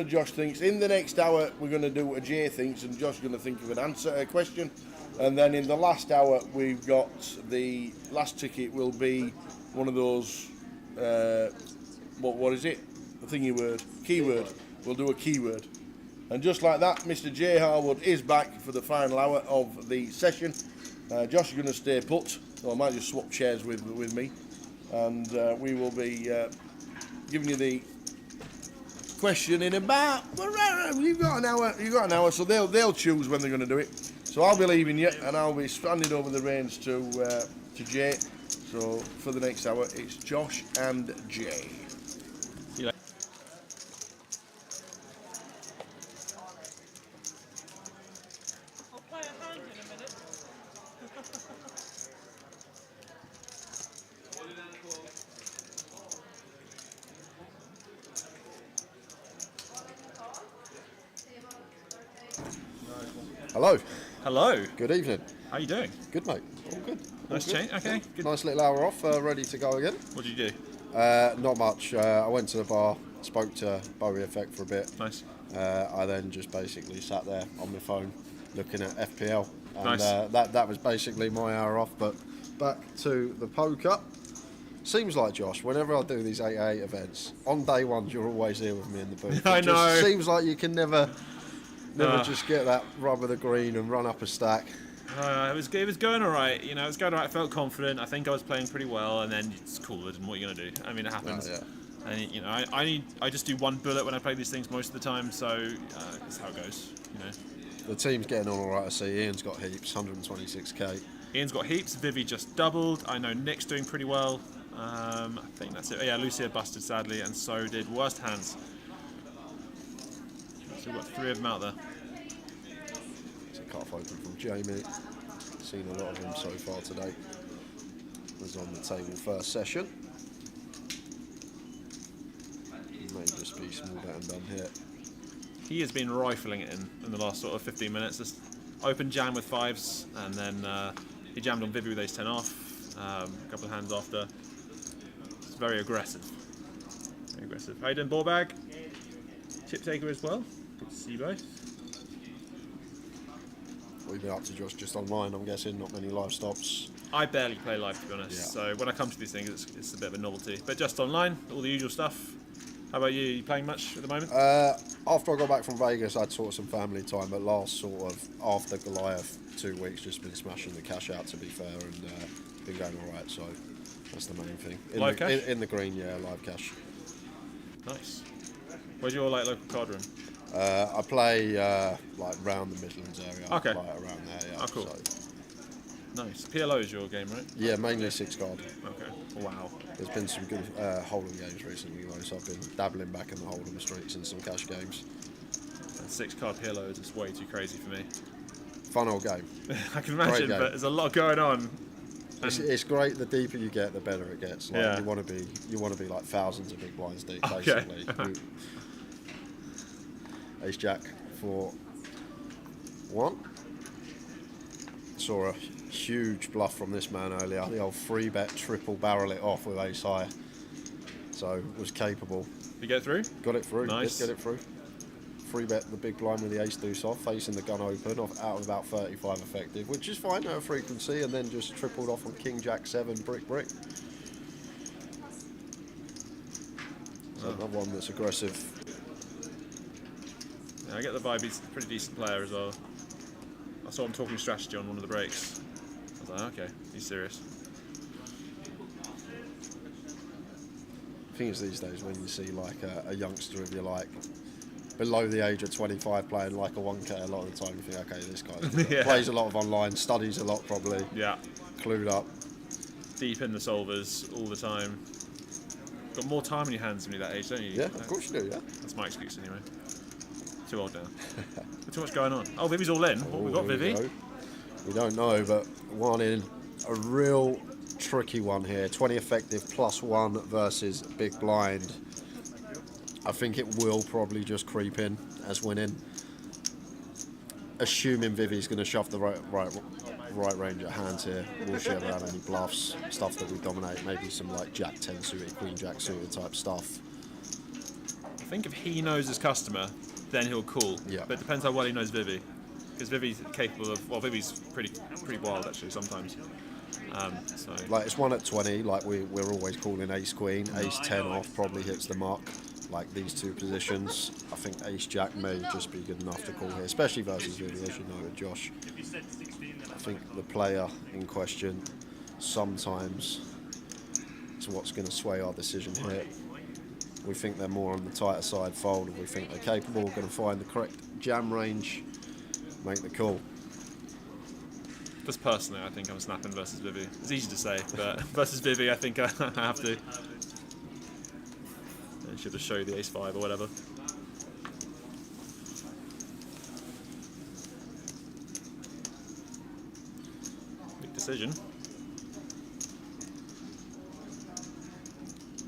Josh Thinks. In the next hour, we're going to do a Jay Thinks, and Josh's going to think of an answer, a question. And then in the last hour, we've got the last ticket will be one of those, what is it? The thingy word. Keyword. We'll do a keyword. And just like that, Mr. J. Harwood is back for the final hour of the session. Josh is going to stay put, so I might just swap chairs with me, and we will be giving you the question in about. You've got an hour, so they'll choose when they're going to do it. So I'll be leaving you, and I'll be handing over the reins to Jay. So for the next hour, it's Josh and Jay. See you later. Hello. Hello. Good evening. How you doing? Good, mate. All good. Nice change. Okay. Good. Nice little hour off, ready to go again. What did you do? Not much. I went to the bar, spoke to Bowie Effect for a bit. Nice. I then just basically sat there on my phone looking at FPL. And Nice. that was basically my hour off. But back to the poker. Seems like, Josh, whenever I do these 888 events, on day one you're always here with me in the booth. I It just know. seems like you can never just get that rub of the green and run up a stack. It was going all right. You know, it was going all right. I felt confident. I think I was playing pretty well, and then it's cool. And what are you gonna do? I mean, it happens. And you know, I just do one bullet when I play these things most of the time. So that's how it goes. You know. The team's getting on all right. I see Ian's got heaps, 126k. Ian's got heaps. Vivi just doubled. I know Nick's doing pretty well. I think that's it. Oh, yeah, Lucia busted sadly, and so did Worst Hands. So we've got 3 of them out there. It's a cut-off open from Jamie. Seen a lot of him so far today. Was on the table first session. May just be small bet and done here. He has been rifling it in the last sort of 15 minutes. Just open jam with 5s, and then he jammed on Vivi with ace 10 off. A couple of hands after. It's very aggressive. Very aggressive. How you doing, ball bag? Chip taker as well. Good to see you both. What have you been up to, Josh? Just online, I'm guessing. Not many live stops. I barely play live, to be honest. Yeah. So when I come to these things, it's a bit of a novelty. But just online, all the usual stuff. How about you? You playing much at the moment? After I got back from Vegas, I'd sort of some family time, but last sort of after Goliath 2 weeks, just been smashing the cash out, to be fair, and been going all right. So that's the main thing. Live cash? In the green, yeah, live cash. Nice. Where's your local card room? I play like round the Midlands area. Okay. Like around there, yeah. Oh, cool. So, nice. PLO is your game, right? yeah, mainly 6 card. Okay. Wow. There's been some good Hold'em games recently, though, so I've been dabbling back in the Hold'em streets and some cash games. And 6 card PLO is just way too crazy for me. Fun old game. I can imagine, but there's a lot going on. It's great. The deeper you get, the better it gets. Like, Yeah. you want to be like thousands of big blinds deep, Okay. basically. Ace Jack for 1. Saw a huge bluff from this man earlier. The old 3-bet triple barrel it off with ace high. So was capable. You get through? Got it through. Nice. Did get it through. 3-bet the big blind with the ace deuce off, facing the gun open out of about 35 effective, which is fine at a frequency, and then just tripled off on King Jack 7 brick. So another one that's aggressive. Yeah, I get the vibe he's a pretty decent player as well. I saw him talking strategy on one of the breaks. I was like, okay, he's serious. The thing is, these days when you see like a youngster of your like below the age of 25 playing like a 1K, a lot of the time you think, okay, this guy Yeah. plays a lot of online, studies a lot probably. Yeah. Clued up. Deep in the solvers all the time. Got more time in your hands than me that age, don't you? Yeah, of course you do, yeah. That's my excuse anyway. Too old now. Too much going on. Oh, Vivi's all in. What we got, here Vivi? go. We don't know, but one in. A real tricky one here. 20 effective +1 versus big blind. I think it will probably just creep in as winning. Assuming Vivi's going to shove the right range of hands here. Will she ever have any bluffs? Stuff that we dominate. Maybe some like Jack 10 suited, Queen Jack suited type stuff. I think if he knows his customer, then he'll call. Yeah. But it depends how well he knows Vivi. Because Vivi's capable of, well, Vivi's pretty wild actually sometimes. Like it's 1 at 20, like we're always calling ace queen, ace 10 off probably hits the mark. like these two positions. I think Ace-Jack may just be good enough to call here, especially versus Vivi, as you know, with Josh. I think the player in question sometimes is what's going to sway our decision here. We think they're more on the tighter side fold, and we think they're capable, going to find the correct jam range, make the call. Just personally, I think I'm snapping versus Vivi. It's easy to say, but versus Vivi, I think I have to. I should have showed the ace-5 or whatever. Big decision.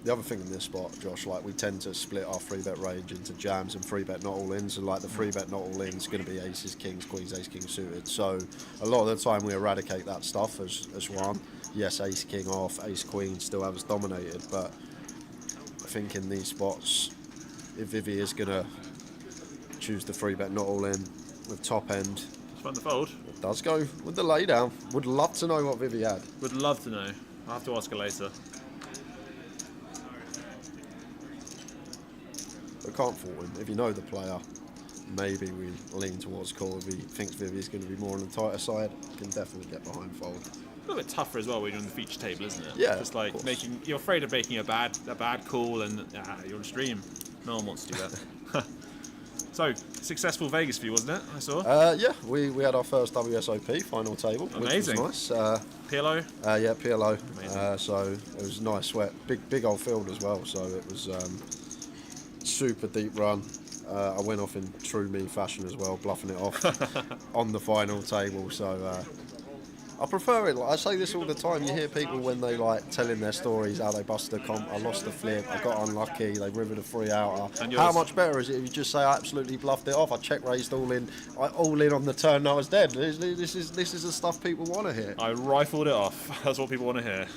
The other thing in this spot, Josh, like we tend to split our 3-bet range into jams and 3-bet not all ins, and like the 3-bet not all ins is going to be aces, kings, queens, ace, king suited. So a lot of the time we eradicate that stuff as one. Yes, ace, king off, ace, queen still have us dominated, but I think in these spots, if Vivi is going to choose the 3-bet not all in with top end, Just find the fold. It does go with the laydown. Would love to know what Vivi had. Would love to know. I'll have to ask her later. But can't fault him. If you know the player, maybe we lean towards call. If he thinks Vivi's going to be more on the tighter side, can definitely get behind fold. A little bit tougher as well when you're on the feature table, isn't it? Yeah, just like making, you're afraid of making a bad call, and you're on stream. No one wants to do that. So successful Vegas for you, wasn't it? I saw. Yeah, we had our first WSOP final table. Amazing. Which was nice. PLO. Yeah, PLO. So it was nice sweat. Big old field as well. So it was super deep run. I went off in true me fashion as well, bluffing it off on the final table. So I prefer it. Like, I say this all the time. You hear people when they like telling their stories how they busted a comp. I lost the flip. I got unlucky. They rivered a 3-outer. How much better is it if you just say I absolutely bluffed it off? I check raised all in on the turn. I was dead. This is the stuff people want to hear. I rifled it off. That's what people want to hear.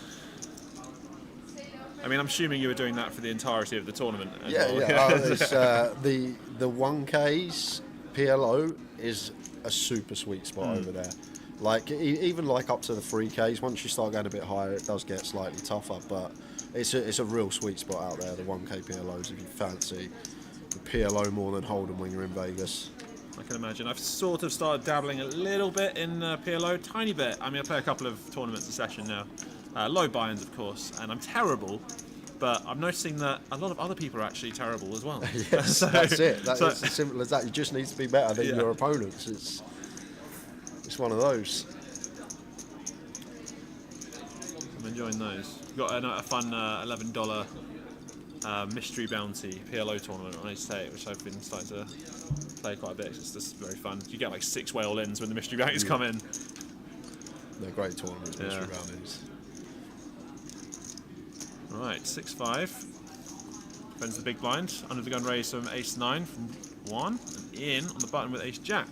I mean, I'm assuming you were doing that for the entirety of the tournament. As well. It's, the 1Ks PLO is a super sweet spot over there. Like even like up to the 3Ks, once you start going a bit higher, it does get slightly tougher. But it's a real sweet spot out there. The 1K PLOs, if you fancy the PLO more than Hold'em when you're in Vegas. I can imagine. I've sort of started dabbling a little bit in PLO, tiny bit. I mean, I play a couple of tournaments a session now. Low buy-ins, of course, and I'm terrible. But I'm noticing that a lot of other people are actually terrible as well. Yes, that's it. It's as simple as that. You just need to be better than your opponents. It's one of those. I'm enjoying those. We've got a fun $11 mystery bounty PLO tournament on Ace 8, which I've been starting to play quite a bit. It's just very fun. You get like 6 way all-ins when the mystery bounties come in. They're great tournaments, mystery bounties. Right, 6-5. Defends the big blind. Under the gun raise from Ace 9 from Dwan. And in on the button with Ace Jack.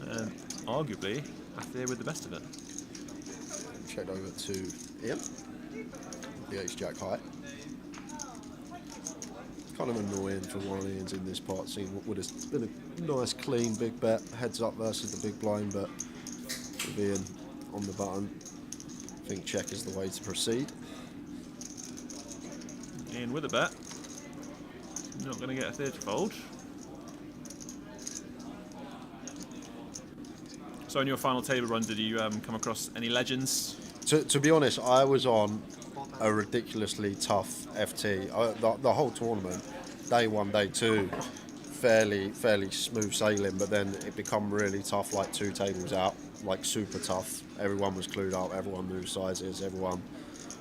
And arguably, Athir with the best of it. Checked over to Ian. The Ace Jack high. Kind of annoying for one of the Ians in this part, seeing what would have been a nice clean big bet, heads up versus the big blind, but with Ian on the button, I think check is the way to proceed. Ian with a bet. Not going to get Athir to fold. So in your final table run, did you come across any legends? To be honest, I was on a ridiculously tough FT. The whole tournament, day 1, day 2, fairly smooth sailing, but then it become really tough, like 2 tables out, like super tough. Everyone was clued up, everyone knew sizes, everyone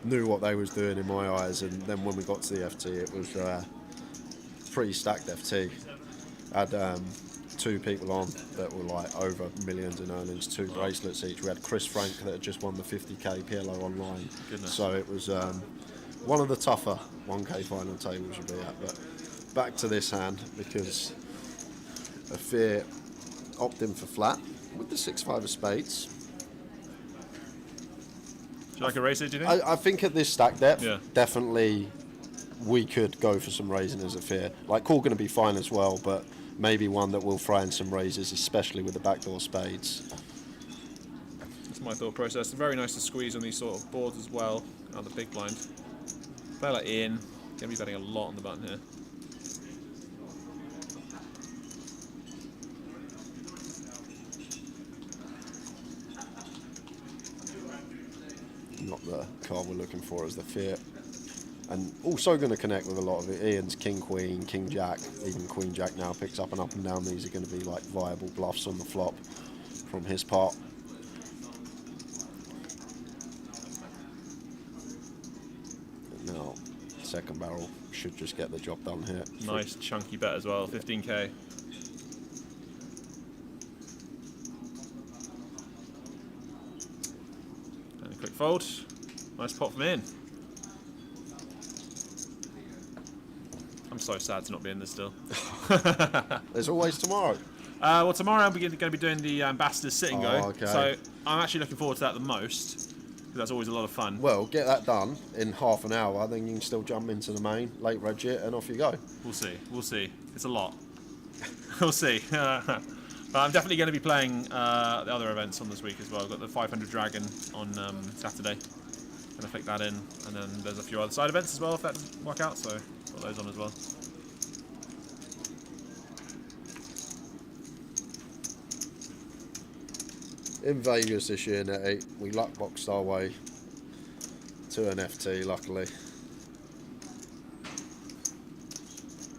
knew what they was doing in my eyes, and then when we got to the FT, it was pretty stacked FT. Had 2 people on that were like over millions in earnings, 2 bracelets each. We had Chris Frank that had just won the 50k PLO online. Goodness. So it was one of the tougher 1k final tables you'd be at. But back to this hand, because Athir opting for flat with the 6-5 of spades. Do you like a raise it, do you think? I think at this stack depth, definitely we could go for some raising as Athir. Like, call going to be fine as well, but maybe one that will fry in some raises, especially with the backdoor spades. That's my thought process. Very nice to squeeze on these sort of boards as well. Out the big blind. Play like Ian. Gonna be betting a lot on the button here. Not the card we're looking for as the Fiat. And also going to connect with a lot of it. Ian's King Queen, King Jack, even Queen Jack now picks up and up and down. These are going to be like viable bluffs on the flop from his part. And now, second barrel should just get the job done here. Nice chunky bet as well, 15k. And a quick fold. Nice pot from Ian. I'm so sad to not be in this still. There's always tomorrow. Well, tomorrow I'm going to be doing the Ambassadors Sit and Go. Okay. So I'm actually looking forward to that the most, because that's always a lot of fun. Well, get that done in half an hour, then you can still jump into the main, late red jit, and off you go. We'll see. We'll see. It's a lot. We'll see. But I'm definitely going to be playing the other events on this week as well. I've got the 500 Dragon on Saturday. Going to flick that in, and then there's a few other side events as well if that doesn't work out. So got those on as well. In Vegas this year, Nettie, we luck boxed our way to an FT, luckily.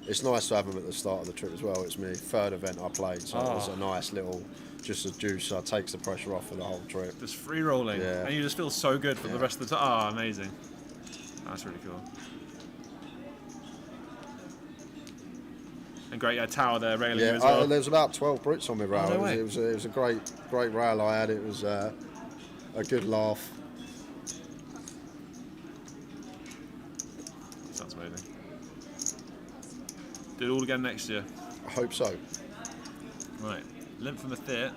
It's nice to have them at the start of the trip as well. It's my third event I played, so it was a nice little, just a juicer, takes the pressure off for the whole trip. Just free rolling, yeah. And you just feel so good for the rest of the time. Oh, amazing. That's really cool. And great tower there railing you as well. There was about 12 Brits on my rail. No it was a great rail I had. It was a good laugh. Sounds amazing. Do it all again next year. I hope so. Right, limp from the theatre.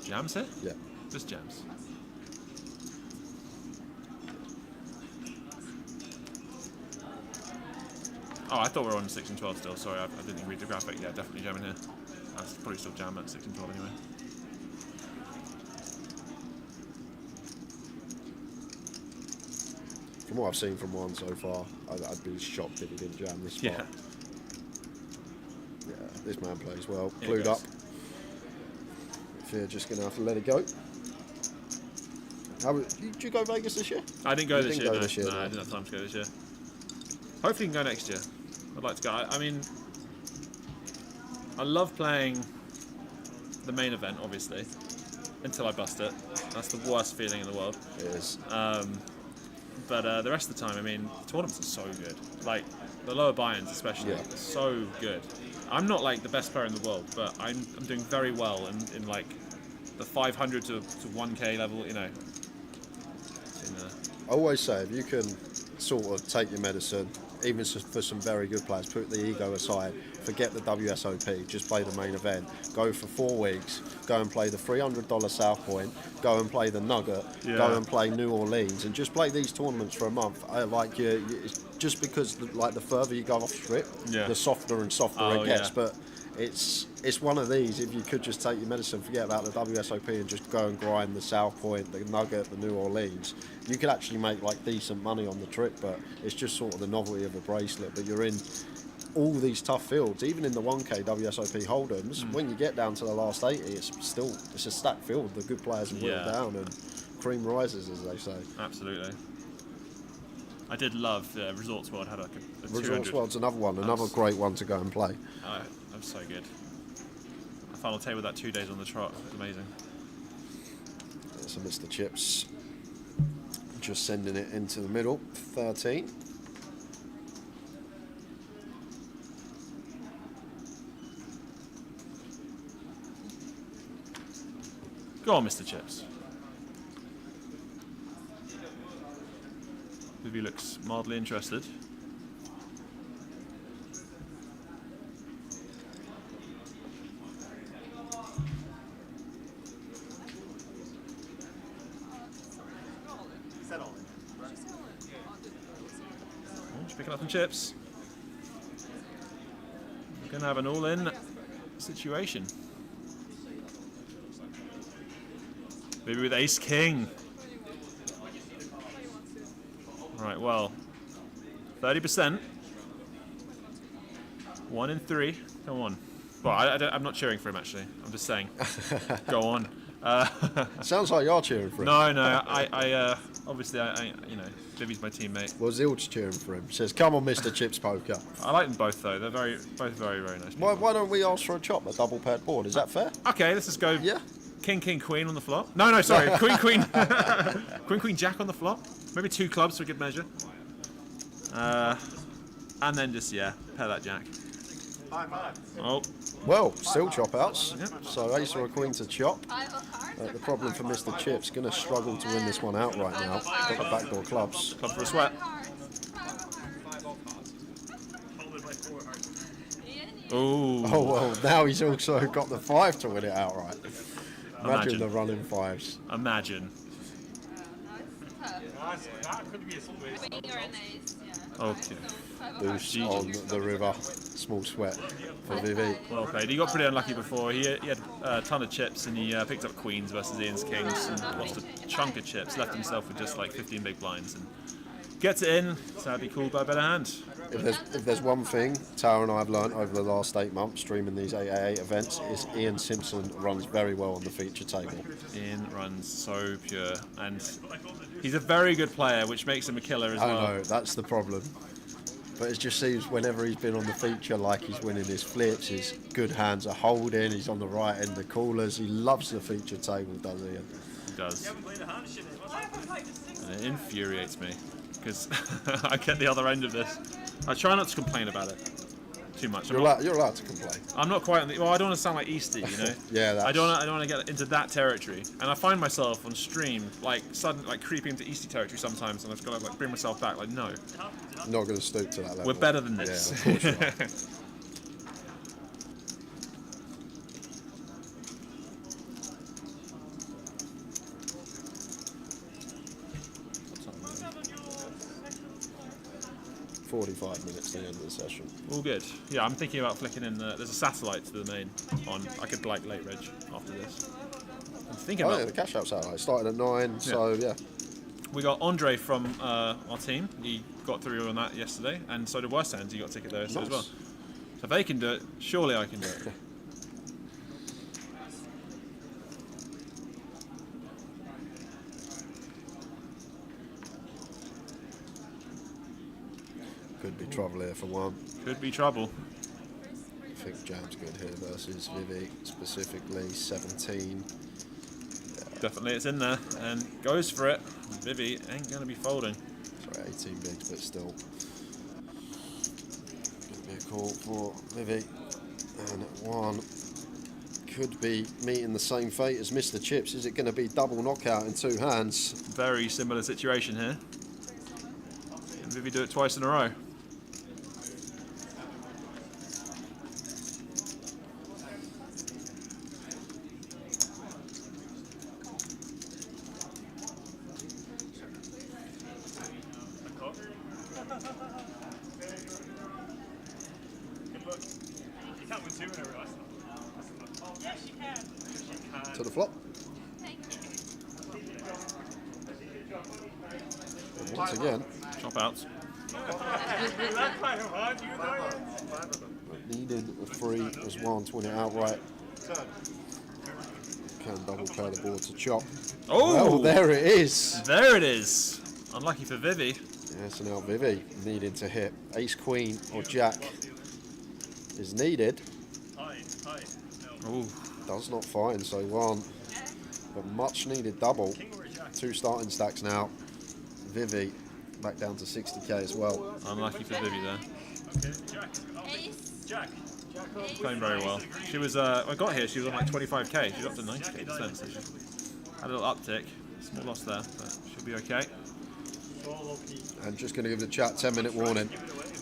Jams here? Yeah. Just jams. Oh, I thought we were on 6 and 12 still. Sorry, I didn't read the graphic. Yeah, definitely jamming here. That's probably still jam at 6 and 12 anyway. From what I've seen from one so far, I'd be shocked if he didn't jam this spot. Yeah, this man plays well. Clued up. If you're just going to have to let it go. Did you go Vegas this year? I didn't go this year. No, I didn't have time to go this year. Hopefully, you can go next year. I'd like to go. I mean, I love playing the main event, obviously, until I bust it. That's the worst feeling in the world. It is. But the rest of the time, I mean, the tournaments are so good. Like, the lower buy-ins especially, are so good. I'm not, like, the best player in the world, but I'm doing very well in like, the 500 to 1K level, you know. I always say, if you can sort of take your medicine, even for some very good players, put the ego aside, forget the WSOP, just play the main event, go for 4 weeks, go and play the $300 South Point, go and play the Nugget, go and play New Orleans, and just play these tournaments for a month. Just because the further you go off strip, the softer and softer it gets. But it's one of these. If you could just take your medicine, forget about the WSOP, and just go and grind the South Point, the Nugget, the New Orleans, you could actually make like decent money on the trip. But it's just sort of the novelty of a bracelet. But you're in all these tough fields, even in the 1K WSOP Hold'ems. When you get down to the last 80, it's a stacked field. The good players will whittle down, and cream rises, as they say. Absolutely. I did love Resorts World. Had like a Resorts 200. World's another one, another great one to go and play. That was so good. I final table that 2 days on the trot. It was amazing. So Mr. Chips just sending it into the middle, 13. Go on, Mr. Chips. Ruby looks mildly interested. Just picking up some chips. We're going to have an all-in situation. Maybe with Ace-King. Right, well, 30%. 1 in 3. Come on. Well, I'm not cheering for him actually. I'm just saying. Go on. Sounds like you're cheering for him. No. I obviously, you know, Vivi's my teammate. Well, Zild's cheering for him. Says, "Come on, Mr. Chips Poker." I like them both though. They're both very nice. Why don't we ask for a chop, a double paired board? Is that fair? Okay, let's just go. Yeah. King, queen on the flop. No, sorry. Queen. Queen, jack on the flop. Maybe 2 clubs for good measure. And then just, pair that jack. Oh. Well, still chop outs. Yep. So ace or a queen to chop. The problem for Mr. Chips, going to struggle to win this one out right now. Got the backdoor clubs. Club for a sweat. Ooh. Oh, well, now he's also got the 5 to win it outright. Imagine the running 5s. Imagine. Okay. Deuce on the river. Small sweat for Vivi. Well played. He got pretty unlucky before. He had a ton of chips and he picked up queens versus Ian's kings and lost a chunk of chips. Left himself with just like 15 big blinds and gets it in. Sadly called by a better hand. If there's one thing Tara and I have learned over the last 8 months streaming these 888 events is Ian Simpson runs very well on the feature table. Ian runs so pure and he's a very good player, which makes him a killer as well. I know, that's the problem. But it just seems whenever he's been on the feature, like he's winning his flips, his good hands are holding, he's on the right end of callers. He loves the feature table, does he? He does. And it infuriates me because I get the other end of this. I try not to complain about it too much. You're allowed to complain. I'm not quite on the. Well, I don't want to sound like Easty, you know. Yeah. I don't want to get into that territory, and I find myself on stream like creeping into Easty territory sometimes, and I've got to like bring myself back. Like, no, I'm not going to stoop to that level. We're better than this. Yeah, of course you are. .45 minutes to the end of the session. All good. Yeah, I'm thinking about flicking in. There's a satellite to the main on. I could like late reg after this. I'm thinking about. Yeah, the cash out satellite started at 9, so yeah. We got Andre from our team. He got through on that yesterday, and so did Worst Hands. He got a ticket there as well. So if they can do it, surely I can do it. Could be trouble here for one. Could be trouble. I think Jam's good here versus Vivi, specifically 17. Definitely it's in there and goes for it. Vivi ain't going to be folding. Sorry, 18 bigs, but still. Could be a call for Vivi. And 1 could be meeting the same fate as Mr. Chips. Is it going to be double knockout in 2 hands? Very similar situation here. Can Vivi do it twice in a row? To the flop. And once again, chop outs. Needed a 3 as 1 to win it outright. Can double pair the board to chop. Oh, well, there it is. There it is. Unlucky for Vivi. Yeah, so now Vivi needing to hit ace, queen, or jack is needed. Ooh. Does not find, so 1. But much needed double. 2 starting stacks now. Vivi back down to 60k as well. Unlucky for Vivi there. Playing very well. She was, I got here, she was on like 25k. She's up to 90k, so she had a little uptick. Small loss there, but she'll be okay. And just going to give the chat 10-minute warning.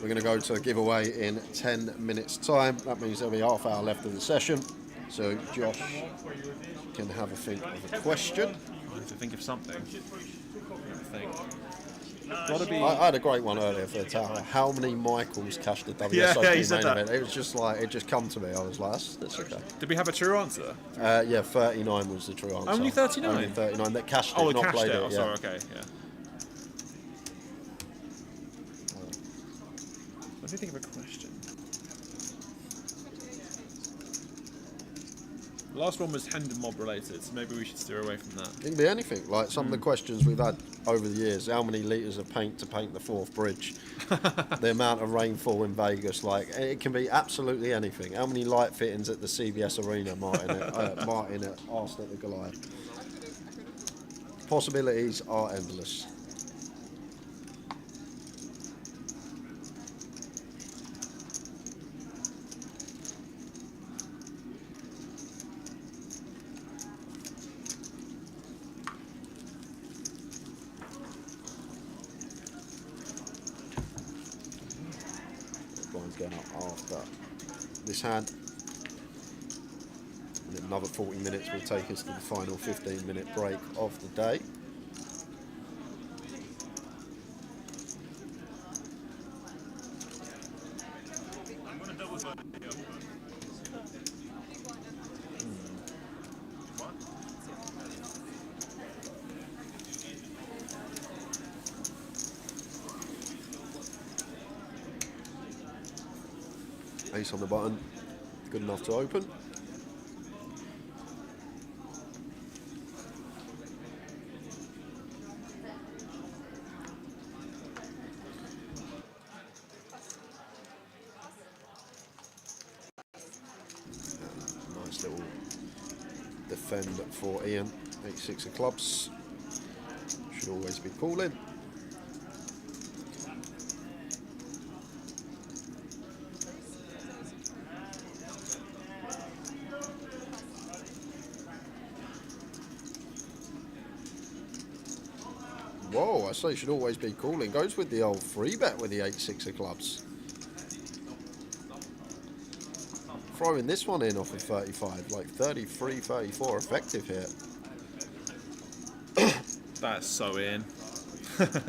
We're going to go to a giveaway in 10 minutes time. That means there'll be half hour left of the session. So Josh can have a think of a question. I have to think of something. I had a great one earlier for the tower. How many Michaels cashed the WSOP main event? It was just like, it just come to me. I was like, that's okay. Did we have a true answer? Yeah, 39 was the true answer. Only 39? Only 39 that cashed it, oh, not cashed played it. it. Oh, sorry, okay, yeah. Let me think of a question. The last one was Hendon Mob related, so maybe we should steer away from that. It can be anything. Like some of the questions we've had over the years. How many litres of paint to paint the fourth bridge? The amount of rainfall in Vegas. Like it can be absolutely anything. How many light fittings at the CBS Arena? Martin asked at the Goliath. Possibilities are endless. Going up after this hand, and another 40 minutes will take us to the final 15-minute break of the day. Ace on the button, good enough to open. Nice little defend for Ian, 8-6 of clubs, should always be calling. Whoa, I say should always be calling. Goes with the old free bet with the 8-6 of clubs. Throwing this one in off of 35, like 33, 34 effective here. That's so in.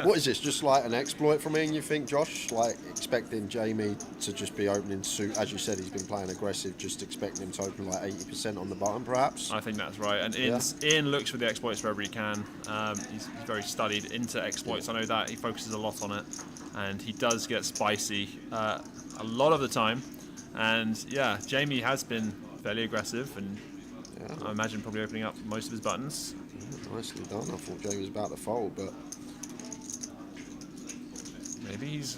What is this, just like an exploit from Ian, you think, Josh? Like expecting Jamie to just be opening suit, as you said, he's been playing aggressive, just expecting him to open like 80% on the button, perhaps? I think that's right. And Ian looks for the exploits wherever he can. He's very studied into exploits. I know that. He focuses a lot on it. And he does get spicy a lot of the time. And yeah, Jamie has been fairly aggressive, and I imagine probably opening up most of his buttons. Yeah, nicely done. I thought Jamie was about to fold, but maybe he's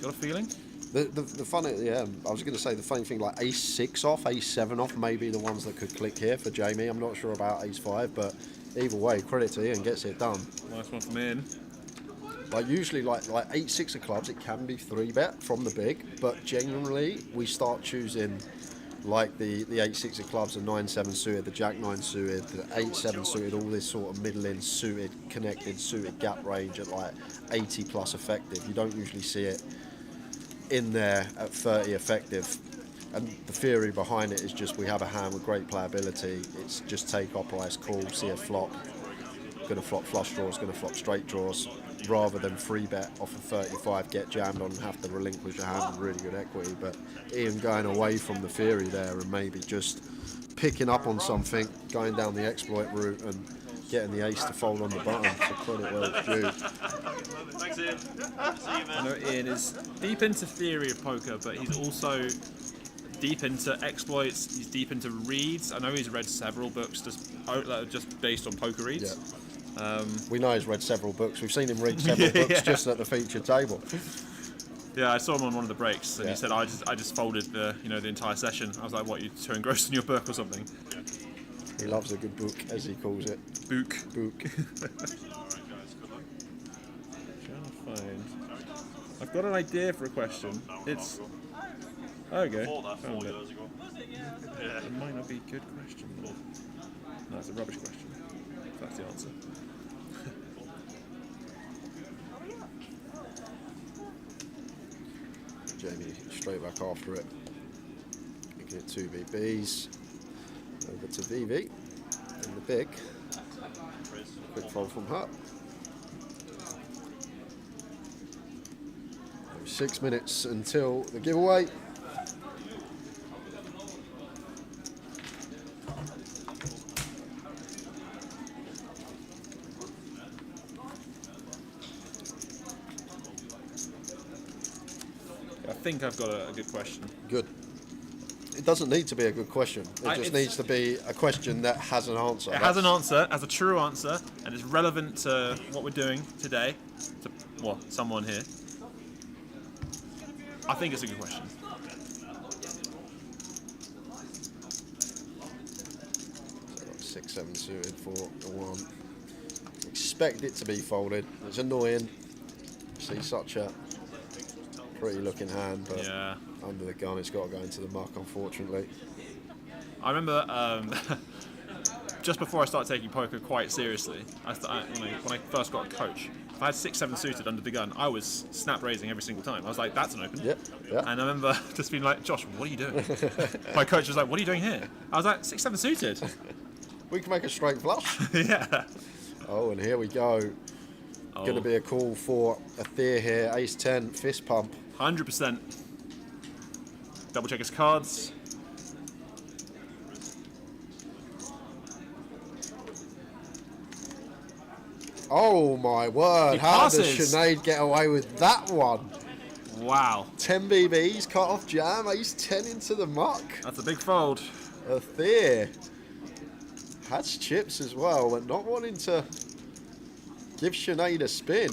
got a feeling. The funny, I was going to say the funny thing, like ace-6 off, ace-7 off, maybe the ones that could click here for Jamie. I'm not sure about ace-5, but either way, credit to Ian, gets it done. Nice one from Ian. Like usually, like 8-6 of clubs, it can be 3-bet from the big, but genuinely we start choosing like the 8-6 of clubs, the 9-7 suited, the Jack-9 suited, the 8-7 suited, all this sort of middle-in suited, connected, suited gap range at like 80 plus effective. You don't usually see it in there at 30 effective. And the theory behind it is just we have a hand with great playability. It's just take our price, call, see a flop, going to flop flush draws, going to flop straight draws, rather than free bet off of 35, get jammed on and have to relinquish a hand with really good equity. But Ian going away from the theory there and maybe just picking up on something, going down the exploit route and getting the ace to fold on the button. So credit where it's due. Thanks, Ian. I know Ian is deep into theory of poker, but he's also deep into exploits. He's deep into reads. I know he's read several books just based on poker reads. Yeah. We know he's read several books. We've seen him read several books just at the feature table. Yeah, I saw him on one of the breaks, and he said, "I just folded the entire session." I was like, "What? You too engrossed in your book or something?" He loves a good book, as he calls it. Book. Trying to find. I've got an idea for a question. It's. There we go. Found it. It might not be a good question. No, it's a rubbish question. That's the answer. Jamie straight back after it. Making it 2 BBs. Over to VV in the big. Quick fold from her. 6 minutes until the giveaway. I think I've got a good question. Good. It doesn't need to be a good question. It just needs to be a question that has an answer. It has an answer, has a true answer, and is relevant to what we're doing today. To, well, someone here. I think it's a good question. So 6-7 suited for the 1. Expect it to be folded. It's annoying. See such a pretty looking hand, but under the gun it's got to go into the muck, unfortunately. I remember just before I started taking poker quite seriously, when I first got a coach, if I had 6-7 suited under the gun, I was snap raising every single time. I was like, that's an open. Yep. And I remember just being like, Josh, what are you doing? My coach was like, what are you doing here? I was like, 6-7 suited. We can make a straight flush. Yeah. Oh, and here we go. Going to be a call for a Thea here. Ace-10, fist pump. 100%. Double check his cards. Oh my word, He how does passes. Sinead get away with that one? Wow. 10 BBs, cut off jam, Ace-10 into the muck. That's a big fold. A Thea. Has chips as well, but not wanting to give Sinead a spin.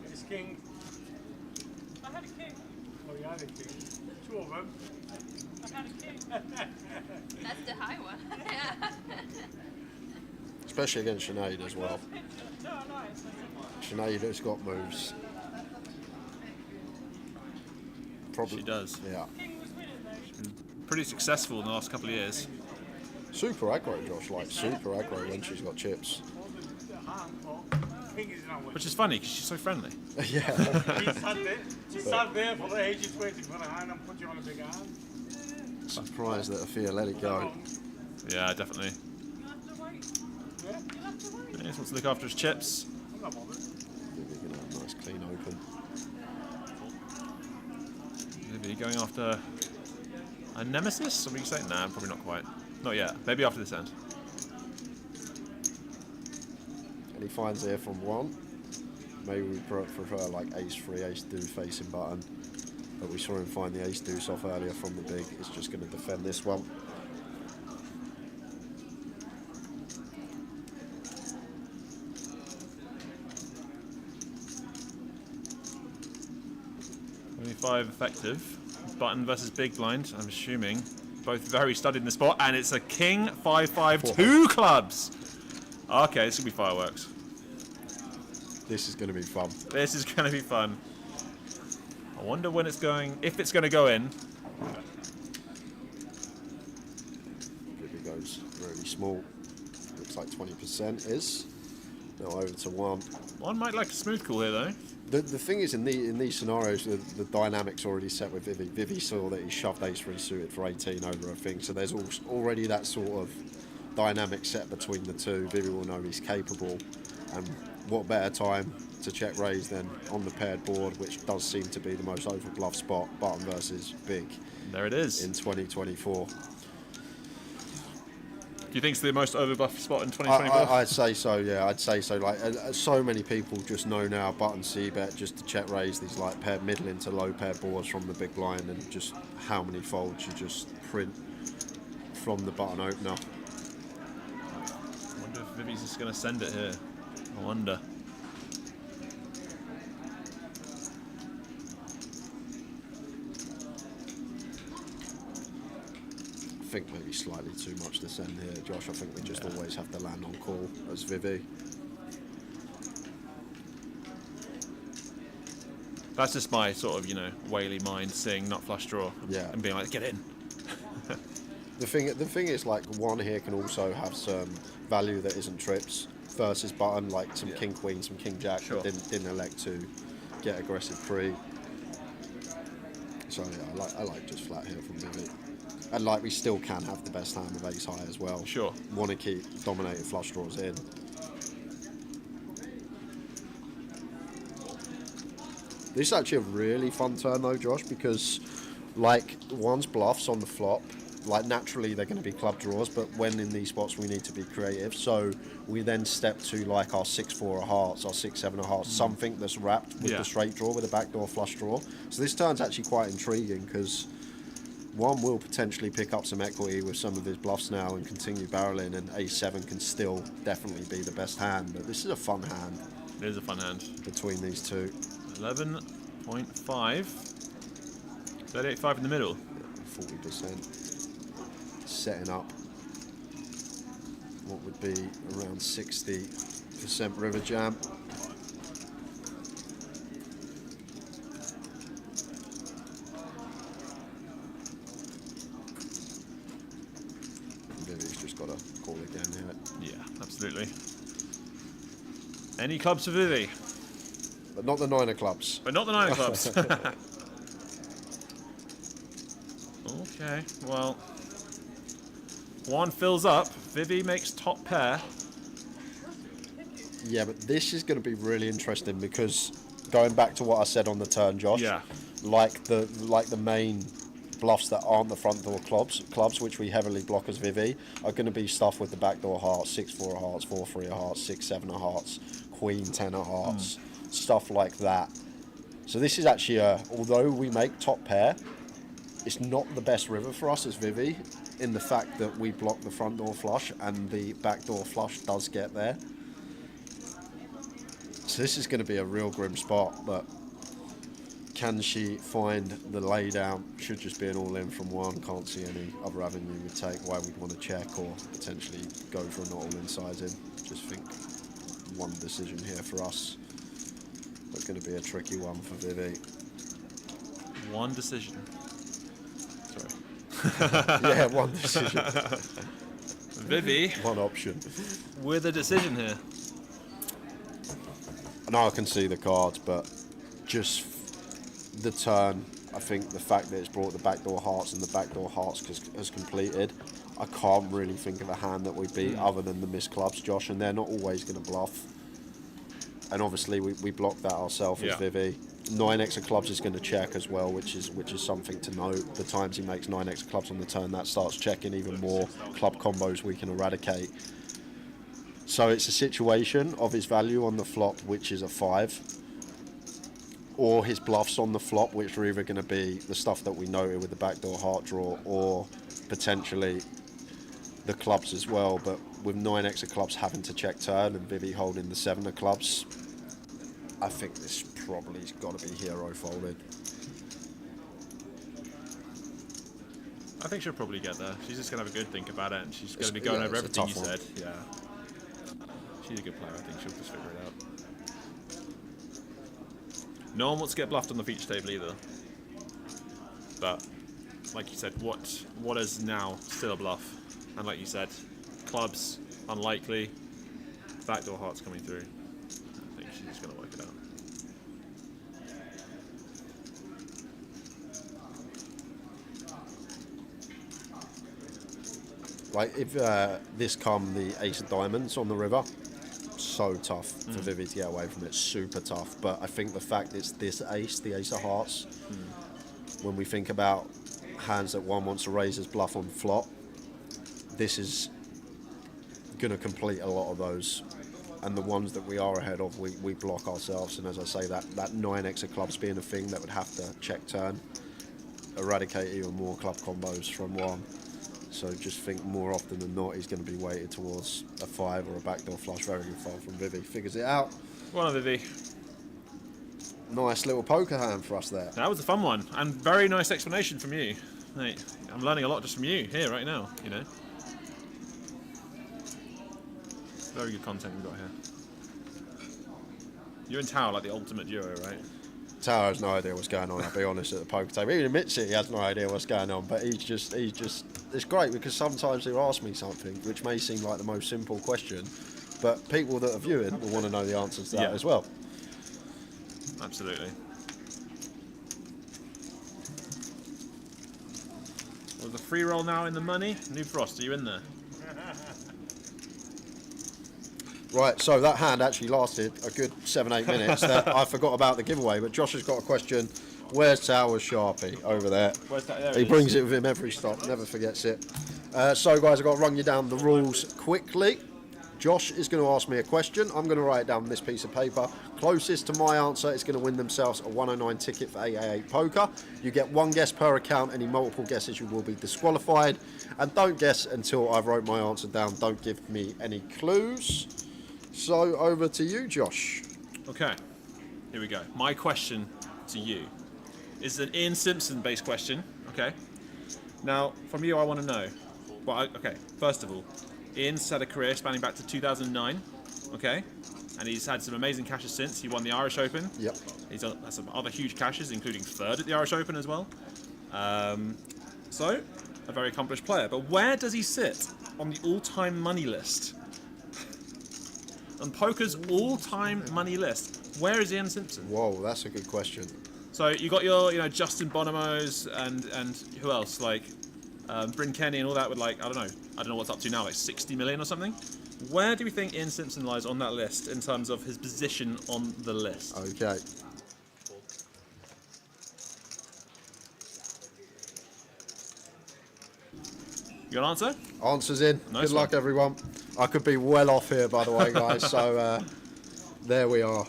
It's king. I had a king. Oh, you had a king. 2 of them. I had a king. That's the high one. Especially against Sinead as well. Sinead has got moves. Probably, She does. Yeah. Pretty successful in the last couple of years. Super aggro, Josh, like super aggro when she's got chips. Which is funny because she's so friendly. Yeah. She sat there for the ages waiting for the hand and put you on a big hand. Surprised that Afia let it go. Yeah, definitely. He just wants to look after his chips. Maybe gonna have a nice clean open. Maybe going after a nemesis? Or we can say, nah, probably not quite. Not yet. Maybe after this end. And he finds here from 1. Maybe we prefer like ace-3, ace-deuce facing button. But we saw him find the ace-deuce off earlier from the big. He's just going to defend this one. Only 5 effective. Button versus big blind, I'm assuming. Both very studied in the spot, and it's a king 5-5 2 clubs. Okay, this could be fireworks. This is going to be fun. This is going to be fun. I wonder when it's going, if it's going to go in. If it goes really small, looks like 20% is. Now over to 1. 1 might like a smooth call here though. The thing is, in these scenarios, the dynamic's already set with Vivi. Vivi saw that he shoved ace-3 suited for 18 over a thing, so there's already that sort of dynamic set between the two. Vivi will know he's capable, and what better time to check raise than on the paired board, which does seem to be the most overbluff spot, button versus big. There it is. In 2024. Do you think it's the most overbluff spot in 2024? I'd say so, yeah. I'd say so. Like, so many people just know now button C-bet just to check raise these like paired middle into low pair boards from the big blind, and just how many folds you just print from the button opener. I wonder if Vivi's just going to send it here. I wonder. I think maybe slightly too much to send here, Josh. I think we just always have to land on call as Vivi. That's just my sort of, whaley mind seeing not flush draw. Yeah. And being like, get in. The thing is, like, 1 here can also have some value that isn't trips versus button, like some king queen, some king jack that didn't elect to get aggressive pre. So yeah, I like just flat here from Vivi. And like, we still can have the best hand of ace high as well. Sure. Want to keep dominating flush draws in. This is actually a really fun turn though, Josh, because like one's bluffs on the flop, like naturally they're going to be club draws, but when in these spots we need to be creative. So we then step to like our 6-4 of hearts, our 6-7 of hearts, something that's wrapped with the straight draw, with a backdoor flush draw. So this turn's actually quite intriguing because one will potentially pick up some equity with some of his bluffs now and continue barreling, and A7 can still definitely be the best hand. But this is a fun hand. It is a fun hand. Between these two. 11.5. 38.5 in the middle. 40%. Setting up what would be around 60% river jam. Vivi's just got to call again here. Yeah, absolutely. Any clubs for Vivi? But not the 9 of clubs. But not the 9 of clubs. Okay, well, one fills up. Vivi makes top pair. Yeah, but this is going to be really interesting because going back to what I said on the turn, Josh. Yeah. Like the main bluffs that aren't the front door clubs, which we heavily block as Vivi, are going to be stuff with the backdoor hearts, 6-4 of hearts, 4-3 of hearts, 6-7 of hearts, Queen 10 of hearts, stuff like that. So this is actually although we make top pair, it's not the best river for us as Vivi, in the fact that we block the front door flush and the back door flush does get there. So this is going to be a real grim spot, but can she find the laydown? Should just be an all-in from one. Can't see any other avenue we take why we'd want to check or potentially go for an all-in sizing. Just think one decision here for us. That's going to be a tricky one for Vivi. One decision. Yeah, one decision. Vivi. One option. With a decision here. Now I can see the cards, but just the turn, I think the fact that it's brought the backdoor hearts and the backdoor hearts has completed, I can't really think of a hand that we beat other than the missed clubs, Josh, and they're not always going to bluff. And obviously we blocked that ourselves as Vivi. 9x of clubs is going to check as well, which is something to note. The times he makes 9x of clubs on the turn, that starts checking even more club combos we can eradicate. So it's a situation of his value on the flop, which is a 5, or his bluffs on the flop, which are either going to be the stuff that we noted with the backdoor heart draw, or potentially the clubs as well. But with 9x of clubs having to check turn and Vivi holding the 7 of clubs, I think this probably's got to be hero folded. I think she'll probably get there. She's just going to have a good think about it, and she's going to be going over everything you said. Yeah. She's a good player. I think she'll just figure it out. No one wants to get bluffed on the feature table either. But, like you said, what is now still a bluff? And like you said, clubs, unlikely. Backdoor hearts coming through. I think she's just going to work it out. Like, if this come the ace of diamonds on the river, so tough for Vivi to get away from it, super tough. But I think the fact it's this ace, the ace of hearts, when we think about hands that one wants to raise his bluff on flop, this is going to complete a lot of those. And the ones that we are ahead of, we block ourselves. And as I say, that 9x of clubs being a thing that would have to check turn, eradicate even more club combos from one. So just think more often than not he's going to be weighted towards a 5 or a backdoor flush. Very good fold from Vivi. Figures it out. Well done, Vivi. Nice little poker hand for us there. That was a fun one, and very nice explanation from you. Mate, I'm learning a lot just from you here right now, you know. Very good content we've got here. You and Tao are like the ultimate duo, right? Tao has no idea what's going on, I'll be honest, at the poker table. He even admits it, he has no idea what's going on, but he's just, it's great because sometimes he'll ask me something which may seem like the most simple question, but people that are viewing will want to know the answers to that as well. Absolutely. Well, the free roll now in the money. New Frost, are you in there? Right, so that hand actually lasted a good 7-8 minutes. That I forgot about the giveaway, but Josh has got a question. Where's Tower's Sharpie? Over there. Where's that? There He it brings is. it with him every stop, never forgets it. So guys, I've got to run you down the rules quickly. Josh is going to ask me a question. I'm going to write it down on this piece of paper. Closest to my answer is going to win themselves a 109 ticket for 888 Poker. You get one guess per account. Any multiple guesses, you will be disqualified. And don't guess until I've wrote my answer down. Don't give me any clues. So over to you, Josh. Okay, here we go. My question to you is an Ian Simpson-based question. Okay. Now, from you, I want to know. Well, okay. First of all, Ian's had a career spanning back to 2009. Okay, and he's had some amazing cashes since. He won the Irish Open. Yep. He's had some other huge cashes, including third at the Irish Open as well. So, a very accomplished player. But where does he sit on the all-time money list? On poker's all-time money list, where is Ian Simpson? Whoa, that's a good question. So you got your, Justin Bonomo's and who else, like Bryn Kenny and all that with I don't know what's up to now, like 60 million or something. Where do we think Ian Simpson lies on that list in terms of his position on the list? Okay. You got an answer? Answer's in. Nice Good luck, one. everyone. I could be well off here, by the way, guys. So there we are.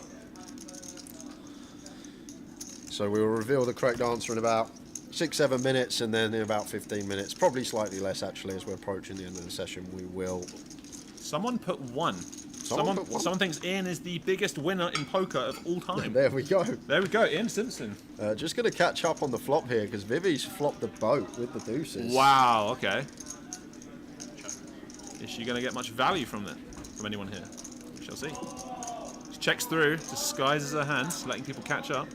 So we will reveal the correct answer in about 6-7 minutes, and then in about 15 minutes, probably slightly less actually, as we're approaching the end of the session, we will. Someone put one. Someone put one? Someone thinks Ian is the biggest winner in poker of all time. There we go. There we go, Ian Simpson. Just going to catch up on the flop here because Vivi's flopped the boat with the deuces. Wow. Okay. Is she going to get much value from anyone here? We shall see. She checks through, disguises her hands, letting people catch up.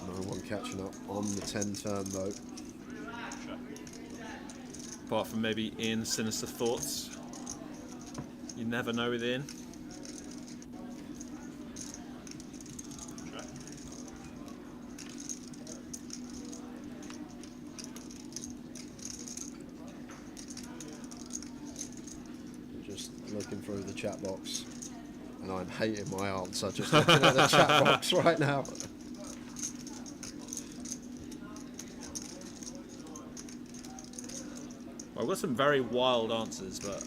No one catching up on the 10 turn though. Apart from maybe Ian's sinister thoughts. You never know with Ian. Just looking through the chat box, and I'm hating my answer just looking at the chat box right now. Well, we've got some very wild answers, but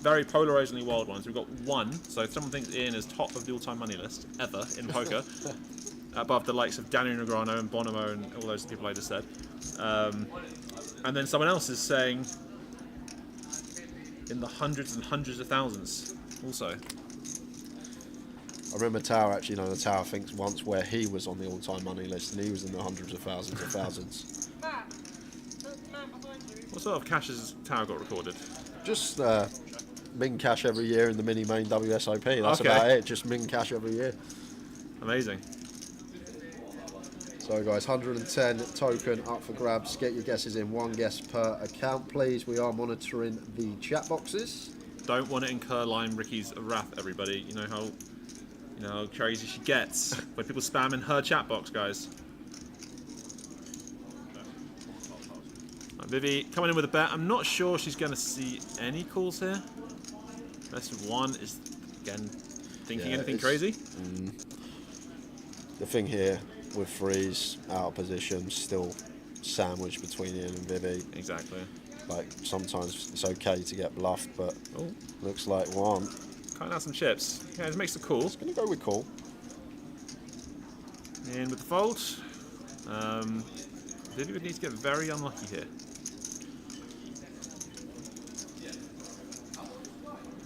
very polarizingly wild ones. We've got one, so someone thinks Ian is top of the all-time money list ever in poker, above the likes of Daniel Negreanu and Bonomo and all those people I just said. And then someone else is saying in the hundreds and hundreds of thousands also. I remember Tower actually, the Tower thinks once where he was on the all-time money list, and he was in the hundreds of thousands. What sort of cash has Tower got recorded? Just min cash every year in the mini main WSOP. That's Okay. about it. Just min cash every year. Amazing. So guys, 110 token up for grabs. Get your guesses in. One guess per account, please. We are monitoring the chat boxes. Don't want to incur Lime Ricky's wrath, everybody. You know how crazy she gets when people spam in her chat box, guys. Right, Vivi coming in with a bet. I'm not sure she's going to see any calls here. Best of one is again thinking anything crazy. The thing here with threes out of position, still sandwiched between Ian and Vivi. Exactly. Sometimes it's okay to get bluffed, but looks like one. Can't have some chips. Yeah, it makes the call. Gonna go with call. In with the fold. Vivi would need to get very unlucky here.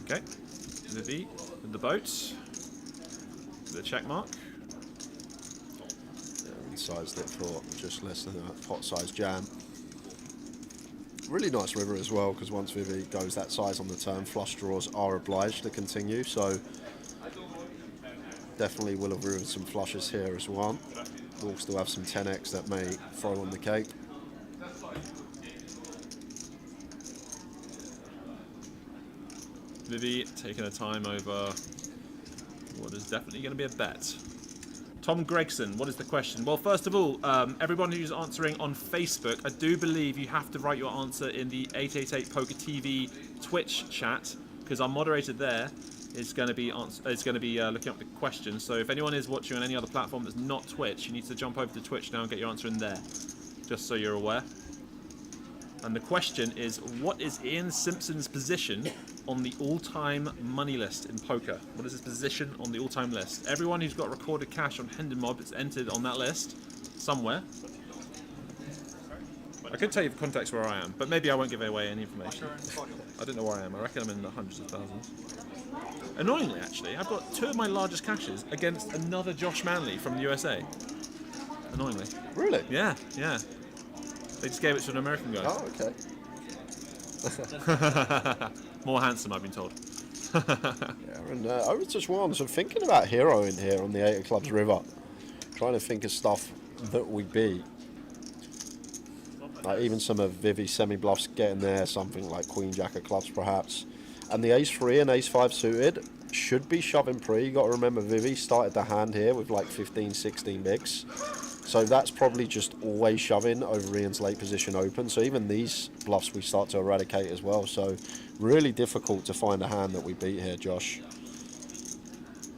Okay. Vivi with the boat. The check mark. Sized it for just less than a pot-sized jam. Really nice river as well, because once Vivi goes that size on the turn, flush draws are obliged to continue, so definitely will have ruined some flushes here as well. We'll still have some 10x that may throw on the cake. Vivi taking a time over what is definitely going to be a bet. Tom Gregson, what is the question? Well, first of all, everyone who's answering on Facebook, I do believe you have to write your answer in the 888 Poker TV Twitch chat, because our moderator there is going to be looking up the questions. So if anyone is watching on any other platform that's not Twitch, you need to jump over to Twitch now and get your answer in there, just so you're aware. And the question is, what is Ian Simpson's position on the all-time money list in poker? What is his position on the all-time list? Everyone who's got recorded cash on Hendon Mob is entered on that list somewhere. I could tell you the context where I am, but maybe I won't give away any information. I don't know where I am. I reckon I'm in the hundreds of thousands. Annoyingly, actually, I've got 2 of my largest cashes against another Josh Manley from the USA. Annoyingly. Really? Yeah, yeah. They just gave it to an American guy. Oh, okay. More handsome, I've been told. Yeah, and I was just so thinking about Hero in here on the 8 of Clubs River. Trying to think of stuff that we beat. Like even some of Vivi's semi-bluffs getting there, something like Queen Jack of Clubs perhaps. And the Ace-3 and Ace-5 suited should be shoving pre. You got to remember Vivi started the hand here with like 15, 16 bigs. So that's probably just always shoving over Ian's late position open. So even these bluffs we start to eradicate as well. So really difficult to find a hand that we beat here, Josh.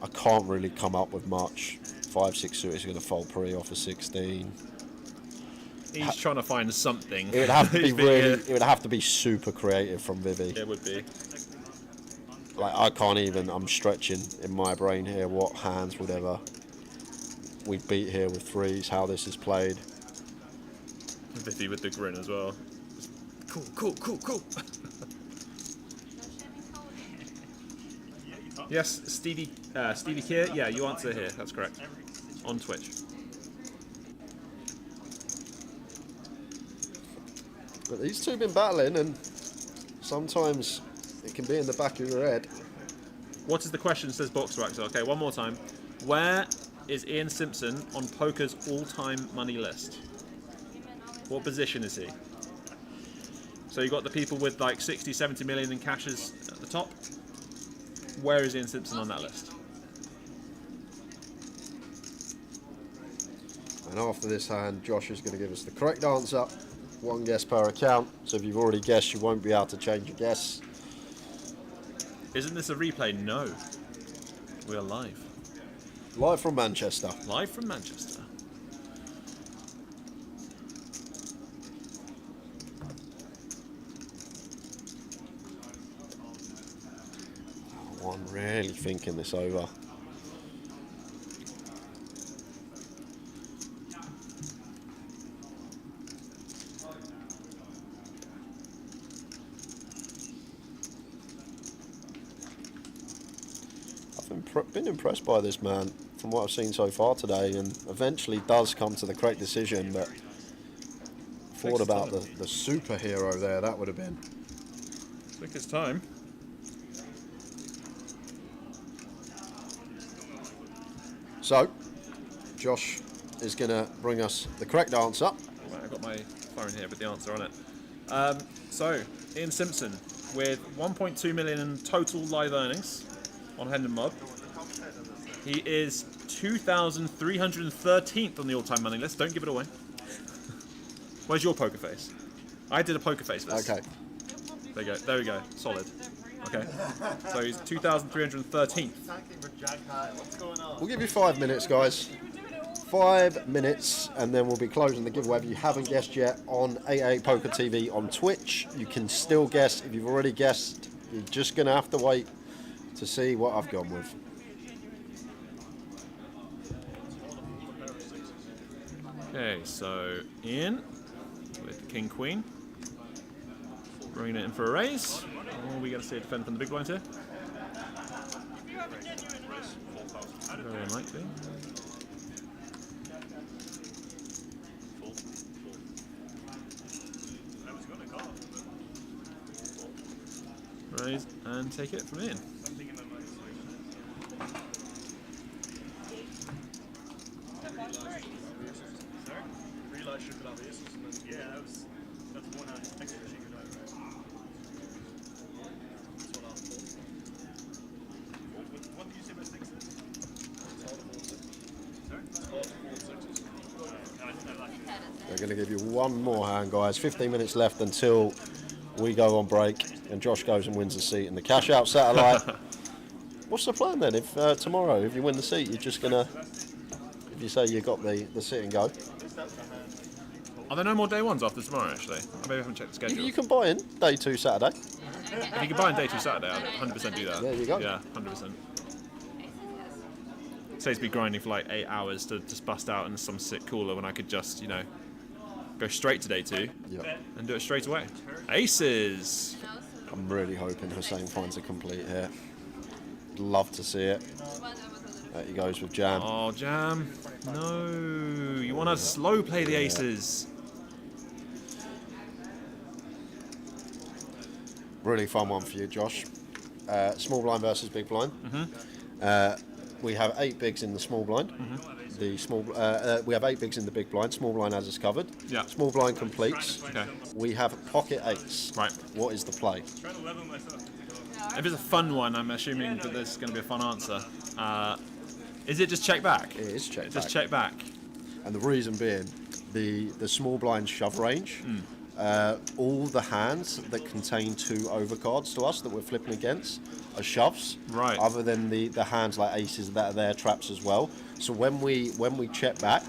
I can't really come up with much. 5, 6 suited is going to fold pre off a 16. He's trying to find something. It would have to be it would have to be super creative from Vivi. It would be. Like I can't even. I'm stretching in my brain here. What hands would ever we beat here with 3s? How this is played. Vivi with the grin as well. Cool, cool, cool, cool. Yes, Stevie Keir. Yeah, you answer here. That's correct. On Twitch. But these two have been battling, and sometimes it can be in the back of your head. What is the question? Says Boxwax. Okay, one more time. Where is Ian Simpson on poker's all-time money list? What position is he? So you got the people with like 60, 70 million in cashes at the top. Where is Ian Simpson on that list? And after this hand, Josh is going to give us the correct answer. 1 guess per account. So if you've already guessed, you won't be able to change your guess. Isn't this a replay? No. We are live. Live from Manchester. Live from Manchester. Oh, I'm really thinking this over. I've been impressed by this man from what I've seen so far today, and eventually does come to the correct decision, but thought about the superhero there, that would have been. Took his time. So, Josh is going to bring us the correct answer. Right, I've got my phone here with the answer on it. So, Ian Simpson with 1.2 million in total live earnings on Hendon Mob. He is 2,313th on the all-time money list. Don't give it away. Where's your poker face? I did a poker face list. Okay. There you go. There we go. Solid. Okay. So he's 2,313th. What's going on? We'll give you 5 minutes, guys. 5 minutes, and then we'll be closing the giveaway. If you haven't guessed yet, on 888poker TV on Twitch, you can still guess. If you've already guessed, you're just going to have to wait to see what I've gone with. Okay, so Ian with King Queen. Bringing it in for a raise. Oh, we got to see a defend from the big blinds here. Very unlikely. Raise and take it from Ian. Yeah, that's one extra secret. What did you say about sixes? They're going to give you one more hand, guys. 15 minutes left until we go on break. and Josh goes and wins the seat in the cash out satellite. What's the plan then? If tomorrow, if you win the seat, you're just gonna, if you say you got the sit and go. Are there no more day ones after tomorrow? Actually, maybe I haven't checked the schedule. You can buy in day 2 Saturday. If you can buy in day 2 Saturday, I'd 100% do that. There you go. Yeah, 100%. Saves me grinding for like 8 hours to just bust out in some sick cooler when I could just, you know, go straight to day 2 and do it straight away. Aces! I'm really hoping Hussein finds a complete here. Love to see it. There he goes with Jam. Oh, Jam. No. You want to slow play the aces. Really fun one for you, Josh. Small blind versus big blind. We have 8 bigs in the small blind. The small, we have 8 bigs in the big blind. Small blind has us covered. Yeah. Small blind completes. Okay. We have pocket 8s. Right. What is the play? If it's a fun one, I'm assuming that there's going to be a fun answer. Is it just check back? It is check back. Just check back. And the reason being, the small blind shove range, all the hands that contain 2 overcards to us that we're flipping against are shoves. Right. Other than the hands like aces that are there, traps as well. So when we check back,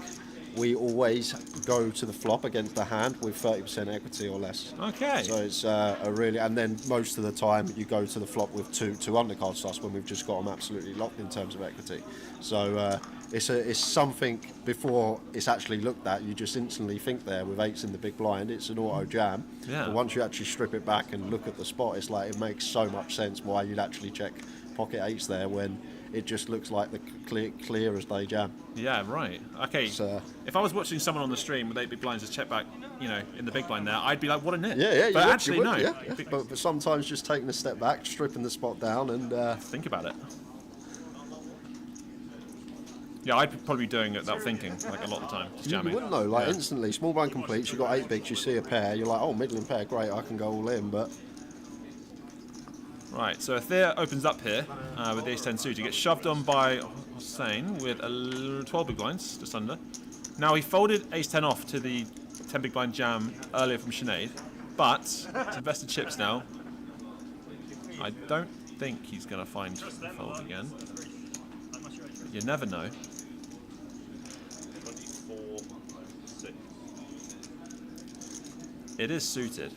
we always go to the flop against the hand with 30% equity or less. Okay. So it's a really, and then most of the time you go to the flop with two undercards to us when we've just got them absolutely locked in terms of equity. So it's something before it's actually looked at. You just instantly think there with 8s in the big blind, it's an auto jam. Yeah. But once you actually strip it back and look at the spot, it's like it makes so much sense why you'd actually check pocket 8s there when it just looks like the clear as day jam. Yeah, right. Okay. So, if I was watching someone on the stream with 8 big blinds just check back, you know, in the big blind there, I'd be like, what a nit. yeah, But you actually, would, no. yeah. But sometimes just taking a step back, stripping the spot down, and think about it. Yeah, I'd probably be doing it without thinking, like a lot of the time, just jamming. You wouldn't know, like Yeah. instantly. Small blind completes, you've got 8 bigs, you see a pair, you're like, oh, middling pair, great, I can go all in, but. Right, so Thea opens up here with the ace-10 suit. He gets shoved on by Hossein with 12 big blinds, just under. Now, he folded ace-10 off to the 10 big blind jam earlier from Sinead, but it's invested chips now. I don't think he's going to find the fold again. But you never know. 24, 6. It is suited.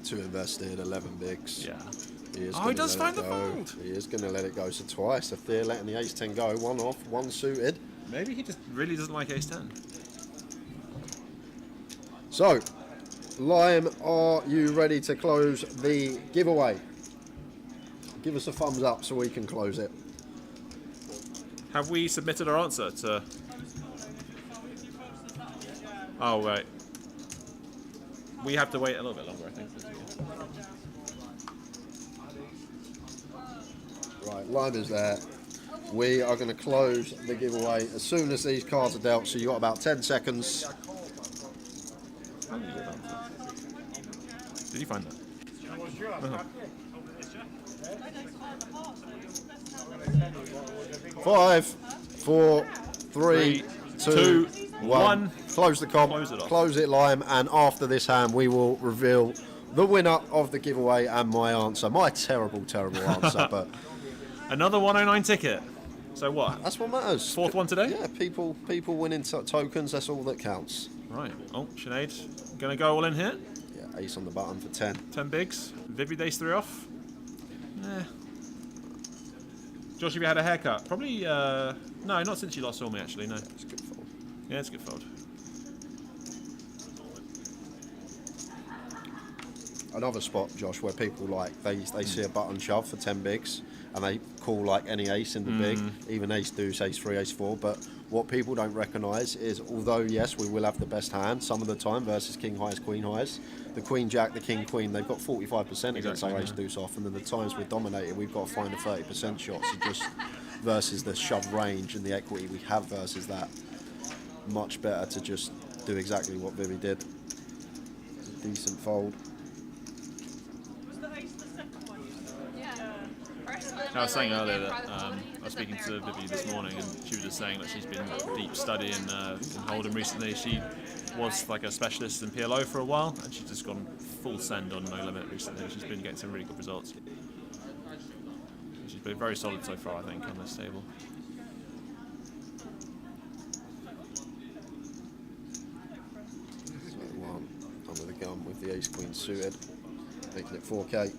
2 invested, 11 bigs. Yeah. He does find the fold. He is going to let it go. So twice, if they're letting the ace-10 go, 1 off, 1 suited. Maybe he just really doesn't like ace-10. So, Lime, are you ready to close the giveaway? Give us a thumbs up so we can close it. Have we submitted our answer to... Oh, right. We have to wait a little bit longer, I think. Right, Lime is there. We are going to close the giveaway as soon as these cards are dealt, so you've got about 10 seconds. Did you find that? Uh-huh. 5, 4, 3, 2, 1. Close the comp, close it, Lime, and after this hand we will reveal the winner of the giveaway and my answer. My terrible, terrible answer, but... Another 109 ticket. So what? That's what matters. 4th one today? Yeah, people winning tokens, that's all that counts. Right. Oh, Sinead, gonna go all in here? Yeah, ace on the button for 10. 10 bigs. Vivi ace 3 off. Nah. Josh, have you had a haircut? Probably, no, not since you last saw me, actually, no. It's a good fold. Yeah, it's a good fold. Another spot, Josh, where people like, they see a button shove for 10 bigs, and they call like any ace in the big, even ace deuce, ace 3, ace 4, but what people don't recognise is, although yes, we will have the best hand some of the time versus king highs, queen highs, the queen jack, the king queen, they've got 45% against our ace deuce off, and then the times we're dominated, we've got to find a 30% shot, so just versus the shove range and the equity we have versus that, much better to just do exactly what Vivi did. It's a decent fold. I was saying earlier that I was speaking to Vivi this morning, and she was just saying that she's been deep studying in Hold'em recently. She was like a specialist in PLO for a while, and she's just gone full send on No Limit recently. She's been getting some really good results. She's been very solid so far, I think, on this table. So one under the gun with the ace-queen suited, making it 4K.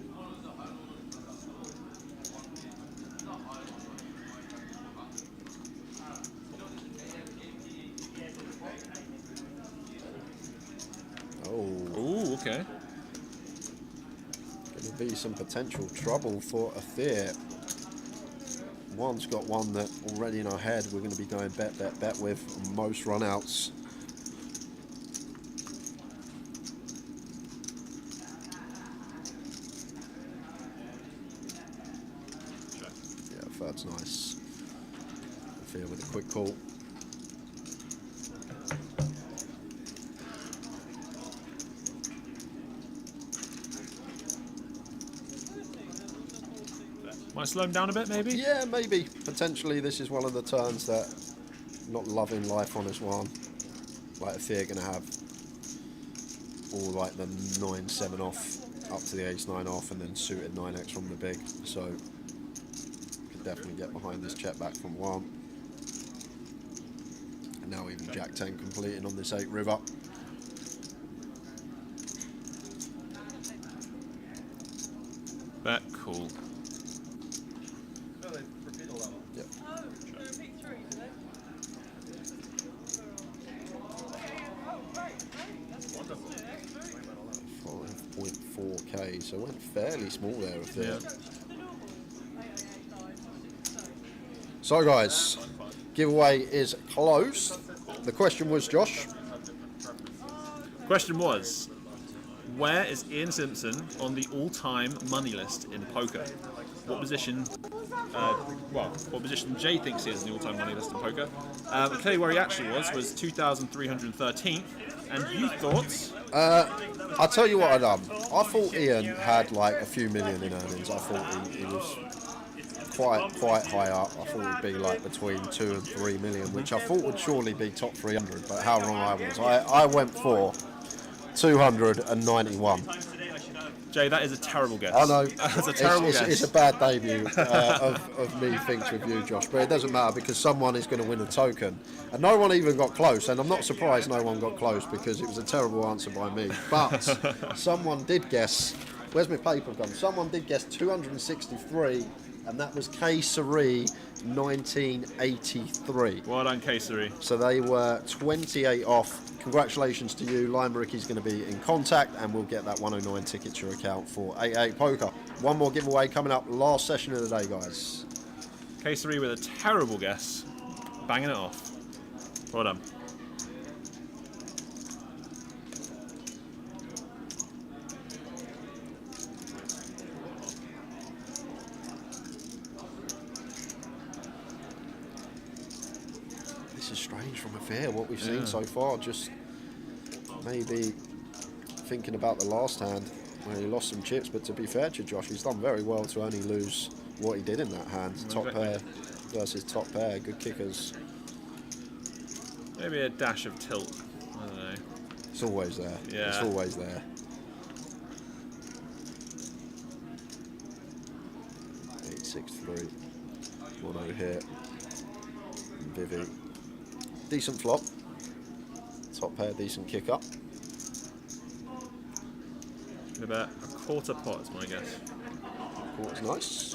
Ooh, okay. Going to be some potential trouble for Aether. One's got one that already in our head we're going to be going bet, bet, bet with most runouts. Yeah, third's nice. Aether with a quick call. Might slow him down a bit, maybe? Yeah, maybe. Potentially this is one of the turns that not loving life on this one. Like if they're going to have all like the 9-7 off up to the ace-9 off and then suited 9x from the big. So could definitely get behind this check back from one. And now even Jack-10 completing on this 8 river. Bet, cool. Yep. 5.4k, so went fairly small there with that. So guys, giveaway is closed. The question was, Josh? Question was, where is Ian Simpson on the all-time money list in poker? What position? What position Jay thinks he is in the all-time money list in poker? I'll tell you where he actually was 2,313th, and you thought? I'll tell you what I done. I thought Ian had like a few million in earnings. I thought he was quite high up. I thought it'd be like between 2 and 3 million, which I thought would surely be top 300. But how wrong I was. I went for 291. Jay, that is a terrible guess. I know. That's a terrible guess. It's a bad debut of me thinks with you, Josh, but it doesn't matter because someone is going to win a token. And no one even got close, and I'm not surprised no one got close because it was a terrible answer by me. But someone did guess, where's my paper gone? Someone did guess 263, and that was K-Sari 1983. Well done, K-Sari. So they were 28 off. Congratulations to you. Lime Ricky's going to be in contact and we'll get that 109 ticket to your account for 888 Poker. One more giveaway coming up. Last session of the day, guys. K-Sari with a terrible guess. Banging it off. Well done. This is strange from Aether, what we've seen so far. Just maybe thinking about the last hand where he lost some chips, but to be fair to Josh, he's done very well to only lose what he did in that hand. Top pair versus top pair, good kickers. Maybe a dash of tilt. I don't know. It's always there. Yeah. It's always there. 8-6-3. 1-0 here. Vivi. Decent flop. Top pair, decent kick up. About a quarter pot is my guess. Quarter's nice.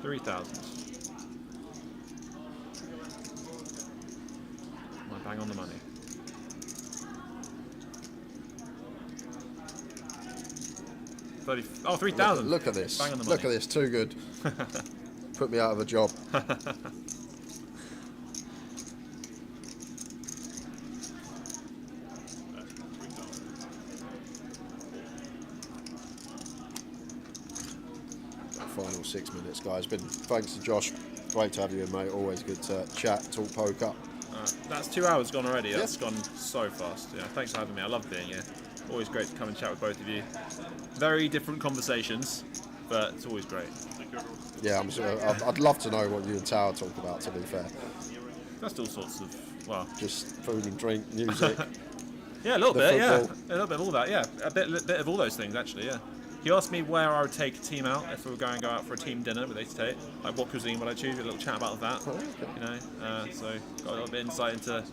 3,000. Am I bang on the money? Oh, 3,000. Look at this. Bang on the Look money. at this. Too good. Put me out of a job. Final 6 minutes, guys. Thanks to Josh. Great to have you in, mate. Always good to chat, talk poker. That's 2 hours gone already. That's gone so fast. Yeah, thanks for having me. I love being here. Always great to come and chat with both of you. Very different conversations, but it's always great. Yeah, I'd love to know what you and Tower talk about, to be fair. Just all sorts of, well, just food and drink, music. Yeah, a little the bit, yeah. football. A little bit of all that, yeah. A bit of all those things, actually, yeah. He asked me where I would take a team out if we were going to go out for a team dinner with 888. Like, what cuisine would I choose? A little chat about that. Oh, okay. You know, so got a little bit of insight into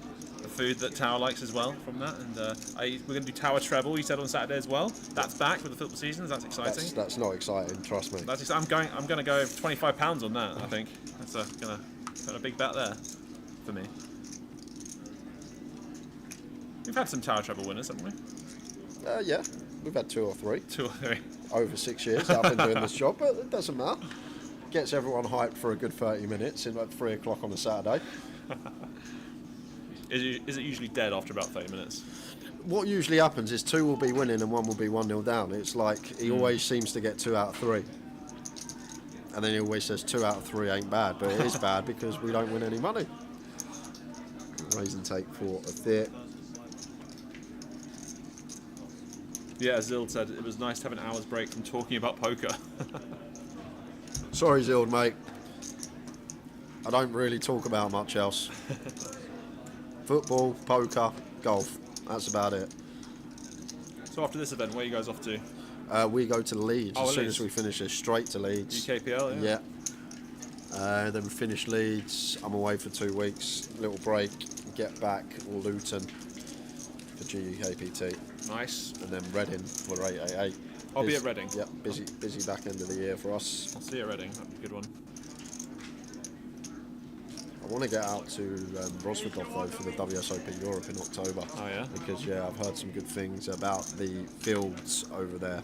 the food that Tower likes as well from that. And we're going to do Tower Treble, he said, on Saturday as well. That's back with the football season. That's exciting. That's not exciting, trust me. That's I'm going to go £25 on that, I think. That's a big bet there for me. We've had some Tower Treble winners, haven't we? Yeah, we've had 2 or 3. 2 or 3. Over 6 years that I've been doing this job, but it doesn't matter. Gets everyone hyped for a good 30 minutes in like 3 o'clock on a Saturday. Is it usually dead after about 30 minutes? What usually happens is 2 will be winning and 1 will be 1-0 down. It's like he always seems to get 2 out of 3. And then he always says 2 out of 3 ain't bad, but it is bad because we don't win any money. Raise and take for a bit. Yeah, Zild said it was nice to have an hour's break from talking about poker. Sorry, Zild, mate. I don't really talk about much else. Football, poker, golf. That's about it. So after this event, where are you guys off to? We go to Leeds as soon Leeds. as we finish this, straight to Leeds. UKPL, yeah? Yeah. Then we finish Leeds. I'm away for 2 weeks. Little break. Get back. Luton for GUKPT. Nice. And then Reading for 888. I'll be at Reading. Yep, busy back end of the year for us. I'll see you at Reading. That'd be a good one. I want to get out to Rosvadov though for the WSOP Europe in October. Oh yeah? Because yeah, I've heard some good things about the fields over there.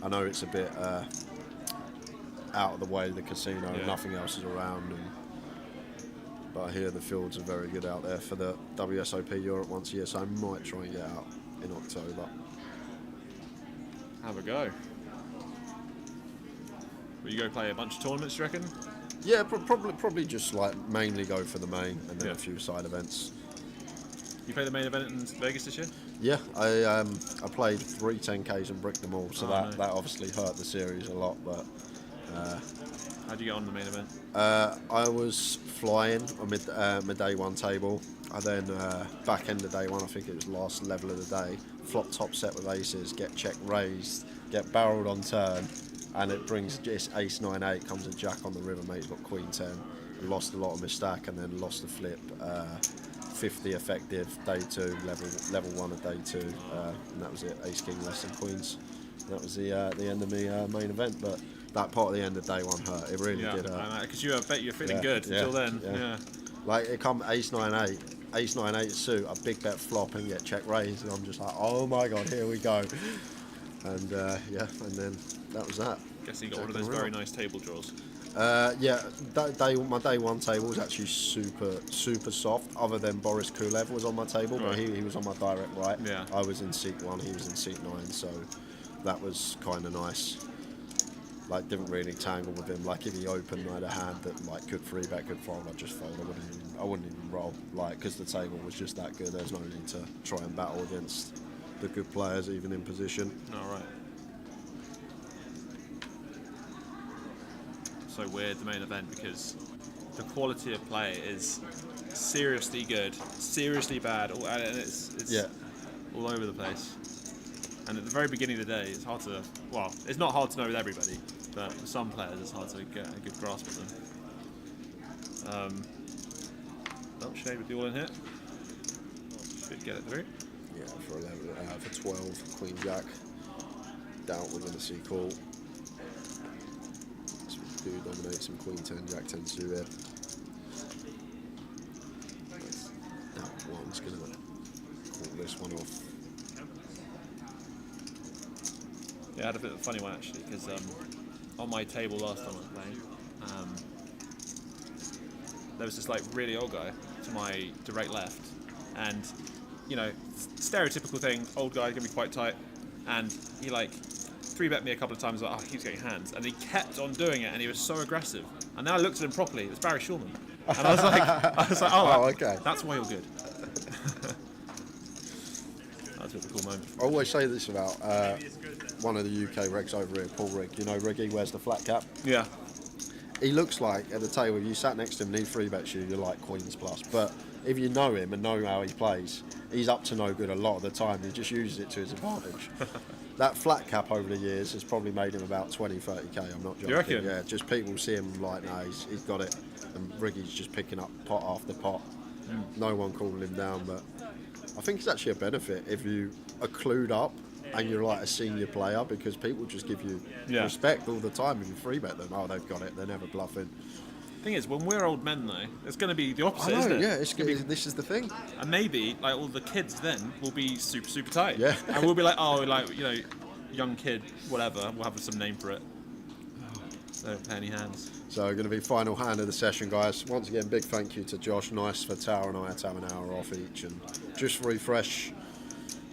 I know it's a bit out of the way, the casino, Yeah. nothing else is around. But I hear the fields are very good out there for the WSOP Europe once a year, so I might try and get out in October. Have a go. Will you go play a bunch of tournaments, do you reckon? Yeah, probably just like mainly go for the main and then a few side events. You played the main event in Vegas this year? Yeah, I played 3 10Ks and bricked them all, so Oh, that obviously hurt the series a lot. But how'd you get on the main event? I was flying on my day 1 table. I then back end of day 1, I think it was last level of the day, flop top set with aces, get check raised, get barreled on turn, and it brings just ace 9-8, comes a jack on the river, mate's got queen 10. Lost a lot of my stack and then lost the flip. 50 effective, day 2, level 1 of day 2, and that was it, ace king less than queens. And that was the end of my main event, but that part of the end of day 1 hurt, it really did hurt. Because I bet you're feeling good until then. Yeah. Like it come ace 9-8, ace 9-8 suit, a big bet flop and get check raised, and I'm just like, oh my god, here we go. And and then that was that. Guess you got one of those very nice table draws. Yeah, my day 1 table was actually super soft, other than Boris Kulev was on my table, but he was on my direct right. Yeah. I was in seat 1, he was in seat 9, so that was kind of nice. Like, didn't really tangle with him. Like, if he opened, I had a hand that like could 3-bet, could fold, I'd just fold. I wouldn't even roll, like, because the table was just that good. There's no need to try and battle against the good players, even in position. All right. So weird, the main event, because the quality of play is seriously good, seriously bad, and it's all over the place. And at the very beginning of the day, it's hard to, well, it's not hard to know with everybody, but for some players it's hard to get a good grasp of them. Oh, Shade with the all in hit. Should get it through. Yeah, for 11, for 12, Queen Jack. Doubt we're going to see call. So we do dominate some Queen 10, Jack 10 suited. That one's going to call this one off. Yeah, I had a bit of a funny one actually, because on my table last time I was playing, there was this like really old guy to my direct left, and you know, stereotypical thing, old guy gonna be quite tight, and he like 3-bet me a couple of times, like, oh, he keeps getting hands, and he kept on doing it, and he was so aggressive. And then I looked at him properly, it was Barry Shulman, and I was like, oh, okay, that's why you're good. That's a cool moment. I always say this about one of the UK regs over here, Paul Rigg. You know Riggy wears the flat cap? Yeah. he looks like at the table, if you sat next to him and he 3-bets you, you're like Queens plus. But if you know him and know how he plays, he's up to no good a lot of the time. He just uses it to his advantage. That flat cap over the years has probably made him about 20, 30k. I'm not joking. You reckon? Yeah, just people see him like, no, he's got it. And Riggy's just picking up pot after pot. No one calling him down, but I think it's actually a benefit if you are clued up and you're like a senior player, because people just give you respect all the time if you 3-bet them. Oh, they've got it. They're never bluffing. Thing is, when we're old men though, it's going to be the opposite, I know, isn't it? yeah, this is the thing. And maybe like all the kids then will be super, super tight. Yeah. And we'll be like, oh, like, you know, young kid, whatever. We'll have some name for it. So don't pay any hands. So going to be final hand of the session, guys. Once again, big thank you to Josh. Nice for Tower and I to have an hour off each and just refresh.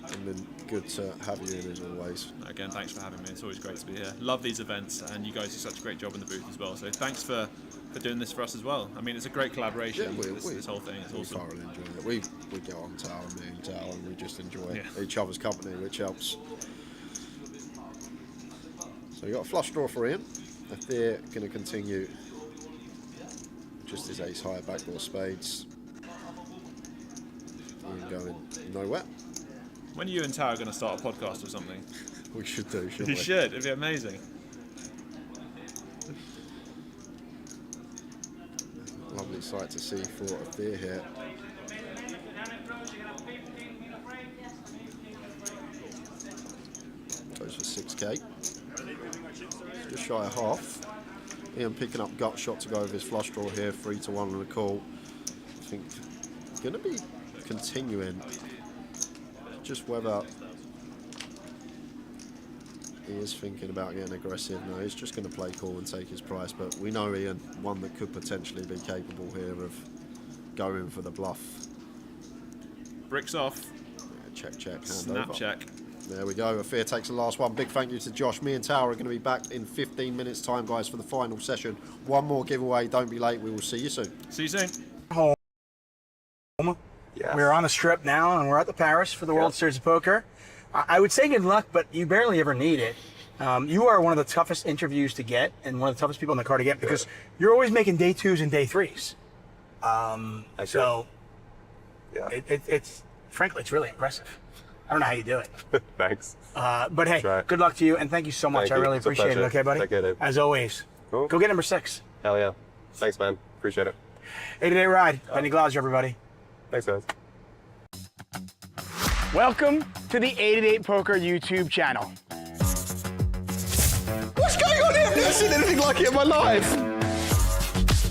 And then good to have you in as always. Again, thanks for having me. It's always great to be here. Love these events, and you guys do such a great job in the booth as well. So thanks for doing this for us as well. I mean, it's a great collaboration. Yeah, this whole thing. It's awesome. We thoroughly enjoy it. We get on Tower, me and Tower, and we just enjoy each other's company, which helps. So you got a flush draw for Ian. If they're going to continue just his ace high backdoor spades. Ian going nowhere. When are you and Tower going to start a podcast or something? We should do, shouldn't You we? should. It'd be amazing. Lovely sight to see for Athir here. Goes for 6k. Just shy of half. Ian picking up gut shot to go with his flush draw here, 3-1 on the call. I think going to be continuing. Just whether he is thinking about getting aggressive. No, he's just going to play cool and take his price. But we know Ian, one that could potentially be capable here of going for the bluff. Bricks off. Yeah, check, hand Snap over. check. There we go. Afir takes the last one. Big thank you to Josh. Me and Tower are going to be back in 15 minutes time, guys, for the final session. One more giveaway. Don't be late. We will see you soon. See you soon. Home. Yes. We're on the strip now, and we're at the Paris for the World Series of Poker. I would say good luck, but you barely ever need it. You are one of the toughest interviews to get, and one of the toughest people in the car to get, because you're always making day 2s and day 3s. So it's frankly, it's really impressive. I don't know how you do it. Thanks. But hey, good luck to you, and thank you so much. Thank I really It's a appreciate it. pleasure. Okay, buddy? Take care, Dave. As always. Cool. Go get number 6. Hell yeah. Thanks, man. Appreciate it. 888 ride. Benny Glauser, everybody. Thanks, guys. Welcome to the 888 Poker YouTube channel. What's going on here? I've never seen anything like it in my life.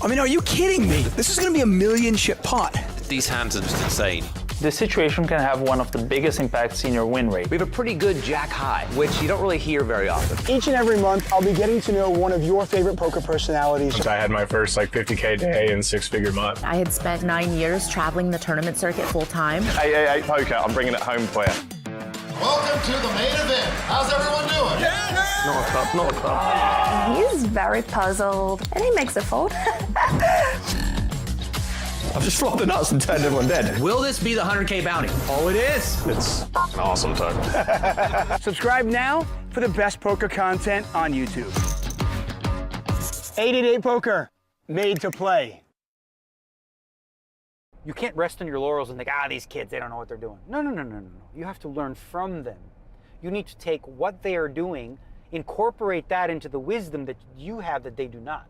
I mean, are you kidding me? This is going to be a million-chip pot. These hands are just insane. This situation can have one of the biggest impacts in your win rate. We have a pretty good jack high, which you don't really hear very often. Each and every month, I'll be getting to know one of your favorite poker personalities. I had my first 50K day and 6-figure month. I had spent 9 years traveling the tournament circuit full time. 888 Poker, I'm bringing it home for you. Welcome to the main event. How's everyone doing? Not a club, not a club. He's very puzzled, and he makes a fold. I've just flopped the nuts and turned everyone dead. Will this be the 100K bounty? Oh, it is. It's an awesome time. Subscribe now for the best poker content on YouTube. 888 Poker, made to play. You can't rest on your laurels and think, these kids, they don't know what they're doing. No. You have to learn from them. You need to take what they are doing, incorporate that into the wisdom that you have that they do not.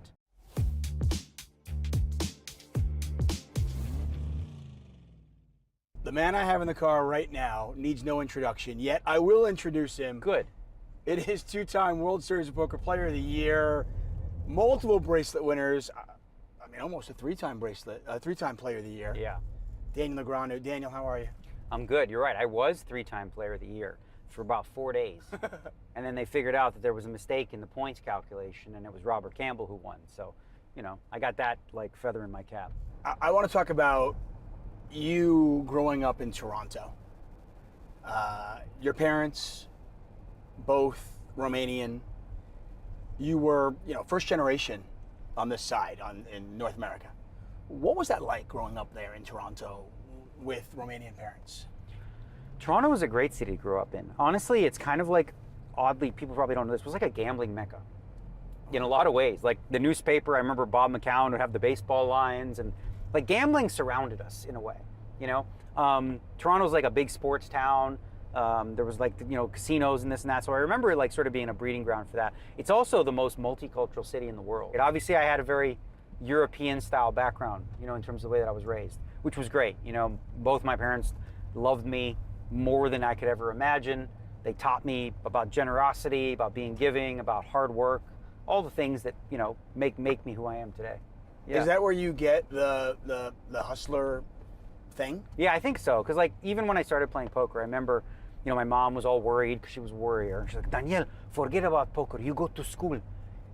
The man I have in the car right now needs no introduction, yet I will introduce him. Good. It is 2-time World Series of Poker Player of the Year, multiple bracelet winners. I mean, almost a 3-time Player of the Year. Yeah. Daniel Negreanu. Daniel, how are you? I'm good. You're right. I was 3-time Player of the Year for about 4 days. And then they figured out that there was a mistake in the points calculation, and it was Robert Campbell who won. So, I got that like feather in my cap. I want to talk about you growing up in Toronto. Your parents, both Romanian. You were, first generation on this side in North America. What was that like growing up there in Toronto with Romanian parents? Toronto was a great city to grow up in. Honestly, it's kind of like, oddly, people probably don't know this, it was like a gambling mecca. in a lot of ways. Like the newspaper, I remember Bob McCown would have the baseball lines, and like gambling surrounded us in a way, you know. Toronto's like a big sports town. There was like, you know, casinos and this and that. So I remember it like sort of being a breeding ground for that. It's also the most multicultural city in the world. Obviously I had a very European style background, you know, in terms of the way that I was raised, which was great. You know, both my parents loved me more than I could ever imagine. They taught me about generosity, about being giving, about hard work, all the things that, you know, make me who I am today. Yeah. Is that where you get the hustler thing? Yeah, I think so. Because like even when I started playing poker, I remember, you know, my mom was all worried because she was a worrier. And she's like, Daniel, forget about poker. You go to school.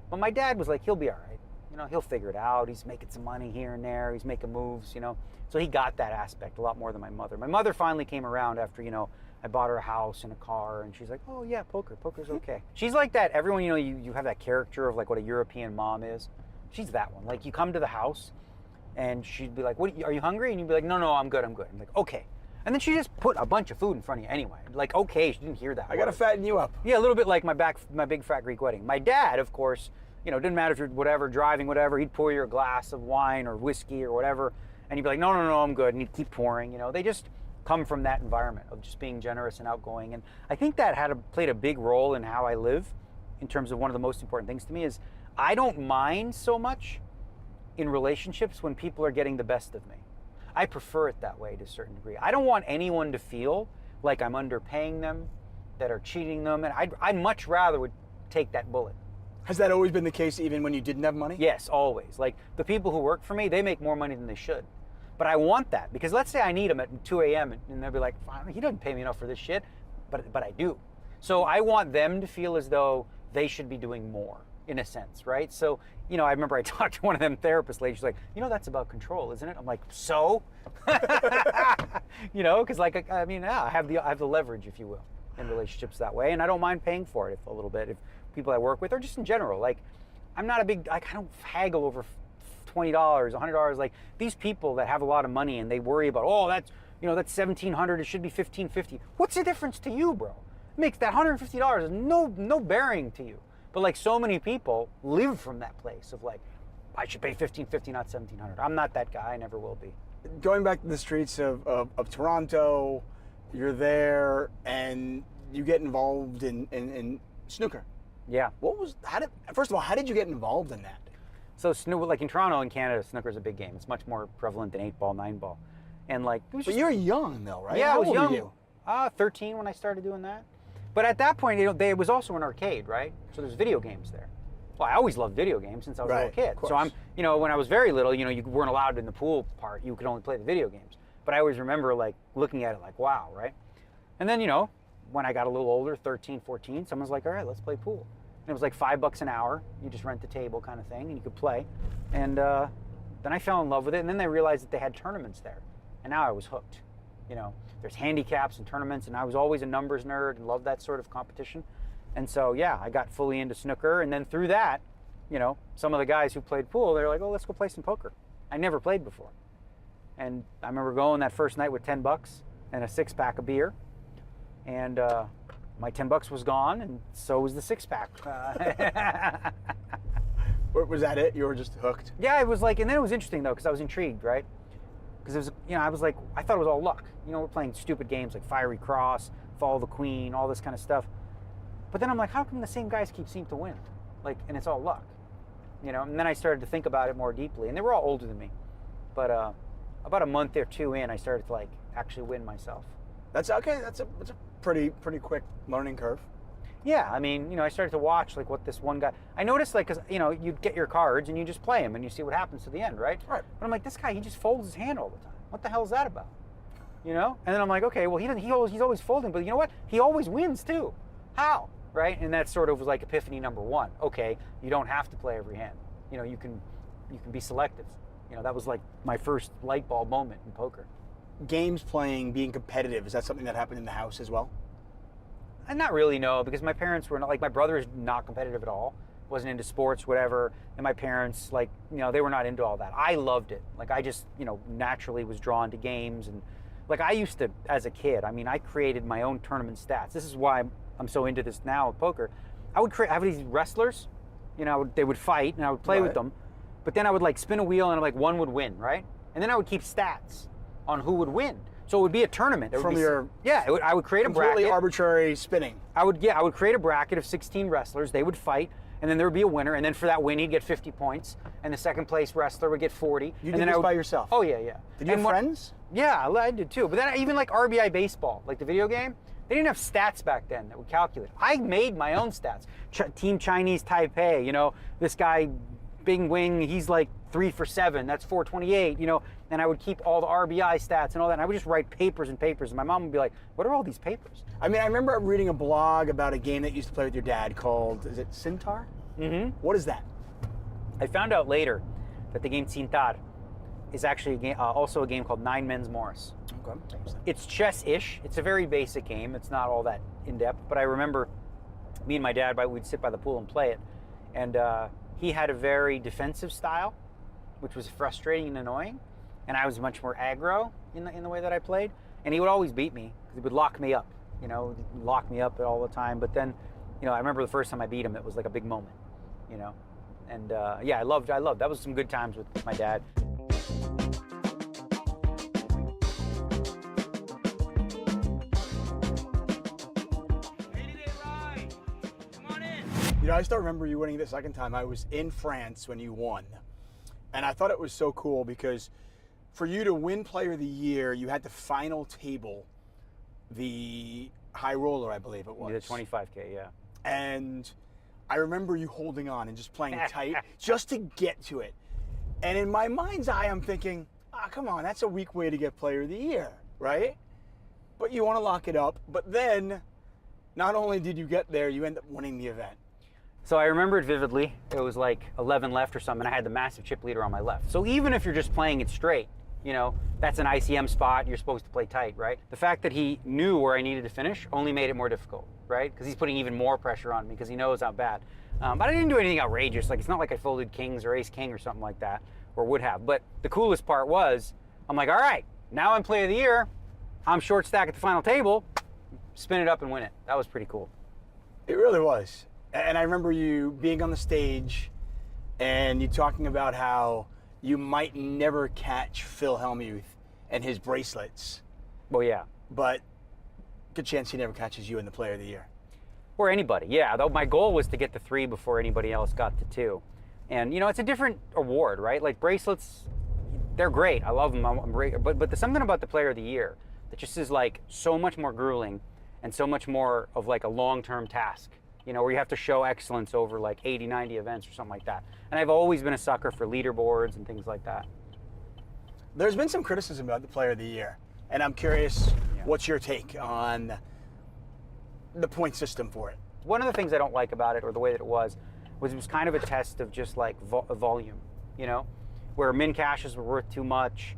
But my dad was like, he'll be all right. You know, he'll figure it out. He's making some money here and there. He's making moves, you know. So he got that aspect a lot more than my mother. My mother finally came around after, you know, I bought her a house and a car, and she's like, oh yeah, poker's okay. She's like that. Everyone, you know, you have that character of like what a European mom is. She's that one. Like you come to the house and she'd be like, "What? Are you hungry?" And you'd be like, No, I'm good. I'm like, okay. And then she just put a bunch of food in front of you anyway. Like, okay, she didn't hear that. I gotta fatten you up. Yeah, a little bit like my big fat Greek wedding. My dad, of course, you know, didn't matter if you're whatever, driving, whatever, he'd pour you a glass of wine or whiskey or whatever, and you'd be like, no, I'm good, and he'd keep pouring. You know, they just come from that environment of just being generous and outgoing. And I think that played a big role in how I live, in terms of one of the most important things to me is I don't mind so much in relationships when people are getting the best of me. I prefer it that way to a certain degree. I don't want anyone to feel like I'm underpaying them, that are cheating them, and I much rather would take that bullet. Has that always been the case even when you didn't have money? Yes, always. Like the people who work for me, they make more money than they should. But I want that because let's say I need them at 2 a.m. and they'll be like, fine, he doesn't pay me enough for this shit, but I do. So I want them to feel as though they should be doing more, in a sense, right? So, you know, I remember I talked to one of them therapist ladies, she's like, you know, that's about control, isn't it? I'm like, so? You know, because like, I mean, yeah, I have the leverage, if you will, in relationships that way, and I don't mind paying for it a little bit if people I work with, or just in general. Like, I'm not a big, like, I don't haggle over $20, $100. Like, these people that have a lot of money and they worry about, oh, that's, you know, that's $1,700, it should be $1,550. What's the difference to you, bro? It makes that $150 no bearing to you. But like so many people live from that place of like, I should pay $1,550, not $1,700. I'm not that guy, I never will be. Going back to the streets of Toronto, you're there and you get involved in snooker. Yeah. First of all, how did you get involved in that? So snooker, like in Toronto and Canada, snooker's a big game. It's much more prevalent than 8-ball, 9-ball. And like, But you're young though, right? Yeah, How I was old young. were you? 13 when I started doing that. But at that point, you know, it was also an arcade, right? So there's video games there. Well, I always loved video games since I was a little kid. So I'm, you know, when I was very little, you know, you weren't allowed in the pool part. You could only play the video games. But I always remember like looking at it like, wow, right? And then, you know, when I got a little older, 13, 14, someone's like, all right, let's play pool. And it was like $5 an hour. You just rent the table kind of thing and you could play. And then I fell in love with it. And then I realized that they had tournaments there. And now I was hooked. You know, there's handicaps and tournaments, and I was always a numbers nerd and loved that sort of competition. And so, yeah, I got fully into snooker. And then through that, you know, some of the guys who played pool, they're like, oh, let's go play some poker. I never played before. And I remember going that first night with $10 and a 6-pack of beer. And my $10 was gone, and so was the 6-pack. Was that it? You were just hooked? Yeah, it was like, and then it was interesting, though, because I was intrigued, right? Because it was, you know, I was like, I thought it was all luck. You know, we're playing stupid games like Fiery Cross, Follow the Queen, all this kind of stuff. But then I'm like, how come the same guys seem to win? Like, and it's all luck, you know? And then I started to think about it more deeply, and they were all older than me. But about a month or two in, I started to like actually win myself. That's okay. That's a pretty quick learning curve. Yeah, I mean, you know, I started to watch like what this one guy. I noticed like, cause you know, you'd get your cards and you just play them and you see what happens to the end, right? Right. But I'm like, this guy, he just folds his hand all the time. What the hell is that about? You know? And then I'm like, okay, well, he's always folding, but you know what? He always wins too. How? Right? And that sort of was like epiphany number one. Okay, you don't have to play every hand. You know, you can be selective. You know, that was like my first light bulb moment in poker. Games playing, being competitive, is that something that happened in the house as well? And not really, no, because my parents were not, like, my brother is not competitive at all, wasn't into sports, whatever, and my parents, like, you know, they were not into all that. I loved it. Like, I just, you know, naturally was drawn to games, and, like, I used to, as a kid, I mean, I created my own tournament stats. This is why I'm so into this now with poker. I would have these wrestlers, You know, they would fight, and I would play with them. But then I would like spin a wheel, and like one would win, right? And then I would keep stats on who would win. So it would be a tournament. From your I would create a bracket. Completely arbitrary spinning. I would create a bracket of 16 wrestlers. They would fight, and then there would be a winner. And then for that win, he'd get 50 points, and the second place wrestler would get 40. You did this by yourself? Oh yeah. Did you have friends? Yeah, I did too. But then even like RBI Baseball, like the video game, they didn't have stats back then that would calculate. I made my own stats. Team Chinese Taipei, you know, this guy, Bing Wing, he's like 3 for 7. That's 428, you know. And I would keep all the RBI stats and all that. And I would just write papers and papers. And my mom would be like, what are all these papers? I mean, I remember reading a blog about a game that you used to play with your dad called, is it Cintar? Mm-hmm. What is that? I found out later that the game Cintar is actually a game, also a game called Nine Men's Morris. Okay. It's chess-ish. It's a very basic game. It's not all that in-depth. But I remember me and my dad, we'd sit by the pool and play it. And he had a very defensive style, which was frustrating and annoying. And I was much more aggro in the way that I played. And he would always beat me because he would lock me up. You know, he'd lock me up all the time. But then, you know, I remember the first time I beat him, it was like a big moment, you know. And yeah, I loved. That was some good times with my dad. You know, I still remember you winning the second time. I was in France when you won. And I thought it was so cool because for you to win Player of the Year, you had to final table the high roller, I believe it was. The 25K, yeah. And I remember you holding on and just playing tight just to get to it. And in my mind's eye, I'm thinking, come on, that's a weak way to get Player of the Year, right? But you want to lock it up. But then, not only did you get there, you end up winning the event. So I remember it vividly. It was like 11 left or something, and I had the massive chip leader on my left. So even if you're just playing it straight, you know, that's an ICM spot, you're supposed to play tight, right? The fact that he knew where I needed to finish only made it more difficult, right? Because he's putting even more pressure on me because he knows how bad. But I didn't do anything outrageous. Like, it's not like I folded kings or ace king or something like that, or would have. But the coolest part was, I'm like, all right, now I'm Player of the Year. I'm short stack at the final table. Spin it up and win it. That was pretty cool. It really was. And I remember you being on the stage and you talking about how you might never catch Phil Hellmuth and his bracelets. Well, yeah. But good chance he never catches you in the Player of the Year. Or anybody, yeah. Though my goal was to get to 3 before anybody else got to 2. And, you know, it's a different award, right? Like, bracelets, they're great. I love them. I'm great. But there's something about the Player of the Year that just is, like, so much more grueling and so much more of, like, a long-term task. You know, where you have to show excellence over like 80, 90 events or something like that. And I've always been a sucker for leaderboards and things like that. There's been some criticism about the Player of the Year, and I'm curious, what's your take on the point system for it? One of the things I don't like about it, or the way that it was kind of a test of just like volume, you know, where min caches were worth too much,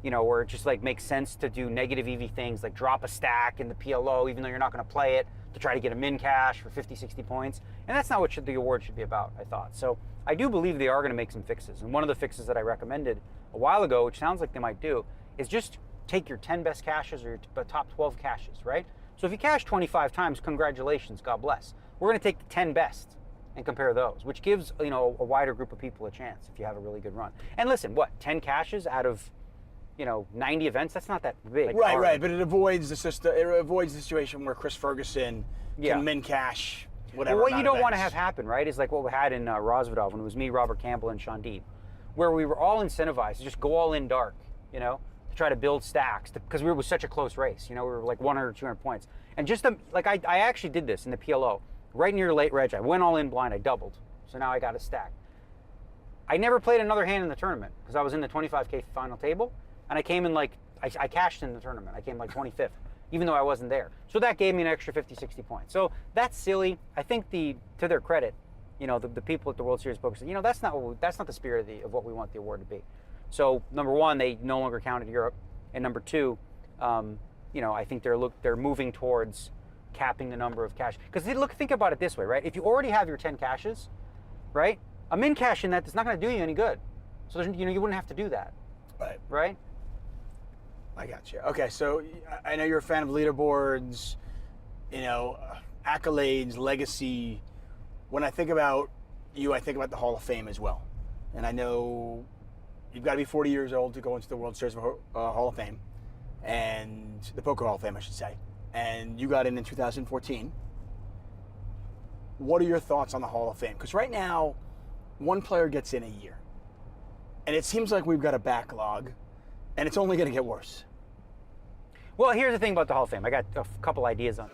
you know, where it just like makes sense to do negative EV things, like drop a stack in the PLO, even though you're not going to play it, to try to get a min cache for 50, 60 points. And that's not what the award should be about, I thought. So I do believe they are going to make some fixes. And one of the fixes that I recommended a while ago, which sounds like they might do, is just take your 10 best caches or your top 12 caches, right? So if you cache 25 times, congratulations, God bless. We're going to take the 10 best and compare those, which gives, you know, a wider group of people a chance if you have a really good run. And listen, what, 10 caches out of, you know, 90 events, that's not that big. Right, but it avoids the system. It avoids the situation where Chris Ferguson can min cache whatever. Well, what you don't want to have happen, right, is like what we had in Rosvedov when it was me, Robert Campbell, and Sean Deeb, where we were all incentivized to just go all in dark, you know, to try to build stacks because we were such a close race. You know, we were like 100 or 200 points, and just like I actually did this in the PLO right near late reg. I went all in blind. I doubled, so now I got a stack. I never played another hand in the tournament because I was in the 25K final table. And I came in like, I cashed in the tournament. I came like 25th, even though I wasn't there. So that gave me an extra 50, 60 points. So that's silly. I think to their credit, you know, the people at the World Series Poker said, you know, that's not the spirit of what we want the award to be. So number one, they no longer counted Europe. And number two, you know, I think they're moving towards capping the number of cash. Because think about it this way, right? If you already have your 10 caches, right? A min cache in that's not going to do you any good. So you know, you wouldn't have to do that. Right? I got you. Okay, so I know you're a fan of leaderboards, you know, accolades, legacy. when I think about you, I think about the Hall of Fame as well. And I know you've got to be 40 years old to go into the World Series Hall of Fame, and the Poker Hall of Fame, I should say. And you got in 2014. What are your thoughts on the Hall of Fame? Because right now, one player gets in a year. And it seems like we've got a backlog, and it's only going to get worse. Well, here's the thing about the Hall of Fame. I got a couple ideas on it.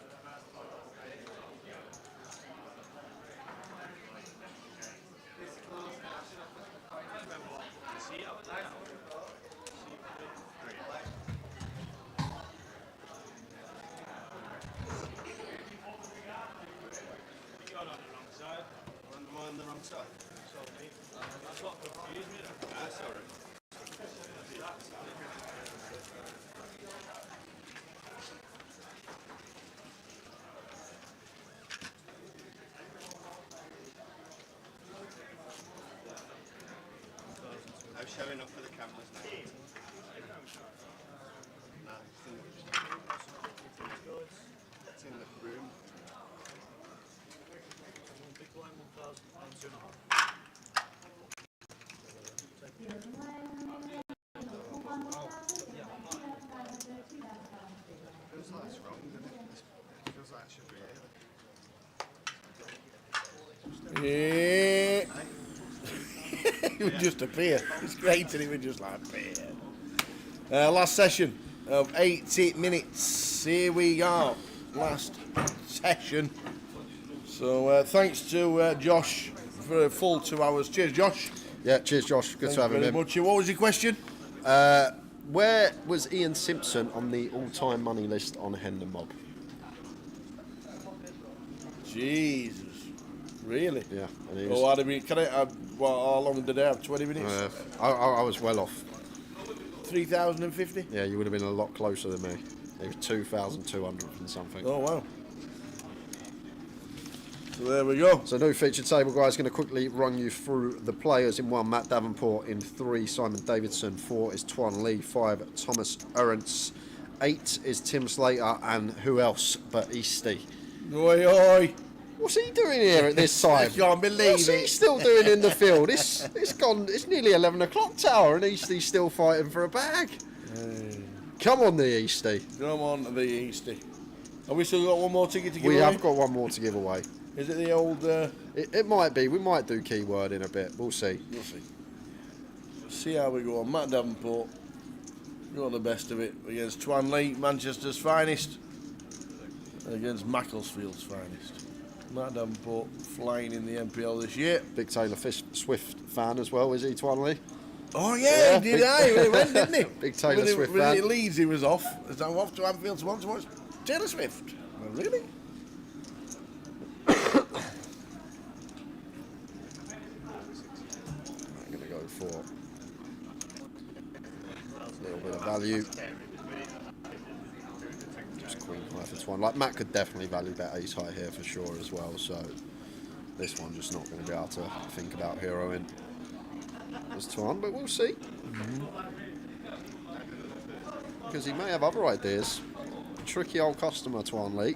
I'm showing up for the cameras now. It's in the room. Feels like it's wrong, doesn't it? Feels like it should be here. Yeah. It would just appear. It's great and it would just like appear. Last session of 80 minutes. Here we go. Last session. So thanks to Josh for a full 2 hours. Cheers, Josh. Yeah, cheers, Josh. Good to have him in. Much. What was your question? Where was Ian Simpson on the all-time money list on Hendon Mob? Jesus. Really? Yeah. And he how long did I have? 20 minutes? I was well off. 3,050? Yeah, you would have been a lot closer than me. It was 2,200 and something. Oh, wow. So there we go. So new featured table, guys. Going to quickly run you through the players. In 1, Matt Davenport. In 3, Simon Davidson. 4 is Twan Lee. 5, Thomas Urrance. 8 is Tim Slater. And who else but Easty? Oi, oi. What's he doing here at this time? I can't believe What's he still doing in the field? It's nearly 11 o'clock, Tower, and Easty's still fighting for a bag. Come on, the Easty. Come on, the Easty. Have we still got one more ticket to give away? We have got one more to give away. Is it the old... It might be. We might do keyword in a bit. We'll see. We'll see. See how we go on. Matt Davenport got the best of it against Twan Lee, Manchester's finest, against Macclesfield's finest. Matt Davenport flying in the MPL this year. Big Taylor Swift fan as well, is he, Twan Lee? Oh, yeah, he did. He went, didn't he? Big Taylor Swift fan. When it Leeds, he was off. I'm off to Anfield to watch Taylor Swift. Oh, really? I'm going to go for a little bit of value. Just queen high for Twan. Like, Matt could definitely value bet ace high here for sure as well, so this one just not going to be able to think about heroing as Twan, but we'll see. Because he may have other ideas. Tricky old customer, Twan Lee.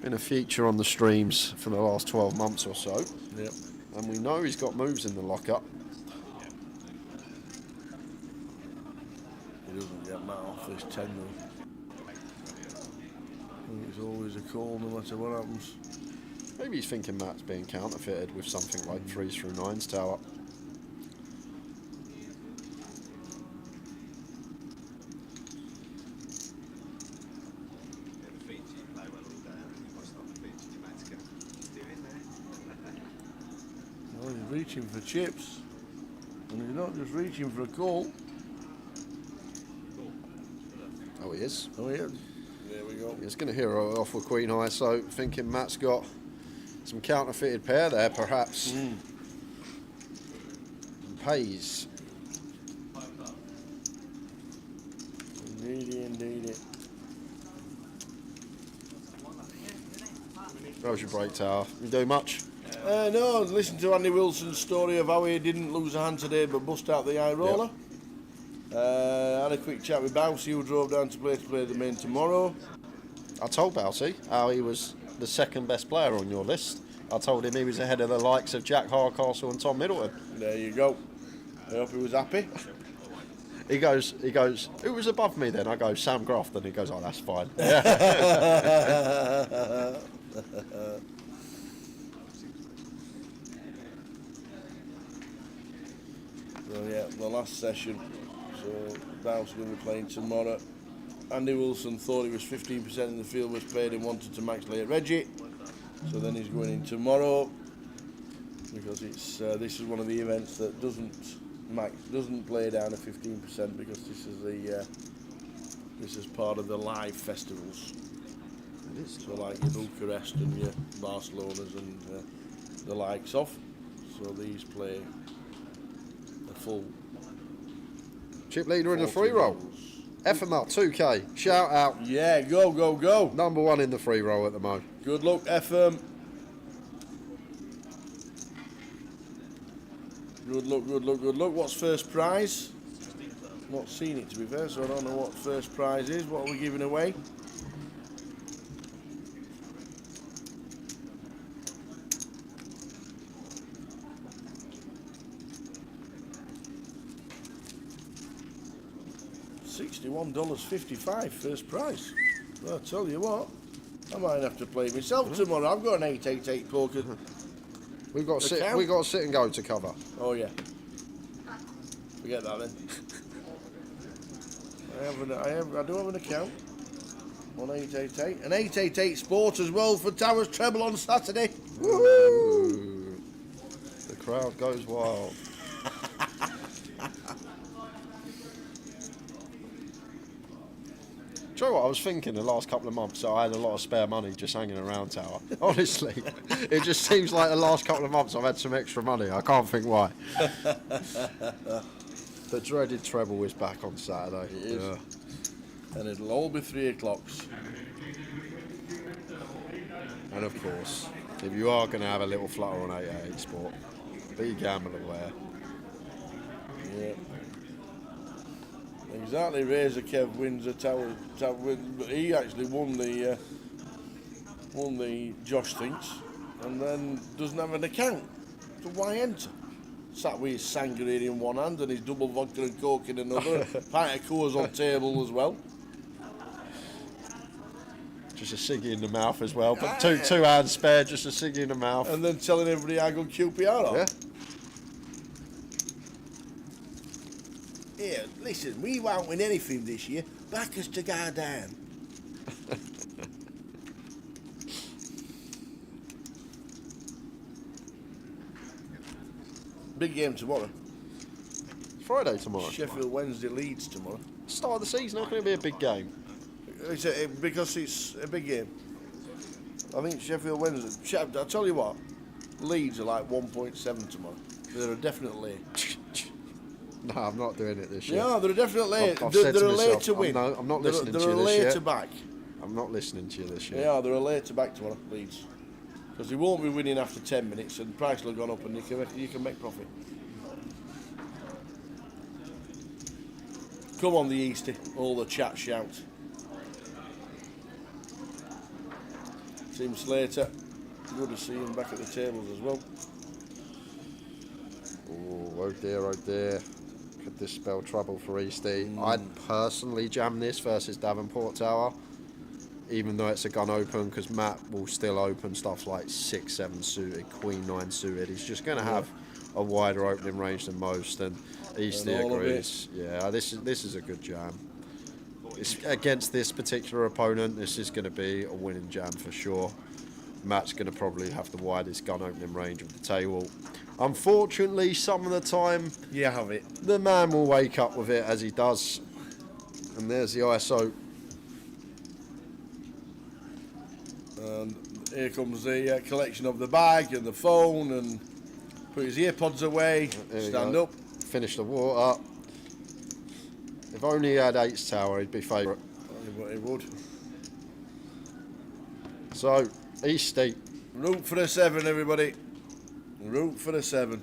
Been a feature on the streams for the last 12 months or so. Yep. And we know he's got moves in the lockup. He doesn't get Matt off this 10 though. It's always a call no matter what happens. Maybe he's thinking Matt's being counterfeited with something like 3s through 9s tower. Well, he's reaching for chips. And he's not just reaching for a call. Oh, he is. Oh, he is. There we go. He's going to hero off with queen high, so thinking Matt's got some counterfeited pair there, perhaps. And pays. Indeed. How's your break, Tower? You do much? No, listen to Andy Wilson's story of how he didn't lose a hand today but bust out the eye roller. Had a quick chat with Bousey, who drove down to play the main tomorrow. I told Bousey how he was the second best player on your list I told him he was ahead of the likes of Jack Hardcastle and Tom Middleton. There you go. I hope he was happy. He goes, who was above me then? I go, Sam Grafton. He goes, oh, that's fine. So yeah, the last session. So Bounce going to be playing tomorrow. Andy Wilson thought he was 15% in the field was played and wanted to max lay at Reggie. So then he's going in tomorrow because it's this is one of the events that doesn't play down to 15% because this is part of the live festivals. It is. So like your Bucharest and your Barcelonas and the likes of. So these play a full. Chip leader in the free roll. FML 2K. Shout out. Yeah, go, go, go. Number one in the free roll at the moment. Good luck, FM. Good luck, good luck, good luck. What's first prize? Not seen it to be fair, so I don't know what first prize is. What are we giving away? $61.55 first prize. Well, I'll tell you what, I might have to play myself tomorrow. I've got an 888 poker. We've got sit and go to cover. Oh yeah. Forget that then. I do have an account on 888. An 888 Sport as well for Towers Treble on Saturday. Woohoo! The crowd goes wild. Do you know what I was thinking the last couple of months? So I had a lot of spare money just hanging around Tower. Honestly, it just seems like the last couple of months I've had some extra money. I can't think why. The dreaded treble is back on Saturday. It is. Yeah. And it'll all be 3 o'clock. And of course, if you are going to have a little flutter on 888 Sport, be gamble aware. Yeah. Exactly, Razor Kev wins a tower but he actually won the Josh thinks, and then doesn't have an account. So why enter? Sat with his sangria in one hand and his double vodka and coke in another, pint of Coors on table as well. Just a ciggy in the mouth as well, but two hands spare, just a ciggy in the mouth. And then telling everybody I got QPR on. Yeah. Here, listen, we won't win anything this year. Back us to go down. Big game tomorrow. Friday tomorrow. Sheffield Wednesday Leeds tomorrow. Start of the season, not going to be a big game. Because it's a big game. I think Sheffield Wednesday. I'll tell you what, Leeds are like 1.7 tomorrow. They're a definite lay. No, I'm not doing it this year. Yeah, they're a definite lay. I've They're to a lay myself, to win. I'm not listening to you They're a this lay year. to back. I'm not listening to you this year. Yeah, they're a lay to back tomorrow, Leeds. Because they won't be winning after 10 minutes and the price will have gone up and you can make profit. Come on, the Eastie. All the chat shout. Tim Slater. Good to see him back at the tables as well. Oh dear, oh dear. Could this spell trouble for Eastie? I'd personally jam this versus Davenport Tower, even though it's a gun open, because Matt will still open stuff like 6-7 suited, Queen 9 suited. He's just going to have a wider opening range than most, and Eastie agrees. Yeah, this is a good jam. It's against this particular opponent, this is going to be a winning jam for sure. Matt's going to probably have the widest gun opening range of the table. Unfortunately, some of the time, the man will wake up with it as he does. And there's the ISO. And here comes the collection of the bag and the phone, and put his earpods away, stand up. Finish the water. If only he had 8's Tower, he'd be favourite. He would. So, Eastie. Root for a 7, everybody. Root for a 7.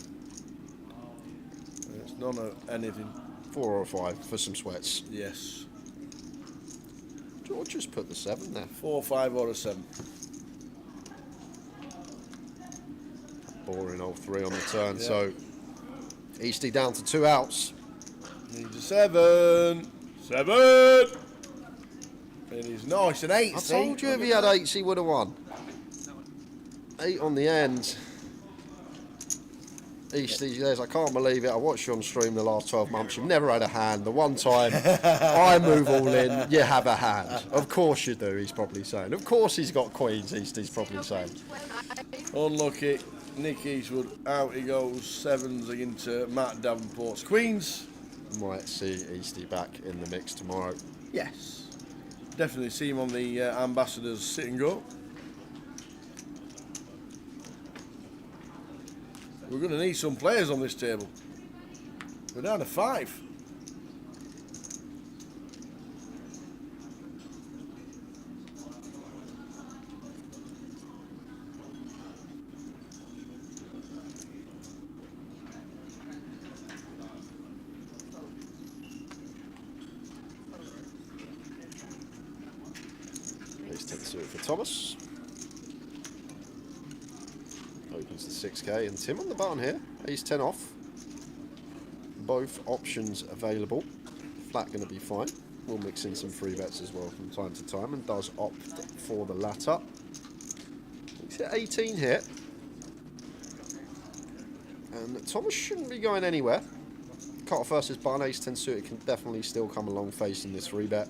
It's none of anything. 4 or 5 for some sweats. Yes. George just put the 7 there. 4, 5 or a 7. boring old 3 on the turn. So Eastie down to 2 outs. Needs a 7. 7. It is nice, an 8. I told you if he had 8s, he would have won. 8 on the end. Eastie says, I can't believe it. I watched you on stream the last 12 months. You've never had a hand. The one time I move all in, you have a hand. Of course you do, he's probably saying. Of course he's got queens, Eastie's probably saying. Unlucky. Nick Eastwood, out he goes. 7s into Matt Davenport's queens. Might see Eastie back in the mix tomorrow. Yes. Definitely see him on the Ambassadors sit and go. We're going to need some players on this table. We're down to 5. Ace 10 suited for Thomas. Opens the 6k, and Tim on the button here. Ace 10 off. Both options available. Flat going to be fine. We'll mix in some free bets as well from time to time, and does opt for the latter. He's at 18 here. And Thomas shouldn't be going anywhere. Cut off versus button, Ace 10 suited can definitely still come along facing this free bet.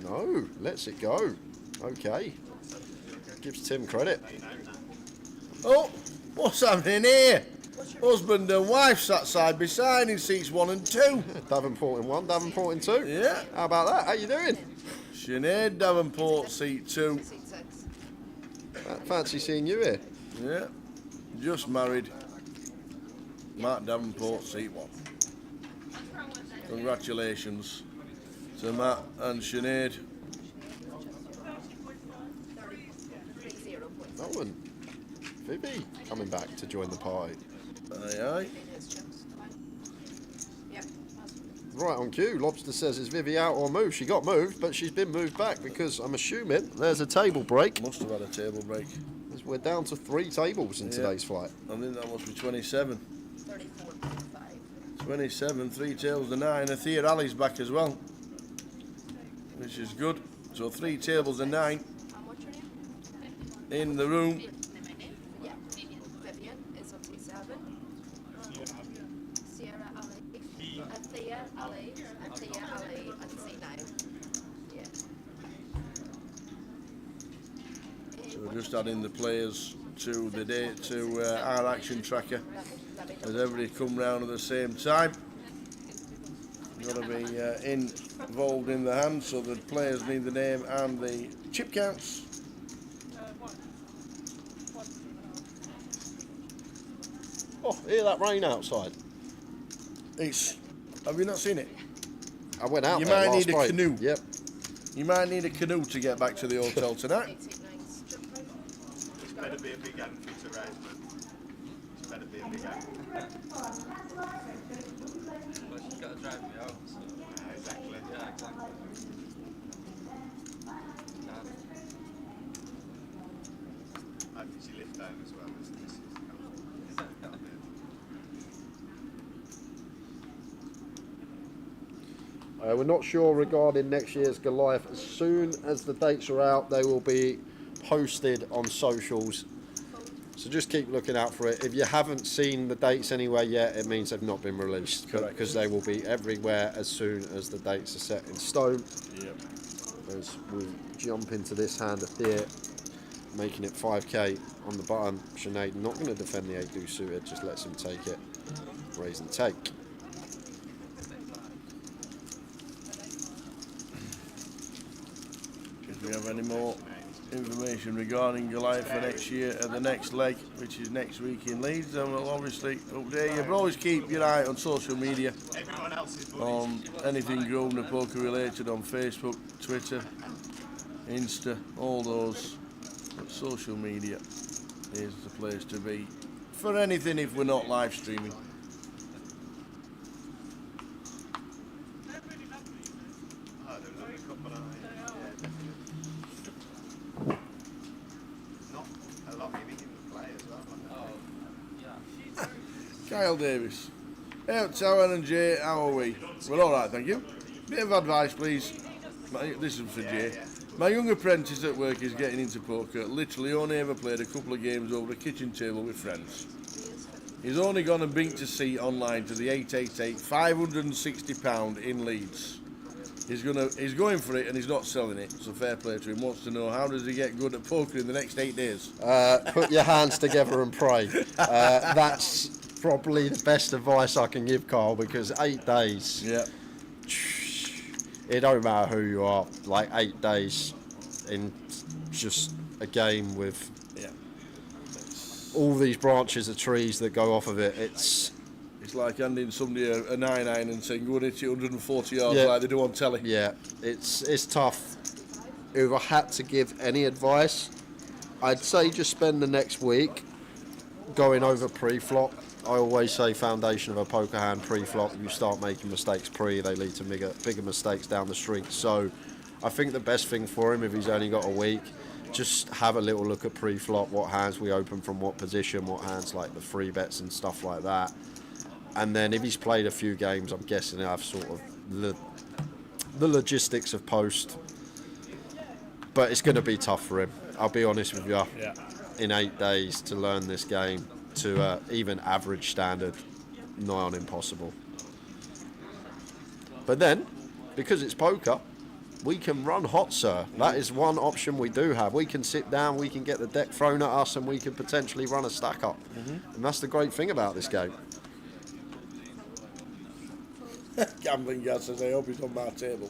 No, lets it go. Okay. Gives Tim credit. Oh, what's happening here? Husband and wife sat side by side in seats 1 and 2. Davenport in 1, Davenport in 2. Yeah. How about that? How you doing? Sinead Davenport, seat 2. Fancy seeing you here. Yeah. Just married. Matt Davenport, seat 1. Congratulations to Matt and Sinead. Oh, and Vivi coming back to join the party. Aye, aye. Right on cue. Lobster says, is Vivi out or moved? She got moved, but she's been moved back because I'm assuming there's a table break. Must have had a table break. We're down to 3 tables in today's flight. I think that must be 27. 27, 3 tables to 9. And Thea Ali's back as well, which is good. So 3 tables to 9 in the room. So we're just adding the players to the day to our action tracker as everybody come round at the same time. Got to be involved in the hand, so the players need the name and the chip counts. Oh, hear that rain outside? Have you not seen it? I went out. You there might last need a break. canoe. Yep. You might need a canoe to get back to the hotel tonight. It's better be a big hand for to raise, man. It's better be a big hand. Well, she's got to drive me out. So. Exactly. Yeah, exactly. I think she lived home as well as this. We're not sure regarding next year's Goliath. As soon as the dates are out, they will be posted on socials. So just keep looking out for it. If you haven't seen the dates anywhere yet, it means they've not been released. Correct. Because they will be everywhere as soon as the dates are set in stone. Yep. As we jump into this hand of Thea, making it 5k on the button. Sinead not going to defend the 8 deuce suited, just lets him take it. Raise and take. If we have any more information regarding Goliath for next year at the next leg, which is next week in Leeds, then we'll obviously update you. But always keep your eye on social media, on anything Grosvenor Poker related on Facebook, Twitter, Insta, all those. But social media is the place to be for anything if we're not live streaming. Kyle Davis. Hey, Tower and Jay, how are we? Well, all right, thank you. Bit of advice, please. This is for Jay. My young apprentice at work is getting into poker. Literally only ever played a couple of games over a kitchen table with friends. He's only gone and binked a seat online to the 888, £560 in Leeds. He's going for it and he's not selling it, so fair play to him. Wants to know, how does he get good at poker in the next 8 days? Put your hands together and pray. That's probably the best advice I can give, Carl, because 8 days. Yeah. It don't matter who you are. Like 8 days in just a game with all these branches of trees that go off of it. It's like handing somebody a 9-9 and saying go and hit it 140 yards like they do on telly. Yeah, it's tough. If I had to give any advice, I'd say just spend the next week going over pre-flop. I always say foundation of a poker hand pre-flop. You start making mistakes pre, they lead to bigger mistakes down the street. So I think the best thing for him, if he's only got a week, just have a little look at pre-flop, what hands we open from what position, what hands like the free bets and stuff like that. And then if he's played a few games, I'm guessing he'll have sort of the logistics of post. But it's going to be tough for him. I'll be honest with you. Yeah. In 8 days to learn this game to even average standard, nigh on impossible. But then, because it's poker, we can run hot, sir. That is one option we do have. We can sit down, we can get the deck thrown at us, and we can potentially run a stack up. And that's the great thing about this game. Gambling guy says, I hope he's on my table.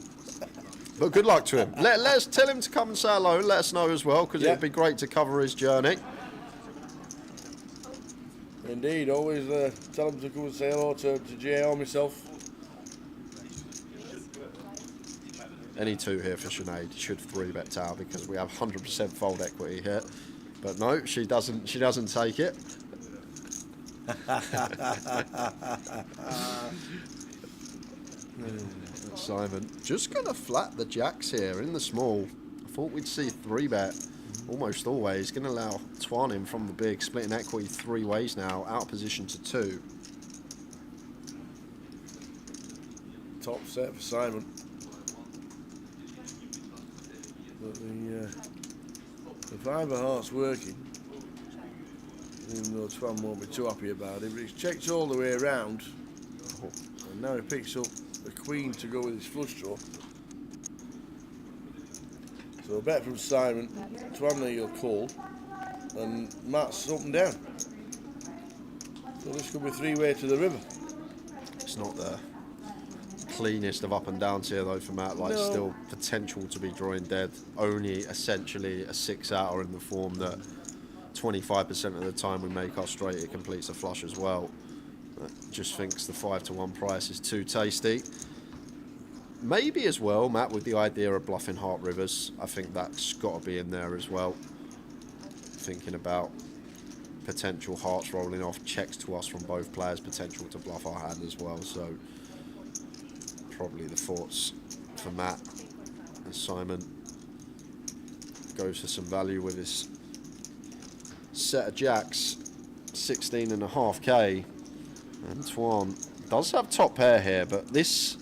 But good luck to him. Let's tell him to come and say hello and let us know as well, because it'd be great to cover his journey. Indeed, always tell him to come and say hello to Jay or myself. Any two here for Sinead. Should 3-bet Tower because we have 100% fold equity here. But no, she doesn't take it. Simon just going to flat the jacks here in the small. I thought we'd see 3-bet almost always. Going to allow Dwan in from the big, splitting equity 3 ways now, out of position to 2. Top set for Simon. But the 5 of hearts working, even though Dwan won't be too happy about it, but he's checked all the way around, and now he picks up the queen to go with his flush draw. So a bet from Simon, Dwan there you'll call, and Matt's up and down. So this could be 3-way to the river. It's not the cleanest of up and downs here though for Matt, like No. still potential to be drawing dead. Only essentially a 6-outer in the form that 25% of the time we make our straight, it completes a flush as well. Just thinks the 5-to-1 price is too tasty. Maybe as well, Matt, with the idea of bluffing heart rivers, I think that's got to be in there as well. Thinking about potential hearts rolling off, checks to us from both players, potential to bluff our hand as well. So probably the thoughts for Matt as Simon goes for some value with his set of jacks, 16.5k. And Dwan does have top pair here, but this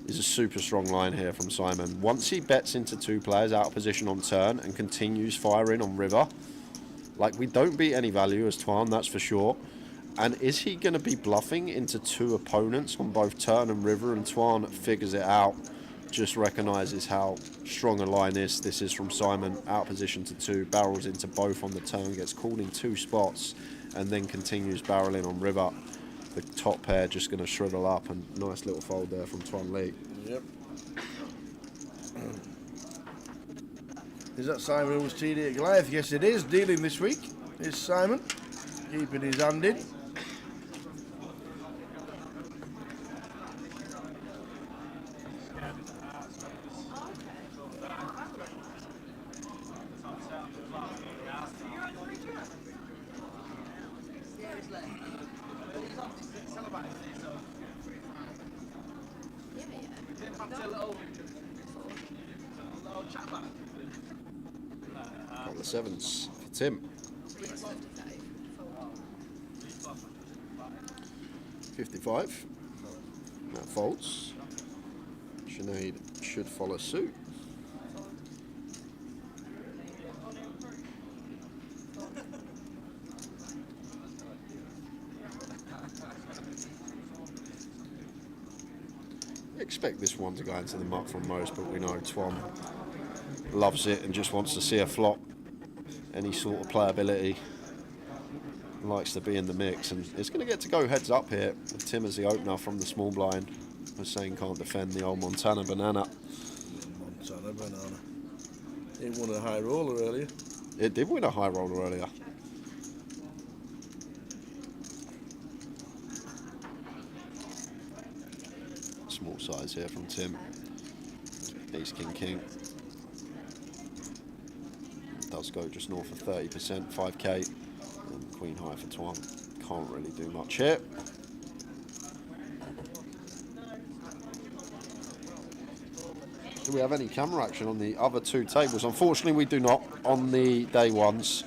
is a super strong line here from Simon. Once he bets into 2 players out of position on turn and continues firing on river, like we don't beat any value as Dwan, that's for sure. And is he going to be bluffing into 2 opponents on both turn and river? And Dwan figures it out, just recognises how strong a line this is from Simon. Out of position to 2, barrels into both on the turn, gets called in 2 spots, and then continues barreling on river. The top pair just going to shrivel up, and nice little fold there from Dwan Lee. Yep. Is that Simon who was TD at Goliath? Yes, it is. Dealing this week is Simon, keeping his hand in. Couple of sevens for Tim. 55. That folds. Sinead should follow suit. Expect this one to go into the muck from most, but we know Dwan loves it and just wants to see a flop. Any sort of playability, likes to be in the mix, and it's going to get to go heads up here with Tim as the opener from the small blind. Hussein can't defend the old Montana banana. Montana banana. It won a high roller earlier. It did win a high roller earlier. Small size here from Tim. Ace, king, king. Does go just north of 30%, 5k. And queen high for Dwan. Can't really do much here. Do we have any camera action on the other two tables? Unfortunately, we do not on the day ones.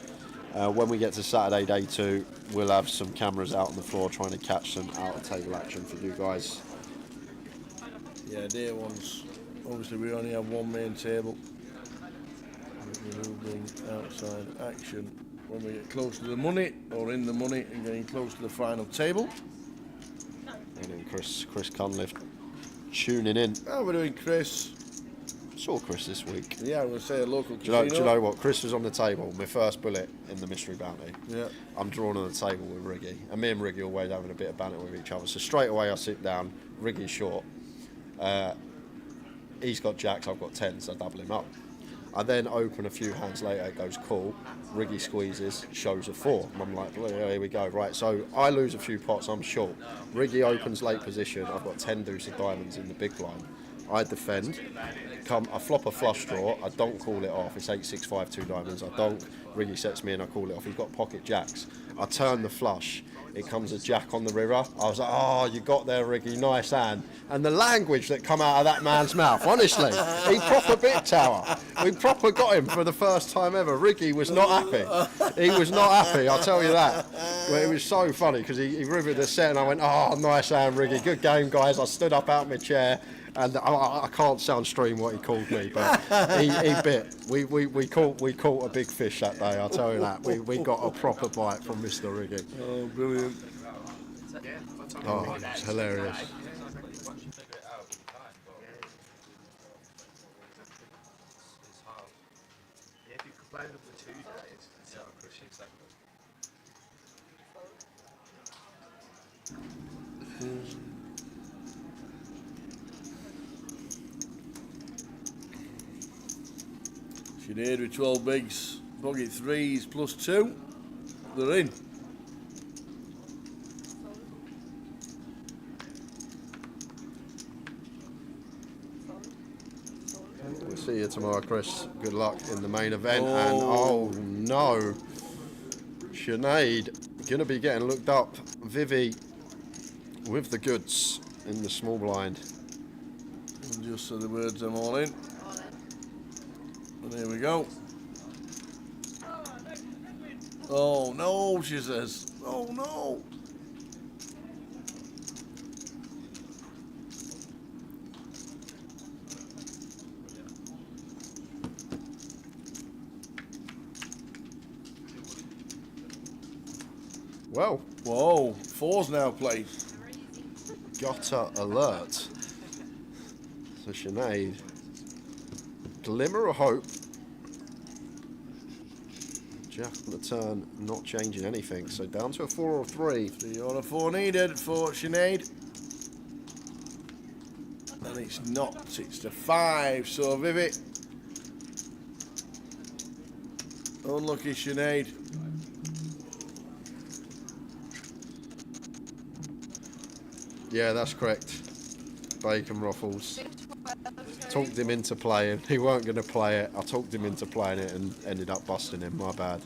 When we get to Saturday, day two, we'll have some cameras out on the floor trying to catch some out-of-table action for you guys. Yeah, day ones. Obviously, we only have one main table. We're moving outside action when we get close to the money, or in the money and getting close to the final table. And then Chris Cunliffe tuning in. How are we doing, Chris? Saw Chris this week. Yeah, I'm going to say a local Do casino. you know what? Chris was on the table, my first bullet in the mystery bounty. Yeah. I'm drawn on the table with Riggy, and me and Riggy are always having a bit of banter with each other. So straight away I sit down, Riggy's short. He's got jacks, I've got tens, I double him up. I then open a few hands later, it goes cool. Riggy squeezes, shows a 4. And I'm like, well, here we go. Right, so I lose a few pots, I'm short. Riggy opens late position, I've got 10 deuce of diamonds in the big blind. I defend, I flop a flush draw, I don't call it off, it's 8, 6, 5, 2 diamonds, I don't, Riggy sets me and I call it off, he's got pocket jacks. I turn the flush, it comes a jack on the river. I was like, oh, you got there, Riggy, nice hand. And the language that come out of that man's mouth, honestly, he proper bit tower. We proper got him for the first time ever. Riggy was not happy. He was not happy, I'll tell you that. Well, it was so funny because he rivered the set and I went, oh, nice hand, Riggy, good game, guys. I stood up out of my chair. And I can't sound stream what he called me, but he bit. We caught a big fish that day, I'll tell you that. We got a proper bite from Mr. Riggy. Oh, brilliant. Oh, it's hilarious. Sinead with 12 bigs, bogey 3s plus 2. They're in. We'll see you tomorrow, Chris. Good luck in the main event. And oh no, Sinead gonna be getting looked up. Vivi with the goods in the small blind. And just so the words, I'm all in. And here we go. Oh no, she says. Oh no. Well. Whoa, 4's now played. Gutter alert. So Sinead, glimmer of hope. Jack on the turn, not changing anything. So down to a 4 or 3. 3 or a 4 needed for Sinead. And it's not, it's the 5. So Vivi. Unlucky Sinead. Yeah, that's correct. Bacon Ruffles. Talked him into playing. He weren't going to play it. I talked him into playing it and ended up busting him. My bad.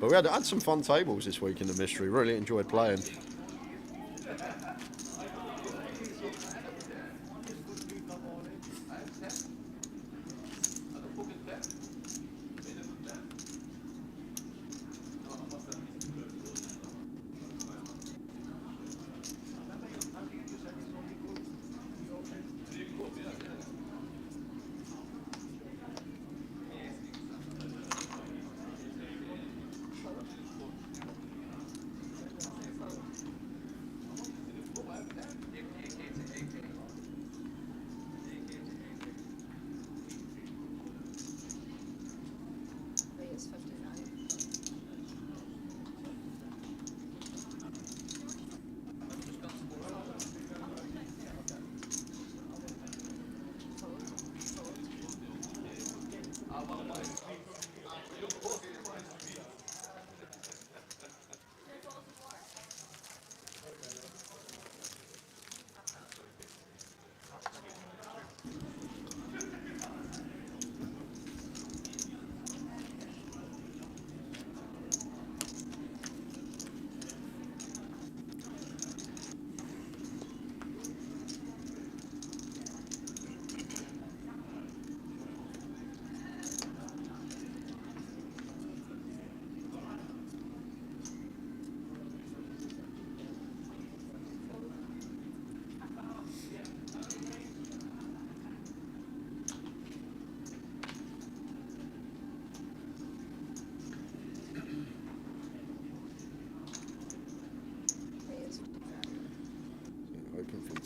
But we had some fun tables this week in the mystery. Really enjoyed playing.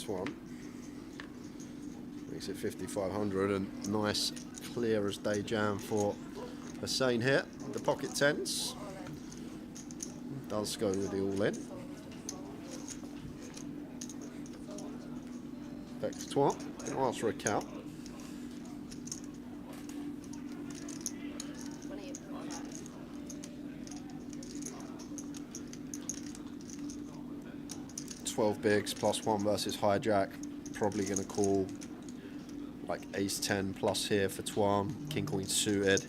Dwan. Makes it 5,500 and nice clear as day jam for Hussein here. The pocket tens. Does go with the all in. Back to Dwan. Going to ask for a count. $12 bigs plus 1 versus hijack. Probably going to call like ace 10 plus here for Dwan. King queen suited.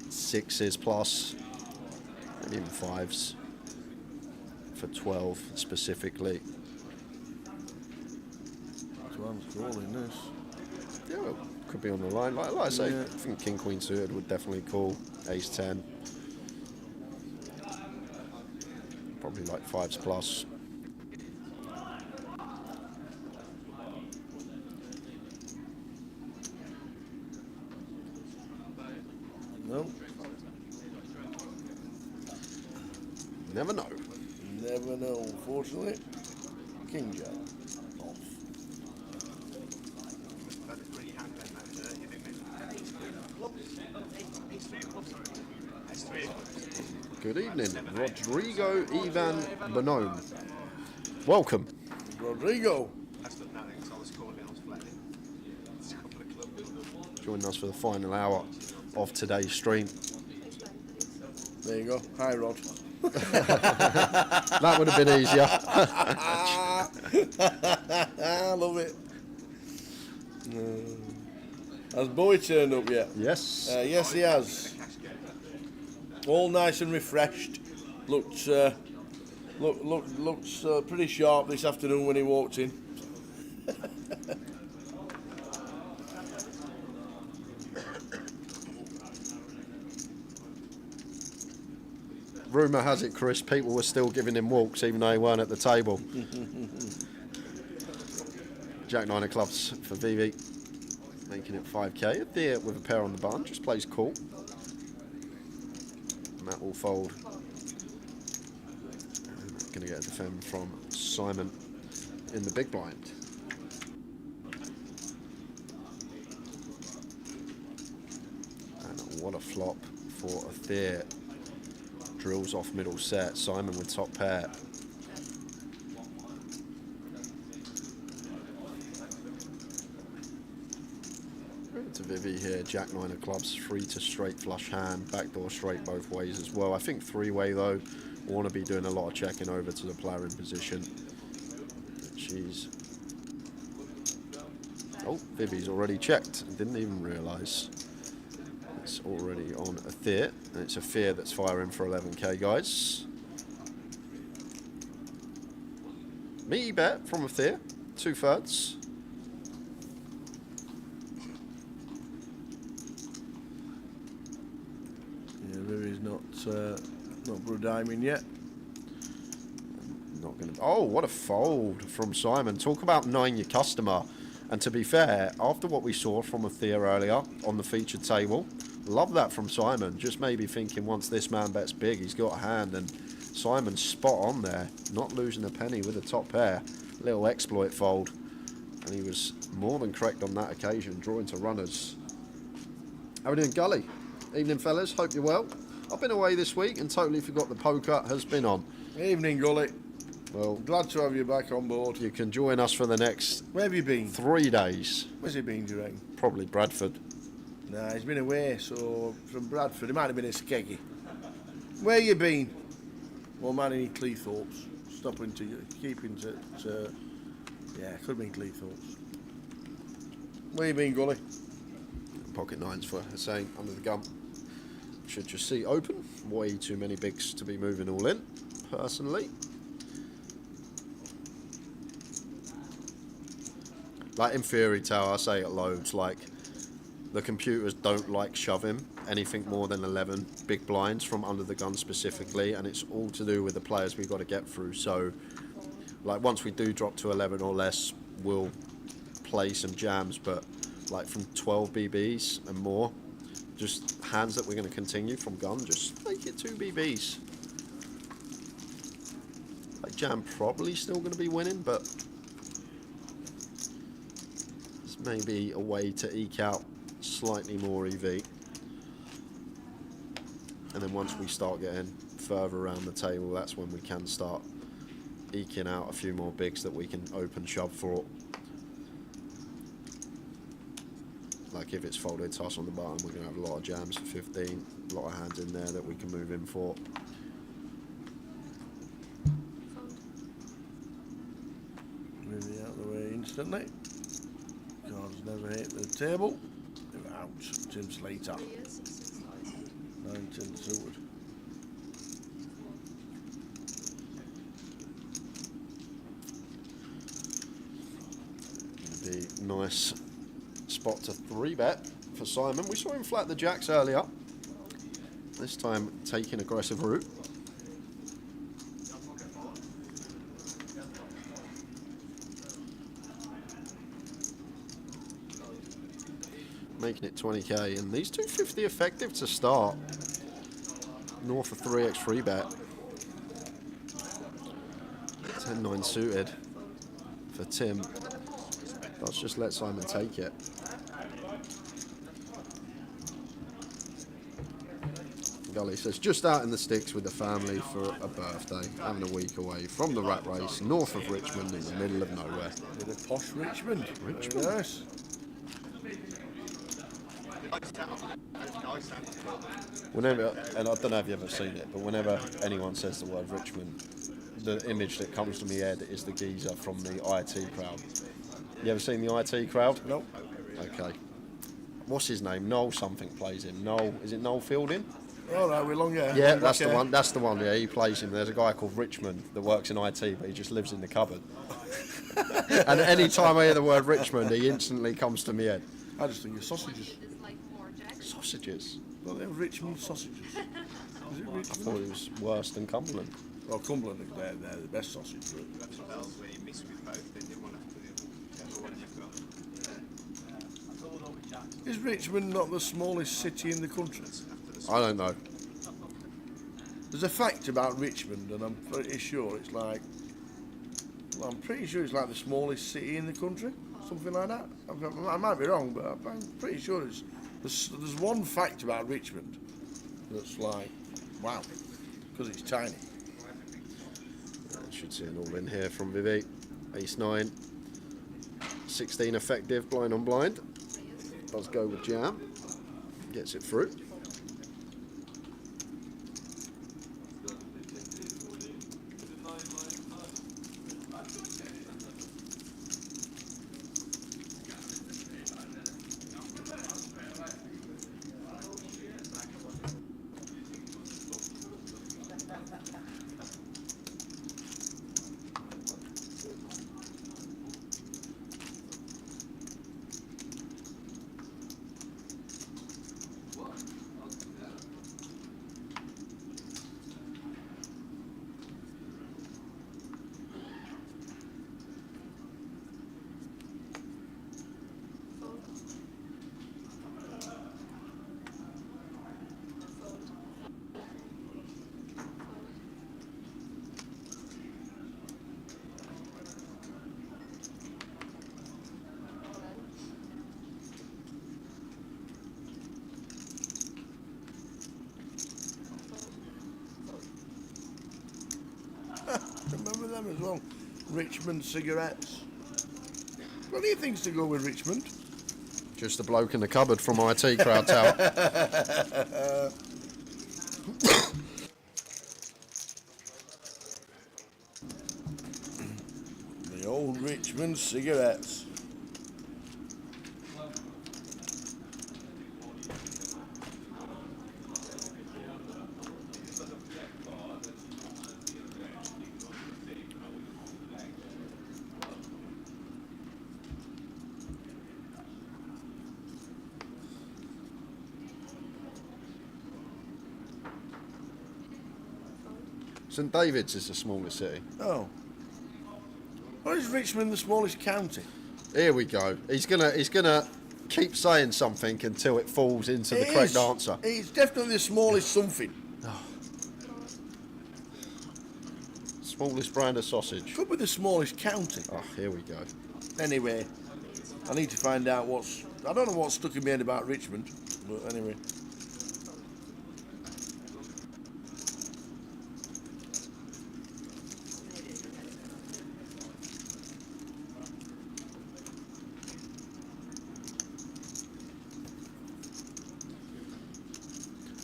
6s plus. And even 5s for 12 specifically. Dwan's calling this. Yeah, well, could be on the line. Like I say, I think king queen suited would definitely call ace 10. Probably like 5s plus. No. Never know. Never know, unfortunately. King jack. Off. Good evening, Rodrigo Ivan Bonone. Welcome. Rodrigo. Joining us for the final hour of today's stream. There you go. Hi, Rod. That would have been easier. I love it. Has Bowie turned up yet? Yes. Yes, he has. All nice and refreshed. Looks pretty sharp this afternoon when he walked in. Rumour has it, Chris, people were still giving him walks even though he weren't at the table. Jack 9 of clubs for Vivi, making it 5k. There with a pair on the button, just plays cool. And that will fold. Going to get a defend from Simon in the big blind. And what a flop for Aether. Drills off middle set. Simon with top pair. To Vivi here, Jack 9 of clubs, 3 to straight flush hand, backdoor straight both ways as well. I think 3-way though, want to be doing a lot of checking over to the player in position. She's... Oh, Vivi's already checked, didn't even realise. It's already on a Fear, and it's a Fear that's firing for 11k, guys. Meaty bet from a Fear, 2/3. Yeah, Vivi's not put a dime in yet. Not gonna. Oh, what a fold from Simon. Talk about knowing your customer. And to be fair, after what we saw from a Thea earlier on the featured table, love that from Simon. Just maybe thinking once this man bets big, he's got a hand, and Simon's spot on there, not losing a penny with a top pair. Little exploit fold, and he was more than correct on that occasion, drawing to runners. How are we doing, Gully? Evening, fellas. Hope you're well. I've been away this week and totally forgot the poker has been on. Evening, Gully. Well, glad to have you back on board. You can join us for the next... Where have you been? 3 days. Where's he been, do you reckon? Probably Bradford. Nah, he's been away, so from Bradford. He might have been in Skeggy. Where you been? Well, man, in Cleethorpes. Stopping to keeping to yeah, could have been Cleethorpes. Where you been, Gully? Pocket nines for Hussein under the gun. Should your seat open? Way too many bigs to be moving all in, personally. Like in Fairy Tale, I say it loads, like the computers don't like shoving anything more than 11 big blinds from under the gun specifically, and it's all to do with the players we've got to get through. So like once we do drop to 11 or less, we'll play some jams, but like from 12 BBs and more, just hands that we're going to continue from gun, just make it 2 BBs. Like jam probably still going to be winning, but maybe a way to eke out slightly more EV. And then once we start getting further around the table, that's when we can start eking out a few more bigs that we can open shove for. Like if it's folded toss on the bottom, we're going to have a lot of jams for 15, a lot of hands in there that we can move in for. Moving out of the way instantly. Cards never hit the table. They're out. Tim Slater. 9-10 suited. Be nice spot to 3-bet for Simon. We saw him flat the jacks earlier. This time taking aggressive route. Making it 20k, and these 250 effective to start. North of 3x free bet. 10-9 suited for Tim. Let's just let Simon take it. Gully says, just out in the sticks with the family for a birthday, having a week away from the rat race, north of Richmond in the middle of nowhere. With a posh Richmond. Richmond. Very nice. Whenever, and I don't know if you've ever seen it, but whenever anyone says the word Richmond, the image that comes to my head is the geezer from the IT crowd. You ever seen the IT crowd? Nope. Okay. What's his name? Noel something plays him. Noel, is it Noel Fielding? Oh, no, with long hair. Yeah, that's the one. That's the one. Yeah, he plays him. There's a guy called Richmond that works in IT, but he just lives in the cupboard. And any time I hear the word Richmond, he instantly comes to me head. I just think of sausages. Sausages? Well, they're Richmond sausages. Is it Richmond? I thought it was worse than Cumberland. Well, Cumberland, they're the best sausage. Is Richmond not the smallest city in the country? I don't know. There's a fact about Richmond, and I'm pretty sure it's like... Well, I'm pretty sure it's like the smallest city in the country. Something like that. I might be wrong, but I'm pretty sure it's... There's one fact about Richmond that's like, wow, because it's tiny. Should see an all in here from Vivi. Ace 9, 16 effective, blind on blind. Does go with jam, gets it through. time as well. Richmond cigarettes. Plenty of things to go with Richmond. Just the bloke in the cupboard from IT Crowd Tower. The old Richmond cigarettes. St David's is the smallest city. Oh. Why is Richmond the smallest county? Here we go. He's gonna keep saying something until it falls into the correct answer. It's definitely the smallest something. Smallest brand of sausage. Could be the smallest county. Oh, here we go. Anyway, I need to find out what's... I don't know what's stuck in my head about Richmond, but anyway.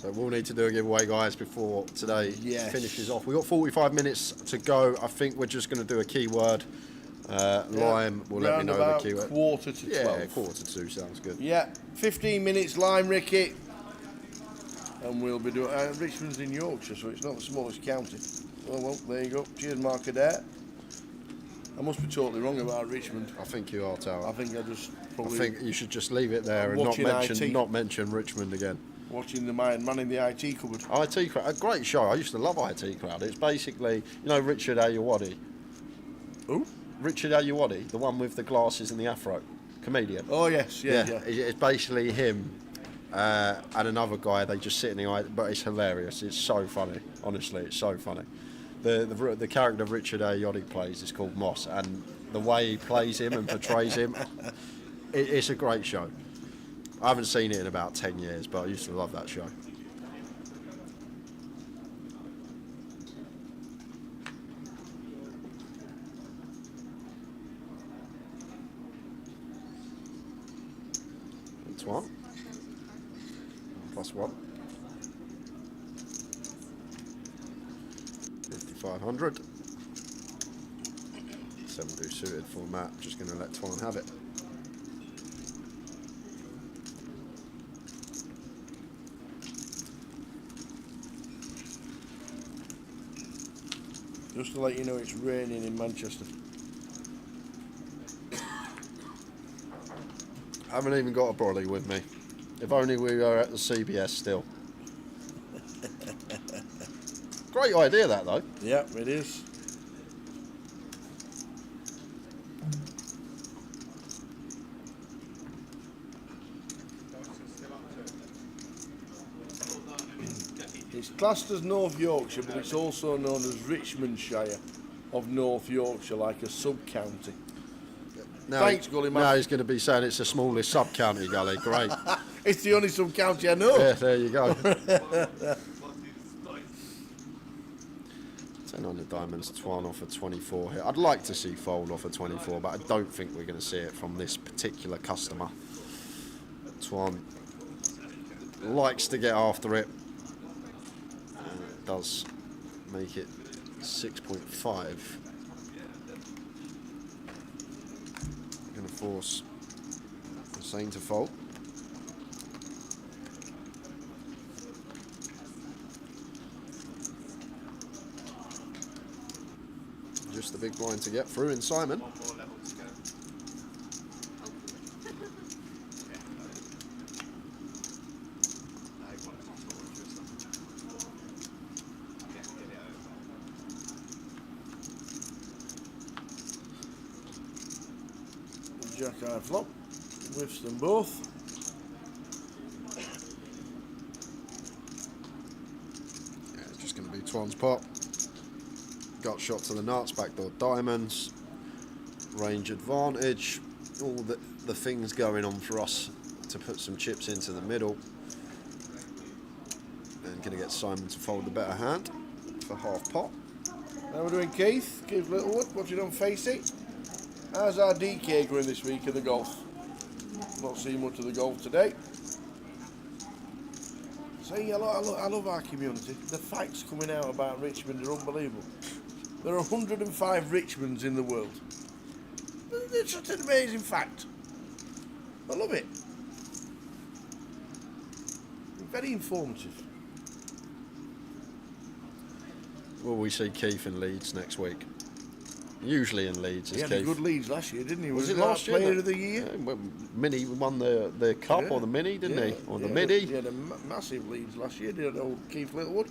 So we'll need to do a giveaway, guys, before today finishes off. We've got 45 minutes to go. I think we're just going to do a keyword. Lime will let me know the keyword. 1:45. Yeah, 1:45 sounds good. Yeah, 15 minutes lime, Ricky. And we'll be doing... Richmond's in Yorkshire, so it's not the smallest county. Oh, well, there you go. Cheers, Mark Adair. I must be totally wrong about Richmond. I think you are, Tower. I think I just probably... I think you should just leave it there and not mention Richmond again. Watching the man in the IT cupboard. IT Crowd, a great show. I used to love IT Crowd. It's basically, you know, Richard Ayoade. Who? Richard Ayoade, the one with the glasses and the afro, comedian. Oh yes, yeah. It's basically him and another guy. They just sit in the but it's hilarious. It's so funny. Honestly, it's so funny. The character Richard Ayoade plays is called Moss, and the way he plays him and portrays him, it's a great show. I haven't seen it in about 10 years, but I used to love that show. Dwan. +1. 5,500. 7-2 suited for Matt. Just going to let Dwan have it. Just to let you know, it's raining in Manchester. I haven't even got a brolly with me. If only we were at the CBS still. Great idea, that though. Yeah, it is. It's classed as North Yorkshire, but it's also known as Richmondshire of North Yorkshire, like a sub-county. Thanks, Gully Man. Now he's going to be saying it's the smallest sub-county, Gully. Great. It's the only sub-county I know. Yeah, there you go. 10 diamonds, Dwan off of 24 here. I'd like to see fold off of 24, but I don't think we're going to see it from this particular customer. Dwan likes to get after it. And it does make it 6.5. Going to force Hussein to fold. Just the big blind to get through in Simon. Jack high flop, whiffs them both. Yeah, just going to be Dwan's pot. Got shot to the nuts, backdoor diamonds, range advantage, all the things going on for us to put some chips into the middle. And going to get Simon to fold the better hand for half pot. Now we're doing Keith Littlewood, watching on Face It. How's our DK going this week in the golf? Not seen much of the golf today. See, I love our community. The facts coming out about Richmond are unbelievable. There are 105 Richmonds in the world. It's such an amazing fact. I love it. Very informative. Will we see Keith in Leeds next week? Usually in Leeds, He is had Keith. a good Leeds last year, didn't he? Was it he last year? Player of the year? Yeah, well, Mini won the cup or the Mini, didn't he? Or the Midi. He had a massive Leeds last year, did old Keith Littlewood.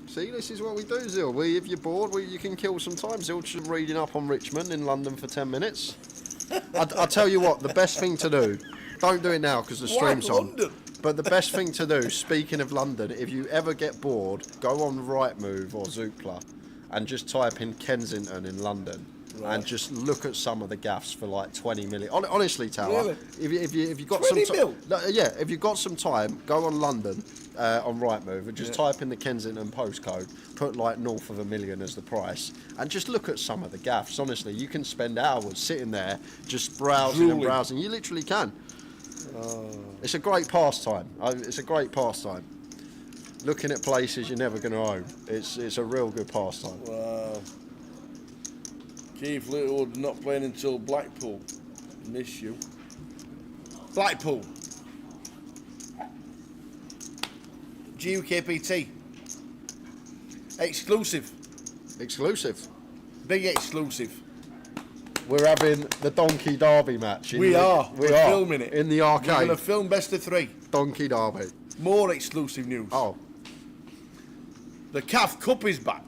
See, this is what we do, Zil. If you're bored, you can kill some time. Zil just reading up on Richmond in London for 10 minutes. I'll tell you what, the best thing to do, don't do it now because the stream's on. But the best thing to do, speaking of London, if you ever get bored, go on Rightmove or Zoopla and just type in Kensington in London. Right. And just look at some of the gaffs for like 20 million. Honestly, Tower, really? if you've got some time, if you've got some time, go on London on Rightmove and just type in the Kensington postcode, put like north of $1 million as the price, and just look at some of the gaffs. Honestly, you can spend hours sitting there just browsing and browsing. You literally can. It's a great pastime. It's a great pastime. Looking at places you're never going to own. It's a real good pastime. Wow. Keith Littlewood not playing until Blackpool. Miss you. Blackpool. GUKPT. Exclusive. Exclusive. Big exclusive. We're having the Donkey Derby match. We're filming it. In the arcade. We're going to film best of 3. Donkey Derby. More exclusive news. Oh. The CAF Cup is back.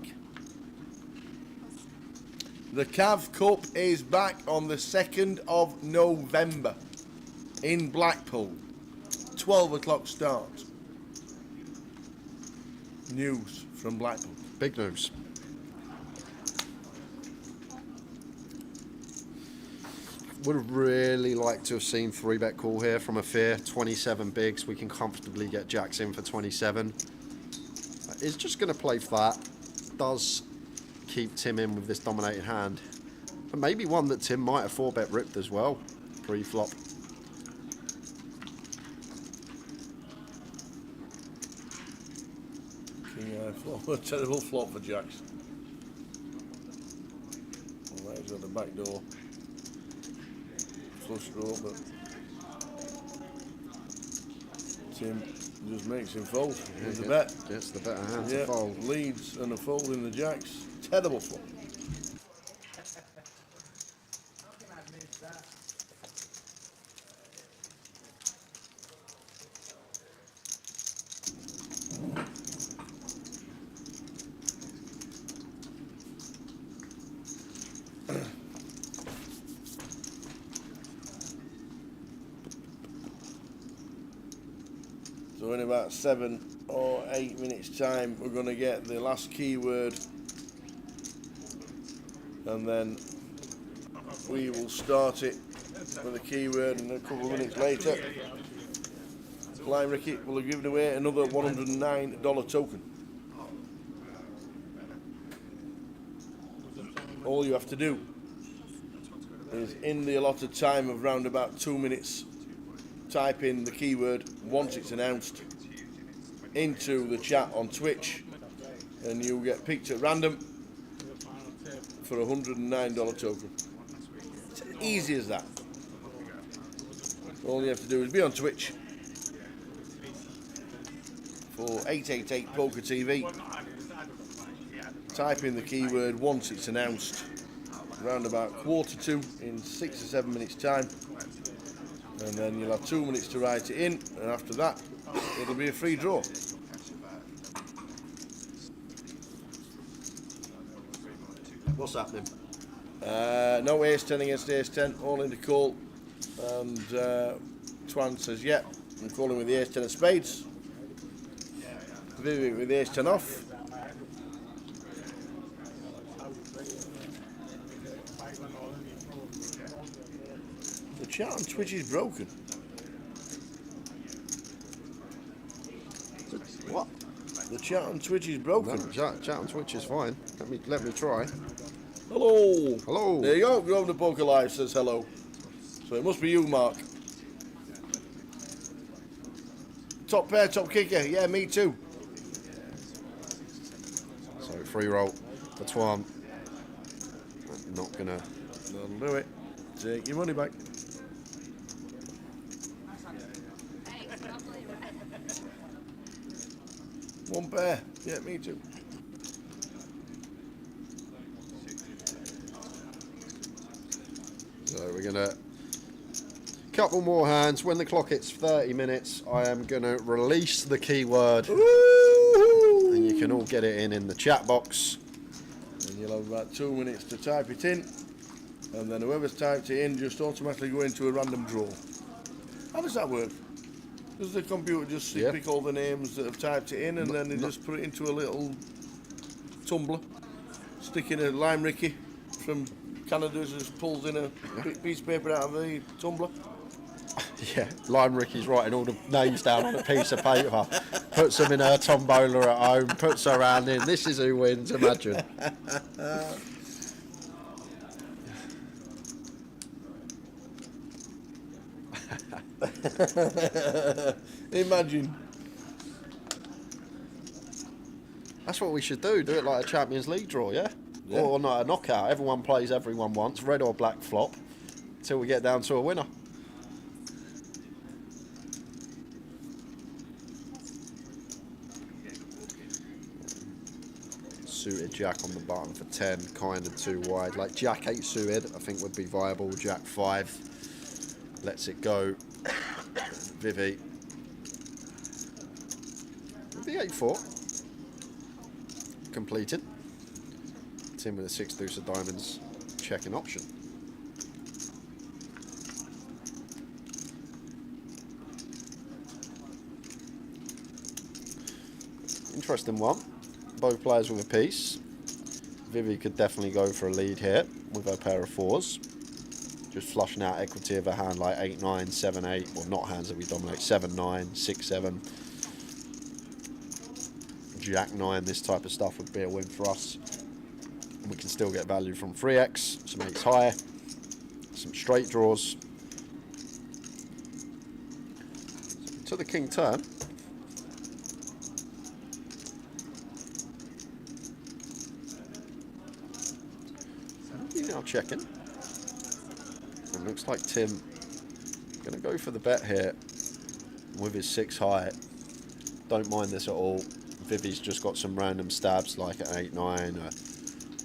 The CAF Cup is back on the 2nd of November in Blackpool. 12 o'clock start. News from Blackpool. Big news. Would have really liked to have seen 3-bet call here from a fear. 27 bigs. We can comfortably get jacks in for 27. It's just going to play flat. Does keep Tim in with this dominated hand. And maybe one that Tim might have 4-bet ripped as well. Pre-flop. King flop. A terrible flop for jacks. Well, he's got the back door. Flush draw, but Tim just makes him fold. With the bet. Gets the better hand to fold. Leads and a fold in the jacks. Terrible flop. So in about 7 or 8 minutes time we're going to get the last keyword and then we will start it with a keyword, and a couple of minutes later Blind Ricky will have given away another $109 token. All you have to do is in the allotted time of round about 2 minutes type in the keyword once it's announced into the chat on Twitch and you'll get picked at random for a $109 token. It's as easy as that. All you have to do is be on Twitch for 888poker TV, type in the keyword once it's announced around about 1:45 in 6 or 7 minutes time, and then you'll have 2 minutes to write it in, and after that it'll be a free draw. What's happening? No ace 10 against ace 10, all in the call. And Dwan says, yep, I'm calling with the ace 10 of spades. Vivi with the ace 10 off. The chat on Twitch is broken. What? The chat on Twitch is broken. No, chat on Twitch is fine. Let me try. Hello. Hello. There you go. Grove the Poker Live says hello. So it must be you, Mark. Top pair, top kicker. Yeah, me too. So free roll for Dwan. Not gonna. That'll do it. Take your money back. One pair. Yeah, me too. So we're gonna couple more hands. When the clock hits 30 minutes, I am gonna release the keyword, and you can all get it in the chat box. And you'll have about 2 minutes to type it in, and then whoever's typed it in just automatically go into a random draw. How does that work? Does the computer just pick all the names that have typed it in, and then they just put it into a little tumbler, stick in a lime ricky from Canada, just pulls in a piece of paper out of the tumbler? Yeah, Lime Ricky's writing all the names down on a piece of paper, puts them in her tombola at home, puts her hand in. This is who wins, imagine. Imagine. That's what we should do. Do it like a Champions League draw, yeah? Or not a knockout. Everyone plays everyone once, red or black flop, until we get down to a winner. Suited jack on the button for 10, kind of too wide. Like jack 8 suited, I think would be viable. Jack 5 lets it go. Vivi. The 8-4. Completed. Tim with a 6 deuce of diamonds. Checking option. Interesting one. Both players with a piece. Vivi could definitely go for a lead here with her pair of 4s. Just flushing out equity of a hand like 8-9, 7-8, well not hands that we dominate, 7-9, 6-7, Jack-9, this type of stuff would be a win for us. We can still get value from 3x, some 8s high, some straight draws. To the king turn. Now checking. It looks like Tim going to go for the bet here with his 6 high. Don't mind this at all. Vivi's just got some random stabs like an 8-9 or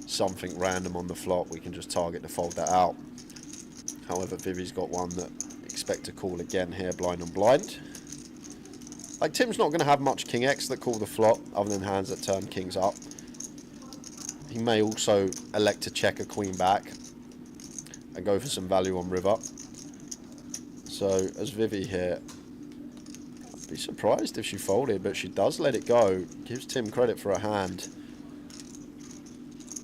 something random on the flop. We can just target to fold that out. However, Vivi's got one that expect to call again here, blind on blind. Like Tim's not going to have much king X that call the flop other than hands that turn kings up. He may also elect to check a queen back and go for some value on river. So as Vivi here, I'd be surprised if she folded, but she does let it go. Gives Tim credit for a hand.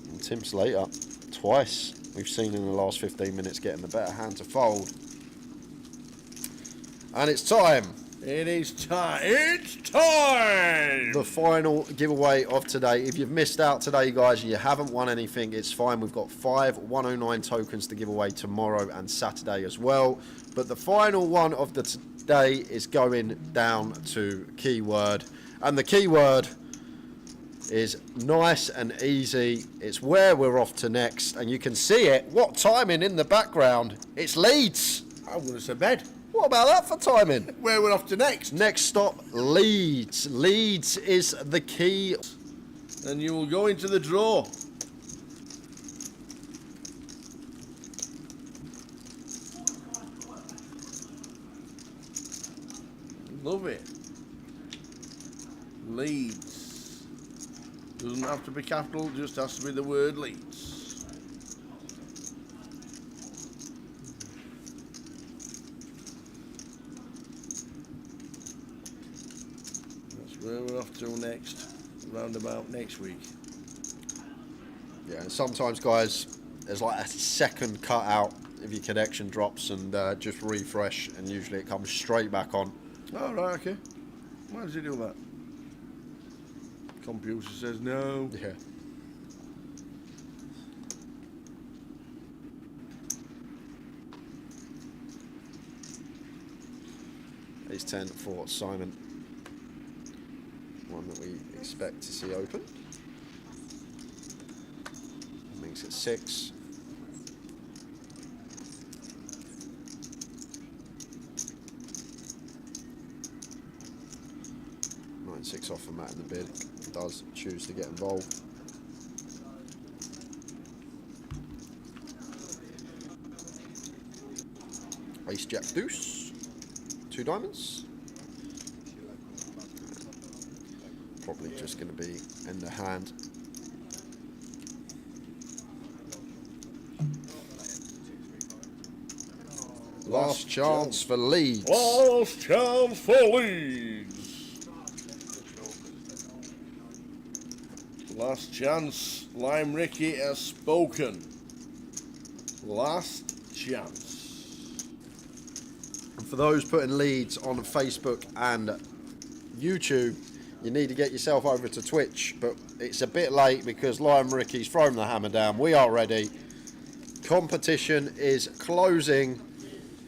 And Tim's later, twice we've seen in the last 15 minutes getting the better hand to fold. And it's time. It is time. It's time! The final giveaway of today. If you've missed out today, guys, and you haven't won anything, it's fine. We've got 5 109 tokens to give away tomorrow and Saturday as well. But the final one of the today is going down to keyword. And the keyword is nice and easy. It's where we're off to next. And you can see it. What timing in the background. It's Leeds. I'm going to say bed. What about that for timing? Where we're off to next. Next stop, Leeds. Leeds is the key. And you will go into the draw. Love it. Leeds. Doesn't have to be capital, just has to be the word Leeds. where we're off to next, round about next week. Yeah, and sometimes, guys, there's like a second cut out if your connection drops, and just refresh, and usually it comes straight back on. Oh, right, okay. Why does it do that? Computer says no. Yeah. Ace 10 for Simon. One that we expect to see open. Makes it 6. Nine 6 off for Matt in the bid. He does choose to get involved. Ace Jack Deuce. 2 diamonds. Probably just going to be in the hand. Last chance for Leeds. Last chance for Leeds. Last chance. Lime Ricky has spoken. Last chance. And for those putting Leeds on Facebook and YouTube, you need to get yourself over to Twitch, but it's a bit late because Lime Ricky's thrown the hammer down. We are ready. Competition is closing.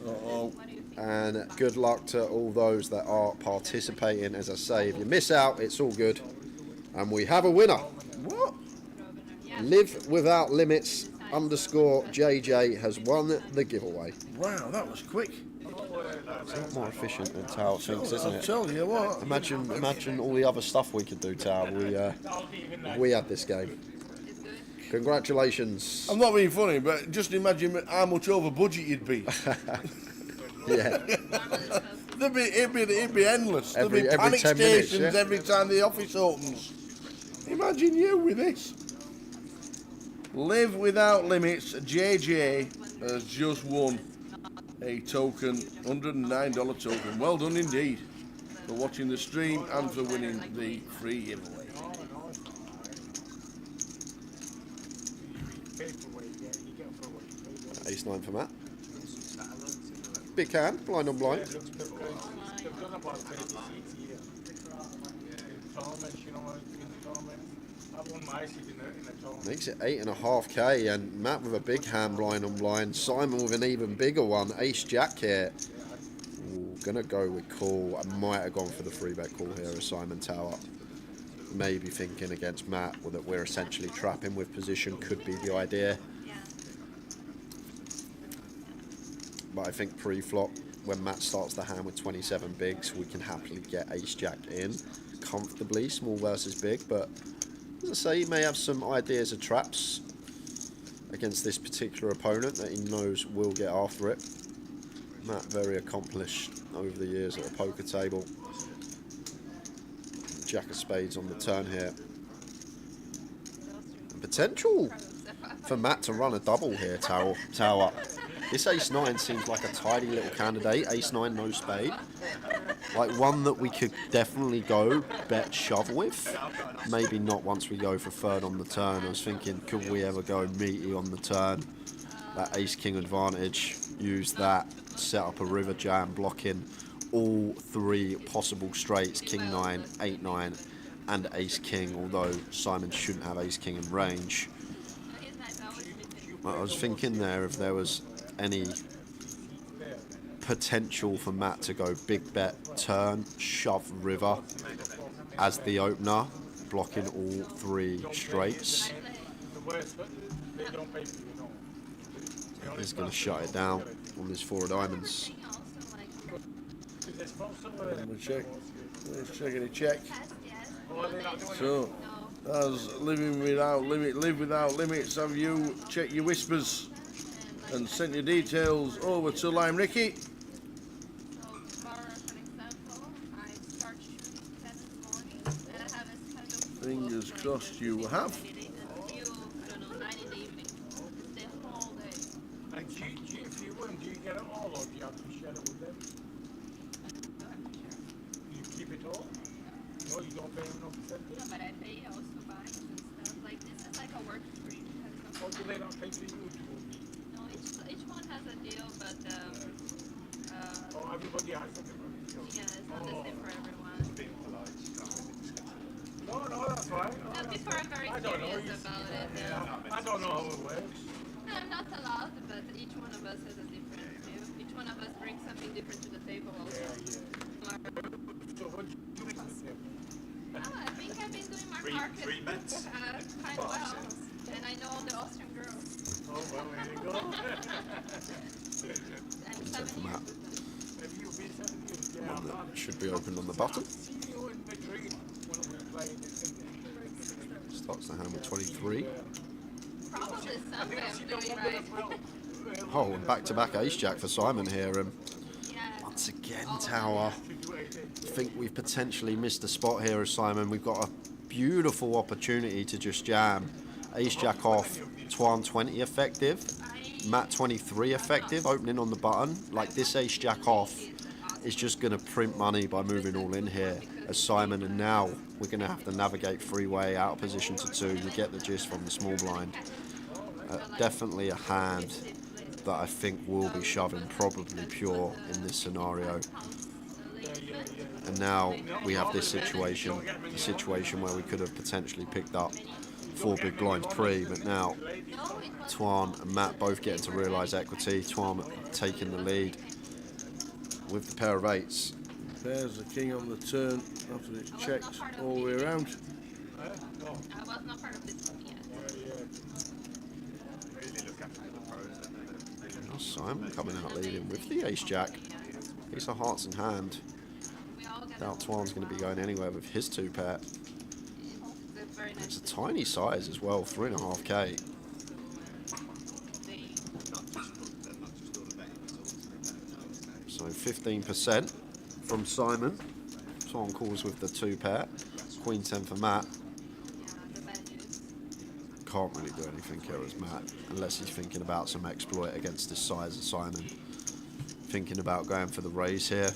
Uh-oh. And good luck to all those that are participating. As I say, if you miss out, it's all good. And we have a winner. What? Live Without Limits _ JJ has won the giveaway. Wow, that was quick. It's a lot more efficient than Tao thinks, isn't it? I'll tell you what. Imagine all the other stuff we could do, Tao. We had this game. Congratulations. I'm not being funny, but just imagine how much over budget you'd be. Yeah. It'd be endless. There'd be Every panic 10 stations minutes, yeah. every time the office opens. Imagine you with this. Live Without Limits, JJ has just won a token, $109 token. Well done indeed for watching the stream and for winning the free giveaway. Ace 9 for Matt. Big hand, blind on blind. Makes it 8.5k, and Matt with a big hand, blind on blind. Simon with an even bigger one. Ace Jack here. Ooh, gonna go with call. I might have gone for the 3-bet call here as Simon Tower. Maybe thinking against Matt that we're essentially trapping with position could be the idea. But I think pre-flop, when Matt starts the hand with 27 bigs, we can happily get Ace Jack in comfortably, small versus big. But as I say, he may have some ideas of traps against this particular opponent that he knows will get after it. Matt, very accomplished over the years at a poker table. Jack of spades on the turn here. And potential for Matt to run a double here, Tower. This Ace 9 seems like a tidy little candidate. Ace 9, no spade. Like one that we could definitely go bet shove with. Maybe not once we go for third on the turn. I was thinking, could we ever go meaty on the turn? That Ace King advantage. Use that. Set up a river jam, blocking all 3 possible straights. King 9, 8 9, and Ace King. Although Simon shouldn't have Ace King in range. I was thinking there if there was any potential for Matt to go big bet, turn, shove river as the opener, blocking all 3 straights. He's going to shut it down on this 4 of diamonds. We'll check. Let's check any check. So, as Live Without Limits, have you checked your whispers and sent your details over to Lime Ricky? Fingers crossed you have. And if you win, do you get it all, or do you have to share it with them? You keep it all? No, you don't pay him no percentage. No, but I pay also buys and stuff. Like this is like a work free. Oh, do they not pay for you? No, each one has a deal, but Oh, everybody has a different deal. yeah, it's not the same for everyone. No, that's fine. No, people are very curious about it. I don't know how it works. No, I'm not allowed, but each one of us has a different deal. Each one of us brings something different to the table also. So what do you bring to the table? I think I've been doing my market Free bets. quite well. And I know all the Austrian girls. Oh, well, there you go. I'm 7 years. Have you been 7 years? Yeah, One that should be opened on the button. you in Madrid when we played this thing. Starts the hand with 23. Probably something I'm doing right. Oh, and back-to-back ace-jack for Simon here. Once again, Tower. I think we've potentially missed a spot here as Simon. We've got a beautiful opportunity to just jam. Ace-jack off, Dwan 20 effective, Matt 23 effective, opening on the button. Like this ace-jack off is just going to print money by moving all in here as Simon, and now we're going to have to navigate freeway out of position to 2. You get the gist from the small blind. Definitely a hand that I think will be shoving probably pure in this scenario. And now we have this situation, a situation where we could have potentially picked up 4 big blinds pre, but now Dwan and Matt both getting to realise equity. Dwan taking the lead with the pair of 8s. There's the king on the turn after it's checked all the way around. I was not part of this one yet. Now Simon coming out leading with the ace-jack. Ace of hearts in hand. Doubt Dwan's going to be going anywhere with his 2 pair. It's a tiny size as well, 3.5k. So 15% from Simon. Dwan calls with the 2 pair. Queen 10 for Matt. Can't really do anything here as Matt, unless he's thinking about some exploit against this size of Simon. Thinking about going for the raise here.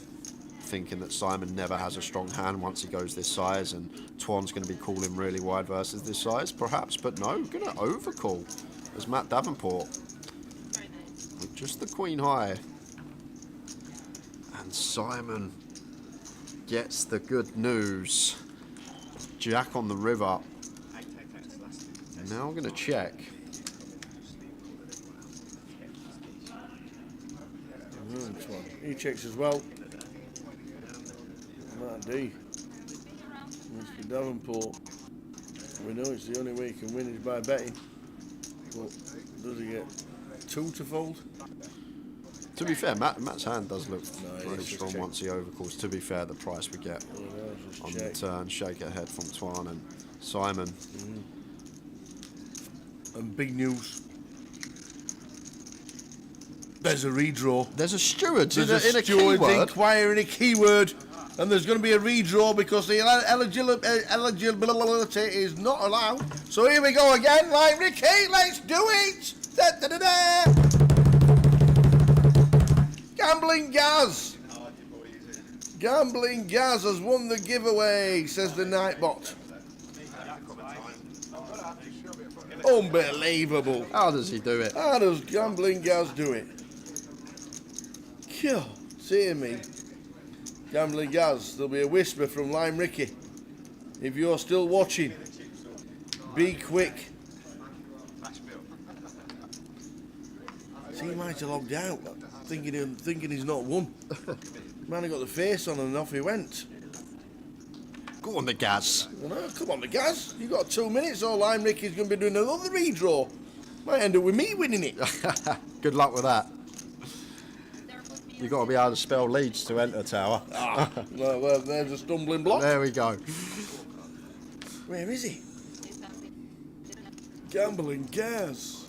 Thinking that Simon never has a strong hand once he goes this size, and Dwan's going to be calling really wide versus this size, perhaps, but no, going to overcall as Matt Davenport with just the queen high. And Simon gets the good news. Jack on the river. Now I'm going to check. He checks as well. Matt D. Mr. Davenport. We know it's the only way he can win is by betting. But does he get 2 to fold? To be fair, Matt's hand does look really strong once he overcalls. To be fair, the price we get on the turn, shake ahead from Dwan and Simon. And big news. There's a redraw. There's a steward in a keyword. Inquiring a keyword. And there's going to be a redraw because the eligibility is not allowed. So here we go again. Like Ricky, let's do it. Da, da, da, da. Gambling Gaz. Gambling Gaz has won the giveaway, says the Nightbot. Unbelievable. How does he do it? How does Gambling Gaz do it? God, dear me. Gambling Gaz, there'll be a whisper from Lime Ricky. If you're still watching, be quick. See, he might have logged out, thinking he's not won. Man, he got the face on and off he went. Go on the Gaz. Well, no, come on the Gaz. You've got 2 minutes or Lime Ricky's going to be doing another redraw. Might end up with me winning it. Good luck with that. You've got to be able to spell leads to enter, Tower. Well, there's a stumbling block. There we go. Where is he? Gambling Gaz.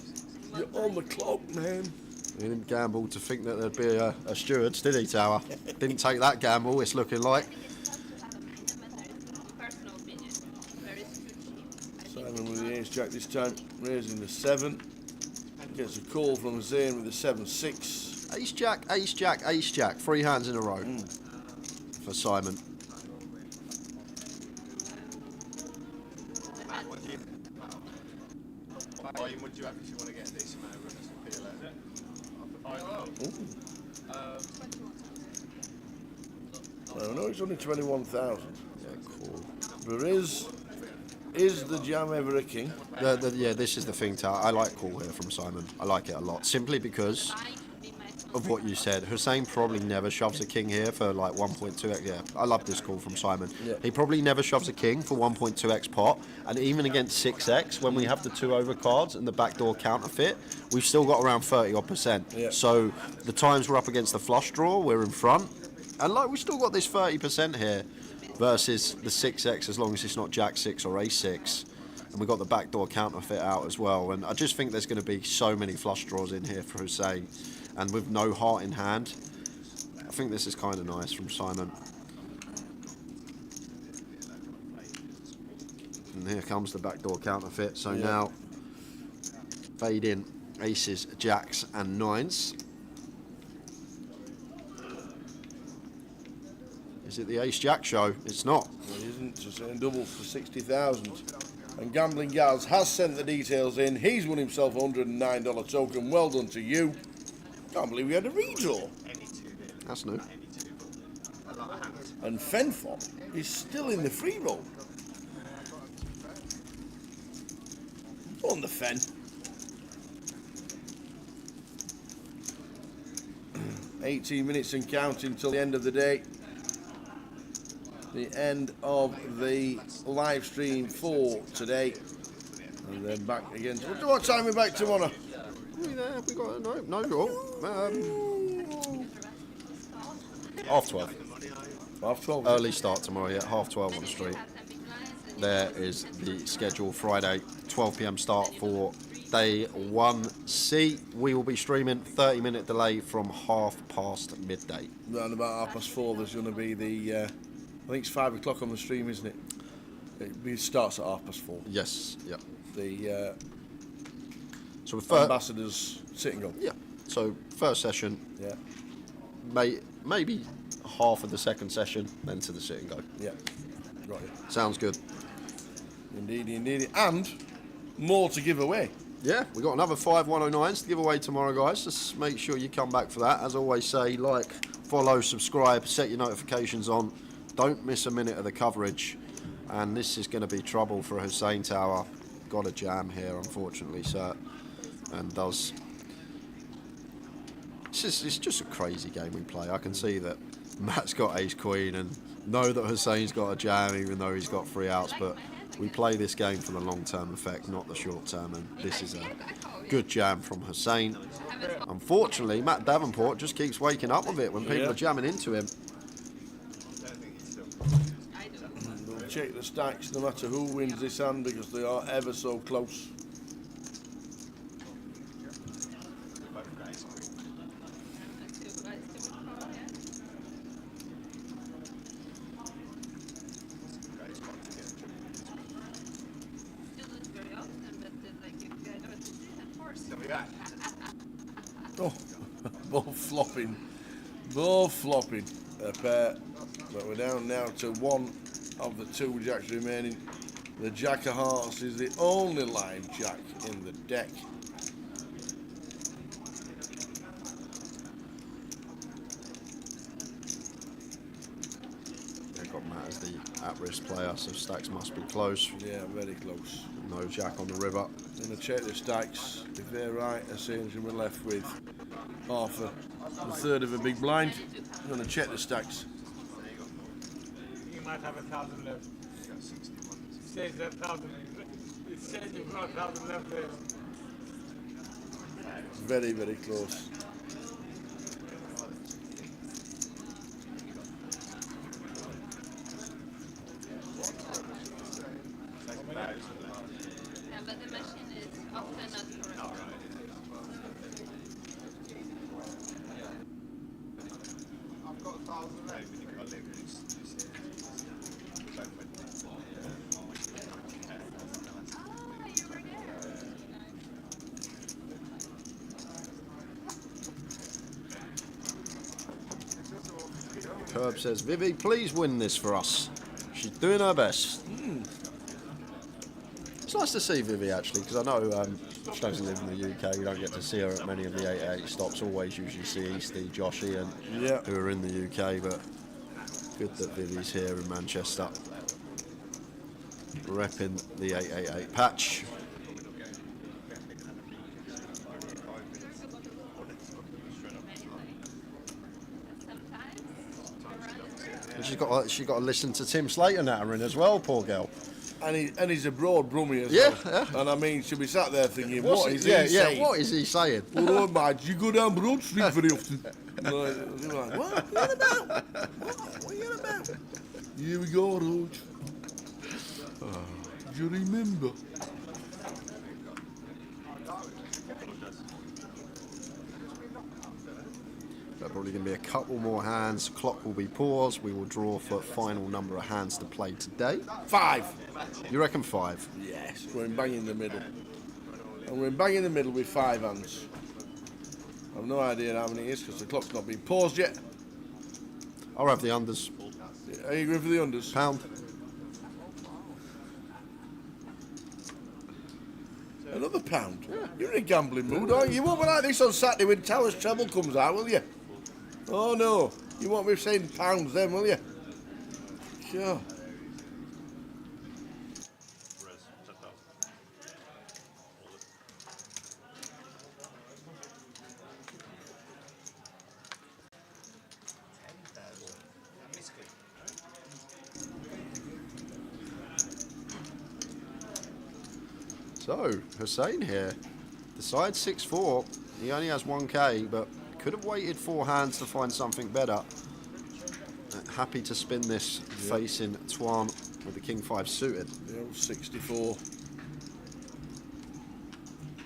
You're on the clock, man. He didn't gamble to think that there'd be a steward, did he, Tower? Didn't take that gamble, it's looking like. Simon with the ace-jack this time, raising the 7. Gets a call from Zane with the 7-6. Ace-jack, ace-jack, ace-jack. 3 hands in a row for Simon. No, it's only 21,000. Yeah, cool. There is the jam ever a king? Yeah, this is the thing, Tal. I like call here from Simon. I like it a lot, simply because of what you said. Hussein probably never shoves a king here for like 1.2x. Yeah, I love this call from Simon. Yeah. He probably never shoves a king for 1.2x pot, and even against 6x, when we have the 2 over cards and the backdoor counterfeit, we've still got around 30%. Yeah. So the times we're up against the flush draw, we're in front, and like we still got this 30% here versus the 6x as long as it's not Jack 6 or Ace 6. And we've got the backdoor counterfeit out as well. And I just think there's going to be so many flush draws in here for Hussein. And with no heart in hand, I think this is kind of nice from Simon. And here comes the backdoor counterfeit. So now, fade in aces, jacks and 9s. Is it the ace-jack show? It's not. It isn't. It's a double for 60,000. And Gambling Gals has sent the details in. He's won himself a $109 token. Well done to you. Can't believe we had a redraw. That's new. And Fenfop is still in the free roll. On the Fen. $18 minutes and counting till the end of the day. The end of the live stream for today. And then back again. What time are we back tomorrow? We got half 12. Half 12. Early start tomorrow, yeah, half 12 on the street. There is the schedule. Friday, 12 p.m. start for day 1C. We will be streaming 30-minute delay from midday. Around about 4:30, there's going to be the. I think it's 5 o'clock on the stream, isn't it? It starts at 4:30. Yes, yeah. The so ambassadors sitting on. Yeah. So first session. Yeah. Maybe half of the second session, then to the sit and go. Yeah. Got it. Sounds good. Indeed. And more to give away. Yeah, we got another 5 109s to give away tomorrow, guys. Just make sure you come back for that. As always say, like, follow, subscribe, set your notifications on. Don't miss a minute of the coverage. And this is going to be trouble for Hussein Tower. Got a jam here, unfortunately, sir. And does. It's just a crazy game we play. I can see that Matt's got ace queen and know that Hussein's got a jam, even though he's got 3 outs. But we play this game for the long-term effect, not the short-term. And this is a good jam from Hussein. Unfortunately, Matt Davenport just keeps waking up with it when people are jamming into him. We'll check the stacks no matter who wins this hand because they are ever so close. Oh, both flopping a pair, but we're down now to one of the 2 jacks remaining. The Jack of Hearts is the only live jack in the deck. They've got Matt as the at-risk player, so stacks must be close. Yeah, very close. No jack on the river. I'm going to check the stacks. If they're right, essentially we're left with a third of a big blind. I'm going to check the stacks. You might have 1,000 left. It says that 1,000. It says you've got 1,000 left there. Very, very close. But the machine is often not correct. I've got 1,000 left. Herb says, Vivi, please win this for us. She's doing her best. It's nice to see Vivi, actually, because I know She doesn't live in the UK. We don't get to see her at many of the 888 stops. Always usually see Eastie, Joshy, and who are in the UK. But good that Vivi's here in Manchester, repping the 888 patch. And she's got to listen to Tim Slater nattering as well, poor girl. And he's a broad brummy as well. Yeah. And I mean, she'll be sat there thinking, what is he saying? What is he saying? Well, oh, man, you go down Broad Street very often. Like, what? What are you about? What are you about? Here we go, Rog. Do you remember? There are probably going to be a couple more hands. Clock will be paused. We will draw for final number of hands to play today. 5. You reckon 5? Yes, we're in bang in the middle. And we're in bang in the middle with 5 hands. I've no idea how many it is because the clock's not been paused yet. I'll have the unders. Are you going for the unders? Pound. Another pound? Yeah. You're in a gambling mood, aren't you? You won't be like this on Saturday when Towers Treble comes out, will you? Oh no, you won't be saying pounds then, will you? Sure. So, Hussein here. Decides 6-4. He only has 1k, but could have waited 4 hands to find something better. Happy to spin this facing Dwan with the King 5 suited. Yeah, 64.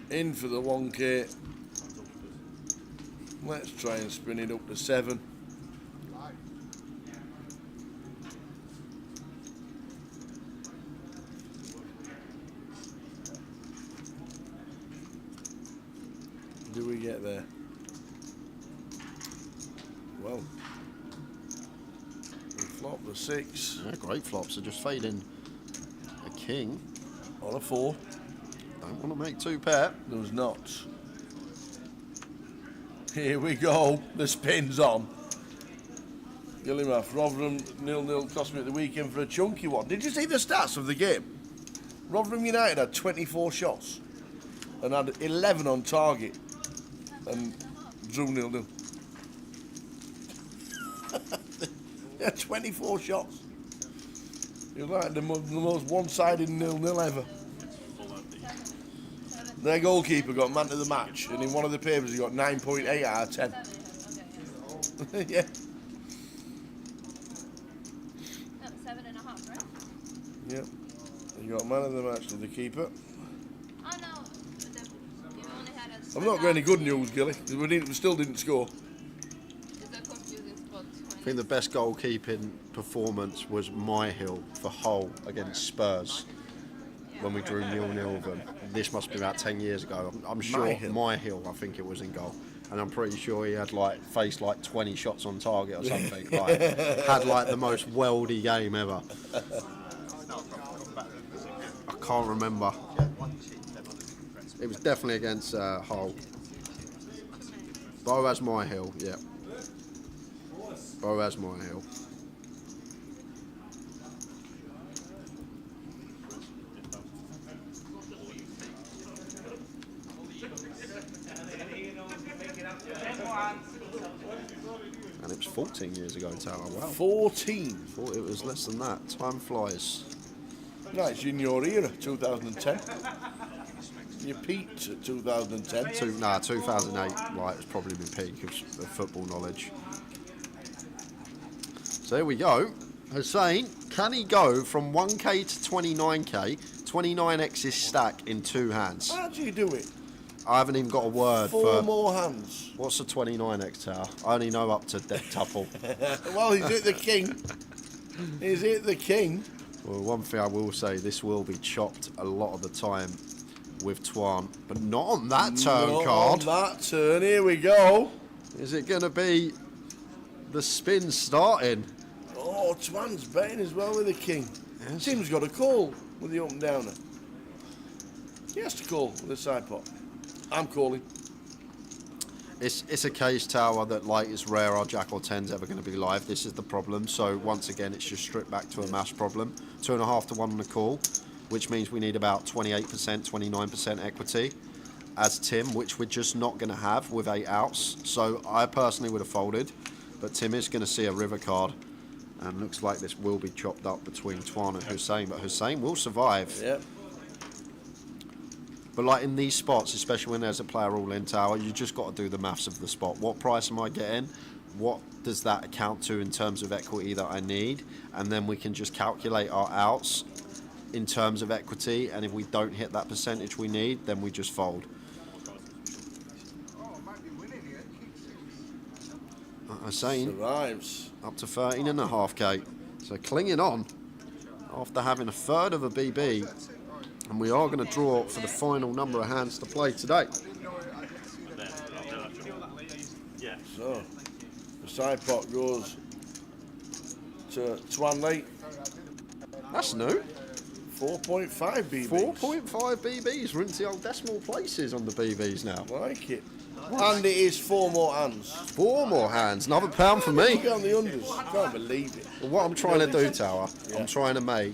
In for the 1k. Let's try and spin it up to 7. Do we get there? Well, we flop the 6. Yeah, great flops. So just fading a king on a 4. Don't want to make 2 pair. There's not. Here we go. The spin's on. Gillimath, Rotherham 0-0 cost me at the weekend for a chunky one. Did you see the stats of the game? Rotherham United had 24 shots and had 11 on target and drew 0-0. They had 24 shots. It was like the most one-sided 0-0 ever. Their goalkeeper got man of the match, and in one of the papers he got 9.8 out of 10. Yeah. 7.5, right? Yep. You got man of the match to the keeper. Oh no, you only had a. I've not got any good news, Gilly. We still didn't score. It's a confusing spot. I think the best goalkeeping performance was Myhill for Hull against Spurs when we drew 0-0 with them. This must be about 10 years ago. I'm sure Myhill, I think it was in goal. And I'm pretty sure he had faced 20 shots on target or something. Had the most weldy game ever. I can't remember. It was definitely against Hull. Boaz Myhill, yeah. Boaz Myhill. And it was 14 years ago, Tower. Wow. 14? Thought it was less than that. Time flies. No, it's in your era, 2010. You peaked at 2010. 2008, it was probably my peak of football knowledge. So here we go. Hussein, can he go from 1k to 29k, 29x's stack in 2 hands? How do you do it? I haven't even got a word for... 4 more hands. What's a 29x, Tower? I only know up to deck tuple. Well, he's hit the king. He's hit the king. Well, one thing I will say, this will be chopped a lot of the time with Dwan, but not on that turn not card. On that turn, here we go. Is it going to be the spin starting? Oh, Dwan's betting as well with the king. Yes. Tim's got a call with the up and downer. He has to call with a side pot. I'm calling. It's a case, Tower, that like it's rare our Jack or 10's ever going to be live. This is the problem. So once again, it's just stripped back to a mash problem. 2.5 to 1 on the call, which means we need about 28%, 29% equity as Tim, which we're just not going to have with 8 outs. So I personally would have folded, but Tim is going to see a river card, and looks like this will be chopped up between Dwan and Hussein, but Hussein will survive. Yep. But like in these spots, especially when there's a player all in, Tower, you just got to do the maths of the spot. What price am I getting? What does that account to in terms of equity that I need? And then we can just calculate our outs in terms of equity. And if we don't hit that percentage we need, then we just fold. Hussein survives up to 13.5k. So clinging on after having a third of a BB. And we are going to draw for the final number of hands to play today. So, the side pot goes to Twanley. That's new. 4.5 BBs. 4.5 BBs. We're into the old decimal places on the BBs now. Like it. And it is 4 more hands. 4 more hands. Another pound for me. Look on the unders. Can't believe it. Well, what I'm trying to do, Tower, I'm trying to make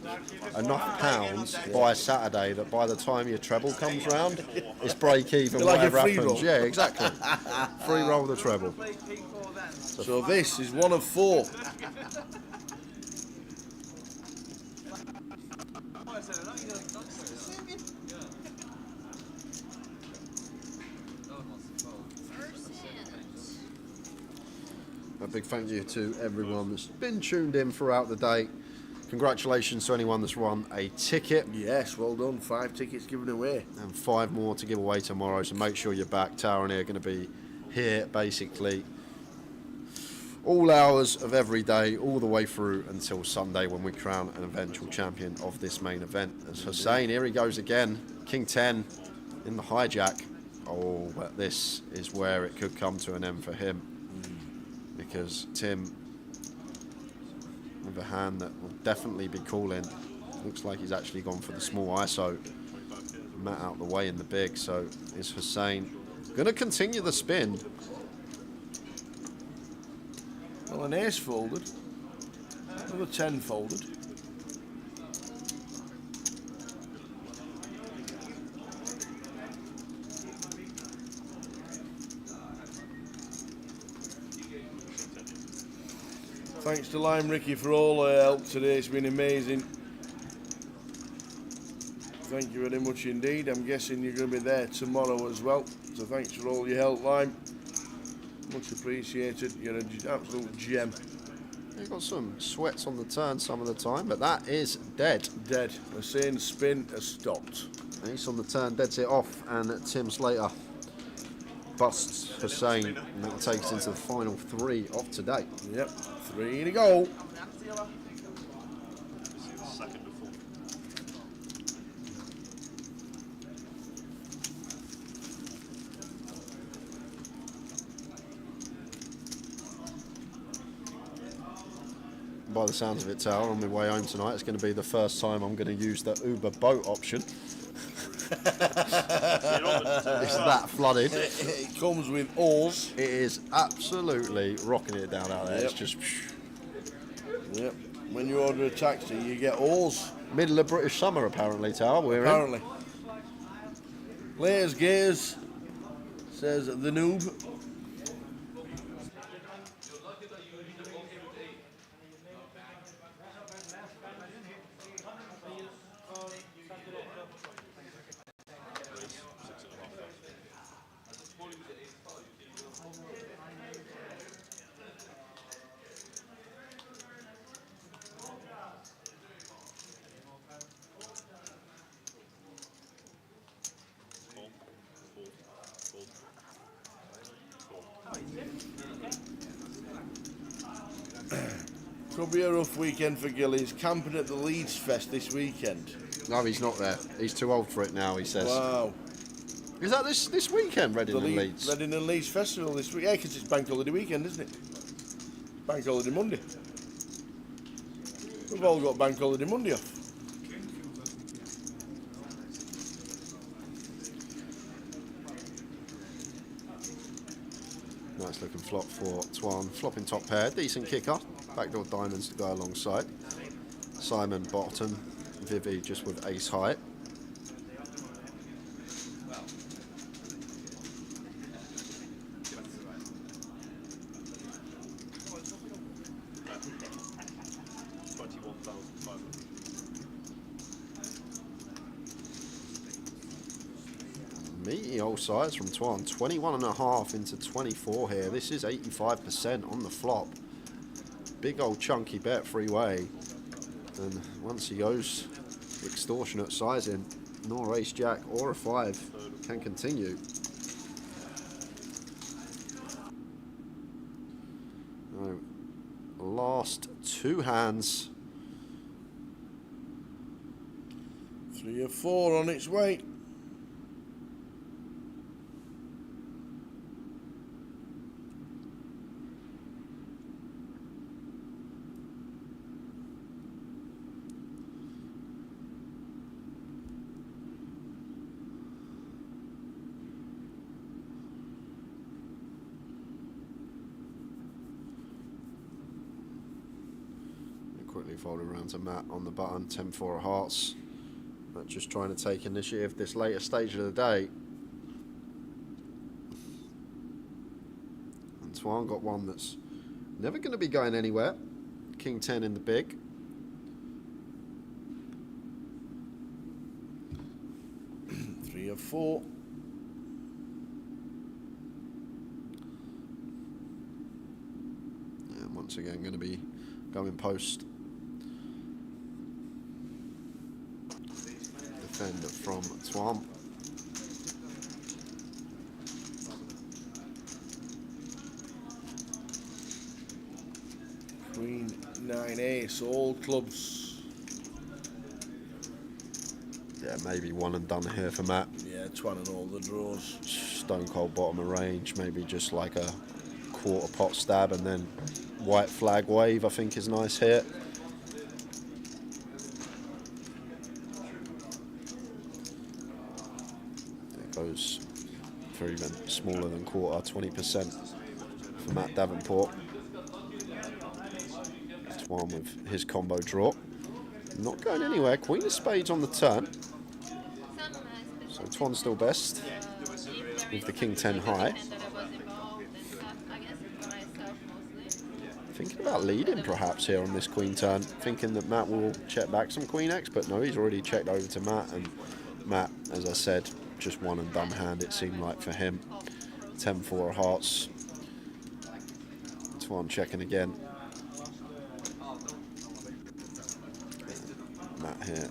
enough pounds by Saturday that by the time your treble comes round, it's break even, like whatever a free happens. roll. Yeah, exactly. Free roll the treble. So this is 1 of 4. A big thank you to everyone that's been tuned in throughout the day. Congratulations to anyone that's won a ticket. Yes, well done. 5 tickets given away. And 5 more to give away tomorrow, so make sure you're back. Tower and I are going to be here basically all hours of every day, all the way through until Sunday when we crown an eventual champion of this main event. As Hussein, here he goes again. King 10 in the hijack. Oh, but this is where it could come to an end for him. Because Tim, with a hand that will definitely be calling, looks like he's actually gone for the small ISO. Matt out the way in the big, so is Hussein going to continue the spin? Well, an ace folded. Another 10 folded. Thanks to Lime Ricky for all her help today. It's been amazing. Thank you very much indeed. I'm guessing you're going to be there tomorrow as well. So thanks for all your help, Lime. Much appreciated. You're an absolute gem. You've got some sweats on the turn some of the time, but that is dead. Dead. Hussein's spin has stopped. Ace on the turn, deads it off, and Tim Slater busts Hussein, and that takes into the final 3 of today. Yep, 3 to go. By the sounds of it, Tower, on my way home tonight, it's going to be the first time I'm going to use the Uber boat option. It's that flooded. It comes with oars. It is absolutely rocking it down out there. Yep. It's just... Yep. When you order a taxi, you get oars. Middle of British summer, apparently, Tower. We're apparently. Layers Gears says the noob. Could be a rough weekend for Gilly. He's camping at the Leeds Fest this weekend. No, he's not there. He's too old for it now, he says. Wow. Is that this weekend, Reading and Leeds? Reading and Leeds Festival this week. Yeah, because it's Bank Holiday weekend, isn't it? Bank Holiday Monday. We've all got Bank Holiday Monday off. Nice looking flop for Dwan. Flopping top pair, decent kicker. Backdoor diamonds to go alongside. Simon bottom, Vivi just with ace high. Meaty old size from Dwan, 21.5 into 24 here. This is 85% on the flop. Big old chunky bet three-way. And once he goes extortionate sizing, nor ace jack or a 5 can continue. No, last two hands. 3 or 4 on its way. Quickly folded around to Matt on the button, 10-4 of hearts. Matt just trying to take initiative this later stage of the day. And Dwan got one that's never going to be going anywhere. King 10 in the big. Three or 4. And once again going to be going post. Defender from Dwan. Queen 9 ace, all clubs. Yeah, maybe one and done here for Matt. Yeah, Dwan and all the draws. Stone cold bottom of range, maybe just like a quarter pot stab and then white flag wave, I think is nice here. There goes for even smaller than quarter, 20% for Matt Davenport. Dwan with his combo draw. Not going anywhere. Queen of spades on the turn. So Dwan's still best with the King 10 high. Thinking about leading perhaps here on this Queen turn. Thinking that Matt will check back some Queen X, but no, he's already checked over to Matt. And Matt, as I said, just one and done hand it seemed like for him. 10-4 of hearts. Dwan checking again. Matt here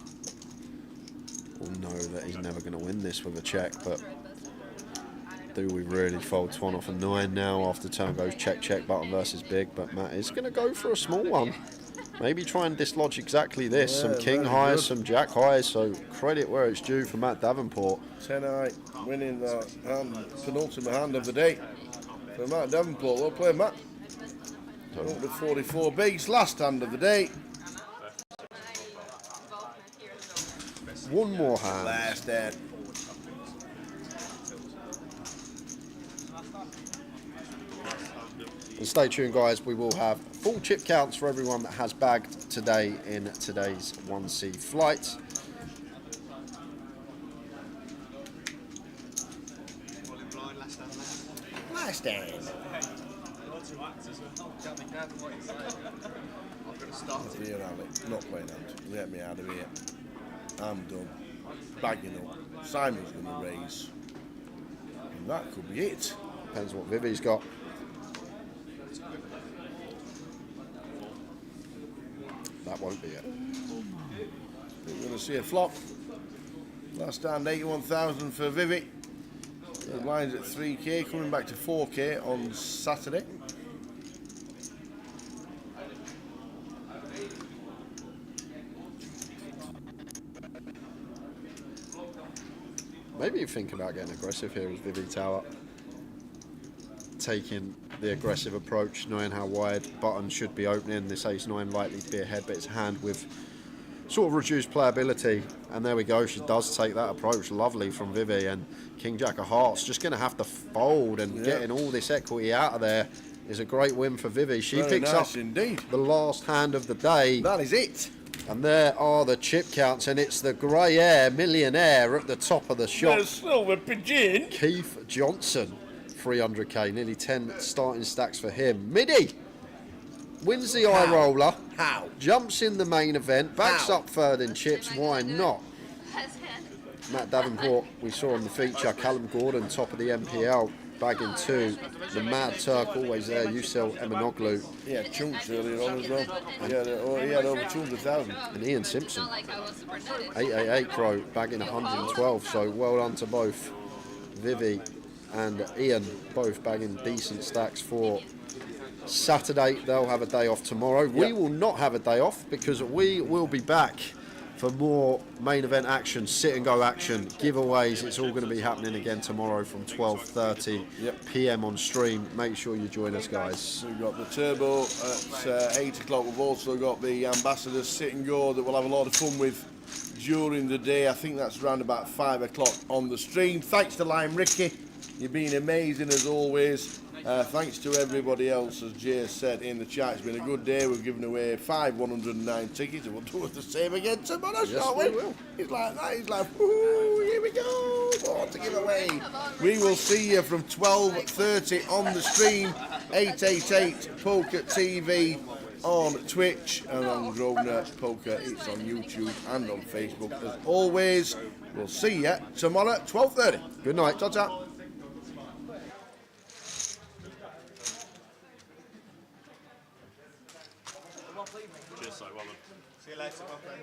will know that he's never going to win this with a check, but do we really fold Dwan off a 9 now after turn goes check, check, button versus big? But Matt is going to go for a small one. Maybe try and dislodge exactly this. Yeah, some king highs, some jack highs, so credit where it's due for Matt Davenport. 10 high, winning the penultimate hand of the day for Matt Davenport. Well played, Matt. Up to 44 bigs, last hand of the day. One more hand. Last hand. And stay tuned, guys. We will have full chip counts for everyone that has bagged today in today's 1C flight. Last hand. Here, Alec. Not playing hand. Let me out of here. I'm done. Bagging up. Simon's going to raise. And that could be it. Depends what Vivi's got. That won't be it. We're going to see a flop. Last hand 81,000 for Vivi. The line's at 3k, coming back to 4k on Saturday. Maybe you think about getting aggressive here with Vivi Tower. Taking the aggressive approach, knowing how wide button should be opening. This ace-9 likely to be ahead, but it's a hand with sort of reduced playability. And there we go, she does take that approach. Lovely from Vivi, and King Jack of Hearts just going to have to fold, and getting all this equity out of there is a great win for Vivi. She Very picks nice up indeed. the last hand of the day. That is it. And there are the chip counts, and it's the Grey Air Millionaire at the top of the shop. The silver pigeon. Keith Johnson, 300k, nearly 10 starting stacks for him. Midi wins the eye roller. How? Jumps in the main event, backs up third in chips. Why not? Matt Davenport, we saw on the feature. Callum Gordon, top of the MPL, bagging 2. The Mad Turk, always there. Yusel Emanoglu. He had chunks earlier on as well. He had over 200,000. And Ian Simpson, 888 Pro, bagging 112. So well done to both Vivi and Ian, both bagging decent stacks for Saturday. They'll have a day off tomorrow. We will not have a day off because we will be back for more main event action, sit and go action, giveaways. It's all going to be happening again tomorrow from 12:30 p.m. on stream. Make sure you join us, guys. We've got the Turbo at 8 o'clock. We've also got the Ambassadors sit and go that we'll have a lot of fun with during the day. I think that's around about 5 o'clock on the stream. Thanks to Lime Ricky. You've been amazing as always. Thanks to everybody else, as Jay said in the chat. It's been a good day. We've given away 109 tickets, and we'll do the same again tomorrow, shall we? Will. It's like that. It's like, whoo, here we go. More to give away. We will see you from 12:30 on the stream. 888 Poker TV on Twitch and on Grosvenor Poker. It's on YouTube and on Facebook. As always, we'll see you tomorrow at 12:30. Good night. Ta-ta. Cheers, so well done. See you later, my friend.